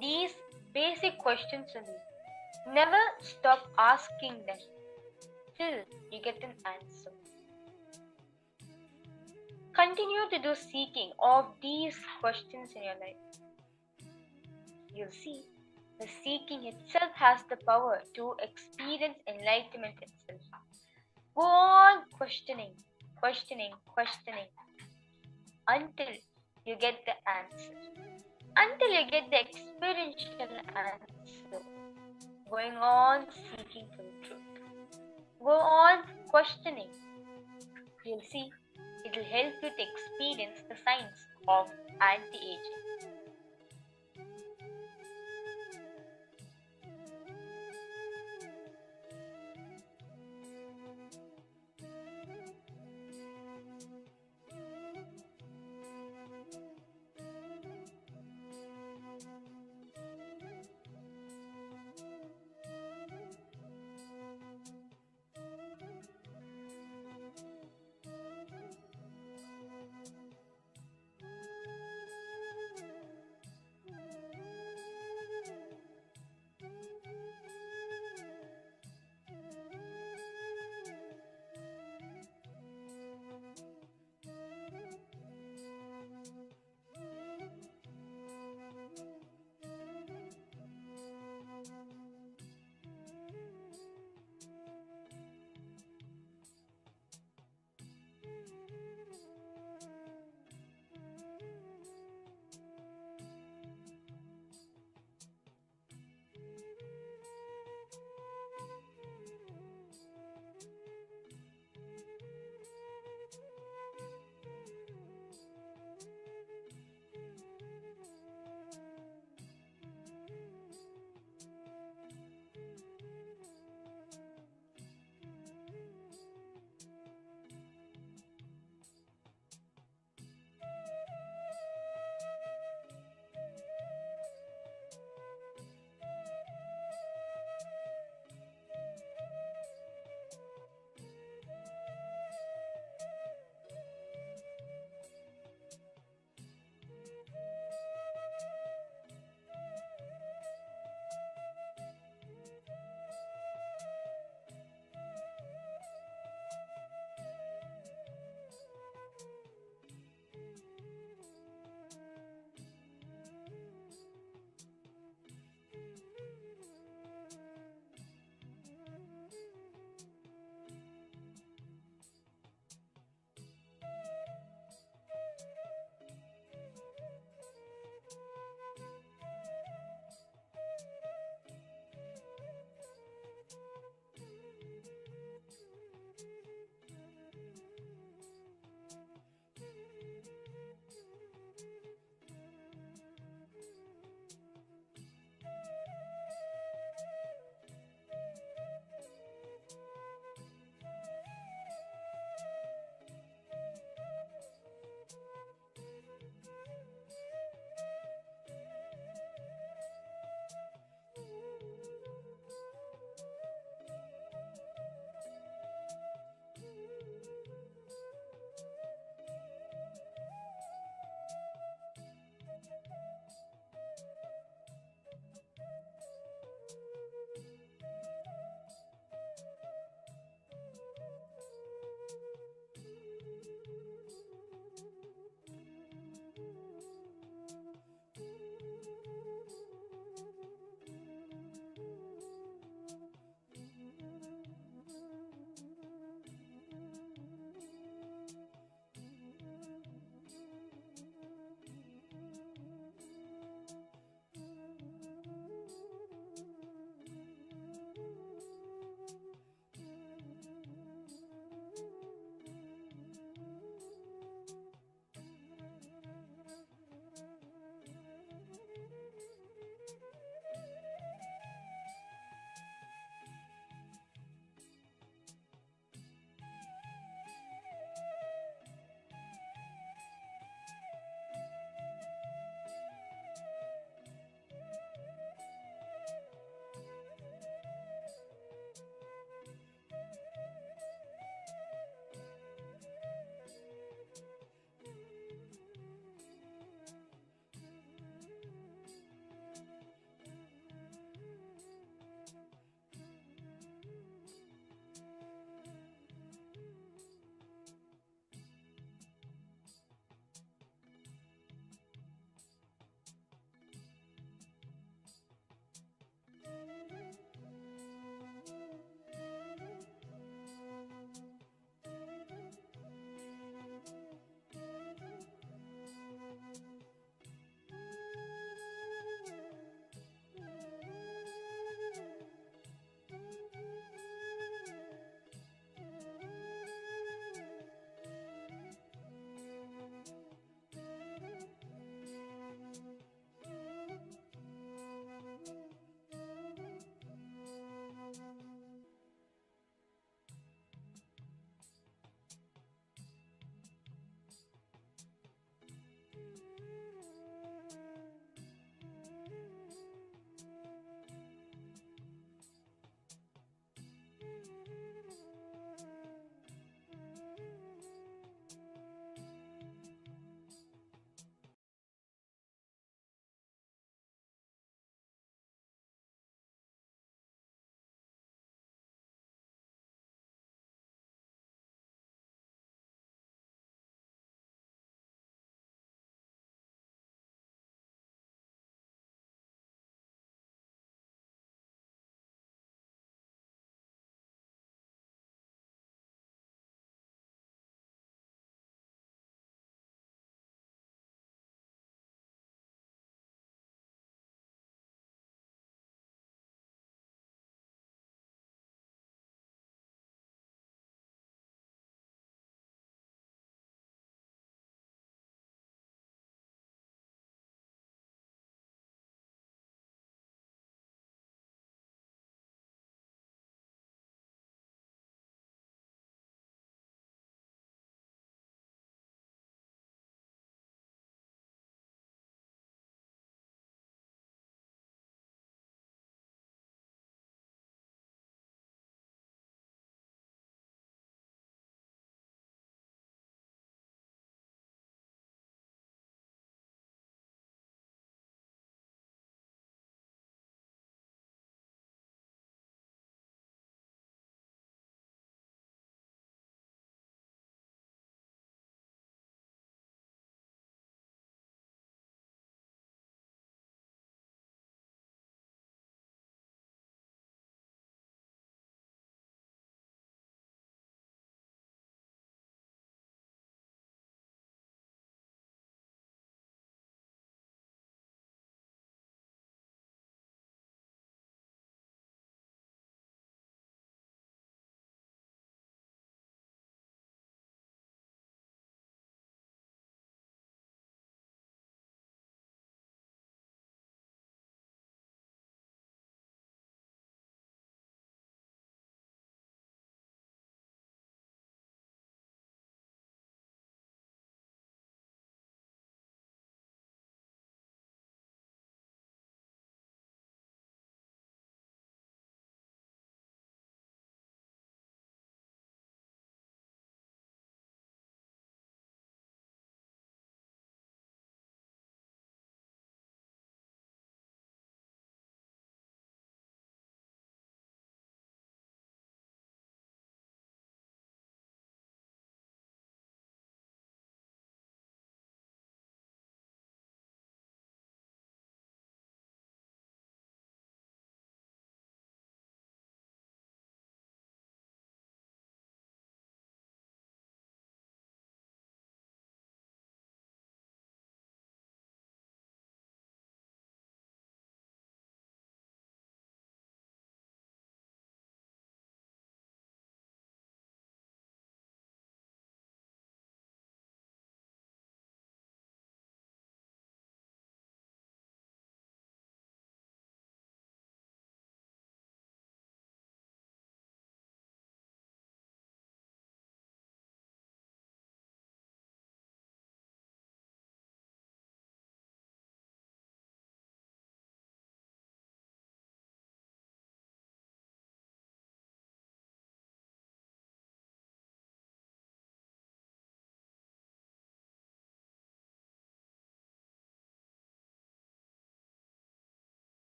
these basic questions only. Never stop asking them till you get an answer. Continue to do seeking of these questions in your life. You'll see the seeking itself has the power to experience enlightenment itself. Go on questioning until you get the answer. Until you get the experiential answer. Going on seeking for the truth. Go on questioning. You'll see it will help you to experience the signs of anti-aging.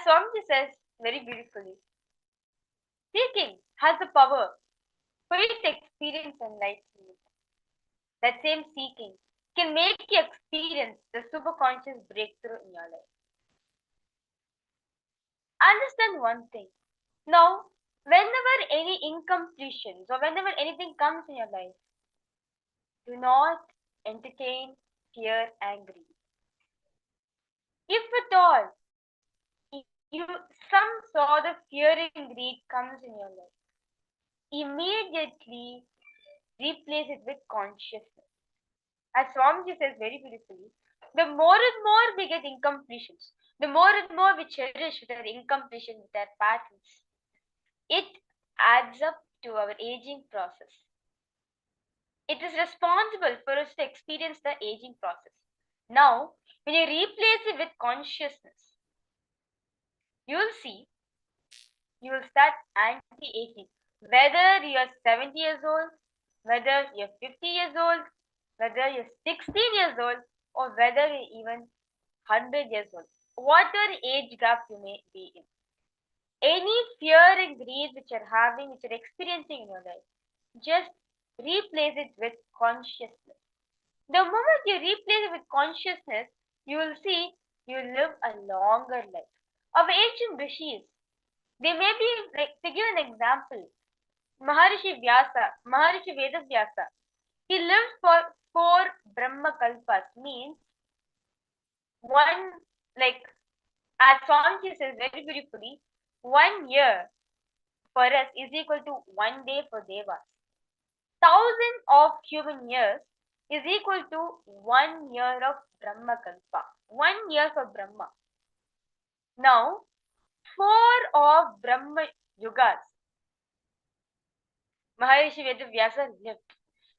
As Swamiji says very beautifully, seeking has the power for you to experience enlightenment. That same seeking can make you experience the superconscious breakthrough in your life. Understand one thing. Now, whenever any incompletions or whenever anything comes in your life, do not entertain fear and greed. If at all you some sort of fear and greed comes in your life, immediately replace it with consciousness. As Swamiji says very beautifully, the more and more we get incompletions, the more and more we cherish with our incompletion, with our patterns, it adds up to our aging process. It is responsible for us to experience the aging process. Now, when you replace it with consciousness, you will see, you will start anti-aging. Whether you are 70 years old, whether you're 50 years old, whether you're 16 years old, or whether you're even 100 years old, whatever age gap you may be in, any fear and greed which you're having, which you're experiencing in your life, just replace it with consciousness. The moment you replace it with consciousness, you will see you live a longer life. Our ancient rishis, they may be, like, to give an example, Maharishi Vedavyasa, he lived for 4 Brahma Kalpas, means one, like, as Swamiji says very beautifully, 1 year for us is equal to 1 day for Devas. 1,000 of human years is equal to 1 year of Brahma Kalpa. 1 year for Brahma. Now, 4 of Brahma Yugas, Maharishi Vedavyasa lived.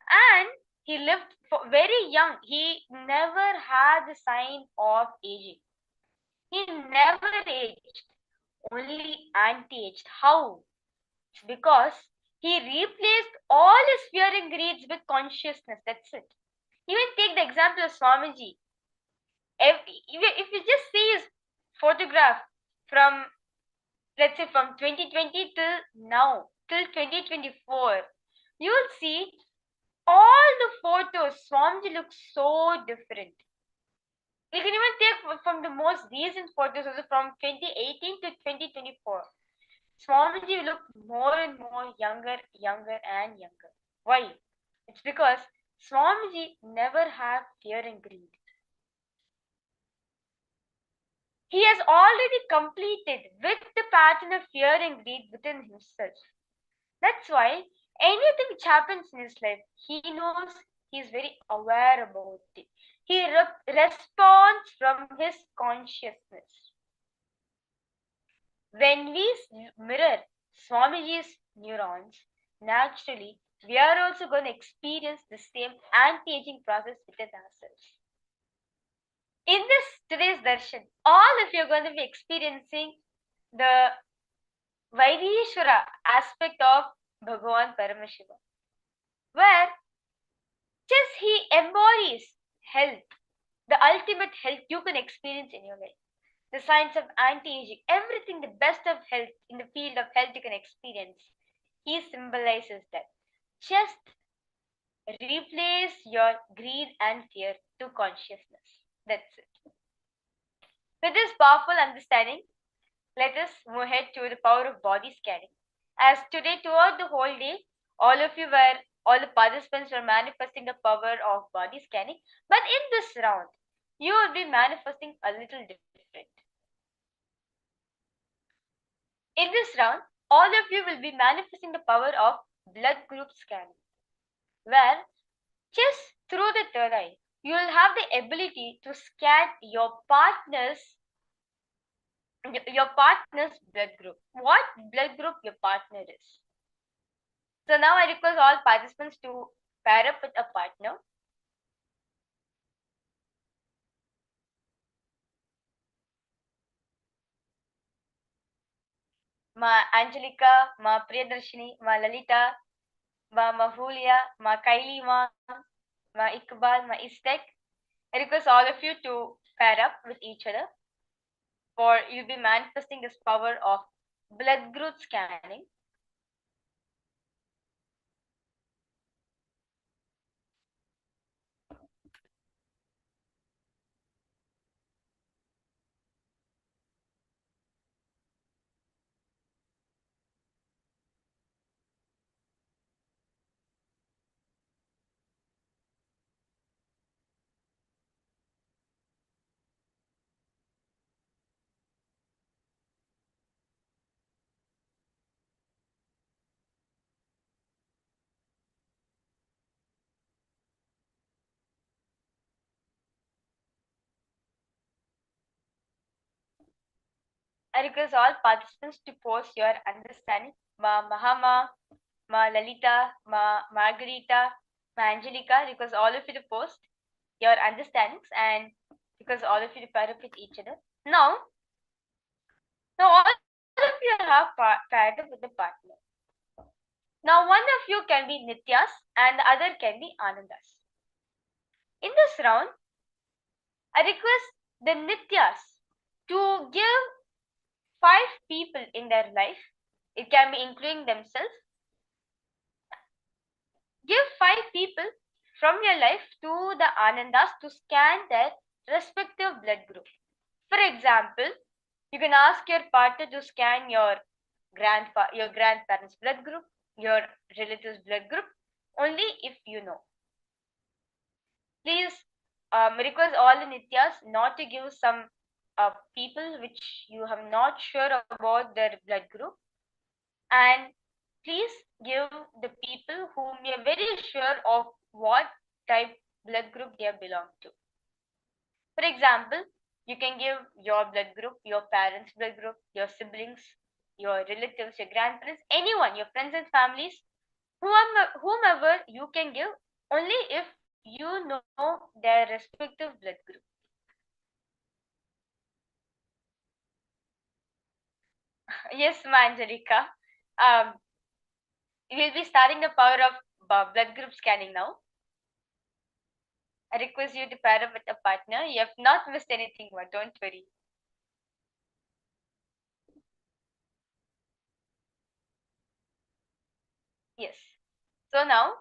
And he lived very young. He never had the sign of aging. He never aged, only anti-aged. How? It's because he replaced all his fear and greeds with consciousness. That's it. Even take the example of Swamiji. If you just see his photograph from, let's say, from 2020 till now, till 2024, you'll see all the photos, Swamiji looks so different. You can even take from the most recent photos, also from 2018 to 2024. Swamiji looked more and more younger and younger. Why? It's because Swamiji never had fear and greed. He has already completed with the pattern of fear and greed within himself. That's why anything which happens in his life, he knows, he is very aware about it. He responds from his consciousness. When we mirror Swamiji's neurons, naturally, we are also going to experience the same anti-aging process within ourselves. In this today's darshan, all of you are going to be experiencing the Vaidishwara aspect of Bhagavan Paramashivam, where just he embodies health, the ultimate health you can experience in your life. The science of anti-aging, everything, the best of health, in the field of health you can experience. He symbolizes that. Just replace your greed and fear to consciousness. That's it. With this powerful understanding, let us move ahead to the power of body scanning. As today, throughout the whole day, all the participants were manifesting the power of body scanning. But in this round, you will be manifesting a little different. In this round, all of you will be manifesting the power of blood group scanning, where just through the third eye, you will have the ability to scan your partner's blood group. What blood group your partner is. So now I request all participants to pair up with a partner. Ma Angelica, ma Priyadarshini, ma Lalita, ma Mahulia, ma Kaili, ma Iqbal, ma Istek. I request all of you to pair up with each other. for you'll be manifesting this power of blood group scanning. I request all participants to post your understanding. Ma Mahama, Ma Lalita, Ma Margarita, Ma Angelica, request all of you to post your understandings and because all of you to pair up with each other. Now all of you have paired up with the partner. Now one of you can be Nityas and the other can be Anandas. In this round, I request the Nityas to give 5 people in their life, it can be including themselves, give 5 people from your life to the Anandas to scan their respective blood group. For example, you can ask your partner to scan your grandparents' blood group, your relatives' blood group, only if you know. Please request all the Nityas not to give some people which you have not sure about their blood group, and please give the people whom you are very sure of what type blood group they belong to. For example, you can give your blood group, your parents' blood group, your siblings, your relatives, your grandparents, anyone, your friends and families, whomever you can give, only if you know their respective blood group. Yes, Manjalika. We'll be starting the power of blood group scanning now. I request you to pair up with a partner. You have not missed anything, but don't worry. Yes. So now,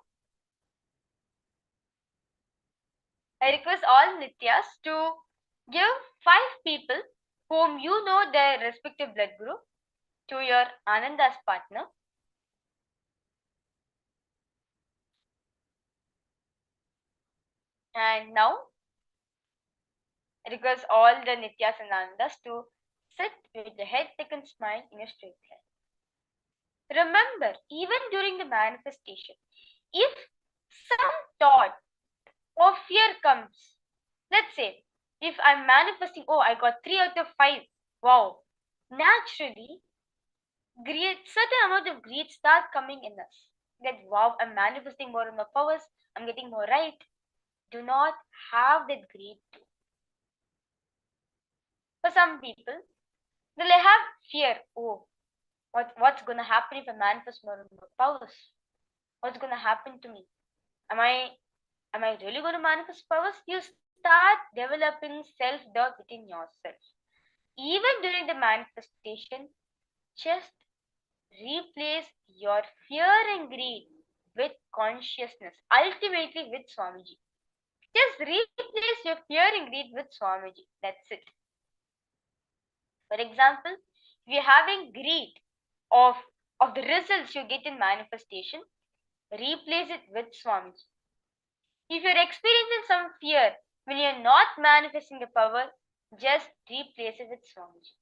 I request all Nityas to give 5 people whom you know their respective blood group to your Ananda's partner. And now, I request all the Nityas and Anandas to sit with the head, neck and spine in a straight line. Remember, even during the manifestation, if some thought or fear comes, let's say, if I'm manifesting, oh, I got 3 out of 5, wow, naturally, certain amount of greed start coming in us. That, wow, I'm manifesting more of my powers, I'm getting more right. Do not have that greed too. For some people, they'll have fear, oh, what's going to happen if I manifest more of my powers? What's going to happen to me? Am I really going to manifest powers? You start developing self-doubt within yourself. Even during the manifestation, just replace your fear and greed with consciousness, ultimately with Swamiji. Just replace your fear and greed with Swamiji. That's it. For example, if you're having greed of the results you get in manifestation, replace it with Swamiji. If you're experiencing some fear when you're not manifesting the power, just replace it with Swamiji.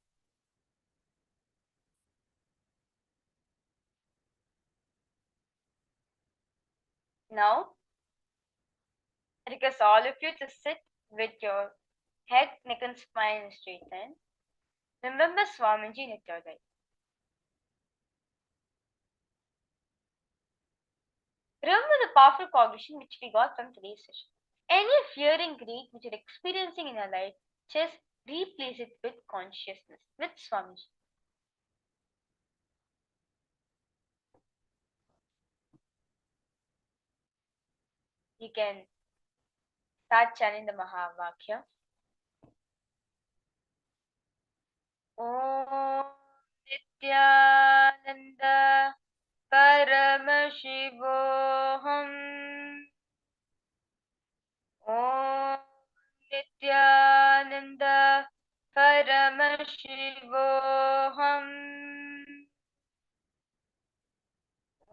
Now, I request all of you to sit with your head, neck and spine in a straight line. Remember Swamiji in your third eye. Remember the powerful cognition which we got from today's session. Any fear and greed which you're experiencing in your life, just replace it with consciousness, with Swamiji. You can start chanting the Mahavakya. Om Nityananda Paramashivoham. Om Nityananda Paramashivoham.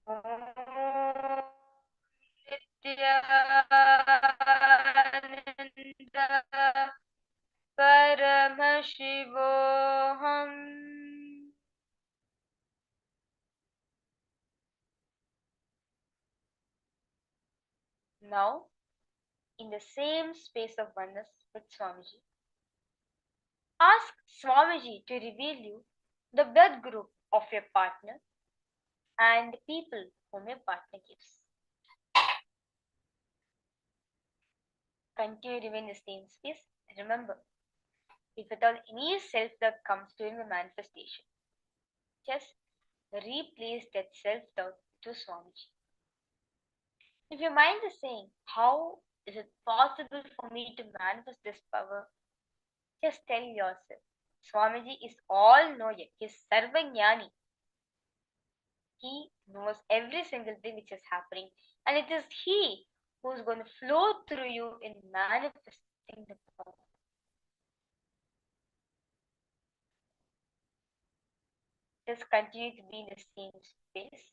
Om Nityananda Paramashivoham. Now, in the same space of oneness with Swamiji, ask Swamiji to reveal you the blood group of your partner and the people whom your partner gives. Continue to remain in the same space. Remember, if at all any self-doubt comes during the manifestation, just replace that self-doubt to Swamiji. If your mind is saying, how is it possible for me to manifest this power? Just tell yourself, Swamiji is all-knowing. He is Sarvajnani. He knows every single thing which is happening, and it is He who is going to flow through you in manifesting the power. Just continue to be in the same space.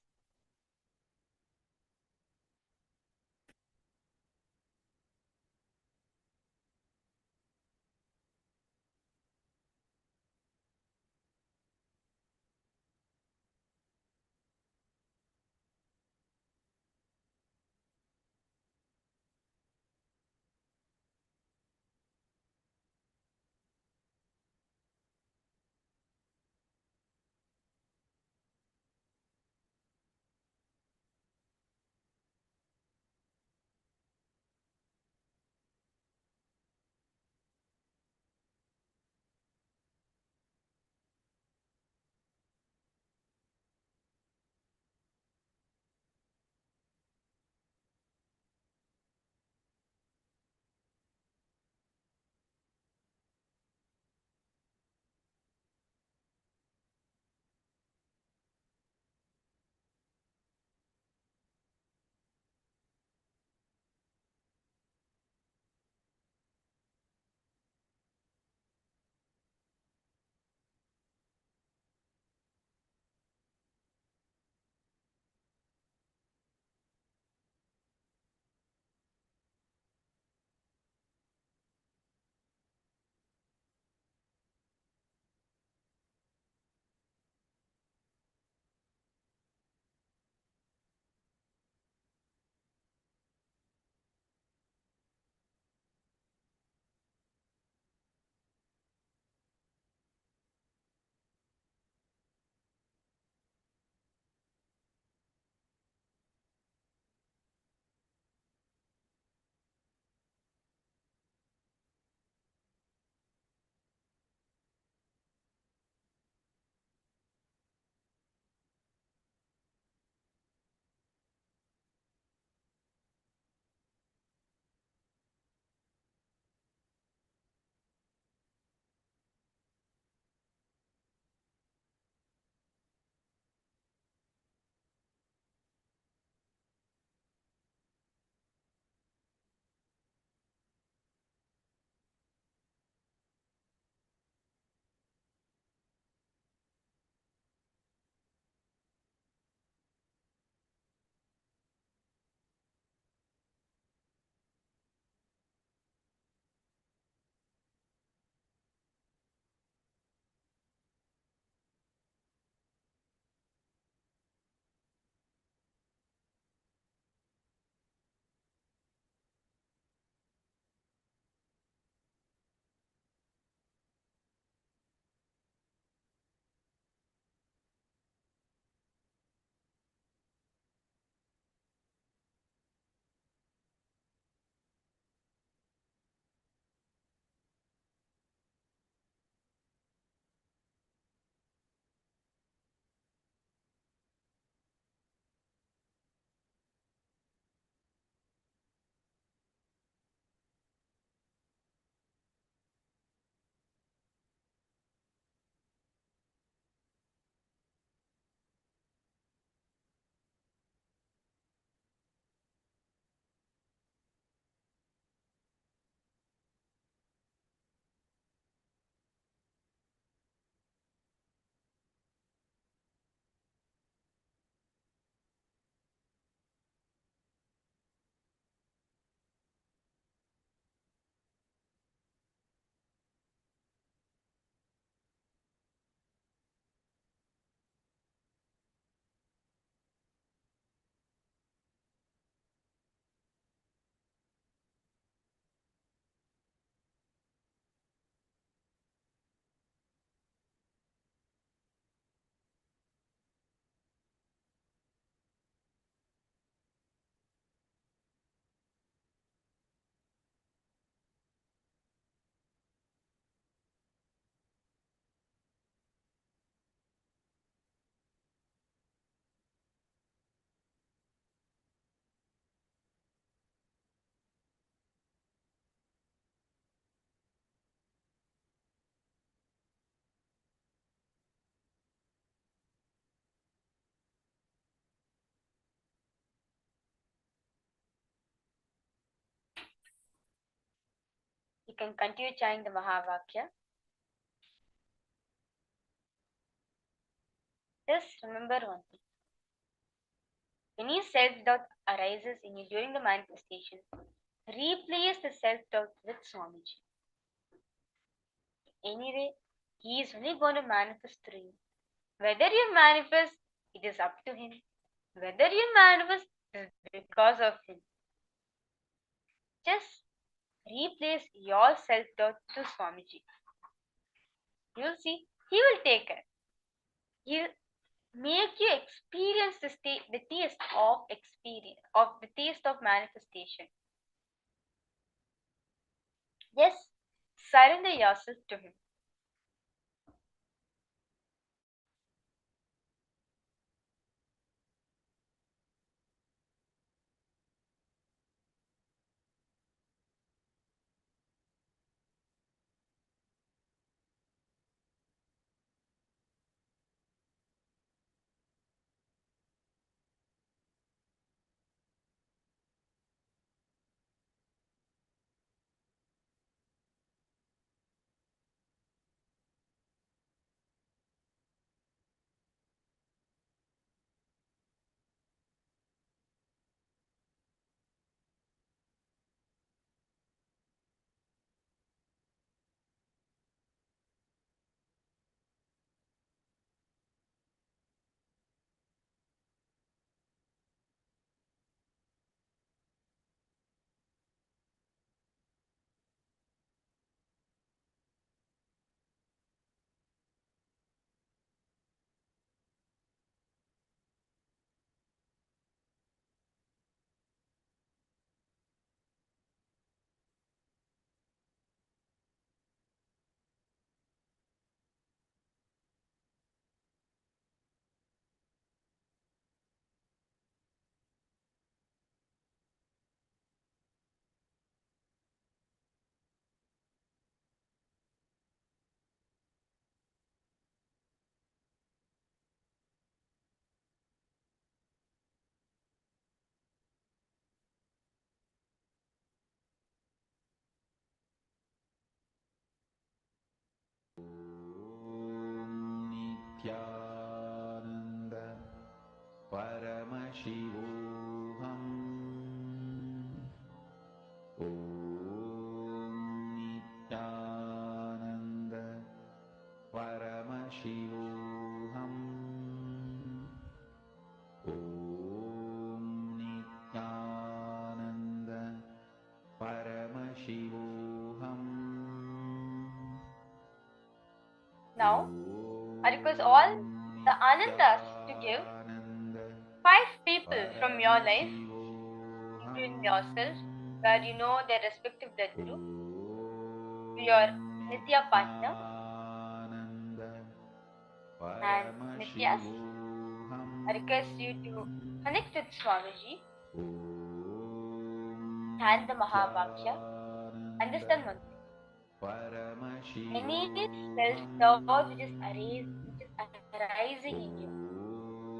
you can continue chanting the Mahavakya. Just remember one thing. Any self-doubt arises in you during the manifestation, replace the self-doubt with Swamiji. Anyway, he is only going to manifest through you. Whether you manifest, it is up to him. Whether you manifest, it is because of him. Just replace your self-doubt to Swamiji. You'll see, he will take care. He'll make you experience the taste of experience, of the taste of manifestation. Just surrender yourself to him. Nityananda Paramashivoham Om Nityananda Paramashivoham Om Nityananda Paramashivoham. Now, I request all the Anandas to give 5 people from your life, including yourself, where you know their respective blood group, to your Nitya partner and Nityas. I request you to connect with Swamiji, chant the Mahavakya, understand one thing. Any self-doubt which is arising in you,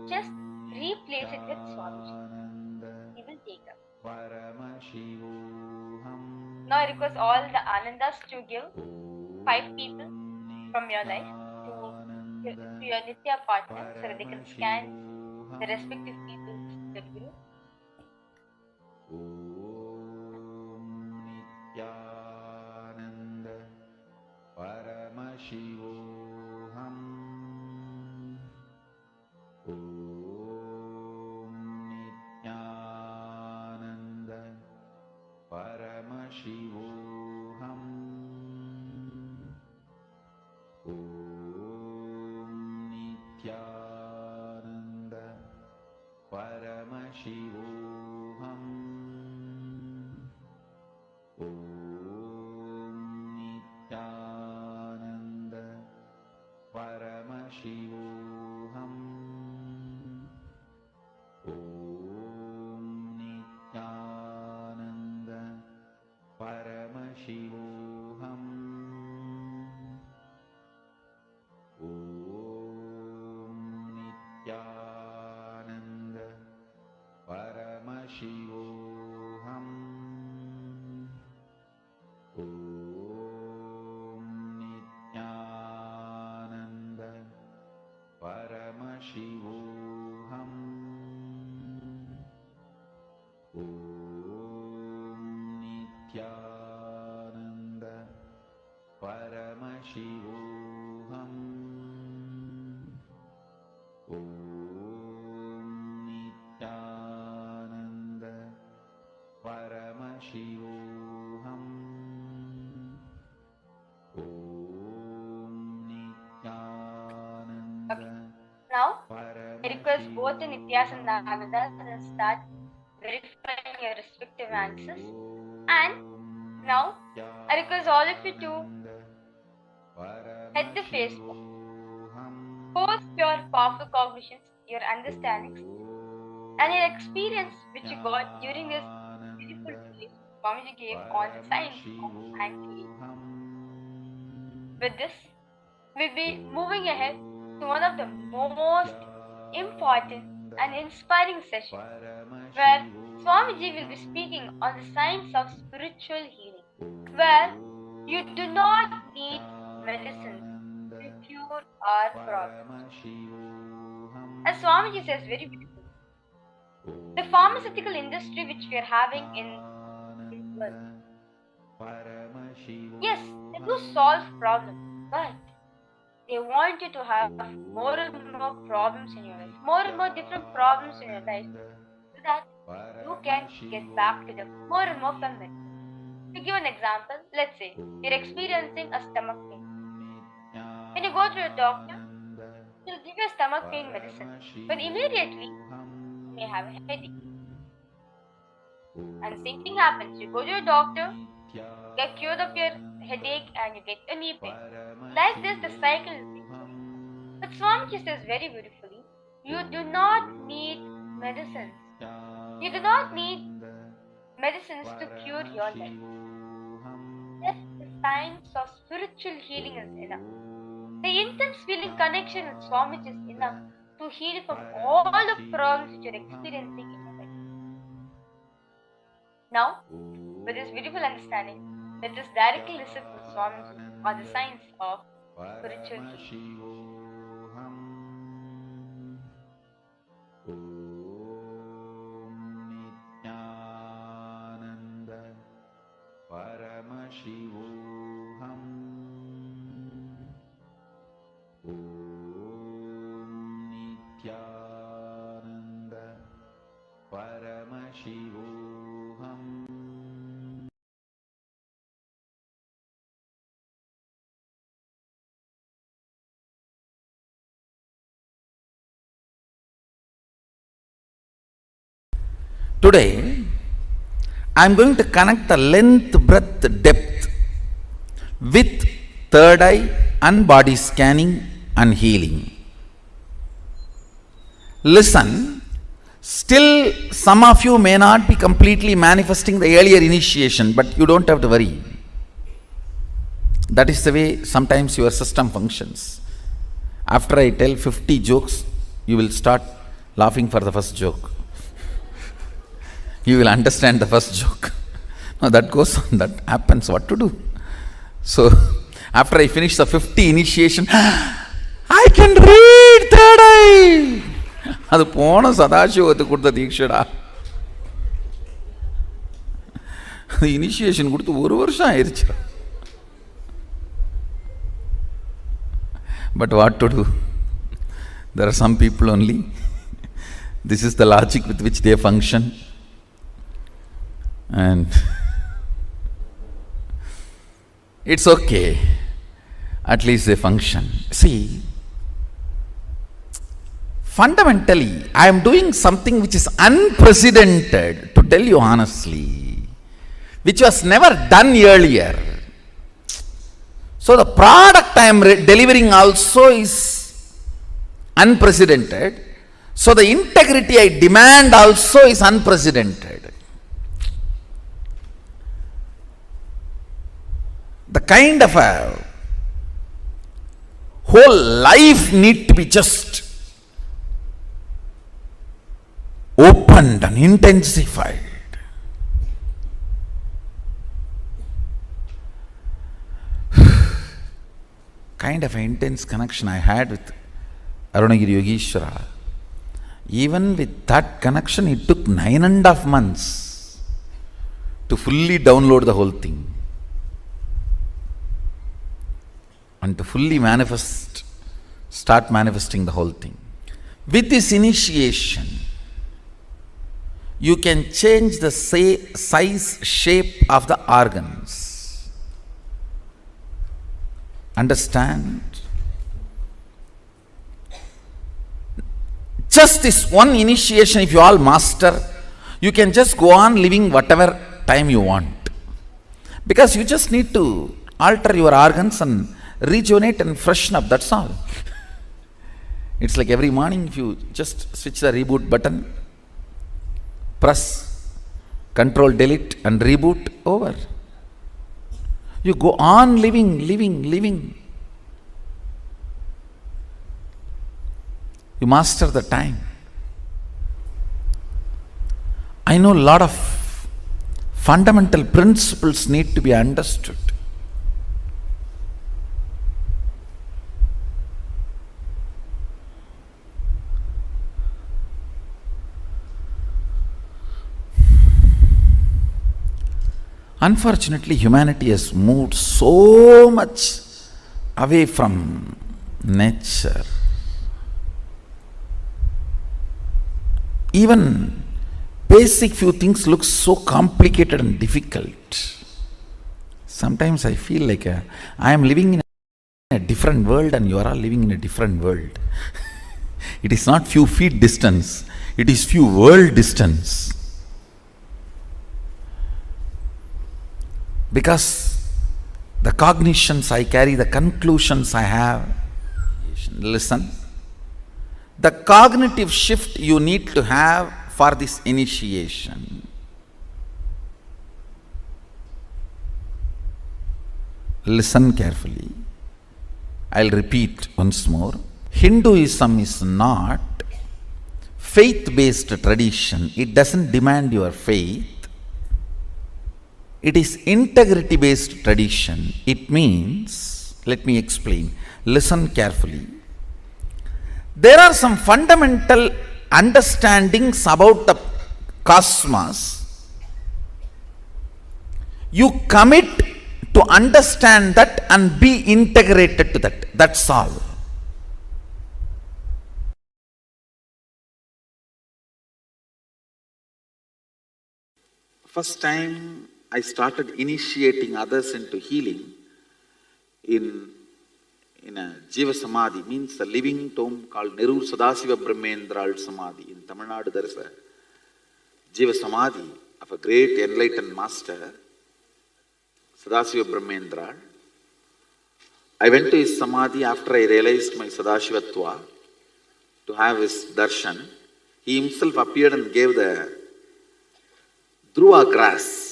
just replace it with Swamiji. He will take up. Now I request all the Anandas to give 5 people from your life to your Nitya partner so that they can scan the respective people's blood group. Nityananda Paramashivoham Om Nityananda Paramashivoham Om Nityananda Paramashivoham Om Nityananda Paramashivoham Om Nityananda Paramashivoham Om Nityananda Paramashivoham Om Nityananda Paramashivoham Om Nityananda Paramashivoham Om Nityananda. Now, I request both the Nityas and the Agadas to start verifying your respective answers. And now, I request all of you to head the Facebook. Post your powerful cognitions, your understandings, and your experience which you got during this beautiful day Swamiji gave on the science of anti-aging. With this, we'll be moving ahead to one of the most important and inspiring sessions where Swamiji will be speaking on the science of spiritual healing, where you do not need medicines to cure our problems. As Swamiji says very beautifully, the pharmaceutical industry which we are having in this world, yes, they do solve problems, but they want you to have more and more problems in your life, more and more different problems in your life, so that you can get back to them more and more from them. To give an example, let's say you're experiencing a stomach pain. When you go to a doctor, he'll give you a stomach pain medicine, but immediately you may have a headache. And same thing happens. You go to a doctor, get cured of your headache, and you get a knee pain. Like this, the cycle is repeating. But Swamiji says very beautifully, you do not need medicines. You do not need medicines to cure your life. Just the science of spiritual healing is enough. The intense feeling connection with Swamiji is enough to heal from all the problems that you're experiencing in your life. Now, with this beautiful understanding, let us directly listen to Swamiji on the science of spiritual healing. Paramashivoham Om Nityananda Paramashivoham. Today, I am going to connect the length, breadth, depth with third eye and body scanning and healing. Listen, still some of you may not be completely manifesting the earlier initiation, but you don't have to worry. That is the way sometimes your system functions. After I tell 50 jokes, you will start laughing for the first joke. You will understand the first joke. No, that goes on, that happens, what to do? So, after I finish the 50 initiation, I can read third eye. அது போன சதாசிவத்துக்கு கொடுத்த தீட்சடா. அது initiation கொடுத்து 1 வருஷம் ஆயிடுச்சு. But what to do? There are some people only. This is the logic with which they function. And it's okay. At least they function. See, fundamentally, I am doing something which is unprecedented, to tell you honestly, which was never done earlier. So the product I am delivering also is unprecedented. So the integrity I demand also is unprecedented. The kind of a whole life need to be just opened and intensified. Kind of an intense connection I had with Arunagiri Yogeshwara. Even with that connection, it took 9.5 months. to fully download the whole thing and to fully manifest, start manifesting the whole thing. With this initiation, you can change the size, shape of the organs. Understand? Just this one initiation, if you all master, you can just go on living whatever time you want. Because you just need to alter your organs and rejuvenate and freshen up, that's all. It's like every morning, if you just switch the reboot button, press Control Delete and reboot, over. You go on living. You master the time. I know a lot of fundamental principles need to be understood. Unfortunately, humanity has moved so much away from nature. Even basic few things look so complicated and difficult. Sometimes I feel like I am living in a different world and you are all living in a different world. It is not few feet distance, it is few world distance. Because the cognitions I carry, the conclusions I have, listen, the cognitive shift you need to have for this initiation. Listen carefully. I'll repeat once more. Hinduism is not faith-based tradition. It doesn't demand your faith. It is integrity-based tradition. It means, let me explain. Listen carefully. There are some fundamental understandings about the cosmos. You commit to understand that and be integrated to that. That's all. First time I started initiating others into healing in a Jiva Samadhi, means a living tomb called Neru Sadasiva Brahmendral Samadhi. In Tamil Nadu there is a Jiva Samadhi of a great enlightened master, Sadasiva Brahmendral. I went to his Samadhi after I realized my Sadashivatva to have his darshan. He himself appeared and gave the Dhruva grass.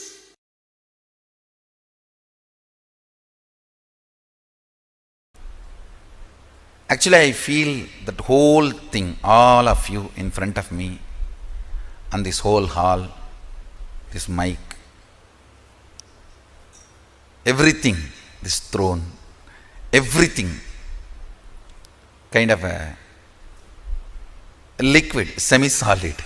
Actually, I feel that whole thing, all of you in front of me, and this whole hall, this mic, everything, this throne, everything, kind of a liquid, semi-solid,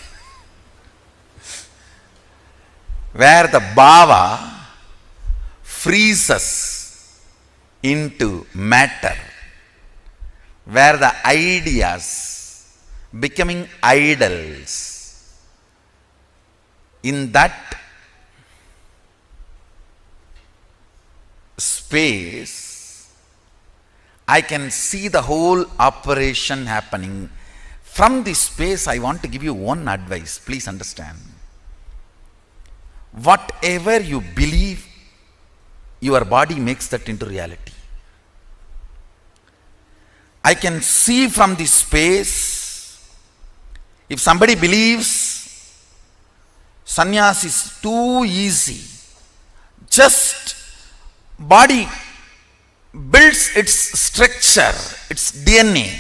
where the bhava freezes into matter, where the ideas becoming idols. In that space, I can see the whole operation happening. From this space, I want to give you one advice. Please understand. Whatever you believe, your body makes that into reality. I can see from this space, if somebody believes sannyas is too easy, just body builds its structure, its DNA,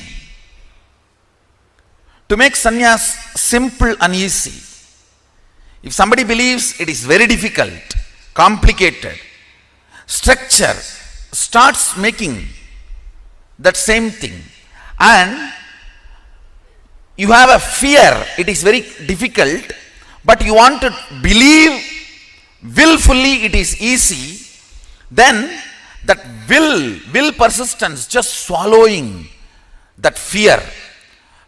to make sannyas simple and easy. If somebody believes it is very difficult, complicated, structure starts making that same thing, and you have a fear, it is very difficult, but you want to believe willfully it is easy, then that will persistence just swallowing that fear,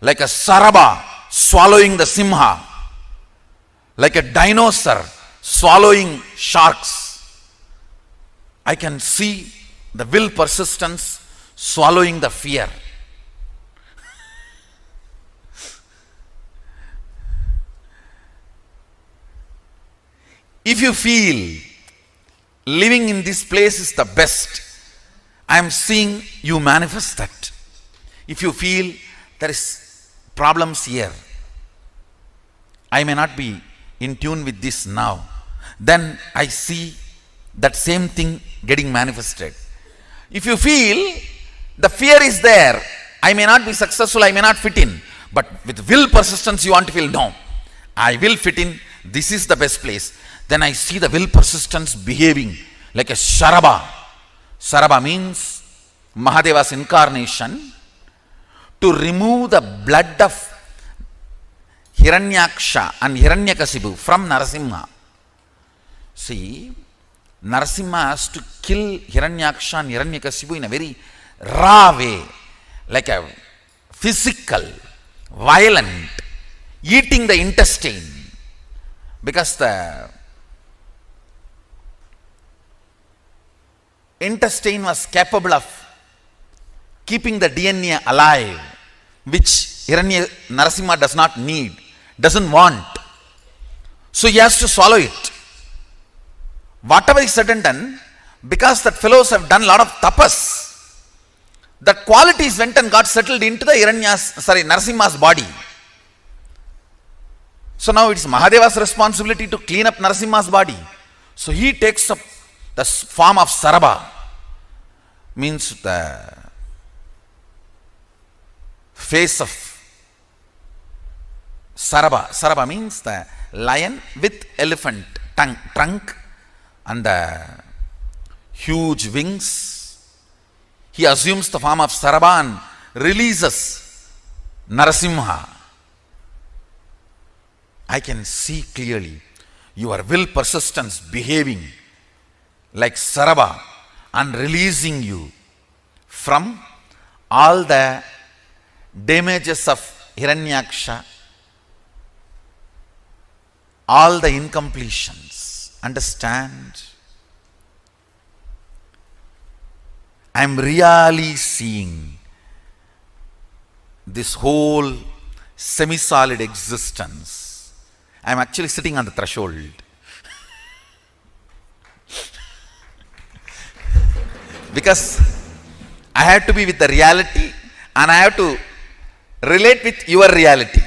like a saraba swallowing the simha, like a dinosaur swallowing sharks. I can see the will persistence swallowing the fear. If you feel living in this place is the best, I am seeing you manifest that. If you feel there is problems here, I may not be in tune with this now, then I see that same thing getting manifested. If you feel the fear is there, I may not be successful, I may not fit in, but with will persistence you want to feel, no, I will fit in, this is the best place. Then I see the will persistence behaving like a Saraba. Saraba means Mahadeva's incarnation to remove the blood of Hiranyaksha and Hiranyakasipu from Narasimha. See, Narasimha has to kill Hiranyaksha and Hiranyakasipu in a very raw way, like a physical, violent, eating the intestine, because the intestine was capable of keeping the DNA alive, which Narasimha does not need, doesn't want. So he has to swallow it. Whatever is said and done, because that fellows have done a lot of tapas, that qualities went and got settled into the Narasimha's body. So now it's Mahadeva's responsibility to clean up Narasimha's body. So he takes up the form of Saraba, means the face of Saraba. Saraba means the lion with elephant trunk and the huge wings. He assumes the form of Saraba and releases Narasimha. I can see clearly your will persistence behaving like Saraba and releasing you from all the damages of Hiranyaksha, all the incompletions. Understand? I am really seeing this whole semi-solid existence. I am actually sitting on the threshold. Because I have to be with the reality and I have to relate with your reality.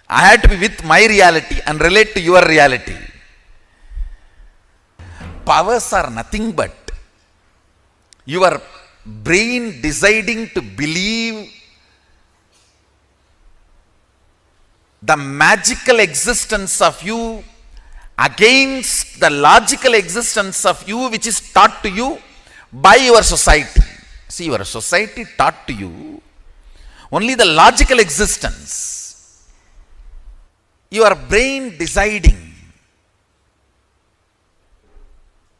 I have to be with my reality and relate to your reality. Powers are nothing but your brain deciding to believe the magical existence of you against the logical existence of you, which is taught to you by your society. See, your society taught to you only the logical existence. Your brain deciding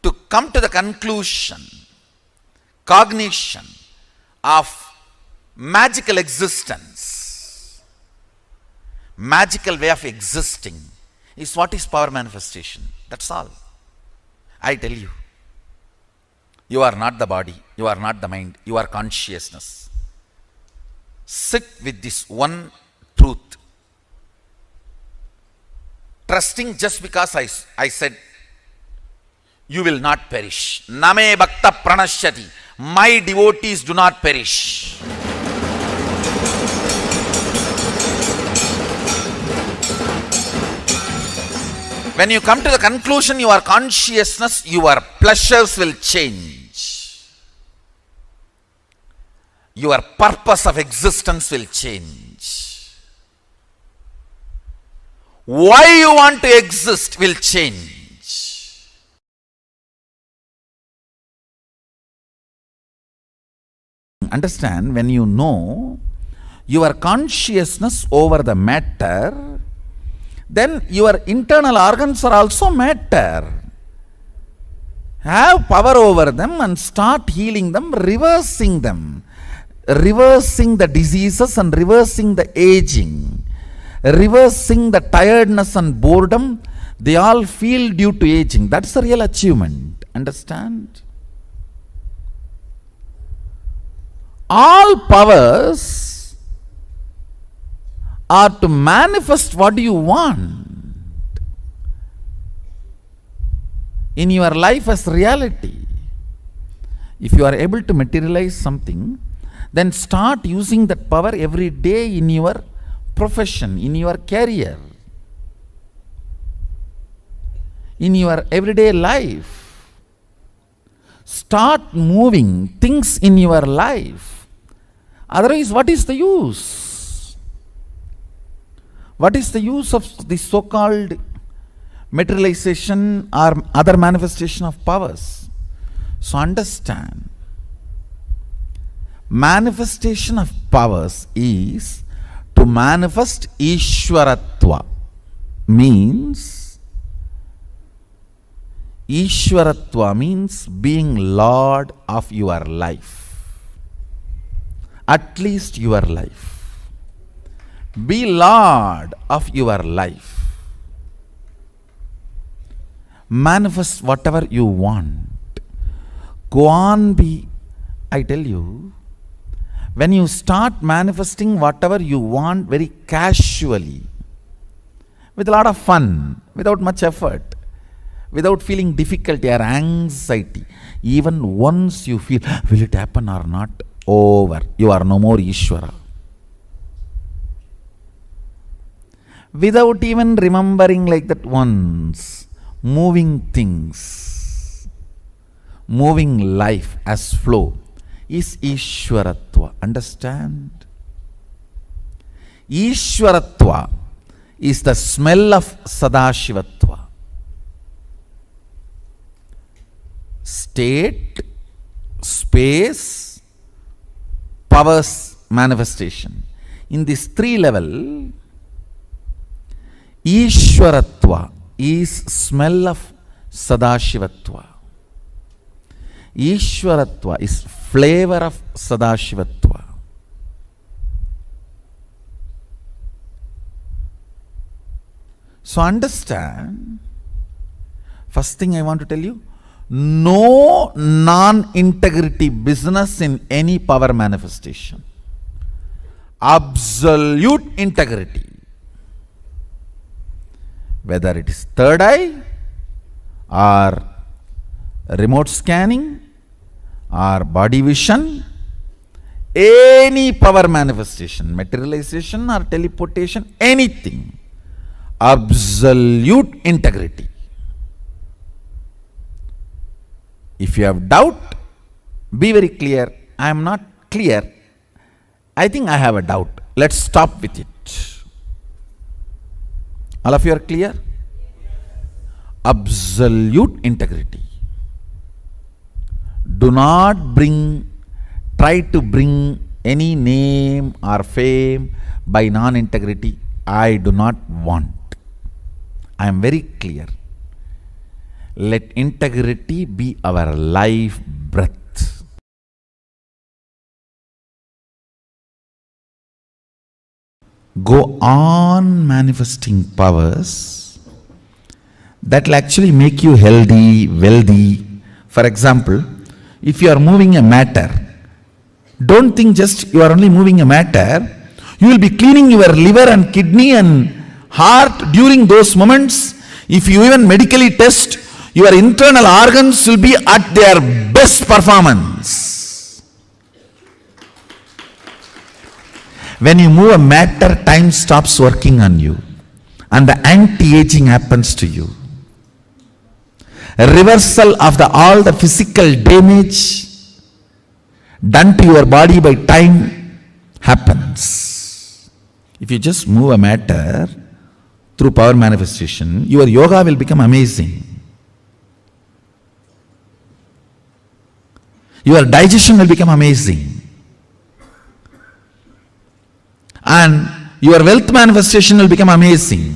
to come to the conclusion, cognition of magical existence, magical way of existing is what is power manifestation. That's all. I tell you. You are not the body, you are not the mind, you are consciousness. Sit with this one truth. Trusting just because I said, you will not perish. Name bhakta pranashyati. My devotees do not perish. When you come to the conclusion, your consciousness, your pleasures will change. Your purpose of existence will change. Why you want to exist will change. Understand, when you know your consciousness over the matter, then your internal organs are also matter. Have power over them and start healing them, reversing them. Reversing the diseases and reversing the aging. Reversing the tiredness and boredom they all feel due to aging. That's the real achievement. Understand? All powers are to manifest what you want in your life as reality. If you are able to materialize something, then start using that power every day in your profession, in your career, in your everyday life. Start moving things in your life. Otherwise, what is the use? What is the use of the so-called materialization or other manifestation of powers? So understand, manifestation of powers is to manifest Ishwaratva. Ishwaratva means being Lord of your life. At least your life. Be Lord of your life. Manifest whatever you want. Go on, I tell you, when you start manifesting whatever you want very casually, with a lot of fun, without much effort, without feeling difficulty or anxiety, even once you feel, will it happen or not? Over. You are no more Ishvara. Without even remembering like that once, moving things, moving life as flow is Ishwaratva. Understand? Ishwaratva is the smell of Sadashivatva. State, space, powers, manifestation. In this 3 level, Ishwaratva is smell of Sadashivatva. Ishwaratva is flavor of Sadashivatva. So understand, first thing I want to tell you, no non-integrity business in any power manifestation. Absolute integrity. Whether it is third eye or remote scanning or body vision, any power manifestation, materialization or teleportation, anything, absolute integrity. If you have doubt, be very clear. I am not clear. I think I have a doubt. Let's stop with it. All of you are clear? Absolute integrity. Do not try to bring any name or fame by non-integrity. I do not want. I am very clear. Let integrity be our life breath. Go on manifesting powers that will actually make you healthy, wealthy. For example, if you are moving a matter, don't think just you are only moving a matter. You will be cleaning your liver and kidney and heart during those moments. If you even medically test, your internal organs will be at their best performance. When you move a matter, time stops working on you and the anti-aging happens to you. A reversal of all the physical damage done to your body by time happens. If you just move a matter through power manifestation, your yoga will become amazing. Your digestion will become amazing. And your wealth manifestation will become amazing.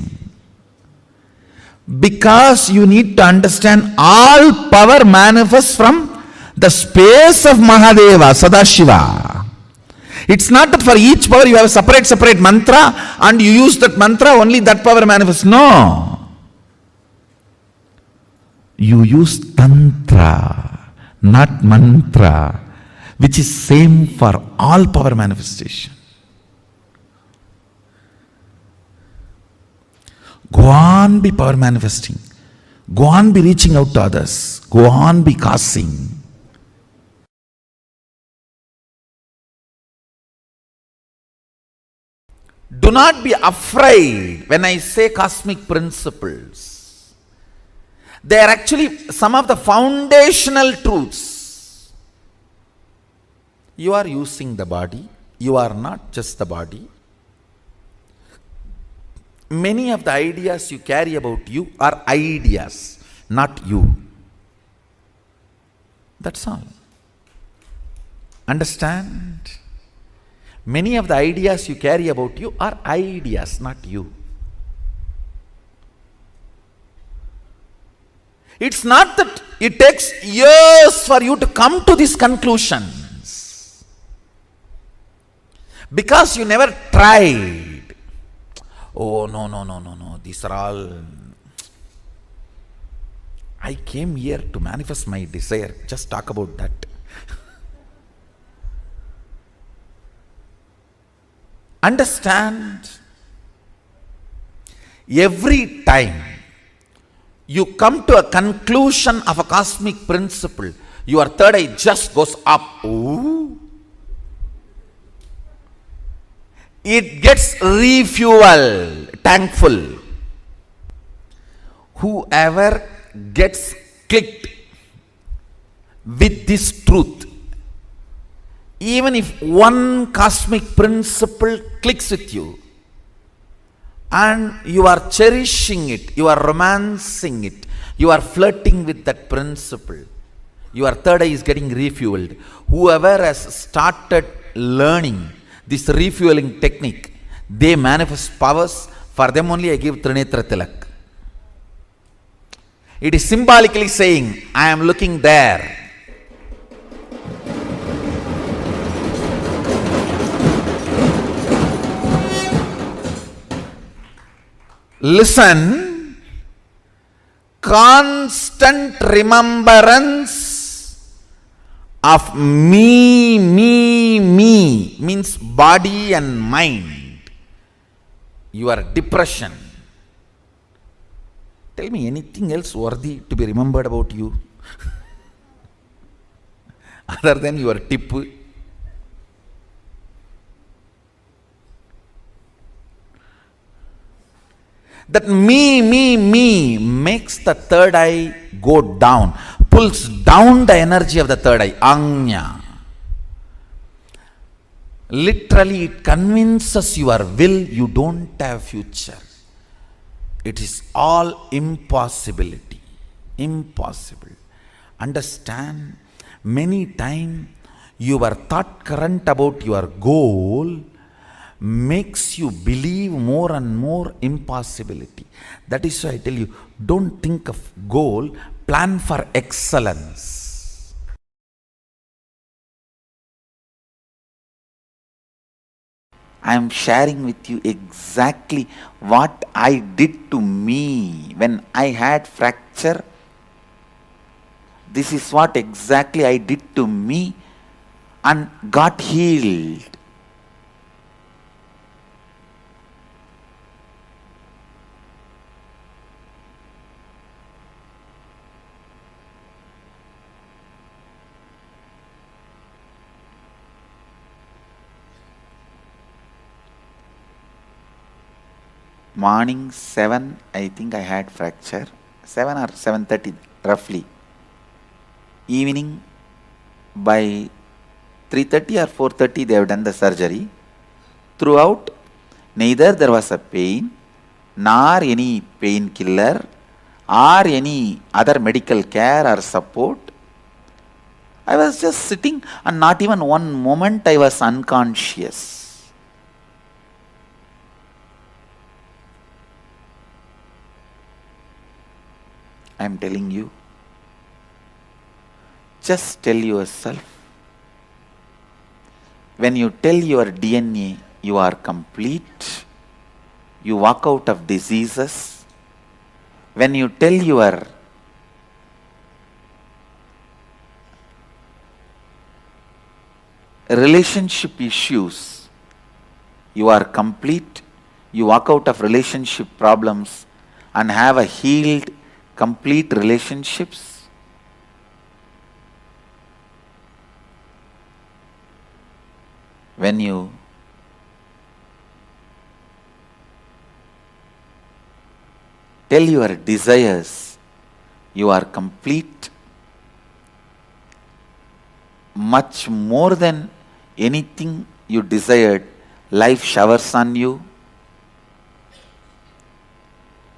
Because you need to understand all power manifests from the space of Mahadeva, Sadashiva. It's not that for each power you have a separate mantra and you use that mantra, only that power manifests. No. You use tantra, not mantra, which is same for all power manifestation. Go on be power manifesting. Go on be reaching out to others. Go on be causing. Do not be afraid when I say cosmic principles. They are actually some of the foundational truths. You are using the body. You are not just the body. Many of the ideas you carry about you are ideas, not you. That's all. Understand? Many of the ideas you carry about you are ideas, not you. It's not that it takes years for you to come to these conclusions. Because you never tried. Oh, no. These are all. I came here to manifest my desire. Just talk about that. Understand? Every time you come to a conclusion of a cosmic principle, your third eye just goes up. Ooh. It gets refueled, tank full. Whoever gets clicked with this truth, even if one cosmic principle clicks with you, and you are cherishing it, you are romancing it, you are flirting with that principle, your third eye is getting refueled. Whoever has started learning this refueling technique, they manifest powers. For them only I give Trinetra Tilak. It is symbolically saying, I am looking there. Listen, constant remembrance of me means body and mind. Your depression. Tell me anything else worthy to be remembered about you other than your tip. That me makes the third eye go down, pulls down the energy of the third eye, anya. Literally, it convinces your will you don't have future. It is all impossibility. Impossible. Understand? Many times your thought current about your goal makes you believe more and more impossibility. That is why I tell you, don't think of goal, plan for excellence. I am sharing with you exactly what I did to me when I had fracture. This is what exactly I did to me and got healed. Morning 7, I think I had fracture. 7 or 7:30 roughly. Evening by 3:30 or 4:30 they have done the surgery. Throughout, neither there was a pain, nor any painkiller, or any other medical care or support. I was just sitting and not even one moment I was unconscious. I am telling you. Just tell yourself. When you tell your DNA you are complete, you walk out of diseases. When you tell your relationship issues you are complete, you walk out of relationship problems and have a healed, complete relationships. When you tell your desires you are complete, much more than anything you desired, life showers on you.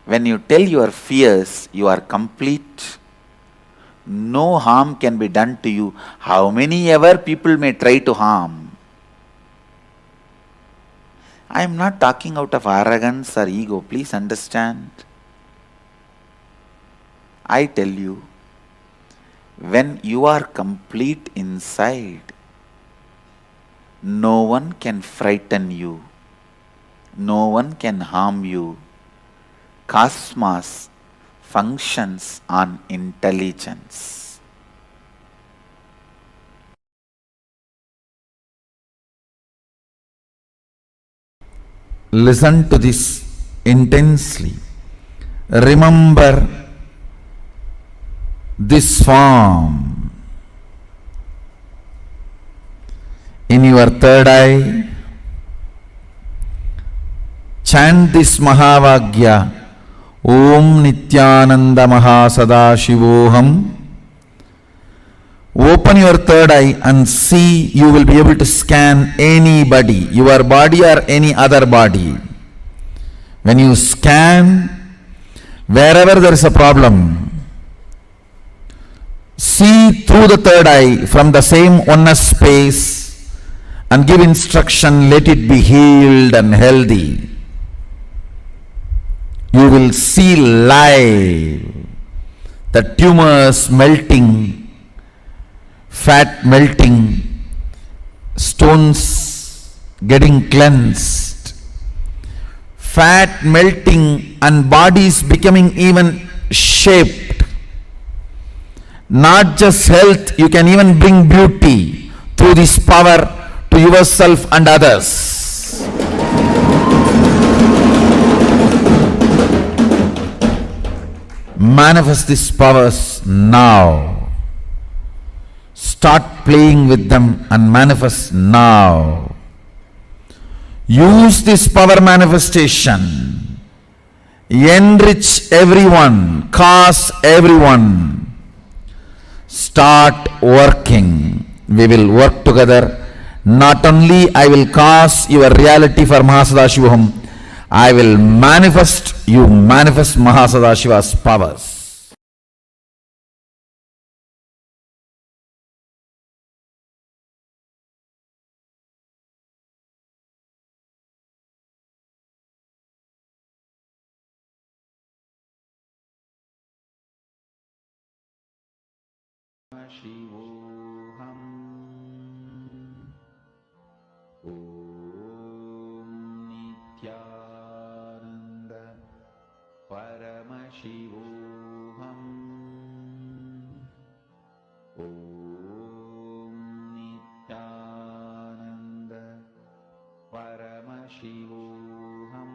When you tell your fears you are complete, no harm can be done to you, how many ever people may try to harm. I am not talking out of arrogance or ego, please understand. I tell you, when you are complete inside, no one can frighten you, no one can harm you. Cosmos functions on intelligence. Listen to this intensely. Remember this form in your third eye. Chant this Mahavagya. Om Nityananda Sadashivoham. Open your third eye and see, you will be able to scan anybody, your body or any other body. When you scan, wherever there is a problem, see through the third eye from the same oneness space and give instruction, let it be healed and healthy. You will see live the tumors melting, fat melting, stones getting cleansed, fat melting and bodies becoming even shaped. Not just health, you can even bring beauty through this power to yourself and others. Manifest these powers now. Start playing with them and manifest now. Use this power manifestation. Enrich everyone. Cause everyone. Start working. We will work together. Not only I will cause your reality for Mahasadashivoham, I will manifest, you manifest Mahasadashiva's powers. Paramashivoham. Om Nityananda Paramashivoham.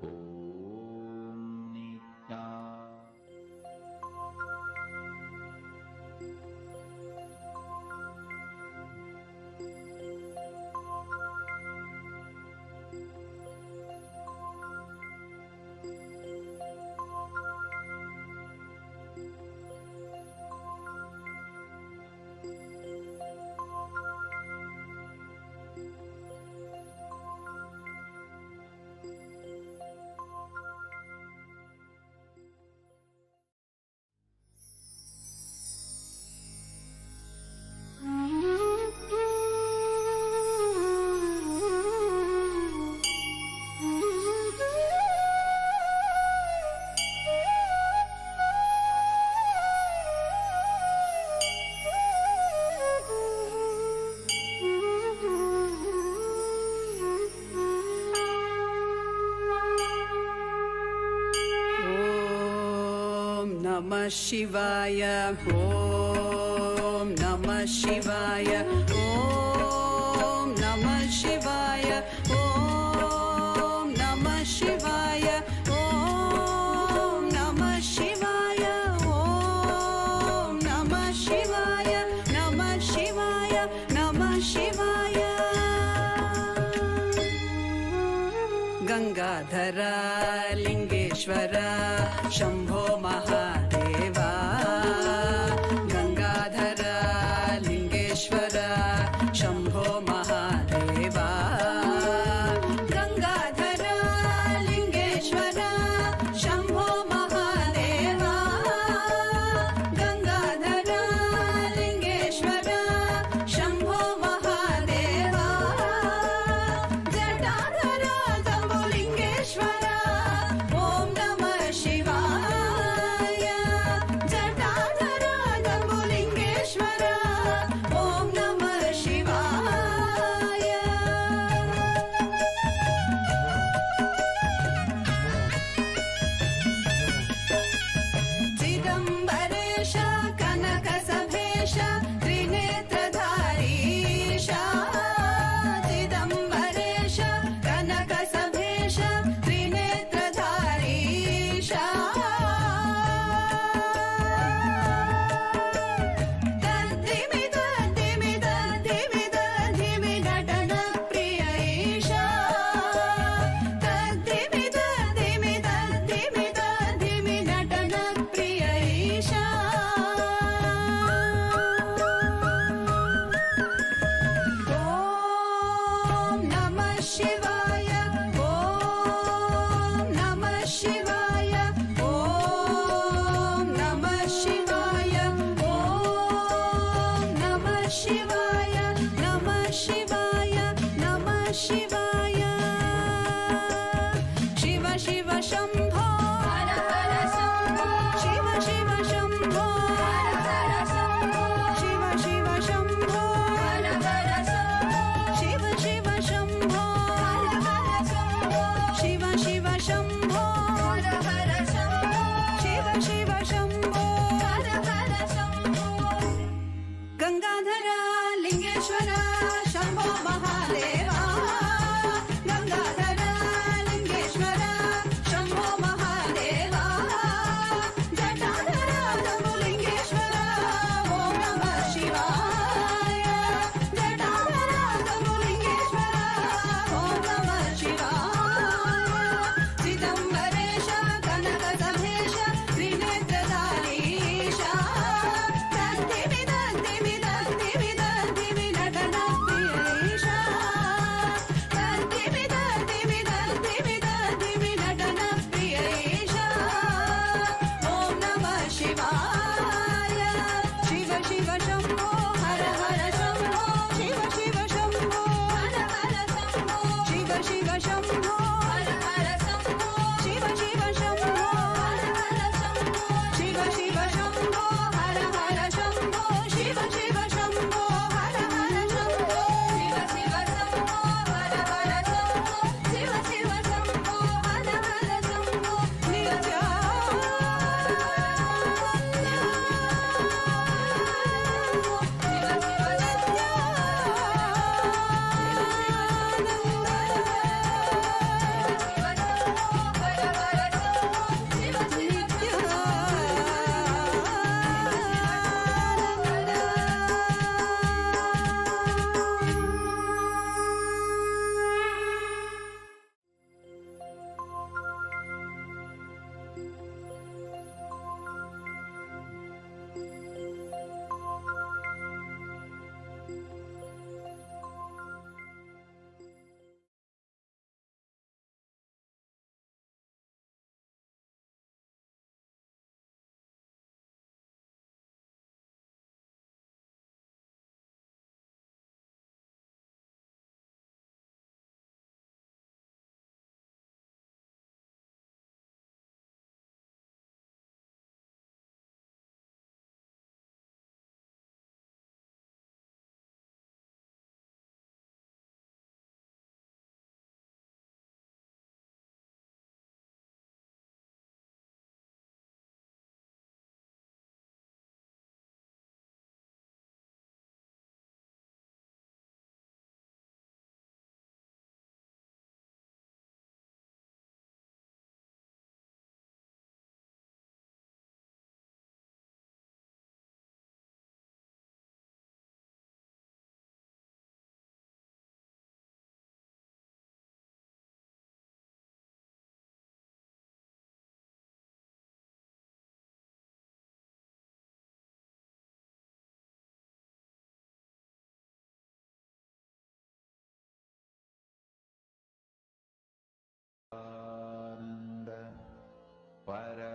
Om Nityananda. Namah Shivaya, Om Namah Shivaya, Om Namah Shivaya, Om Namah Shivaya, Om Namah Shivaya, Om Namah Shivaya, Namah Shivaya, Namah Shivaya. Gangadhara Lingeshwara Shambho Mahadeva, Gangadhara Lingeshwara Shambho Mahadeva, Gangadhara Lingeshwara Shambho Mahadeva, Gangadhara Lingeshwara Shambho Mahadeva, Jatadhara Jambulingeshwara, Om Namah Shivaya,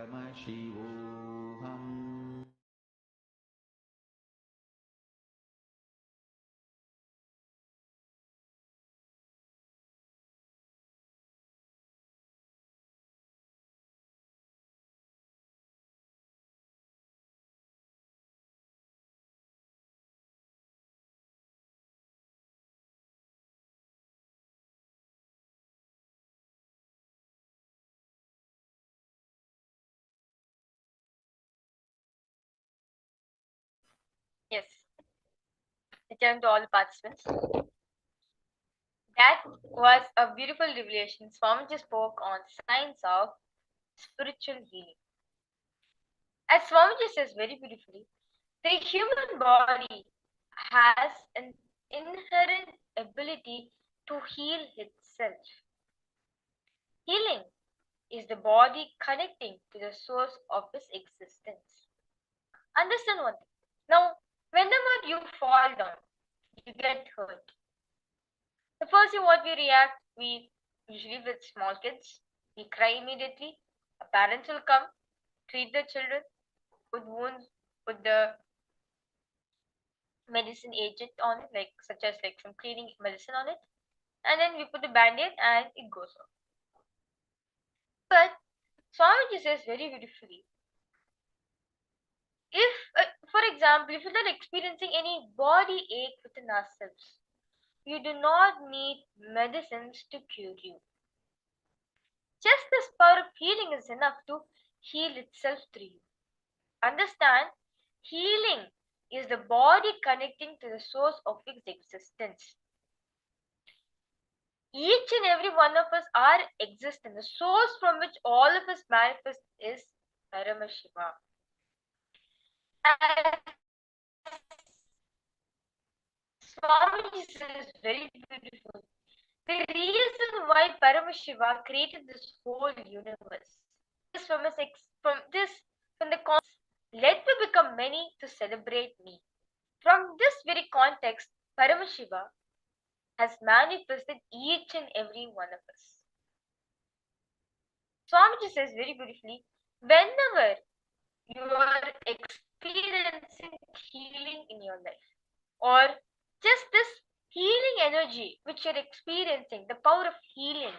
Paramashivoham. Yes. Return to all the participants. That was a beautiful revelation. Swamiji spoke on science of spiritual healing. As Swamiji says very beautifully, the human body has an inherent ability to heal itself. Healing is the body connecting to the source of its existence. Understand one thing. Now, whenever you fall down, you get hurt. The first thing what we react, we usually with small kids, we cry immediately. Our parents will come, treat the children, put wounds, put the medicine agent on it, like such as like some cleaning medicine on it, and then we put the band-aid and it goes off. But Swamiji says very beautifully, if, for example, if you're not experiencing any body ache within ourselves, you do not need medicines to cure you. Just this power of healing is enough to heal itself through you. Understand, healing is the body connecting to the source of its existence. Each and every one of us are existent. The source from which all of us manifest is Paramashiva. And Swamiji says very beautiful. The reason why Paramashiva created this whole universe is from the context, let me become many to celebrate me. From this very context, Paramashiva has manifested each and every one of us. Swamiji says very beautifully, whenever you are experiencing healing in your life, or just this healing energy which you're experiencing, the power of healing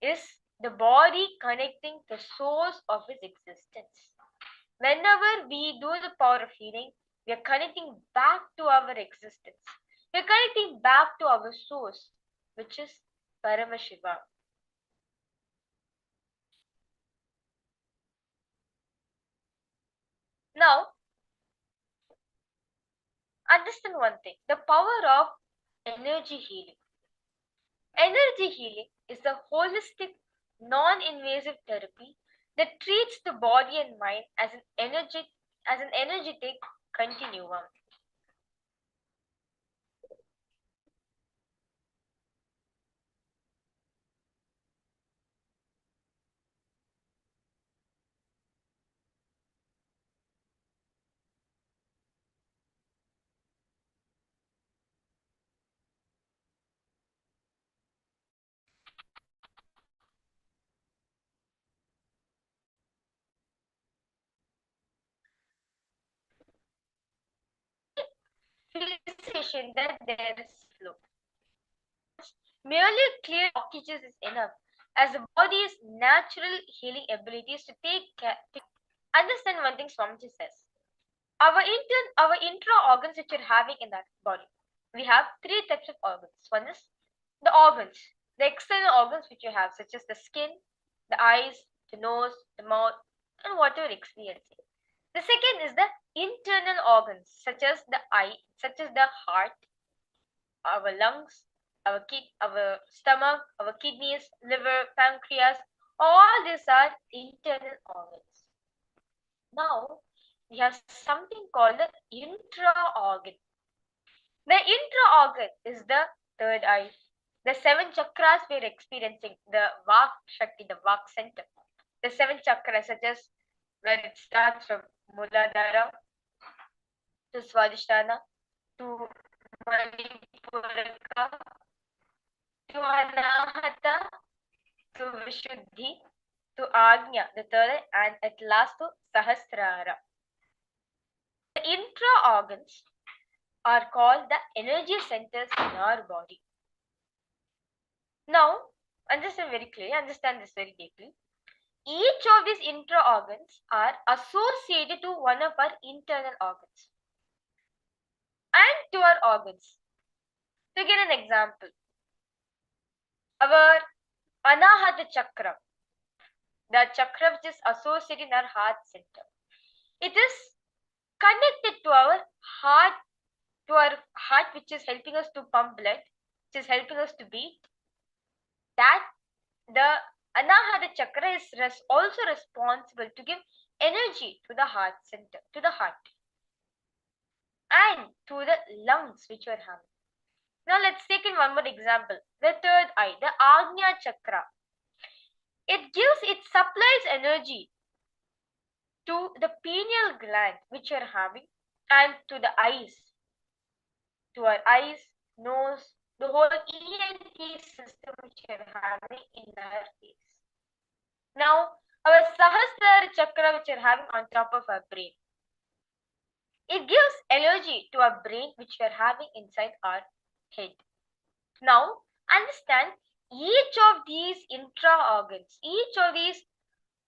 is the body connecting the source of its existence. Whenever we do the power of healing, we are connecting back to our existence. We are connecting back to our source, which is Paramashiva. Now, understand one thing, the power of energy healing. Energy healing is a holistic, non-invasive therapy that treats the body and mind as an energetic continuum. Realization that there is flow. Merely clear blockages is enough, as the body's natural healing abilities to take care. Understand one thing Swamiji says. Our intra organs which you're having in that body, we have three types of organs. One is the organs, the external organs which you have, such as the skin, the eyes, the nose, the mouth, and whatever you're experiencing. The second is the internal organs, such as the eye, such as the heart, our lungs, our stomach, our kidneys, liver, pancreas. All these are internal organs. Now, we have something called the intra-organ. The intra-organ is the third eye. The seven chakras we're experiencing, the Vak Shakti, the Vak center. The seven chakras, such as where it starts from Muladhara to Swadhisthana to Manipuraka to Anahata to Vishuddhi to to Agnya, the third eye, and at last to Sahasrara. The intra organs are called the energy centers in our body. Now, understand very clearly, understand this very deeply. Each of these intra organs are associated to one of our internal organs and to our organs. To give an example, our Anahata chakra, the chakra which is associated in our heart center, it is connected to our heart which is helping us to pump blood, which is helping us to beat. That the Anahata chakra is also responsible to give energy to the heart center, to the heart, and to the lungs which you are having. Now let's take in one more example. The third eye, the Agnya chakra. It supplies energy to the pineal gland which you are having and to the eyes, to our eyes, nose, the whole ENT system which you are having in our face. Now, our Sahasrara chakra which you are having on top of our brain. It gives energy to our brain which we are having inside our head. Now, understand each of these intra organs, each of these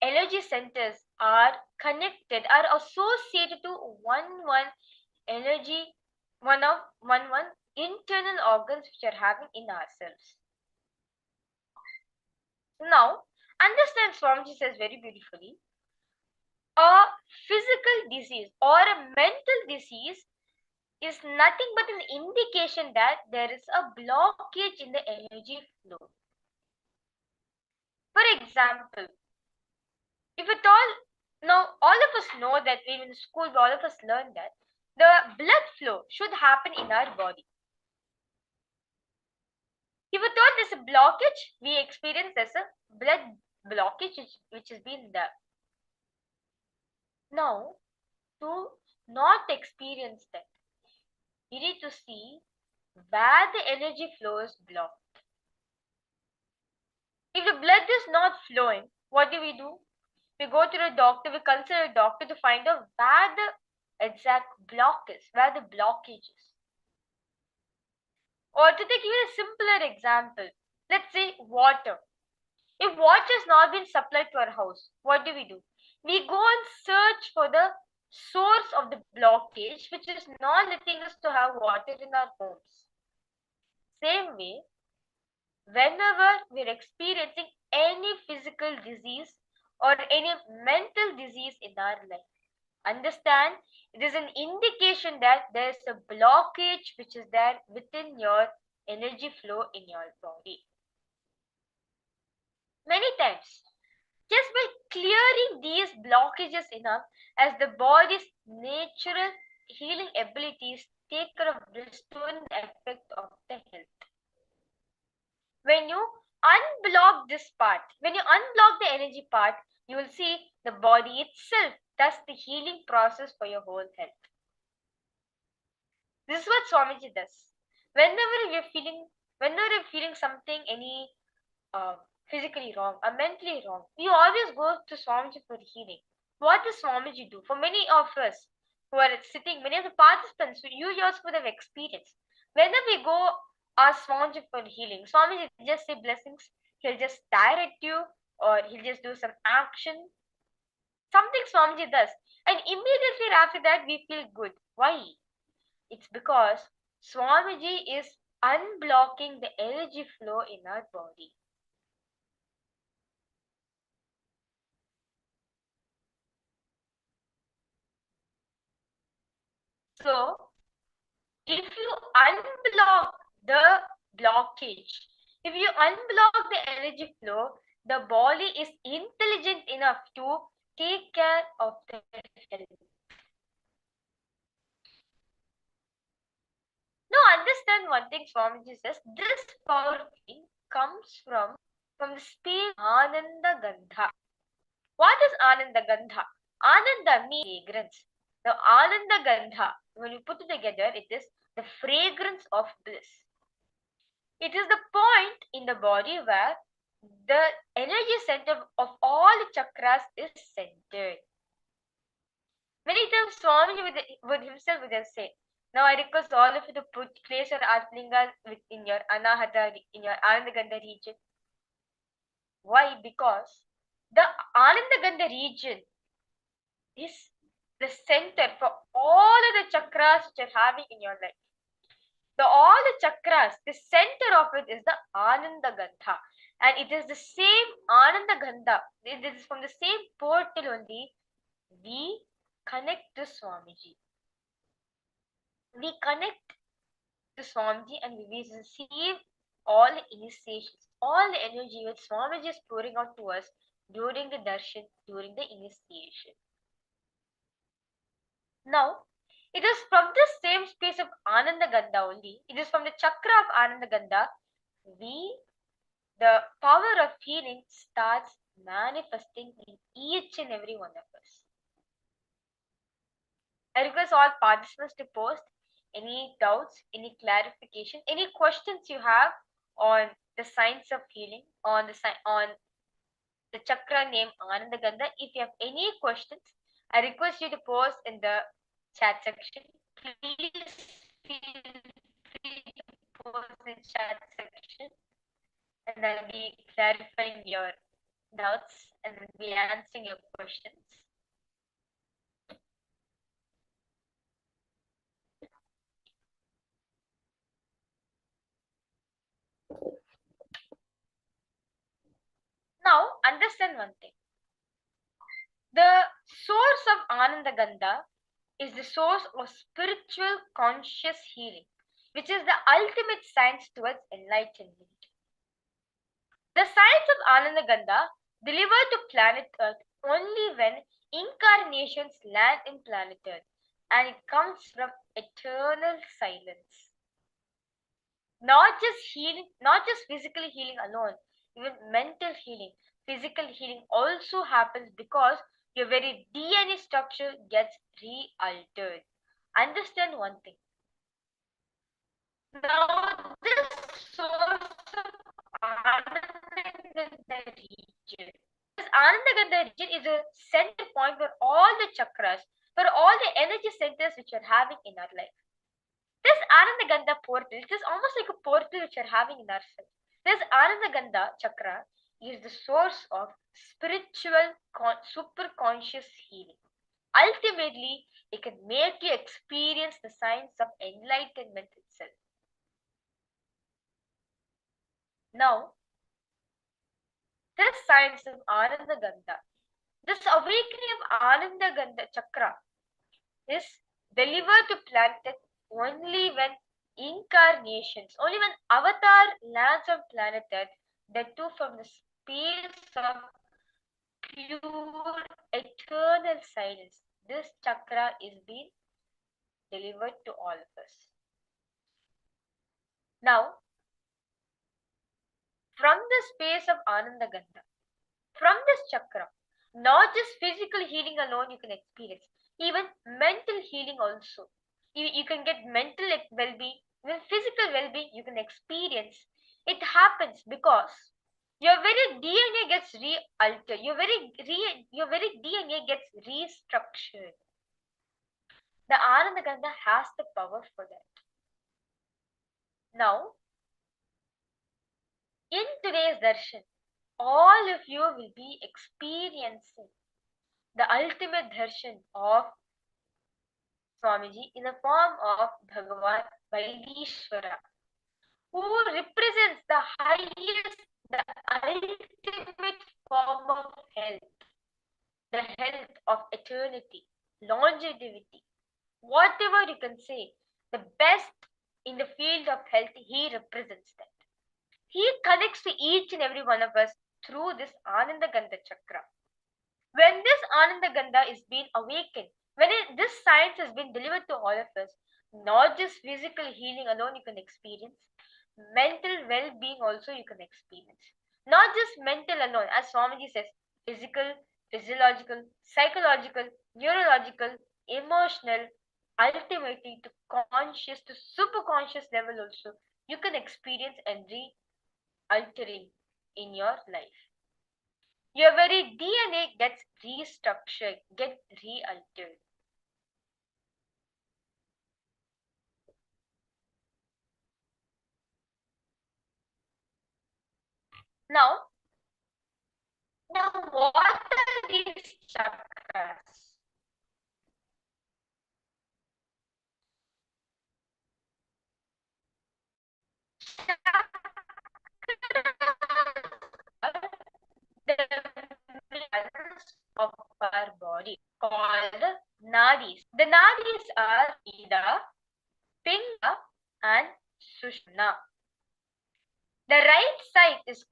energy centers are connected, are associated to one internal organs which are having in ourselves. Now, understand, Swamiji says very beautifully, a physical disease or a mental disease is nothing but an indication that there is a blockage in the energy flow. For example, if at all of us know that in school, all of us learn that the blood flow should happen in our body. If at all there's a blockage, we experience there's a blood blockage which has been there. Now, to not experience that, we need to see where the energy flow is blocked. If the blood is not flowing, what do? We go to the doctor, we consult a doctor to find out where the exact block is, where the blockage is. Or to take even a simpler example, let's say water. If water has not been supplied to our house, what do? We go and search for the source of the blockage which is not letting us to have water in our homes. Same way, whenever we're experiencing any physical disease or any mental disease in our life, understand it is an indication that there's a blockage which is there within your energy flow in your body. Many times, just by clearing these blockages enough, as the body's natural healing abilities take care of restoring the effect of the health. When you unblock this part, when you unblock the energy part, you will see the body itself does the healing process for your whole health. This is what Swamiji does. Whenever you're feeling something, any physically wrong or mentally wrong, we always go to Swamiji for healing. What does Swamiji do? For many of us who are sitting, many of the participants, you yourself would have experienced. Whenever we go ask Swamiji for healing, Swamiji just say blessings, he'll just stare at you or he'll just do some action. Something Swamiji does. And immediately after that, we feel good. Why? It's because Swamiji is unblocking the energy flow in our body. So, if you unblock the blockage, if you unblock the energy flow, the body is intelligent enough to take care of the health. Now, understand one thing Swamiji says, this power comes from the space Ananda Gandha. What is Ananda Gandha? Ananda means fragrance. Now, Ananda Gandha, when you put it together, it is the fragrance of bliss. It is the point in the body where the energy center of all the chakras is centered. Many times Swami would himself would have said, now I request all of you to place your Atlinga in your Anahata, in your Anandagandha region. Why? Because the Anandagandha region is the center for all of the chakras which you're having in your life. All the chakras, the center of it is the Anandagandha. And it is the same Anandagandha. It is from the same portal only we connect to Swamiji. We connect to Swamiji and we receive all the initiations, all the energy which Swamiji is pouring out to us during the darshan, during the initiation. Now, it is from this same space of Anandagandha only, it is from the chakra of Anandagandha, the power of healing starts manifesting in each and every one of us. I request all participants to post any doubts, any clarification, any questions you have on the science of healing, on the chakra name Anandagandha. If you have any questions, I request you to post in the chat section. Please feel free to post in the chat section, and I'll be clarifying your doubts and will be answering your questions. Now, understand one thing. The source of Anandagandha is the source of spiritual conscious healing, which is the ultimate science towards enlightenment. The science of Anandagandha delivered to planet Earth only when incarnations land in planet Earth, and it comes from eternal silence. Not just healing, not just physical healing alone, even mental healing, physical healing also happens because your very DNA structure gets re-altered. Understand one thing. Now, this source of Anandagandha region. This Anandagandha region is a center point for all the chakras, for all the energy centers which you're having in our life. This Anandagandha portal, it is almost like a portal which you're having in ourselves. This Anandagandha chakra is the source of spiritual, super conscious healing. Ultimately, it can make you experience the science of enlightenment itself. Now, this science of Anandagandha, this awakening of Anandagandha chakra is delivered to planet only when incarnations, only when avatar lands on planet Earth, that too from the space of pure eternal silence. This chakra is being delivered to all of us. Now, from the space of Anandagandha, from this chakra, not just physical healing alone you can experience, even mental healing also. You can get mental well-being, even physical well-being you can experience. It happens because your very DNA gets re-altered, your very DNA gets restructured. The Anandagandha has the power for that. Now, in today's darshan, all of you will be experiencing the ultimate darshan of Swamiji in the form of Bhagavan Vaidishwara, who represents the highest, the ultimate form of health, the health of eternity, longevity, whatever you can say, the best in the field of health, he represents that. He connects to each and every one of us through this Anandagandha chakra. When this Anandagandha is being awakened, when this science has been delivered to all of us, not just physical healing alone you can experience, mental well-being also you can experience. Not just mental alone, as Swamiji says, physical, physiological, psychological, neurological, emotional, ultimately to conscious, to super conscious level also, you can experience and re-altering in your life. Your very DNA gets restructured, gets re-altered. Now, what are these chakras? The glands of our body called the nadis. The nadis are Ida, Pingala, and Sushumna. The left side is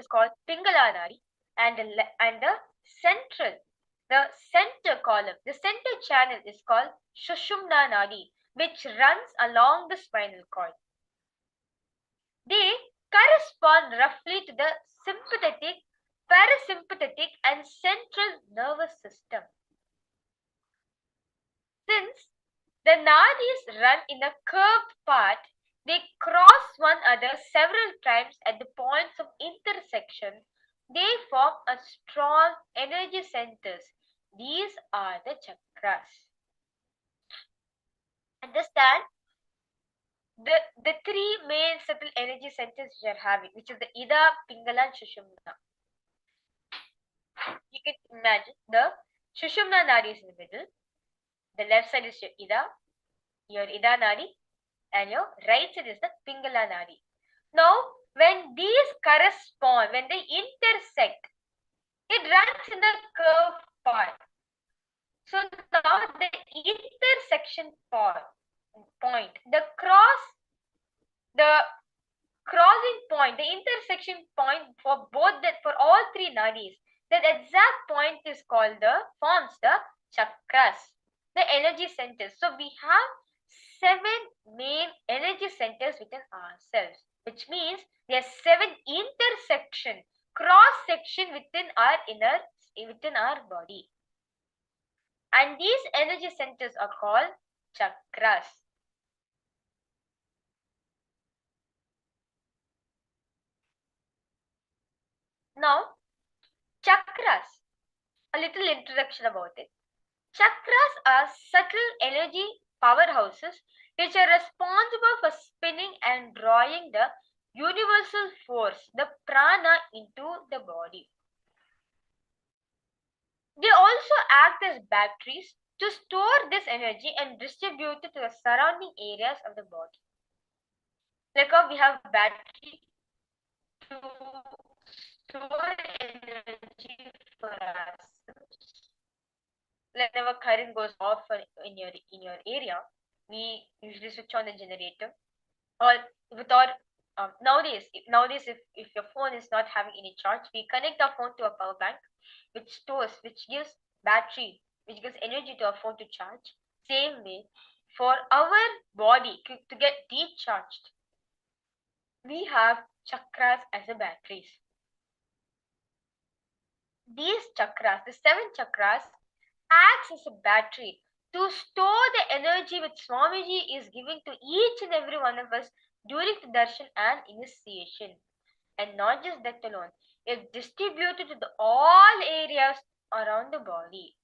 called Pingala Nadi, and the center column, the center channel is called Sushumna Nadi, which runs along the spinal cord. They correspond roughly to the sympathetic, parasympathetic, and central nervous system. Since the nadis run in a curved path, they cross one another several times at the points of intersection. They form a strong energy centers. These are the chakras. Understand? The three main subtle energy centers we are having, which is the Ida, Pingala, and Sushumna. You can imagine the Sushumna Nadi is in the middle. The left side is your Ida Nadi, and your right side is the Pingala Nadi. Now, when these correspond, when they intersect, it runs in the curved path. So now the intersection point, the crossing point, the intersection point for all three nadis, that exact point is forms the chakras, the energy centers. So we have 7 main energy centers within ourselves, which means there are 7 cross section within our body. And these energy centers are called chakras. Now, chakras, a little introduction about it. Chakras are subtle energy powerhouses which are responsible for spinning and drawing the universal force, the prana, into the body. They also act as batteries to store this energy and distribute it to the surrounding areas of the body. Like how we have battery to store energy for ourselves. Whenever current goes off in your area, we usually switch on the generator. Or nowadays, if your phone is not having any charge, we connect our phone to a power bank, which gives battery, which gives energy to our phone to charge. Same way, for our body to get recharged, we have chakras as the batteries. These chakras, the 7 chakras, acts as a battery to store the energy which Swamiji is giving to each and every one of us during the darshan and initiation. And not just that alone, it's distributed to all areas around the body.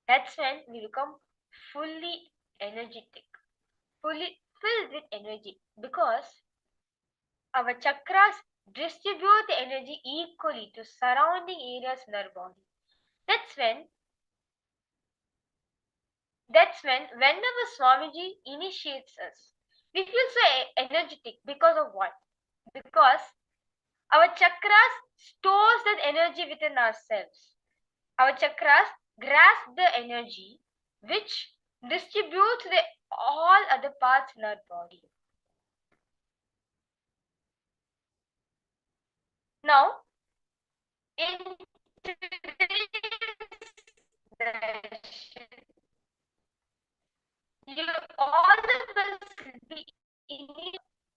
That's when we become fully energetic, fully filled with energy, because our chakras distribute the energy equally to surrounding areas in our body. That's when whenever Swamiji initiates us, we feel so energetic. Because of what? Because our chakras stores that energy within ourselves. Our chakras grasp the energy which distributes to all other parts in our body. Now, in all of us will be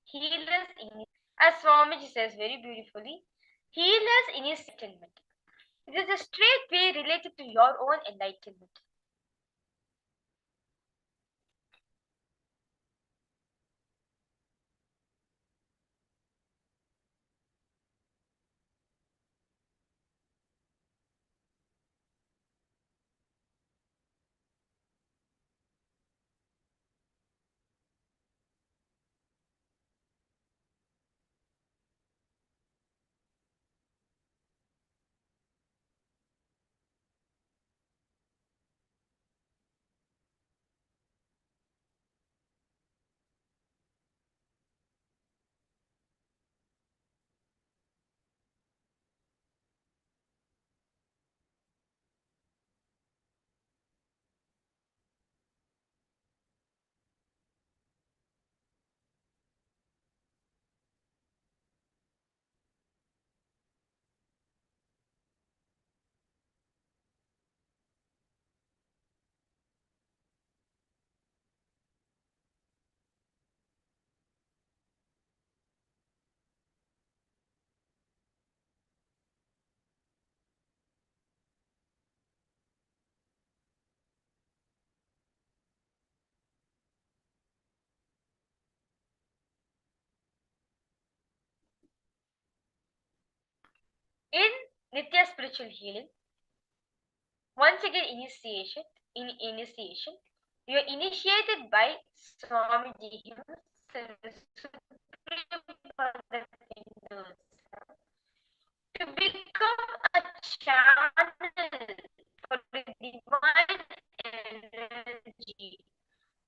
healers in, as Swamiji says very beautifully, healers in his enlightenment. It is a straight way related to your own enlightenment. In Nitya spiritual healing, once again initiation, you are initiated by Swamiji himself, the Supreme Pontiff of Hinduism, to become a channel for the divine energy,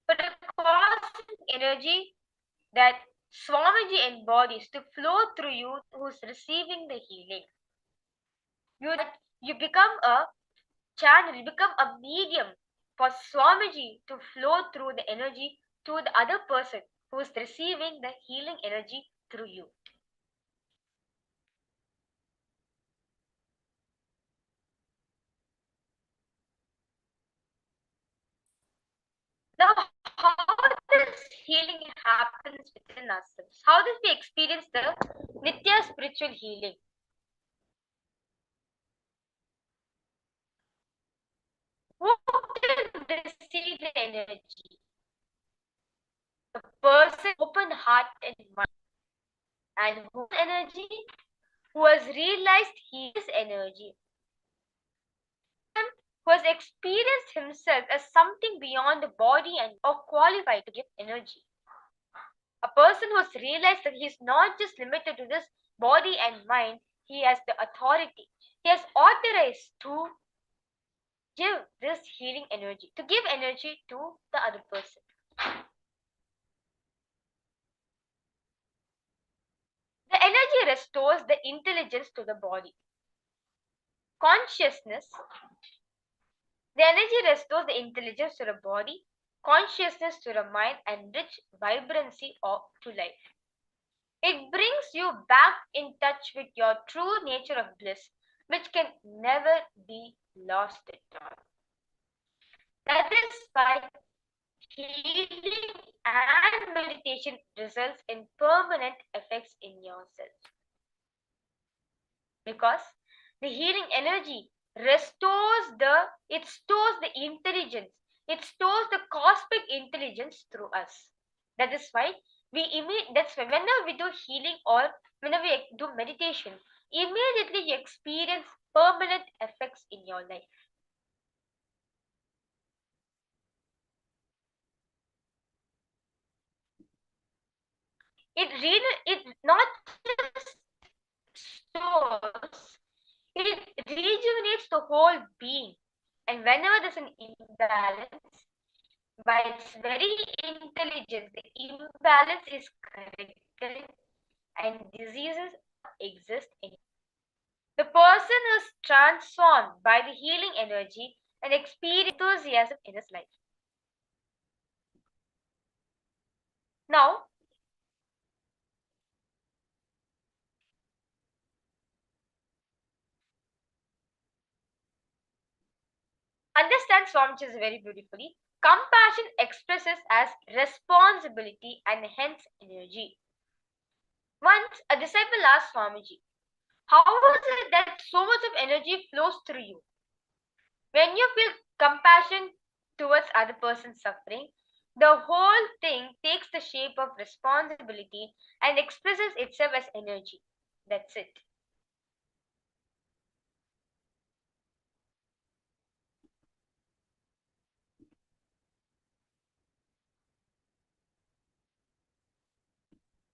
for the cosmic energy that Swamiji embodies to flow through you who's receiving the healing. You become a channel, you become a medium for Swamiji to flow through the energy to the other person who is receiving the healing energy through you. Now, how this healing happens within ourselves? How does we experience the Nitya spiritual healing? Who can receive the energy? The person open heart and mind, and whose energy, who has realized his energy, who has experienced himself as something beyond the body and or qualified to give energy. A person who has realized that he is not just limited to this body and mind, he has the authority, he has authorized to give this healing energy, to give energy to the other person. The energy restores the intelligence to the body. Consciousness. The energy restores the intelligence to the body, consciousness to the mind, and rich vibrancy to life. It brings you back in touch with your true nature of bliss, which can never be lost at all. That is why healing and meditation results in permanent effects in yourself. Because the healing energy stores the intelligence, it stores the cosmic intelligence through us. That is why that's why whenever we do healing or whenever we do meditation, immediately you experience permanent effects in your life. It not just stores, it rejuvenates the whole being. And whenever there's an imbalance, by its very intelligence, the imbalance is corrected and diseases exist in it. The person is transformed by the healing energy and experiences enthusiasm in his life. Now, understand Swamiji very beautifully. Compassion expresses as responsibility and hence energy. Once a disciple asked Swamiji, how is it that so much of energy flows through you? When you feel compassion towards other person's suffering, the whole thing takes the shape of responsibility and expresses itself as energy. That's it.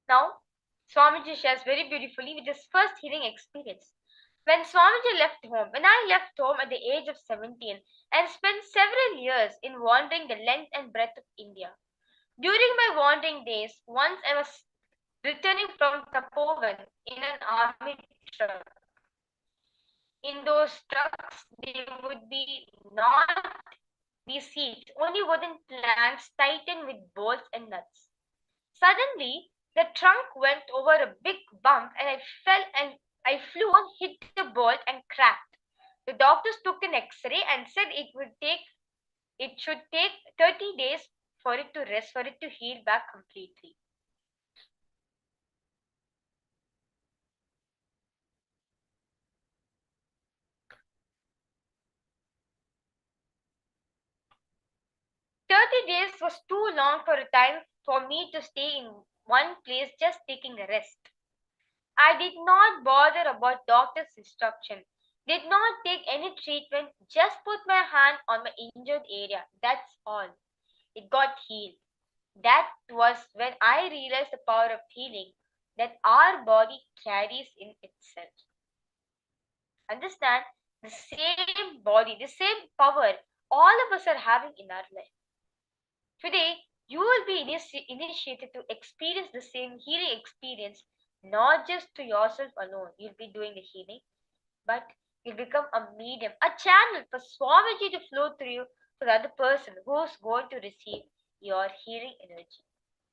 Now, Swamiji shares very beautifully with his first healing experience. When I left home at the age of 17 and spent several years in wandering the length and breadth of India. During my wandering days, once I was returning from Tapovan in an army truck. In those trucks, there would not be seats, only wooden planks tightened with bolts and nuts. Suddenly, the trunk went over a big bump and I fell and I flew and hit the bolt and cracked. The doctors took an X-ray and said it should take 30 days for it to rest, for it to heal back completely. "30 days was too long for a time for me to stay in one place just taking a rest. I did not bother about doctor's instruction, did not take any treatment, just put my hand on my injured area. That's all. It got healed. That was when I realized the power of healing that our body carries in itself. Understand? The same body, the same power all of us are having in our life. Today, you will be initiated to experience the same healing experience, not just to yourself alone. You'll be doing the healing, but you'll become a medium, a channel for Swamiji to flow through you to the other person who's going to receive your healing energy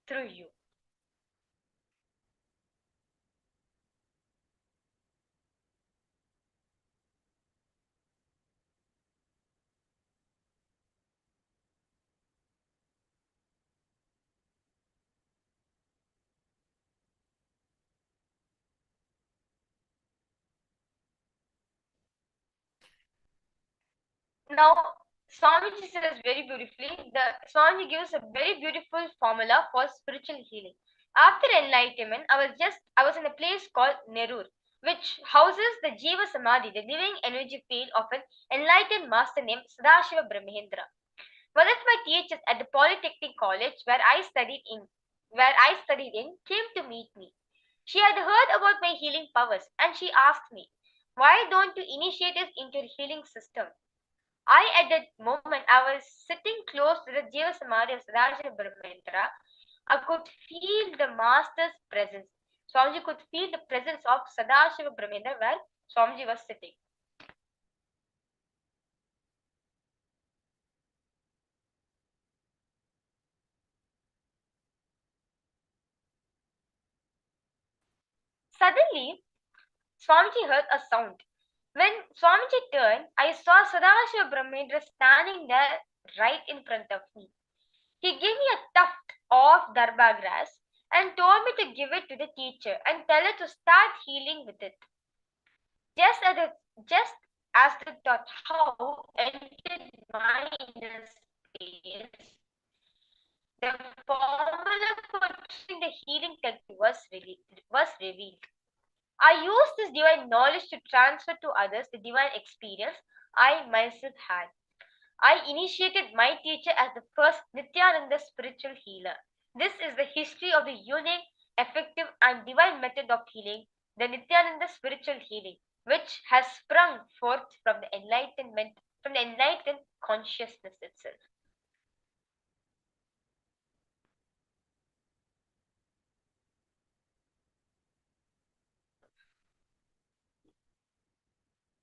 through you. Now, Swamiji says very beautifully, Swamiji gives a very beautiful formula for spiritual healing. After enlightenment, I was in a place called Nerur, which houses the Jiva Samadhi, the living energy field of an enlightened master named Sadashiva Brahmendra. One of my teachers at the Polytechnic College where I studied in came to meet me. She had heard about my healing powers and she asked me, "Why don't you initiate us into your healing system?" At that moment, I was sitting close to the Jiva Samadhi of Sadashiva Brahmendra. I could feel the Master's presence. Swamiji could feel the presence of Sadashiva Brahmendra where Swamiji was sitting. Suddenly, Swamiji heard a sound. When Swamiji turned, I saw Sadashiva Brahmendra standing there right in front of me. He gave me a tuft of darba grass and told me to give it to the teacher and tell her to start healing with it. Just as the thought how entered my inner space, the formula for choosing the healing technique was revealed. I used this divine knowledge to transfer to others the divine experience I myself had. I initiated my teacher as the first Nityananda spiritual healer. This is the history of the unique, effective, and divine method of healing, the Nityananda spiritual healing, which has sprung forth from the enlightened consciousness itself.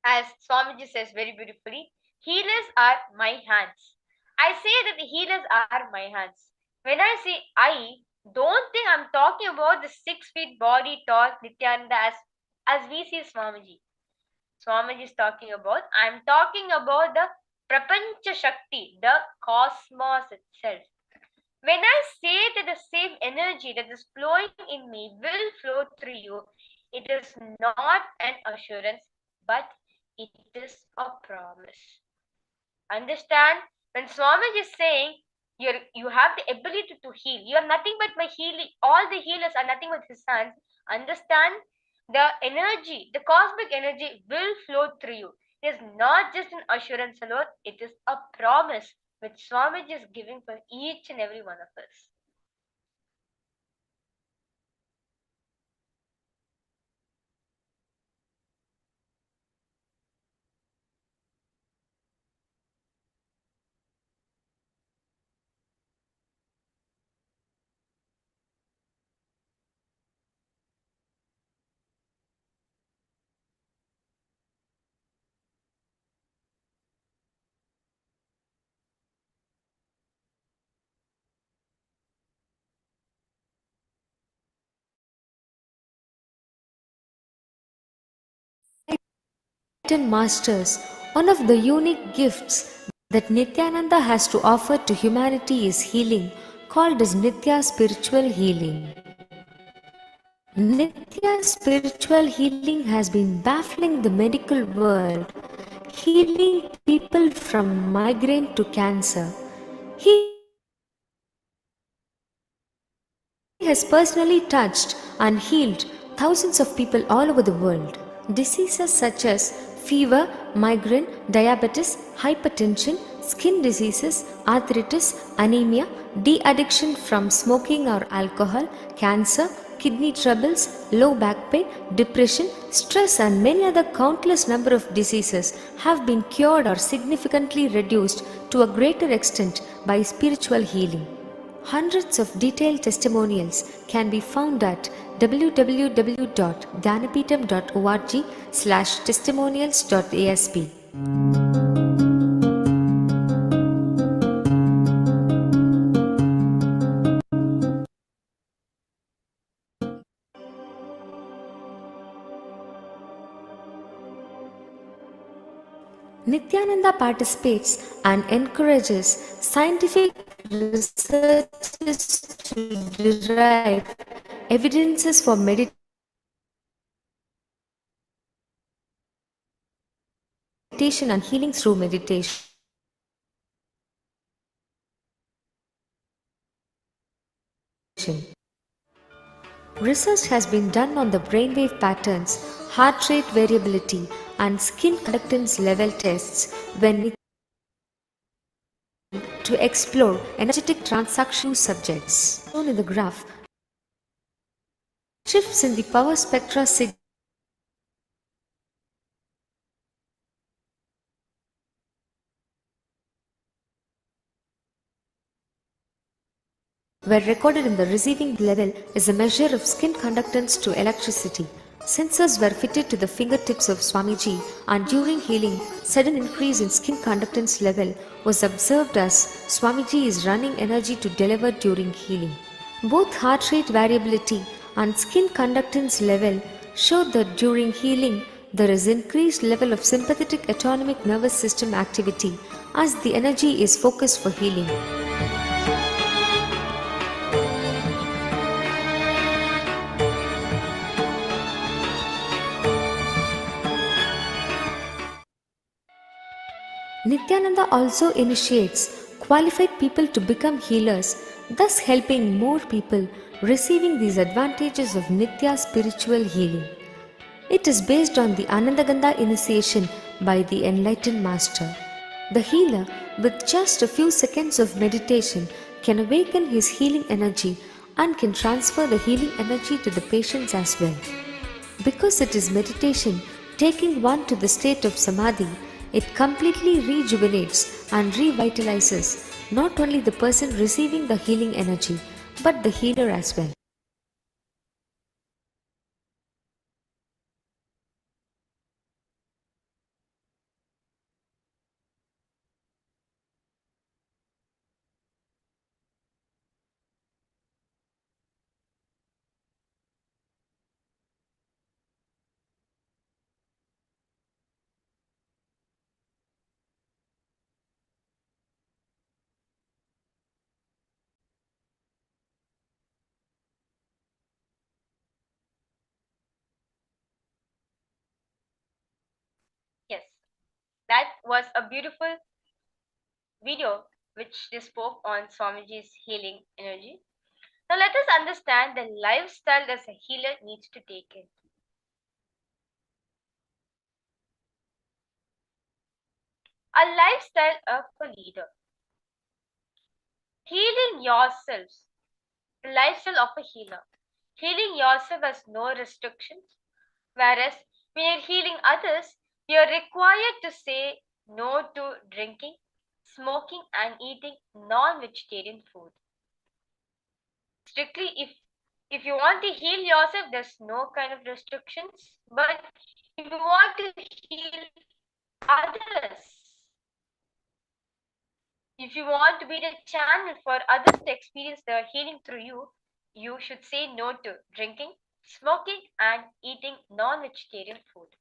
As Swamiji says very beautifully, healers are my hands. I say that the healers are my hands. When I say I, don't think I'm talking about the 6 feet body tall Nityananda as we see Swamiji. Swamiji is talking about, I'm talking about the Prapancha Shakti, the cosmos itself. When I say that the same energy that is flowing in me will flow through you, it is not an assurance, but it is a promise. Understand? When Swamiji is saying you have the ability to heal, you are nothing but my healing. All the healers are nothing but his sons. Understand? The energy, the cosmic energy will flow through you. It is not just an assurance alone, it is a promise which Swamiji is giving for each and every one of us. Enlightened Masters, one of the unique gifts that Nityananda has to offer to humanity is healing, called as Nitya spiritual healing. Nitya spiritual healing has been baffling the medical world, healing people from migraine to cancer. He has personally touched and healed thousands of people all over the world. Diseases such as fever, migraine, diabetes, hypertension, skin diseases, arthritis, anemia, de-addiction from smoking or alcohol, cancer, kidney troubles, low back pain, depression, stress and many other countless number of diseases have been cured or significantly reduced to a greater extent by spiritual healing. Hundreds of detailed testimonials can be found at www.dhyanapeetham.org/testimonials.asp. Nityananda participates and encourages scientific researches to derive evidences for meditation and healing through meditation. Research has been done on the brainwave patterns, heart rate variability, and skin conductance level tests when to explore energetic transaction subjects. Shown in the graph, shifts in the power spectra signal were recorded in the receiving level is a measure of skin conductance to electricity. Sensors were fitted to the fingertips of Swamiji, and during healing, sudden increase in skin conductance level was observed as Swamiji is running energy to deliver during healing. Both heart rate variability and skin conductance level showed that during healing there is increased level of sympathetic autonomic nervous system activity as the energy is focused for healing. Nityananda also initiates qualified people to become healers, thus helping more people receiving these advantages of Nitya spiritual healing. It is based on the Anandagandha initiation by the Enlightened Master. The healer, with just a few seconds of meditation, can awaken his healing energy and can transfer the healing energy to the patients as well. Because it is meditation taking one to the state of samadhi, it completely rejuvenates and revitalizes not only the person receiving the healing energy, but the healer as well. Yes, that was a beautiful video which they spoke on Swamiji's healing energy. Now let us understand the lifestyle that a healer needs to take in. A lifestyle of a leader. Healing yourselves. The lifestyle of a healer. Healing yourself has no restrictions, whereas when you're healing others, you're required to say no to drinking, smoking, and eating non-vegetarian food. Strictly, if you want to heal yourself, there's no kind of restrictions. But if you want to heal others, if you want to be the channel for others to experience their healing through you, you should say no to drinking, smoking, and eating non-vegetarian food.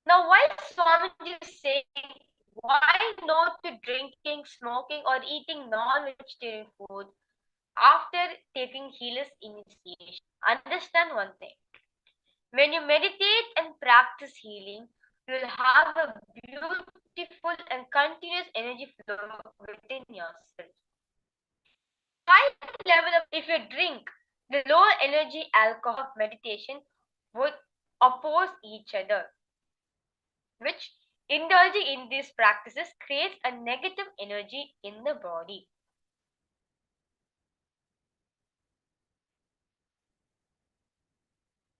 Now, why Swamiji is saying why no to drinking, smoking, or eating non-vegetarian food after taking healer's initiation? Understand one thing. When you meditate and practice healing, you will have a beautiful and continuous energy flow within yourself. High level of, if you drink, The low energy alcohol of meditation would oppose each other, which indulging in these practices creates a negative energy in the body.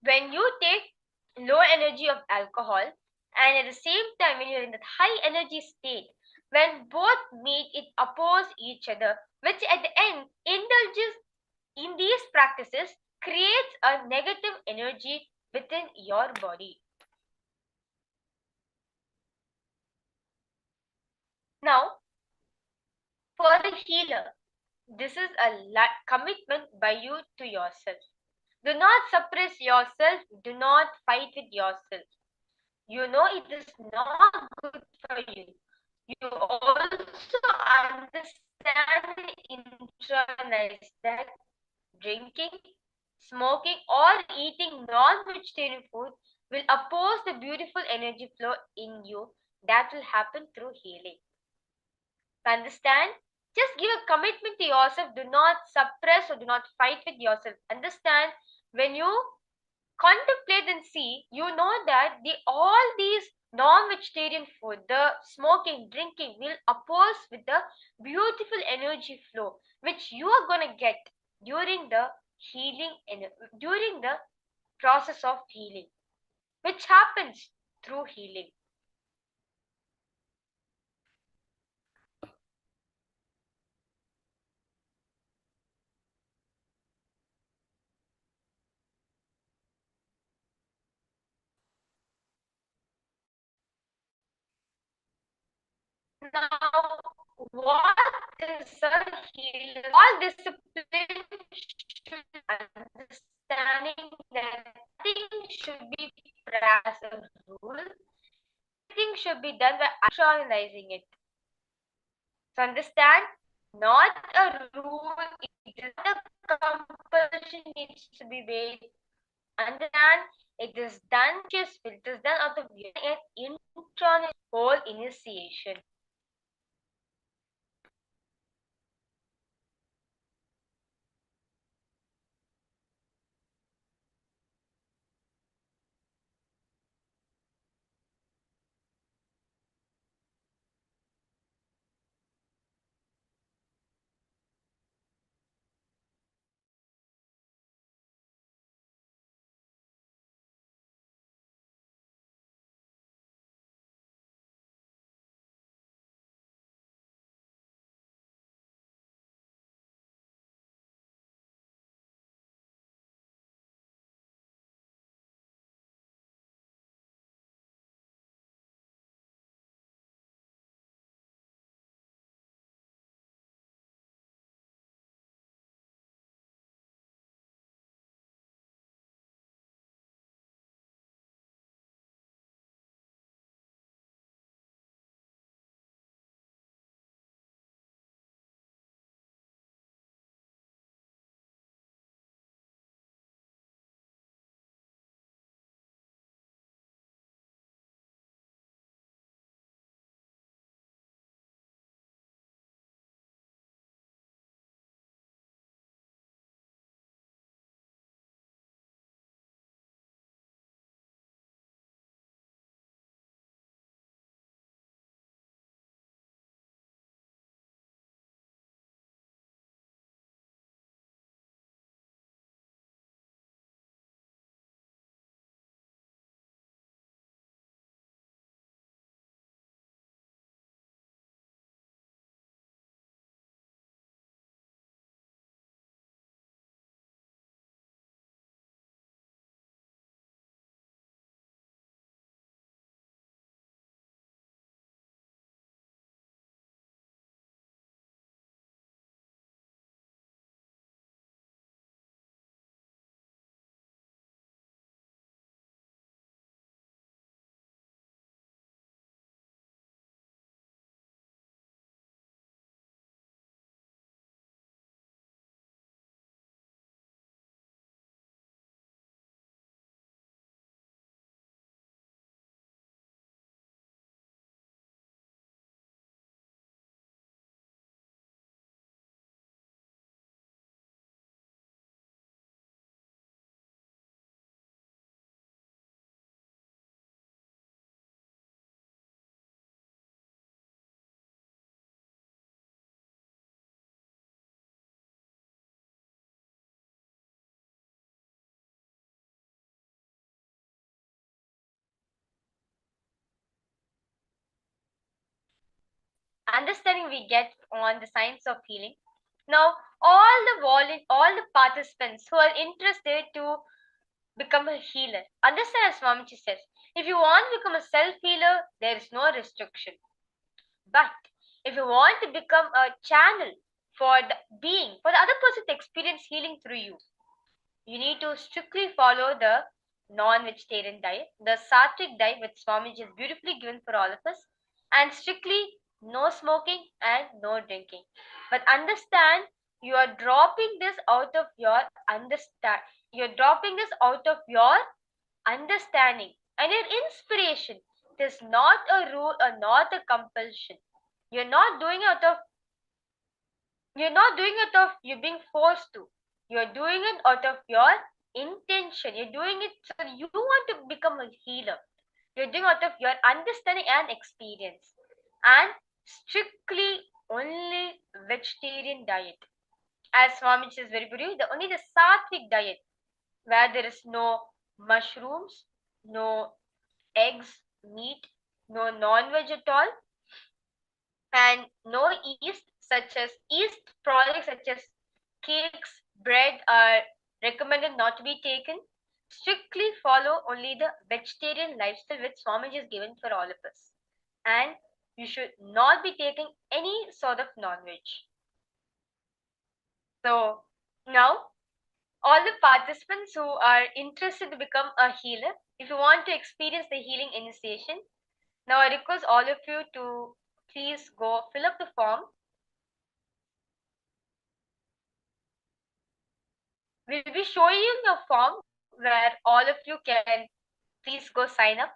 When you take low energy of alcohol and at the same time when you're in that high energy state, when both meet, it oppose each other, which at the end indulges in these practices creates a negative energy within your body. Now, for a healer, this is a commitment by you to yourself. Do not suppress yourself, do not fight with yourself. You know it is not good for you. You also understand and internalize that drinking, smoking, or eating non-vegetarian food will oppose the beautiful energy flow in you that will happen through healing. Understand? Just give a commitment to yourself. Do not suppress or do not fight with yourself. Understand? When you contemplate and see, you know that all these non-vegetarian food, the smoking, drinking will oppose with the beautiful energy flow which you are going to get during the healing and during the process of healing, which happens through healing. Now, what is a healer? All discipline should understanding that nothing should be as a rule. Everything should be done by actualizing it. So understand, not a rule, it is not a compulsion needs to be made. Understand, it is done just it is done out of an internal whole initiation. understanding we get on the science of healing. Now, all the participants who are interested to become a healer, understand as Swamiji says, if you want to become a self-healer, there is no restriction. But if you want to become a channel for the being, for the other person to experience healing through you, you need to strictly follow the non-vegetarian diet, the sattvic diet which Swamiji has beautifully given for all of us, and strictly no smoking and no drinking. But understand, you are dropping this out of your You're dropping this out of your understanding and your inspiration. It is not a rule or not a compulsion. You're not doing it out of you being forced to. You're doing it out of your intention. You're doing it so that you want to become a healer. You're doing out of your understanding and experience. And strictly only vegetarian diet. As Swami says very beautifully, only the sattvic diet, where there is no mushrooms, no eggs, meat, no non-veg at all, and no yeast products such as cakes, bread are recommended not to be taken. Strictly follow only the vegetarian lifestyle which Swamiji has given for all of us. And you should not be taking any sort of non-veg. So now, all the participants who are interested to become a healer, if you want to experience the healing initiation, now I request all of you to please go fill up the form. We'll be showing you a form where all of you can please go sign up.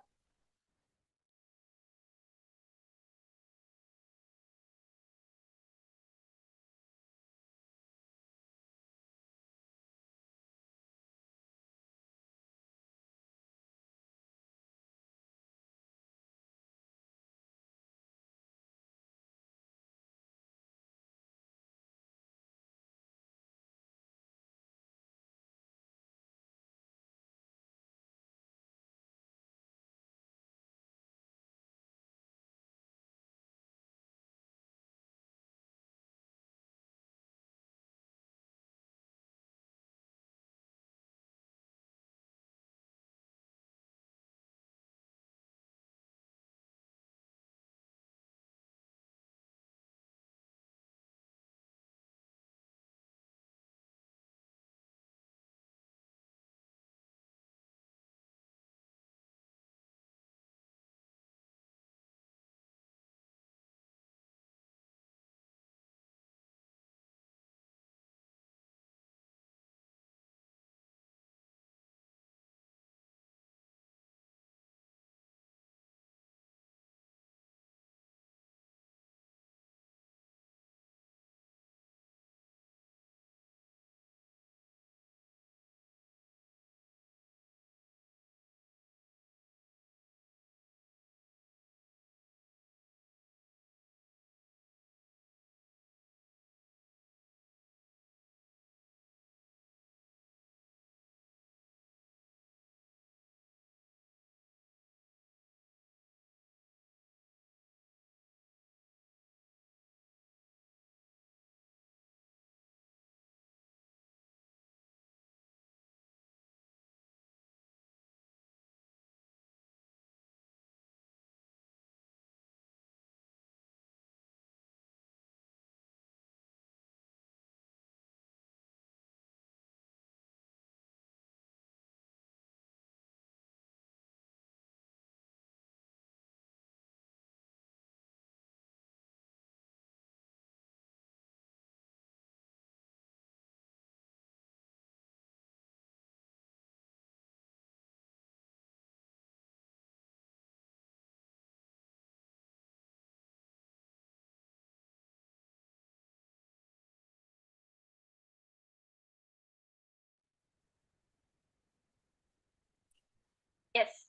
Yes.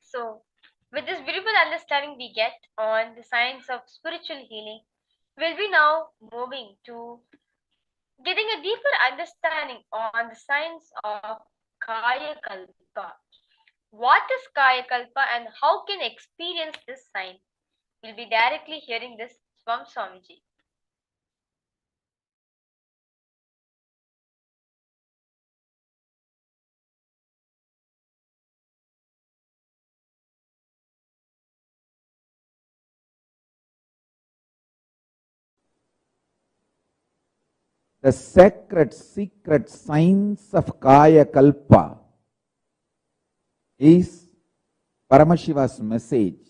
So, with this beautiful understanding we get on the science of spiritual healing, we'll be now moving to getting a deeper understanding on the science of Kaya Kalpa. What is Kaya Kalpa and how can experience this science? We'll be directly hearing this Swam Swamiji. The sacred secret science of Kaya Kalpa is Paramashiva's message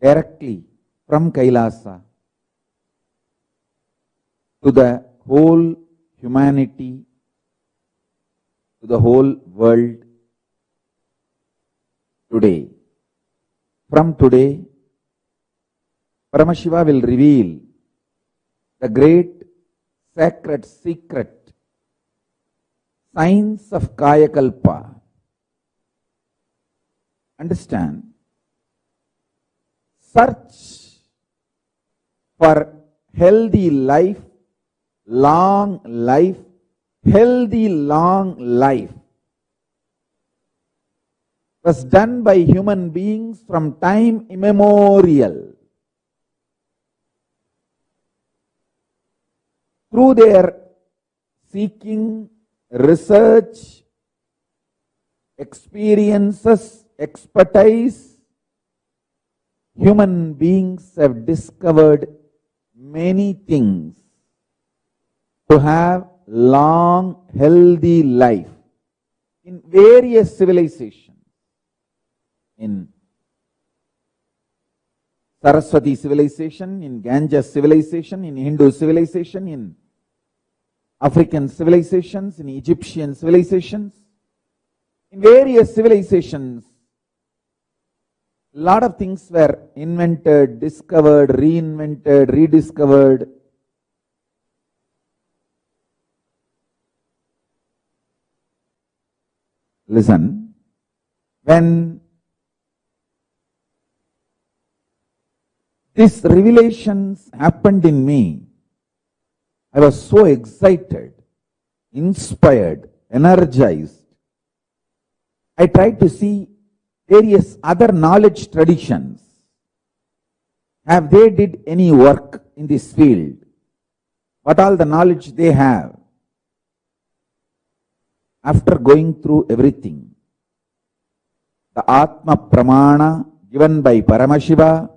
directly from Kailasa to the whole humanity, to the whole world today. From today, Paramashiva will reveal the great sacred secret science of Kaya Kalpa. Understand? Search for healthy life, long life, healthy long life was done by human beings from time immemorial. Through their seeking, research, experiences, expertise, human beings have discovered many things to have long, healthy life in various civilizations. In Saraswati civilization, in Ganges civilization, in Hindu civilization, in African civilizations, in Egyptian civilizations, in various civilizations, a lot of things were invented, discovered, reinvented, rediscovered. Listen, when these revelations happened in me, I was so excited, inspired, energized. I tried to see various other knowledge traditions. Have they did any work in this field? What all the knowledge they have? After going through everything, the Atma Pramana given by Paramashiva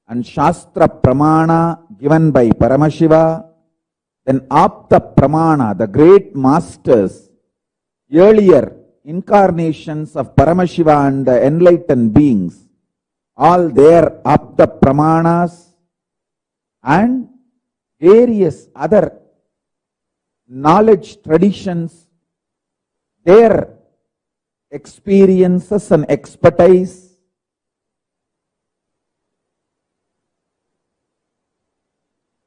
and Shastra Pramana given by Paramashiva, then Apta Pramana, the great masters, earlier incarnations of Paramashiva and the enlightened beings, all their Apta Pramanas and various other knowledge traditions, their experiences and expertise.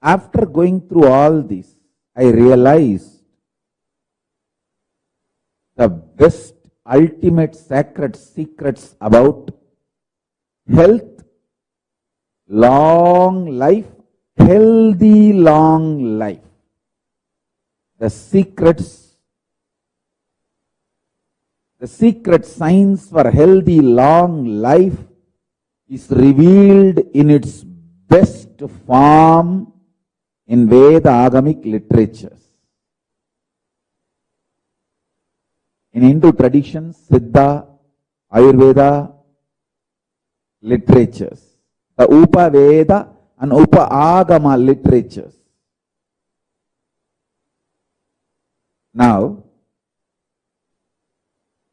After going through all this, I realized the best, ultimate sacred secrets about health, long life, healthy long life. The secrets, the secret science for healthy long life is revealed in its best form in Veda Agamic literatures. In Hindu traditions, Siddha, Ayurveda literatures, the Upa Veda and Upa Agama literatures. Now,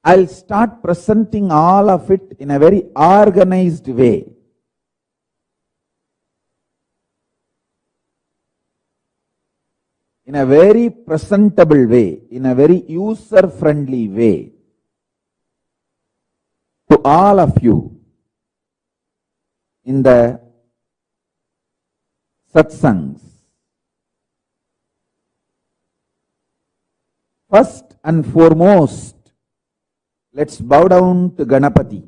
I'll start presenting all of it in a very organized way. In a very presentable way, in a very user-friendly way to all of you in the satsangs. First and foremost, let's bow down to Ganapati,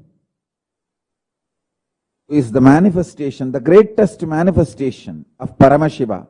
who is the manifestation, the greatest manifestation of Paramashiva.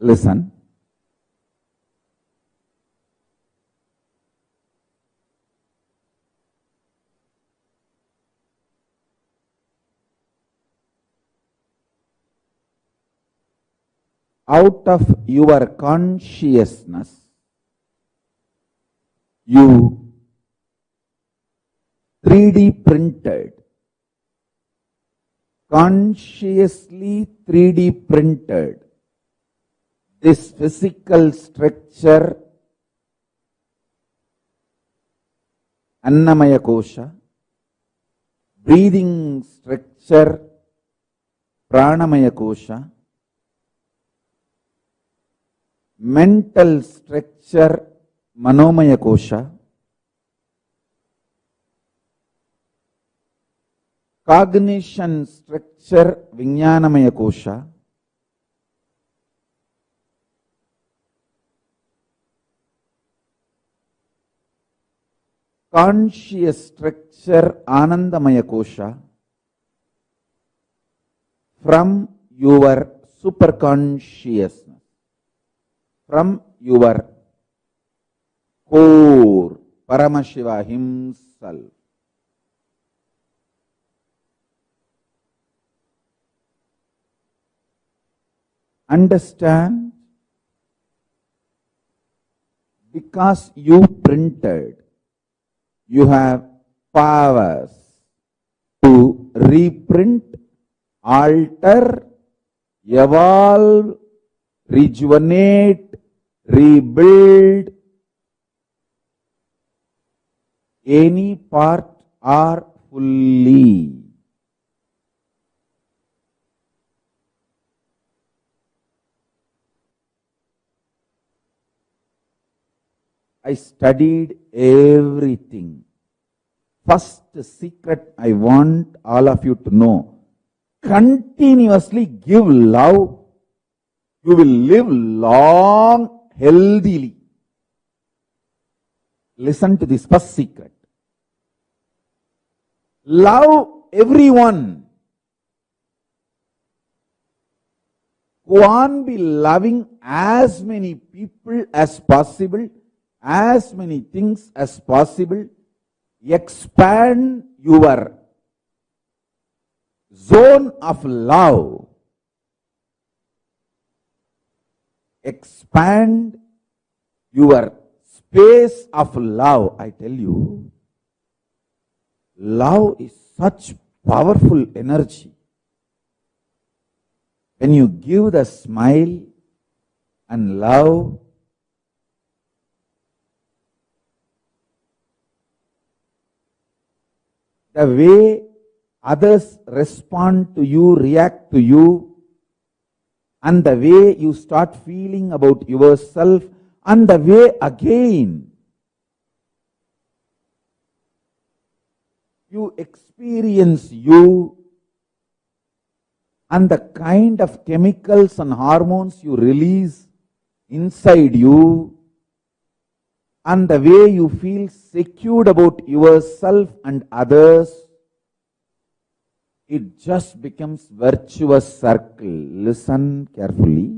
Listen. Out of your consciousness, you 3D printed, consciously 3D printed this physical structure, Annamaya Kosha, breathing structure, Pranamaya Kosha, mental structure, Manomaya Kosha, cognition structure, Vijnanamaya Kosha, conscious structure, Anandamaya Kosha, from your superconsciousness, from your core, Paramashiva himself. Understand? Because you printed, you have powers to reprint, alter, evolve, rejuvenate, rebuild any part or fully. I studied everything. First secret I want all of you to know. Continuously give love. You will live long, healthily. Listen to this first secret. Love everyone. Go on be loving as many people as possible, as many things as possible. Expand your zone of love. Expand your space of love. I tell you, love is such powerful energy. When you give the smile and love, the way others respond to you, react to you, and the way you start feeling about yourself, and the way again you experience you, and the kind of chemicals and hormones you release inside you, and the way you feel secure about yourself and others, it just becomes virtuous circle. Listen carefully.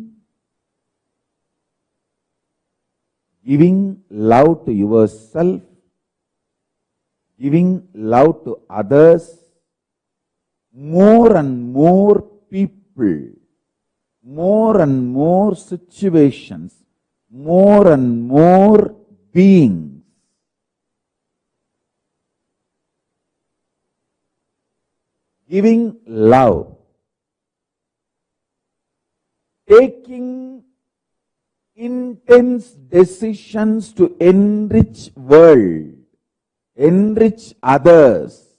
Giving love to yourself, giving love to others, more and more people, more and more situations, more and more beings. Giving love, taking intense decisions to enrich world, enrich others,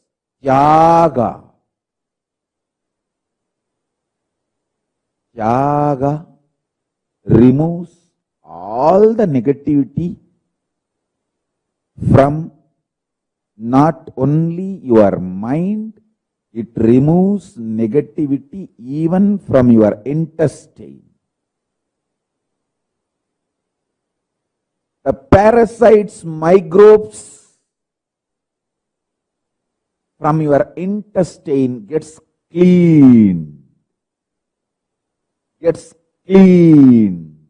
Tyaga. Tyaga removes all the negativity from not only your mind, it removes negativity even from your intestine. The parasites, microbes from your intestine gets clean. Gets clean.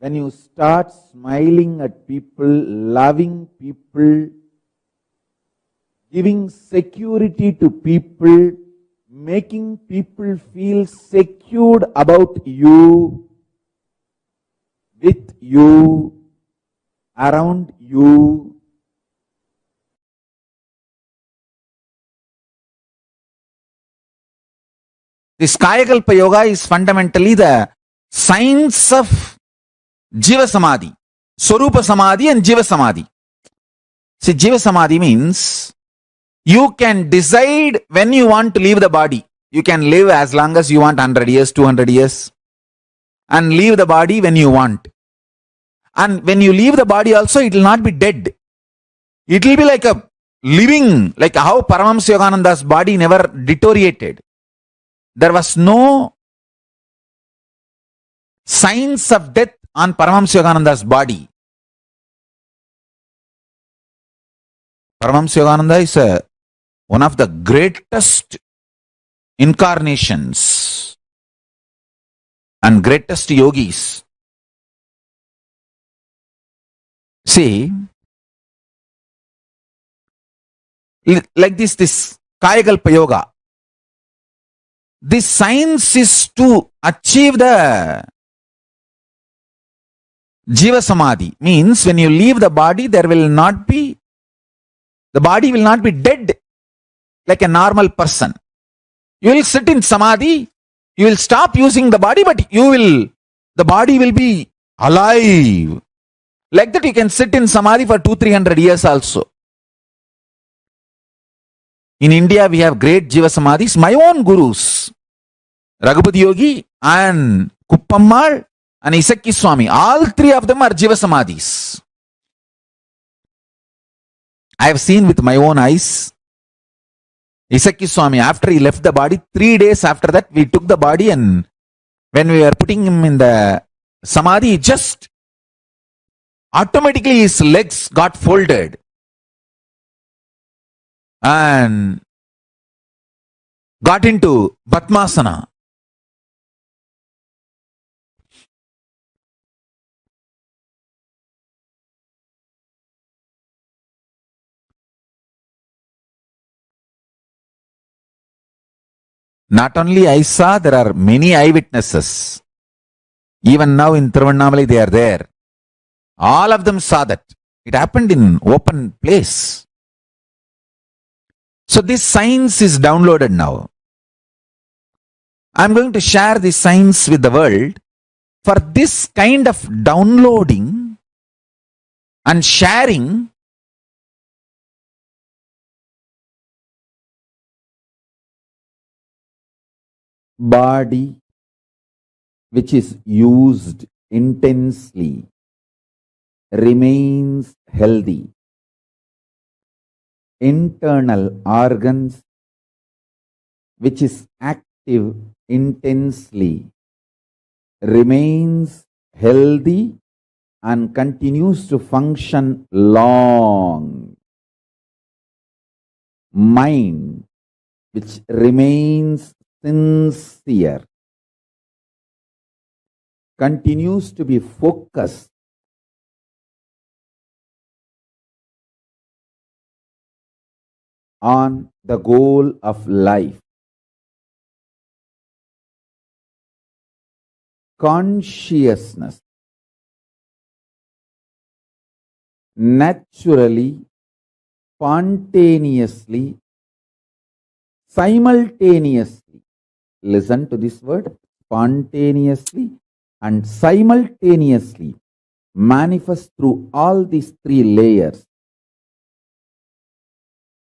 when you start smiling at people, loving people, giving security to people, making people feel secured about you, with you, around you, this Kaya Kalpa Yoga is fundamentally the science of Jiva Samadhi, Swarupa Samadhi and Jiva Samadhi. See, Jiva Samadhi means you can decide when you want to leave the body. You can live as long as you want, 100 years, 200 years, and leave the body when you want. And when you leave the body also, it will not be dead. It will be like a living, like how Paramahamsa Yogananda's body never deteriorated. There was no signs of death on Paramahamsa Yogananda's body. Paramahamsa Yogananda is one of the greatest incarnations and greatest yogis. See, like this Kaya Kalpa Yoga, this science is to achieve the Jiva Samadhi. Means when you leave the body, the body will not be dead like a normal person. You will sit in Samadhi, you will stop using the body, but the body will be alive. Like that you can sit in Samadhi for 200-300 years also. In India, we have great Jiva Samadhis. My own gurus, Raghupati Yogi and Kuppammal and Isakki Swami, all three of them are Jiva Samadhis. I have seen with my own eyes. Isakki Swami, after he left the body, 3 days after that, we took the body, and when we were putting him in the Samadhi, just automatically his legs got folded and got into Padmasana. Not only I saw, there are many eyewitnesses. Even now in Tiruvannamalai they are there. All of them saw that. It happened in open place. So this science is downloaded now. I am going to share this science with the world. For this kind of downloading and sharing, body which is used intensely remains healthy. Internal organs which is active intensely remains healthy and continues to function long. Mind which remains sincere continues to be focused on the goal of life. Consciousness naturally, spontaneously, simultaneously, listen to this word, spontaneously and simultaneously manifest through all these three layers: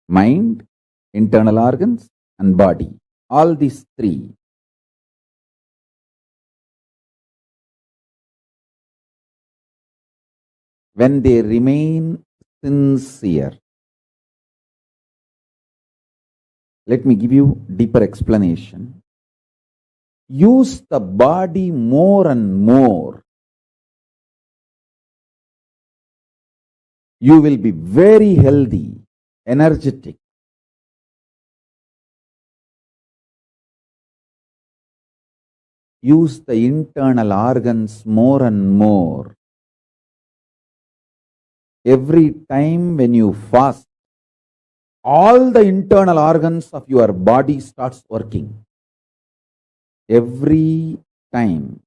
mind, internal organs and body. All these three. When they remain sincere. Let me give you deeper explanation. Use the body more and more. You will be very healthy, energetic. use the internal organs more and more. Every time when you fast, all the internal organs of your body starts working. Every time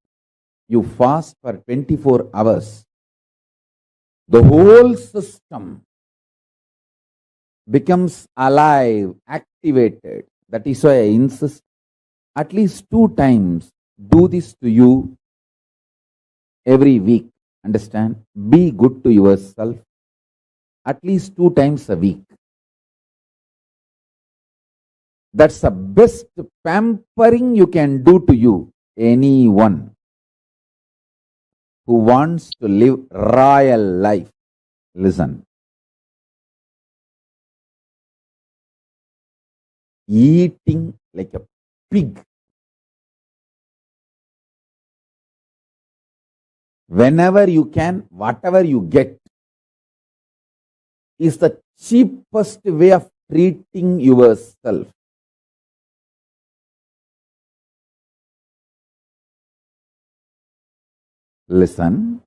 you fast for 24 hours, the whole system becomes alive, activated. That is why I insist at least 2 times do this to you every week. Understand? Be good to yourself at least 2 times a week. That's the best pampering you can do to you. Anyone who wants to live royal life, listen. Eating like a pig, whenever you can, whatever you get, is the cheapest way of treating yourself. Listen.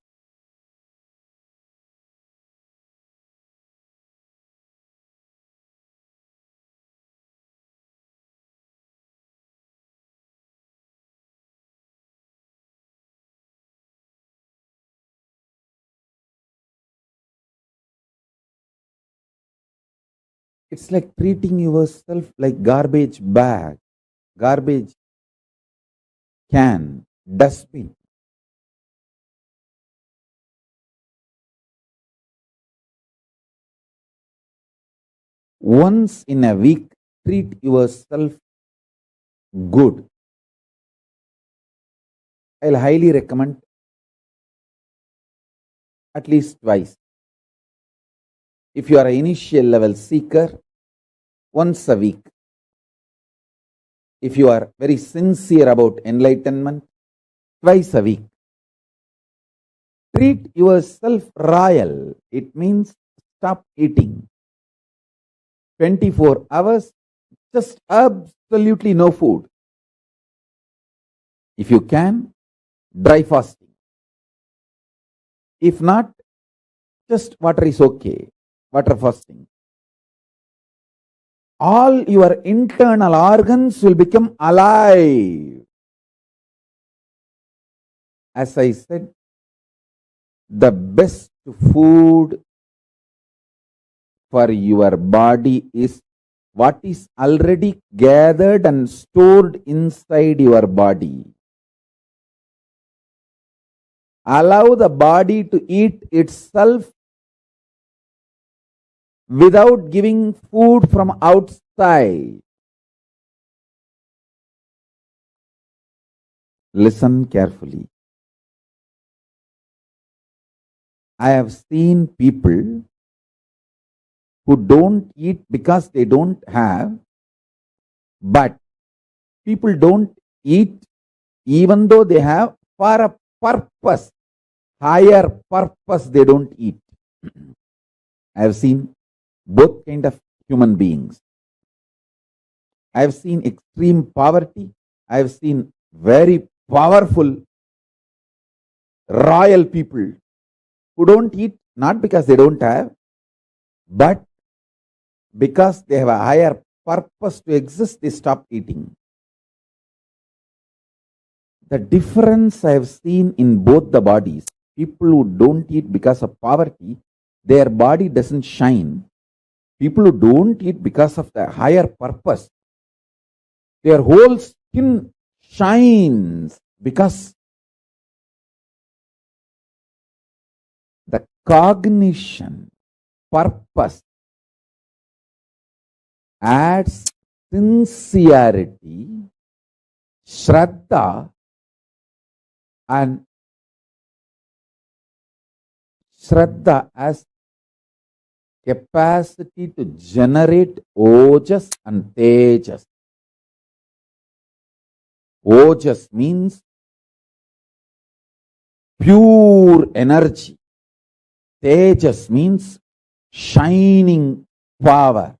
It's like treating yourself like garbage bag, garbage can, dustbin. Once in a week, treat yourself good. I'll highly recommend at least twice. If you are an initial level seeker, once a week. If you are very sincere about enlightenment, twice a week. Treat yourself royal. It means stop eating. 24 hours, just absolutely no food. If you can, dry fasting. If not, just water is okay. Water fasting. All your internal organs will become alive. As I said, the best food for your body is what is already gathered and stored inside your body. Allow the body to eat itself without giving food from outside. Listen carefully. I have seen people who don't eat because they don't have, but people don't eat even though they have for a purpose, higher purpose they don't eat. I have seen both kind of human beings. I have seen extreme poverty. I have seen very powerful royal people who don't eat, not because they don't have, but because they have a higher purpose to exist, they stop eating. The difference I have seen in both the bodies, people who don't eat because of poverty, their body doesn't shine. People who don't eat because of the higher purpose, their whole skin shines because the cognition, purpose adds sincerity, shraddha, and shraddha as capacity to generate ojas and tejas. Ojas means pure energy. Tejas means shining power.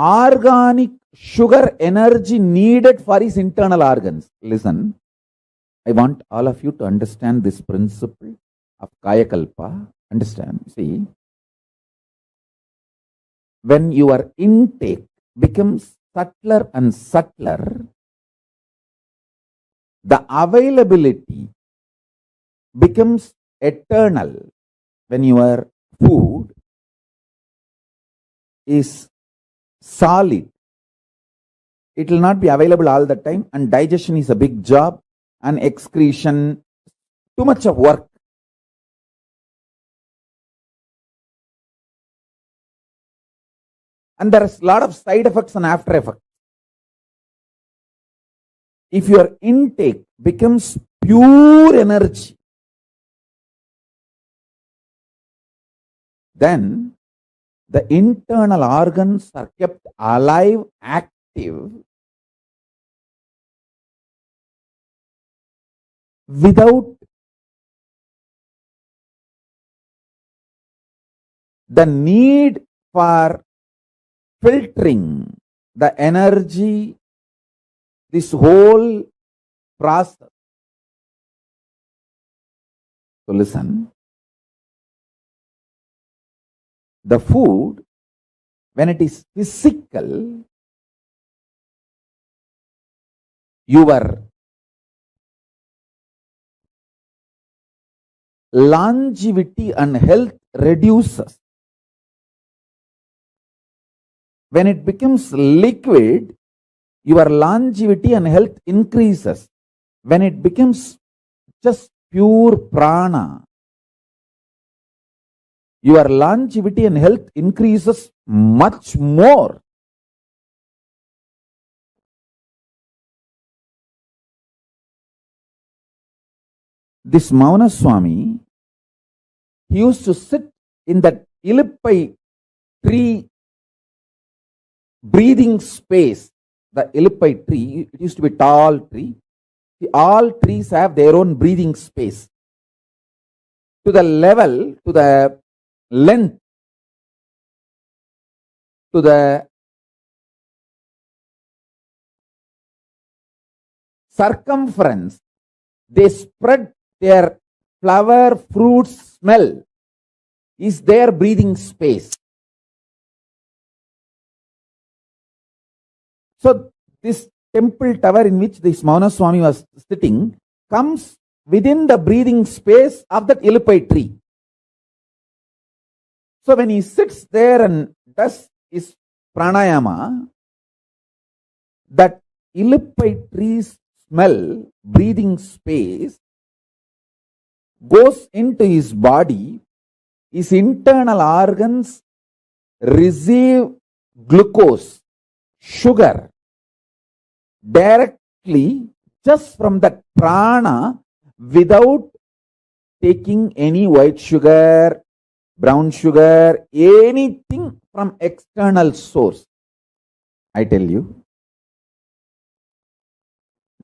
organic sugar energy needed for his internal organs. Listen, I want all of you to understand this principle of Kaya Kalpa. Understand? See, when your intake becomes subtler and subtler, the availability becomes eternal. When your food is solid, it will not be available all the time, and digestion is a big job, and excretion, too much of work. And there is a lot of side effects and after effects. If your intake becomes pure energy, then the internal organs are kept alive, active, without the need for filtering the energy, this whole process. So listen, the food, when it is physical, your longevity and health reduces. When it becomes liquid, your longevity and health increases. When it becomes just pure prana, your longevity and health increases much more. This Mauna Swami, he used to sit in that Ilippai tree breathing space. The Ilippai tree, it used to be a tall tree. All trees have their own breathing space. To the level, to the length, to the circumference, they spread their flower, fruit smell is their breathing space. So this temple tower in which this Mauna Swami was sitting comes within the breathing space of that Ilippai tree. So when he sits there and does his pranayama, that Ilippai tree's smell, breathing space, goes into his body, his internal organs receive glucose, sugar, directly just from that prana without taking any white sugar, brown sugar, anything from external source. I tell you,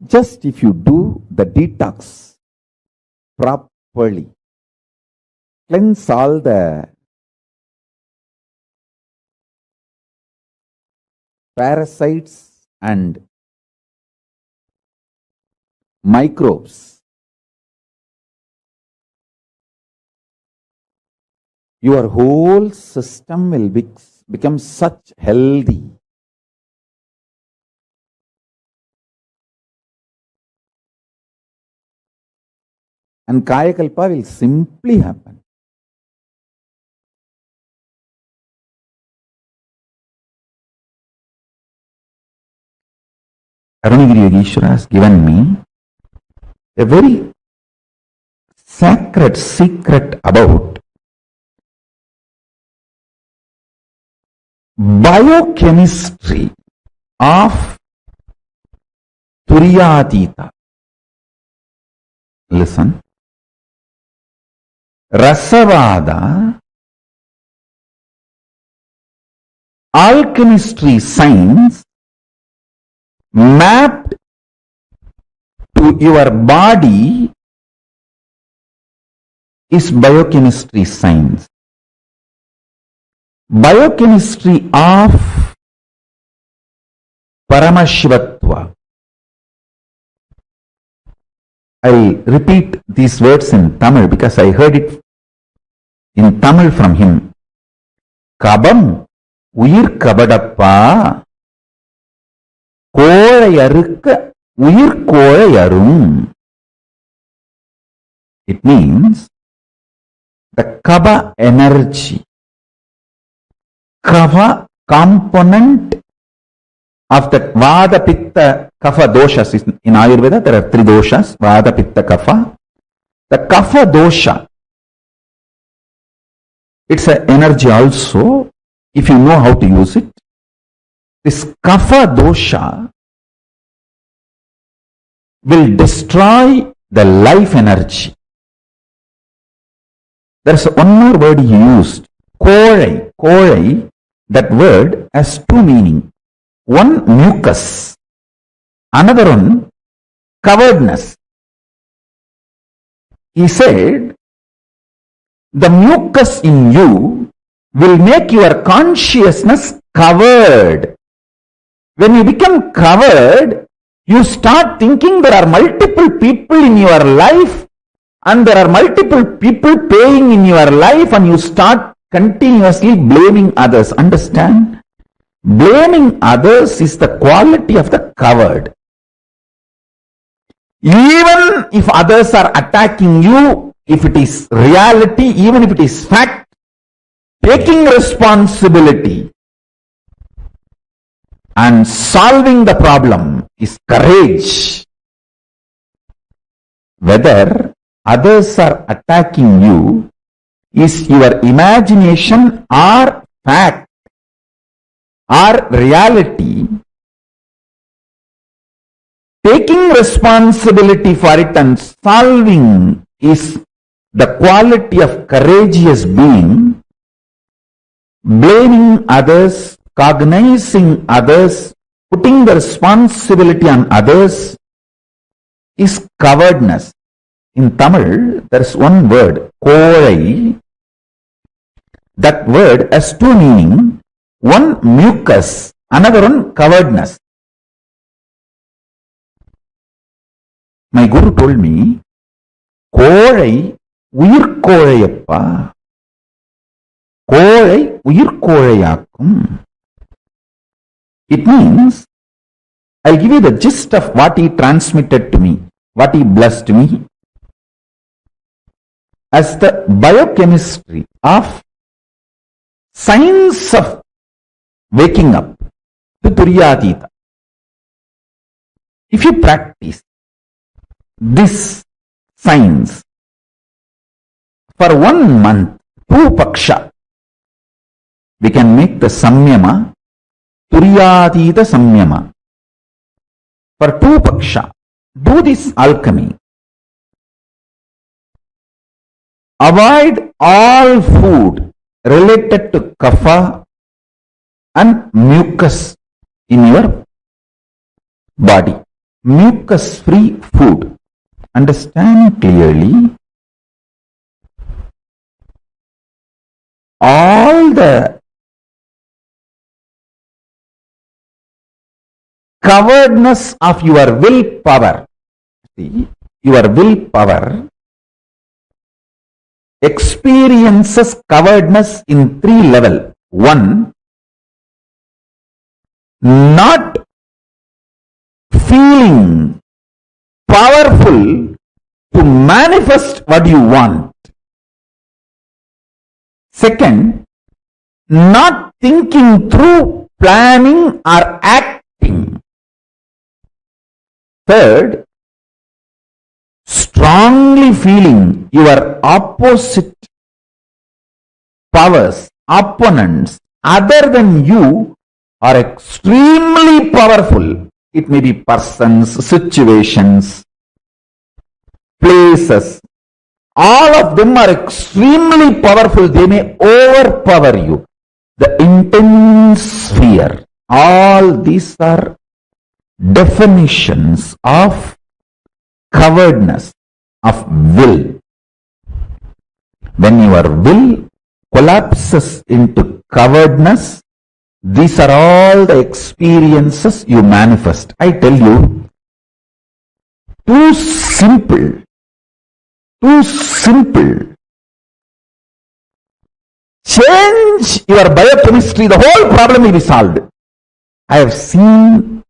just if you do the detox properly, cleanse all the parasites and microbes, your whole system will become such healthy. And Kaya Kalpa will simply happen. Arunagiri Yogeshwara has given me a very sacred secret about biochemistry of Turiyatita. Listen. Rasavada, alchemistry science mapped to your body is biochemistry science. Biochemistry of Paramashivatva. I'll repeat these words in Tamil because I heard it in Tamil from him. Kabam uyir kabadappa, kolayarukka uyir kolayarum. It means the Kaba energy, Kava component of the Vada, Pitta, Kapha doshas. In Ayurveda, there are three doshas, Vada, Pitta, Kapha. The Kapha dosha, it's an energy also, if you know how to use it. This Kapha dosha will destroy the life energy. There's one more word he used, Kolai. Kolai, that word has two meanings. One, mucus. Another one, coveredness. He said, the mucus in you will make your consciousness covered. When you become covered, you start thinking there are multiple people in your life and there are multiple people paying in your life, and you start continuously blaming others. Understand? Blaming others is the quality of the covered. Even if others are attacking you, if it is reality, even if it is fact, taking responsibility and solving the problem is courage. Whether others are attacking you is your imagination or fact or reality, taking responsibility for it and solving is the quality of courageous being. Blaming others, cognizing others, putting the responsibility on others is cowardness. In Tamil, there is one word, kolai. That word has two meanings. One, mucus. Another one, cowardness. My guru told me, kolai uyir kolayappa. Kolai uyir kolayakkum. It means, I'll give you the gist of what he transmitted to me, what he blessed me. As the biochemistry of science of waking up, the Turyatita. If you practice this science for 1 month, 2 paksha, we can make the samyama, Turyatita samyama. For 2 paksha, do this alchemy. Avoid all food related to kapha and mucus in your body. Mucus free food. Understand clearly. All the coveredness of your willpower, see, your willpower experiences coveredness in 3 levels. 1, not feeling powerful to manifest what you want. Second, not thinking through, planning or acting. Third, strongly feeling your opposite powers, opponents, other than you are extremely powerful. It may be persons, situations, places. All of them are extremely powerful. They may overpower you. The intense fear. All these are definitions of coveredness of will. When your will collapses into coveredness, These are all the experiences you manifest. I tell you, too simple. Too simple. Change your biochemistry, the whole problem will be solved. I have seen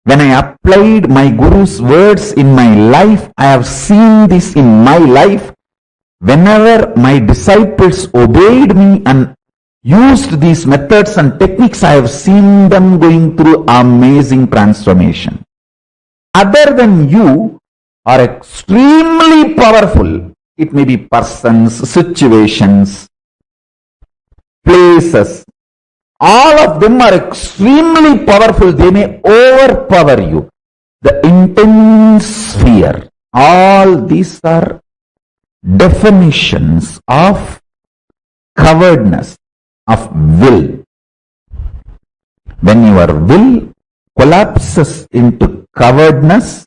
when I applied my Guru's words in my life, I have seen this in my life. Whenever my disciples obeyed me and used these methods and techniques, I have seen them going through amazing transformation. Other than you are extremely powerful. It may be persons, situations, places. All of them are extremely powerful. They may overpower you. The intense fear. All these are definitions of cowardness, of will. When your will collapses into cowardness,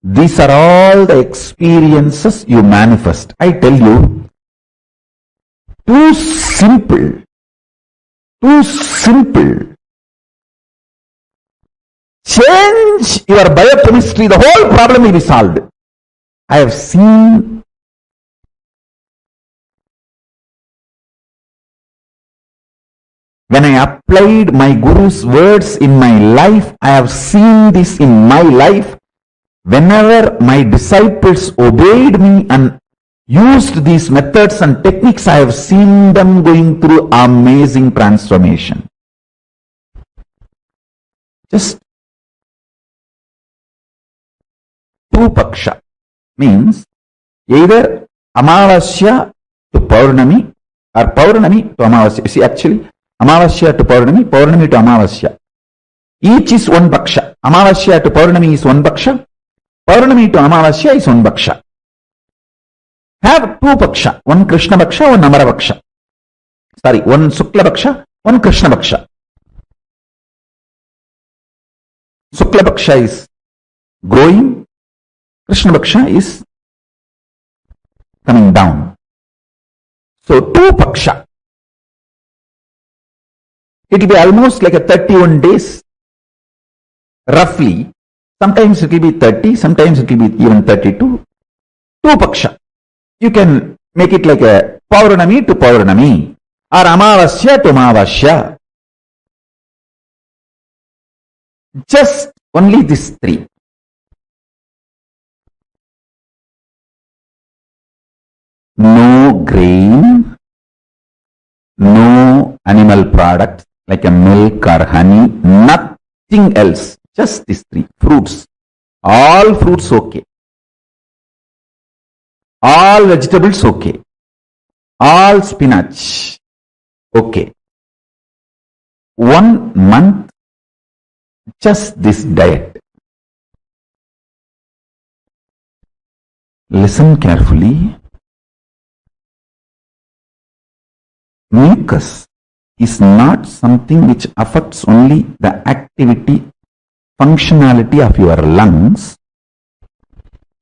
these are all the experiences you manifest. I tell you, too simple. Too simple. Change your biochemistry, the whole problem will be solved. I have seen when I applied my Guru's words in my life, I have seen this in my life. Whenever my disciples obeyed me and used these methods and techniques, I have seen them going through amazing transformation. Just two paksha means either Amavasya to Paurnami or Paurnami to Amavasya. You see, actually, Amavasya to Paurnami, Paurnami to Amavasya. Each is one paksha. Amavasya to Paurnami is one paksha. Paurnami to Amavasya is one paksha. Have two paksha, one Krishna paksha, one Amara paksha. Sorry, one Sukla paksha, one Krishna paksha. Sukla paksha is growing, Krishna paksha is coming down. So two paksha. It will be almost like a 31 days, roughly. Sometimes it will be 30, sometimes it will be even 32. Two paksha. You can make it like a Paurnami to Paurnami or Amavasya to Amavasya. Just only these three. No grain, no animal products like a milk or honey, nothing else. Just these three. Fruits. All fruits okay. All vegetables okay. All spinach okay. 1 month, just this diet. Listen carefully. Mucus is not something which affects only the activity, functionality of your lungs.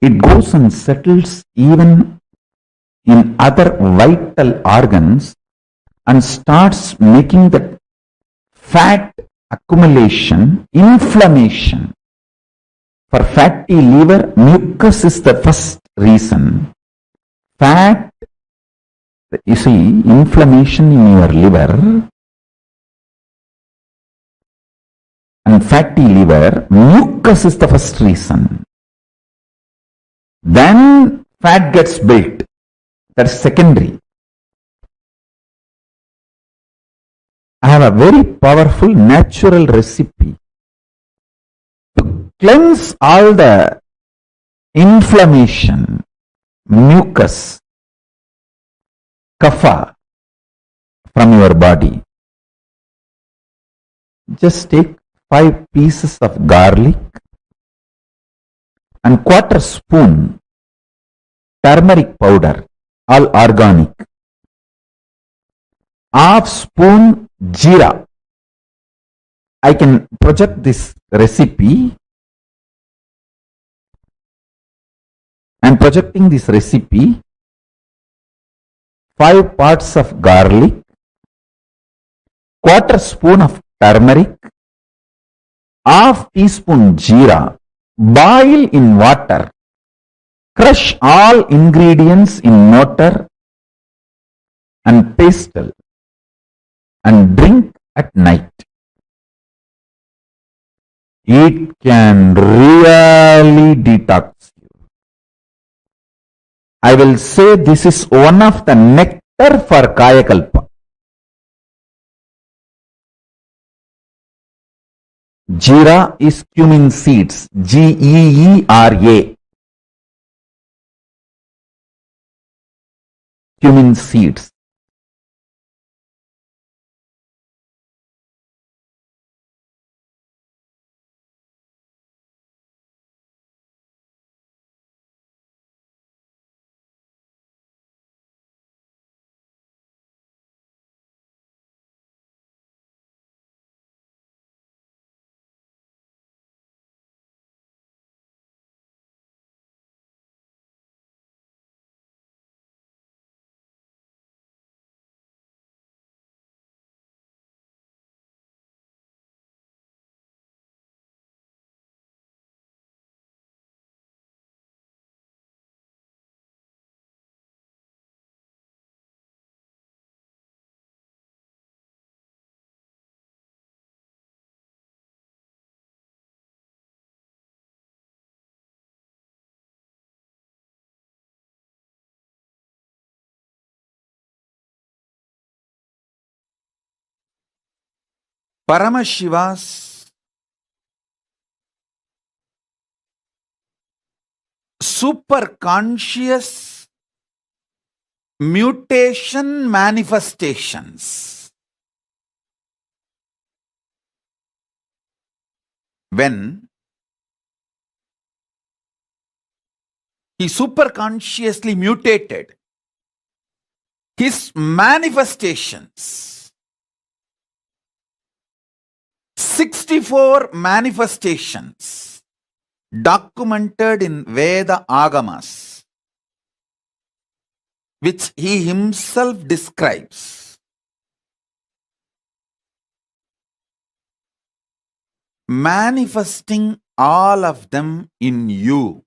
It goes and settles even in other vital organs and starts making the fat accumulation, inflammation. For fatty liver, mucus is the first reason. Fat, you see, inflammation in your liver and fatty liver, mucus is the first reason. Then fat gets built. That's secondary. I have a very powerful natural recipe to cleanse all the inflammation, mucus, kapha from your body. Just take 5 pieces of garlic and 1/4 spoon turmeric powder, all organic. 1/2 spoon jeera. I can project this recipe. I am projecting this recipe 5 parts of garlic, quarter spoon of turmeric, half teaspoon jeera, boil in water, crush all ingredients in mortar and pestle and drink at night. It can really detox you. I will say this is one of the nectar for Kaya Kalpa. Jeera is cumin seeds, Geera. Cumin seeds. Paramashiva's super conscious mutation manifestations. When he super consciously mutated, his manifestations, 64 manifestations documented in Veda Agamas, which he himself describes. Manifesting all of them in you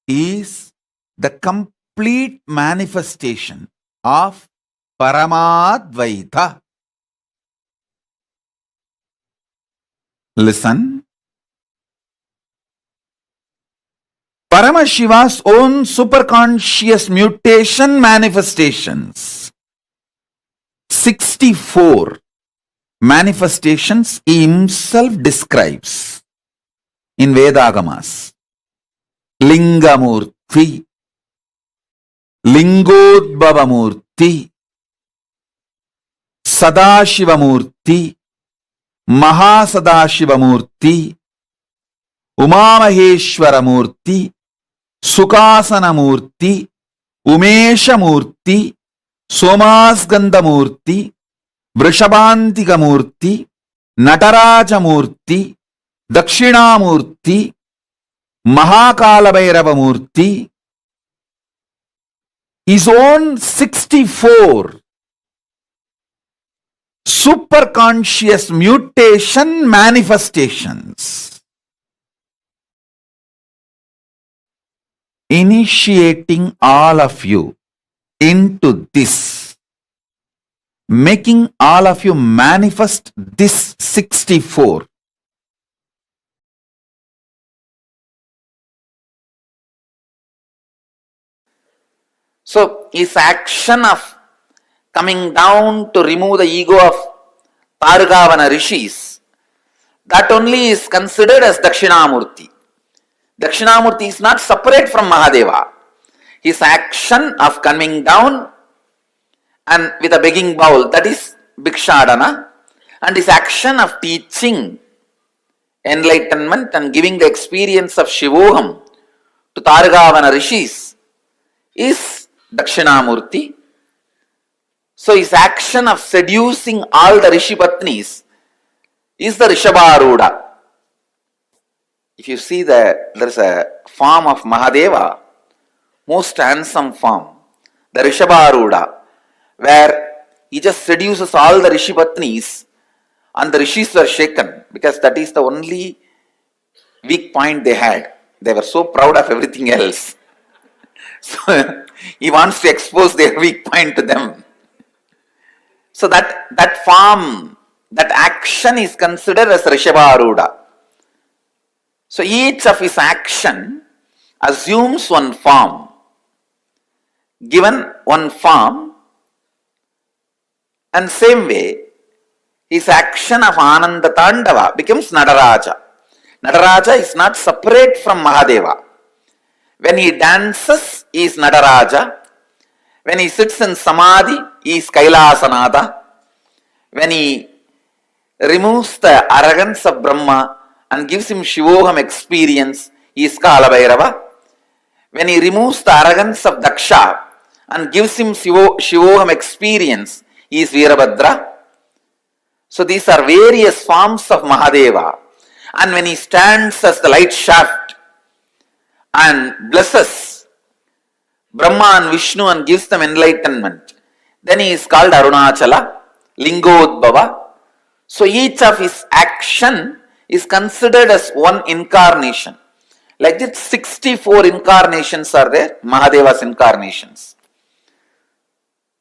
is the complete manifestation of Paramadvaita. Listen. Paramashiva's own superconscious mutation manifestations, 64 manifestations he himself describes in Vedagamas. Lingamurti, Lingodbhavamurti, Sadashivamurti, Mahasadashivamurti, Umamaheshwaramurti, Sukasanamurti, Umeshamurti, Somasgandamurti, Vrishabhantikamurti, Natarajamurti, Dakshinamurti, Mahakalabhairavamurti. His own 64 superconscious mutation manifestations, initiating all of you into this, making all of you manifest this 64. So, his action of coming down to remove the ego of Targavana rishis, that only is considered as Dakshinamurti. Dakshinamurti is not separate from Mahadeva. His action of coming down and with a begging bowl, that is Bhikshadana, and his action of teaching enlightenment and giving the experience of Shivoham to Targavana rishis is Dakshinamurti. So his action of seducing all the Rishi Patnis is the Rishabharuda. If you see that there is a form of Mahadeva, most handsome form, the Rishabharuda, where he just seduces all the Rishi Patnis and the Rishis were shaken because that is the only weak point they had. They were so proud of everything else. So he wants to expose their weak point to them. So that form, that action is considered as Rishabharuda. So each of his action assumes one form. Given one form, and same way, his action of Ananda Tandava becomes Nadaraja. Nadaraja is not separate from Mahadeva. When he dances, he is Nadaraja. When he sits in Samadhi, he is Kailasanada. When he removes the arrogance of Brahma and gives him Shivoham experience, he is Kalabhairava. When he removes the arrogance of Daksha and gives him Shivoham experience, he is Virabhadra. So these are various forms of Mahadeva. And when he stands as the light shaft and blesses Brahma and Vishnu and gives them enlightenment, then he is called Arunachala, Lingodbhava. So each of his action is considered as one incarnation. Like that, 64 incarnations are there, Mahadeva's incarnations.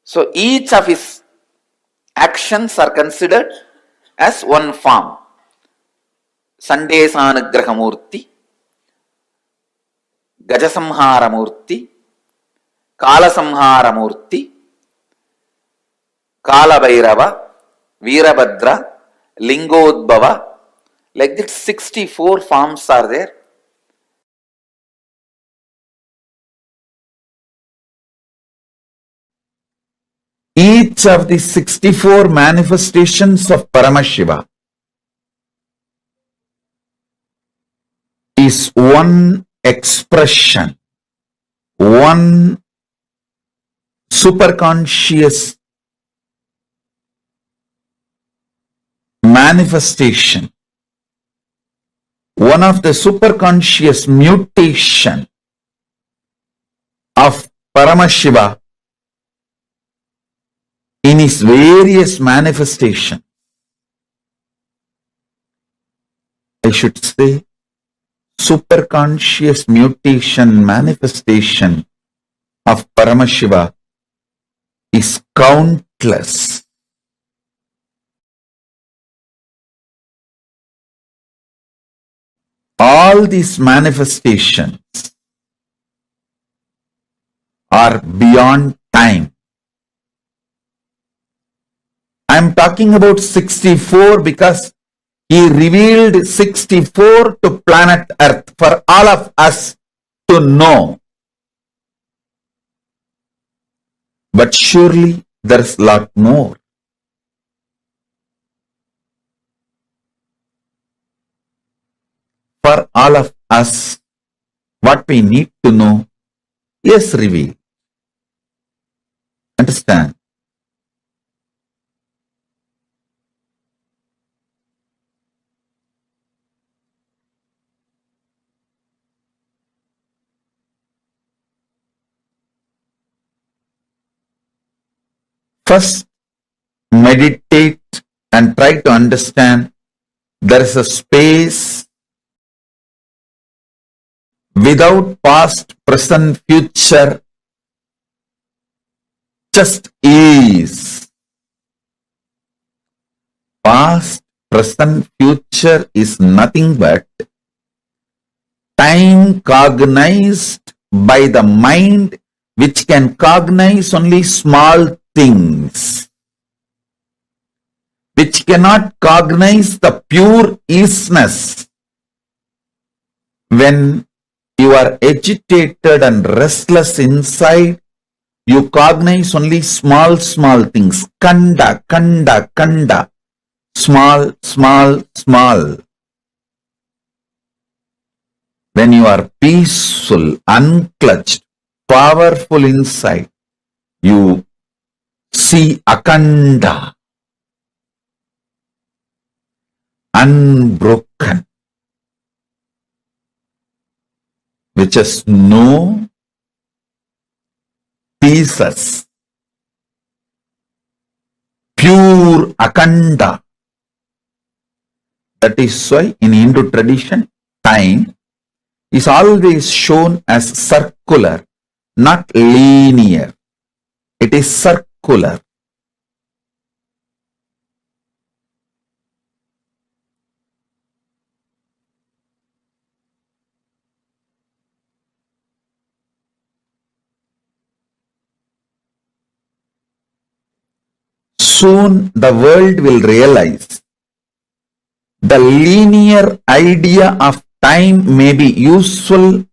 So each of his actions are considered as one form. Sandesanugrahamurti, Gajasamharamurti, Kalasamharamurti, Kalabhairava, Virabhadra, Lingodbhava. Like that, 64 forms are there. Each of the 64 manifestations of Paramashiva is one expression, one superconscious manifestation, one of the superconscious mutation of Paramashiva in his various manifestations. I should say superconscious mutation manifestation of Paramashiva is countless. All these manifestations are beyond time. I am talking about 64 because he revealed 64 to planet Earth for all of us to know. But surely there is a lot more. For all of us, what we need to know is revealed. Understand? First, meditate and try to understand there is a space without past, present, future, just is. Past, present, future is nothing but time cognized by the mind, which can cognize only small things, which cannot cognize the pure isness. When you are agitated and restless inside, you cognize only small things. Kanda, kanda, kanda. Small, small, small. When you are peaceful, unclutched, powerful inside, you see akanda, unbroken, which is no Jesus, pure Akanda. That is why in Hindu tradition, time is always shown as circular, not linear. It is circular. Soon the world will realize the linear idea of time may be useful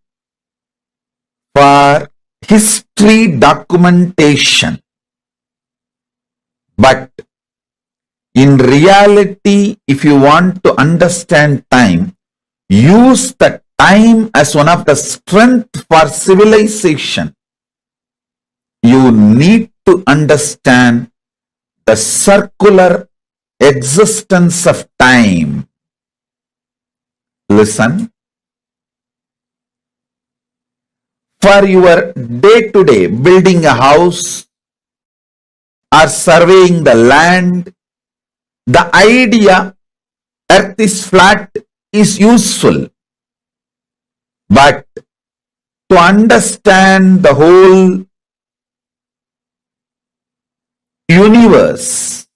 for history documentation, but in reality, if you want to understand time, use the time as one of the strength for civilization. You need to understand the circular existence of time. Listen. For your day-to-day building a house or surveying the land, the idea earth is flat is useful. But to understand the whole universe,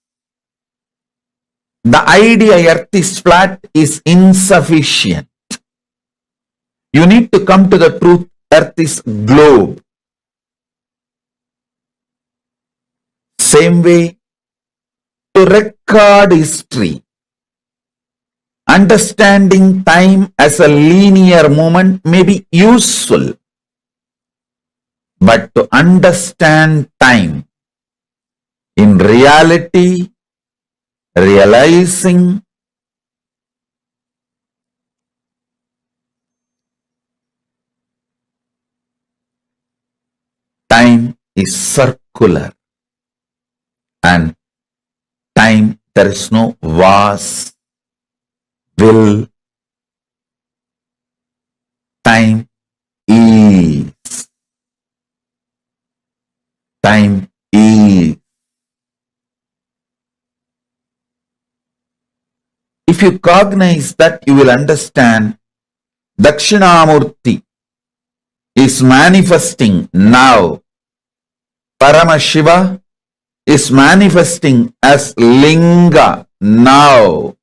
the idea earth is flat is insufficient. You need to come to the truth earth is globe. Same way, to record history, understanding time as a linear movement may be useful. But to understand time in reality, realizing time is circular, and time there is no was, will, time is. Time is. If you cognize that, you will understand Dakshinamurti is manifesting now. Paramashiva is manifesting as Linga now.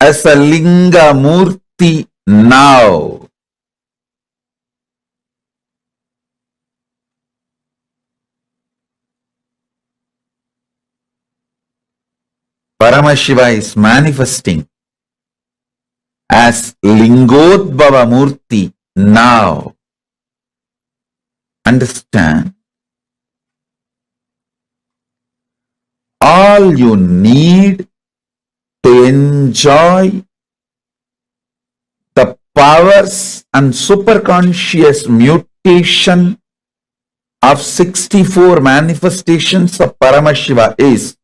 As a Linga Murti now. Paramashiva is manifesting as Lingodbhava Murti now. Understand? All you need to enjoy the powers and superconscious mutation of 64 manifestations of Paramashiva is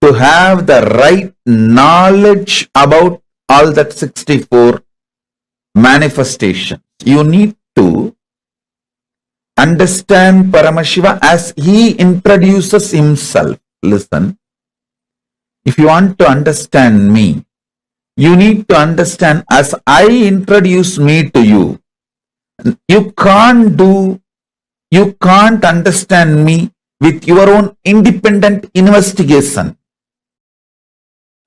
to have the right knowledge about all that 64 manifestations. You need to understand Paramashiva as he introduces himself. Listen, if you want to understand me, you need to understand as I introduce me to you. You can't understand me with your own independent investigation.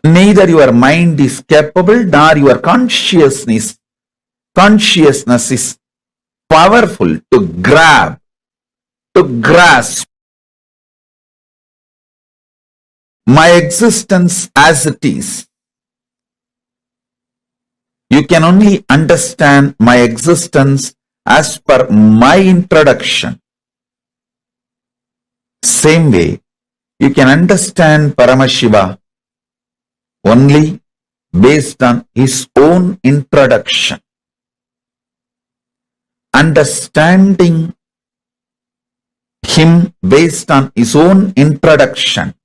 Neither your mind is capable nor your consciousness is powerful to grasp my existence as it is. You can only understand my existence as per my introduction. Same way, you can understand Paramashiva only based on his own introduction. Understanding him based on his own introduction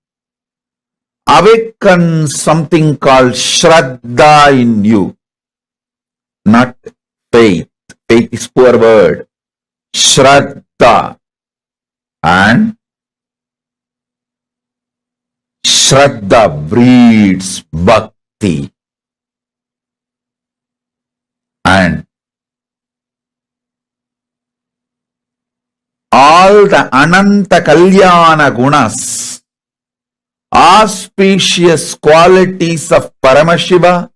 awakens something called Shraddha in you, not faith. Faith is your word. Shraddha. And Shraddha breeds bhakti. And all the Ananta Kalyana Gunas, auspicious qualities of Paramashiva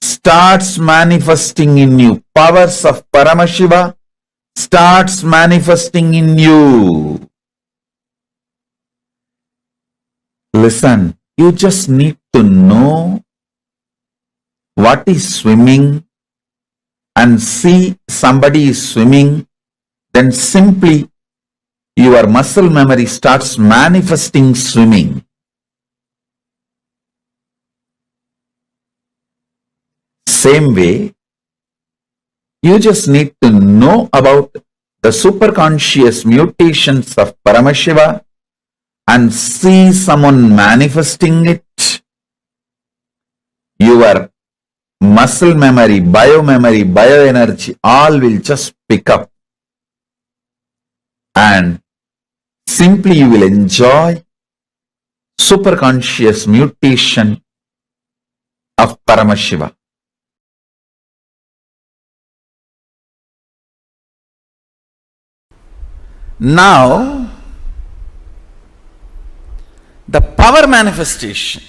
starts manifesting in you. Powers of Paramashiva starts manifesting in you. Listen, you just need to know what is swimming and see somebody is swimming, then simply your muscle memory starts manifesting swimming. Same way, you just need to know about the superconscious mutations of Paramashiva and see someone manifesting it. Your muscle memory, bioenergy, all will just pick up. And simply you will enjoy superconscious mutation of Paramashiva. Now, the power manifestation,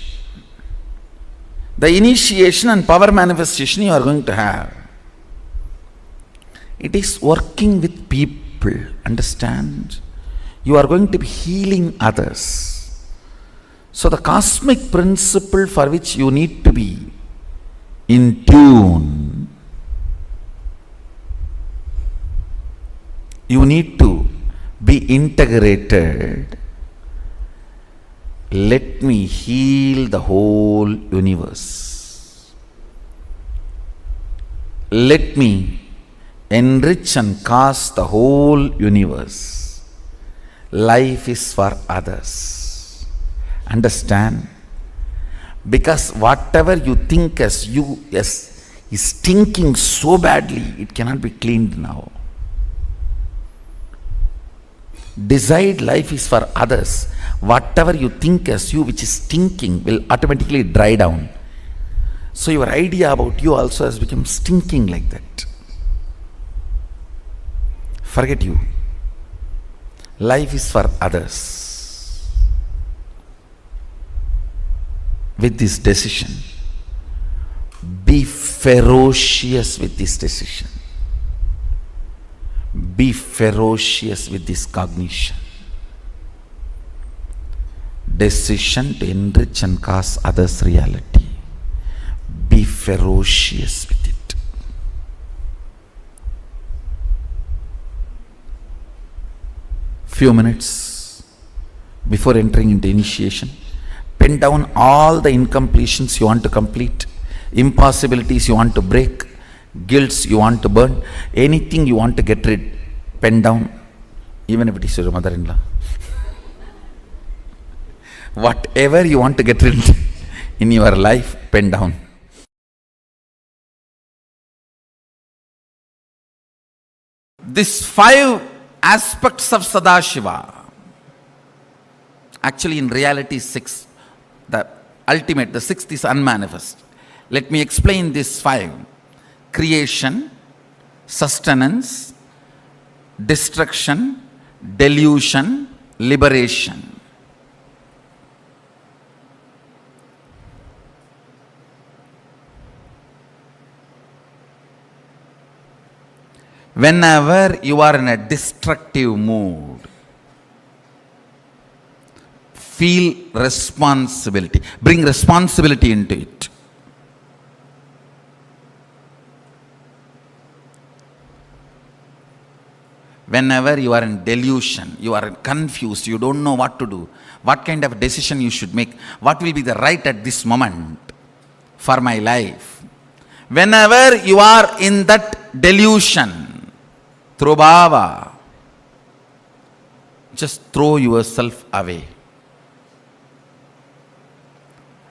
the initiation and power manifestation you are going to have, it is working with people, understand? You are going to be healing others. So the cosmic principle for which you need to be in tune, you need to be integrated. Let me heal the whole universe. Let me enrich and cast the whole universe. Life is for others. Understand? Because whatever you think as you is stinking so badly, it cannot be cleaned now. Decide life is for others. Whatever you think as you which is stinking will automatically dry down. So your idea about you also has become stinking like that. Forget you. Life is for others. With this decision, be ferocious with this decision. Be ferocious with this cognition. Decision to enrich and cast others' reality. Be ferocious with it. Few minutes before entering into initiation, pen down all the incompletions you want to complete, impossibilities you want to break, guilts you want to burn, anything you want to get rid, pen down, even if it is your mother-in-law. Whatever you want to get rid in your life, pen down. These 5 aspects of Sadashiva, actually in reality 6, the ultimate, the 6th is unmanifest. Let me explain these 5. Creation, sustenance, destruction, delusion, liberation. Whenever you are in a destructive mood, feel responsibility. Bring responsibility into it. Whenever you are in delusion, you are confused, you don't know what to do, what kind of decision you should make, what will be the right at this moment for my life. Whenever you are in that delusion, throw bhava, just throw yourself away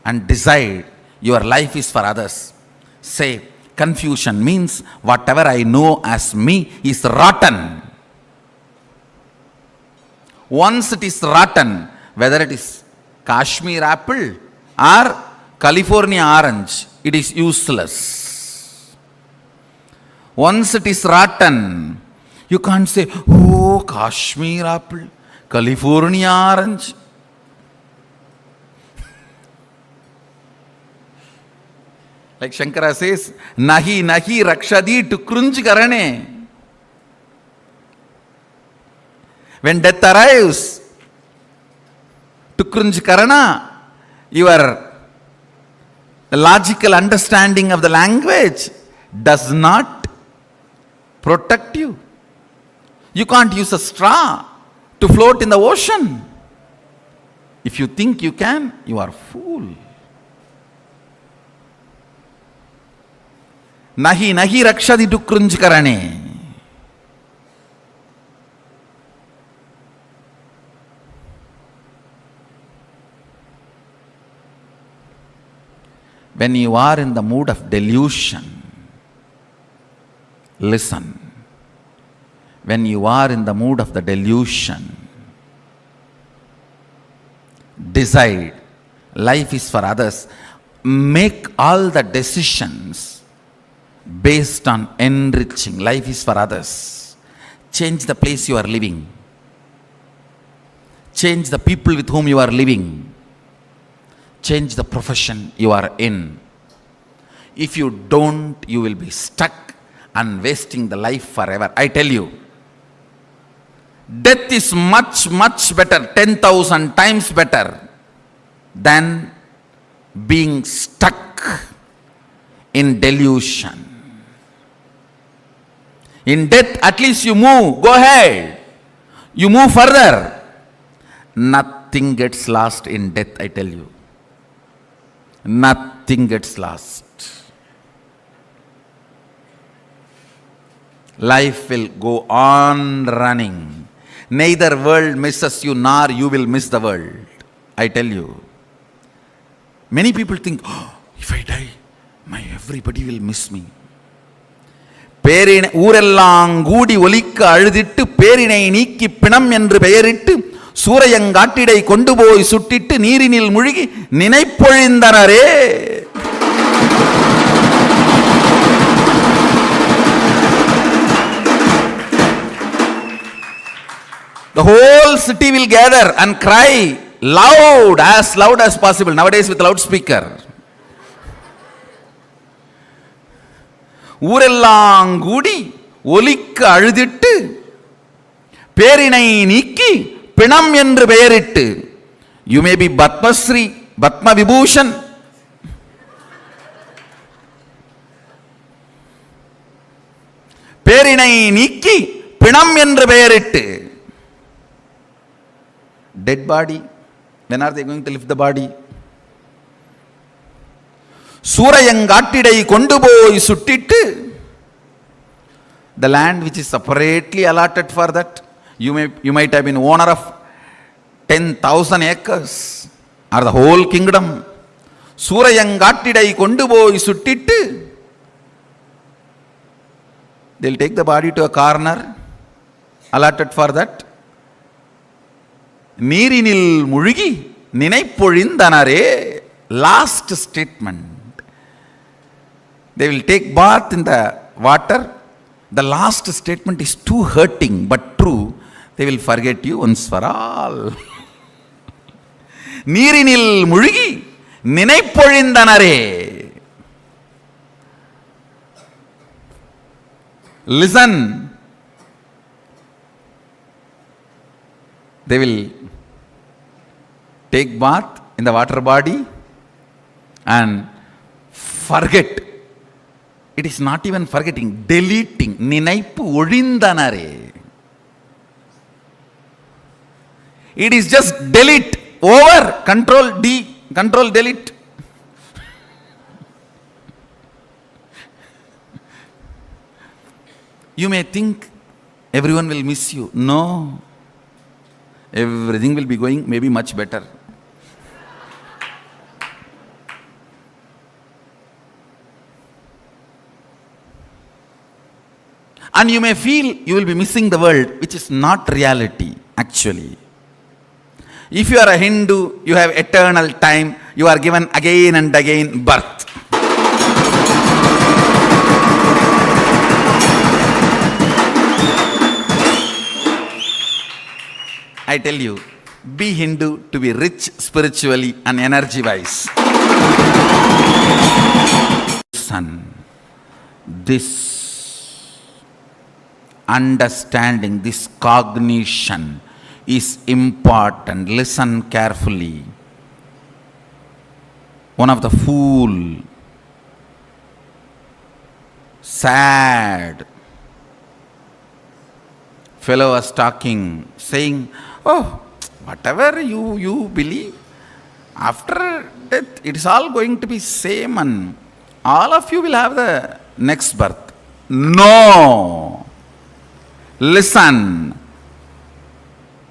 and decide your life is for others. Say, Confusion means whatever I know as me is rotten. Once it is rotten, whether it is Kashmir apple or California orange, it is useless. Once it is rotten, you can't say, oh, Kashmir apple, California orange. Like Shankara says, nahi nahi rakshadi to krunj karane. When death arrives, to krunj karana, your logical understanding of the language does not protect you. You can't use a straw to float in the ocean. If you think you can, you are a fool. Nahi nahi rakshadi to krunj karane. When you are in the mood of delusion, listen. When you are in the mood of the delusion, decide life is for others. Make all the decisions based on enriching. Life is for others. Change the place you are living. Change the people with whom you are living. Change the profession you are in. If you don't, you will be stuck and wasting the life forever. I tell you, death is much, much better, 10,000 times better than being stuck in delusion. In death, at least you move, go ahead. You move further. Nothing gets lost in death, I tell you. Nothing gets lost. Life will go on running. Neither world misses you nor you will miss the world. I tell you. Many people think, oh, if I die, everybody will miss me. ஊரெல்லாம் கூடி ஒலிக்க அழுதிட்டு பேரினை நீக்கி பிணம் என்று பெயரிட்டு சூரையங்காட்டிடை கொண்டு போய் சுட்டிட்டு நீரினில் முழுகி நினைப்பொழிந்தனரே. The whole city will gather and cry loud as possible. Nowadays with loudspeaker. ஊரெல்லாம் கூடி ஒலிக்க அழுதிட்டு பேரினை நீக்கி பிணம் என்று பெயரிட்டு. You may be Padmasri, Padma Vibhushan. பேரினை நீக்கி பிணம் என்று பெயரிட்டு. Dead body. When are they going to lift the body? சூரையங்காட்டிடை கொண்டு போய் சுட்டிட்டு. The land which is separately allotted for that. You might have been owner of 10,000 acres or the whole kingdom. சூரையங்காட்டிடை கொண்டு போய் சுட்டிட்டு. They'll take the body to a corner allotted for that. நீரினில் முழுகி நினைப்பொழிந்தனரே. Last statement. They will take bath in the water. The last statement is too hurting but true. They will forget you once for all. நீரினில் முழுகி நினைப்பொழிந்தனரே. Listen. They will take bath in the water body and forget. It is not even forgetting, deleting. நினைப்பு ஒழிந்தனரே. It is just delete, over, control D, control delete. You may think everyone will miss you. No. Everything will be going maybe much better. And you may feel you will be missing the world, which is not reality, actually. If you are a Hindu, you have eternal time, you are given again and again birth. I tell you, be Hindu to be rich spiritually and energy-wise. Son, this understanding, this cognition is important. Listen carefully. One of the fool, sad fellow was talking, saying, oh, whatever you believe, after death, it is all going to be same and all of you will have the next birth. No. Listen.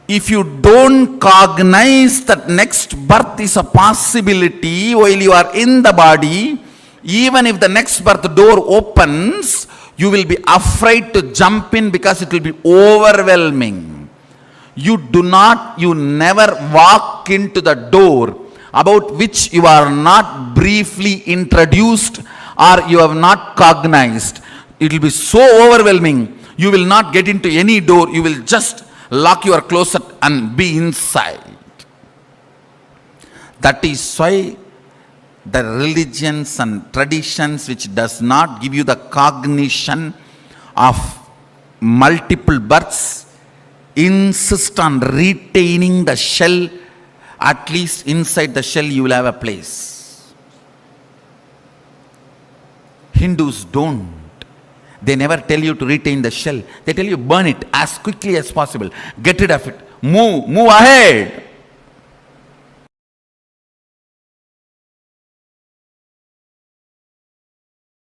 If you don't cognize that next birth is a possibility while you are in the body, even if the next birth door opens, you will be afraid to jump in because it will be overwhelming. You never walk into the door about which you are not briefly introduced or you have not cognized. It will be so overwhelming. You will not get into any door. You will just lock your closet and be inside. That is why the religions and traditions which does not give you the cognition of multiple births insist on retaining the shell. At least inside the shell you will have a place. Hindus don't. They never tell you to retain the shell. They tell you burn it as quickly as possible. Get rid of it. Move ahead.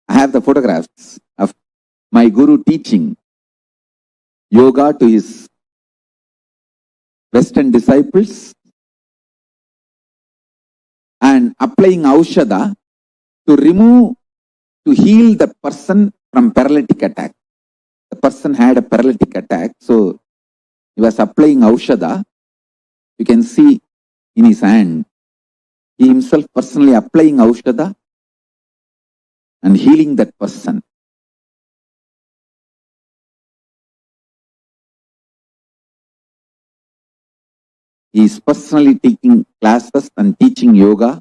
I have the photographs of my guru teaching yoga to his Western disciples and applying aushadha to heal the person from paralytic attack. The person had a paralytic attack, so he was applying aushadha. You can see in his hand, he himself personally applying aushadha and healing that person. He is personally taking classes and teaching yoga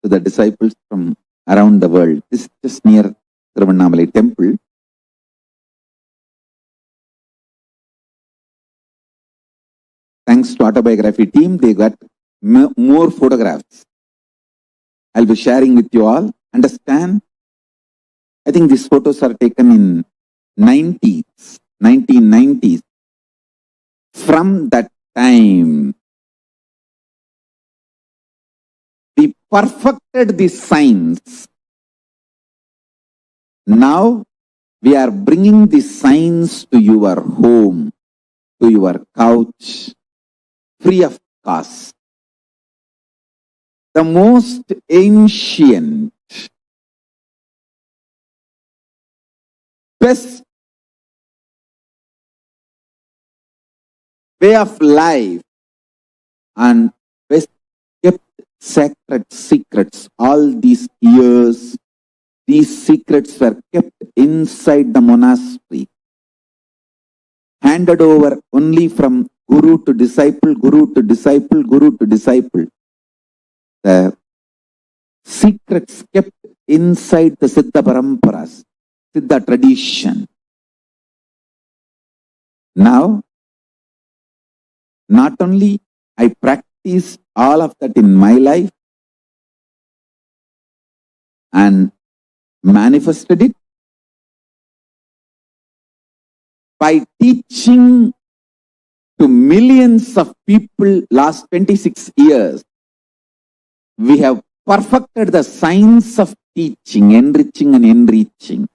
to the disciples from around the world. This is just near Tiruvannamalai temple. Thanks to autobiography team, they got more photographs. I'll be sharing with you all. Understand? I think these photos are taken in 1990s. From that time, we perfected the science. Now, we are bringing the science to your home, to your couch, free of cost. The most ancient, best way of life and best kept sacred secrets. All these years, these secrets were kept inside the monastery, handed over only from guru to disciple, guru to disciple, guru to disciple. The secrets kept inside the Siddha Paramparas, Siddha tradition. Now, not only I practice all of that in my life and manifested it by teaching to millions of people last 26 years. We have perfected the science of teaching, enriching and enriching.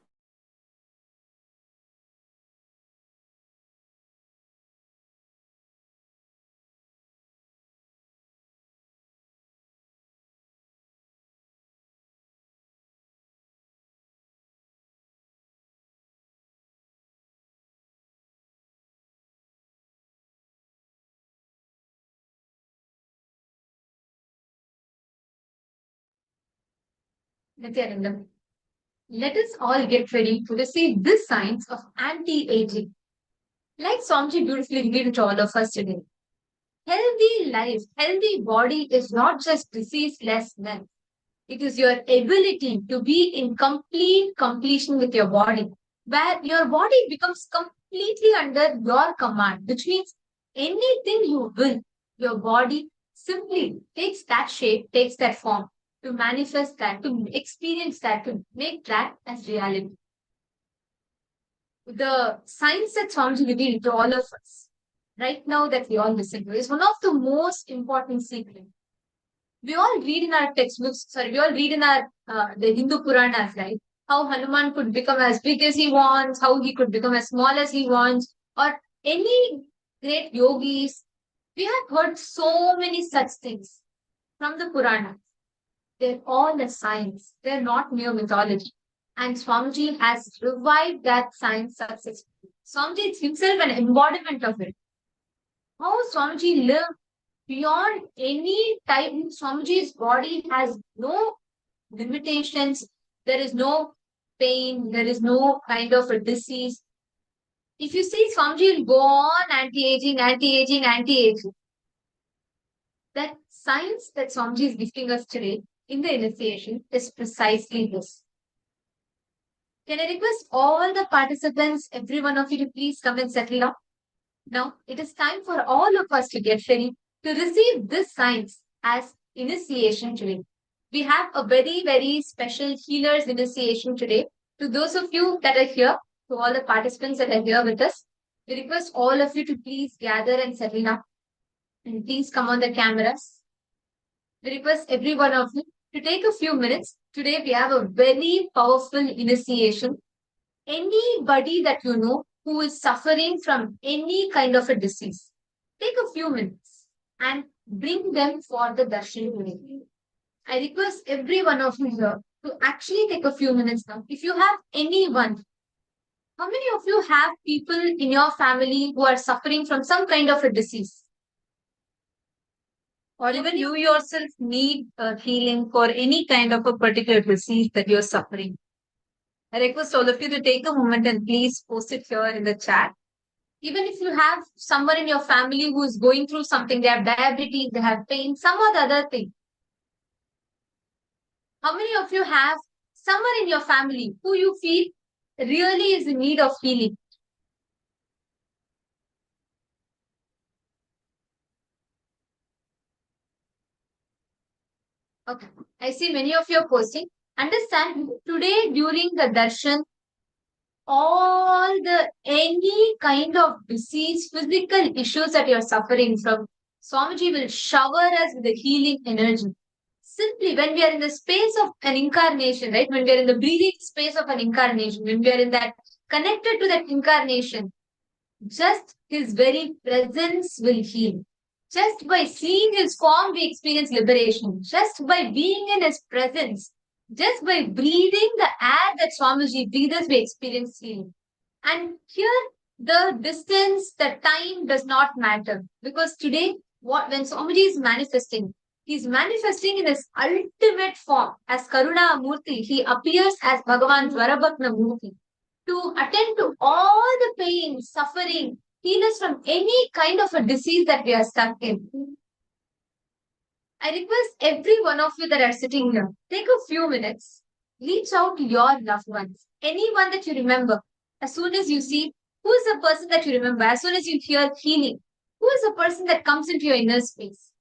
Nityanandam, let us all get ready to receive this science of anti-aging. Like Swamiji beautifully revealed to all of us today, healthy life, healthy body is not just disease-less health. It is your ability to be in complete completion with your body, where your body becomes completely under your command, which means anything you will, your body simply takes that shape, takes that form to manifest that, to experience that, to make that as reality. The science that Swamiji revealed to all of us right now that we all listen to is one of the most important secrets. We all read in our textbooks, we all read in our the Hindu Puranas, right? How Hanuman could become as big as he wants, how he could become as small as he wants, or any great yogis. We have heard so many such things from the Puranas. They're all a science. They're not mere mythology. And Swamiji has revived that science successfully. Swamiji is himself an embodiment of it. How Swamiji lived beyond any time. Swamiji's body has no limitations. There is no pain. There is no kind of a disease. If you see Swamiji will go on anti-aging, anti-aging, anti-aging. That science that Swamiji is gifting us today in the initiation is precisely this. Can I request all the participants, every one of you, to please come and settle down? Now, it is time for all of us to get ready to receive this science as initiation today. We have a very, very special healer's initiation today. To those of you that are here, to all the participants that are here with us, we request all of you to please gather and settle down. And please come on the cameras. We request every one of you to take a few minutes. Today we have a very powerful initiation. Anybody that you know who is suffering from any kind of a disease, take a few minutes and bring them for the darshan today. I request every one of you here to actually take a few minutes now. If you have anyone, how many of you have people in your family who are suffering from some kind of a disease? Or even you yourself need a healing for any kind of a particular disease that you're suffering. I request all of you to take a moment and please post it here in the chat. Even if you have someone in your family who is going through something, they have diabetes, they have pain, some or the other thing. How many of you have someone in your family who you feel really is in need of healing? Okay, I see many of you are posting. Understand, today during the darshan, all the any kind of disease, physical issues that you're suffering from, Swamiji will shower us with the healing energy. Simply when we are in the space of an incarnation, right? When we are in the breathing space of an incarnation, when we are in that connected to that incarnation, just his very presence will heal. Just by seeing his form, we experience liberation. Just by being in his presence, just by breathing the air that Swamiji breathes, we experience healing. And here, the distance, the time does not matter. Because today, when Swamiji is manifesting, he's manifesting in his ultimate form. As Karuna Murti, he appears as Bhagavan Dwarabhakna Murti to attend to all the pain, suffering, heal us from any kind of a disease that we are stuck in. I request every one of you that are sitting here, take a few minutes, reach out to your loved ones, anyone that you remember. As soon as you see, who is the person that you remember? As soon as you hear healing, who is the person that comes into your inner space?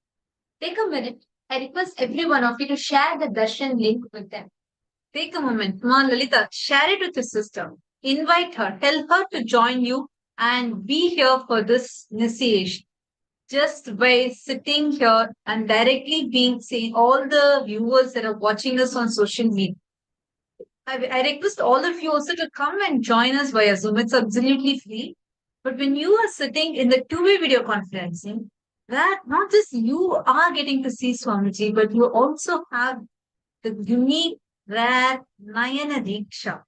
Take a minute. I request every one of you to share the darshan link with them. Take a moment. Come on, Lalita, share it with your sister. Invite her. Tell her to join you and be here for this initiation. Just by sitting here and directly seeing all the viewers that are watching us on social media. I request all of you also to come and join us via Zoom. It's absolutely free. But when you are sitting in the two-way video conferencing, that not just you are getting to see Swamiji, but you also have the unique, rare Nayana Diksha,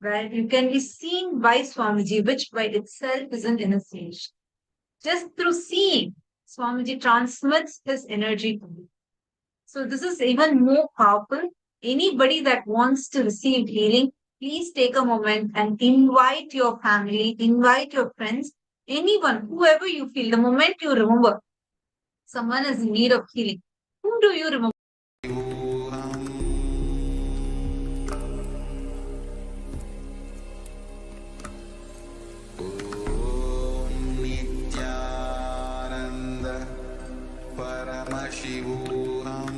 where you can be seen by Swamiji, which by itself is an initiation. Just through seeing, Swamiji transmits his energy to you. So this is even more powerful anybody that wants to receive healing, please take a moment and invite your family, invite your friends, anyone, whoever you feel. The moment you remember someone is in need of healing, whom do you remember? Nityananda Paramashivoham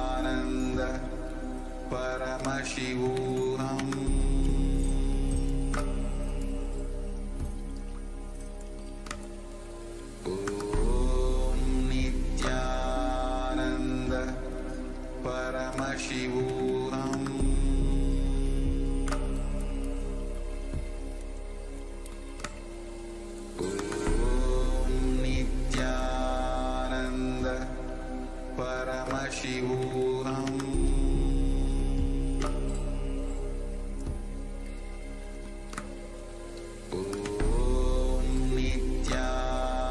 Nityananda Paramashivoham Nityananda Paramashivoham Nityananda Paramashivoham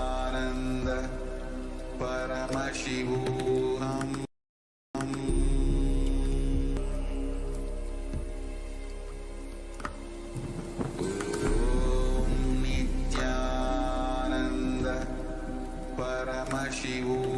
Nityananda Paramashivoham Nityananda Paramashivoham